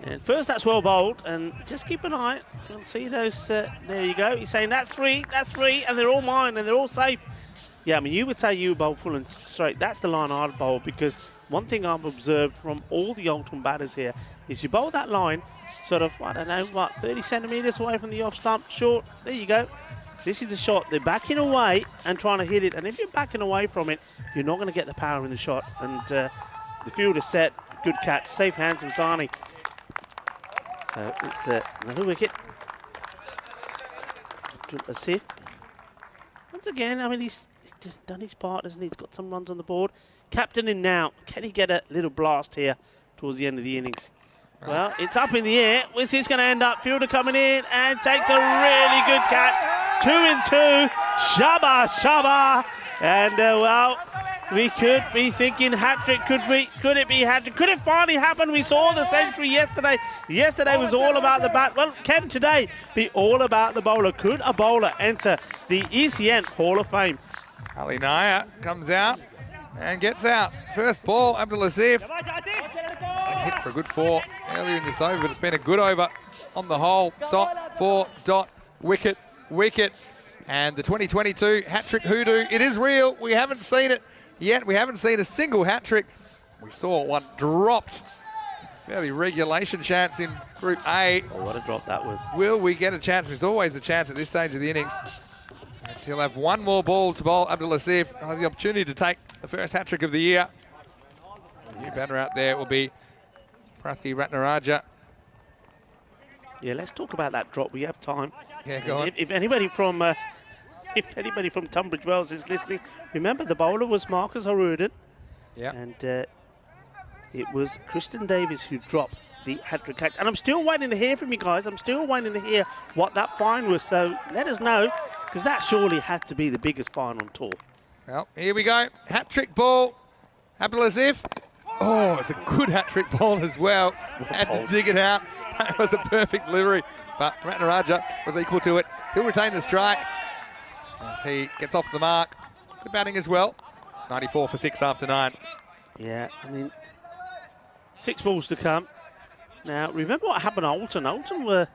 And first, that's well bowled, and just keep an eye and see those. There you go. He's saying that's three, and they're all mine, and they're all safe. Yeah, I mean, you would say you bowl full and straight. That's the line I'd bowl, because one thing I've observed from all the Alton batters here is you bowl that line sort of, I don't know, 30 centimetres away from the off stump, short. There you go. This is the shot. They're backing away and trying to hit it, and if you're backing away from it, you're not going to get the power in the shot. And the fielder's set. Good catch. Safe hands from Sani. So it's another wicket. Asif. Once again, I mean, he's done his part, hasn't he? He's got some runs on the board. Captaining now. Can he get a little blast here towards the end of the innings? Right. Well, it's up in the air. Where's this going to end up? Fielder coming in and takes a really good catch. 2 in 2. Shabba. And, well, we could be thinking hat-trick. Could it be hat-trick? Could it finally happen? We saw the century yesterday. Yesterday was all about the bat. Well, can today be all about the bowler? Could a bowler enter the ECN Hall of Fame?
Ali Naya comes out and gets out. First ball, Abdul-Azif. Hit for a good 4 earlier in this over, but it's been a good over on the whole. Dot, 4, dot, wicket. And the 2022 hat-trick hoodoo, it is real. We haven't seen it yet. We haven't seen a single hat-trick. We saw one dropped. Fairly regulation chance in Group A.
Oh, what a drop that was.
Will we get a chance? There's always a chance at this stage of the innings. And he'll have one more ball to bowl. Abdul-Azif will have the opportunity to take the first hat-trick of the year. The new batter out there will be Prathi Ratnaraja.
Yeah, let's talk about that drop. We have time.
Yeah, go on.
If anybody from Tunbridge Wells is listening, remember the bowler was Marcus Horudan.
Yeah.
And it was Kristen Davis who dropped the hat-trick catch. And I'm still waiting to hear from you guys. I'm still waiting to hear what that fine was. So let us know, because that surely had to be the biggest fine on tour.
Well, here we go. Hat-trick ball. Abdul-Azif. Oh, it's a good hat-trick ball as well. Had to dig it out. That was a perfect delivery. But Ratnaraja was equal to it. He'll retain the strike as he gets off the mark. Good batting as well. 94 for 6 after 9.
Yeah, I mean, 6 balls to come. Now, remember what happened to Alton? Alton were,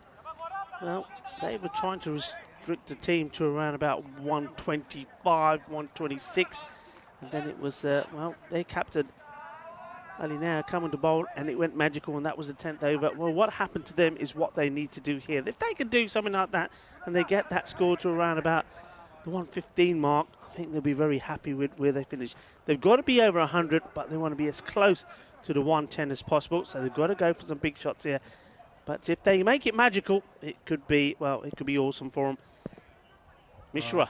well, they were trying to restrict the team to around about 125, 126. And then it was, well, they captured Well, he now coming to bowl, and it went magical, and that was the 10th over. Well, what happened to them is what they need to do here. If they can do something like that, and they get that score to around about the 115 mark, I think they'll be very happy with where they finish. They've got to be over 100, but they want to be as close to the 110 as possible, so they've got to go for some big shots here. But if they make it magical, it could be, well, it could be awesome for them. Mishra.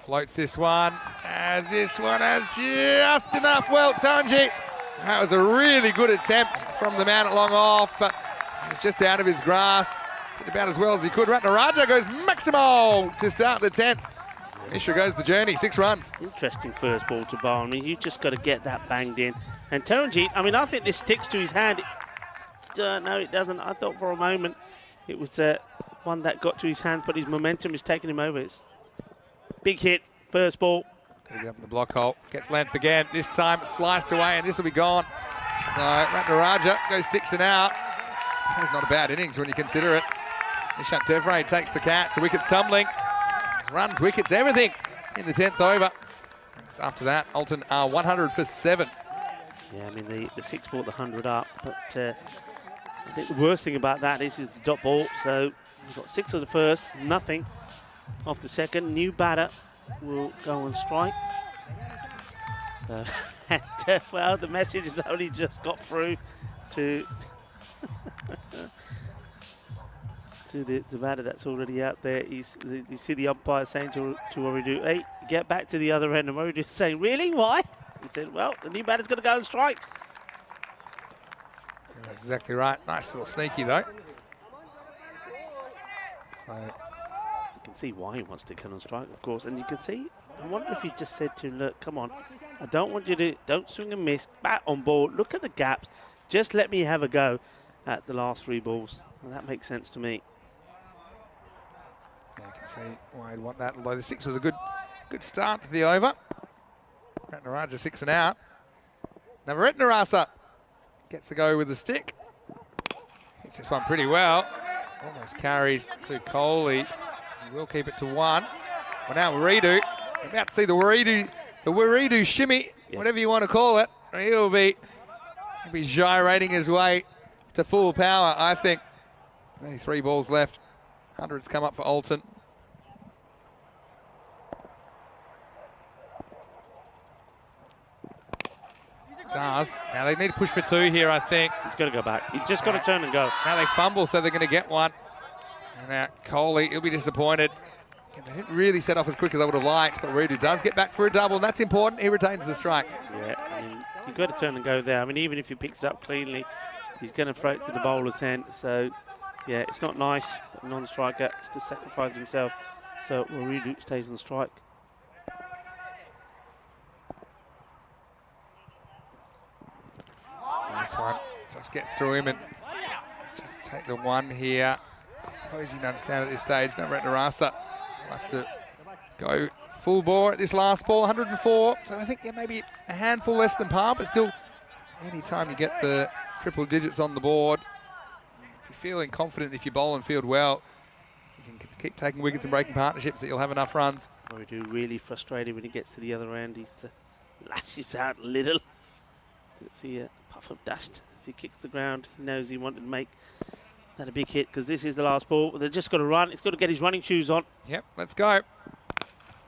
Floats this one, as this one has just enough. Well, Tanji, that was a really good attempt from the man at long off, but he was just out of his grasp. Did about as well as he could. Ratnaraja goes Maximo to start the 10th. Mishra goes the journey, 6 runs.
Interesting first ball to bowl. I mean, you've just got to get that banged in. And Taranjeet, I mean, I think this sticks to his hand. No, it doesn't. I thought for a moment it was one that got to his hand, but his momentum is taking him over. It's big hit, first ball.
Got to get up in the block hole, gets length again. This time sliced away, and this will be gone. So Ratnaraja goes 6 and out. I suppose not a bad innings when you consider it. Nishant Devray takes the catch, the wickets tumbling. Runs, wickets, everything in the 10th over. So after that, Alton are 100 for 7.
Yeah, I mean, the 6 brought the 100 up, but I think the worst thing about that is the dot ball. So you've got 6 of the first, nothing off the second. New batter will go on strike. So, and, well, the message has only just got through to to the batter that's already out there. You see the umpire saying to Oridu, hey, get back to the other end. And Oridu saying, really? Why? He said, well, the new batter's going to go and strike.
That's exactly right. Nice little sneaky, though. So
you can see why he wants to come on strike, of course. And you can see, I wonder if he just said to him, look, come on, I don't want you to, don't swing and miss, bat on ball, look at the gaps, just let me have a go at the last 3 balls. And that makes sense to me.
Yeah, you can see why I'd want that, although the 6 was a good start to the over. Ratnaraja 6 and out. Navaratnarasa gets to go with the stick. Hits this one pretty well. Almost carries to Kohli. He will keep it to 1. Well, now Waridu. We're about to see the Waridu shimmy, whatever you want to call it. He'll be gyrating his way to full power, I think. Only 3 balls left. 100's come up for Alton. Does. Now they need to push for 2 here, I think.
He's got to go back. He's just got to turn and go.
Now they fumble, so they're going to get 1. And now Kohli, he'll be disappointed. And they didn't really set off as quick as I would have liked, but Redu does get back for a double, and that's important. He retains the strike.
Yeah, I mean, you've got to turn and go there. I mean, even if he picks it up cleanly, he's going to throw it to the bowler's hand. So, yeah, it's not nice. A non-striker has to sacrifice himself. So, Redu stays on strike.
Nice one. Just gets through him and just take the 1 here. I suppose you can understand at this stage, Navaratnarasa will have to go full bore at this last ball, 104. So I think, yeah, maybe a handful less than par, but still, any time you get the triple digits on the board, if you're feeling confident, if you bowl and field well, you can keep taking wickets and breaking partnerships that you'll have enough runs.
Redu really frustrated when he gets to the other end. He lashes out a little. See a puff of dust as he kicks the ground. He knows he wanted to make that a big hit because this is the last ball. They've just got to run. He's got to get his running shoes on.
Yep, let's go.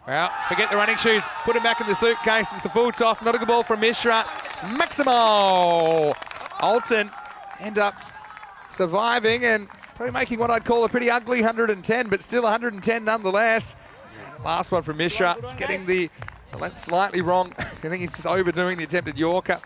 Well, forget the running shoes. Put him back in the suitcase. It's a full toss. Not a good ball from Mishra. Maximo! Alton end up surviving and probably making what I'd call a pretty ugly 110, but still 110 nonetheless. Last one from Mishra. He's getting the length slightly wrong. I think he's just overdoing the attempted Yorker.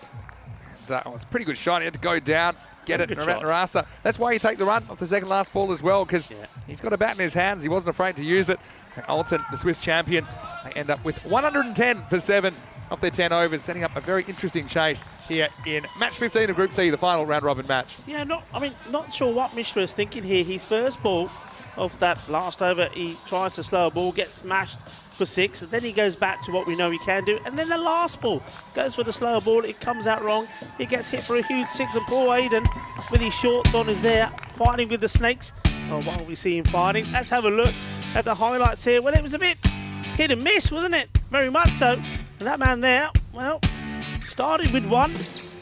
And, it was a pretty good shot. He had to go down, get it, Navaratnarasa. That's why you take the run off the second last ball as well, because he's got a bat in his hands. He wasn't afraid to use it. And Alton, the Swiss champions, they end up with 110 for 7 off their 10 overs, setting up a very interesting chase here in match 15 of Group C, the final round-robin match.
Yeah, not sure what Mishra is thinking here. His first ball of that last over, he tries to slow a ball, gets smashed for 6, and then he goes back to what we know he can do. And then the last ball goes for the slower ball. It comes out wrong. He gets hit for a huge 6, and poor Aiden, with his shorts on, is there fighting with the snakes. Oh, while we see him fighting, let's have a look at the highlights here. Well, it was a bit hit and miss, wasn't it? Very much so. And that man there, well, started with 1,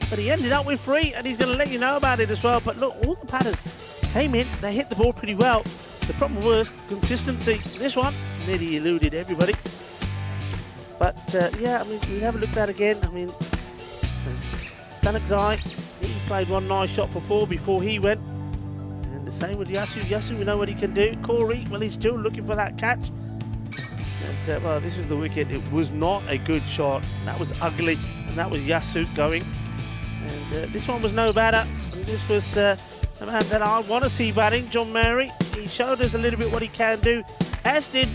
but he ended up with 3, and he's going to let you know about it as well. But look, all the batters came in, they hit the ball pretty well. The problem was consistency. This one nearly eluded everybody. But yeah, I mean, we have a look at that again. I mean, Stanek Zai, he played one nice shot for 4 before he went. And the same with Yasu. Yasu, we know what he can do. Corey, well, he's still looking for that catch. And well, this was the wicket. It was not a good shot. That was ugly, and that was Yasu going. And this one was no better. And this was a man that I want to see batting, John Mary. He showed us a little bit what he can do, as did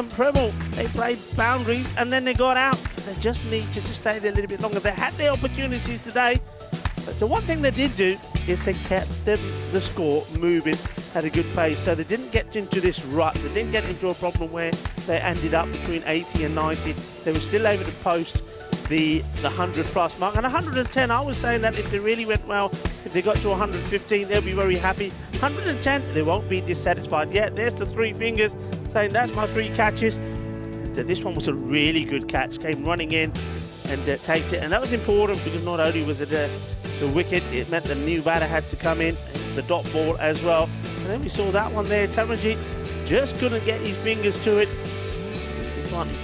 Preble. They played boundaries and then they got out. They just need to just stay there a little bit longer. They had their opportunities today. But the one thing they did do is they kept the score moving at a good pace. So they didn't get into this rut. They didn't get into a problem where they ended up between 80 and 90. They were still able to post the 100 plus mark. And 110, I was saying that if they really went well, if they got to 115, they'll be very happy. 110, they won't be dissatisfied yet. There's the 3 fingers saying that's my 3 catches. And this one was a really good catch. Came running in and takes it. And that was important because not only was it the wicket, it meant the new batter had to come in. It was a dot ball as well. And then we saw that one there. Taranjeet just couldn't get his fingers to it.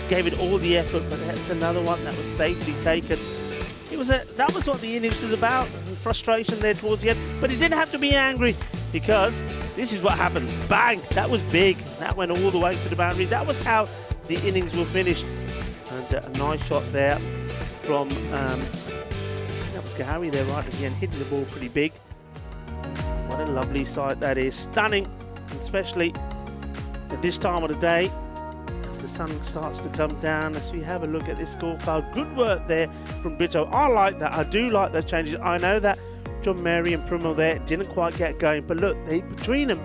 Gave it all the effort, but that's another one that was safely taken. That was what the innings was about, frustration there towards the end. But he didn't have to be angry because this is what happened. Bang! That was big. That went all the way to the boundary. That was how the innings were finished. And a nice shot there from that was Gahari there right at the end, hitting the ball pretty big. What a lovely sight that is. Stunning, especially at this time of the day. The sun starts to come down as we have a look at this scorecard. Good work there from Brito. I like that. I do like those changes. I know that John Mary and Primel there didn't quite get going, but look, between them,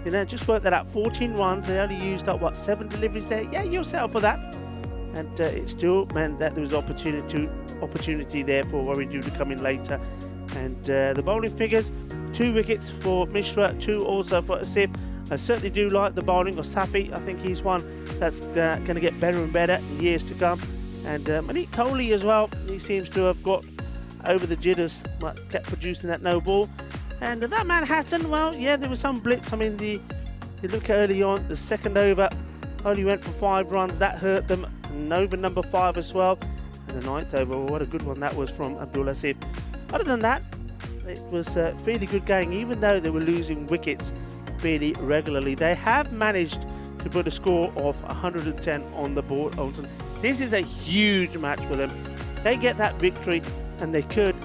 you know, just work that out. 14 runs. They only used up 7 deliveries there. Yeah, you'll settle for that. And it still meant that there was opportunity there for Warrior to come in later. And the bowling figures: 2 wickets for Mishra, 2 also for Asif. I certainly do like the bowling of Safi. I think he's one that's going to get better and better in years to come. And Monique Kohli as well. He seems to have got over the jitters, but kept producing that no ball. And that Manhattan, well, yeah, there was some blips. I mean, you look early on, the second over only went for 5 runs. That hurt them. And over number 5 as well. And the 9th over, what a good one that was from Abdul Asif. Other than that, it was fairly good going, even though they were losing wickets fairly regularly. They have managed to put a score of 110 on the board, Alton. This is a huge match for them. They get that victory and they could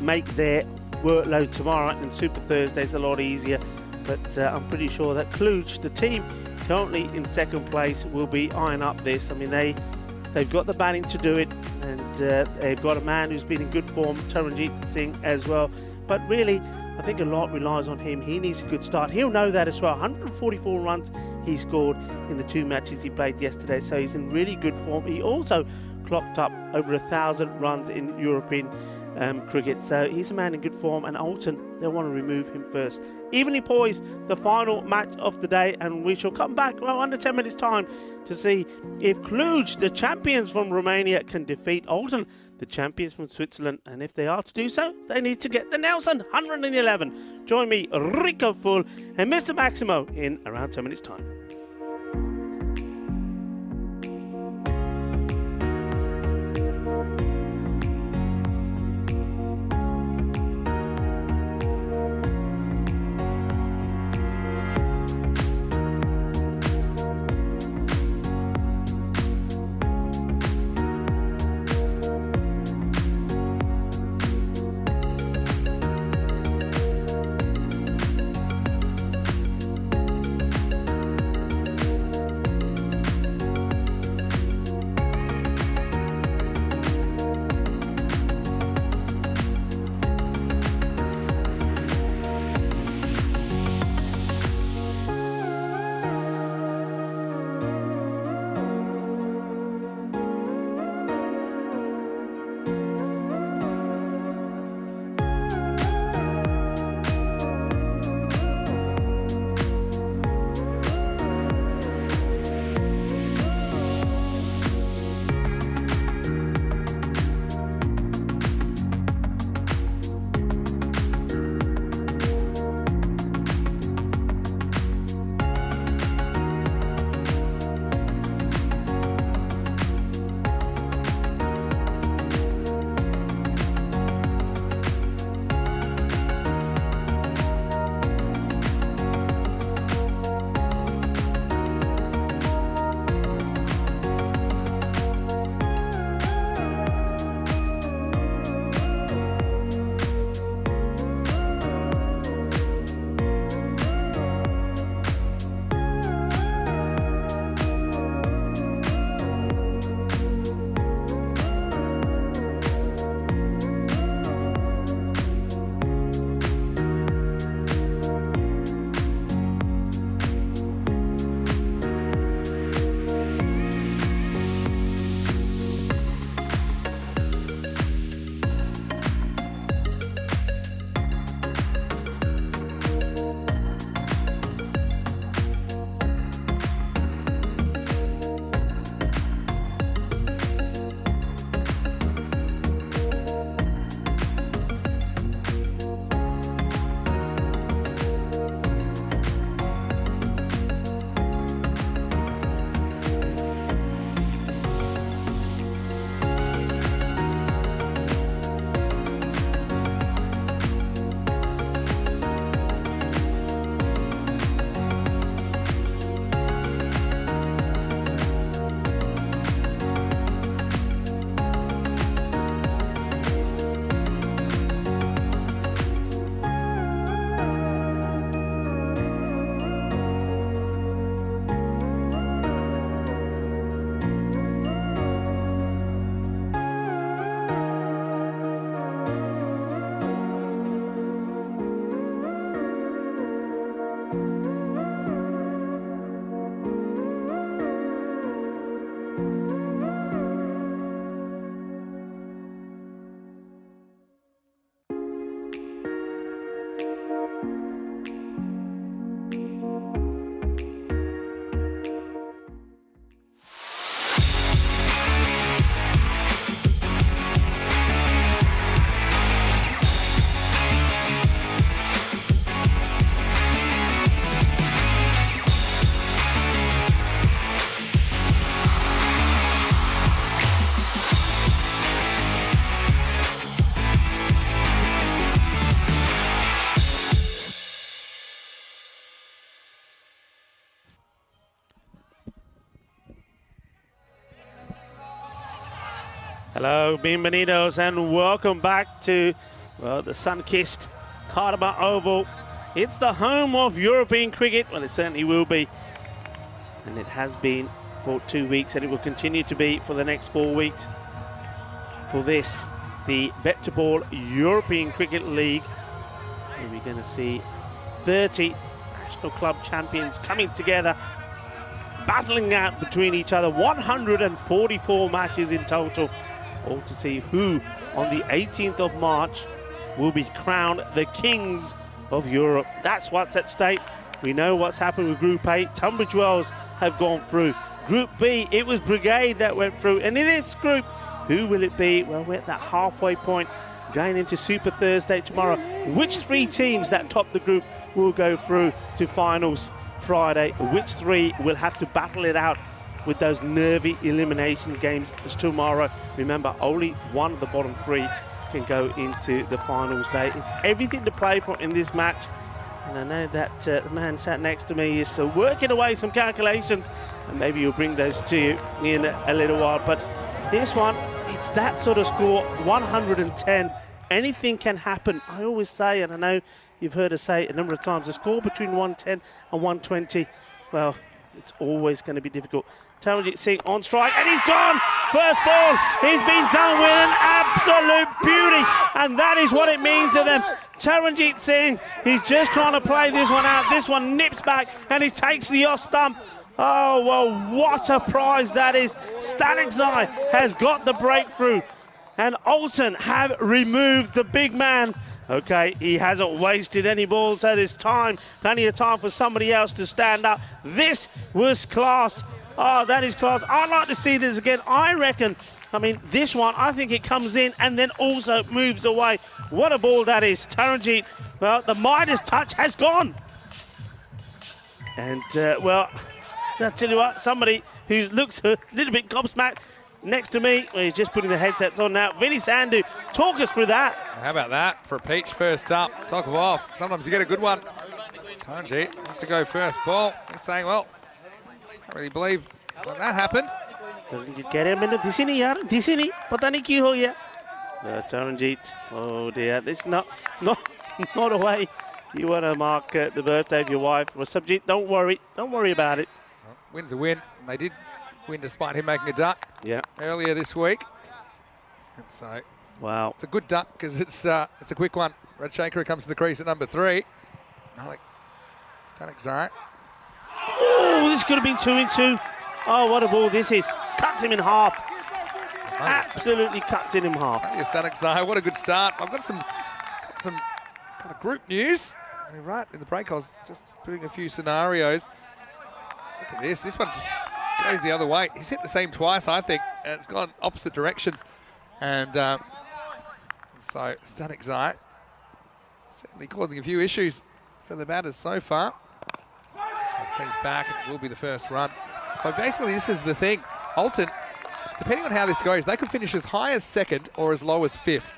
make their workload tomorrow and Super Thursdays a lot easier. But I'm pretty sure that Cluj, the team currently in 2nd place, will be eyeing up this. I mean, they've got the batting to do it, and they've got a man who's been in good form, Taranjeet Singh, as well. But really, I think a lot relies on him. He needs a good start. He'll know that as well. 144 runs he scored in the 2 matches he played yesterday, so he's in really good form. He also clocked up over 1,000 runs in European cricket, so he's a man in good form. And Alton, they'll want to remove him first. Evenly poised, the final match of the day, and we shall come back under 10 minutes time to see if Cluj, the champions from Romania, can defeat Alton, the champions from Switzerland. And if they are to do so, they need to get the Nelson 111. Join me, Rico Full and Mr. Maximo in around 10 minutes time. Hello, bienvenidos, and welcome back to, well, the sun-kissed Cartama Oval. It's the home of European cricket. Well, it certainly will be. And it has been for 2 weeks, and it will continue to be for the next 4 weeks. For this, the BET2BALL European Cricket League. And we're going to see 30 national club champions coming together, battling out between each other. 144 matches in total, all to see who on the 18th of March will be crowned the kings of Europe. That's what's at stake. We know what's happened with Group A. Tunbridge Wells have gone through. Group B, it was Brigade that went through. And in this group, who will it be? Well, we're at that halfway point going into Super Thursday tomorrow. Which 3 teams that top the group will go through to finals Friday? Which 3 will have to battle it out with those nervy elimination games tomorrow? Remember, only one of the bottom 3 can go into the finals day. It's everything to play for in this match. And I know that the man sat next to me is working away some calculations, and maybe you'll bring those to you in a little while. But this one, it's that sort of score, 110. Anything can happen. I always say, and I know you've heard us say it a number of times, a score between 110 and 120, well, it's always going to be difficult. Taranjit Singh on strike, and he's gone! First ball, he's been done with an absolute beauty, and that is what it means to them. Taranjit Singh, he's just trying to play this one out. This one nips back, and he takes the off stump. Oh, well, what a prize that is. Stanexai has got the breakthrough, and Alton have removed the big man. Okay, he hasn't wasted any balls, so there's time, plenty of time for somebody else to stand up. This was class. Oh, that is class. I'd like to see this again. I reckon, I mean, this one, I think it comes in and then also moves away. What a ball that is. Taranjit, well, the Midas touch has gone. And, well, I'll tell you what, somebody who looks a little bit gobsmacked next to me, well, he's just putting the headsets on now. Vinny Sandhu, talk us through that.
How about that for Peach first up? Talk of off. Sometimes you get a good one. Taranjit has to go first ball. He's saying, well, I can't really believe when that happened.
Taranjit, di sini yaar, di sini. Pata nahi kyun ho gaya. Taranjit, oh dear, this not a way you want to mark the birthday of your wife. Well, Subjit, don't worry about it.
Well, win's a win. And they did win despite him making a duck earlier this week. And so,
wow,
it's a good duck because it's a quick one. Rajshekhar comes to the crease at number 3. Malik Stanexai.
Oh, this could have been 2 in 2. Oh, what a ball this is. Cuts him in half. Absolutely cuts him in half.
Stanexai, what a good start. I've got some kind of group news. Right in the break, I was just putting a few scenarios. Look at this. This one just goes the other way. He's hit the same twice, I think, and it's gone opposite directions. And so Stanexai certainly causing a few issues for the batters so far. This one seems back, it will be the first run. So basically this is the thing. Alton, depending on how this goes, they could finish as high as 2nd or as low as 5th.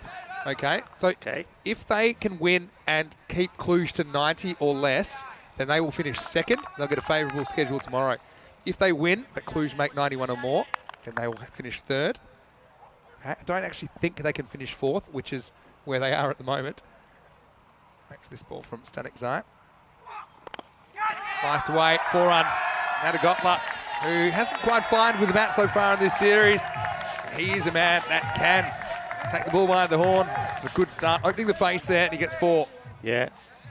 Okay? So if they can win and keep Cluj to 90 or less, then they will finish 2nd. They'll get a favourable schedule tomorrow. If they win, but Cluj make 91 or more, then they will finish 3rd. I don't actually think they can finish 4th, which is where they are at the moment. Wait for this ball from Stanexai. Sliced away, 4 runs. Nadagotla, who hasn't quite fired with the bat so far in this series. He is a man that can take the ball behind the horns. It's a good start. Opening the face there, and he gets 4.
Yeah,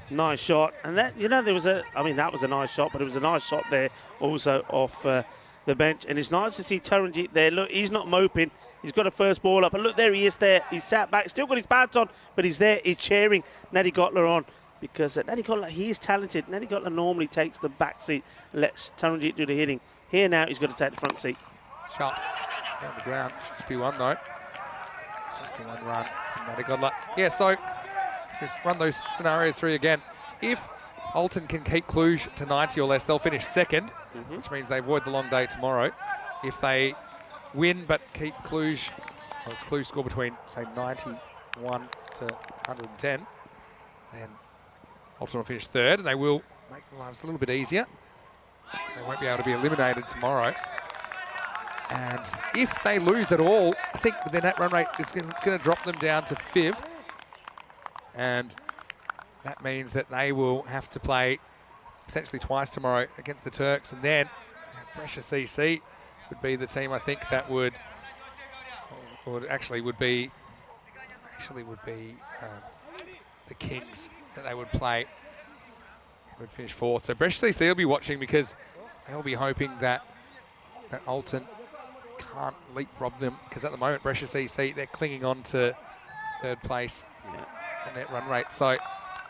nice shot. And that, you know, that was a nice shot, but it was a nice shot there also off the bench. And it's nice to see Taranjit there. Look, he's not moping. He's got a first ball up. And look, there he is there. He's sat back, still got his pads on, but he's there. He's cheering Nadagotla on. Because Nadagotla, he is talented. Nadagotla normally takes the back seat and lets Taranjit do the hitting. Here now, he's got to take the front seat.
Shot down the ground. Just be one though. Just the 1 run from Nadagotla. Yeah, so just run those scenarios through again. If Alton can keep Cluj to 90 or less, they'll finish 2nd, which means they avoid the long day tomorrow. If they win but keep Cluj, or Cluj score between, say, 91 to 110, then Alton will finish 3rd, and they will make the lives a little bit easier. They won't be able to be eliminated tomorrow. And if they lose at all, I think their net run rate is going to drop them down to 5th. And that means that they will have to play potentially twice tomorrow against the Turks. And then Brescia CC would be the team, I think, that would be the Kings that they would play. Would finish 4th. So Brescia CC will be watching because they'll be hoping that Alton can't leapfrog them, because at the moment Brescia CC, they're clinging on to 3rd place on net run rate. So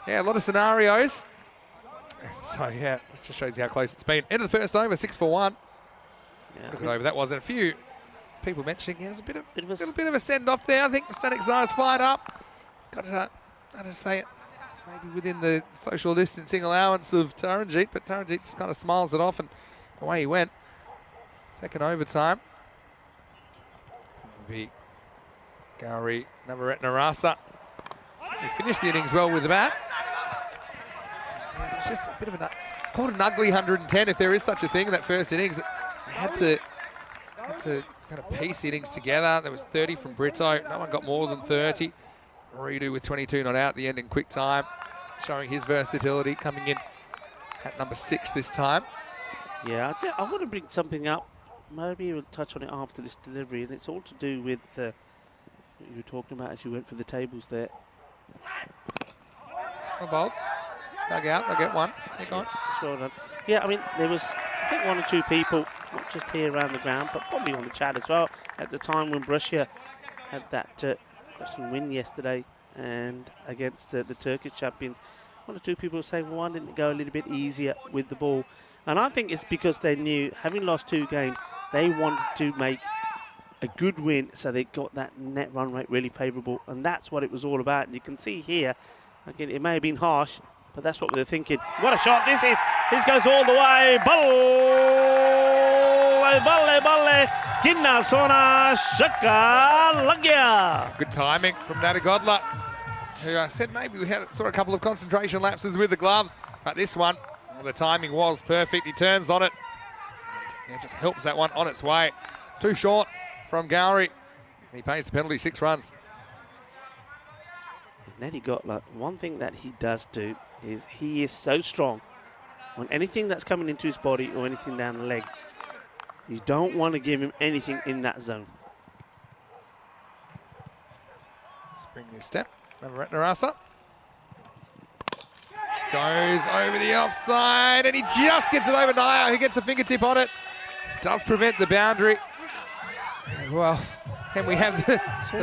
yeah, a lot of scenarios. And so yeah, this just shows you how close it's been. End of the first over, 6-1. Yeah, over. That wasn't a few people mentioning. Yeah, there's a little bit of a send off there. I think Static Zara's fired up. Got to say it. Maybe within the social distancing allowance of Taranjeet, but Taranjeet just kind of smiles it off and away he went. Second overtime. Be Gowrie Navaratnarasa. He finished the innings well with the bat. Yeah, it was just a bit of called an ugly 110 if there is such a thing in that first innings. They had to kind of piece the innings together. There was 30 from Brito. No one got more than 30. Redo with 22 not out at the end in quick time, showing his versatility, coming in at number 6 this time.
Yeah, I want to bring something up. Maybe we'll touch on it after this delivery, and it's all to do with what you were talking about as you went for the tables there.
A bolt. Dug out, they'll get one. They're gone.
Well done. Yeah, I mean, there was, I think, 1 or 2 people, not just here around the ground, but probably on the chat as well, at the time when Brescia had that question win yesterday and against the Turkish champions. 1 or 2 people saying, well, why didn't it go a little bit easier with the ball? And I think it's because they knew, having lost 2 games, they wanted to make a good win, so they got that net run rate really favourable, and that's what it was all about. And you can see here, again, it may have been harsh, but that's what we were thinking. What a shot this is! This goes all the way. Balle, Ginna Sona Shaka Lagya.
Good timing from Nadagodla, who I said maybe we saw a couple of concentration lapses with the gloves, but this one, well, the timing was perfect. He turns on it, and it just helps that one on its way. Too short from Gowrie. He pays the penalty, 6 runs.
Nadagodla, one thing that he does do is he is so strong on anything that's coming into his body or anything down the leg. You don't want to give him anything in that zone.
Spring this step. Navaratnarasa goes over the offside, and he just gets it over Naya, who gets a fingertip on it. Does prevent the boundary. Well, and we have the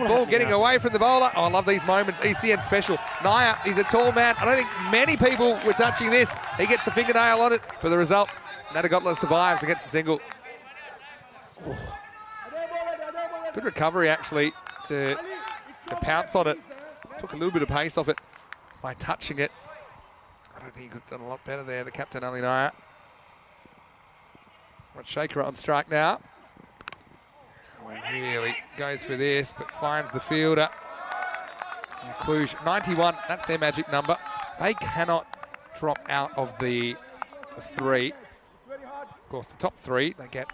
ball getting away from the bowler. Oh, I love these moments. ECN special. Naya, he's a tall man. I don't think many people were touching this. He gets a fingernail on it. For the result, Nadagodla survives against the single. Oh. Good recovery, actually, to pounce on it. Took a little bit of pace off it by touching it. I don't think he could have done a lot better there, the captain, Ali Naya. Shaker on strike now. Really goes for this, but finds the fielder. And Cluj, 91, that's their magic number. They cannot drop out of the 3. Of course, the top 3, they get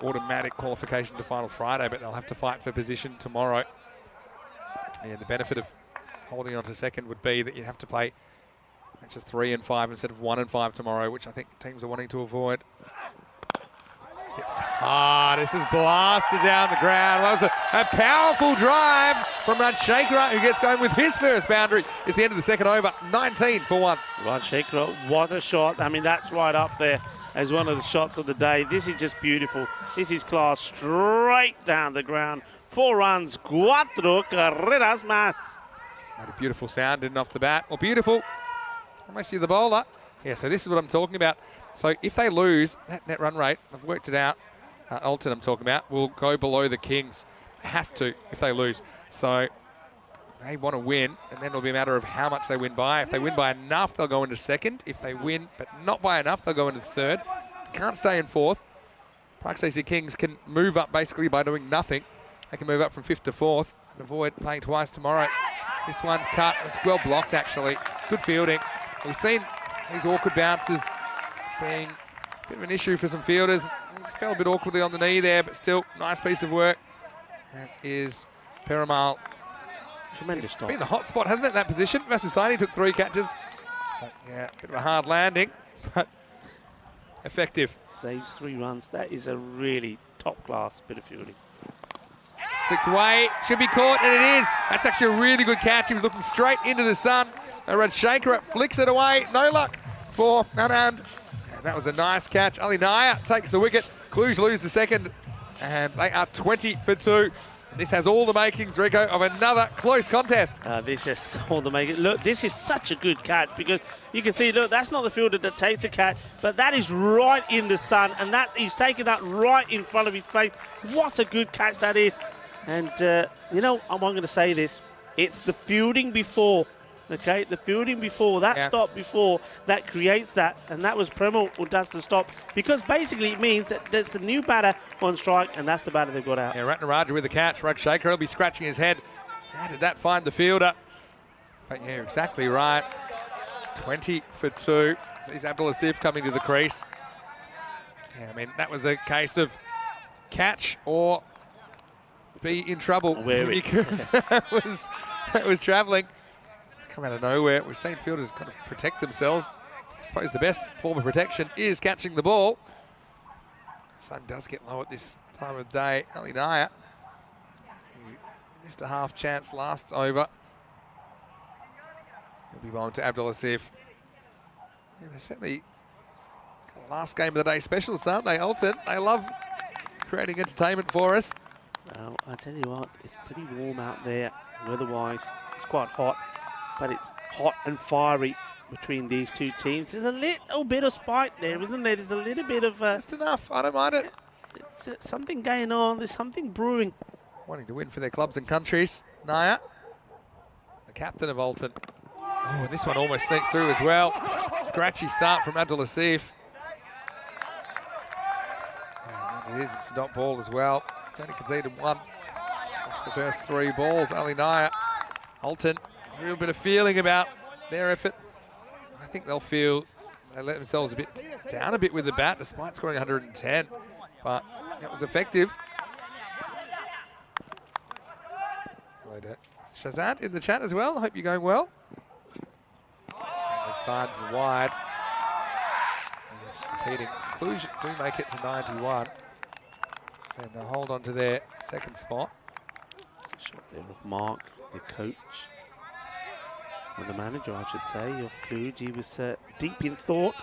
automatic qualification to finals Friday, but they'll have to fight for position tomorrow. And the benefit of holding on to second would be that you have to play matches 3 and 5 instead of 1 and 5 tomorrow, which I think teams are wanting to avoid. It's hard. This is blasted down the ground. That was a powerful drive from Rajshekara, who gets going with his first boundary. It's the end of the second over, 19-1.
Rajshekara, what a shot. I mean, that's right up there as one of the shots of the day. This is just beautiful. This is class, straight down the ground. 4 runs, 4 carreras más.
Made a beautiful sound, didn't off the bat. Or beautiful. Unless you're the bowler. Yeah, so this is what I'm talking about. So if they lose, that net run rate, I've worked it out, Alton I'm talking about, will go below the Kings. It has to if they lose. So they want to win, and then it'll be a matter of how much they win by. If they win by enough, they'll go into second. If they win, but not by enough, they'll go into third. Can't stay in fourth. Park Stacey Kings can move up basically by doing nothing. They can move up from 5th to 4th and avoid playing twice tomorrow. This one's cut. It's well blocked, actually. Good fielding. We've seen these awkward bounces being a bit of an issue for some fielders. Fell a bit awkwardly on the knee there, but still, nice piece of work. That is BET2BALL.
Tremendous stop.
Been in the hot spot, hasn't it, that position? Vassusani took 3 catches. But yeah, a bit of a hard landing, but effective.
Saves 3 runs. That is a really top-class bit of fielding.
Flicked away, should be caught, and it is. That's actually a really good catch. He was looking straight into the sun. Shaker flicks it away. No luck for Anand. And that was a nice catch. Ali Naya takes the wicket. Cluj lose the second, and they are 20 for 2. This has all the makings, Rico, of another close contest.
This is all the makings. Look, this is such a good catch because you can see, look, that's not the fielder that takes a catch, but that is right in the sun, and that he's taking that right in front of his face. What a good catch that is. And, you know, I'm going to say this. It's the fielding before, okay? The fielding before, that stop before, that creates that. And that was Premal who does the stop. Because basically it means that there's the new batter on strike, and that's the batter they've got out.
Yeah, Ratnaraja with the catch. Shaker will be scratching his head. How did that find the fielder? But yeah, exactly right. 20 for 2. He's Abdul Asif coming to the crease. Yeah, I mean, that was a case of catch or be in trouble because that was travelling. Come out of nowhere. We've seen fielders kind of protect themselves. I suppose the best form of protection is catching the ball. The sun does get low at this time of day. Ali Naya, who missed a half chance last over. He'll be bowling to Abdul Asif. Yeah, they're certainly last game of the day specialists, aren't they, Alton? They love creating entertainment for us.
Well, I tell you what, it's pretty warm out there, weather-wise. It's quite hot, but it's hot and fiery between these two teams. There's a little bit of spite there, isn't there? There's a little bit of...
Just enough, I don't mind it.
It's something going on, there's something brewing.
Wanting to win for their clubs and countries. Naya, the captain of Alton. Oh, and this one almost sneaks through as well. Scratchy start from Abdul Asif. It is, it's a dot ball as well. It's only conceded 1 off the first 3 balls. Ali Naya, Alton, a real bit of feeling about their effort. I think they'll feel they let themselves a bit down a bit with the bat, despite scoring 110. But that was effective. Hello to Shazad in the chat as well. I hope you're going well. Leg sides wide. And just repeating, Cluj do make it to 91. And they'll hold on to their second spot.
Shot there of Mark, the coach, or the manager, I should say, of Cluj. He was deep in thought.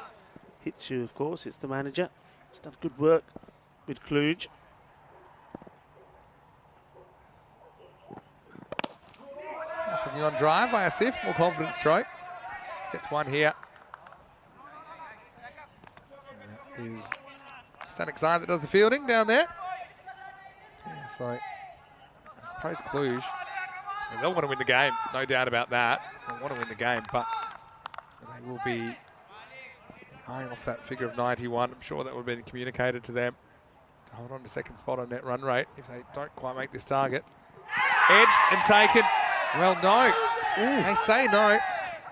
Hitchu, of course, it's the manager. He's done good work with Cluj.
Something on drive by Asif, more confident stroke. Gets one here. And that is Static Side that does the fielding down there. Yeah, so I suppose Cluj, they'll want to win the game, no doubt about that. They'll want to win the game, but they will be eyeing off that figure of 91. I'm sure that would have been communicated to them to hold on to second spot on net run rate if they don't quite make this target. Edged and taken. Well, no. Ooh. They say no.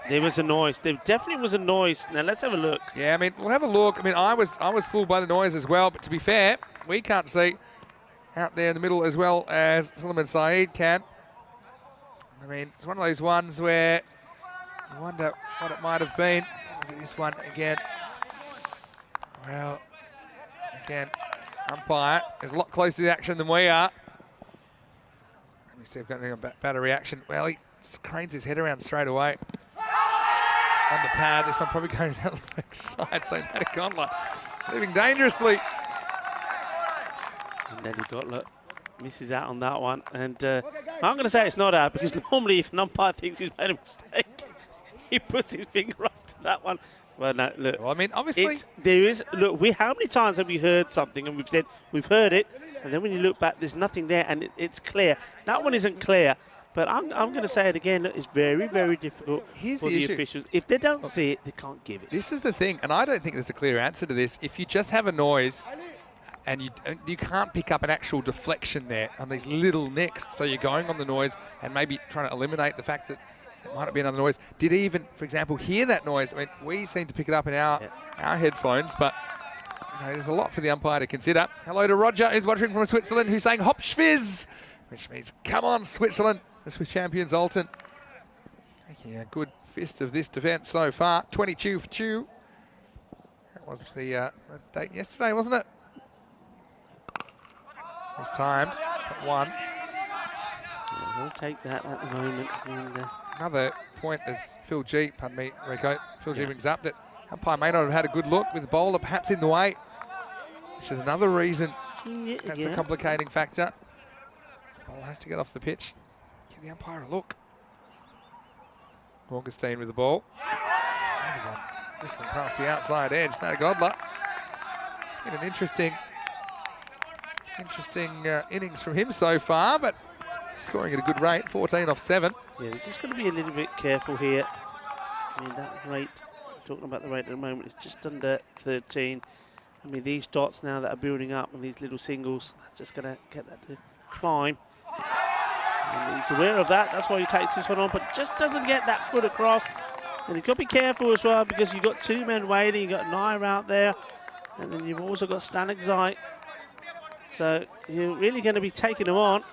There was a noise. There definitely was a noise. Now let's have a look.
Yeah, I mean, we'll have a look. I mean, I was fooled by the noise as well, but to be fair, we can't see out there in the middle as well as Suleiman Saeed can. I mean, it's one of those ones where you wonder what it might have been. Look at this one again. Well, again, umpire is a lot closer to the action than we are. Let me see if I've got anything about better reaction. Well, he cranes his head around straight away. On the pad, this one probably going down the leg side, so Matty Conlon moving dangerously.
And then he got, look, misses out on that one. And I'm going to say it's not out because normally if an umpire thinks he's made a mistake, he puts his finger up to that one. Well, no, look.
Well, I mean, obviously.
There is, look, how many times have we heard something and we've said, we've heard it, and then when you look back, there's nothing there and it's clear. That one isn't clear. But I'm going to say it again. Look, it's very, very difficult for the officials. If they don't see it, they can't give it.
This is the thing, and I don't think there's a clear answer to this. If you just have a noise and you can't pick up an actual deflection there on these little nicks, so you're going on the noise and maybe trying to eliminate the fact that it might not be another noise. Did he even, for example, hear that noise? I mean, we seem to pick it up in our headphones, but There's a lot for the umpire to consider. Hello to Roger, who's watching from Switzerland, who's saying hop schwiz, which means come on Switzerland, the Swiss champions Alton. Making a good fist of this defence so far. 22 for 2. That was the date yesterday, wasn't it? This timed at 1.
Yeah, we'll take that at the moment. I mean,
Another point as Phil G, pardon me, Rico, Phil G brings up that umpire may not have had a good look with the bowler perhaps in the way, which is another reason that's a complicating factor. Bowler has to get off the pitch. Give the umpire a look. Augustine with the ball. Whistling past the outside edge. No Godler. Been an interesting innings from him so far, but scoring at a good rate, 14 off 7.
Yeah, we've just got to be a little bit careful here. I mean, that rate, talking about the rate at the moment, is just under 13. I mean, these dots now that are building up and these little singles, that's just going to get that to climb. And he's aware of that, that's why he takes this one on, but just doesn't get that foot across. And you've got to be careful as well, because you've got 2 men waiting, you've got Nair out there, and then you've also got Stanek Zai. So you're really going to be taking them on.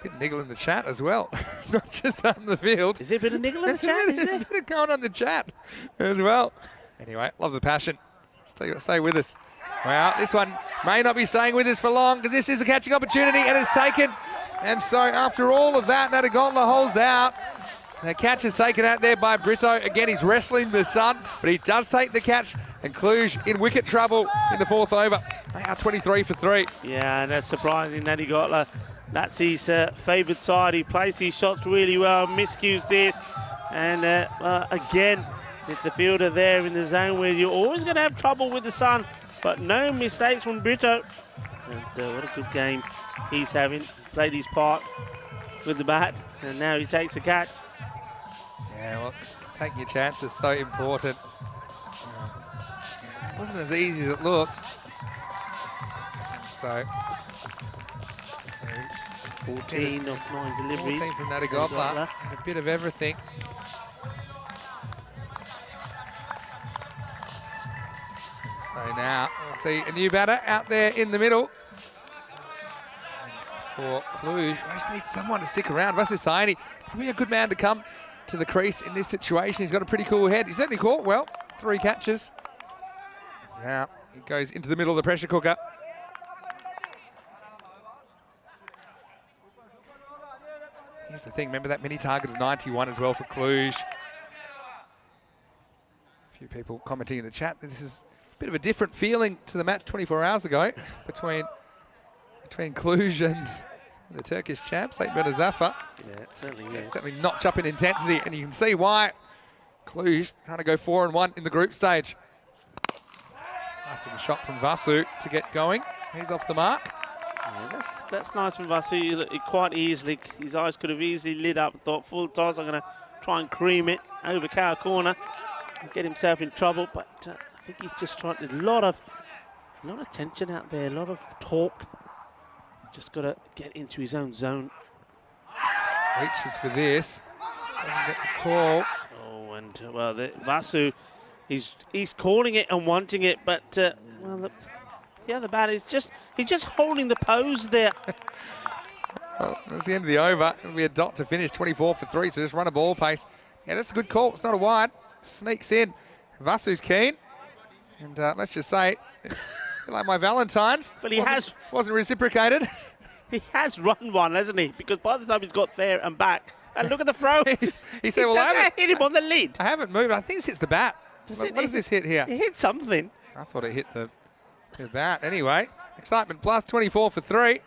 Bit of niggle in the chat as well, not just on the field.
Is there a bit of niggle in the chat? Is there?
A bit of going on the chat as well. Anyway, love the passion. Stay with us. Well, this one may not be staying with us for long because this is a catching opportunity and it's taken. And so after all of that, Natagotla holds out. The catch is taken out there by Brito. Again, he's wrestling the sun, but he does take the catch. And Cluj in wicket trouble in the 4th over. They are 23 for 3.
Yeah, and that's surprising. Natagotla, that's his favoured side. He plays his shots really well, miscues this. And again, it's a fielder there in the zone where you're always going to have trouble with the sun. But no mistakes from Brito. And what a good game he's having. Played his part with the bat, and now he takes a catch.
Yeah, well, taking your chances so important. It wasn't as easy as it looked. So,
14 of 9 deliveries.
14 from Natagotla, and a bit of everything. So now we'll see a new batter out there in the middle. For Cluj, I just need someone to stick around. Vasusani, probably a good man to come to the crease in this situation. He's got a pretty cool head. He's certainly caught well. 3 catches. Now he goes into the middle of the pressure cooker. Here's the thing, remember that mini target of 91 as well for Cluj. A few people commenting in the chat that this is a bit of a different feeling to the match 24 hours ago between Cluj and the Turkish champ, St. Benazafar.
Yeah, certainly is.
Certainly notch up in intensity, and you can see why Cluj trying to go 4-1 in the group stage. Nice little shot from Vasu to get going. He's off the mark.
Yeah, that's nice from Vasu. He quite easily, his eyes could have easily lit up. Thought full toss, I'm going to try and cream it over cow corner and get himself in trouble. But I think he's just trying. There's a lot of tension out there, a lot of talk. Just got to get into his own zone.
Reaches for this. Doesn't get the call.
Oh, and well, Vasu, he's calling it and wanting it, but well, the bat is he's just holding the pose there.
Well, that's the end of the over. It'll be a dot to finish, 24 for 3. So just run a ball pace. Yeah, that's a good call. It's not a wide. Sneaks in. Vasu's keen, and let's just say. Like my Valentine's,
but he
wasn't reciprocated.
He has run one, hasn't he? Because by the time he's got there and back, and look at the throw.
he said, "Well, I
hit him on the lid."
I haven't moved. I think this hits the bat. What does this hit here?
It hit something.
I thought it hit the bat. Anyway, excitement plus 24 for 3.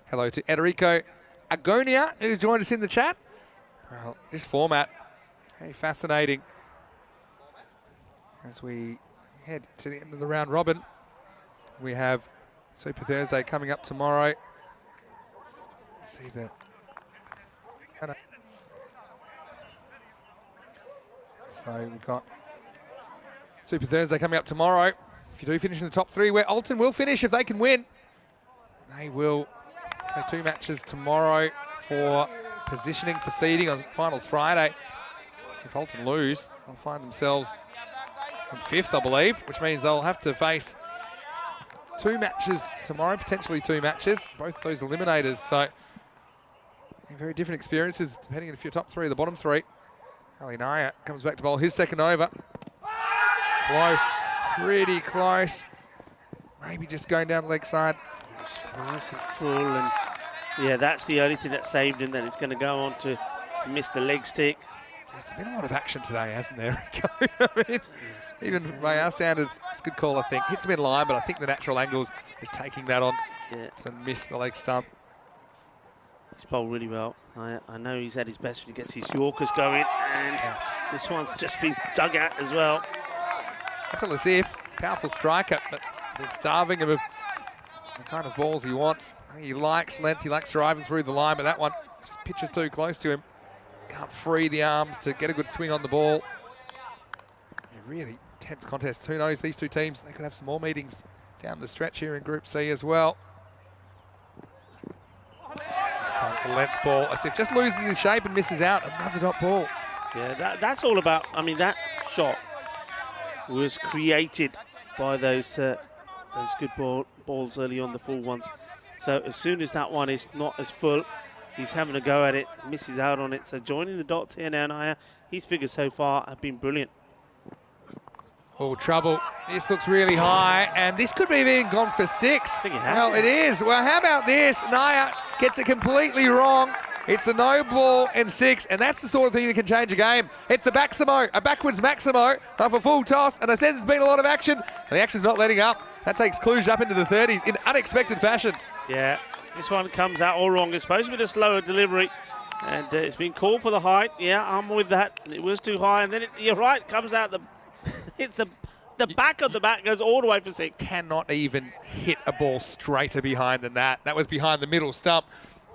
Hello to Ederico Agonia, who joined us in the chat. Well, this format, hey, fascinating. As we head to the end of the round robin. We have Super Thursday coming up tomorrow. Let's see the. So we've got Super Thursday coming up tomorrow. If you do finish in the top 3, where Alton will finish if they can win. They will play 2 matches tomorrow for positioning for seeding on finals Friday. If Alton lose, they'll find themselves in 5th, I believe, which means they'll have to face 2 matches tomorrow, potentially 2 matches, both those eliminators. So very different experiences depending on if you're top 3 or the bottom 3. Alinaya comes back to bowl his second over. Close, pretty close. Maybe just going down the leg side.
It's nice and full, and yeah, that's the only thing that saved him. That it's going to go on to miss the leg stick.
There's been a lot of action today, hasn't there, Rico? I mean, even by our standards, it's a good call, I think. Hits him in line, but I think the natural angles is taking that on to miss the leg stump.
He's bowled really well. I know he's at his best when he gets his Yorkers going, and this one's just been dug out as well.
I feel as if powerful striker, but they're starving him of the kind of balls he wants. He likes length, he likes driving through the line, but that one just pitches too close to him. Can't free the arms to get a good swing on the ball. A really tense contest. Who knows, these 2 teams, they could have some more meetings down the stretch here in Group C as well. This time it's a length ball. As if just loses his shape and misses out. Another dot ball.
Yeah, that's all about, I mean, that shot was created by those good balls early on, the full ones. So as soon as that one is not as full, he's having a go at it, misses out on it. So joining the dots here now, Naya, his figures so far have been brilliant.
Oh, trouble. This looks really high, and this could be even gone for 6. Well, it is. Well, how about this? Naya gets it completely wrong. It's a no ball and 6, and that's the sort of thing that can change a game. It's a backwards Maximo off a full toss, and I said there's been a lot of action, and the action's not letting up. That takes Cluj up into the 30s in unexpected fashion.
Yeah, this one comes out all wrong. It's supposed to be the slower delivery, and it's been called for the height. Yeah, I'm with that. It was too high, and then you're right, comes out it's the back of the bat goes all the way for 6.
Cannot even hit a ball straighter behind than that. That was behind the middle stump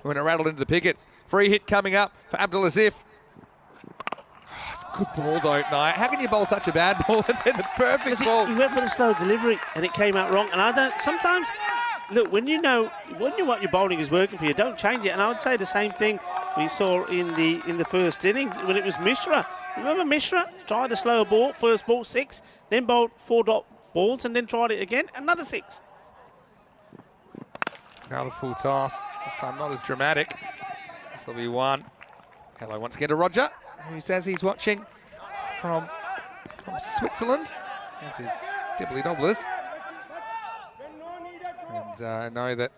when it rattled into the pickets. Free hit coming up for Abdulazif. Oh, it's a good ball though, Naya. How can you bowl such a bad ball and then the perfect ball?
He went for the slow delivery and it came out wrong. And I don't, sometimes, look, when you know what your bowling is working for you, don't change it. And I would say the same thing we saw in the first innings when it was Mishra. Remember Mishra? Tried the slower ball, first ball 6, then bowled 4 dot balls and then tried it again, another 6.
Another full toss. This time not as dramatic. This will be 1. Hello once again to Roger, who says he's watching from Switzerland. There's his dibbly dobblers. And I know that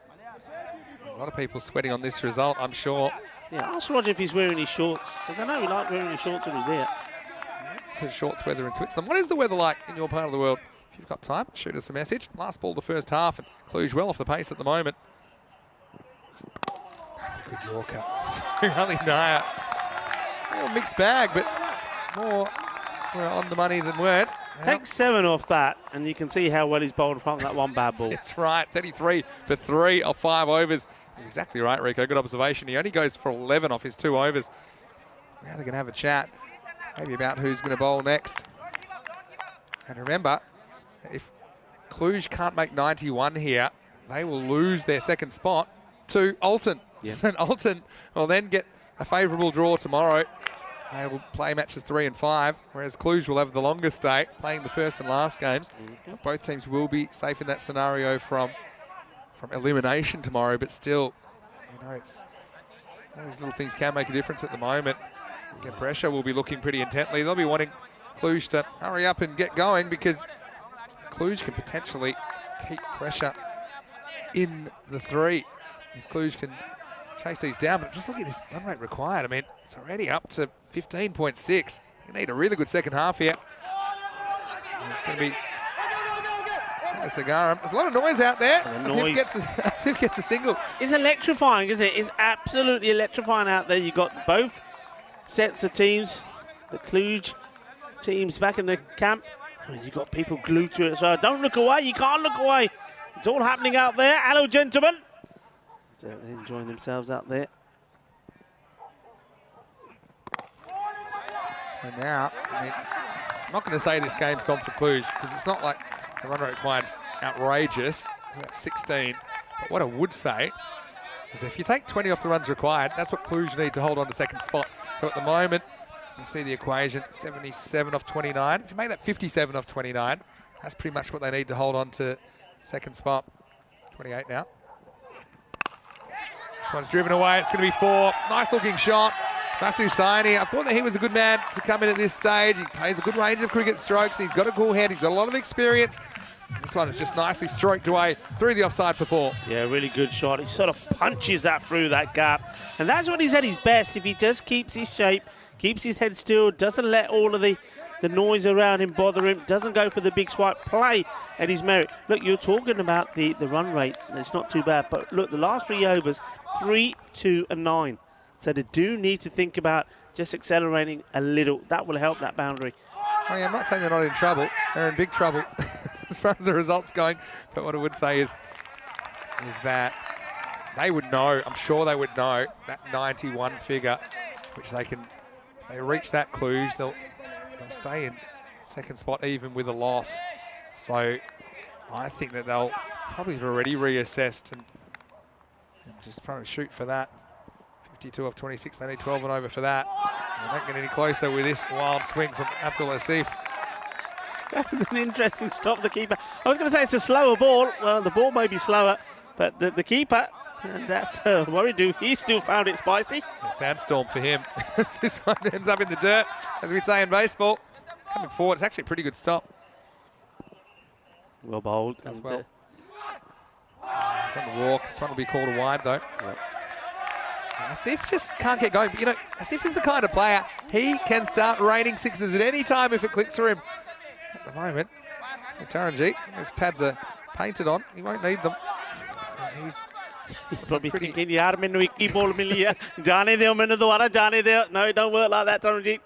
a lot of people sweating on this result, I'm sure.
Yeah, ask Roger if he's wearing his shorts, because I know he liked wearing his shorts when he's there.
For shorts weather in Switzerland. What is the weather like in your part of the world? If you've got time, shoot us a message. Last ball the first half, and Cluj well off the pace at the moment. Good Yorker. So Alinaya. A mixed bag, but more were on the money than weren't.
Take 7 off that, and you can see how well he's bowled from that one bad ball.
That's right, 33 for 3 off 5 overs. You're exactly right, Rico. Good observation. He only goes for 11 off his 2 overs. Now they're going to have a chat, maybe about who's going to bowl next. And remember, if Cluj can't make 91 here, they will lose their second spot to Alton. Yep. And Alton will then get a favourable draw tomorrow. They will play matches 3 and 5, whereas Cluj will have the longest day, playing the first and last games. Both teams will be safe in that scenario from elimination tomorrow, but still, you know, those little things can make a difference at the moment. Again, Brescia will be looking pretty intently. They'll be wanting Cluj to hurry up and get going because Cluj can potentially keep Brescia in the 3. If Cluj can chase these down, but just look at this run rate required. I mean, it's already up to 15.6. You need a really good second half here. And it's going to be Sagaram. There's a lot of noise out there. As if gets a single.
It's electrifying, isn't it? It's absolutely electrifying out there. You've got both sets of teams, the Cluj teams back in the camp. I mean, you've got people glued to it. So don't look away. You can't look away. It's all happening out there. Hello, gentlemen. So they're enjoying themselves out there.
So now, I mean, I'm not going to say this game's gone for Cluj because it's not like the run rate required is outrageous. It's about 16. But what I would say is if you take 20 off the runs required, that's what Cluj need to hold on to second spot. So at the moment, you see the equation, 77 off 29. If you make that 57 off 29, that's pretty much what they need to hold on to second spot. 28 now. This one's driven away. It's going to be 4. Nice looking shot. Vasu Saini, I thought that he was a good man to come in at this stage. He plays a good range of cricket strokes. He's got a cool head. He's got a lot of experience. This one is just nicely stroked away through the offside for 4.
Yeah, really good shot. He sort of punches that through that gap. And that's when he's at his best. If he just keeps his shape, keeps his head still, doesn't let all of the noise around him bother him, doesn't go for the big swipe, play at his merit. Look, you're talking about the run rate. It's not too bad. But look, the last 3 overs, 3, 2 and 9. So they do need to think about just accelerating a little. That will help that boundary.
Oh, yeah, I'm not saying they're not in trouble. They're in big trouble as far as the results going. But what I would say is that they would know, I'm sure they would know, that 91 figure, which they can, if they reach that Cluj, they'll stay in second spot even with a loss. So I think that they'll probably have already reassessed and just probably shoot for that. 52 off 26, they need 12 and over for that. They don't get any closer with this wild swing from Abdul Asif.
That was an interesting stop, the keeper. I was going to say it's a slower ball. Well, the ball may be slower, but the keeper, and that's worried. He still found it spicy.
A sandstorm for him. This one ends up in the dirt, as we say in baseball. Coming forward, it's actually a pretty good stop.
Well bowled.
As well. It's on the walk. This one will be called a wide, though.
Yep.
Asif just can't get going. But, you know, Asif is the kind of player, he can start raining sixes at any time if it clicks for him. At the moment, Taranjeet, those pads are painted on. He won't need them.
He's probably thinking, yaar, mainu ek hi ball mili hai. Jaane deo mainu dobara, jaane deo. No, it don't work like that, Taranjeet.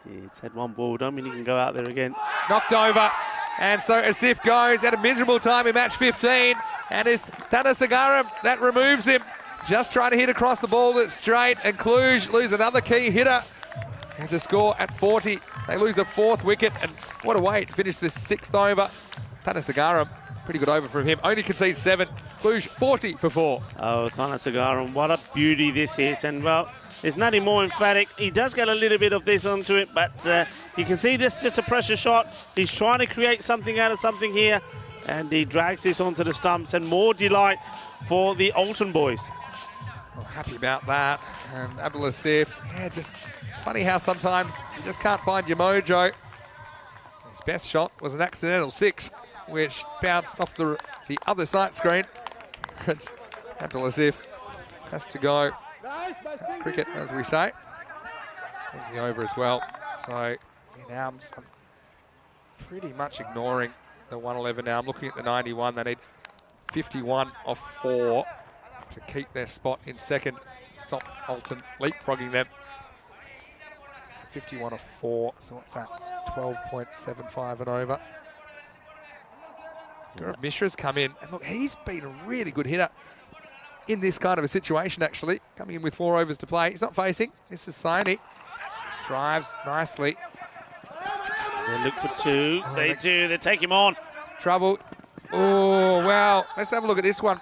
He's had one ball, don't mean he can go out there again.
Knocked over. And so Asif goes at a miserable time in match 15. And it's Thanasagaram that removes him. Just trying to hit across the ball that's straight, and Cluj lose another key hitter. And to score at 40, they lose a 4th wicket, and what a way to finish this 6th over. Thanasagaram, pretty good over from him. Only concedes 7. Cluj 40 for 4.
Oh, Thanasagaram, what a beauty this is, and well, there's nothing more emphatic. He does get a little bit of this onto it, but you can see this is just a pressure shot. He's trying to create something out of something here, and he drags this onto the stumps, and more delight for the Alton boys.
Well, happy about that. And Abdul Asif, yeah, just it's funny how sometimes you just can't find your mojo. His best shot was an accidental 6, which bounced off the other sight screen. But Abdul Asif has to go. That's cricket, as we say. There's the over as well. So now I'm pretty much ignoring the 111 now. I'm looking at the 91. They need 51 off 4. To keep their spot in second, stop Alton leapfrogging them. So 51 of 4, so what's that? 12.75 and over. Gaurav Mishra's come in, and look, he's been a really good hitter in this kind of a situation, actually. Coming in with 4 overs to play. He's not facing. This is Saini. Drives nicely.
They look for 2. They do. They take him on.
Trouble. Oh, well, let's have a look at this one.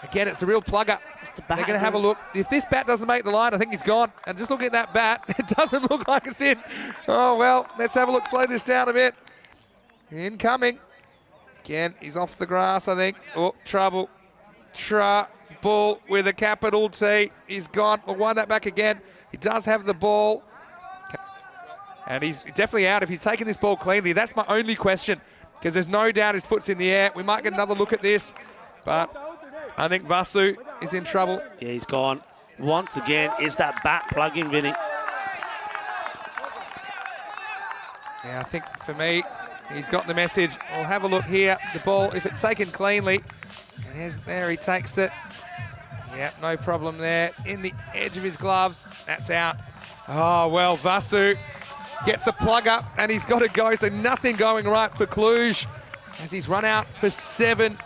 Again, it's a real plugger. They're going to have a look. If this bat doesn't make the line, I think he's gone. And just look at that bat. It doesn't look like it's in. Oh, well, let's have a look. Slow this down a bit. Incoming. Again, he's off the grass, I think. Oh, trouble. Trouble with a capital T. He's gone. We'll wind that back again. He does have the ball. And he's definitely out if he's taken this ball cleanly. That's my only question, because there's no doubt his foot's in the air. We might get another look at this. But I think Vasu is in trouble.
Yeah, he's gone. Once again, it's that bat plugging, Vinny.
Yeah, I think for me, he's got the message. We'll have a look here. The ball, if it's taken cleanly, and there he takes it. Yeah, no problem there. It's in the edge of his gloves. That's out. Oh, well, Vasu gets a plug up, and he's got to go. So nothing going right for Cluj as he's run out for 7.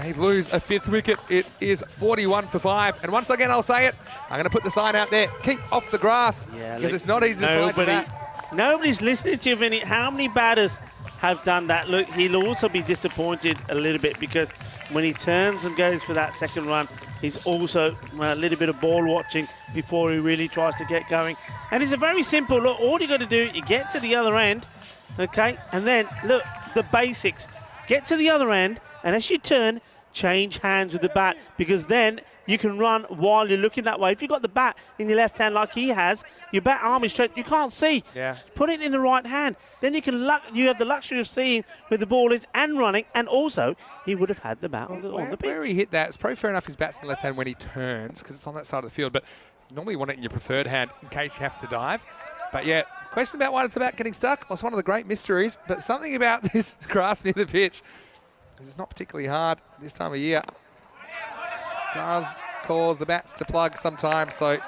They lose a 5th wicket. It is 41 for 5. And once again, I'll say it, I'm going to put the sign out there. Keep off the grass, because it's not easy to slide for that.
Nobody's listening to you, Vinny. How many batters have done that? Look, he'll also be disappointed a little bit, because when he turns and goes for that second run, he's also a little bit of ball watching before he really tries to get going. And it's a very simple look. All you got to do, you get to the other end, okay? And then, look, the basics. Get to the other end, And as you turn, change hands with the bat, because then you can run while you're looking that way. If you've got the bat in your left hand like he has, your bat arm is straight, you can't see.
Yeah.
Put it in the right hand. Then you have the luxury of seeing where the ball is and running, and also he would have had the bat on the pitch.
Where he hit that, it's probably fair enough his bat's in the left hand when he turns, because it's on that side of the field, but you normally want it in your preferred hand in case you have to dive. But yeah, question about why it's about getting stuck was one of the great mysteries, but something about this grass near the pitch, it's not particularly hard this time of year. Does cause the bats to plug sometimes, so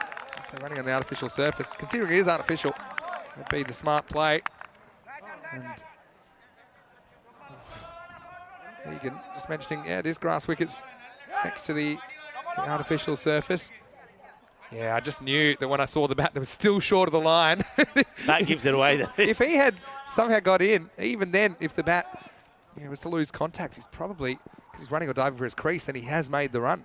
running on the artificial surface, considering it is artificial, would be the smart play. And Egan just mentioning, yeah, it is grass wickets next to the artificial surface. Yeah, I just knew that when I saw the bat that was still short of the line.
That gives it away.
If he had somehow got in, even then, if the bat was to lose contact, he's probably, because he's running or diving for his crease, and he has made the run.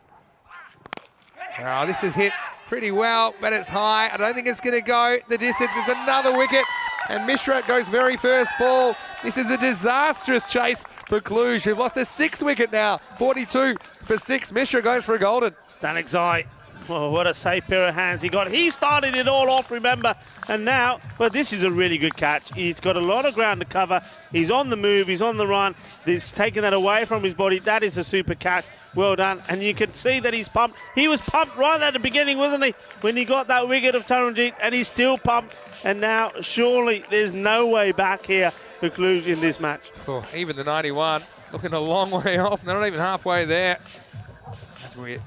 Oh, this is hit pretty well, but it's high. I don't think it's going to go the distance. It's another wicket, and Mishra goes very first ball. This is a disastrous chase for Cluj, who've lost a 6th wicket now. 42 for 6. Mishra goes for a golden.
Stanek Zai. Oh, what a safe pair of hands he got. He started it all off, remember, and now, well, this is a really good catch. He's got a lot of ground to cover. He's on the move. He's on the run. He's taking that away from his body. That is a super catch. Well done. And you can see that he's pumped. He was pumped right at the beginning, wasn't he, when he got that wicket of Taranjeet, and he's still pumped. And now, surely, there's no way back here for Cluj in this match.
Oh, even the 91, looking a long way off. They're not even halfway there. As we get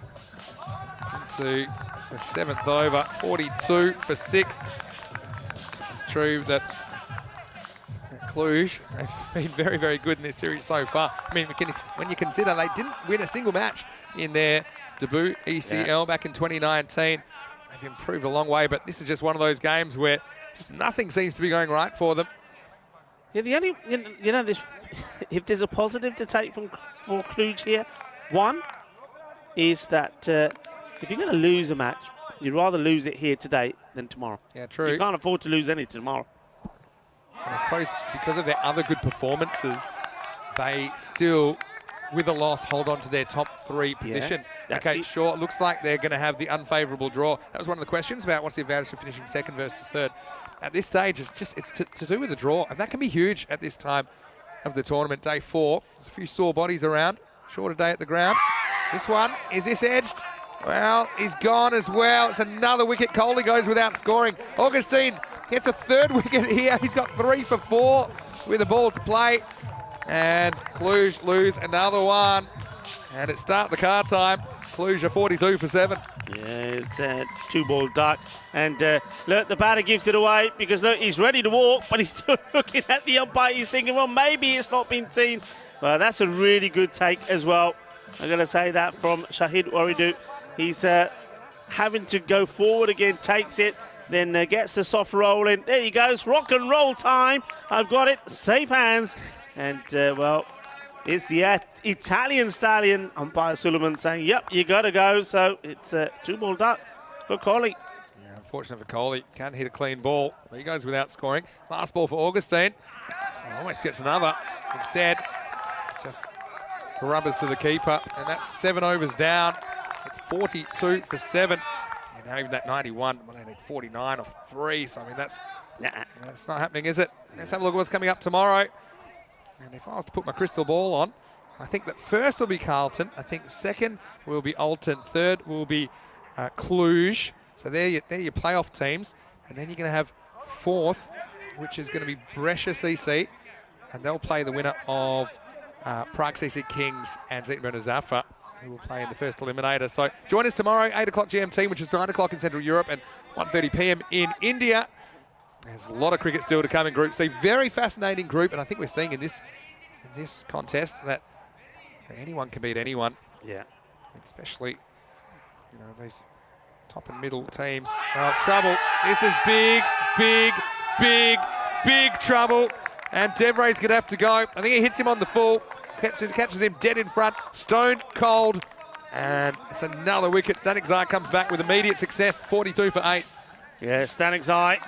into the 7th over, 42 for 6. It's true that Cluj have been very, very good in this series so far. I mean, when you consider they didn't win a single match in their debut ECL back in 2019. They've improved a long way, but this is just one of those games where just nothing seems to be going right for them.
Yeah, the only, this, if there's a positive to take for Cluj here, one is that if you're going to lose a match, you'd rather lose it here today than tomorrow.
Yeah, true.
You can't afford to lose any tomorrow.
And I suppose because of their other good performances, they still, with a loss, hold on to their top 3 position.
Yeah,
okay, sure, it looks like they're going to have the unfavourable draw. That was one of the questions about what's the advantage of finishing 2nd versus 3rd. At this stage, it's to do with the draw, and that can be huge at this time of the tournament. Day 4, there's a few sore bodies around. Shorter day at the ground. This one, is this edged? Well, he's gone as well. It's another wicket. Coley goes without scoring. Augustine gets a 3rd wicket here. He's got 3 for 4 with a ball to play. And Cluj lose another one. And it start the car time. Cluj are 42 for 7.
Yeah, it's 2-ball duck. And look, the batter gives it away because look, he's ready to walk, but he's still looking at the umpire. He's thinking, well, maybe it's not been seen. Well, that's a really good take as well. I'm going to say that from Shahid Waridu. He's having to go forward again, takes it, then gets the soft roll in. There he goes, rock and roll time. I've got it, safe hands. And, well, it's the Italian stallion, umpire Suleiman, saying, yep, you got to go. So it's a 2-ball duck for Coley.
Yeah, unfortunate for Coley. Can't hit a clean ball. But he goes without scoring. Last ball for Augustine. Almost gets another. Instead, just rubbers to the keeper. And that's 7 overs down. It's 42 for 7. And now even that 91, well, they need 49 off 3. So, I mean, that's not happening, is it? Let's have a look at what's coming up tomorrow. And if I was to put my crystal ball on, I think that first will be Carlton. I think 2nd will be Alton. 3rd will be Cluj. So they're your playoff teams. And then you're going to have 4th, which is going to be Brescia CC. And they'll play the winner of Prague CC Kings and Zetman Zafar, who will play in the first eliminator. So join us tomorrow, 8 o'clock GMT, which is 9 o'clock in Central Europe, and 1:30 p.m. in India. There's a lot of cricket still to come in Group C. Very fascinating group, and I think we're seeing in this contest that anyone can beat anyone.
Yeah.
Especially, these top and middle teams. Oh, trouble. This is big, big, big, big trouble. And Devray's going to have to go. I think he hits him on the full. Catches him dead in front. Stone cold. And it's another wicket. Stanek Zai comes back with immediate success. 42 for 8.
Yeah, Stanek Zai.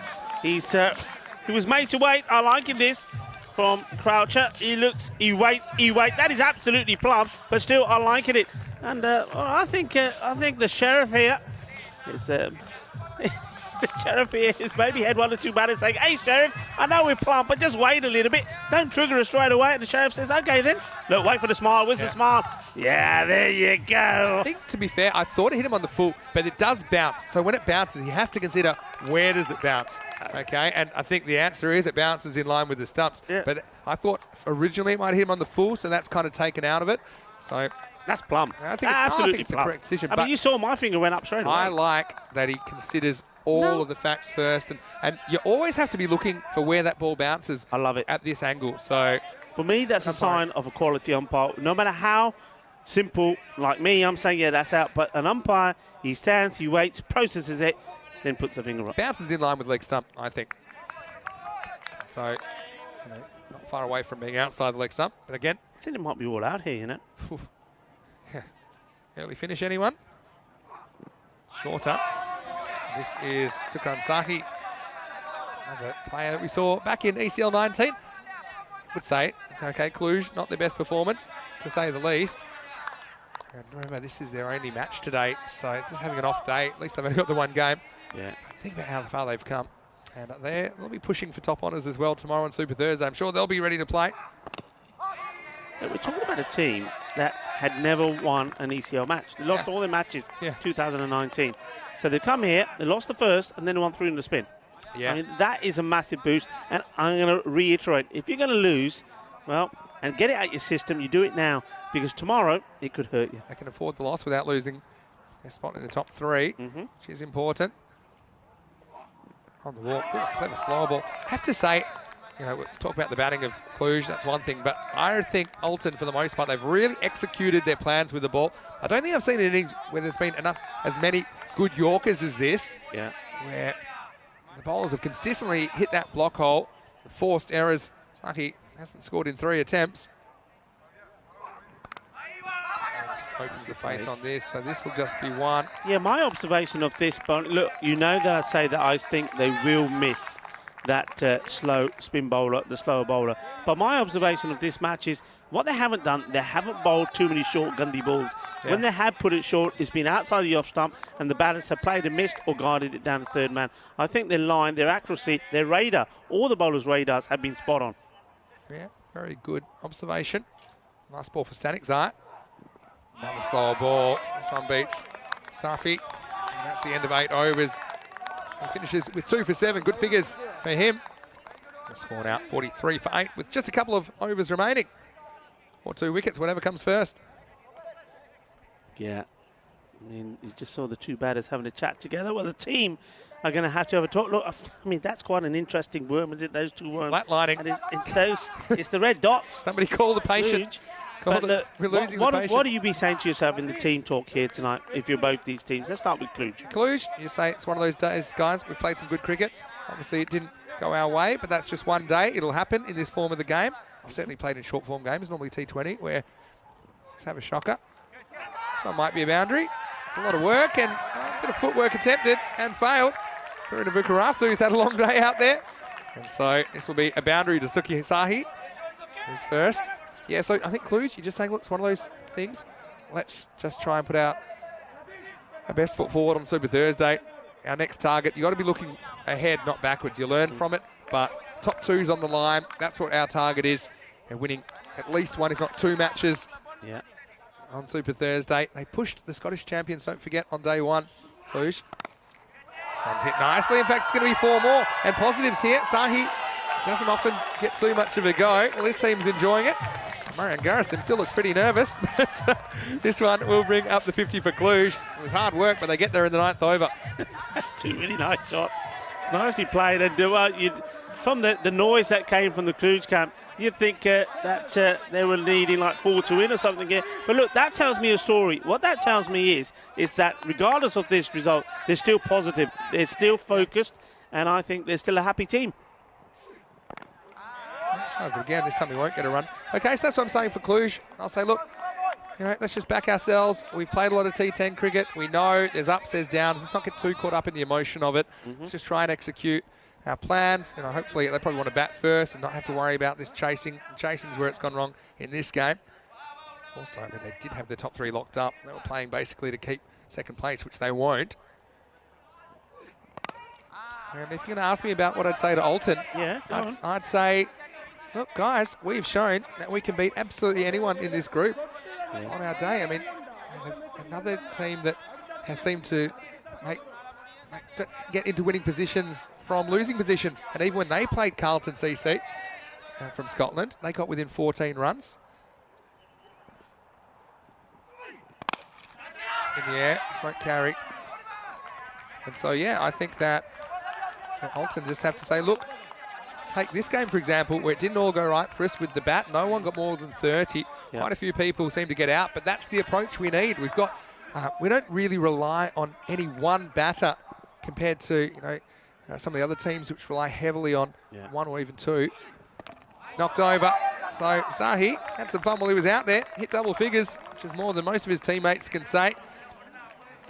He was made to wait. I like him this. from Croucher. He waits. That is absolutely plumb, but still I'm liking it. And I think the sheriff here is the sheriff here is maybe had one or two batters saying, "Hey sheriff, I know we're plumb, but just wait a little bit. Don't trigger us straight away." And the sheriff says, "Okay then. Look, wait for the smile. Where's the smile? Yeah, there you go."
I think, to be fair, I thought it hit him on the full, but it does bounce. So when it bounces, you have to consider where does it bounce, okay? And I think the answer is it bounces in line with the stumps.
Yeah.
But I thought originally it might hit him on the full, so that's kind of taken out of it. So
That's plumb.
I think
Absolutely
it's the
plumb.
correct decision.
I
But
mean, you saw my finger went up straight away.
I like that he considers all of the facts first, and you always have to be looking for where that ball bounces.
I love it.
At this angle. So
For me, that's a sign of a quality umpire. No matter how simple, like me, I'm saying, yeah, that's out. But an umpire, he stands, he waits, processes it, then puts a finger up.
bounces in line with leg stump, I think. So not far away from being outside the leg stump. But again,
I think it might be all out here, you know.
early finish, anyone? Shorter. This is Sukran Saki, another player that we saw back in ECL 19. Would say, okay, Cluj, not their best performance, to say the least. And remember, this is their only match today, so just having an off day. At least they've only got the one game.
Yeah.
Think about how far they've come. And they'll be pushing for top honours as well tomorrow on Super Thursday. I'm sure they'll be ready to play.
We're talking about a team that had never won an ECL match. They lost all their matches 2019. So they come here, they lost the first, and then won 3 in the spin.
Yeah.
I mean, that is a massive boost. And I'm going to reiterate, if you're going to lose, well, and get it out your system, you do it now. Because tomorrow, it could hurt you.
They can afford the loss without losing their spot in the top 3, which is important. On the walk, clever slow ball. Have to say, we talk about the batting of Cluj, that's one thing, but I think Alton, for the most part, they've really executed their plans with the ball. I don't think I've seen an innings where there's been as many good Yorkers as this, where the bowlers have consistently hit that block hole, the forced errors. Saki hasn't scored in 3 attempts. Just opens the face on this, so this will just be one.
Yeah, my observation of this, but look, you know that I say that I think they will miss that slow spin bowler, the slower bowler. But my observation of this match is what they haven't done, they haven't bowled too many short gundy balls. Yeah. When they have put it short, it's been outside the off stump and the batters have played and missed or guarded it down to third man. I think their line, their accuracy, their radar, all the bowlers' radars have been spot on.
Yeah, very good observation. Nice ball for Static Zart. Another slower ball. This one beats Safi. And that's the end of 8 overs. He finishes with 2 for 7. Good figures for him. He's scored out 43 for 8 with just a couple of overs remaining. Or 2 wickets, whatever comes first.
Yeah. I mean, you just saw the 2 batters having a chat together. Well, the team are going to have a talk. Look, I mean, that's quite an interesting worm, is it? Those 2 worms.
Flatlining.
And it's the red dots.
Somebody call the patient.
Look, what do you be saying to yourself in the team talk here tonight if you're both these teams? Let's start with Cluj.
Cluj, you say it's one of those days, guys. We've played some good cricket. Obviously, it didn't go our way, but that's just one day. It'll happen in this form of the game. I've certainly played in short form games, normally T20, where let's have a shocker. This one might be a boundary. It's a lot of work and a bit of footwork attempted and failed. Through to Vukarasu, who's had a long day out there. And so this will be a boundary to Suki Sahi. His first. Yeah, so I think Cluj, you're just saying, look, it's one of those things. Let's just try and put our best foot forward on Super Thursday. Our next target, you've got to be looking ahead, not backwards. You learn from it, but top 2's on the line. That's what our target is. And winning at least 1, if not 2 matches on Super Thursday. They pushed the Scottish champions, don't forget, on day 1, Cluj. This one's hit nicely. In fact, it's going to be 4 more. And positives here. Sahi doesn't often get too much of a go. Well, this team's enjoying it. Marian Garrison still looks pretty nervous, but this one will bring up the 50 for Cluj. It was hard work, but they get there in the 9th over.
That's 2 really nice shots. Nicely played. And from the noise that came from the Cluj camp, you'd think that they were leading like 4 to win or something here. But look, that tells me a story. What that tells me is that regardless of this result, they're still positive. They're still focused, and I think they're still a happy team.
Tries it again. This time he won't get a run. Okay, so that's what I'm saying for Cluj. I'll say, look, let's just back ourselves. We've played a lot of T10 cricket. We know there's ups, there's downs. Let's not get too caught up in the emotion of it. Let's just try and execute our plans. Hopefully they probably want to bat first and not have to worry about this chasing. Chasing's where it's gone wrong in this game. Also, they did have their top 3 locked up. They were playing basically to keep second place, which they won't. And if you're going to ask me about what I'd say to Alton, I'd say, look, guys, we've shown that we can beat absolutely anyone in this group on our day. I mean, another team that has seemed to get into winning positions from losing positions. And even when they played Carlton CC from Scotland, they got within 14 runs. In the air, just won't carry. And so, I think that Alton just have to say, look, take this game, for example, where it didn't all go right for us with the bat. No one got more than 30. Quite a few people seem to get out, but that's the approach we need. We've got, we don't really rely on any one batter compared to, some of the other teams which rely heavily on one or even two. Knocked over. So Zahi had some fun while he was out there. Hit double figures, which is more than most of his teammates can say.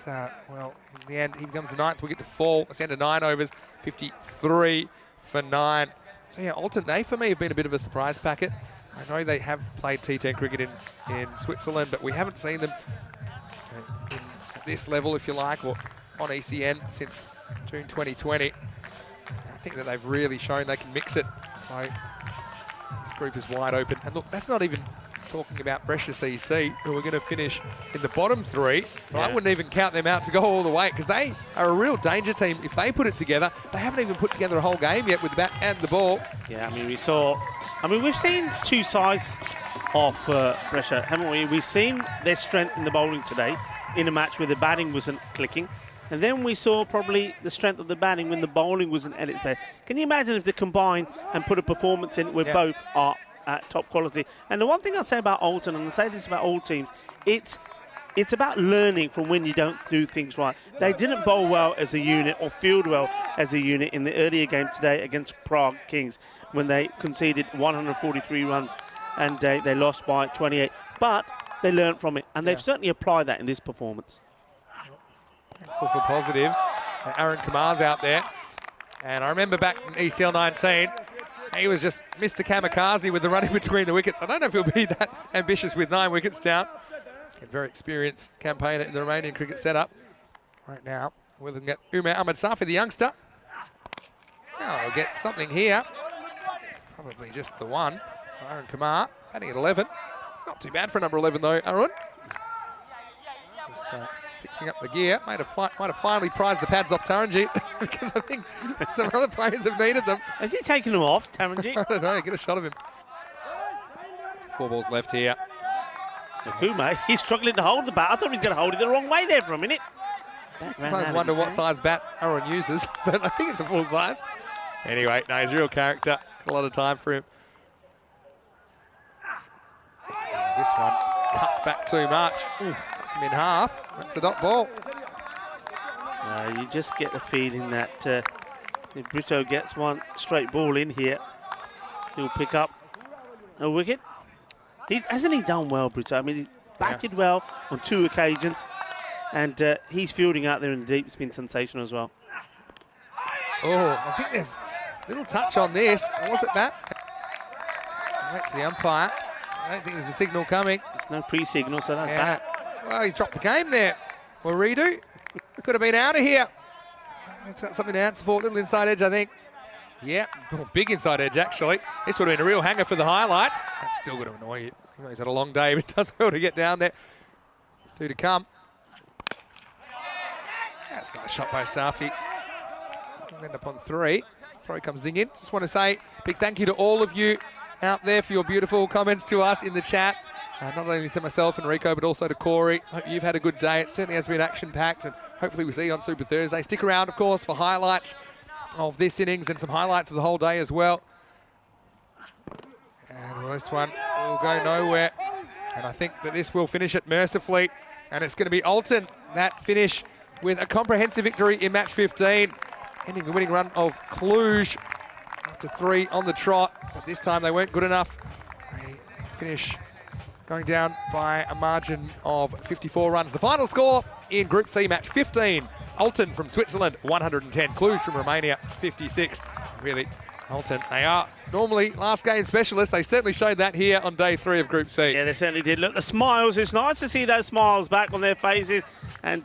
Well, in the end, he becomes the 9th. We get to 4. It's the end of 9 overs. 53 for 9. So Alton, they for me have been a bit of a surprise packet. I know they have played T10 cricket in Switzerland, but we haven't seen them at this level, if you like, or on ECN since June 2020. I think that they've really shown they can mix it. So this group is wide open. And look, that's not even talking about Brescia CC, who are going to finish in the bottom 3. But I wouldn't even count them out to go all the way, because they are a real danger team. If they put it together, they haven't even put together a whole game yet with the bat and the ball.
Yeah, we've seen two sides of Brescia, haven't we? We've seen their strength in the bowling today in a match where the batting wasn't clicking. And then we saw probably the strength of the batting when the bowling wasn't at its best. Can you imagine if they combine and put a performance in where both are at top quality? And the one thing I'll say about Alton, and I say this about all teams, it's about learning from when you don't do things right. They didn't bowl well as a unit or field well as a unit in the earlier game today against Prague Kings when they conceded 143 runs and they lost by 28. But they learned from it, and they've certainly applied that in this performance.
Thankful for positives. Aaron Kamar's out there. And I remember back in ECL 19, he was just Mr. Kamikaze with the running between the wickets. I don't know if he'll be that ambitious with 9 wickets down. A very experienced campaigner in the Romanian cricket setup. Right now, we're looking at Umar Ahmed Safi, the youngster. Now we'll get something here. Probably just the one. So Aaron Kamar, batting at 11. It's not too bad for number 11 though, Aaron. Just fixing up the gear. Might have finally prized the pads off Taranjeet because I think some other players have needed them.
Has he taken them off, Taranjeet?
I don't know, get a shot of him. 4 balls left here.
Kume, he's struggling to hold the bat. I thought he was going to hold it the wrong way there for a minute.
Sometimes wonder what size bat Aaron uses, but I think it's a full size. Anyway, no, he's a real character. A lot of time for him. This one cuts back too much. Cuts him in half. That's a dot ball.
You just get the feeling that if Brito gets one straight ball in here, he'll pick up a wicket. Hasn't he done well, Brito? I mean, he's batted well on 2 occasions, and he's fielding out there in the deep. It's been sensational as well.
Oh, I think there's a little touch on this. Was it, Matt? Wait for the umpire. I don't think there's a signal coming.
There's no pre-signal, so that's bad.
Well, he's dropped the game there. Well, redo. Could have been out of here. It's got something to answer for. Little inside edge, I think. Yeah, big inside edge, actually. This would have been a real hanger for the highlights. That's still going to annoy you. He's had a long day, but it does well to get down there. 2 to come. That's a nice shot by Safi. We'll end up on 3. Throw comes Zing in. Just want to say big thank you to all of you out there for your beautiful comments to us in the chat. Not only to myself and Rico, but also to Corey. Hope you've had a good day. It certainly has been action-packed, and hopefully we'll see you on Super Thursday. Stick around, of course, for highlights of this innings and some highlights of the whole day as well. And this one will go nowhere. And I think that this will finish it mercifully. And it's going to be Alton that finish with a comprehensive victory in match 15, ending the winning run of Cluj after 3 on the trot. But this time they weren't good enough. They finish going down by a margin of 54 runs. The final score in Group C, match 15. Alton from Switzerland, 110. Cluj from Romania, 56. really, Alton, they are normally last game specialists. They certainly showed that here on day 3 of Group C.
Yeah, they certainly did. Look, the smiles, it's nice to see those smiles back on their faces. And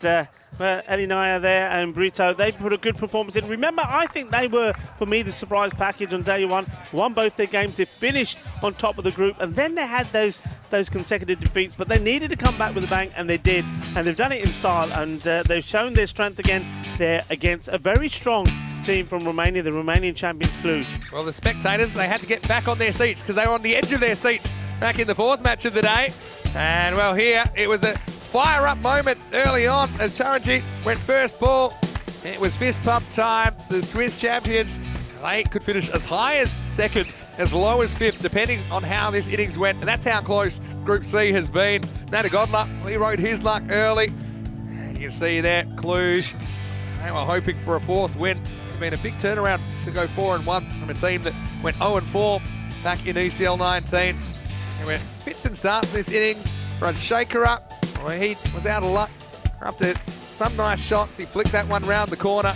Elinaya there and Brito, they put a good performance in. Remember, I think they were, for me, the surprise package on day 1. Won both their games. They finished on top of the group. And then they had those consecutive defeats. But they needed to come back with a bang, and they did. And they've done it in style. And they've shown their strength again there against a very strong team from Romania, the Romanian champions Cluj.
Well, the spectators, they had to get back on their seats because they were on the edge of their seats back in the 4th match of the day. And, well, here it was a fire-up moment early on as Charanjit went first ball. It was fist pump time. The Swiss champions, they could finish as high as 2nd, as low as 5th, depending on how this innings went. And that's how close Group C has been. Natagodla, he rode his luck early. And you can see there, Cluj, they were hoping for a 4th win. It's been a big turnaround to go 4-1 from a team that went 0-4 back in ECL 19. They went fits and starts this innings. Run Shaker up. Well, he was out of luck after some nice shots. He flicked that one round the corner.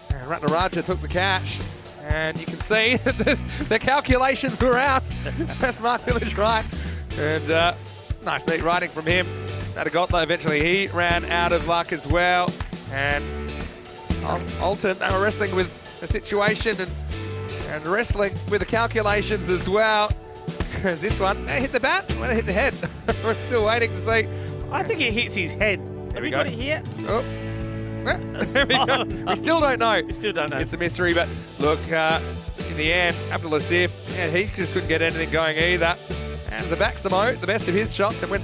And Ratnaraja took the catch. And you can see the calculations were out. That's Mark Village right. And nice neat riding from him. Natagodla, eventually he ran out of luck as well. And Alton, they were wrestling with the situation and wrestling with the calculations as well. Because this one, they hit the bat, when they hit the head. We're still waiting to see.
I think it hits his head. Have you got it here?
Oh. There we go. We still don't know.
We still don't know.
It's a mystery, but look, in the end, Abdulazif, yeah, he just couldn't get anything going either. And Zabaxamo, the best of his shots, and when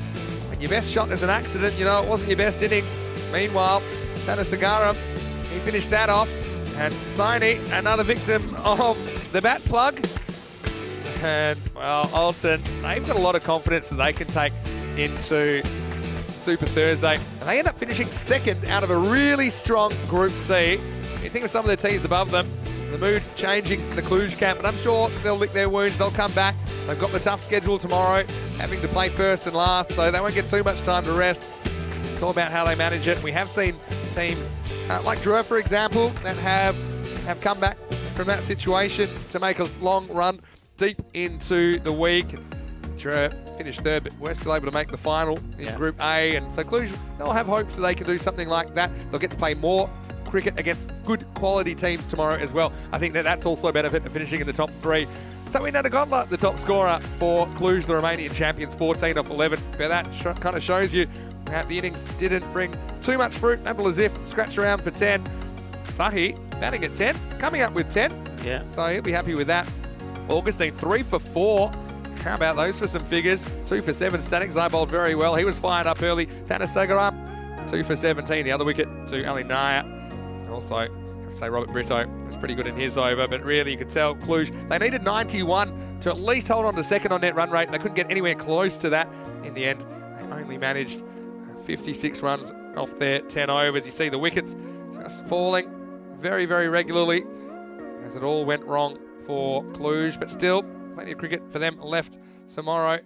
your best shot is an accident, you know, it wasn't your best innings. Meanwhile, Thanasagaram, he finished that off. And Saini, another victim of the bat plug. And, well, Alton, they've got a lot of confidence that they can take into Super Thursday. And they end up finishing 2nd out of a really strong Group C. You think of some of the teams above them, the mood changing in the Cluj camp, but I'm sure they'll lick their wounds, they'll come back. They've got the tough schedule tomorrow, having to play first and last, so they won't get too much time to rest. It's all about how they manage it. We have seen teams like Drew, for example, that have come back from that situation to make a long run deep into the week. Drew finished 3rd, but we're still able to make the final in Group A, and so Cluj, they'll have hopes that they can do something like that. They'll get to play more cricket against good quality teams tomorrow as well. I think that's also a benefit of finishing in the top 3. So we Natagodla, the top scorer for Cluj, the Romanian champions, 14 off 11. But that kind of shows you that the innings didn't bring too much fruit. Abdulazif scratched around for 10. Sahi batting at 10, coming up with 10.
Yeah.
So he'll be happy with that. Augustine, 3 for 4. How about those for some figures? 2 for 7. Static Zai bowled very well. He was fired up early. Thanasagaram, 2 for 17. The other wicket to Elinaya. Also, I have to say Robert Brito was pretty good in his over, but really you could tell Cluj, they needed 91 to at least hold on to 2nd on net run rate. They couldn't get anywhere close to that. In the end, they only managed 56 runs off their 10 overs. You see the wickets just falling very, very regularly as it all went wrong for Cluj, but still plenty of cricket for them left tomorrow.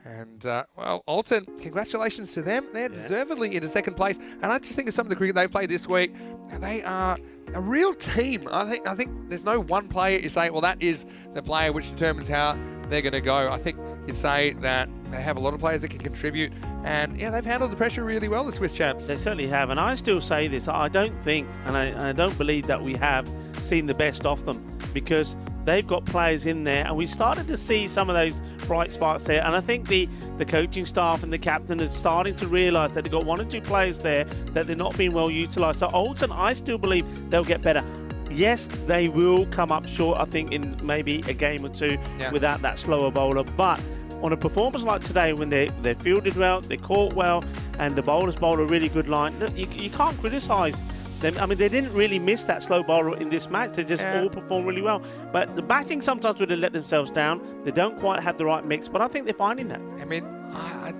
And, well, Alton, congratulations to them. They're deservedly into 2nd place. And I just think of some of the cricket they've played this week, and they are a real team. I think there's no one player you say, well, that is the player which determines how they're going to go. I think you'd say that they have a lot of players that can contribute. And, yeah, they've handled the pressure really well, the Swiss champs.
They certainly have. And I still say this, I don't think, and I don't believe that we have seen the best of them, because they've got players in there, and we started to see some of those bright sparks there. And I think the coaching staff and the captain are starting to realise that they've got 1 or 2 players there that they're not being well utilised. So Alton, I still believe they'll get better. Yes, they will come up short, I think, in maybe a game or 2 without that slower bowler. But on a performance like today, when they're fielded well, they're caught well, and the bowlers bowl a really good line, look, you can't criticise them. I mean, they didn't really miss that slow bowler in this match. They just all performed really well. But the batting sometimes would have let themselves down. They don't quite have the right mix, but I think they're finding that.
I mean, I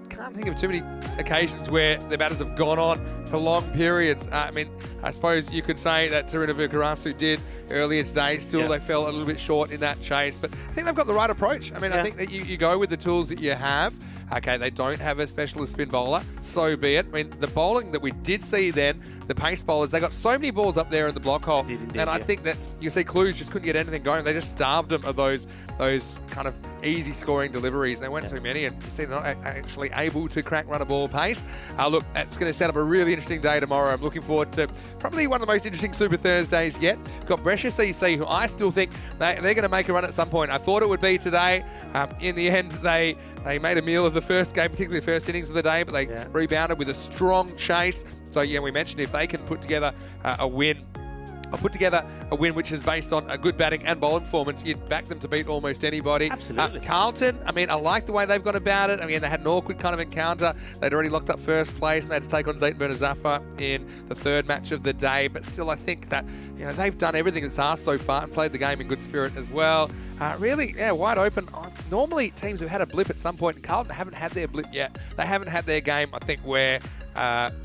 can't think of too many occasions where the batters have gone on for long periods. I mean, I suppose you could say that Tarina Vukarasu did earlier today. Still, they fell a little bit short in that chase, but I think they've got the right approach. I mean, I think that you go with the tools that you have. Okay, they don't have a specialist spin bowler, so be it. I mean, the bowling that we did see then, the pace bowlers, they got so many balls up there in the block hole, and I think that you see Cluj just couldn't get anything going. They just starved them of those kind of easy scoring deliveries. They weren't too many, and you see they're not actually able to crack run a ball pace. Look, it's going to set up a really interesting day tomorrow. I'm looking forward to probably one of the most interesting Super Thursdays yet. Got Brescia CC, who I still think they're going to make a run at some point. I thought it would be today. In the end, they made a meal of the first game, particularly the first innings of the day, but they rebounded with a strong chase. So, yeah, we mentioned if they can put together a win which is based on a good batting and bowling performance, you'd back them to beat almost anybody.
Absolutely.
Carlton, I mean, I like the way they've gone about it. I mean, they had an awkward kind of encounter. They'd already locked up first place, and they had to take on Zayton Bernazaffa in the third match of the day. But still, I think that they've done everything that's asked so far and played the game in good spirit as well. Really, wide open. Normally, teams have had a blip at some point, and Carlton haven't had their blip yet. They haven't had their game, I think, where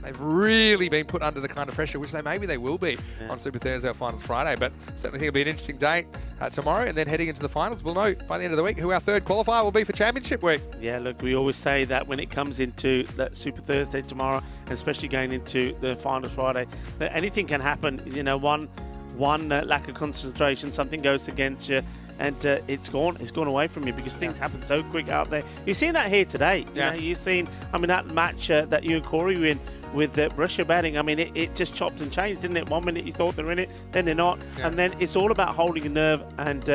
they've really been put under the kind of pressure, which maybe they will be on Super Thursday or Finals Friday. But certainly think it'll be an interesting day tomorrow, and then heading into the finals, we'll know by the end of the week who our third qualifier will be for Championship Week.
Yeah, look, we always say that when it comes into that Super Thursday tomorrow, and especially going into the Finals Friday, that anything can happen. One lack of concentration, something goes against you, and it's gone away from you because things happen so quick out there. You've seen that here today. You've seen, that match that you and Corey were in with Brescia batting. I mean, it just chopped and changed, didn't it? 1 minute you thought they were in it, then they're not. And then it's all about holding a nerve and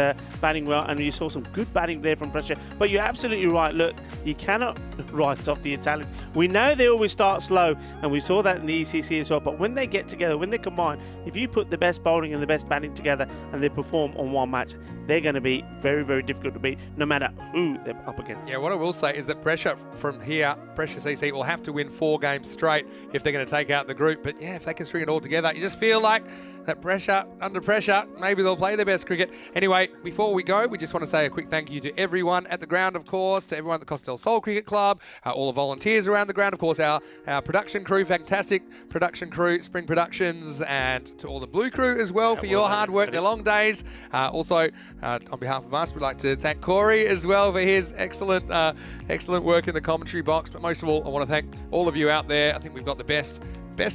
batting well. And you saw some good batting there from Brescia. But you're absolutely right. Look, you cannot write off the Italians. We know they always start slow, and we saw that in the ECC as well. But when they get together, when they combine, if you put the best bowling and the best batting together and they perform on one match, they're going to be very, very difficult to beat, no matter who they're up against.
Yeah, what I will say is that Brescia from here, Brescia CC will have to win 4 games straight if they're going to take out the group. But yeah, if they can string it all together, you just feel like that Brescia, under pressure, maybe they'll play their best cricket. Anyway, before we go, we just want to say a quick thank you to everyone at the ground, of course, to everyone at the Costa del Sol Cricket Club, all the volunteers around the ground, of course, our production crew, fantastic production crew, Spring Productions, and to all the Blue crew as well for your hard work, their long days. Also, on behalf of us, we'd like to thank Corey as well for his excellent work in the commentary box. But most of all, I want to thank all of you out there. I think we've got the best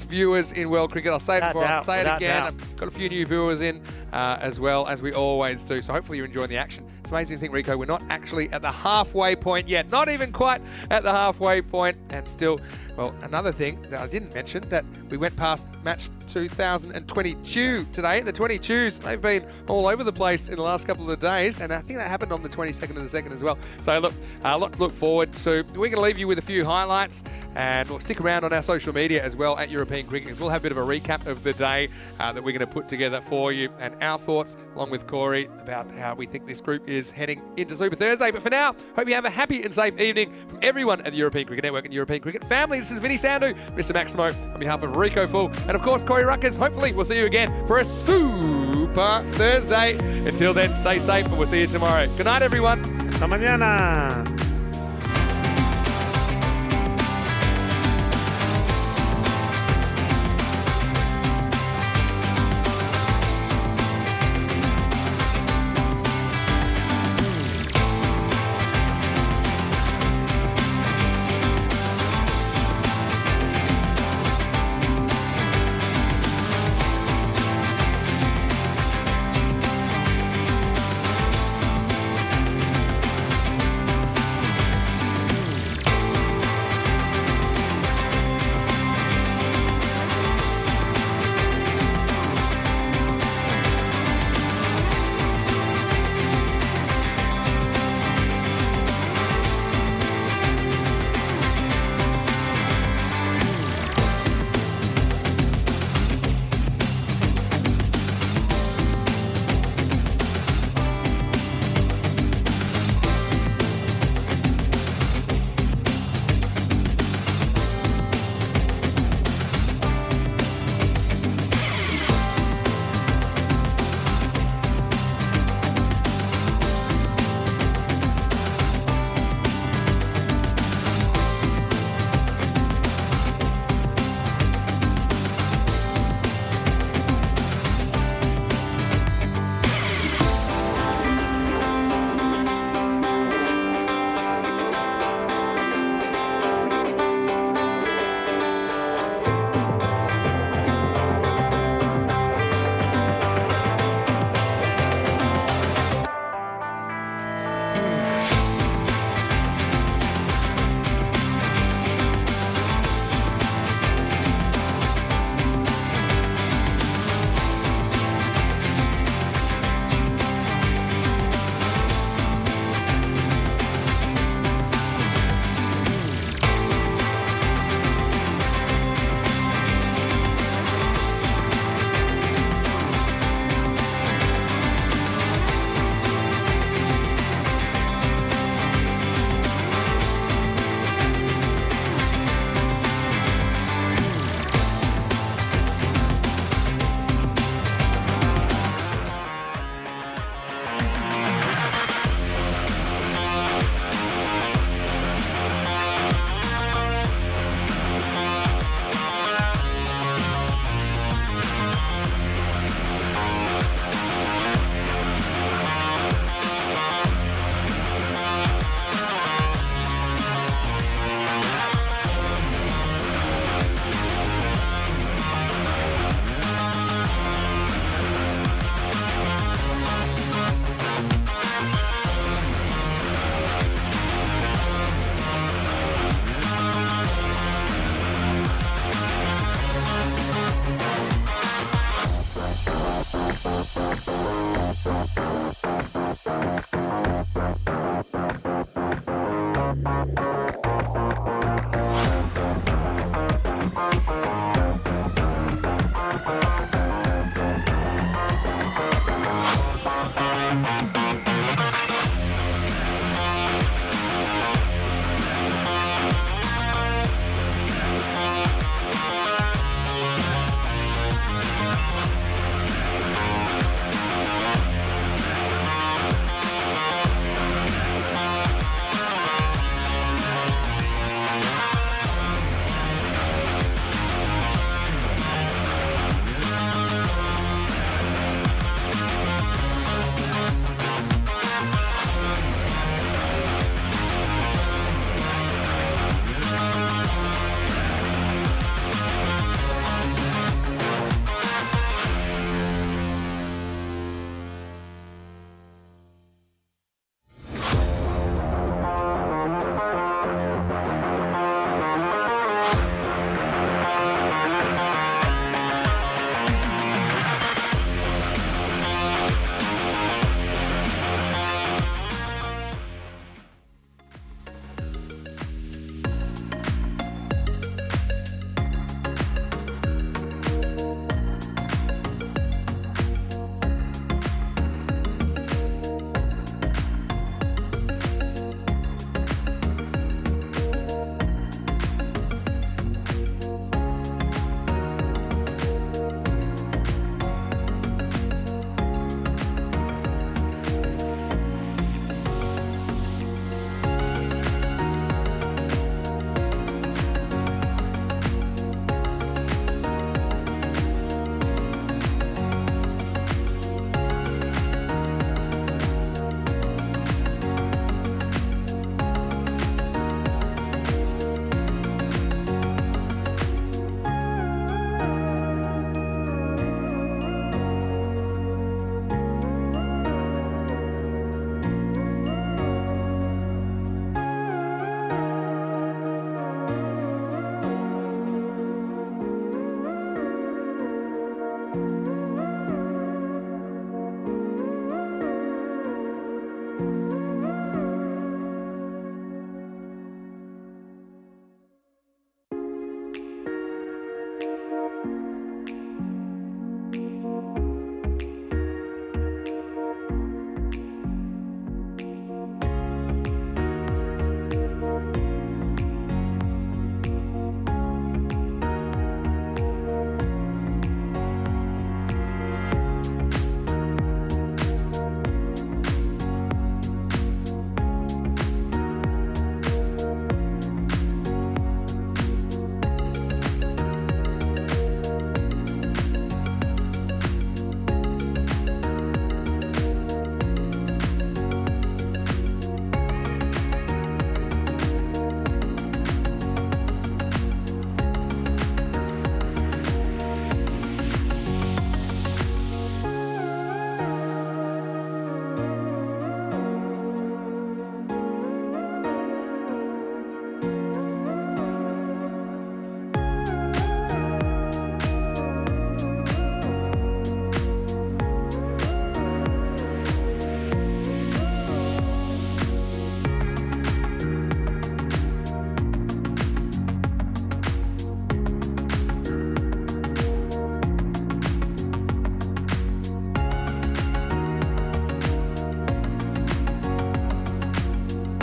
viewers in world cricket. I'll say it before, I'll say it again. I've got a few new viewers in as well, as we always do. So hopefully you're enjoying the action. It's amazing to think, Rico, we're not actually at the halfway point yet. Not even quite at the halfway point. And still, well, another thing that I didn't mention, that we went past match 2022 today. The 22s, they've been all over the place in the last couple of days, and I think that happened on the 22nd of the 2nd as well. So look, a lot to look forward to. We're going to leave you with a few highlights, and we'll stick around on our social media as well at European Cricket, because we'll have a bit of a recap of the day that we're going to put together for you, and our thoughts, along with Corey, about how we think this group is heading into Super Thursday. But for now, hope you have a happy and safe evening from everyone at the European Cricket Network and European Cricket family. This is Vinny Sandu, Mr. Maximo, on behalf of Rico Full, and of course Corey Ruckers. Hopefully we'll see you again for a Super Thursday. Until then, stay safe, and we'll see you tomorrow. Good night, everyone.
Hasta mañana.